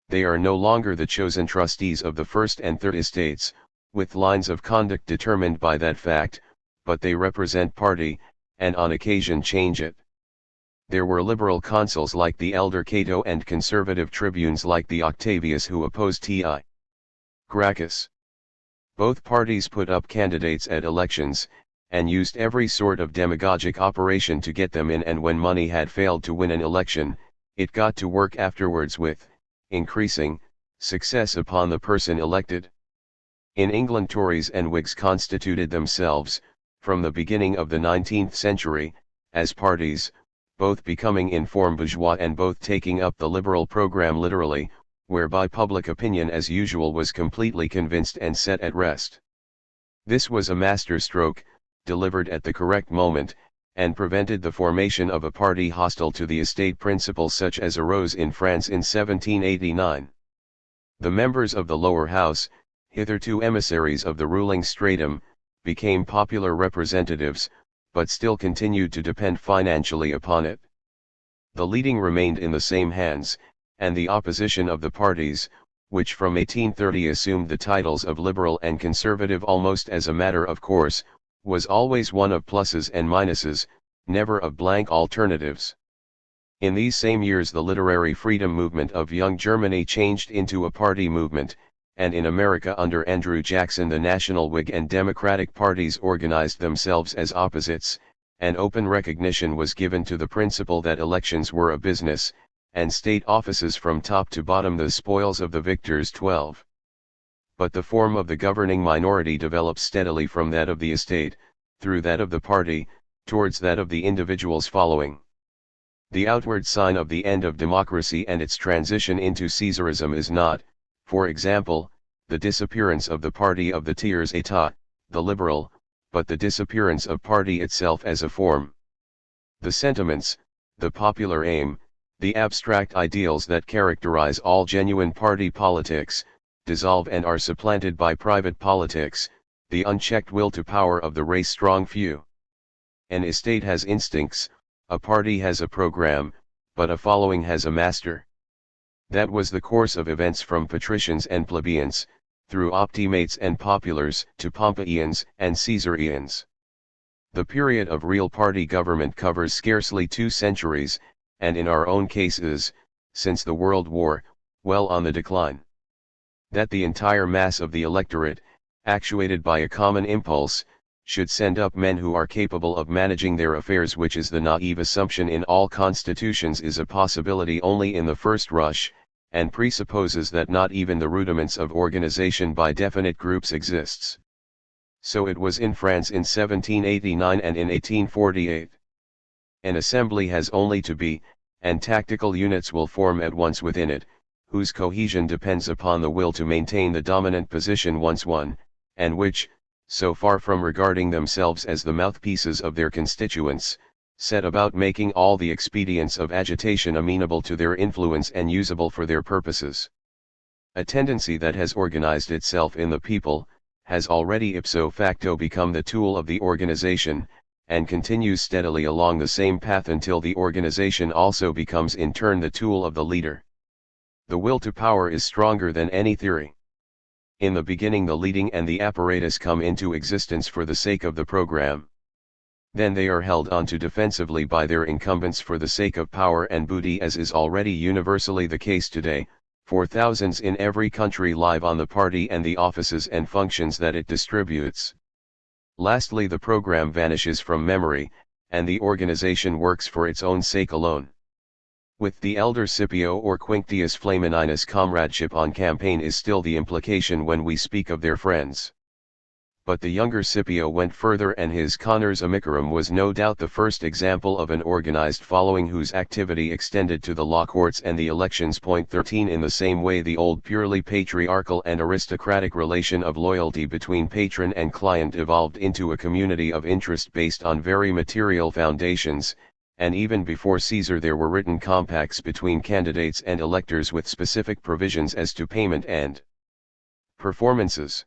They are no longer the chosen trustees of the first and third estates, with lines of conduct determined by that fact, but they represent party, and on occasion change it. There were liberal consuls like the elder Cato and conservative tribunes like the Octavius who opposed T.I. Gracchus. Both parties put up candidates at elections, and used every sort of demagogic operation to get them in, and when money had failed to win an election, it got to work afterwards with increasing success upon the person elected. In England Tories and Whigs constituted themselves, from the beginning of the 19th century, as parties, both becoming in form bourgeois and both taking up the liberal program literally, whereby public opinion as usual was completely convinced and set at rest. This was a masterstroke, delivered at the correct moment, and prevented the formation of a party hostile to the estate principle such as arose in France in 1789. The members of the lower house, hitherto emissaries of the ruling stratum, became popular representatives, but still continued to depend financially upon it. The leading remained in the same hands, and the opposition of the parties, which from 1830 assumed the titles of liberal and conservative almost as a matter of course, was always one of pluses and minuses, never of blank alternatives. In these same years the literary freedom movement of young Germany changed into a party movement, and in America under Andrew Jackson the National Whig and Democratic parties organized themselves as opposites, and open recognition was given to the principle that elections were a business, and state offices from top to bottom the spoils of the victors 12. But the form of the governing minority develops steadily from that of the estate, through that of the party, towards that of the individuals following. The outward sign of the end of democracy and its transition into Caesarism is not, for example, the disappearance of the party of the tiers état, the liberal, but the disappearance of party itself as a form. The sentiments, the popular aim, the abstract ideals that characterize all genuine party politics, dissolve and are supplanted by private politics, the unchecked will to power of the race-strong few. An estate has instincts, a party has a program, but a following has a master. That was the course of events from patricians and plebeians, through optimates and populars to Pompeians and Caesarians. The period of real party government covers scarcely 2 centuries, and in our own case is, since the World War, well on the decline. That the entire mass of the electorate, actuated by a common impulse, should send up men who are capable of managing their affairs, which is the naive assumption in all constitutions, is a possibility only in the first rush, and presupposes that not even the rudiments of organization by definite groups exists. So it was in France in 1789 and in 1848. An assembly has only to be, and tactical units will form at once within it, whose cohesion depends upon the will to maintain the dominant position once won, and which, so far from regarding themselves as the mouthpieces of their constituents, set about making all the expedients of agitation amenable to their influence and usable for their purposes. A tendency that has organized itself in the people, has already ipso facto become the tool of the organization, and continues steadily along the same path until the organization also becomes in turn the tool of the leader. The will to power is stronger than any theory. In the beginning the leading and the apparatus come into existence for the sake of the program. Then they are held onto defensively by their incumbents for the sake of power and booty, as is already universally the case today, for thousands in every country live on the party and the offices and functions that it distributes. Lastly, the program vanishes from memory, and the organization works for its own sake alone. With the elder Scipio or Quinctius Flamininus, comradeship on campaign is still the implication when we speak of their friends. But the younger Scipio went further, and his Conurs Amicarum was no doubt the first example of an organized following whose activity extended to the law courts and the elections. 13 In the same way the old purely patriarchal and aristocratic relation of loyalty between patron and client evolved into a community of interest based on very material foundations, and even before Caesar there were written compacts between candidates and electors with specific provisions as to payment and performances.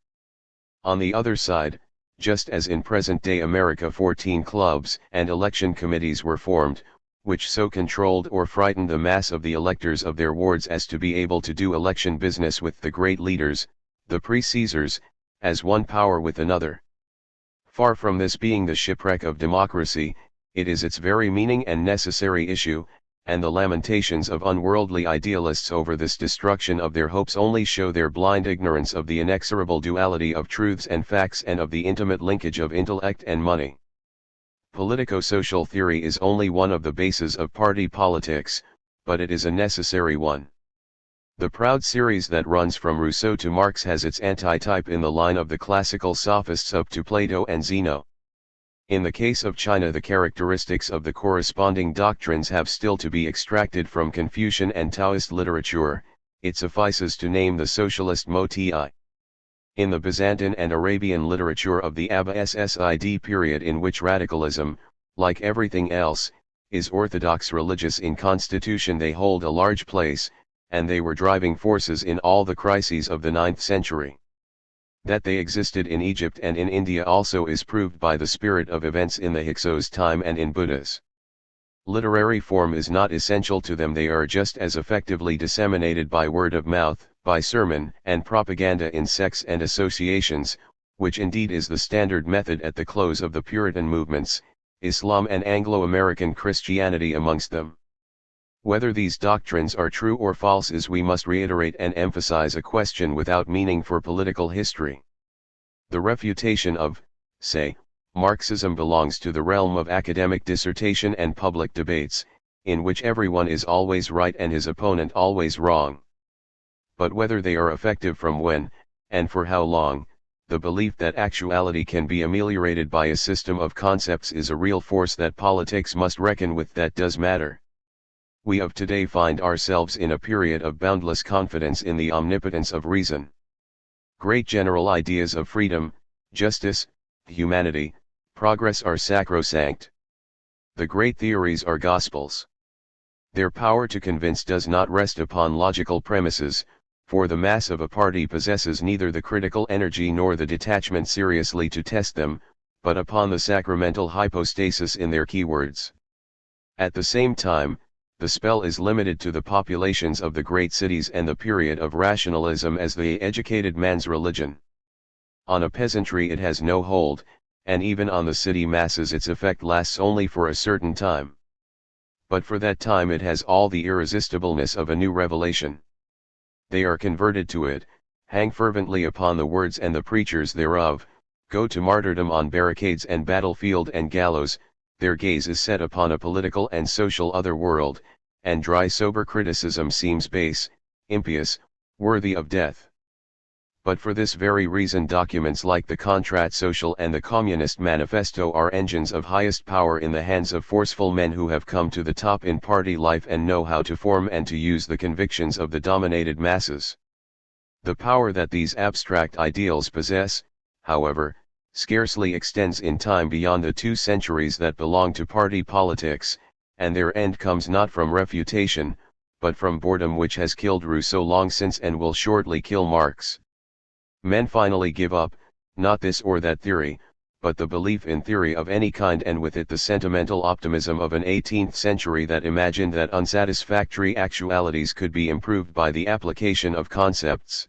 On the other side, just as in present-day America 14 clubs and election committees were formed, which so controlled or frightened the mass of the electors of their wards as to be able to do election business with the great leaders, the pre-Caesars, as one power with another. Far from this being the shipwreck of democracy, it is its very meaning and necessary issue, and the lamentations of unworldly idealists over this destruction of their hopes only show their blind ignorance of the inexorable duality of truths and facts and of the intimate linkage of intellect and money. Politico-social theory is only one of the bases of party politics, but it is a necessary one. The proud series that runs from Rousseau to Marx has its antitype in the line of the classical sophists up to Plato and Zeno. In the case of China, the characteristics of the corresponding doctrines have still to be extracted from Confucian and Taoist literature. It suffices to name the socialist motii. In the Byzantine and Arabian literature of the Abbasid period, in which radicalism, like everything else, is orthodox religious in constitution, they hold a large place, and they were driving forces in all the crises of the 9th century. That they existed in Egypt and in India also is proved by the spirit of events in the Hyksos time and in Buddha's. Literary form is not essential to them, they are just as effectively disseminated by word of mouth, by sermon and propaganda in sects and associations, which indeed is the standard method at the close of the Puritan movements, Islam and Anglo-American Christianity amongst them. Whether these doctrines are true or false is, we must reiterate and emphasize, a question without meaning for political history. The refutation of, say, Marxism belongs to the realm of academic dissertation and public debates, in which everyone is always right and his opponent always wrong. But whether they are effective, from when, and for how long, the belief that actuality can be ameliorated by a system of concepts is a real force that politics must reckon with. That does matter. We of today find ourselves in a period of boundless confidence in the omnipotence of reason. Great general ideas of freedom, justice, humanity, progress are sacrosanct. The great theories are gospels. Their power to convince does not rest upon logical premises, for the mass of a party possesses neither the critical energy nor the detachment seriously to test them, but upon the sacramental hypostasis in their keywords. At the same time, the spell is limited to the populations of the great cities and the period of rationalism as the educated man's religion. On a peasantry it has no hold, and even on the city masses its effect lasts only for a certain time. But for that time it has all the irresistibleness of a new revelation. They are converted to it, hang fervently upon the words and the preachers thereof, go to martyrdom on barricades and battlefield and gallows, their gaze is set upon a political and social other world, and dry sober criticism seems base, impious, worthy of death. But for this very reason documents like the Contrat Social and the Communist Manifesto are engines of highest power in the hands of forceful men who have come to the top in party life and know how to form and to use the convictions of the dominated masses. The power that these abstract ideals possess, however, scarcely extends in time beyond the 2 centuries that belong to party politics, and their end comes not from refutation, but from boredom which has killed Rousseau long since and will shortly kill Marx. Men finally give up, not this or that theory, but the belief in theory of any kind, and with it the sentimental optimism of an 18th century that imagined that unsatisfactory actualities could be improved by the application of concepts.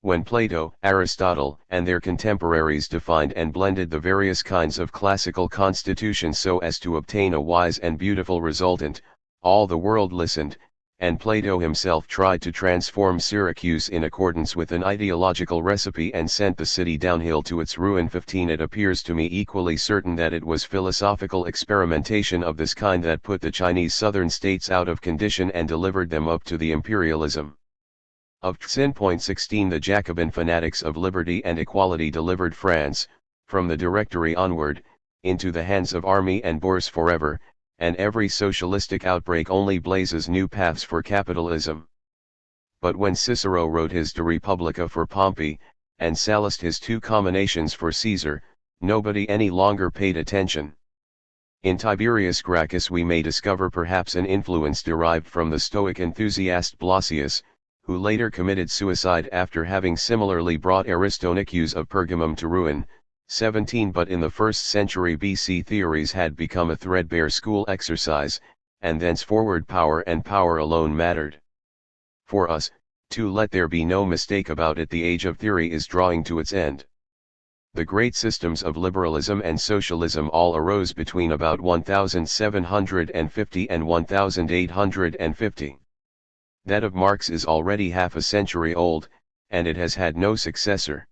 When Plato, Aristotle, and their contemporaries defined and blended the various kinds of classical constitutions so as to obtain a wise and beautiful resultant, all the world listened, and Plato himself tried to transform Syracuse in accordance with an ideological recipe and sent the city downhill to its ruin. 15 It appears to me equally certain that it was philosophical experimentation of this kind that put the Chinese southern states out of condition and delivered them up to the imperialism of Xin. 16 The Jacobin fanatics of liberty and equality delivered France, from the Directory onward, into the hands of army and bourse forever, and every socialistic outbreak only blazes new paths for capitalism. But when Cicero wrote his De Republica for Pompey, and Sallust his 2 Comminations for Caesar, nobody any longer paid attention. In Tiberius Gracchus we may discover perhaps an influence derived from the Stoic enthusiast Blasius, who later committed suicide after having similarly brought Aristonicus of Pergamum to ruin. 17 But in the 1st century BC theories had become a threadbare school exercise, and thenceforward power and power alone mattered. For us, too, let there be no mistake about it, the age of theory is drawing to its end. The great systems of liberalism and socialism all arose between about 1750 and 1850. That of Marx is already half a century old, and it has had no successor.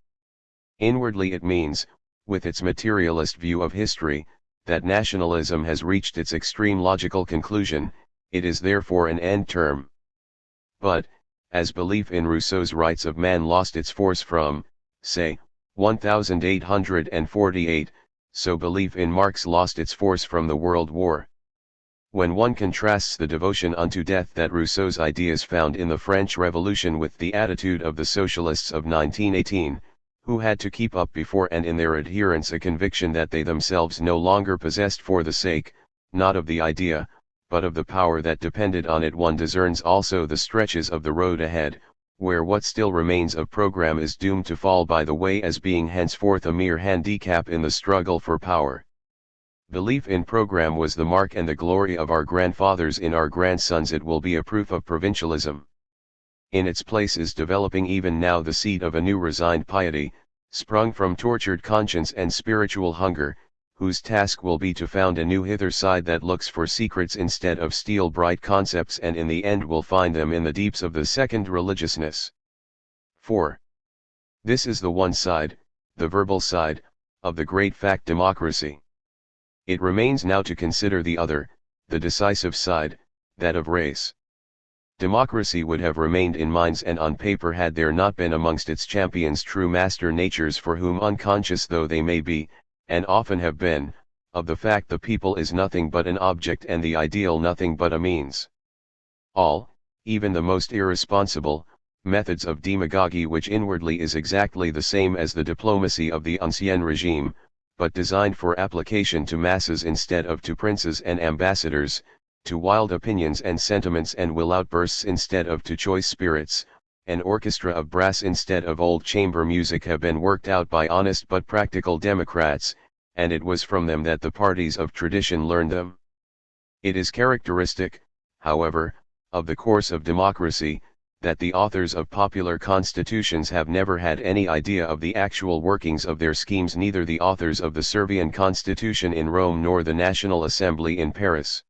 Inwardly it means, with its materialist view of history, that nationalism has reached its extreme logical conclusion, it is therefore an end term. But, as belief in Rousseau's rights of man lost its force from, say, 1848, so belief in Marx lost its force from the World War. When one contrasts the devotion unto death that Rousseau's ideas found in the French Revolution with the attitude of the socialists of 1918, who had to keep up before and in their adherents a conviction that they themselves no longer possessed for the sake, not of the idea, but of the power that depended on it, one discerns also the stretches of the road ahead, where what still remains of program is doomed to fall by the way as being henceforth a mere handicap in the struggle for power. Belief in program was the mark and the glory of our grandfathers. In our grandsons it will be a proof of provincialism. In its place is developing even now the seed of a new resigned piety, sprung from tortured conscience and spiritual hunger, whose task will be to found a new hither side that looks for secrets instead of steel bright concepts, and in the end will find them in the deeps of the second religiousness. 4. This is the one side, the verbal side, of the great fact democracy. It remains now to consider the other, the decisive side, that of race. Democracy would have remained in minds and on paper had there not been amongst its champions true master natures for whom, unconscious though they may be, and often have been, of the fact the people is nothing but an object and the ideal nothing but a means. All, even the most irresponsible, methods of demagogy, which inwardly is exactly the same as the diplomacy of the ancien regime, but designed for application to masses instead of to princes and ambassadors, to wild opinions and sentiments and will outbursts instead of to choice spirits, an orchestra of brass instead of old chamber music have been worked out by honest but practical democrats, and it was from them that the parties of tradition learned them. It is characteristic, however, of the course of democracy, that the authors of popular constitutions have never had any idea of the actual workings of their schemes, neither the authors of the Servian Constitution in Rome nor the National Assembly in Paris.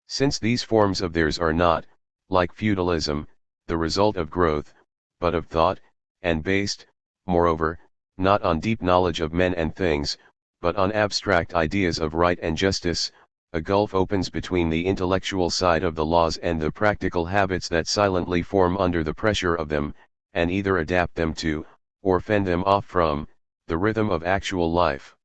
Since these forms of theirs are not, like feudalism, the result of growth, but of thought, and based, moreover, not on deep knowledge of men and things, but on abstract ideas of right and justice, a gulf opens between the intellectual side of the laws and the practical habits that silently form under the pressure of them, and either adapt them to, or fend them off from, the rhythm of actual life.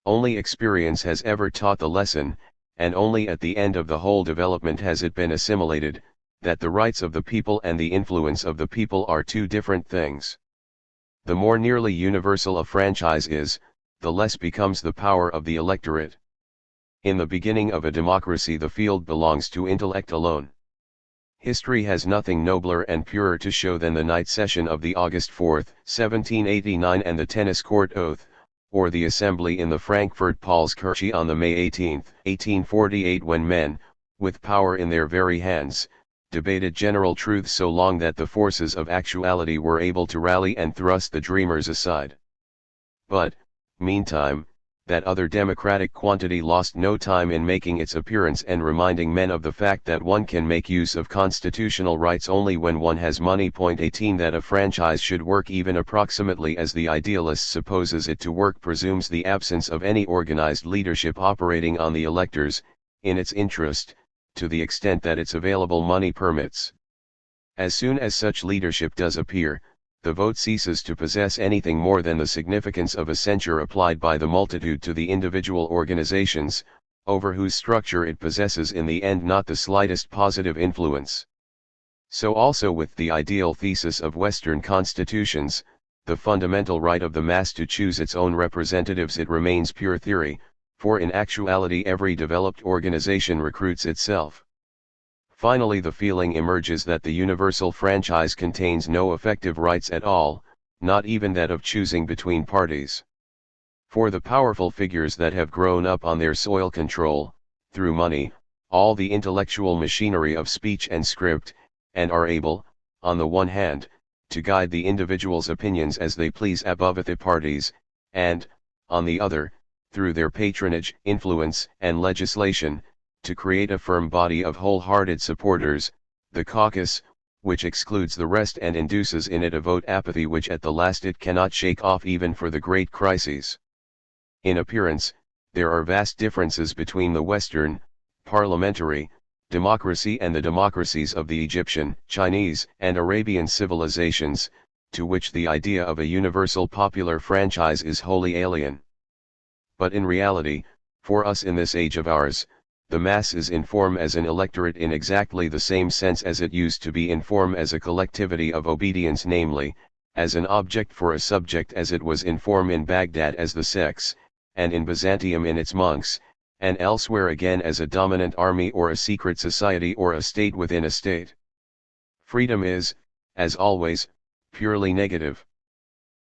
Only experience has ever taught the lesson, and only at the end of the whole development has it been assimilated, that the rights of the people and the influence of the people are two different things. The more nearly universal a franchise is, the less becomes the power of the electorate. In the beginning of a democracy the field belongs to intellect alone. History has nothing nobler and purer to show than the night session of the August 4, 1789 and the tennis court oath, or the assembly in the Frankfurt Paulskirche on the May 18, 1848, when men, with power in their very hands, debated general truth so long that the forces of actuality were able to rally and thrust the dreamers aside. But, meantime, that other democratic quantity lost no time in making its appearance and reminding men of the fact that one can make use of constitutional rights only when one has money. 18 That a franchise should work even approximately as the idealist supposes it to work presumes the absence of any organized leadership operating on the electors, in its interest, to the extent that its available money permits. As soon as such leadership does appear, the vote ceases to possess anything more than the significance of a censure applied by the multitude to the individual organizations, over whose structure it possesses in the end not the slightest positive influence. So also with the ideal thesis of Western constitutions, the fundamental right of the mass to choose its own representatives, it remains pure theory, for in actuality every developed organization recruits itself. Finally, the feeling emerges that the universal franchise contains no effective rights at all, not even that of choosing between parties. For the powerful figures that have grown up on their soil control, through money, all the intellectual machinery of speech and script, and are able, on the one hand, to guide the individual's opinions as they please above the parties, and, on the other, through their patronage, influence, and legislation, to create a firm body of wholehearted supporters, the caucus, which excludes the rest and induces in it a vote apathy which at the last it cannot shake off even for the great crises. In appearance, there are vast differences between the Western, parliamentary, democracy and the democracies of the Egyptian, Chinese, and Arabian civilizations, to which the idea of a universal popular franchise is wholly alien. But in reality, for us in this age of ours, the mass is in form as an electorate in exactly the same sense as it used to be in form as a collectivity of obedience, namely, as an object for a subject, as it was in form in Baghdad as the sects, and in Byzantium in its monks, and elsewhere again as a dominant army or a secret society or a state within a state. Freedom is, as always, purely negative.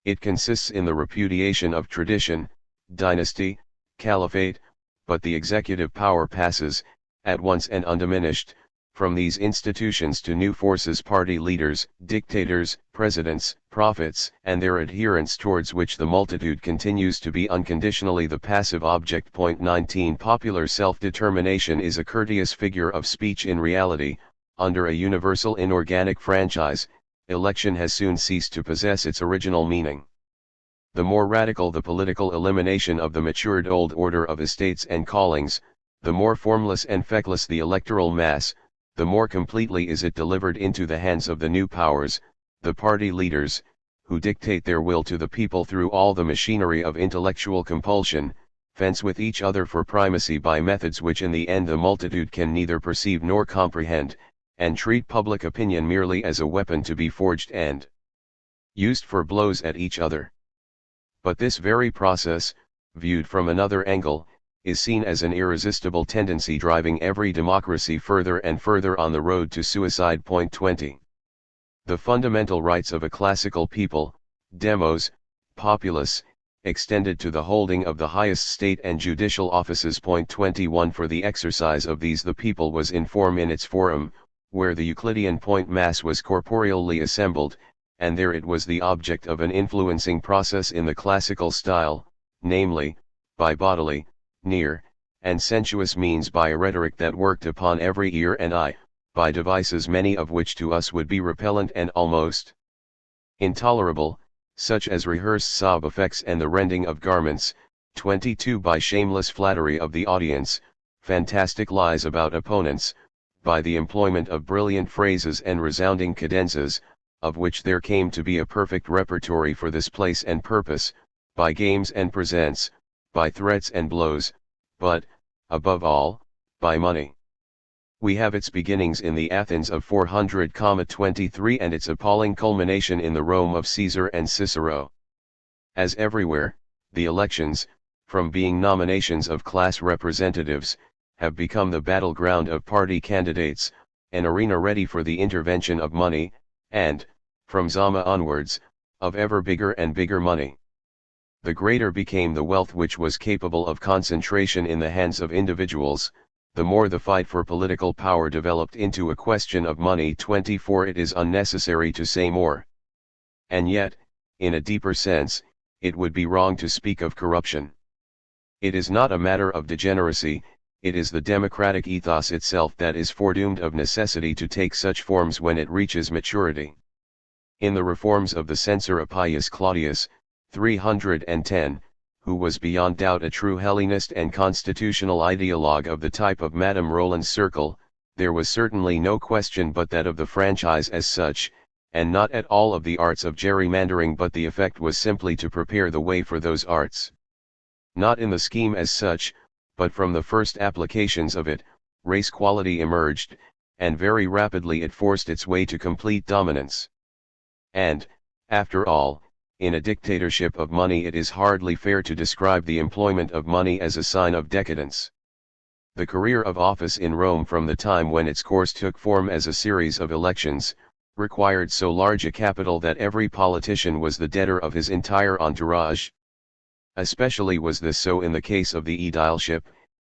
It consists in the repudiation of tradition, dynasty, caliphate, but the executive power passes, at once and undiminished, from these institutions to new forces, party leaders, dictators, presidents, prophets, and their adherents, towards which the multitude continues to be unconditionally the passive object. 19 Popular self-determination is a courteous figure of speech. In reality, under a universal inorganic franchise, election has soon ceased to possess its original meaning. The more radical the political elimination of the matured old order of estates and callings, the more formless and feckless the electoral mass, the more completely is it delivered into the hands of the new powers, the party leaders, who dictate their will to the people through all the machinery of intellectual compulsion, fence with each other for primacy by methods which in the end the multitude can neither perceive nor comprehend, and treat public opinion merely as a weapon to be forged and used for blows at each other. But this very process, viewed from another angle, is seen as an irresistible tendency driving every democracy further and further on the road to suicide. 20. The fundamental rights of a classical people, demos, populace, extended to the holding of the highest state and judicial offices. 21. For the exercise of these the people was in form in its forum, where the Euclidean point mass was corporeally assembled, and there it was the object of an influencing process in the classical style, namely, by bodily, near, and sensuous means, by a rhetoric that worked upon every ear and eye, by devices many of which to us would be repellent and almost intolerable, such as rehearsed sob effects and the rending of garments. 22. By shameless flattery of the audience, fantastic lies about opponents, by the employment of brilliant phrases and resounding cadenzas, of which there came to be a perfect repertory for this place and purpose, by games and presents, by threats and blows, but, above all, by money. We have its beginnings in the Athens of 400-23 and its appalling culmination in the Rome of Caesar and Cicero. As everywhere, the elections, from being nominations of class representatives, have become the battleground of party candidates, an arena ready for the intervention of money, and, from Zama onwards, of ever bigger and bigger money. The greater became the wealth which was capable of concentration in the hands of individuals, the more the fight for political power developed into a question of money. 24. It is unnecessary to say more. And yet, in a deeper sense, it would be wrong to speak of corruption. It is not a matter of degeneracy, it is the democratic ethos itself that is foredoomed of necessity to take such forms when it reaches maturity. In the reforms of the censor Appius Claudius, 310, who was beyond doubt a true Hellenist and constitutional ideologue of the type of Madame Roland's circle, there was certainly no question but that of the franchise as such, and not at all of the arts of gerrymandering, but the effect was simply to prepare the way for those arts. Not in the scheme as such, but from the first applications of it, race quality emerged, and very rapidly it forced its way to complete dominance. And, after all, in a dictatorship of money it is hardly fair to describe the employment of money as a sign of decadence. The career of office in Rome, from the time when its course took form as a series of elections, required so large a capital that every politician was the debtor of his entire entourage. Especially was this so in the case of the aedileship,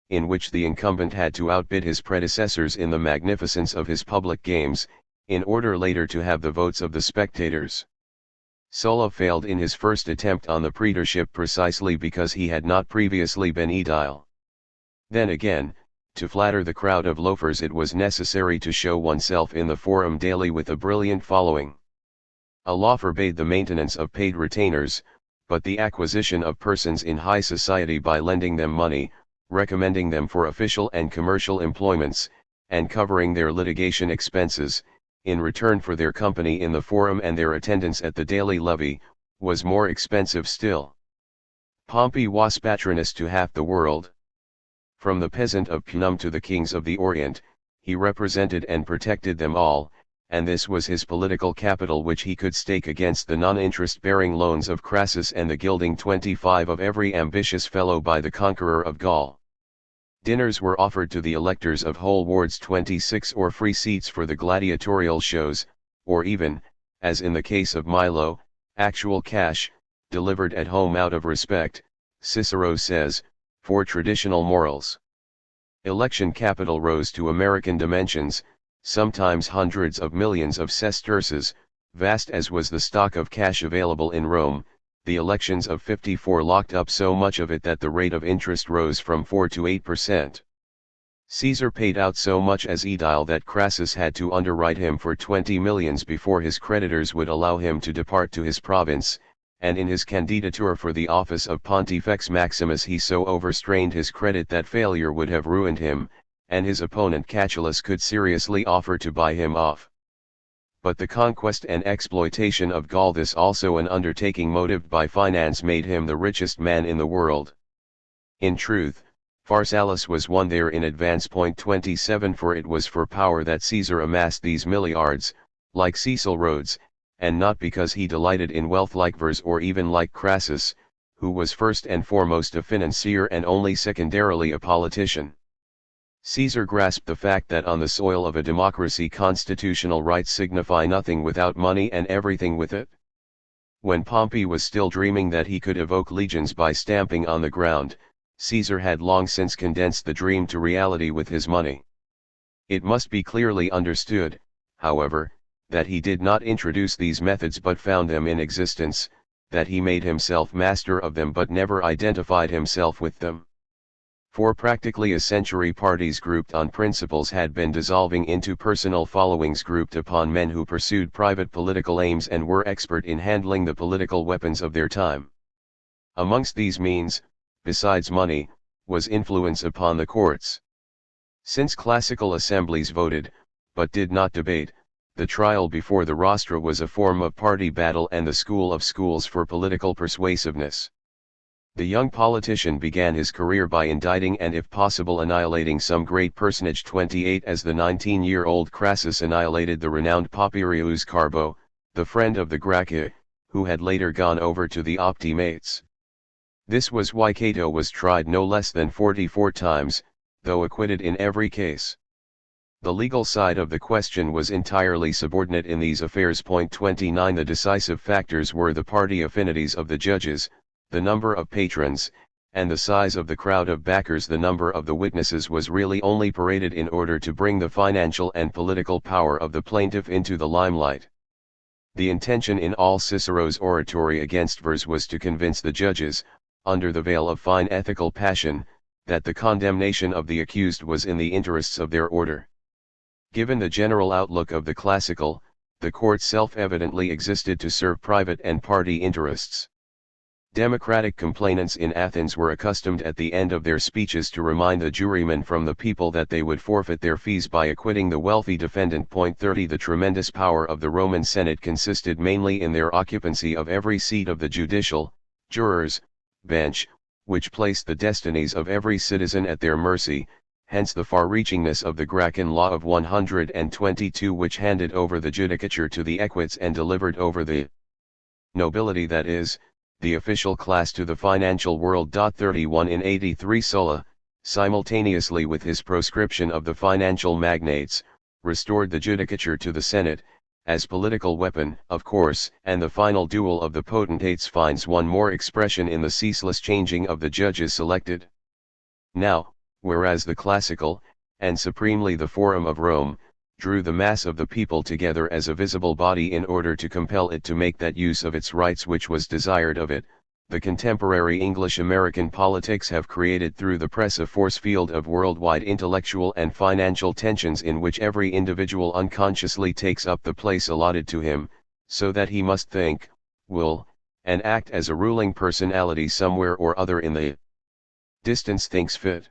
in which the incumbent had to outbid his predecessors in the magnificence of his public games, in order later to have the votes of the spectators. Sulla failed in his first attempt on the praetorship precisely because he had not previously been aedile. Then again, to flatter the crowd of loafers it was necessary to show oneself in the forum daily with a brilliant following. A law forbade the maintenance of paid retainers, but the acquisition of persons in high society by lending them money, recommending them for official and commercial employments, and covering their litigation expenses, in return for their company in the forum and their attendance at the daily levee, was more expensive still. Pompey was patronus to half the world. From the peasant of Pnum to the kings of the Orient, he represented and protected them all, and this was his political capital which he could stake against the non-interest-bearing loans of Crassus and the gilding 25 of every ambitious fellow by the conqueror of Gaul. Dinners were offered to the electors of whole wards 26 or free seats for the gladiatorial shows, or even, as in the case of Milo, actual cash, delivered at home out of respect, Cicero says, for traditional morals. Election capital rose to American dimensions, sometimes hundreds of millions of sesterces, vast as was the stock of cash available in Rome. The elections of 54 locked up so much of it that the rate of interest rose from 4 to 8%. Caesar paid out so much as aedile that Crassus had to underwrite him for 20 millions before his creditors would allow him to depart to his province, and in his candidature for the office of Pontifex Maximus he so overstrained his credit that failure would have ruined him, and his opponent Catullus could seriously offer to buy him off. But the conquest and exploitation of Gaul, this also an undertaking motived by finance, made him the richest man in the world. In truth, Pharsalus was one there in advance. 27 For it was for power that Caesar amassed these milliards, like Cecil Rhodes, and not because he delighted in wealth like Vers or even like Crassus, who was first and foremost a financier and only secondarily a politician. Caesar grasped the fact that on the soil of a democracy constitutional rights signify nothing without money and everything with it. When Pompey was still dreaming that he could evoke legions by stamping on the ground, Caesar had long since condensed the dream to reality with his money. It must be clearly understood, however, that he did not introduce these methods but found them in existence, that he made himself master of them but never identified himself with them. For practically a century parties grouped on principles had been dissolving into personal followings grouped upon men who pursued private political aims and were expert in handling the political weapons of their time. Amongst these means, besides money, was influence upon the courts. Since classical assemblies voted, but did not debate, the trial before the rostra was a form of party battle and the school of schools for political persuasiveness. The young politician began his career by indicting and if possible annihilating some great personage 28 as the 19-year-old Crassus annihilated the renowned Papirius Carbo, the friend of the Gracchi, who had later gone over to the Optimates. This was why Cato was tried no less than 44 times, though acquitted in every case. The legal side of the question was entirely subordinate in these affairs. 29 The decisive factors were the party affinities of the judges, the number of patrons, and the size of the crowd of backers. The number of the witnesses was really only paraded in order to bring the financial and political power of the plaintiff into the limelight. The intention in all Cicero's oratory against Vers was to convince the judges, under the veil of fine ethical passion, that the condemnation of the accused was in the interests of their order. Given the general outlook of the classical, the court self-evidently existed to serve private and party interests. Democratic complainants in Athens were accustomed at the end of their speeches to remind the jurymen from the people that they would forfeit their fees by acquitting the wealthy defendant. 30 The tremendous power of the Roman Senate consisted mainly in their occupancy of every seat of the judicial, jurors, bench, which placed the destinies of every citizen at their mercy, hence the far-reachingness of the Gracchan law of 122 which handed over the judicature to the equites and delivered over the nobility, that is, the official class, to the financial world. 31 In 83 Sulla, simultaneously with his proscription of the financial magnates, restored the judicature to the Senate, as political weapon, of course, and the final duel of the potentates finds one more expression in the ceaseless changing of the judges selected. Now, whereas the classical, and supremely the Forum of Rome, drew the mass of the people together as a visible body in order to compel it to make that use of its rights which was desired of it, the contemporary English-American politics have created through the press a force field of worldwide intellectual and financial tensions in which every individual unconsciously takes up the place allotted to him, so that he must think, will, and act as a ruling personality somewhere or other in the distance thinks fit.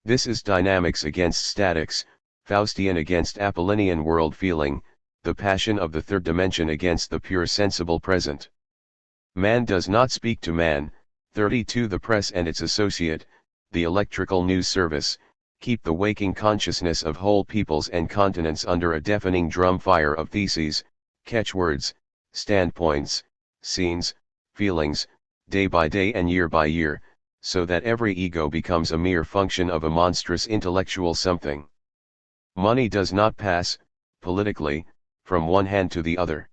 This is dynamics against statics, Faustian against Apollinian world feeling, the passion of the third dimension against the pure sensible present. Man does not speak to man. 32 The press and its associate, the electrical news service, keep the waking consciousness of whole peoples and continents under a deafening drum fire of theses, catchwords, standpoints, scenes, feelings, day by day and year by year, so that every ego becomes a mere function of a monstrous intellectual something. Money does not pass, politically, from one hand to the other.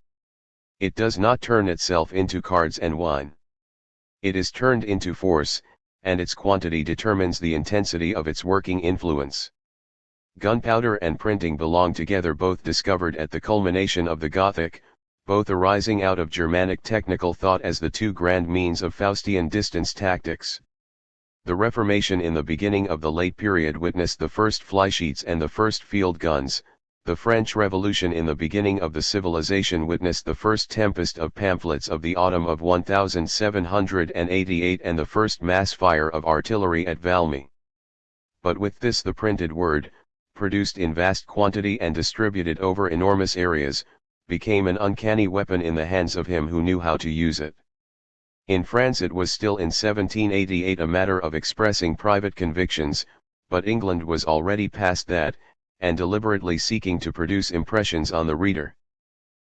It does not turn itself into cards and wine. It is turned into force, and its quantity determines the intensity of its working influence. Gunpowder and printing belong together, both discovered at the culmination of the Gothic, both arising out of Germanic technical thought as the two grand means of Faustian distance tactics. The Reformation in the beginning of the late period witnessed the first flysheets and the first field guns. The French Revolution in the beginning of the civilization witnessed the first tempest of pamphlets of the autumn of 1788 and the first mass fire of artillery at Valmy. But with this the printed word, produced in vast quantity and distributed over enormous areas, became an uncanny weapon in the hands of him who knew how to use it. In France it was still in 1788 a matter of expressing private convictions, but England was already past that, and deliberately seeking to produce impressions on the reader.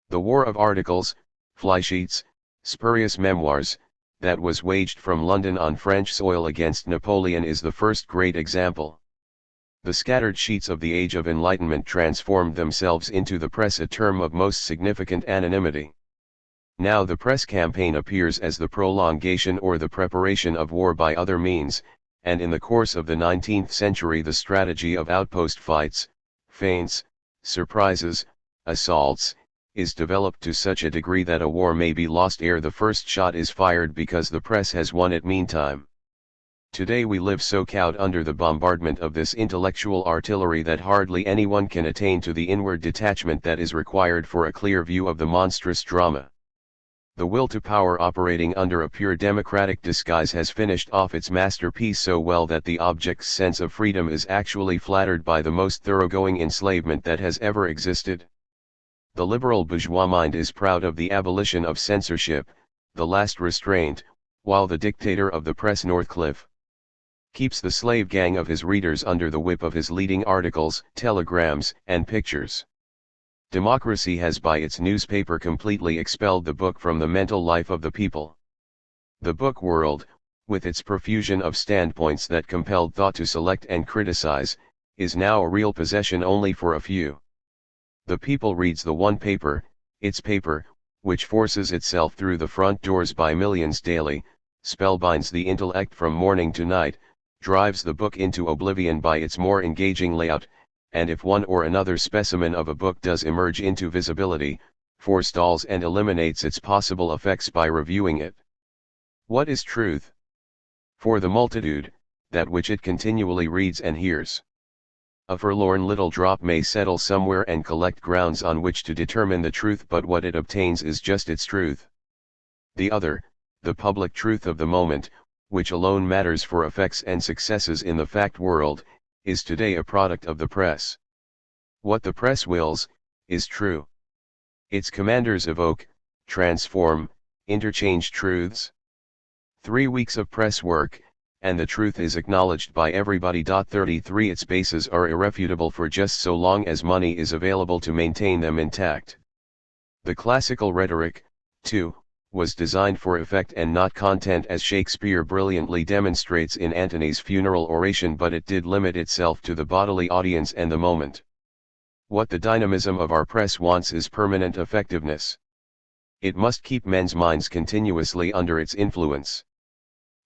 The war of articles, flysheets, spurious memoirs, that was waged from London on French soil against Napoleon is the first great example. The scattered sheets of the Age of Enlightenment transformed themselves into the press, a term of most significant anonymity. Now the press campaign appears as the prolongation or the preparation of war by other means, and in the course of the 19th century the strategy of outpost fights, feints, surprises, assaults, is developed to such a degree that a war may be lost ere the first shot is fired because the press has won it meantime. Today we live so cowed under the bombardment of this intellectual artillery that hardly anyone can attain to the inward detachment that is required for a clear view of the monstrous drama. The will to power operating under a pure democratic disguise has finished off its masterpiece so well that the object's sense of freedom is actually flattered by the most thoroughgoing enslavement that has ever existed. The liberal bourgeois mind is proud of the abolition of censorship, the last restraint, while the dictator of the press, Northcliffe, keeps the slave gang of his readers under the whip of his leading articles, telegrams, and pictures. Democracy has by its newspaper completely expelled the book from the mental life of the people. The book world, with its profusion of standpoints that compelled thought to select and criticize, is now a real possession only for a few. The people reads the one paper, its paper, which forces itself through the front doors by millions daily, spellbinds the intellect from morning to night, drives the book into oblivion by its more engaging layout, and if one or another specimen of a book does emerge into visibility, forestalls and eliminates its possible effects by reviewing it. What is truth? For the multitude, that which it continually reads and hears. A forlorn little drop may settle somewhere and collect grounds on which to determine the truth, but what it obtains is just its truth. The other, the public truth of the moment, which alone matters for effects and successes in the fact world, is today a product of the press. What the press wills, is true. Its commanders evoke, transform, interchange truths. 3 weeks of press work, and the truth is acknowledged by everybody. 33 Its bases are irrefutable for just so long as money is available to maintain them intact. The classical rhetoric, too, was designed for effect and not content, as Shakespeare brilliantly demonstrates in Antony's funeral oration, but it did limit itself to the bodily audience and the moment. What the dynamism of our press wants is permanent effectiveness. It must keep men's minds continuously under its influence.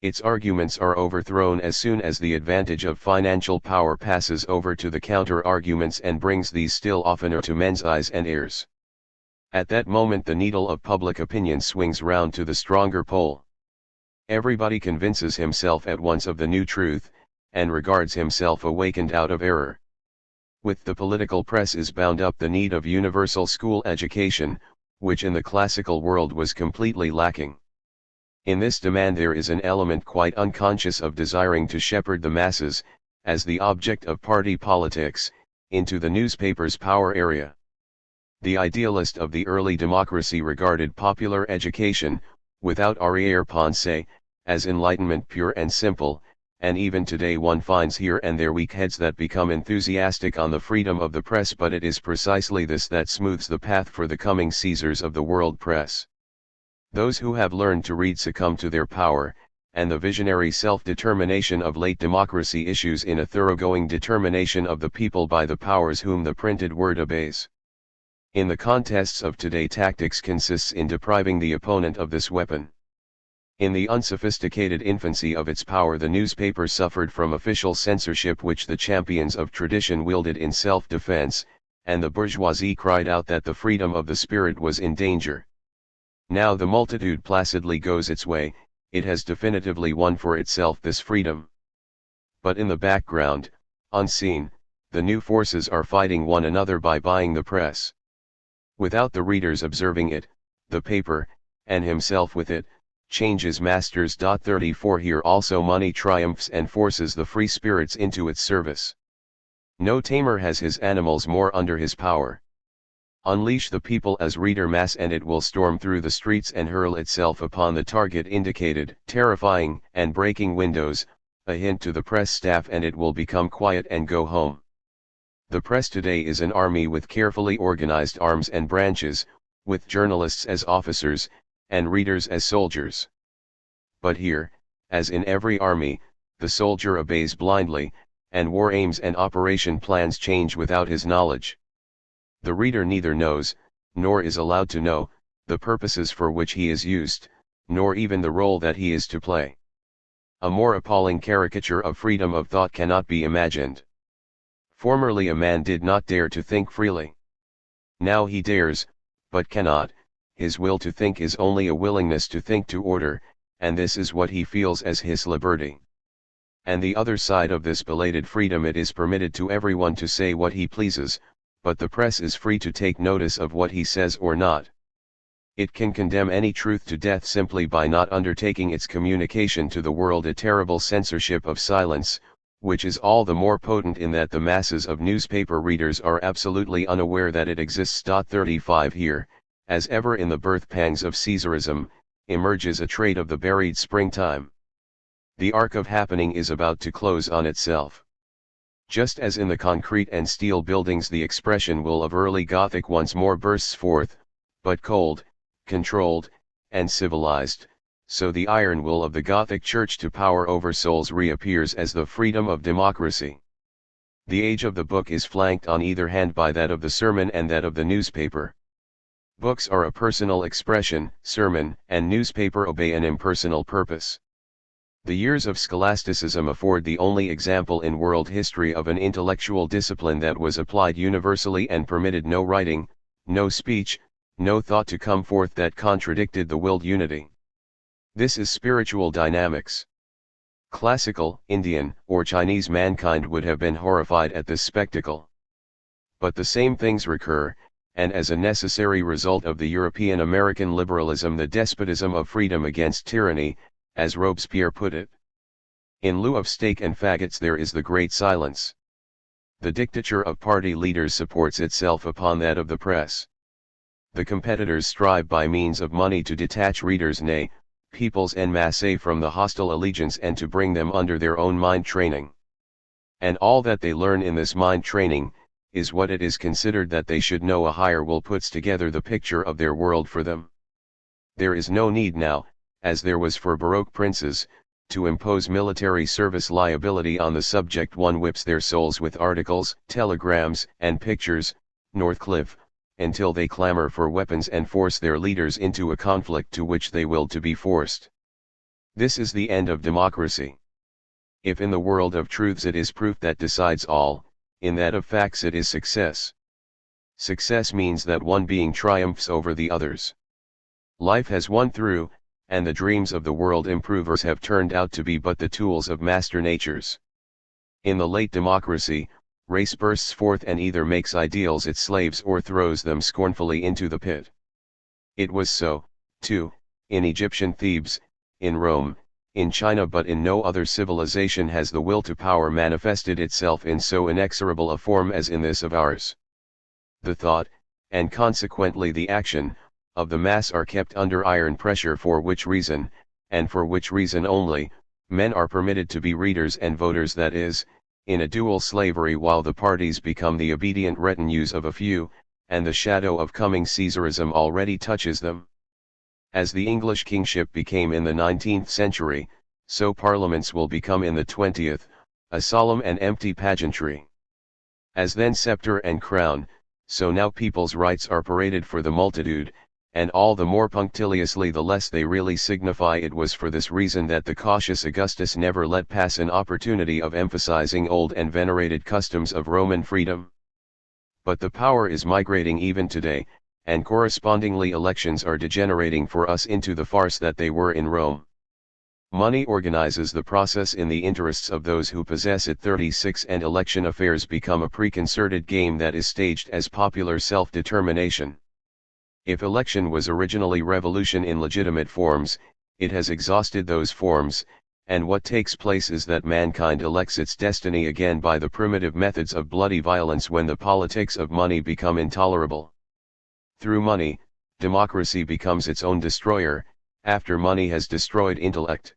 Its arguments are overthrown as soon as the advantage of financial power passes over to the counter-arguments and brings these still oftener to men's eyes and ears. At that moment the needle of public opinion swings round to the stronger pole. Everybody convinces himself at once of the new truth, and regards himself awakened out of error. With the political press is bound up the need of universal school education, which in the classical world was completely lacking. In this demand there is an element quite unconscious of desiring to shepherd the masses, as the object of party politics, into the newspaper's power area. The idealist of the early democracy regarded popular education, without arrière-pensée, as enlightenment pure and simple, and even today one finds here and there weak heads that become enthusiastic on the freedom of the press, but it is precisely this that smooths the path for the coming Caesars of the world press. Those who have learned to read succumb to their power, and the visionary self-determination of late democracy issues in a thoroughgoing determination of the people by the powers whom the printed word obeys. In the contests of today tactics consists in depriving the opponent of this weapon. In the unsophisticated infancy of its power the newspaper suffered from official censorship which the champions of tradition wielded in self-defense, and the bourgeoisie cried out that the freedom of the spirit was in danger. Now the multitude placidly goes its way, it has definitively won for itself this freedom. But in the background, unseen, the new forces are fighting one another by buying the press. Without the readers observing it, the paper, and himself with it, changes masters. 34 Here also money triumphs and forces the free spirits into its service. No tamer has his animals more under his power. Unleash the people as reader mass and it will storm through the streets and hurl itself upon the target indicated, terrifying and breaking windows, a hint to the press staff and it will become quiet and go home. The press today is an army with carefully organized arms and branches, with journalists as officers, and readers as soldiers. But here, as in every army, the soldier obeys blindly, and war aims and operation plans change without his knowledge. The reader neither knows, nor is allowed to know, the purposes for which he is used, nor even the role that he is to play. A more appalling caricature of freedom of thought cannot be imagined. Formerly a man did not dare to think freely. Now he dares, but cannot. His will to think is only a willingness to think to order, and this is what he feels as his liberty. And the other side of this belated freedom: it is permitted to everyone to say what he pleases, but the press is free to take notice of what he says or not. It can condemn any truth to death simply by not undertaking its communication to the world, a terrible censorship of silence, which is all the more potent in that the masses of newspaper readers are absolutely unaware that it exists. 35 Here, as ever in the birth pangs of Caesarism, emerges a trait of the buried springtime. The arc of happening is about to close on itself. Just as in the concrete and steel buildings the expression will of early Gothic once more bursts forth, but cold, controlled, and civilized, so the iron will of the Gothic Church to power over souls reappears as the freedom of democracy. The age of the book is flanked on either hand by that of the sermon and that of the newspaper. Books are a personal expression, sermon and newspaper obey an impersonal purpose. The years of scholasticism afford the only example in world history of an intellectual discipline that was applied universally and permitted no writing, no speech, no thought to come forth that contradicted the willed unity. This is spiritual dynamics. Classical, Indian, or Chinese mankind would have been horrified at this spectacle. But the same things recur, and as a necessary result of the European American liberalism, the despotism of freedom against tyranny, as Robespierre put it. In lieu of steak and faggots there is the great silence. The dictature of party leaders supports itself upon that of the press. The competitors strive by means of money to detach readers, nay, peoples en masse, from the hostile allegiance and to bring them under their own mind training. And all that they learn in this mind training, is what it is considered that they should know. A higher will puts together the picture of their world for them. There is no need now, as there was for Baroque princes, to impose military service liability on the subject. One whips their souls with articles, telegrams, and pictures, Northcliffe, until they clamor for weapons and force their leaders into a conflict to which they will to be forced. This is the end of democracy. If in the world of truths it is proof that decides all, in that of facts it is success. Success means that one being triumphs over the others. Life has won through, and the dreams of the world improvers have turned out to be but the tools of master natures. In the late democracy, race bursts forth and either makes ideals its slaves or throws them scornfully into the pit. It was so, too, in Egyptian Thebes, in Rome, in China, but in no other civilization has the will to power manifested itself in so inexorable a form as in this of ours. The thought, and consequently the action, of the mass are kept under iron pressure, for which reason, and for which reason only, men are permitted to be readers and voters, that is, in a dual slavery, while the parties become the obedient retinues of a few, and the shadow of coming Caesarism already touches them. As the English kingship became in the 19th century, so parliaments will become in the 20th, a solemn and empty pageantry. As then scepter and crown, so now people's rights are paraded for the multitude, and all the more punctiliously the less they really signify. It was for this reason that the cautious Augustus never let pass an opportunity of emphasizing old and venerated customs of Roman freedom. But the power is migrating even today, and correspondingly elections are degenerating for us into the farce that they were in Rome. Money organizes the process in the interests of those who possess it. 36 And election affairs become a preconcerted game that is staged as popular self-determination. If election was originally revolution in legitimate forms, it has exhausted those forms, and what takes place is that mankind elects its destiny again by the primitive methods of bloody violence when the politics of money become intolerable. Through money, democracy becomes its own destroyer, after money has destroyed intellect.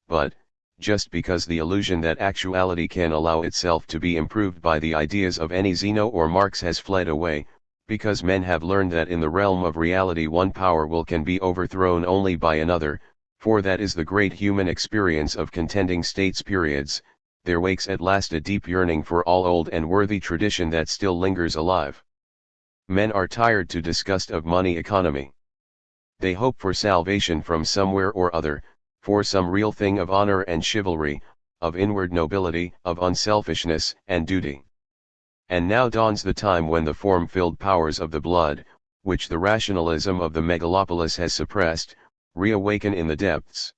But, just because the illusion that actuality can allow itself to be improved by the ideas of any Zeno or Marx has fled away, because men have learned that in the realm of reality one power will can be overthrown only by another, For that is the great human experience of contending states periods, there wakes at last a deep yearning for all old and worthy tradition that still lingers alive. Men are tired to disgust of money economy. They hope for salvation from somewhere or other, for some real thing of honor and chivalry, of inward nobility, of unselfishness and duty. And now dawns the time when the form-filled powers of the blood, which the rationalism of the megalopolis has suppressed, reawaken in the depths.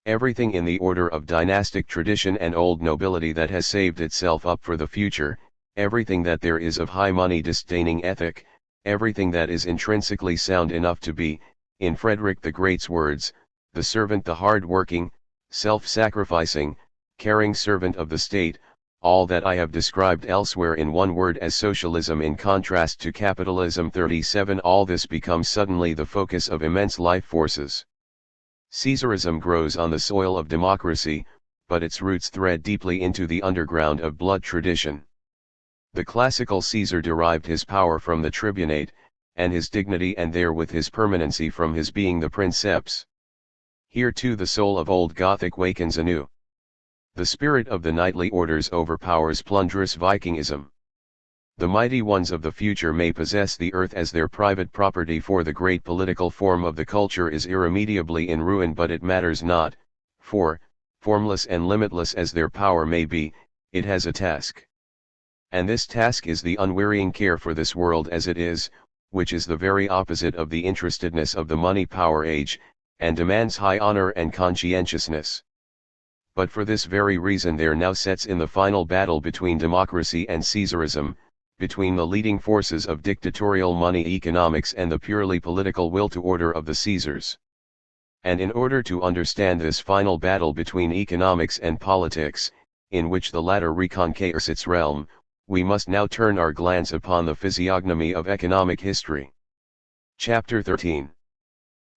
Everything in the order of dynastic tradition and old nobility that has saved itself up for the future, everything that there is of high money disdaining ethic, everything that is intrinsically sound enough to be, in Frederick the Great's words, the servant, the hard-working, self-sacrificing, caring servant of the state, all that I have described elsewhere in one word as socialism in contrast to capitalism. 37 All this becomes suddenly the focus of immense life forces. Caesarism grows on the soil of democracy, but its roots thread deeply into the underground of blood tradition. The classical Caesar derived his power from the tribunate, and his dignity and therewith his permanency from his being the princeps. Here too the soul of old Gothic wakens anew. The spirit of the knightly orders overpowers plunderous Vikingism. The mighty ones of the future may possess the earth as their private property, for the great political form of the culture is irremediably in ruin, but it matters not, for, formless and limitless as their power may be, it has a task. And this task is the unwearying care for this world as it is, which is the very opposite of the interestedness of the money power age, and demands high honor and conscientiousness. But for this very reason there now sets in the final battle between democracy and Caesarism, between the leading forces of dictatorial money economics and the purely political will to order of the Caesars. And in order to understand this final battle between economics and politics, in which the latter reconquers its realm, we must now turn our glance upon the physiognomy of economic history. Chapter 13.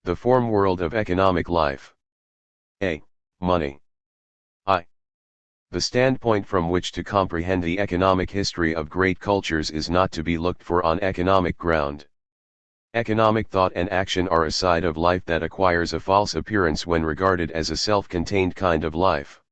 The form world of economic life. A. Money. I. The standpoint from which to comprehend the economic history of great cultures is not to be looked for on economic ground. Economic thought and action are a side of life that acquires a false appearance when regarded as a self-contained kind of life.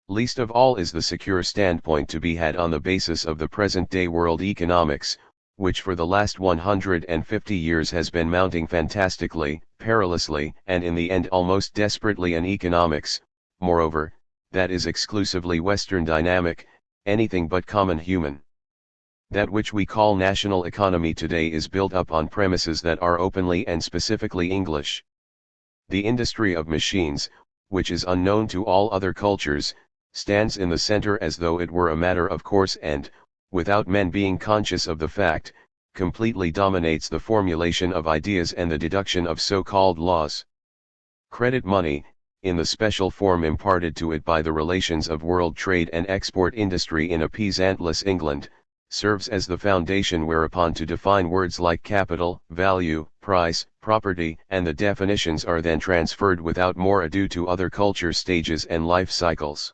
Least of all is the secure standpoint to be had on the basis of the present-day world economics, which for the last 150 years has been mounting fantastically, perilously, and in the end almost desperately an economics, moreover, that is exclusively Western dynamic, anything but common human. That which we call national economy today is built up on premises that are openly and specifically English. The industry of machines, which is unknown to all other cultures, stands in the center as though it were a matter of course and, without men being conscious of the fact, completely dominates the formulation of ideas and the deduction of so-called laws. Credit money, in the special form imparted to it by the relations of world trade and export industry in a peasantless England, serves as the foundation whereupon to define words like capital, value, price, property, and the definitions are then transferred without more ado to other culture stages and life cycles.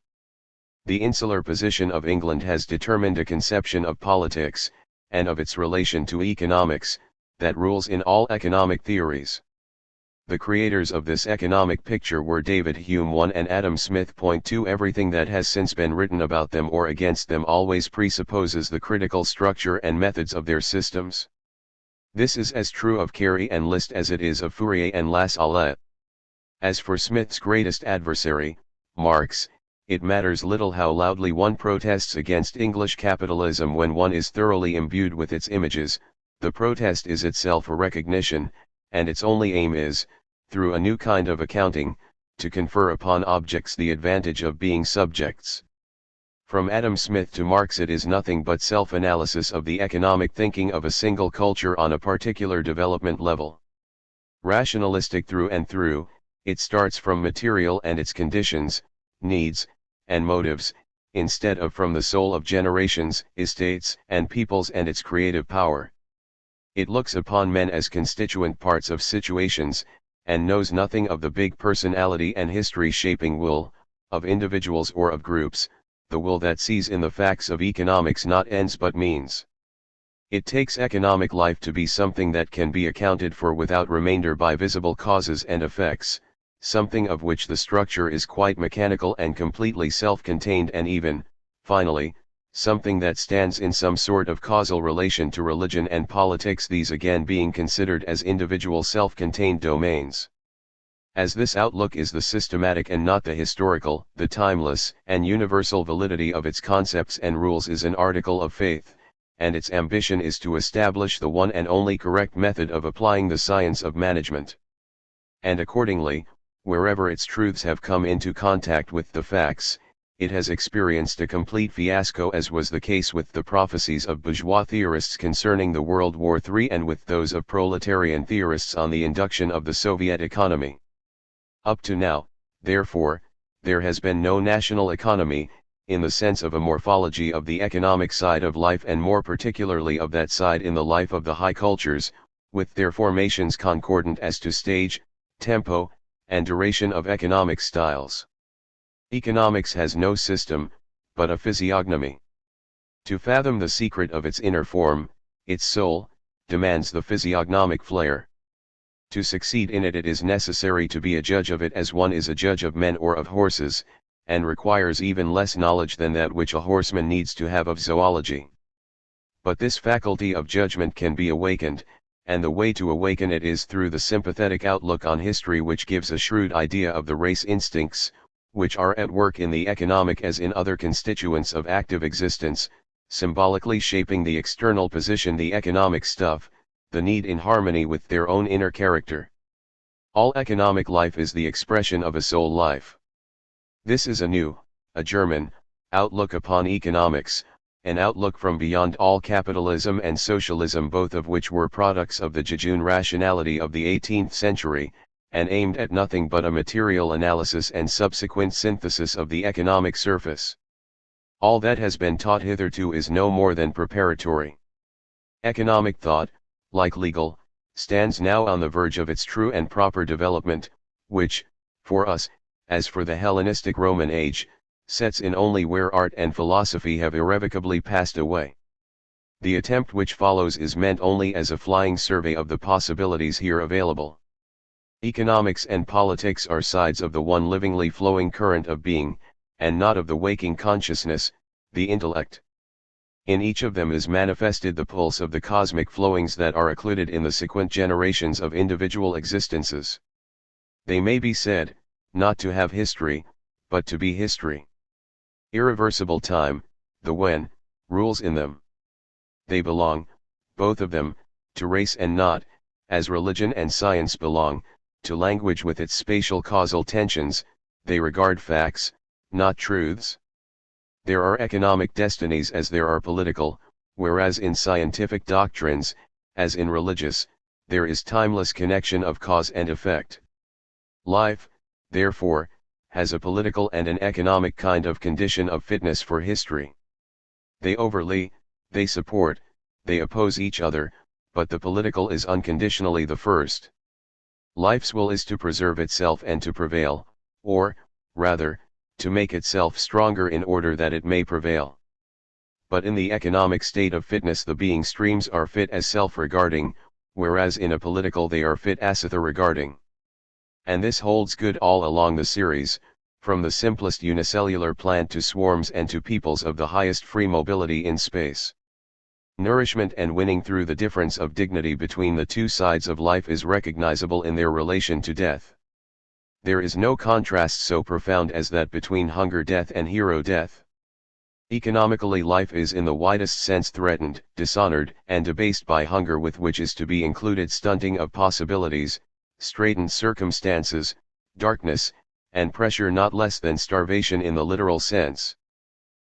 The insular position of England has determined a conception of politics, and of its relation to economics, that rules in all economic theories. The creators of this economic picture were David Hume 1 and Adam Smith. 2 Everything that has since been written about them or against them always presupposes the critical structure and methods of their systems. This is as true of Carey and List as it is of Fourier and Lassalle. As for Smith's greatest adversary, Marx, it matters little how loudly one protests against English capitalism when one is thoroughly imbued with its images, the protest is itself a recognition, and its only aim is, through a new kind of accounting, to confer upon objects the advantage of being subjects. From Adam Smith to Marx it is nothing but self-analysis of the economic thinking of a single culture on a particular development level. Rationalistic through and through, it starts from material and its conditions, needs, and motives, instead of from the soul of generations, estates, and peoples and its creative power. It looks upon men as constituent parts of situations, and knows nothing of the big personality and history-shaping will, of individuals or of groups, the will that sees in the facts of economics not ends but means. It takes economic life to be something that can be accounted for without remainder by visible causes and effects, something of which the structure is quite mechanical and completely self-contained, and even, finally, something that stands in some sort of causal relation to religion and politics, these again being considered as individual self-contained domains. As this outlook is the systematic and not the historical, the timeless and universal validity of its concepts and rules is an article of faith, and its ambition is to establish the one and only correct method of applying the science of management. And accordingly, wherever its truths have come into contact with the facts, it has experienced a complete fiasco, as was the case with the prophecies of bourgeois theorists concerning the World War III and with those of proletarian theorists on the induction of the Soviet economy. Up to now, therefore, there has been no national economy, in the sense of a morphology of the economic side of life, and more particularly of that side in the life of the high cultures, with their formations concordant as to stage, tempo, and duration of economic styles. Economics has no system, but a physiognomy. To fathom the secret of its inner form, its soul, demands the physiognomic flair. To succeed in it, it is necessary to be a judge of it as one is a judge of men or of horses, and requires even less knowledge than that which a horseman needs to have of zoology. But this faculty of judgment can be awakened, and the way to awaken it is through the sympathetic outlook on history, which gives a shrewd idea of the race instincts, which are at work in the economic as in other constituents of active existence, symbolically shaping the external position, the economic stuff, the need in harmony with their own inner character. All economic life is the expression of a soul life. This is a new, a German, outlook upon economics, an outlook from beyond all capitalism and socialism, both of which were products of the jejune rationality of the 18th century, and aimed at nothing but a material analysis and subsequent synthesis of the economic surface. All that has been taught hitherto is no more than preparatory. Economic thought, like legal, stands now on the verge of its true and proper development, which, for us, as for the Hellenistic Roman age, sets in only where art and philosophy have irrevocably passed away. The attempt which follows is meant only as a flying survey of the possibilities here available. Economics and politics are sides of the one livingly flowing current of being, and not of the waking consciousness, the intellect. In each of them is manifested the pulse of the cosmic flowings that are occluded in the sequent generations of individual existences. They may be said, not to have history, but to be history. Irreversible time, the when, rules in them. They belong, both of them, to race and not, as religion and science belong, to language with its spatial causal tensions. They regard facts, not truths. There are economic destinies as there are political, whereas in scientific doctrines, as in religious, there is timeless connection of cause and effect. Life, therefore, has a political and an economic kind of condition of fitness for history. They overlay, they support, they oppose each other, but the political is unconditionally the first. Life's will is to preserve itself and to prevail, or, rather, to make itself stronger in order that it may prevail. But in the economic state of fitness the being streams are fit as self-regarding, whereas in a political they are fit ascitha-regarding. And this holds good all along the series, from the simplest unicellular plant to swarms and to peoples of the highest free mobility in space. Nourishment and winning through the difference of dignity between the two sides of life is recognizable in their relation to death. There is no contrast so profound as that between hunger death and hero death. Economically life is in the widest sense threatened, dishonored, and debased by hunger, with which is to be included stunting of possibilities, straitened circumstances, darkness, and pressure not less than starvation in the literal sense.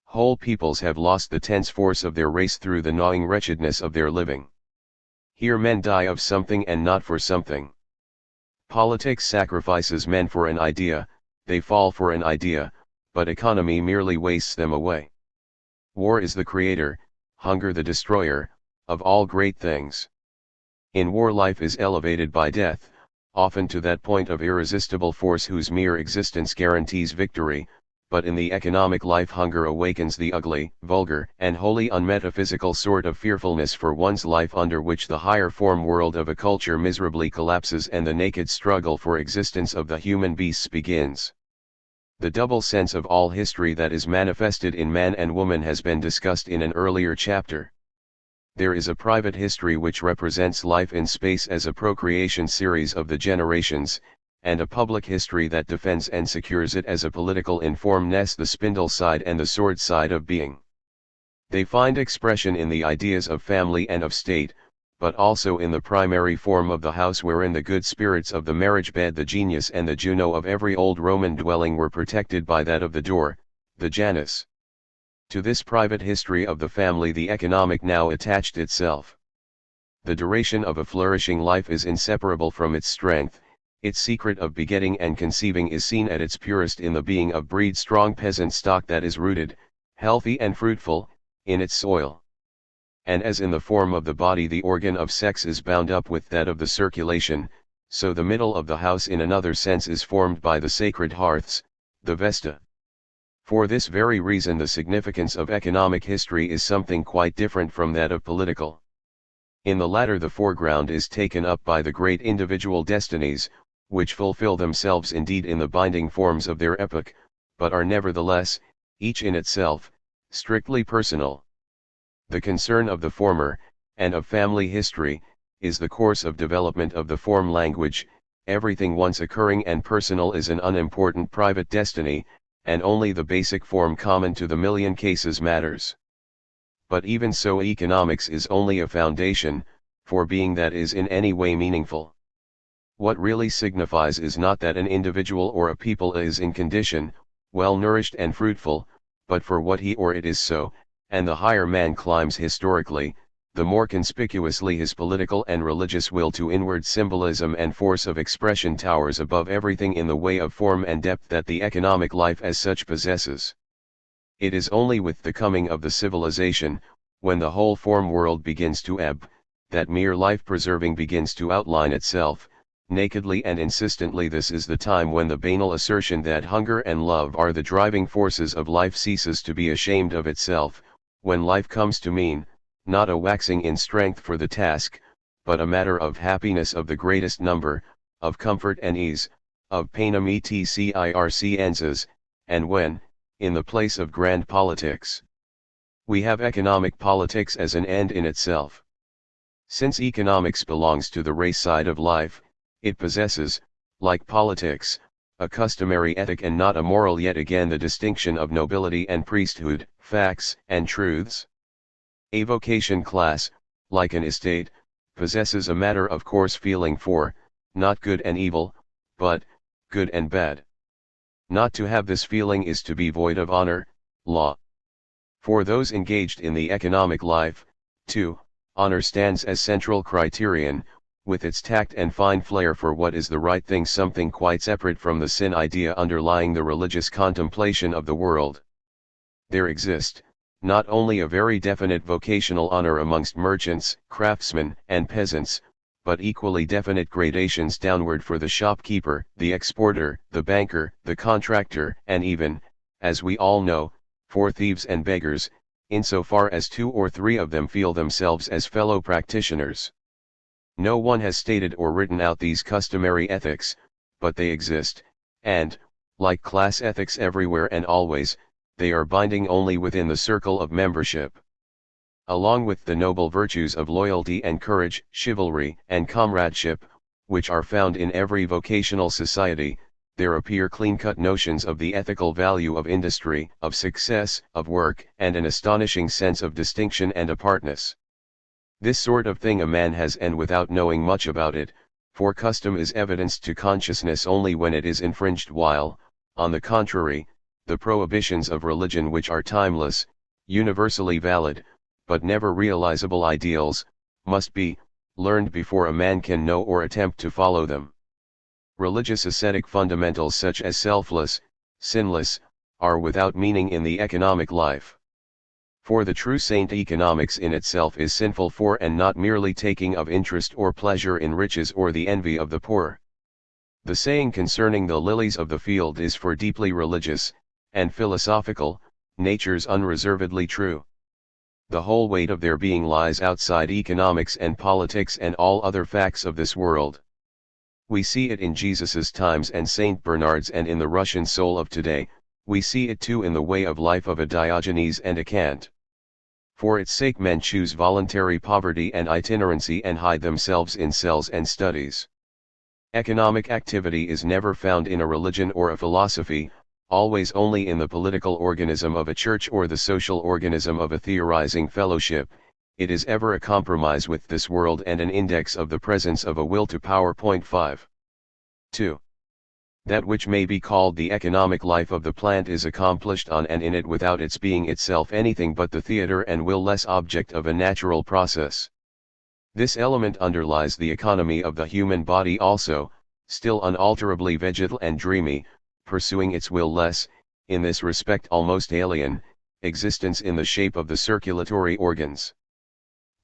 Whole peoples have lost the tense force of their race through the gnawing wretchedness of their living. Here men die of something and not for something. Politics sacrifices men for an idea, they fall for an idea, but economy merely wastes them away. War is the creator, hunger the destroyer, of all great things. In war life is elevated by death, often to that point of irresistible force whose mere existence guarantees victory, but in the economic life hunger awakens the ugly, vulgar, and wholly unmetaphysical sort of fearfulness for one's life under which the higher form world of a culture miserably collapses and the naked struggle for existence of the human beasts begins. The double sense of all history that is manifested in man and woman has been discussed in an earlier chapter. There is a private history which represents life in space as a procreation series of the generations, and a public history that defends and secures it as a political informedness, the spindle side and the sword side of being. They find expression in the ideas of family and of state, but also in the primary form of the house wherein the good spirits of the marriage bed, the genius and the Juno of every old Roman dwelling were protected by that of the door, the Janus. To this private history of the family the economic now attached itself. The duration of a flourishing life is inseparable from its strength. Its secret of begetting and conceiving is seen at its purest in the being of breed strong peasant stock that is rooted, healthy and fruitful, in its soil. And as in the form of the body the organ of sex is bound up with that of the circulation, so the middle of the house in another sense is formed by the sacred hearths, the vesta. For this very reason the significance of economic history is something quite different from that of political. In the latter the foreground is taken up by the great individual destinies, which fulfill themselves indeed in the binding forms of their epoch, but are nevertheless, each in itself, strictly personal. The concern of the former, and of family history, is the course of development of the form language. Everything once occurring and personal is an unimportant private destiny, and only the basic form common to the million cases matters. But even so economics is only a foundation, for being that is in any way meaningful. What really signifies is not that an individual or a people is in condition, well nourished and fruitful, but for what he or it is so, and the higher man climbs historically, the more conspicuously his political and religious will to inward symbolism and force of expression towers above everything in the way of form and depth that the economic life as such possesses. It is only with the coming of the civilization, when the whole form world begins to ebb, that mere life preserving begins to outline itself, nakedly and insistently. This is the time when the banal assertion that hunger and love are the driving forces of life ceases to be ashamed of itself, when life comes to mean, not a waxing in strength for the task, but a matter of happiness of the greatest number, of comfort and ease, of panem et circenses, and when, in the place of grand politics, we have economic politics as an end in itself. Since economics belongs to the race side of life, it possesses, like politics, a customary ethic and not a moral. Yet again the distinction of nobility and priesthood, facts and truths. A vocation class, like an estate, possesses a matter of course feeling for, not good and evil, but, good and bad. Not to have this feeling is to be void of honor, law. For those engaged in the economic life, too, honor stands as central criterion, with its tact and fine flair for what is the right thing, something quite separate from the sin idea underlying the religious contemplation of the world. There exist, not only a very definite vocational honor amongst merchants, craftsmen, and peasants, but equally definite gradations downward for the shopkeeper, the exporter, the banker, the contractor, and even, as we all know, for thieves and beggars, insofar as 2 or 3 of them feel themselves as fellow practitioners. No one has stated or written out these customary ethics, but they exist, and, like class ethics everywhere and always, they are binding only within the circle of membership. Along with the noble virtues of loyalty and courage, chivalry and comradeship, which are found in every vocational society, there appear clean-cut notions of the ethical value of industry, of success, of work, and an astonishing sense of distinction and apartness. This sort of thing a man has, and without knowing much about it, for custom is evidenced to consciousness only when it is infringed, while, on the contrary, the prohibitions of religion, which are timeless, universally valid, but never realizable ideals, must be learned before a man can know or attempt to follow them. Religious ascetic fundamentals such as selfless, sinless, are without meaning in the economic life. For the true saint economics in itself is sinful for and not merely taking of interest or pleasure in riches or the envy of the poor. The saying concerning the lilies of the field is for deeply religious, and philosophical, natures unreservedly true. The whole weight of their being lies outside economics and politics and all other facts of this world. We see it in Jesus's times and Saint Bernard's, and in the Russian soul of today. We see it too in the way of life of a Diogenes and a Kant. For its sake men choose voluntary poverty and itinerancy and hide themselves in cells and studies. Economic activity is never found in a religion or a philosophy, always only in the political organism of a church or the social organism of a theorizing fellowship. It is ever a compromise with this world and an index of the presence of a will to power. 5. 2. That which may be called the economic life of the plant is accomplished on and in it without its being itself anything but the theater and will-less object of a natural process. This element underlies the economy of the human body also, still unalterably vegetal and dreamy, pursuing its will-less, in this respect almost alien, existence in the shape of the circulatory organs.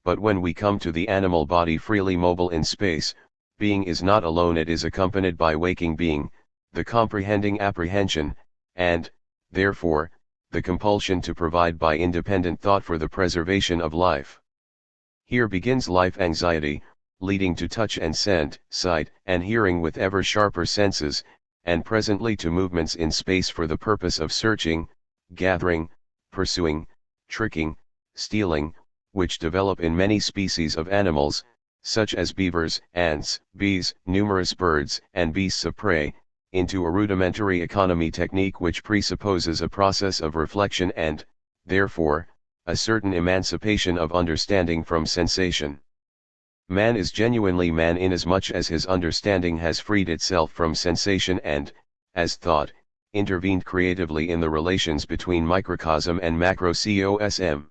But when we come to the animal body freely mobile in space, being is not alone, it is accompanied by waking being, the comprehending apprehension, and, therefore, the compulsion to provide by independent thought for the preservation of life. Here begins life anxiety, leading to touch and scent, sight and hearing with ever sharper senses, and presently to movements in space for the purpose of searching, gathering, pursuing, tricking, stealing, which develop in many species of animals, such as beavers, ants, bees, numerous birds, and beasts of prey, into a rudimentary economy technique which presupposes a process of reflection and, therefore, a certain emancipation of understanding from sensation. Man is genuinely man inasmuch as his understanding has freed itself from sensation and, as thought, intervened creatively in the relations between microcosm and macrocosm.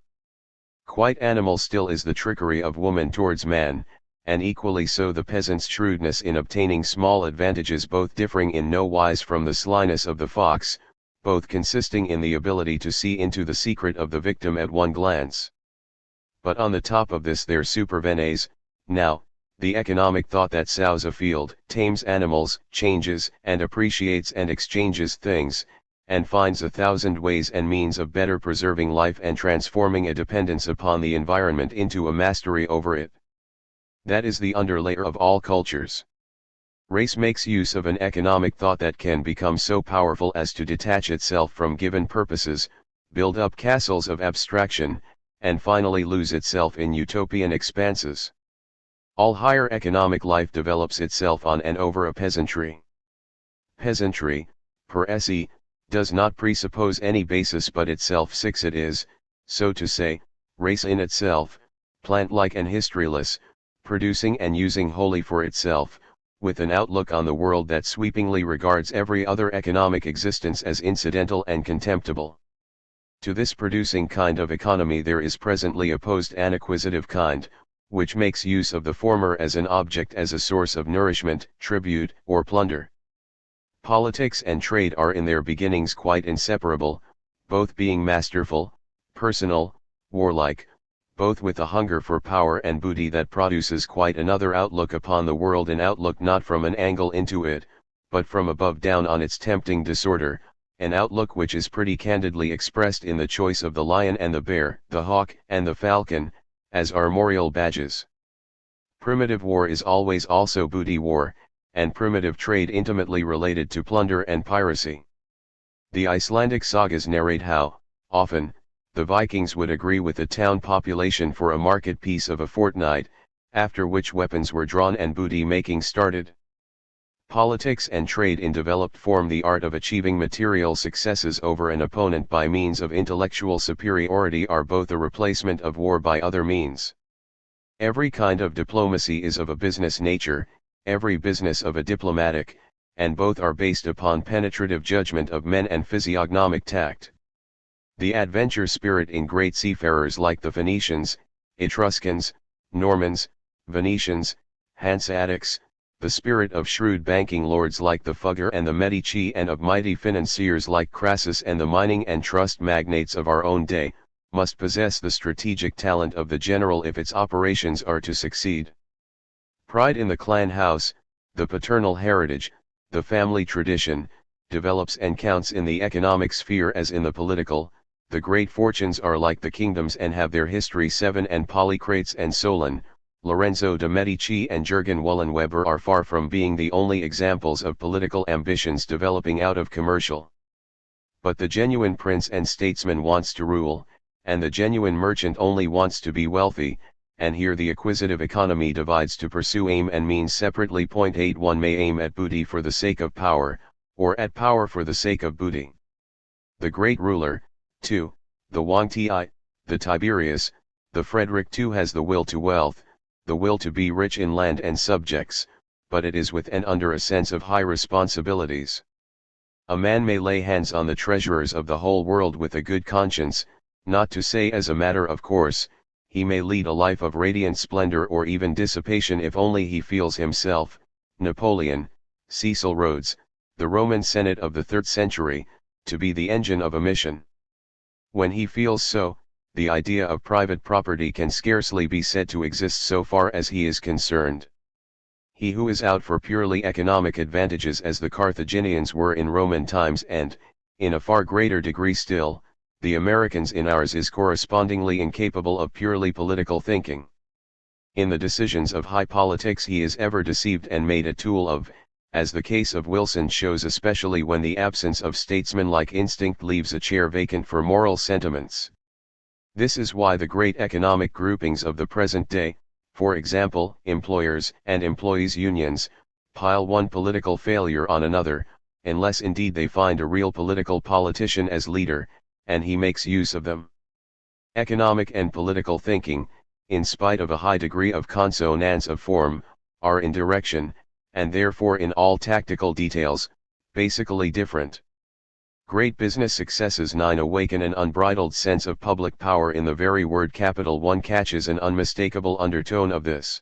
Quite animal still is the trickery of woman towards man, and equally so the peasant's shrewdness in obtaining small advantages, both differing in no wise from the slyness of the fox, both consisting in the ability to see into the secret of the victim at one glance. But on the top of this there supervenes, now, the economic thought that sows a field, tames animals, changes and appreciates and exchanges things, and finds 1,000 ways and means of better preserving life and transforming a dependence upon the environment into a mastery over it. That is the underlayer of all cultures. Race makes use of an economic thought that can become so powerful as to detach itself from given purposes, build up castles of abstraction, and finally lose itself in utopian expanses. All higher economic life develops itself on and over a peasantry. Peasantry, per se, does not presuppose any basis but itself. 6. It is, so to say, race in itself, plant-like and historyless, producing and using wholly for itself, with an outlook on the world that sweepingly regards every other economic existence as incidental and contemptible. To this producing kind of economy there is presently opposed an acquisitive kind, which makes use of the former as an object, as a source of nourishment, tribute, or plunder. Politics and trade are in their beginnings quite inseparable, both being masterful, personal, warlike, both with a hunger for power and booty that produces quite another outlook upon the world, an outlook not from an angle into it, but from above down on its tempting disorder, an outlook which is pretty candidly expressed in the choice of the lion and the bear, the hawk and the falcon, as armorial badges. Primitive war is always also booty war, and primitive trade intimately related to plunder and piracy. The Icelandic sagas narrate how, often, the Vikings would agree with the town population for a market peace of a fortnight, after which weapons were drawn and booty-making started. Politics and trade in developed form, the art of achieving material successes over an opponent by means of intellectual superiority, are both a replacement of war by other means. Every kind of diplomacy is of a business nature, every business of a diplomatic, and both are based upon penetrative judgment of men and physiognomic tact. The adventure spirit in great seafarers like the Phoenicians, Etruscans, Normans, Venetians, Hanseatics, the spirit of shrewd banking lords like the Fugger and the Medici, and of mighty financiers like Crassus, and the mining and trust magnates of our own day, must possess the strategic talent of the general if its operations are to succeed. Pride in the clan house, the paternal heritage, the family tradition, develops and counts in the economic sphere as in the political. The great fortunes are like the kingdoms and have their history. 7 And Polycrates and Solon, Lorenzo de' Medici and Jürgen Wollenweber are far from being the only examples of political ambitions developing out of commercial. But the genuine prince and statesman wants to rule, and the genuine merchant only wants to be wealthy, and here the acquisitive economy divides to pursue aim and means separately. 8 One may aim at booty for the sake of power, or at power for the sake of booty. The great ruler, 2, the Wang Ti, the Tiberius, the Frederick II has the will to wealth, the will to be rich in land and subjects, but it is with and under a sense of high responsibilities. A man may lay hands on the treasurers of the whole world with a good conscience, not to say as a matter of course. He may lead a life of radiant splendor or even dissipation if only he feels himself, Napoleon, Cecil Rhodes, the Roman Senate of the 3rd century, to be the engine of a mission. When he feels so, the idea of private property can scarcely be said to exist so far as he is concerned. He who is out for purely economic advantages as the Carthaginians were in Roman times and, in a far greater degree still, the Americans in ours is correspondingly incapable of purely political thinking. In the decisions of high politics he is ever deceived and made a tool of, as the case of Wilson shows, especially when the absence of statesmanlike instinct leaves a chair vacant for moral sentiments. This is why the great economic groupings of the present day, for example, employers and employees' unions, pile one political failure on another, unless indeed they find a real political politician as leader, and he makes use of them. Economic and political thinking, in spite of a high degree of consonance of form, are in direction, and therefore in all tactical details, basically different. Great business successes 9 awaken an unbridled sense of public power in the very word capital. One catches an unmistakable undertone of this.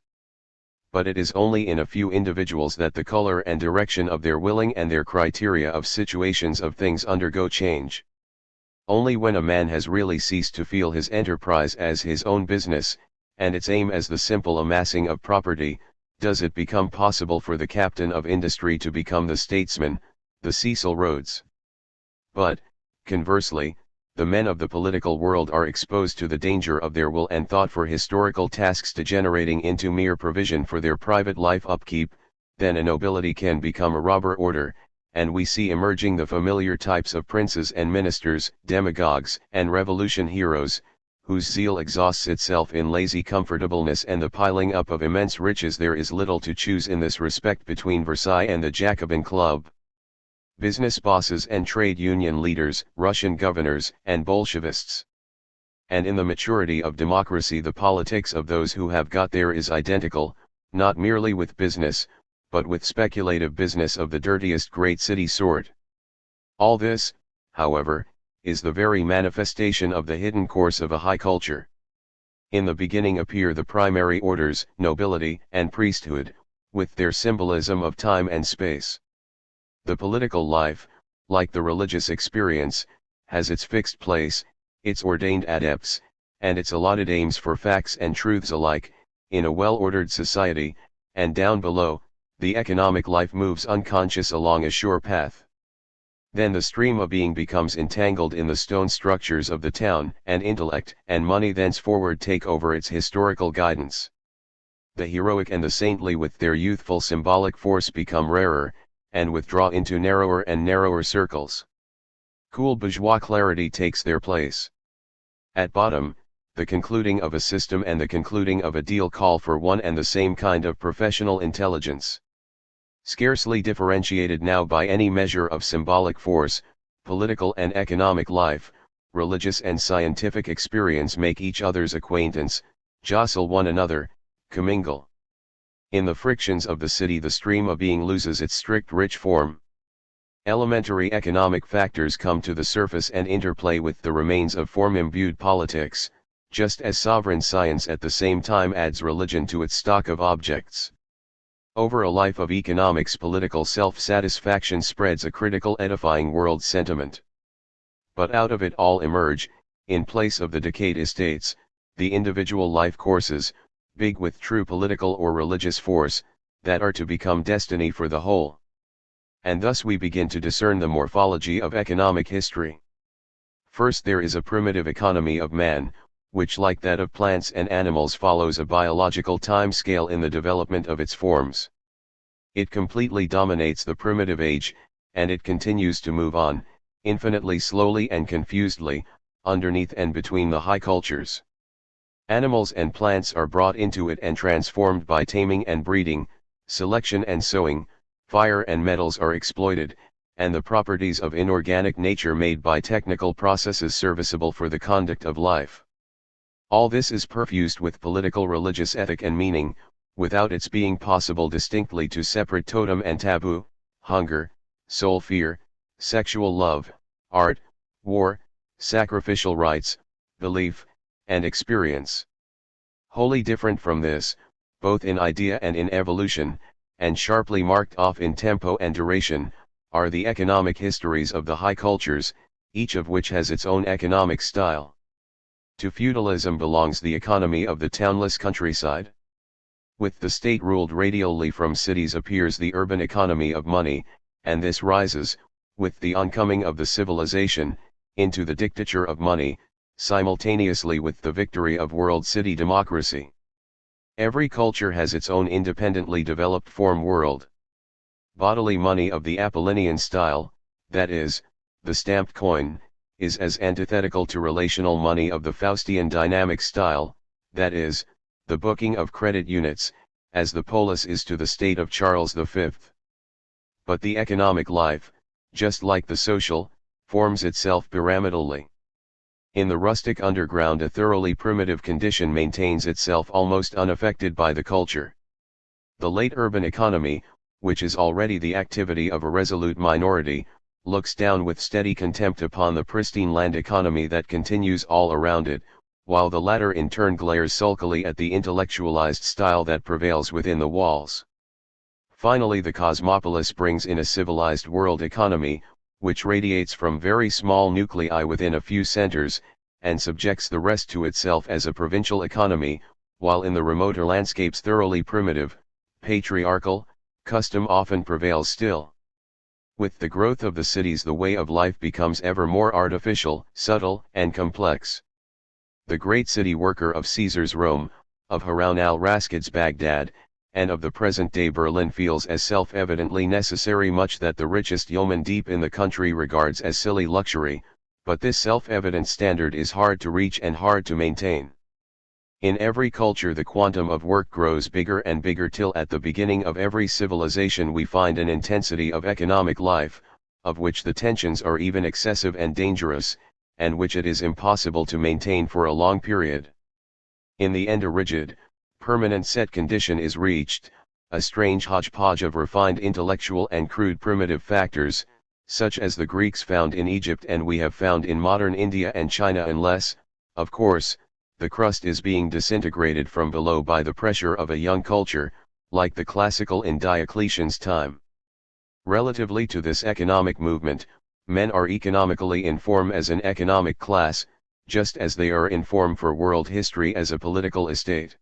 But it is only in a few individuals that the color and direction of their willing and their criteria of situations of things undergo change. Only when a man has really ceased to feel his enterprise as his own business, and its aim as the simple amassing of property, does it become possible for the captain of industry to become the statesman, the Cecil Rhodes. But, conversely, the men of the political world are exposed to the danger of their will and thought for historical tasks degenerating into mere provision for their private life upkeep. Then a nobility can become a robber order, and we see emerging the familiar types of princes and ministers, demagogues and revolution heroes, whose zeal exhausts itself in lazy comfortableness and the piling up of immense riches. There is little to choose in this respect between Versailles and the Jacobin Club. Business bosses and trade union leaders, Russian governors and Bolshevists. And in the maturity of democracy the politics of those who have got there is identical, not merely with business, but with speculative business of the dirtiest great city sort. All this, however, is the very manifestation of the hidden course of a high culture. In the beginning appear the primary orders, nobility and priesthood, with their symbolism of time and space. The political life, like the religious experience, has its fixed place, its ordained adepts, and its allotted aims for facts and truths alike. In a well-ordered society, and down below, the economic life moves unconscious along a sure path. Then the stream of being becomes entangled in the stone structures of the town, and intellect and money thenceforward take over its historical guidance. The heroic and the saintly with their youthful symbolic force become rarer, and withdraw into narrower and narrower circles. Cool bourgeois clarity takes their place. At bottom, the concluding of a system and the concluding of a deal call for one and the same kind of professional intelligence. Scarcely differentiated now by any measure of symbolic force, political and economic life, religious and scientific experience make each other's acquaintance, jostle one another, commingle. In the frictions of the city the stream of being loses its strict rich form. Elementary economic factors come to the surface and interplay with the remains of form-imbued politics, just as sovereign science at the same time adds religion to its stock of objects. Over a life of economics political self-satisfaction spreads a critical edifying world sentiment. But out of it all emerge, in place of the decayed estates, the individual life courses, big with true political or religious force, that are to become destiny for the whole. and thus we begin to discern the morphology of economic history. First, there is a primitive economy of man, which like that of plants and animals follows a biological time scale in the development of its forms. It completely dominates the primitive age, and it continues to move on, infinitely slowly and confusedly, underneath and between the high cultures. Animals and plants are brought into it and transformed by taming and breeding, selection and sowing, fire and metals are exploited, and the properties of inorganic nature made by technical processes serviceable for the conduct of life. All this is perfused with political, religious ethic and meaning, without its being possible distinctly to separate totem and taboo, hunger, soul fear, sexual love, art, war, sacrificial rites, belief, and experience. Wholly different from this, both in idea and in evolution, and sharply marked off in tempo and duration, are the economic histories of the high cultures, each of which has its own economic style. To feudalism belongs the economy of the townless countryside. With the state ruled radially from cities appears the urban economy of money, and this rises, with the oncoming of the civilization, into the dictature of money, simultaneously with the victory of world city democracy. Every culture has its own independently developed form world. Bodily money of the Apollinian style, that is, the stamped coin, is as antithetical to relational money of the Faustian dynamic style, that is, the booking of credit units, as the polis is to the state of Charles V. But the economic life, just like the social, forms itself pyramidally. In the rustic underground a thoroughly primitive condition maintains itself almost unaffected by the culture. The late urban economy, which is already the activity of a resolute minority, looks down with steady contempt upon the pristine land economy that continues all around it, while the latter in turn glares sulkily at the intellectualized style that prevails within the walls. Finally, the cosmopolis brings in a civilized world economy, which radiates from very small nuclei within a few centers, and subjects the rest to itself as a provincial economy, while in the remoter landscapes thoroughly primitive, patriarchal, custom often prevails still. With the growth of the cities the way of life becomes ever more artificial, subtle, and complex. The great city worker of Caesar's Rome, of Harun al-Rashid's Baghdad, and of the present-day Berlin feels as self-evidently necessary much that the richest yeoman deep in the country regards as silly luxury, but this self-evident standard is hard to reach and hard to maintain. In every culture the quantum of work grows bigger and bigger till at the beginning of every civilization we find an intensity of economic life, of which the tensions are even excessive and dangerous, and which it is impossible to maintain for a long period. In the end a rigid, permanent set condition is reached, a strange hodgepodge of refined intellectual and crude primitive factors, such as the Greeks found in Egypt and we have found in modern India and China unless, of course, the crust is being disintegrated from below by the pressure of a young culture, like the classical in Diocletian's time. Relatively to this economic movement, men are economically in form as an economic class, just as they are in form for world history as a political estate.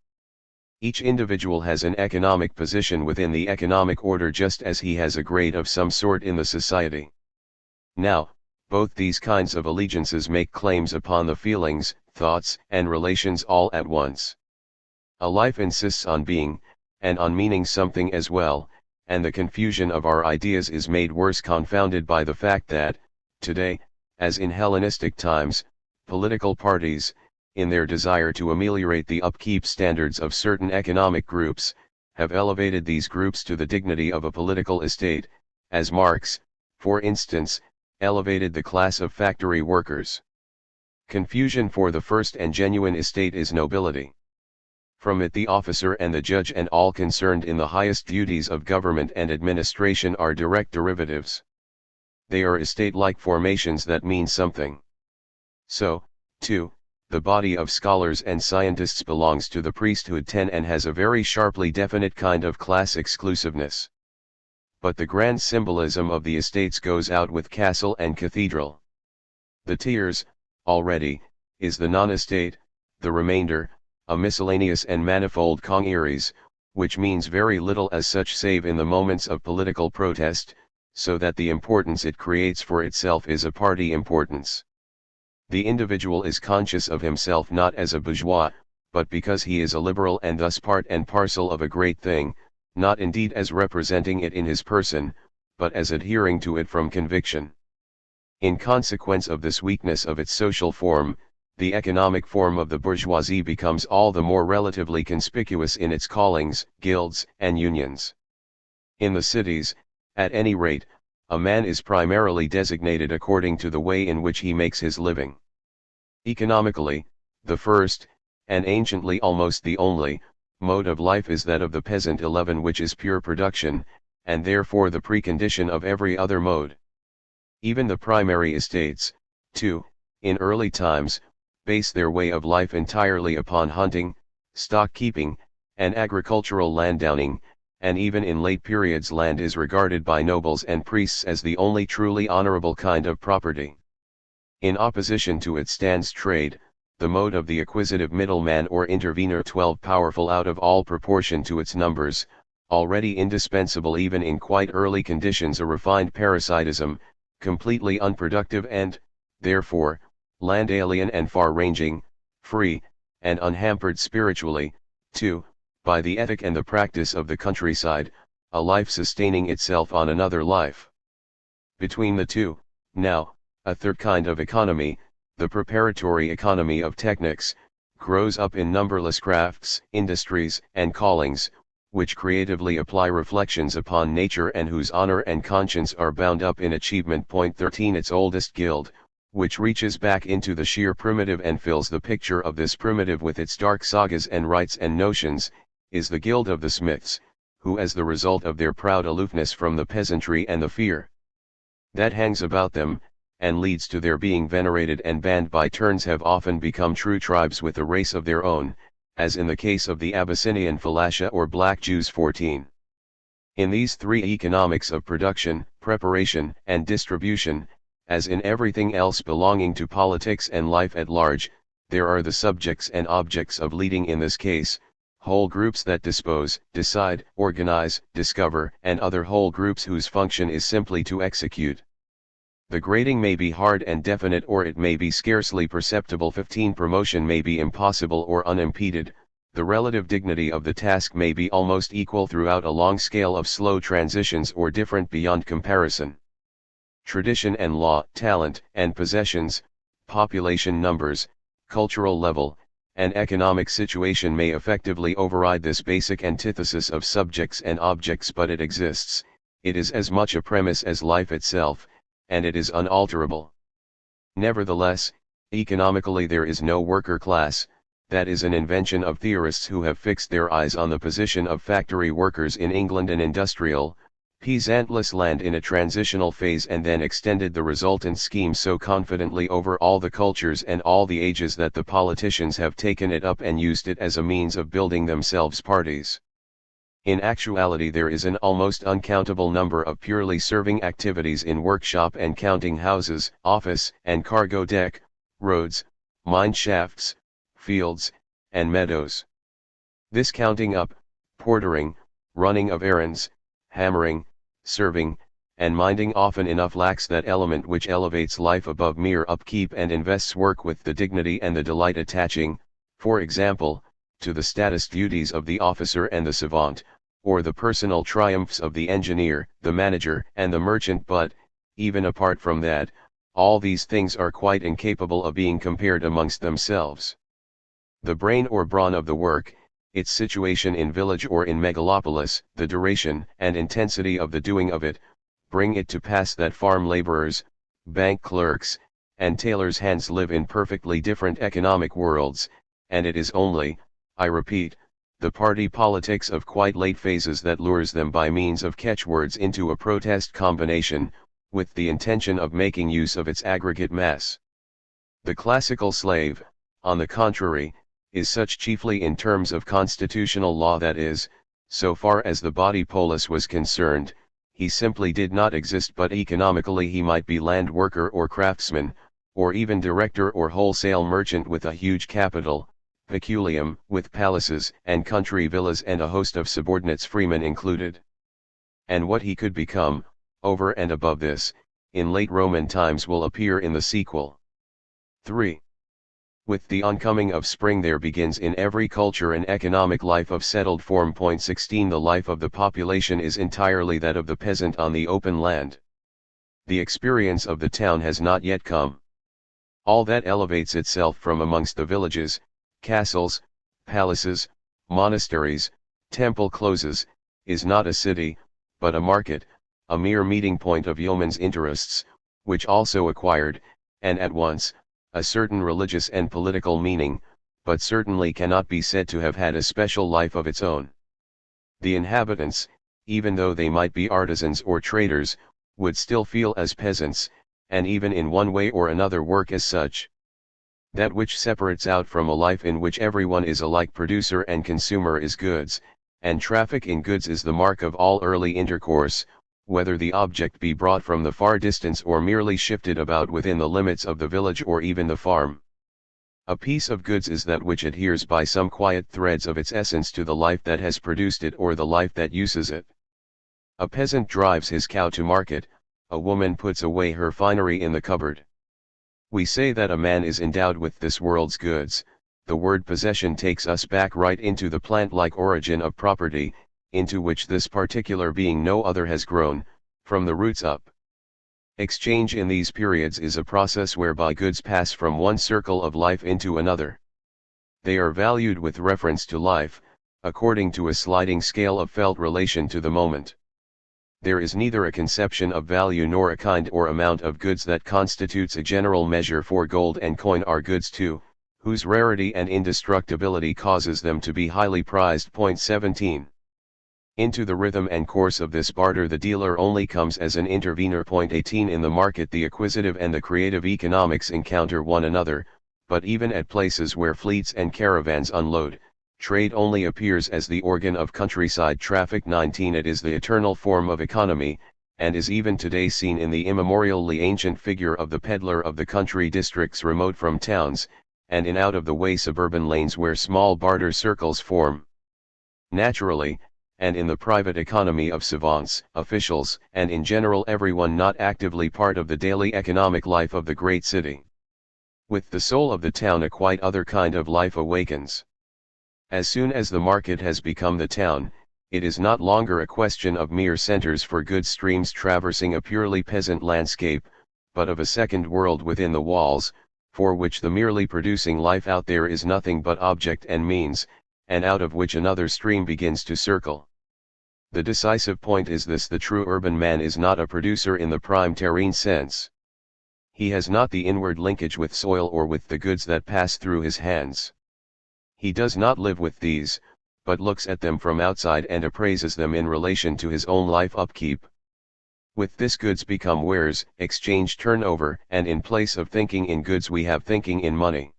Each individual has an economic position within the economic order just as he has a grade of some sort in the society. Now, both these kinds of allegiances make claims upon the feelings, thoughts, and relations all at once. A life insists on being, and on meaning something as well, and the confusion of our ideas is made worse confounded by the fact that, today, as in Hellenistic times, political parties, in their desire to ameliorate the upkeep standards of certain economic groups, have elevated these groups to the dignity of a political estate, as Marx, for instance, elevated the class of factory workers. Confusion for the first and genuine estate is nobility. From it the officer and the judge and all concerned in the highest duties of government and administration are direct derivatives. They are estate-like formations that mean something. So, too, the body of scholars and scientists belongs to the priesthood and has a very sharply definite kind of class exclusiveness. But the grand symbolism of the estates goes out with castle and cathedral. The tiers, already, is the non-estate, the remainder, a miscellaneous and manifold congeries, which means very little as such save in the moments of political protest, so that the importance it creates for itself is a party importance. The individual is conscious of himself not as a bourgeois, but because he is a liberal and thus part and parcel of a great thing, not indeed as representing it in his person, but as adhering to it from conviction. In consequence of this weakness of its social form, the economic form of the bourgeoisie becomes all the more relatively conspicuous in its callings, guilds, and unions. In the cities, at any rate, a man is primarily designated according to the way in which he makes his living. Economically, the first, and anciently almost the only, mode of life is that of the peasant 11, which is pure production, and therefore the precondition of every other mode. Even the primary estates, too, in early times, base their way of life entirely upon hunting, stock-keeping, and agricultural landowning, and even in late periods land is regarded by nobles and priests as the only truly honorable kind of property. In opposition to it stands trade, the mode of the acquisitive middleman or intervener 12, powerful out of all proportion to its numbers, already indispensable even in quite early conditions, a refined parasitism, completely unproductive and, therefore, land alien and far-ranging, free, and unhampered spiritually, too, by the ethic and the practice of the countryside, a life sustaining itself on another life. Between the two, now, a third kind of economy, the preparatory economy of technics, grows up in numberless crafts, industries, and callings, which creatively apply reflections upon nature and whose honor and conscience are bound up in achievement. 13 Its oldest guild, which reaches back into the sheer primitive and fills the picture of this primitive with its dark sagas and rites and notions, is the guild of the smiths, who as the result of their proud aloofness from the peasantry and the fear that hangs about them, and leads to their being venerated and banned by turns, have often become true tribes with a race of their own, as in the case of the Abyssinian Falasha or Black Jews. 14. In these three economics of production, preparation, and distribution, as in everything else belonging to politics and life at large, there are the subjects and objects of leading, in this case, whole groups that dispose, decide, organize, discover, and other whole groups whose function is simply to execute. The grading may be hard and definite, or it may be scarcely perceptible. 15. Promotion may be impossible or unimpeded, the relative dignity of the task may be almost equal throughout a long scale of slow transitions, or different beyond comparison. Tradition and law, talent and possessions, population numbers, cultural level, and economic situation may effectively override this basic antithesis of subjects and objects, but it exists, it is as much a premise as life itself, and it is unalterable. Nevertheless, economically there is no worker class. That is an invention of theorists who have fixed their eyes on the position of factory workers in England and industrial, peasantless land in a transitional phase, and then extended the resultant scheme so confidently over all the cultures and all the ages that the politicians have taken it up and used it as a means of building themselves parties. In actuality there is an almost uncountable number of purely serving activities in workshop and counting houses, office and cargo deck, roads, mine shafts, fields, and meadows. This counting up, portering, running of errands, hammering, serving, and minding often enough lacks that element which elevates life above mere upkeep and invests work with the dignity and the delight attaching, for example, to the status duties of the officer and the savant, or the personal triumphs of the engineer, the manager, and the merchant. But, even apart from that, all these things are quite incapable of being compared amongst themselves. The brain or brawn of the work, its situation in village or in megalopolis, the duration and intensity of the doing of it, bring it to pass that farm laborers, bank clerks, and tailors' hands live in perfectly different economic worlds, and it is only, I repeat, the party politics of quite late phases that lures them by means of catchwords into a protest combination, with the intention of making use of its aggregate mass. The classical slave, on the contrary, is such chiefly in terms of constitutional law, that is, so far as the body polis was concerned, he simply did not exist, but economically he might be land worker or craftsman, or even director or wholesale merchant with a huge capital, peculium, with palaces and country villas and a host of subordinates, freemen included. And what he could become, over and above this, in late Roman times will appear in the sequel. 3. With the oncoming of spring there begins in every culture an economic life of settled form. 16 The life of the population is entirely that of the peasant on the open land. The experience of the town has not yet come. All that elevates itself from amongst the villages, castles, palaces, monasteries, temple closes, is not a city, but a market, a mere meeting point of yeomen's interests, which also acquired, and at once, a certain religious and political meaning, but certainly cannot be said to have had a special life of its own. The inhabitants, even though they might be artisans or traders, would still feel as peasants, and even in one way or another work as such. That which separates out from a life in which everyone is alike producer and consumer is goods, and traffic in goods is the mark of all early intercourse, whether the object be brought from the far distance or merely shifted about within the limits of the village or even the farm. A piece of goods is that which adheres by some quiet threads of its essence to the life that has produced it or the life that uses it. A peasant drives his cow to market, a woman puts away her finery in the cupboard. We say that a man is endowed with this world's goods. The word possession takes us back right into the plant-like origin of property, into which this particular being no other has grown, from the roots up. Exchange in these periods is a process whereby goods pass from one circle of life into another. They are valued with reference to life, according to a sliding scale of felt relation to the moment. There is neither a conception of value nor a kind or amount of goods that constitutes a general measure, for gold and coin are goods too, whose rarity and indestructibility causes them to be highly prized. 17. Into the rhythm and course of this barter the dealer only comes as an intervener. 18 In the market the acquisitive and the creative economics encounter one another, but even at places where fleets and caravans unload, trade only appears as the organ of countryside traffic. 19 It is the eternal form of economy, and is even today seen in the immemorially ancient figure of the peddler of the country districts remote from towns, and in out-of-the-way suburban lanes where small barter circles form. Naturally, and in the private economy of savants, officials, and in general everyone not actively part of the daily economic life of the great city. With the soul of the town a quite other kind of life awakens. As soon as the market has become the town, it is not longer a question of mere centers for goods streams traversing a purely peasant landscape, but of a second world within the walls, for which the merely producing life out there is nothing but object and means, and out of which another stream begins to circle. The decisive point is this: the true urban man is not a producer in the prime terrene sense. He has not the inward linkage with soil or with the goods that pass through his hands. He does not live with these, but looks at them from outside and appraises them in relation to his own life upkeep. With this goods become wares, exchange turnover, and in place of thinking in goods we have thinking in money.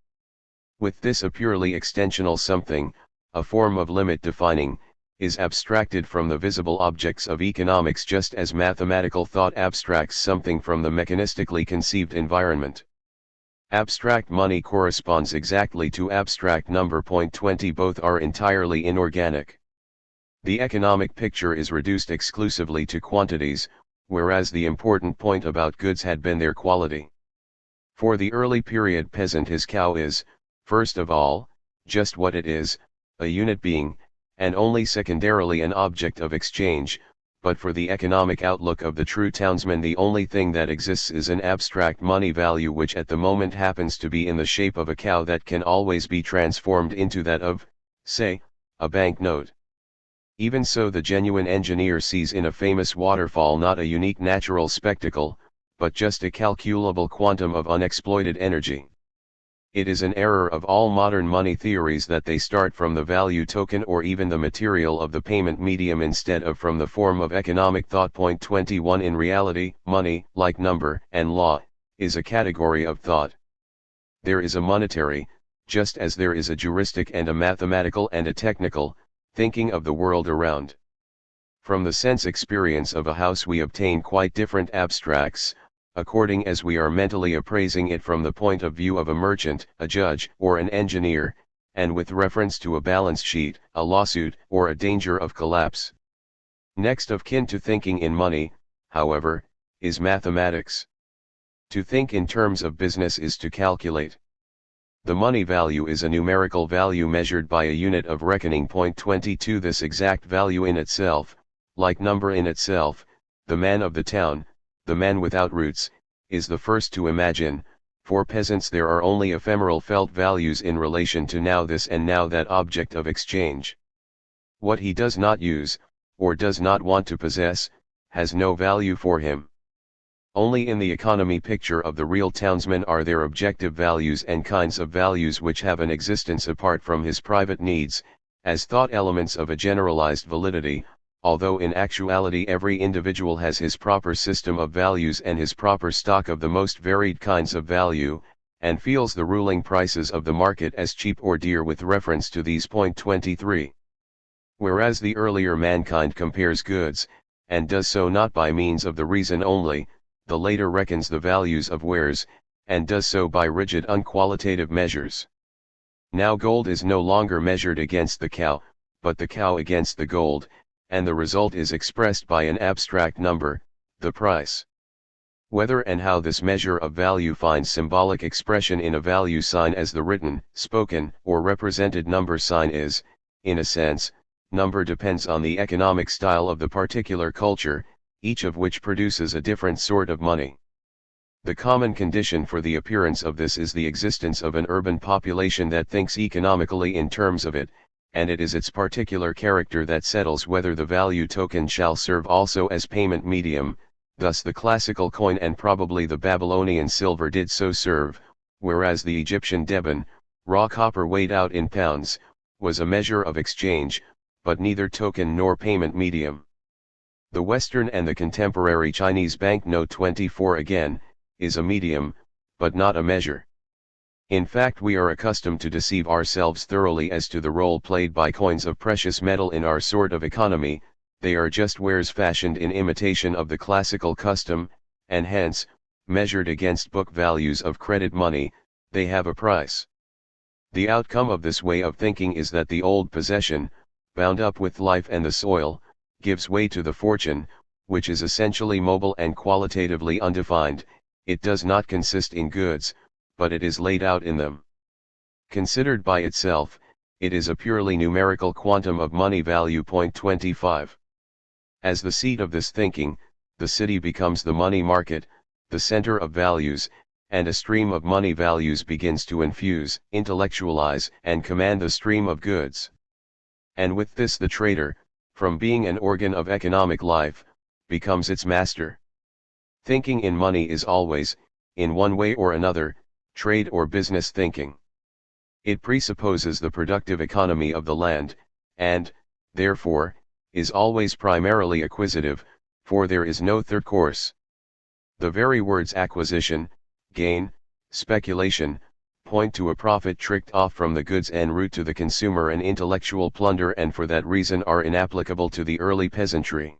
With this a purely extensional something, a form of limit defining, is abstracted from the visible objects of economics just as mathematical thought abstracts something from the mechanistically conceived environment. Abstract money corresponds exactly to abstract number. 20 Both are entirely inorganic. The economic picture is reduced exclusively to quantities, whereas the important point about goods had been their quality. For the early period peasant his cow is, first of all, just what it is, a unit being, and only secondarily an object of exchange, but for the economic outlook of the true townsman the only thing that exists is an abstract money value which at the moment happens to be in the shape of a cow that can always be transformed into that of, say, a banknote. Even so the genuine engineer sees in a famous waterfall not a unique natural spectacle, but just a calculable quantum of unexploited energy. It is an error of all modern money theories that they start from the value token or even the material of the payment medium instead of from the form of economic thought. 21 In reality, money, like number and law, is a category of thought. There is a monetary, just as there is a juristic and a mathematical and a technical, thinking of the world around. From the sense experience of a house we obtain quite different abstracts, according as we are mentally appraising it from the point of view of a merchant, a judge, or an engineer, and with reference to a balance sheet, a lawsuit, or a danger of collapse. Next of kin to thinking in money, however, is mathematics. To think in terms of business is to calculate. The money value is a numerical value measured by a unit of reckoning. 22 This exact value in itself, like number in itself, the man of the town, the man without roots, is the first to imagine. For peasants there are only ephemeral felt values in relation to now this and now that object of exchange. What he does not use, or does not want to possess, has no value for him. Only in the economy picture of the real townsman are there objective values and kinds of values which have an existence apart from his private needs, as thought elements of a generalized validity, although in actuality every individual has his proper system of values and his proper stock of the most varied kinds of value, and feels the ruling prices of the market as cheap or dear with reference to these. 23. Whereas the earlier mankind compares goods, and does so not by means of the reason only, the later reckons the values of wares, and does so by rigid unqualitative measures. Now gold is no longer measured against the cow, but the cow against the gold, and the result is expressed by an abstract number, the price. Whether and how this measure of value finds symbolic expression in a value sign as the written, spoken, or represented number sign is, in a sense, number depends on the economic style of the particular culture, each of which produces a different sort of money. The common condition for the appearance of this is the existence of an urban population that thinks economically in terms of it, and it is its particular character that settles whether the value token shall serve also as payment medium. Thus the classical coin and probably the Babylonian silver did so serve, whereas the Egyptian deben, raw copper weighed out in pounds, was a measure of exchange, but neither token nor payment medium. The Western and the contemporary Chinese banknote 24 again, is a medium, but not a measure. In fact we are accustomed to deceive ourselves thoroughly as to the role played by coins of precious metal in our sort of economy. They are just wares fashioned in imitation of the classical custom, and hence, measured against book values of credit money, they have a price. The outcome of this way of thinking is that the old possession, bound up with life and the soil, gives way to the fortune, which is essentially mobile and qualitatively undefined. It does not consist in goods, but it is laid out in them. Considered by itself, it is a purely numerical quantum of money value. 25. As the seat of this thinking, the city becomes the money market, the center of values, and a stream of money values begins to infuse, intellectualize, and command the stream of goods. And with this the trader, from being an organ of economic life, becomes its master. Thinking in money is always, in one way or another, trade or business thinking. It presupposes the productive economy of the land, and, therefore, is always primarily acquisitive, for there is no third course. The very words acquisition, gain, speculation, point to a profit tricked off from the goods en route to the consumer and intellectual plunder, and for that reason are inapplicable to the early peasantry.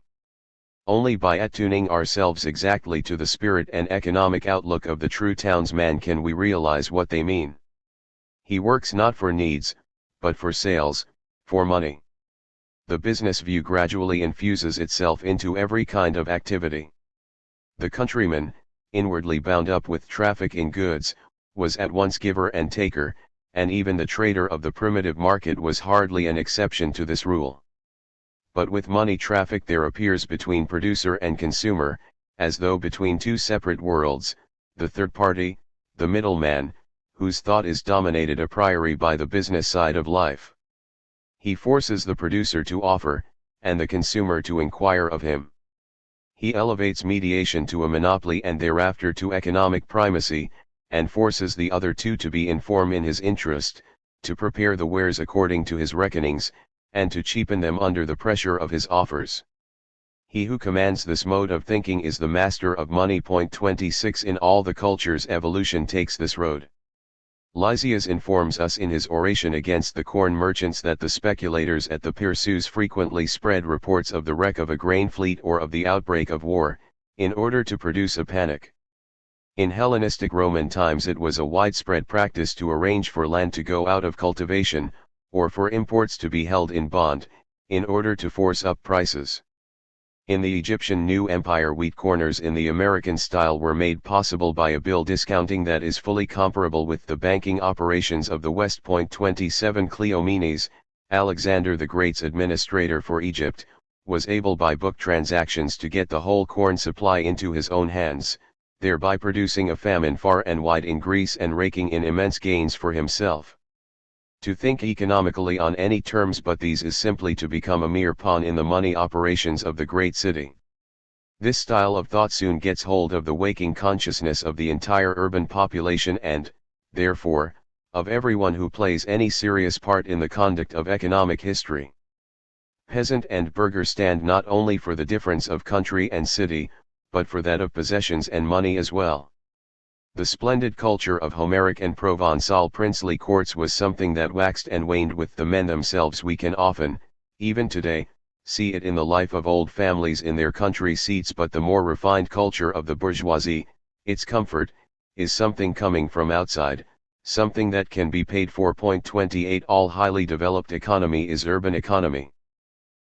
Only by attuning ourselves exactly to the spirit and economic outlook of the true townsman can we realize what they mean. He works not for needs, but for sales, for money. The business view gradually infuses itself into every kind of activity. The countryman, inwardly bound up with traffic in goods, was at once giver and taker, and even the trader of the primitive market was hardly an exception to this rule. But with money traffic there appears between producer and consumer, as though between two separate worlds, the third party, the middleman, whose thought is dominated a priori by the business side of life. He forces the producer to offer, and the consumer to inquire of him. He elevates mediation to a monopoly and thereafter to economic primacy, and forces the other two to be in form in his interest, to prepare the wares according to his reckonings, and to cheapen them under the pressure of his offers. He who commands this mode of thinking is the master of money. 26 In all the cultures evolution takes this road. Lysias informs us in his oration against the corn merchants that the speculators at the pursues frequently spread reports of the wreck of a grain fleet or of the outbreak of war, in order to produce a panic. In Hellenistic Roman times it was a widespread practice to arrange for land to go out of cultivation, or for imports to be held in bond, in order to force up prices. In the Egyptian New Empire, wheat corners in the American style were made possible by a bill discounting that is fully comparable with the banking operations of the West. 27 Cleomenes, Alexander the Great's administrator for Egypt, was able by book transactions to get the whole corn supply into his own hands, thereby producing a famine far and wide in Greece and raking in immense gains for himself. To think economically on any terms but these is simply to become a mere pawn in the money operations of the great city. This style of thought soon gets hold of the waking consciousness of the entire urban population and, therefore, of everyone who plays any serious part in the conduct of economic history. Peasant and burgher stand not only for the difference of country and city, but for that of possessions and money as well. The splendid culture of Homeric and Provençal princely courts was something that waxed and waned with the men themselves. We can often, even today, see it in the life of old families in their country seats, but the more refined culture of the bourgeoisie, its comfort, is something coming from outside, something that can be paid for. 28 All highly developed economy is urban economy.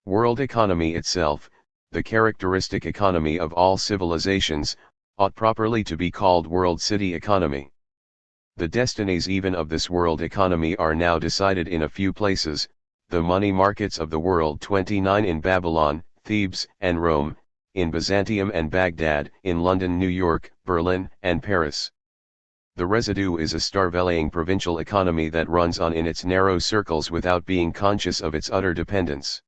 World economy itself, the characteristic economy of all civilizations, ought properly to be called world city economy. The destinies even of this world economy are now decided in a few places, the money markets of the world. 29 In Babylon, Thebes, and Rome, in Byzantium and Baghdad, in London, New York, Berlin, and Paris. The residue is a starveling provincial economy that runs on in its narrow circles without being conscious of its utter dependence.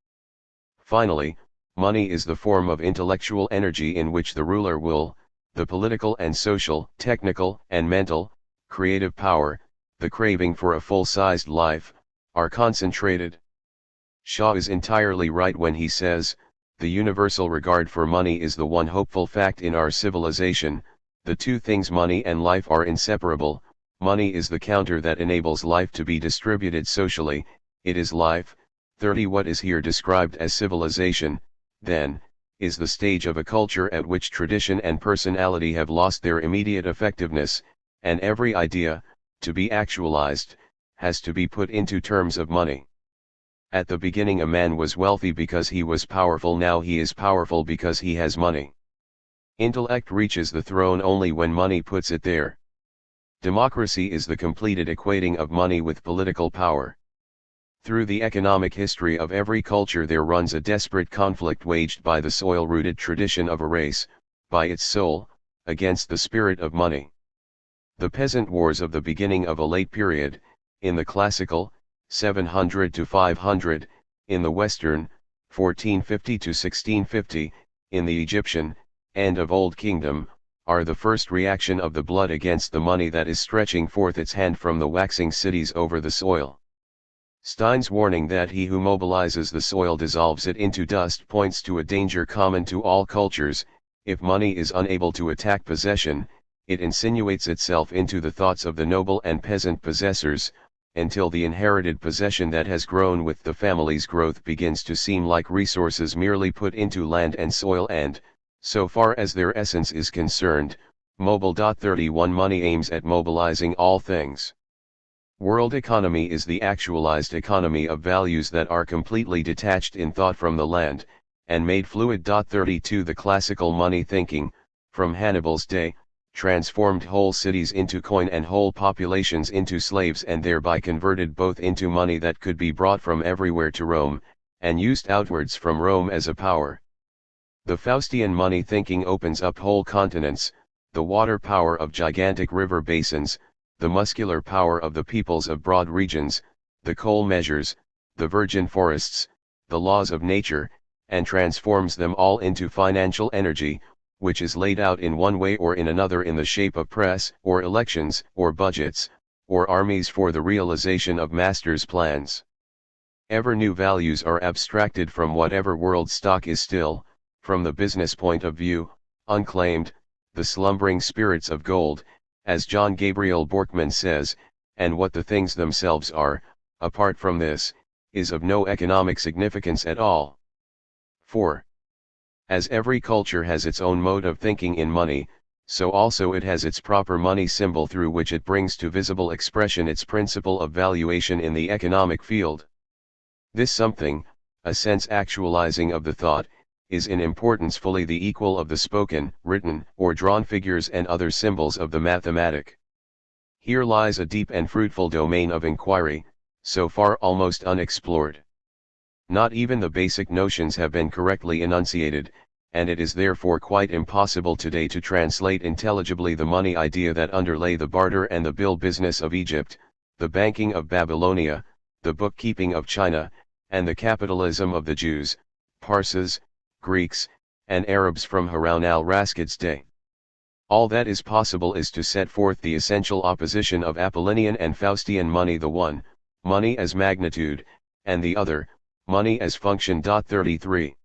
Finally, money is the form of intellectual energy in which the ruler will, the political and social, technical and mental, creative power, the craving for a full-sized life, are concentrated. Shaw is entirely right when he says, the universal regard for money is the one hopeful fact in our civilization. The two things money and life are inseparable. Money is the counter that enables life to be distributed socially, it is life. 30 What is here described as civilization, then, is the stage of a culture at which tradition and personality have lost their immediate effectiveness, and every idea, to be actualized, has to be put into terms of money. At the beginning a man was wealthy because he was powerful, now he is powerful because he has money. Intellect reaches the throne only when money puts it there. Democracy is the completed equating of money with political power. Through the economic history of every culture there runs a desperate conflict waged by the soil-rooted tradition of a race, by its soul, against the spirit of money. The peasant wars of the beginning of a late period, in the classical, 700 to 500, in the Western, 1450 to 1650, in the Egyptian, end of Old Kingdom, are the first reaction of the blood against the money that is stretching forth its hand from the waxing cities over the soil. Stein's warning that he who mobilizes the soil dissolves it into dust points to a danger common to all cultures. If money is unable to attack possession, it insinuates itself into the thoughts of the noble and peasant possessors, until the inherited possession that has grown with the family's growth begins to seem like resources merely put into land and soil and, so far as their essence is concerned, mobile. 31 Money aims at mobilizing all things. World economy is the actualized economy of values that are completely detached in thought from the land, and made fluid. 32 The classical money thinking, from Hannibal's day, transformed whole cities into coin and whole populations into slaves and thereby converted both into money that could be brought from everywhere to Rome, and used outwards from Rome as a power. The Faustian money thinking opens up whole continents, the water power of gigantic river basins, the muscular power of the peoples of broad regions, the coal measures, the virgin forests, the laws of nature, and transforms them all into financial energy, which is laid out in one way or in another in the shape of press, or elections, or budgets, or armies for the realization of masters' plans. Ever new values are abstracted from whatever world stock is still, from the business point of view, unclaimed, the slumbering spirits of gold, as John Gabriel Borkman says, and what the things themselves are, apart from this, is of no economic significance at all. 4. As every culture has its own mode of thinking in money, so also it has its proper money symbol through which it brings to visible expression its principle of valuation in the economic field. This something, a sense actualizing of the thought, is in importance fully the equal of the spoken, written, or drawn figures and other symbols of the mathematic. Here lies a deep and fruitful domain of inquiry, so far almost unexplored. Not even the basic notions have been correctly enunciated, and it is therefore quite impossible today to translate intelligibly the money idea that underlay the barter and the bill business of Egypt, the banking of Babylonia, the bookkeeping of China, and the capitalism of the Jews, Parsis, Greeks, and Arabs from Harun al-Rashid's day. All that is possible is to set forth the essential opposition of Apollinian and Faustian money, the one, money as magnitude, and the other, money as function. 33.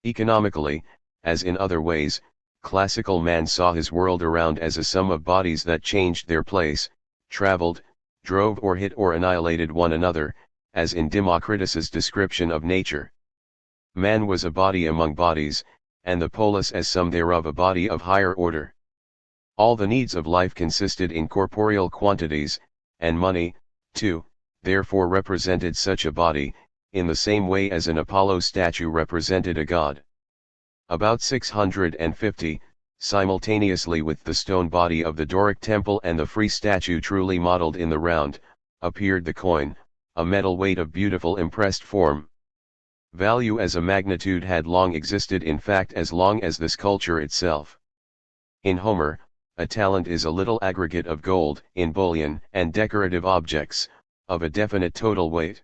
Economically, as in other ways, classical man saw his world around as a sum of bodies that changed their place, traveled, drove or hit or annihilated one another, as in Democritus's description of nature. Man was a body among bodies, and the polis as some thereof a body of higher order. All the needs of life consisted in corporeal quantities, and money, too, therefore represented such a body, in the same way as an Apollo statue represented a god. About 650, simultaneously with the stone body of the Doric temple and the free statue truly modeled in the round, appeared the coin, a metal weight of beautiful impressed form. Value as a magnitude had long existed, in fact as long as the sculpture itself. In Homer, a talent is a little aggregate of gold, in bullion and decorative objects, of a definite total weight.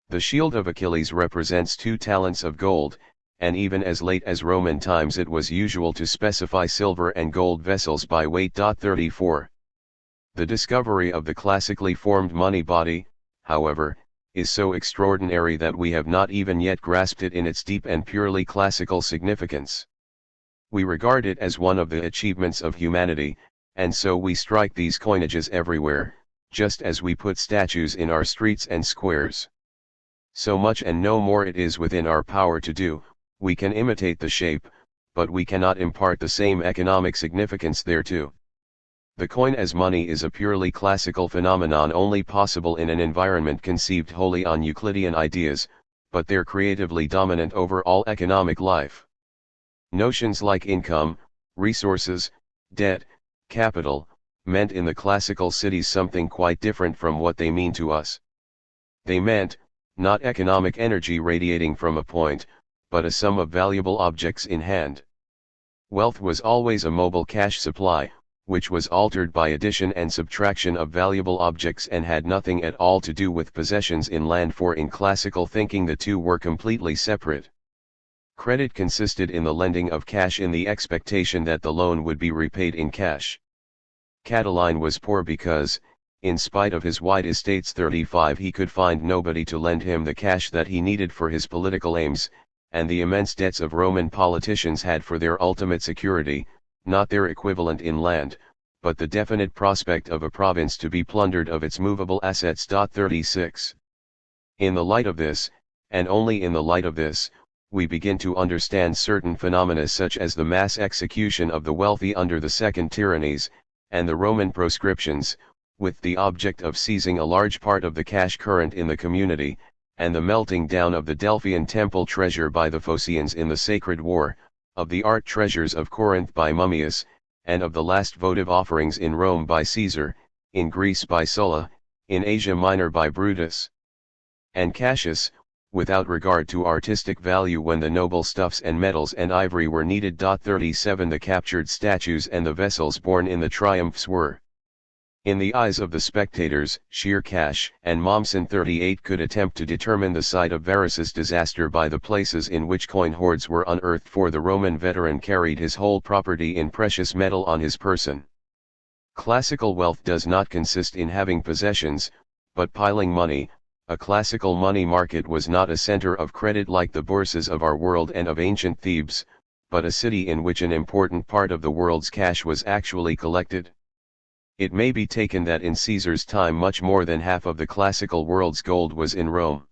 The shield of Achilles represents 2 talents of gold, and even as late as Roman times it was usual to specify silver and gold vessels by weight. 34. The discovery of the classically formed money body, however, is so extraordinary that we have not even yet grasped it in its deep and purely classical significance. We regard it as one of the achievements of humanity, and so we strike these coinages everywhere, just as we put statues in our streets and squares. So much and no more it is within our power to do. We can imitate the shape, but we cannot impart the same economic significance thereto. The coin as money is a purely classical phenomenon only possible in an environment conceived wholly on Euclidean ideas, but they're creatively dominant over all economic life. Notions like income, resources, debt, capital, meant in the classical cities something quite different from what they mean to us. They meant, not economic energy radiating from a point, but a sum of valuable objects in hand. Wealth was always a mobile cash supply, which was altered by addition and subtraction of valuable objects and had nothing at all to do with possessions in land, for in classical thinking the two were completely separate. Credit consisted in the lending of cash in the expectation that the loan would be repaid in cash. Catiline was poor because, in spite of his wide estates 35, he could find nobody to lend him the cash that he needed for his political aims, and the immense debts of Roman politicians had for their ultimate security, not their equivalent in land, but the definite prospect of a province to be plundered of its movable assets. 36. In the light of this, and only in the light of this, we begin to understand certain phenomena such as the mass execution of the wealthy under the second tyrannies, and the Roman proscriptions, with the object of seizing a large part of the cash current in the community, and the melting down of the Delphian temple treasure by the Phocians in the Sacred War, of the art treasures of Corinth by Mummius, and of the last votive offerings in Rome by Caesar, in Greece by Sulla, in Asia Minor by Brutus and Cassius, without regard to artistic value when the noble stuffs and metals and ivory were needed. 37 The captured statues and the vessels borne in the triumphs were, in the eyes of the spectators, sheer cash, and Mommsen 38 could attempt to determine the site of Varus's disaster by the places in which coin hoards were unearthed, for the Roman veteran carried his whole property in precious metal on his person. Classical wealth does not consist in having possessions, but piling money. A classical money market was not a center of credit like the bourses of our world and of ancient Thebes, but a city in which an important part of the world's cash was actually collected. It may be taken that in Caesar's time much more than half of the classical world's gold was in Rome.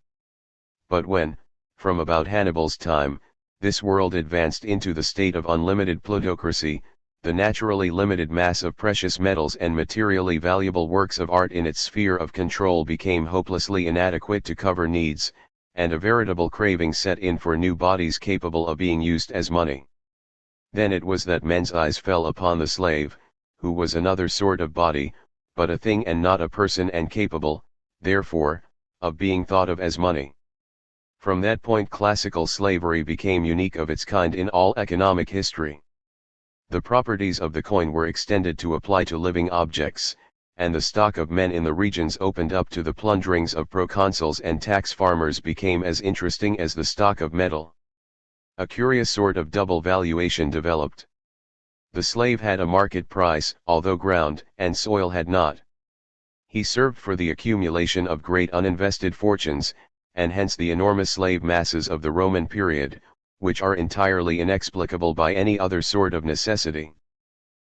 But when, from about Hannibal's time, this world advanced into the state of unlimited plutocracy, the naturally limited mass of precious metals and materially valuable works of art in its sphere of control became hopelessly inadequate to cover needs, and a veritable craving set in for new bodies capable of being used as money. Then it was that men's eyes fell upon the slave, who was another sort of body, but a thing and not a person, and capable, therefore, of being thought of as money. From that point classical slavery became unique of its kind in all economic history. The properties of the coin were extended to apply to living objects, and the stock of men in the regions opened up to the plunderings of proconsuls and tax farmers became as interesting as the stock of metal. A curious sort of double valuation developed. The slave had a market price, although ground and soil had not. He served for the accumulation of great uninvested fortunes, and hence the enormous slave masses of the Roman period, which are entirely inexplicable by any other sort of necessity.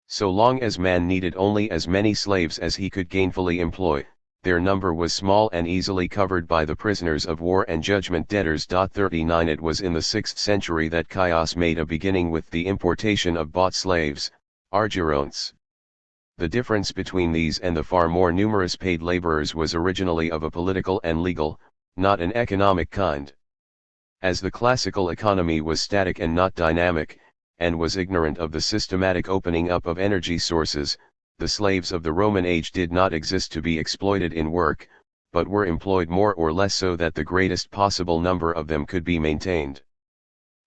So long as man needed only as many slaves as he could gainfully employ, their number was small and easily covered by the prisoners of war and judgment debtors. 39 It was in the 6th century that chaos made a beginning with the importation of bought slaves, argerontes. The difference between these and the far more numerous paid laborers was originally of a political and legal, not an economic kind. As the classical economy was static and not dynamic, and was ignorant of the systematic opening up of energy sources, the slaves of the Roman age did not exist to be exploited in work, but were employed more or less so that the greatest possible number of them could be maintained.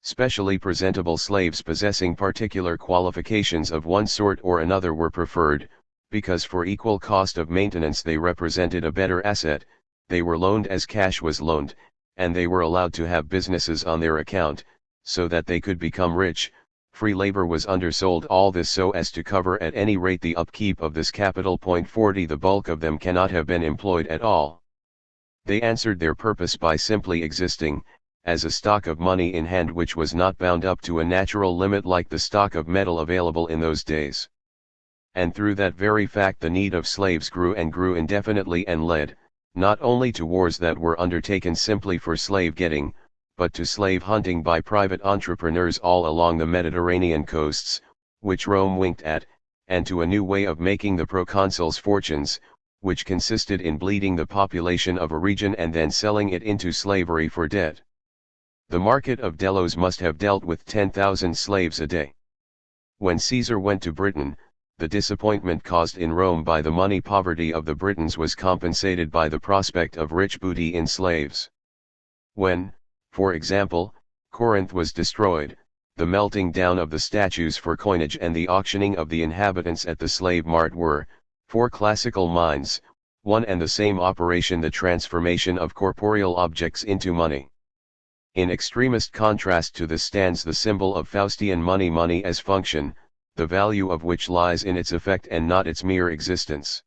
Specially presentable slaves possessing particular qualifications of one sort or another were preferred, because for equal cost of maintenance they represented a better asset, they were loaned as cash was loaned, and they were allowed to have businesses on their account, so that they could become rich. Free labor was undersold, all this so as to cover at any rate the upkeep of this capital. 40 The bulk of them cannot have been employed at all. They answered their purpose by simply existing, as a stock of money in hand which was not bound up to a natural limit like the stock of metal available in those days. And through that very fact the need of slaves grew and grew indefinitely, and led, not only to wars that were undertaken simply for slave getting, but to slave hunting by private entrepreneurs all along the Mediterranean coasts, which Rome winked at, and to a new way of making the proconsuls' fortunes, which consisted in bleeding the population of a region and then selling it into slavery for debt. The market of Delos must have dealt with 10,000 slaves a day. When Caesar went to Britain, the disappointment caused in Rome by the money poverty of the Britons was compensated by the prospect of rich booty in slaves. When, for example, Corinth was destroyed, the melting down of the statues for coinage and the auctioning of the inhabitants at the slave mart were, for classical minds, one and the same operation, the transformation of corporeal objects into money. In extremest contrast to this stands the symbol of Faustian money, money as function, the value of which lies in its effect and not its mere existence.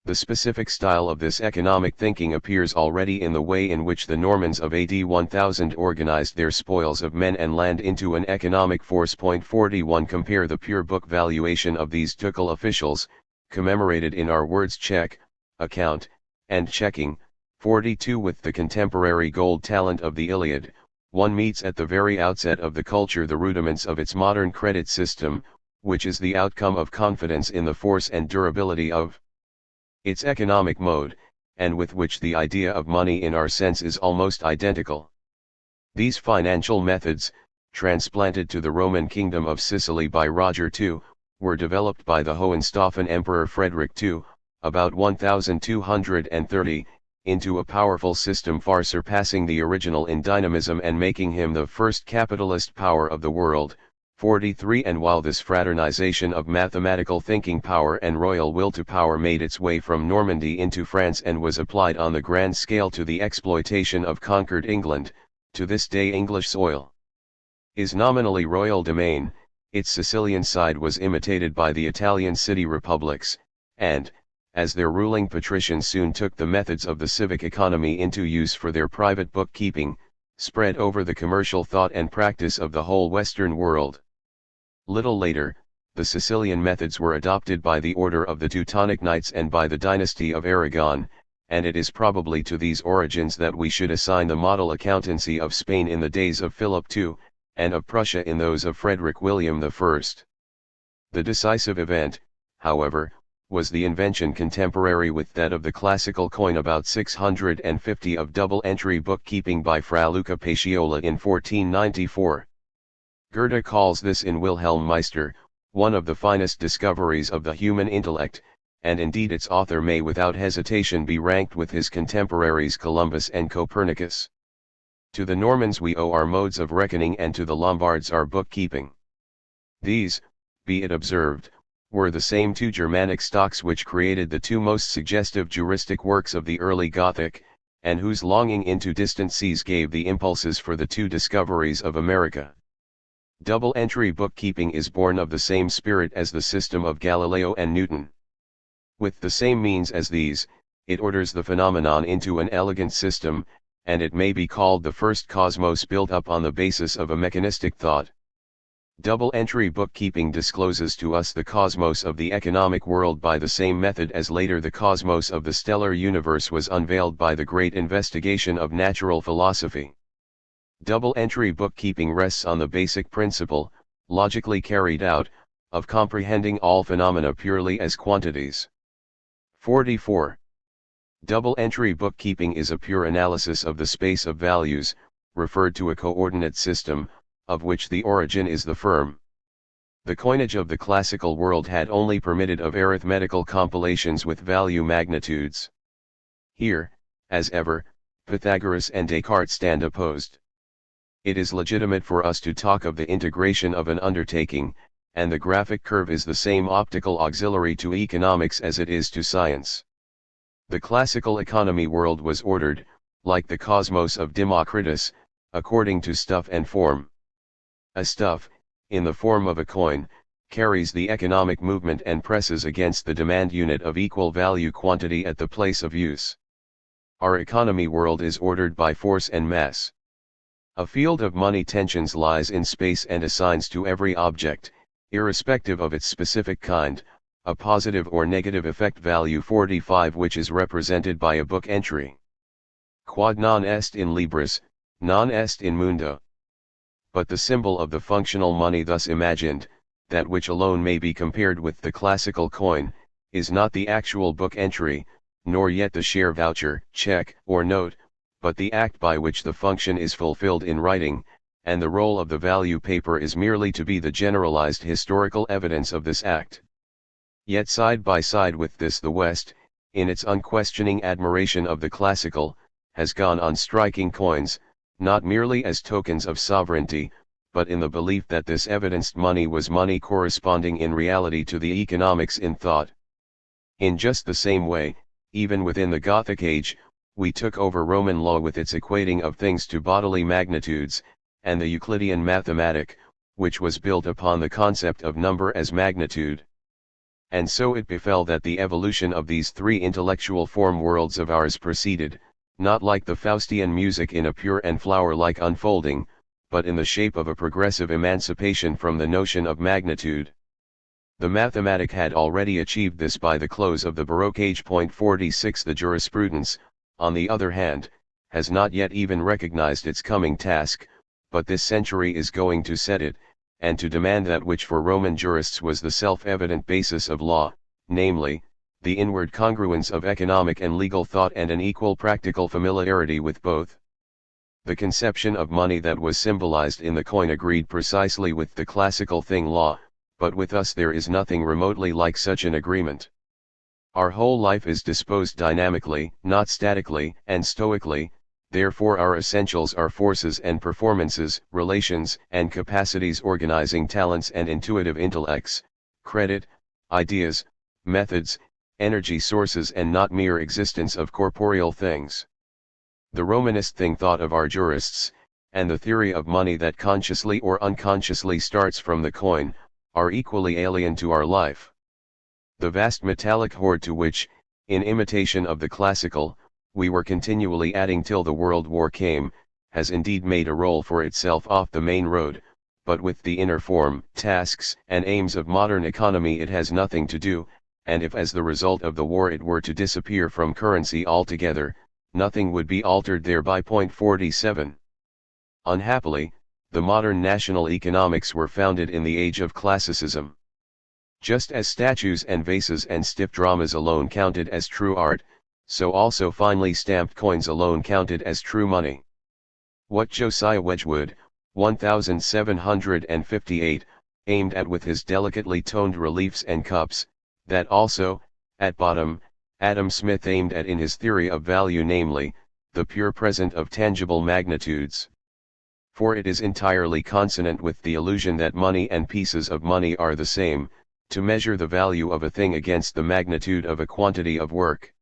The specific style of this economic thinking appears already in the way in which the Normans of AD 1000 organized their spoils of men and land into an economic force. 41 Compare the pure book valuation of these ducal officials, commemorated in our words check, account, and checking, 42 with the contemporary gold talent of the Iliad. One meets at the very outset of the culture the rudiments of its modern credit system, which is the outcome of confidence in the force and durability of its economic mode, and with which the idea of money in our sense is almost identical. These financial methods, transplanted to the Roman kingdom of Sicily by Roger II, were developed by the Hohenstaufen Emperor Frederick II, about 1230, into a powerful system far surpassing the original in dynamism and making him the first capitalist power of the world. 43 And while this fraternization of mathematical thinking power and royal will to power made its way from Normandy into France and was applied on the grand scale to the exploitation of conquered England, to this day English soil is nominally royal domain, its Sicilian side was imitated by the Italian city republics, and, as their ruling patricians soon took the methods of the civic economy into use for their private bookkeeping, spread over the commercial thought and practice of the whole Western world. Little later, the Sicilian methods were adopted by the order of the Teutonic Knights and by the dynasty of Aragon, and it is probably to these origins that we should assign the model accountancy of Spain in the days of Philip II, and of Prussia in those of Frederick William I. The decisive event, however, was the invention contemporary with that of the classical coin about 650 of double-entry bookkeeping by Fra Luca Pacioli in 1494. Goethe calls this in Wilhelm Meister, one of the finest discoveries of the human intellect, and indeed its author may without hesitation be ranked with his contemporaries Columbus and Copernicus. To the Normans we owe our modes of reckoning and to the Lombards our bookkeeping. These, be it observed, were the same two Germanic stocks which created the two most suggestive juristic works of the early Gothic, and whose longing into distant seas gave the impulses for the two discoveries of America. Double-entry bookkeeping is born of the same spirit as the system of Galileo and Newton. With the same means as these, it orders the phenomenon into an elegant system, and it may be called the first cosmos built up on the basis of a mechanistic thought. Double-entry bookkeeping discloses to us the cosmos of the economic world by the same method as later the cosmos of the stellar universe was unveiled by the great investigation of natural philosophy. Double-entry bookkeeping rests on the basic principle, logically carried out, of comprehending all phenomena purely as quantities. 44. Double-entry bookkeeping is a pure analysis of the space of values, referred to a coordinate system, of which the origin is the firm. The coinage of the classical world had only permitted of arithmetical compilations with value magnitudes. Here, as ever, Pythagoras and Descartes stand opposed. It is legitimate for us to talk of the integration of an undertaking, and the graphic curve is the same optical auxiliary to economics as it is to science. The classical economy world was ordered, like the cosmos of Democritus, according to stuff and form. A stuff, in the form of a coin, carries the economic movement and presses against the demand unit of equal value quantity at the place of use. Our economy world is ordered by force and mass. A field of money tensions lies in space and assigns to every object, irrespective of its specific kind, a positive or negative effect value 45 which is represented by a book entry. Quod non est in libris, non est in mundo. But the symbol of the functional money thus imagined, that which alone may be compared with the classical coin, is not the actual book entry, nor yet the share voucher, check, or note, but the act by which the function is fulfilled in writing, and the role of the value paper is merely to be the generalized historical evidence of this act. Yet side by side with this the West, in its unquestioning admiration of the classical, has gone on striking coins, not merely as tokens of sovereignty, but in the belief that this evidenced money was money corresponding in reality to the economics in thought. In just the same way, even within the Gothic age, we took over Roman law with its equating of things to bodily magnitudes, and the Euclidean mathematic, which was built upon the concept of number as magnitude. And so it befell that the evolution of these three intellectual form worlds of ours proceeded, not like the Faustian music in a pure and flower-like unfolding, but in the shape of a progressive emancipation from the notion of magnitude. The mathematic had already achieved this by the close of the Baroque age. 46. The jurisprudence, on the other hand, has not yet even recognized its coming task, but this century is going to set it, and to demand that which for Roman jurists was the self-evident basis of law, namely, the inward congruence of economic and legal thought and an equal practical familiarity with both. The conception of money that was symbolized in the coin agreed precisely with the classical thing law, but with us there is nothing remotely like such an agreement. Our whole life is disposed dynamically, not statically and stoically, therefore our essentials are forces and performances, relations and capacities, organizing talents and intuitive intellects, credit, ideas, methods, energy sources, and not mere existence of corporeal things. The Romanist thing thought of our jurists, and the theory of money that consciously or unconsciously starts from the coin, are equally alien to our life. The vast metallic hoard to which, in imitation of the classical, we were continually adding till the World War came, has indeed made a role for itself off the main road, but with the inner form, tasks, and aims of modern economy it has nothing to do, and if as the result of the war it were to disappear from currency altogether, nothing would be altered thereby. 47. Unhappily, the modern national economics were founded in the age of classicism. Just as statues and vases and stiff dramas alone counted as true art, so also finely stamped coins alone counted as true money. What Josiah Wedgwood, 1758, aimed at with his delicately toned reliefs and cups, that also, at bottom, Adam Smith aimed at in his theory of value, namely, the pure present of tangible magnitudes. For it is entirely consonant with the illusion that money and pieces of money are the same, to measure the value of a thing against the magnitude of a quantity of work.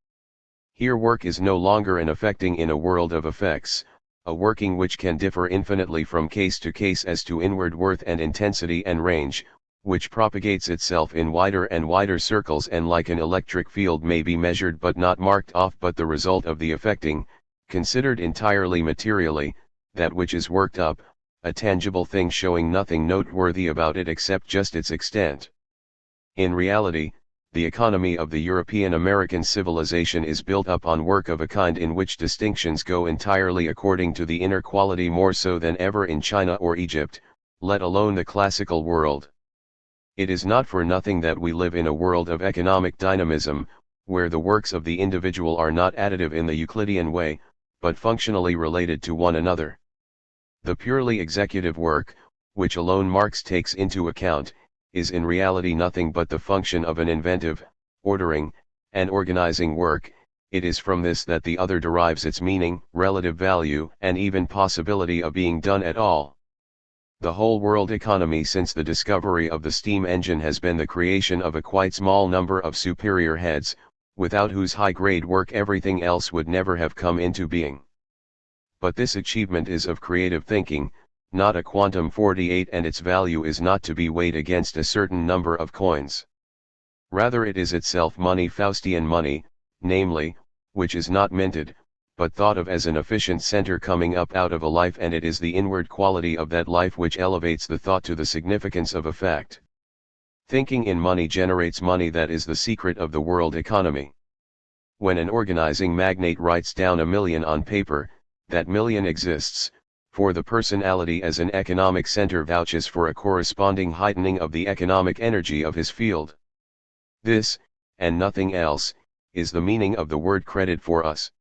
Here work is no longer an affecting in a world of effects, a working which can differ infinitely from case to case as to inward worth and intensity and range, which propagates itself in wider and wider circles and like an electric field may be measured but not marked off, but the result of the affecting, considered entirely materially, that which is worked up, a tangible thing showing nothing noteworthy about it except just its extent. In reality, the economy of the European American civilization is built up on work of a kind in which distinctions go entirely according to the inner quality, more so than ever in China or Egypt, let alone the classical world. It is not for nothing that we live in a world of economic dynamism, where the works of the individual are not additive in the Euclidean way, but functionally related to one another. The purely executive work, which alone Marx takes into account, is in reality nothing but the function of an inventive, ordering, and organizing work. It is from this that the other derives its meaning, relative value, and even possibility of being done at all. The whole world economy since the discovery of the steam engine has been the creation of a quite small number of superior heads, without whose high-grade work everything else would never have come into being. But this achievement is of creative thinking, not a quantum 48, and its value is not to be weighed against a certain number of coins. Rather it is itself money, Faustian money, namely, which is not minted, but thought of as an efficient center coming up out of a life, and it is the inward quality of that life which elevates the thought to the significance of a fact. Thinking in money generates money, that is the secret of the world economy. When an organizing magnate writes down 1,000,000 on paper, that million exists, for the personality as an economic center vouches for a corresponding heightening of the economic energy of his field. This, and nothing else, is the meaning of the word credit for us.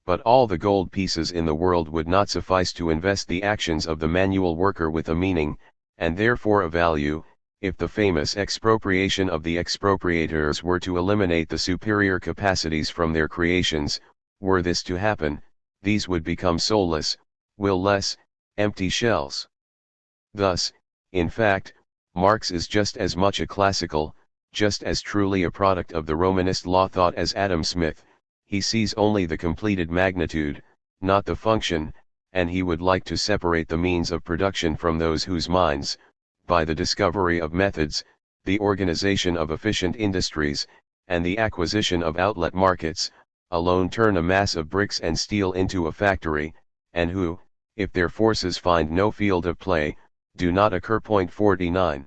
But all the gold pieces in the world would not suffice to invest the actions of the manual worker with a meaning, and therefore a value, if the famous expropriation of the expropriators were to eliminate the superior capacities from their creations. Were this to happen, these would become soulless, will-less, empty shells. Thus, in fact, Marx is just as much a classical, just as truly a product of the Romanist law thought as Adam Smith. He sees only the completed magnitude, not the function, and he would like to separate the means of production from those whose minds, by the discovery of methods, the organization of efficient industries, and the acquisition of outlet markets, alone turn a mass of bricks and steel into a factory, and who, if their forces find no field of play, do not occur. 49.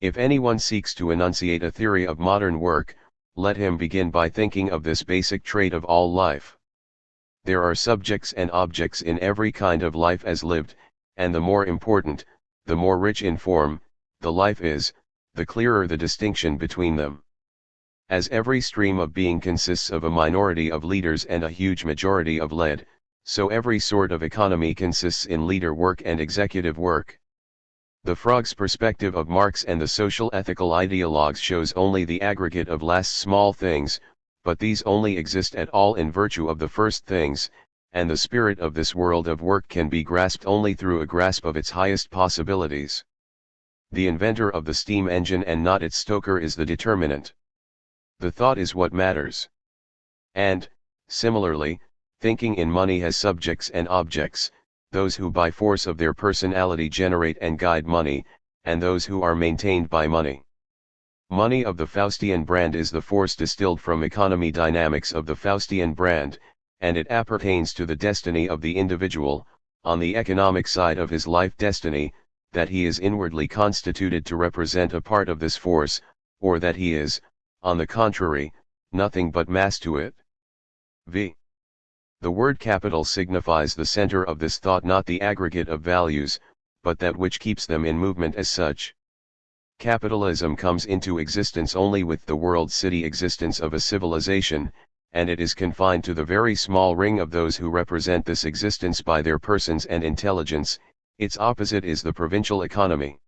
If anyone seeks to enunciate a theory of modern work, let him begin by thinking of this basic trait of all life. There are subjects and objects in every kind of life as lived, and the more important, the more rich in form, the life is, the clearer the distinction between them. As every stream of being consists of a minority of leaders and a huge majority of led, so every sort of economy consists in leader work and executive work. The Frog's perspective of Marx and the social ethical ideologues shows only the aggregate of last small things, but these only exist at all in virtue of the first things, and the spirit of this world of work can be grasped only through a grasp of its highest possibilities. The inventor of the steam engine and not its stoker is the determinant. The thought is what matters. And, similarly, thinking in money has subjects and objects, those who by force of their personality generate and guide money, and those who are maintained by money. Money of the Faustian brand is the force distilled from economy dynamics of the Faustian brand, and it appertains to the destiny of the individual, on the economic side of his life destiny, that he is inwardly constituted to represent a part of this force, or that he is, on the contrary, nothing but mass to it. V. The word capital signifies the center of this thought, not the aggregate of values, but that which keeps them in movement as such. Capitalism comes into existence only with the world city existence of a civilization, and it is confined to the very small ring of those who represent this existence by their persons and intelligence. Its opposite is the provincial economy.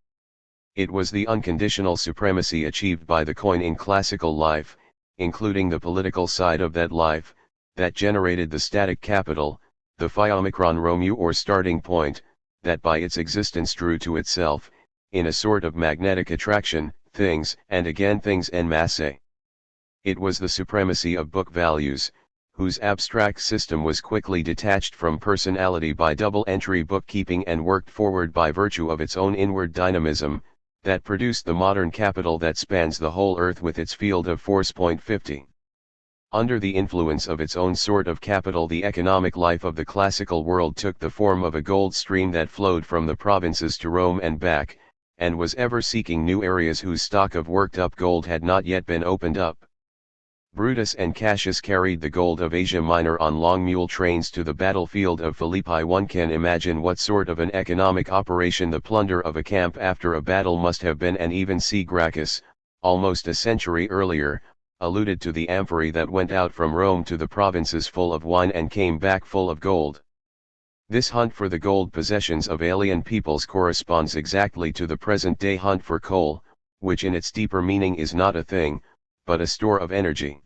It was the unconditional supremacy achieved by the coin in classical life, including the political side of that life, that generated the static capital, the phi-omicron Romu or starting point, that by its existence drew to itself, in a sort of magnetic attraction, things and again things en masse. It was the supremacy of book values, whose abstract system was quickly detached from personality by double-entry bookkeeping and worked forward by virtue of its own inward dynamism, that produced the modern capital that spans the whole earth with its field of force. 50. Under the influence of its own sort of capital, the economic life of the classical world took the form of a gold stream that flowed from the provinces to Rome and back, and was ever seeking new areas whose stock of worked-up gold had not yet been opened up. Brutus and Cassius carried the gold of Asia Minor on long mule trains to the battlefield of Philippi. One can imagine what sort of an economic operation the plunder of a camp after a battle must have been, and even C. Gracchus, almost a century earlier, alluded to the amphorae that went out from Rome to the provinces full of wine and came back full of gold. This hunt for the gold possessions of alien peoples corresponds exactly to the present-day hunt for coal, which in its deeper meaning is not a thing, but a store of energy.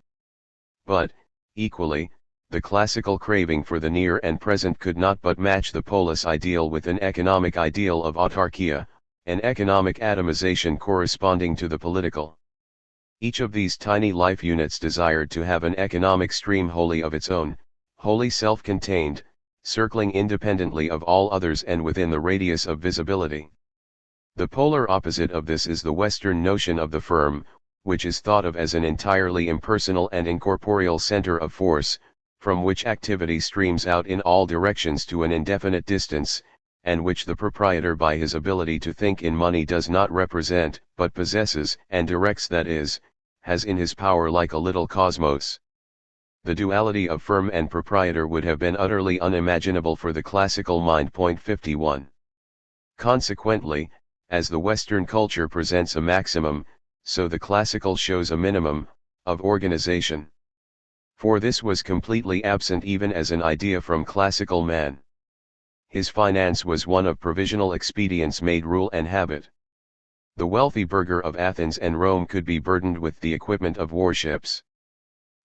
But, equally, the classical craving for the near and present could not but match the polis ideal with an economic ideal of autarkia, an economic atomization corresponding to the political. Each of these tiny life units desired to have an economic stream wholly of its own, wholly self-contained, circling independently of all others and within the radius of visibility. The polar opposite of this is the Western notion of the firm, which is thought of as an entirely impersonal and incorporeal center of force, from which activity streams out in all directions to an indefinite distance, and which the proprietor by his ability to think in money does not represent, but possesses and directs, that is, has in his power like a little cosmos. The duality of firm and proprietor would have been utterly unimaginable for the classical mind. 51. Consequently, as the Western culture presents a maximum, so the classical shows a minimum, of organization. For this was completely absent even as an idea from classical man. His finance was one of provisional expedients made rule and habit. The wealthy burgher of Athens and Rome could be burdened with the equipment of warships.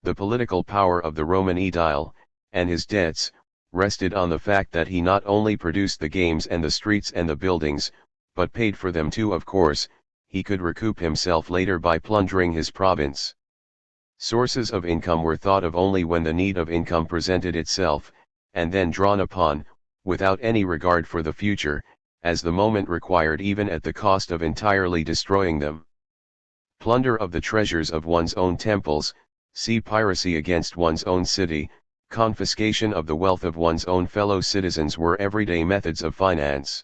The political power of the Roman aedile, and his debts, rested on the fact that he not only produced the games and the streets and the buildings, but paid for them too. Of course, he could recoup himself later by plundering his province. Sources of income were thought of only when the need of income presented itself, and then drawn upon, without any regard for the future, as the moment required, even at the cost of entirely destroying them. Plunder of the treasures of one's own temples, see piracy against one's own city, confiscation of the wealth of one's own fellow citizens were everyday methods of finance.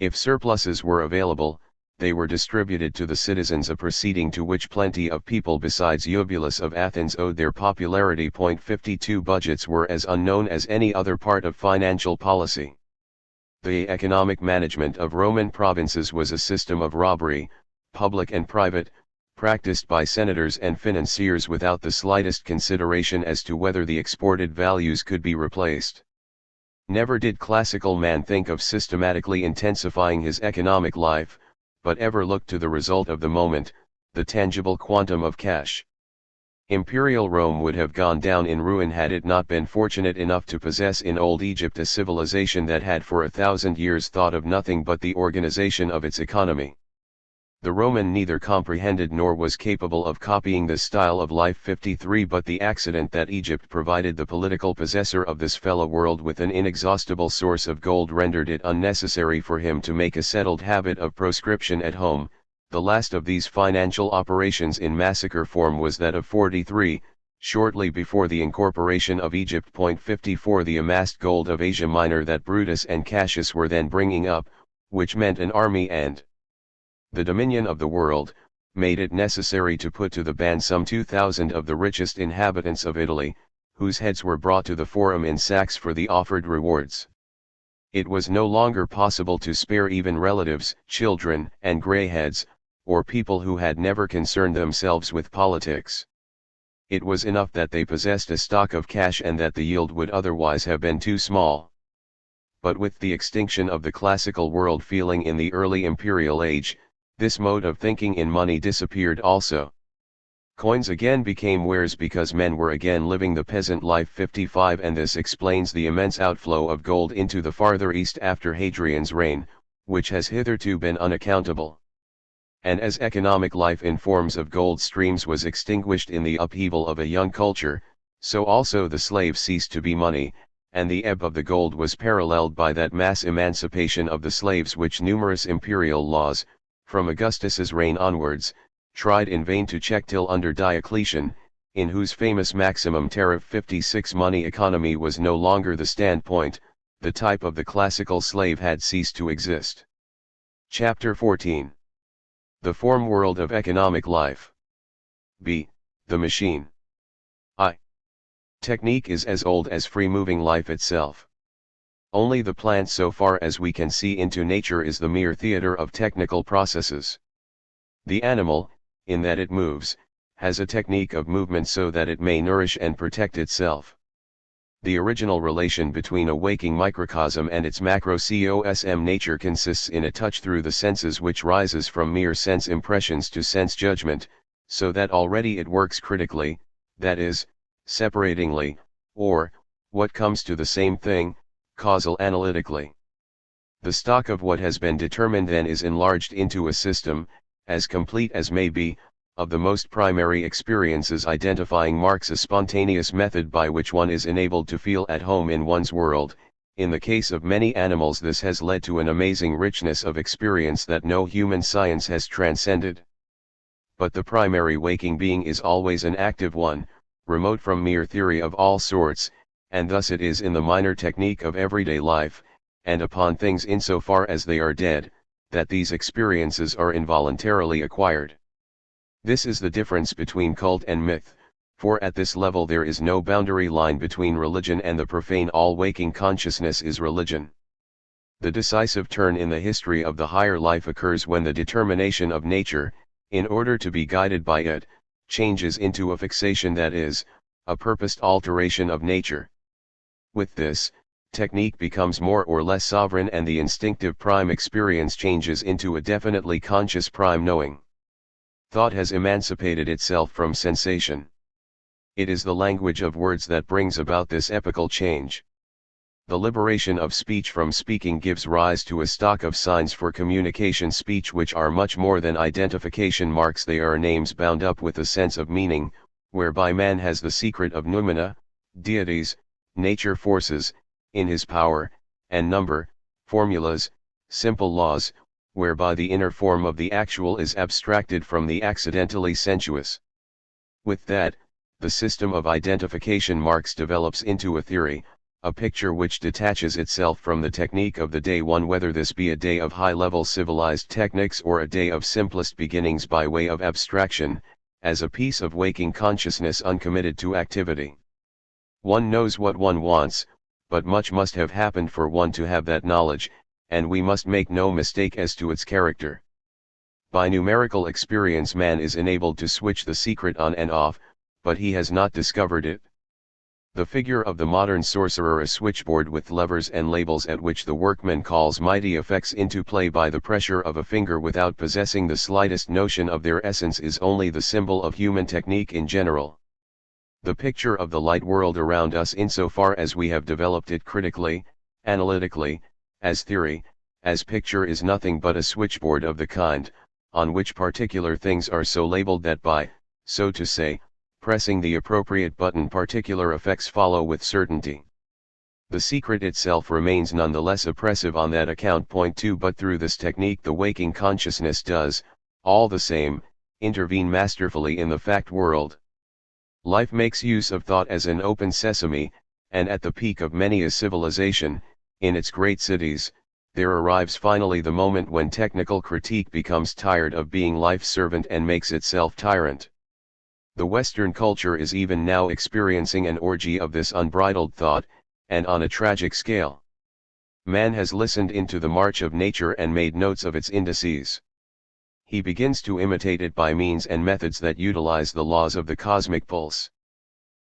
If surpluses were available, they were distributed to the citizens, a proceeding to which plenty of people besides Eubulus of Athens owed their popularity. 52 Budgets were as unknown as any other part of financial policy. The economic management of Roman provinces was a system of robbery, public and private, practiced by senators and financiers without the slightest consideration as to whether the exported values could be replaced. Never did classical man think of systematically intensifying his economic life, but ever looked to the result of the moment, the tangible quantum of cash. Imperial Rome would have gone down in ruin had it not been fortunate enough to possess in Old Egypt a civilization that had for 1,000 years thought of nothing but the organization of its economy. The Roman neither comprehended nor was capable of copying this style of life. 53 But the accident that Egypt provided the political possessor of this fellow world with an inexhaustible source of gold rendered it unnecessary for him to make a settled habit of proscription at home. The last of these financial operations in massacre form was that of 43, shortly before the incorporation of Egypt. 54 The amassed gold of Asia Minor that Brutus and Cassius were then bringing up, which meant an army and the dominion of the world, made it necessary to put to the ban some 2,000 of the richest inhabitants of Italy, whose heads were brought to the forum in sacks for the offered rewards. It was no longer possible to spare even relatives, children, and grey heads, or people who had never concerned themselves with politics. It was enough that they possessed a stock of cash and that the yield would otherwise have been too small. But with the extinction of the classical world feeling in the early imperial age, this mode of thinking in money disappeared also. Coins again became wares because men were again living the peasant life 55, and this explains the immense outflow of gold into the farther east after Hadrian's reign, which has hitherto been unaccountable. And as economic life in forms of gold streams was extinguished in the upheaval of a young culture, so also the slave ceased to be money, and the ebb of the gold was paralleled by that mass emancipation of the slaves which numerous imperial laws, from Augustus's reign onwards, tried in vain to check till under Diocletian, in whose famous maximum tariff 56 money economy was no longer the standpoint, the type of the classical slave had ceased to exist. Chapter 14. The form world of economic life. B. The machine. I. Technique is as old as free-moving life itself. Only the plant, so far as we can see into nature, is the mere theater of technical processes. The animal, in that it moves, has a technique of movement so that it may nourish and protect itself. The original relation between a waking microcosm and its macrocosm nature consists in a touch through the senses which rises from mere sense impressions to sense judgment, so that already it works critically, that is, separatingly, or, what comes to the same thing, causal analytically. The stock of what has been determined then is enlarged into a system, as complete as may be, of the most primary experiences, identifying marks a spontaneous method by which one is enabled to feel at home in one's world. In the case of many animals this has led to an amazing richness of experience that no human science has transcended. But the primary waking being is always an active one, remote from mere theory of all sorts, and thus it is in the minor technique of everyday life, and upon things insofar as they are dead, that these experiences are involuntarily acquired. This is the difference between cult and myth, for at this level there is no boundary line between religion and the profane. All waking consciousness is religion. The decisive turn in the history of the higher life occurs when the determination of nature, in order to be guided by it, changes into a fixation, that is, a purposed alteration of nature. With this, technique becomes more or less sovereign and the instinctive prime experience changes into a definitely conscious prime knowing. Thought has emancipated itself from sensation. It is the language of words that brings about this epochal change. The liberation of speech from speaking gives rise to a stock of signs for communication speech which are much more than identification marks. They are names bound up with a sense of meaning, whereby man has the secret of noumena, deities, nature forces, in his power, and number, formulas, simple laws, whereby the inner form of the actual is abstracted from the accidentally sensuous. With that, the system of identification marks develops into a theory, a picture which detaches itself from the technique of the day one, whether this be a day of high-level civilized techniques or a day of simplest beginnings by way of abstraction, as a piece of waking consciousness uncommitted to activity. One knows what one wants, but much must have happened for one to have that knowledge, and we must make no mistake as to its character. By numerical experience man is enabled to switch the secret on and off, but he has not discovered it. The figure of the modern sorcerer, a switchboard with levers and labels at which the workman calls mighty effects into play by the pressure of a finger without possessing the slightest notion of their essence, is only the symbol of human technique in general. The picture of the light world around us, insofar as we have developed it critically, analytically, as theory, as picture, is nothing but a switchboard of the kind, on which particular things are so labeled that by, so to say, pressing the appropriate button particular effects follow with certainty. The secret itself remains none the less oppressive on that account. Point 2. But through this technique the waking consciousness does, all the same, intervene masterfully in the fact world. Life makes use of thought as an open sesame, and at the peak of many a civilization, in its great cities, there arrives finally the moment when technical critique becomes tired of being life's servant and makes itself tyrant. The Western culture is even now experiencing an orgy of this unbridled thought, and on a tragic scale. Man has listened into the march of nature and made notes of its indices. He begins to imitate it by means and methods that utilize the laws of the cosmic pulse.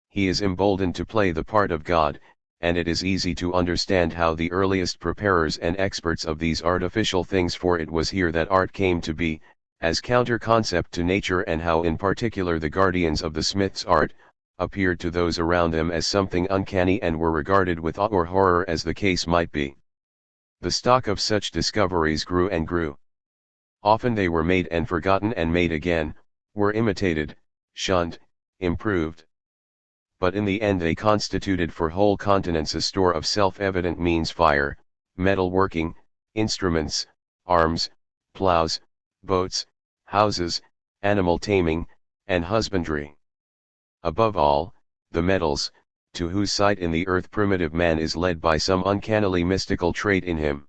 He is emboldened to play the part of God, and it is easy to understand how the earliest preparers and experts of these artificial things, for it was here that art came to be, as counter-concept to nature, and how in particular the guardians of the smith's art, appeared to those around them as something uncanny and were regarded with awe or horror as the case might be. The stock of such discoveries grew and grew. Often they were made and forgotten and made again, were imitated, shunned, improved. But in the end they constituted for whole continents a store of self-evident means: fire, metal working, instruments, arms, plows, boats, houses, animal taming, and husbandry. Above all, the metals, to whose site in the earth primitive man is led by some uncannily mystical trait in him.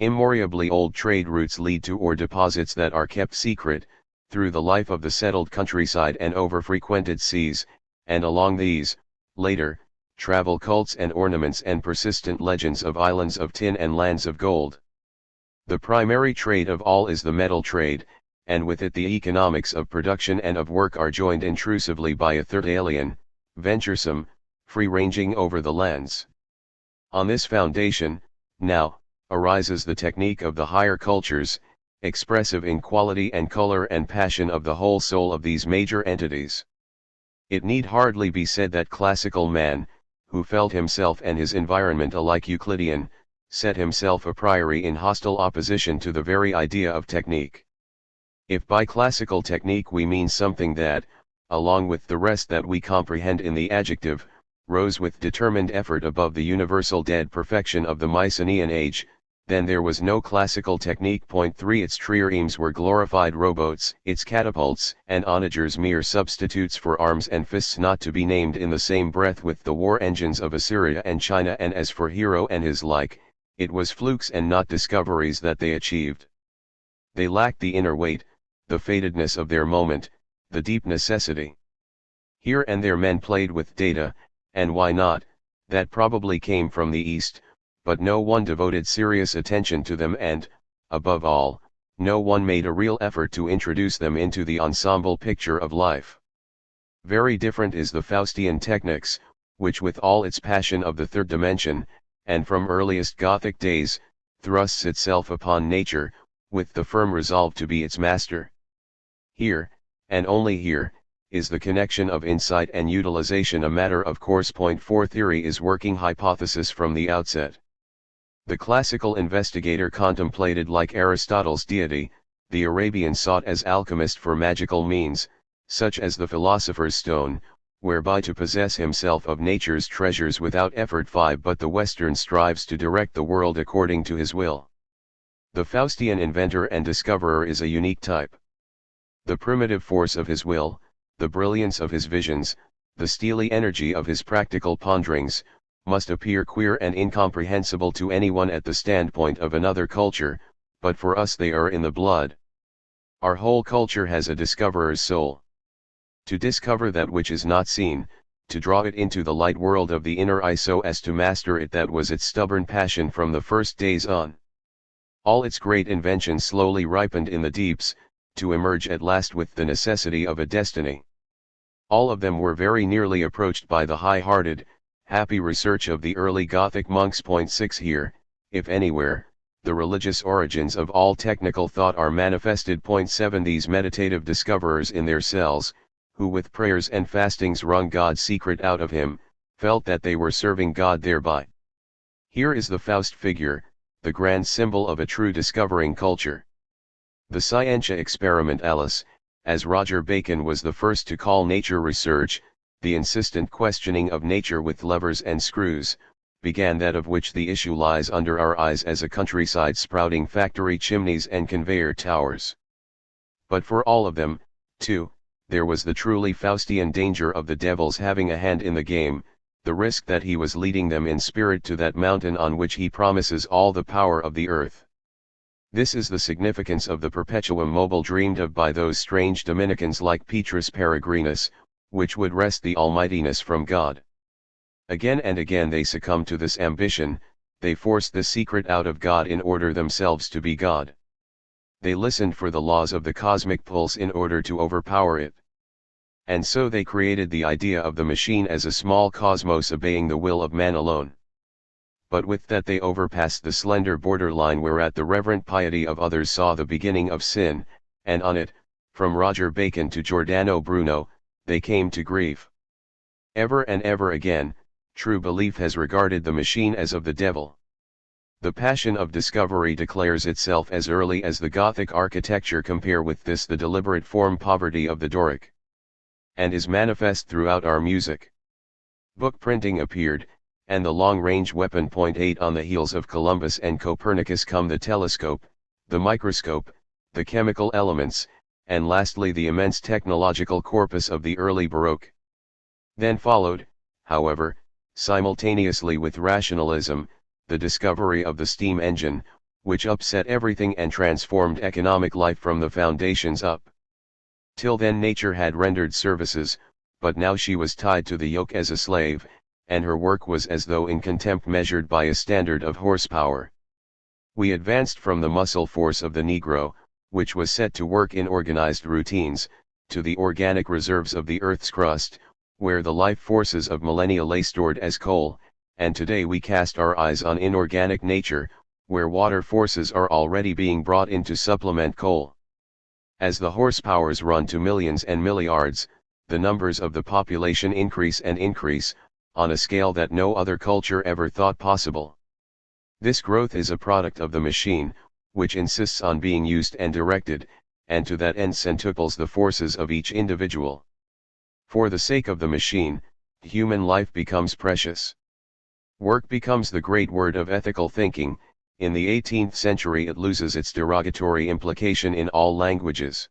Immemorially old trade routes lead to ore deposits that are kept secret, through the life of the settled countryside and over-frequented seas, and along these, later, travel cults and ornaments and persistent legends of islands of tin and lands of gold. The primary trade of all is the metal trade, and with it the economics of production and of work are joined intrusively by a third alien, venturesome, free-ranging over the lands. On this foundation, now, arises the technique of the higher cultures, expressive in quality and color and passion of the whole soul of these major entities. It need hardly be said that classical man, who felt himself and his environment alike Euclidean, set himself a priori in hostile opposition to the very idea of technique. If by classical technique we mean something that, along with the rest that we comprehend in the adjective, rose with determined effort above the universal dead perfection of the Mycenaean age, then there was no classical technique. 3 Its triremes were glorified rowboats, its catapults and onagers mere substitutes for arms and fists not to be named in the same breath with the war engines of Assyria and China. And as for Hero and his like, it was flukes and not discoveries that they achieved. They lacked the inner weight, the fatedness of their moment, the deep necessity. Here and there men played with data, and why not, that probably came from the East, but no one devoted serious attention to them, and, above all, no one made a real effort to introduce them into the ensemble picture of life. Very different is the Faustian technics, which with all its passion of the third dimension, and from earliest Gothic days, thrusts itself upon nature, with the firm resolve to be its master. Here, and only here, is the connection of insight and utilization a matter of course. 4 Theory is working hypothesis from the outset. The classical investigator contemplated like Aristotle's deity, the Arabian sought as alchemist for magical means, such as the philosopher's stone, whereby to possess himself of nature's treasures without effort. 5 But the Western strives to direct the world according to his will. The Faustian inventor and discoverer is a unique type. The primitive force of his will, the brilliance of his visions, the steely energy of his practical ponderings, must appear queer and incomprehensible to anyone at the standpoint of another culture, but for us they are in the blood. Our whole culture has a discoverer's soul. To discover that which is not seen, to draw it into the light world of the inner eye so as to master it, that was its stubborn passion from the first days on. All its great inventions slowly ripened in the deeps, to emerge at last with the necessity of a destiny. All of them were very nearly approached by the high-hearted, happy research of the early Gothic monks. 6 Here, if anywhere, the religious origins of all technical thought are manifested. 7 These meditative discoverers in their cells, who with prayers and fastings wrung God's secret out of him, felt that they were serving God thereby. Here is the Faust figure, the grand symbol of a true discovering culture. The Scientia Experimentalis, as Roger Bacon was the first to call nature research, the insistent questioning of nature with levers and screws, began that of which the issue lies under our eyes as a countryside sprouting factory chimneys and conveyor towers. But for all of them, too, there was the truly Faustian danger of the devil's having a hand in the game, the risk that he was leading them in spirit to that mountain on which he promises all the power of the earth. This is the significance of the perpetuum mobile dreamed of by those strange Dominicans like Petrus Peregrinus, which would wrest the almightiness from God. Again and again they succumb to this ambition, they force the secret out of God in order themselves to be God. they listened for the laws of the cosmic pulse in order to overpower it. And so they created the idea of the machine as a small cosmos obeying the will of man alone. But with that they overpassed the slender borderline whereat the reverent piety of others saw the beginning of sin, and on it, from Roger Bacon to Giordano Bruno, they came to grief. Ever and ever again, true belief has regarded the machine as of the devil. The passion of discovery declares itself as early as the Gothic architecture. Compare with this the deliberate form poverty of the Doric, and is manifest throughout our music. Book printing appeared, and the long-range weapon. 8 On the heels of Columbus and Copernicus come the telescope, the microscope, the chemical elements, and lastly the immense technological corpus of the early Baroque. Then followed, however, simultaneously with rationalism, the discovery of the steam engine, which upset everything and transformed economic life from the foundations up. Till then nature had rendered services, but now she was tied to the yoke as a slave, and her work was as though in contempt measured by a standard of horsepower. We advanced from the muscle force of the Negro, which was set to work in organized routines, to the organic reserves of the Earth's crust, where the life forces of millennia lay stored as coal, and today we cast our eyes on inorganic nature, where water forces are already being brought in to supplement coal. As the horsepowers run to millions and milliards, the numbers of the population increase and increase, on a scale that no other culture ever thought possible. This growth is a product of the machine, which insists on being used and directed, and to that end centuples the forces of each individual. For the sake of the machine, human life becomes precious. Work becomes the great word of ethical thinking. In the 18th century it loses its derogatory implication in all languages.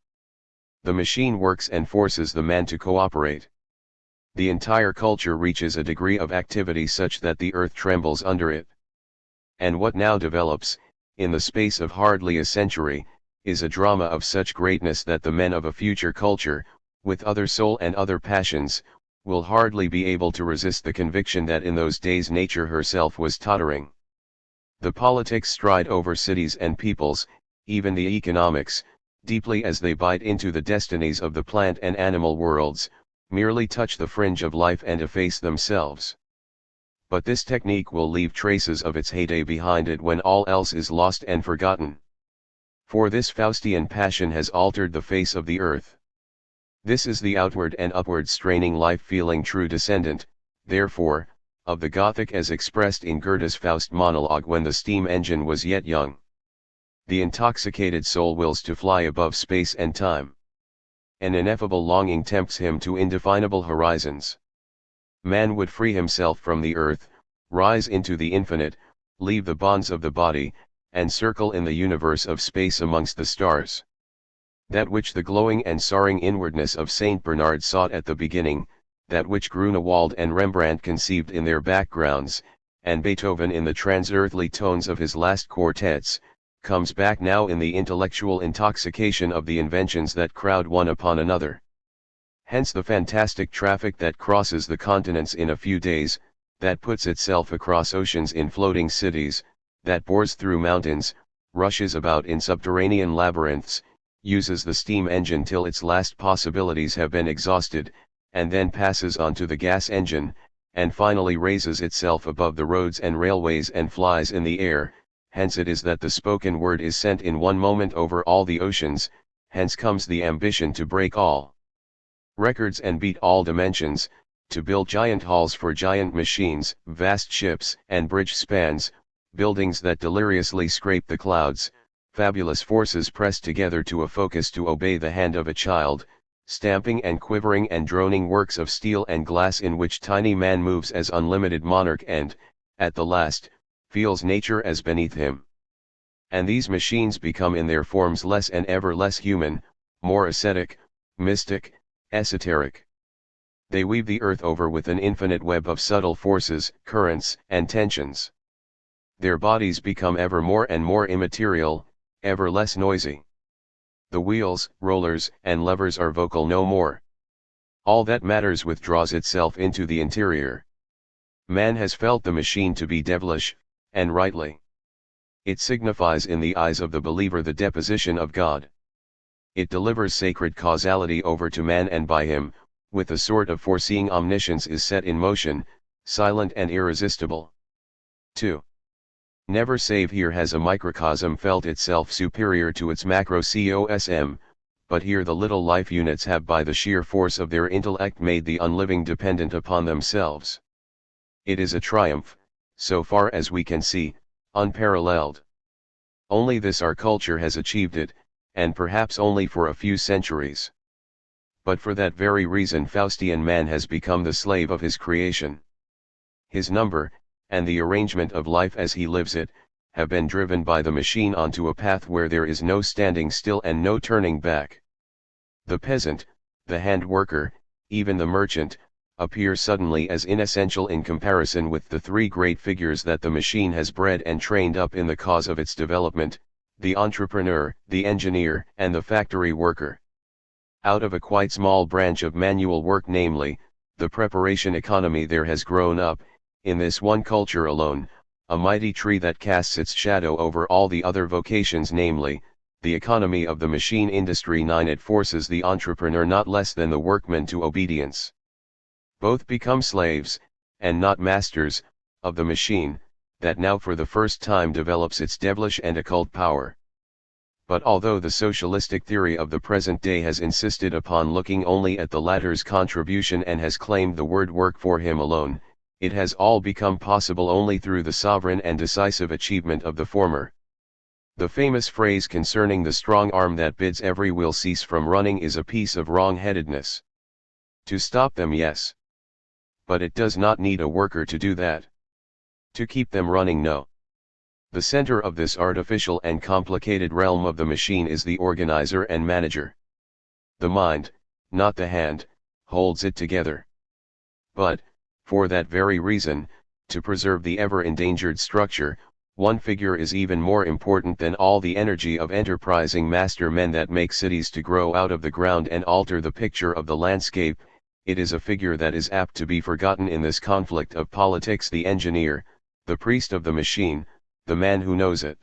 The machine works and forces the man to cooperate. The entire culture reaches a degree of activity such that the earth trembles under it. And what now develops, in the space of hardly a century, is a drama of such greatness that the men of a future culture, with other soul and other passions, will hardly be able to resist the conviction that in those days nature herself was tottering. The politics stride over cities and peoples, even the economics, deeply as they bite into the destinies of the plant and animal worlds, merely touch the fringe of life and efface themselves. But this technique will leave traces of its heyday behind it when all else is lost and forgotten. For this Faustian passion has altered the face of the earth. This is the outward and upward straining life-feeling true descendant, therefore, of the Gothic as expressed in Goethe's Faust monologue when the steam engine was yet young. The intoxicated soul wills to fly above space and time. An ineffable longing tempts him to indefinable horizons. Man would free himself from the earth, rise into the infinite, leave the bonds of the body, and circle in the universe of space amongst the stars. That which the glowing and soaring inwardness of Saint Bernard sought at the beginning, that which Grunewald and Rembrandt conceived in their backgrounds, and Beethoven in the trans-earthly tones of his last quartets, comes back now in the intellectual intoxication of the inventions that crowd one upon another. Hence the fantastic traffic that crosses the continents in a few days, that puts itself across oceans in floating cities, that bores through mountains, rushes about in subterranean labyrinths, uses the steam engine till its last possibilities have been exhausted, and then passes on to the gas engine, and finally raises itself above the roads and railways and flies in the air. Hence it is that the spoken word is sent in one moment over all the oceans, hence comes the ambition to break all records and beat all dimensions, to build giant halls for giant machines, vast ships and bridge spans, buildings that deliriously scrape the clouds, fabulous forces pressed together to a focus to obey the hand of a child, stamping and quivering and droning works of steel and glass in which tiny man moves as unlimited monarch and, at the last, feels nature as beneath him. And these machines become in their forms less and ever less human, more ascetic, mystic, esoteric. They weave the earth over with an infinite web of subtle forces, currents, and tensions. Their bodies become ever more and more immaterial, ever less noisy. The wheels, rollers, and levers are vocal no more. All that matters withdraws itself into the interior. Man has felt the machine to be devilish, and rightly. It signifies in the eyes of the believer the deposition of God. It delivers sacred causality over to man, and by him, with a sort of foreseeing omniscience, is set in motion, silent and irresistible. 2. Never save here has a microcosm felt itself superior to its macrocosm, but here the little life units have by the sheer force of their intellect made the unliving dependent upon themselves. It is a triumph, so far as we can see, unparalleled. Only this our culture has achieved it, and perhaps only for a few centuries. But for that very reason Faustian man has become the slave of his creation. His number, and the arrangement of life as he lives it, have been driven by the machine onto a path where there is no standing still and no turning back. The peasant, the hand worker, even the merchant, appear suddenly as inessential in comparison with the three great figures that the machine has bred and trained up in the cause of its development: the entrepreneur, the engineer, and the factory worker. Out of a quite small branch of manual work, namely, the preparation economy, there has grown up, in this one culture alone, a mighty tree that casts its shadow over all the other vocations, namely, the economy of the machine industry. 9. It forces the entrepreneur not less than the workman to obedience. Both become slaves, and not masters, of the machine, that now for the first time develops its devilish and occult power. But although the socialistic theory of the present day has insisted upon looking only at the latter's contribution and has claimed the word work for him alone, it has all become possible only through the sovereign and decisive achievement of the former. The famous phrase concerning the strong arm that bids every wheel cease from running is a piece of wrong-headedness. To stop them, yes. But it does not need a worker to do that. To keep them running, no. The center of this artificial and complicated realm of the machine is the organizer and manager. The mind, not the hand, holds it together. But, for that very reason, to preserve the ever-endangered structure, one figure is even more important than all the energy of enterprising master men that make cities to grow out of the ground and alter the picture of the landscape. It is a figure that is apt to be forgotten in this conflict of politics: the engineer, the priest of the machine, the man who knows it.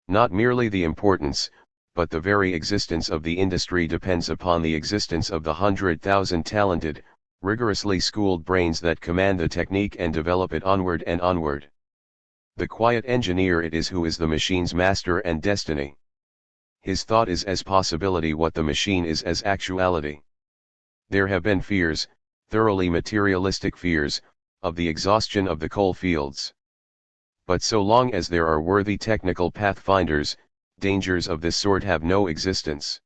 Not merely the importance, but the very existence of the industry depends upon the existence of the 100,000 talented, rigorously schooled brains that command the technique and develop it onward and onward. The quiet engineer it is who is the machine's master and destiny. His thought is as possibility what the machine is as actuality. There have been fears, thoroughly materialistic fears, of the exhaustion of the coal fields. But so long as there are worthy technical pathfinders, dangers of this sort have no existence.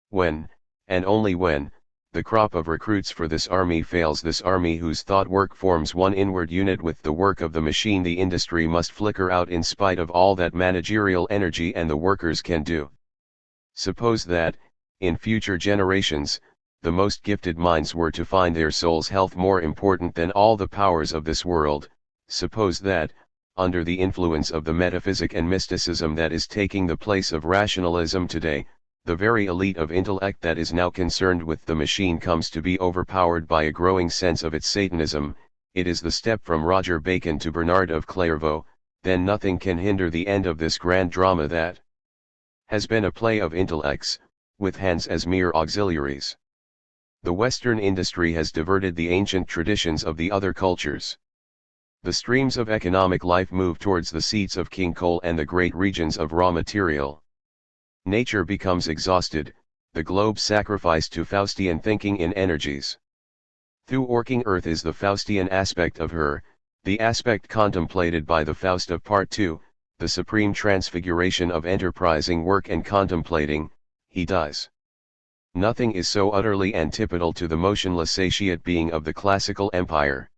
When, and only when, the crop of recruits for this army fails, this army whose thought work forms one inward unit with the work of the machine, the industry must flicker out in spite of all that managerial energy and the workers can do. Suppose that, in future generations, the most gifted minds were to find their soul's health more important than all the powers of this world. Suppose that, under the influence of the metaphysic and mysticism that is taking the place of rationalism today, the very elite of intellect that is now concerned with the machine comes to be overpowered by a growing sense of its Satanism. It is the step from Roger Bacon to Bernard of Clairvaux. Then nothing can hinder the end of this grand drama that has been a play of intellects, with hands as mere auxiliaries. The Western industry has diverted the ancient traditions of the other cultures. The streams of economic life move towards the seats of king coal and the great regions of raw material. Nature becomes exhausted, the globe sacrificed to Faustian thinking in energies. Through working earth is the Faustian aspect of her, the aspect contemplated by the Faust of Part 2, the supreme transfiguration of enterprising work and contemplating. He does. Nothing is so utterly antipodal to the motionless satiate being of the classical empire.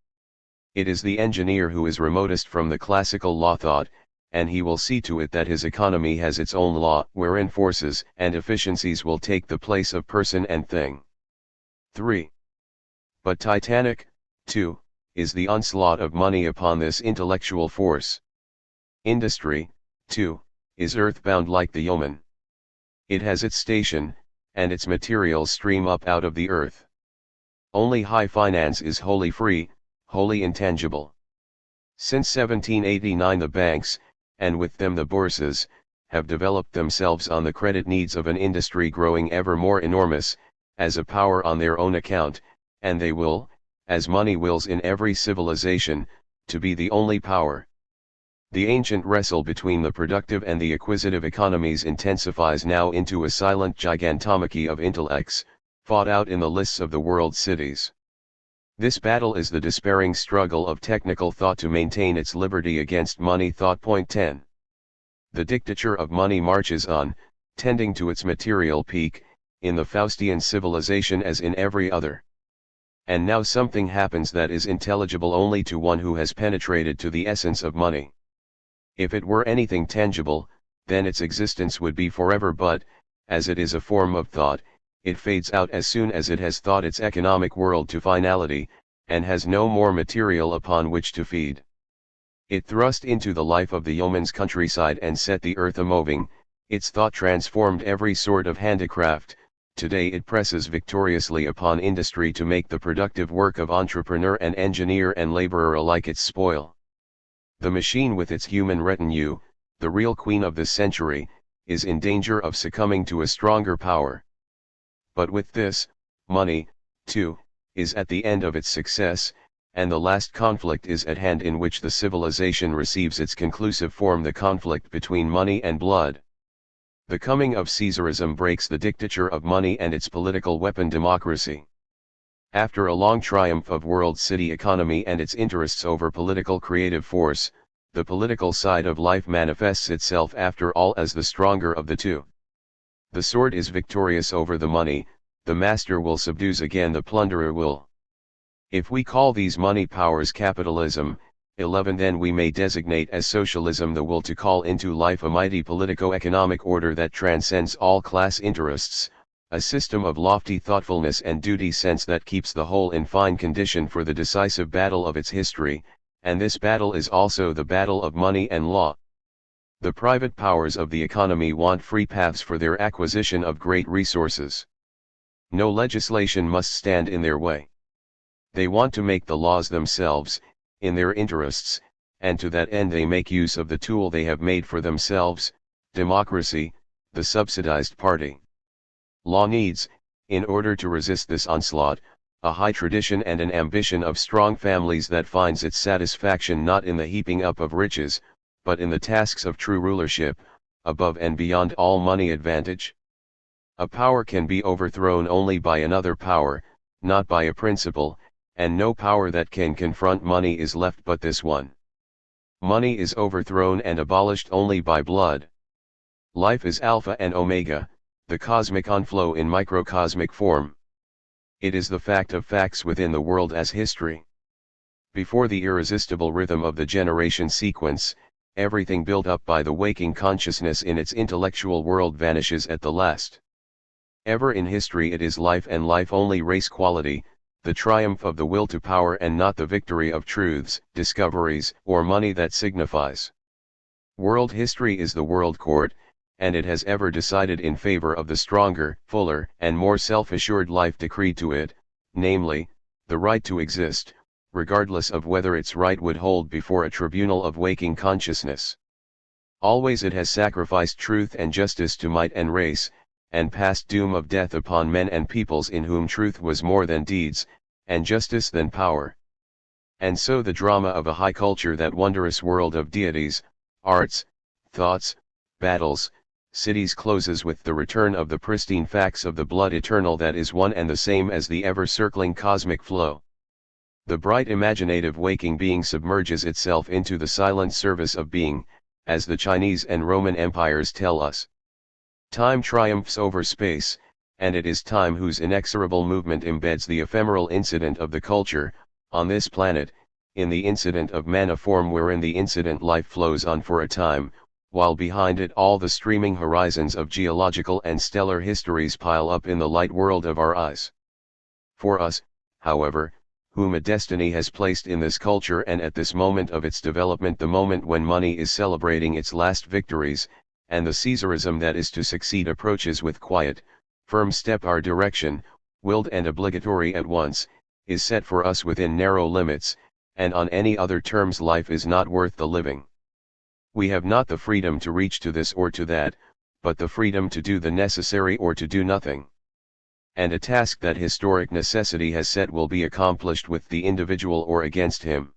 It is the engineer who is remotest from the classical law thought, and he will see to it that his economy has its own law, wherein forces and efficiencies will take the place of person and thing. 3. But titanic, too, is the onslaught of money upon this intellectual force. Industry, too, is earthbound like the yeoman. It has its station, and its materials stream up out of the earth. Only high finance is wholly free, wholly intangible. Since 1789 the banks, and with them the bourses, have developed themselves on the credit needs of an industry growing ever more enormous, as a power on their own account, and they will, as money wills in every civilization, to be the only power. The ancient wrestle between the productive and the acquisitive economies intensifies now into a silent gigantomachy of intellects, fought out in the lists of the world cities. This battle is the despairing struggle of technical thought to maintain its liberty against money thought. Point 10. The dictature of money marches on, tending to its material peak, in the Faustian civilization as in every other. And now something happens that is intelligible only to one who has penetrated to the essence of money. If it were anything tangible, then its existence would be forever, but, as it is a form of thought, it fades out as soon as it has thought its economic world to finality, and has no more material upon which to feed. It thrust into the life of the yeoman's countryside and set the earth a-moving, its thought transformed every sort of handicraft. Today it presses victoriously upon industry to make the productive work of entrepreneur and engineer and laborer alike its spoil. The machine with its human retinue, the real queen of this century, is in danger of succumbing to a stronger power. But with this, money, too, is at the end of its success, and the last conflict is at hand in which the civilization receives its conclusive form, the conflict between money and blood. The coming of Caesarism breaks the dictature of money and its political weapon democracy. After a long triumph of world city economy and its interests over political creative force, the political side of life manifests itself after all as the stronger of the two. The sword is victorious over the money, the master will subdues again, the plunderer will. If we call these money powers capitalism, 11 then we may designate as socialism the will to call into life a mighty politico-economic order that transcends all class interests, a system of lofty thoughtfulness and duty sense that keeps the whole in fine condition for the decisive battle of its history, and this battle is also the battle of money and law. The private powers of the economy want free paths for their acquisition of great resources. No legislation must stand in their way. They want to make the laws themselves, in their interests, and to that end they make use of the tool they have made for themselves, democracy, the subsidized party. Law needs, in order to resist this onslaught, a high tradition and an ambition of strong families that finds its satisfaction not in the heaping up of riches, but in the tasks of true rulership, above and beyond all money advantage. A power can be overthrown only by another power, not by a principle, and no power that can confront money is left but this one. Money is overthrown and abolished only by blood. Life is Alpha and Omega, the cosmic onflow in microcosmic form. It is the fact of facts within the world as history. Before the irresistible rhythm of the generation sequence, everything built up by the waking consciousness in its intellectual world vanishes at the last. Ever in history it is life and life only, race quality, the triumph of the will to power and not the victory of truths, discoveries, or money that signifies. World history is the world court, and it has ever decided in favor of the stronger, fuller, and more self-assured life decreed to it, namely, the right to exist, regardless of whether its right would hold before a tribunal of waking consciousness. Always it has sacrificed truth and justice to might and race, and passed doom of death upon men and peoples in whom truth was more than deeds, and justice than power. And so the drama of a high culture, that wondrous world of deities, arts, thoughts, battles, cities, closes with the return of the pristine facts of the blood eternal that is one and the same as the ever-circling cosmic flow. The bright imaginative waking being submerges itself into the silent service of being, as the Chinese and Roman empires tell us. Time triumphs over space, and it is time whose inexorable movement embeds the ephemeral incident of the culture, on this planet, in the incident of maniform wherein the incident life flows on for a time, while behind it all the streaming horizons of geological and stellar histories pile up in the light world of our eyes. For us, however, whom a destiny has placed in this culture and at this moment of its development, the moment when money is celebrating its last victories, and the Caesarism that is to succeed approaches with quiet, firm step, our direction, willed and obligatory at once, is set for us within narrow limits, and on any other terms life is not worth the living. We have not the freedom to reach to this or to that, but the freedom to do the necessary or to do nothing. And a task that historic necessity has set will be accomplished with the individual or against him.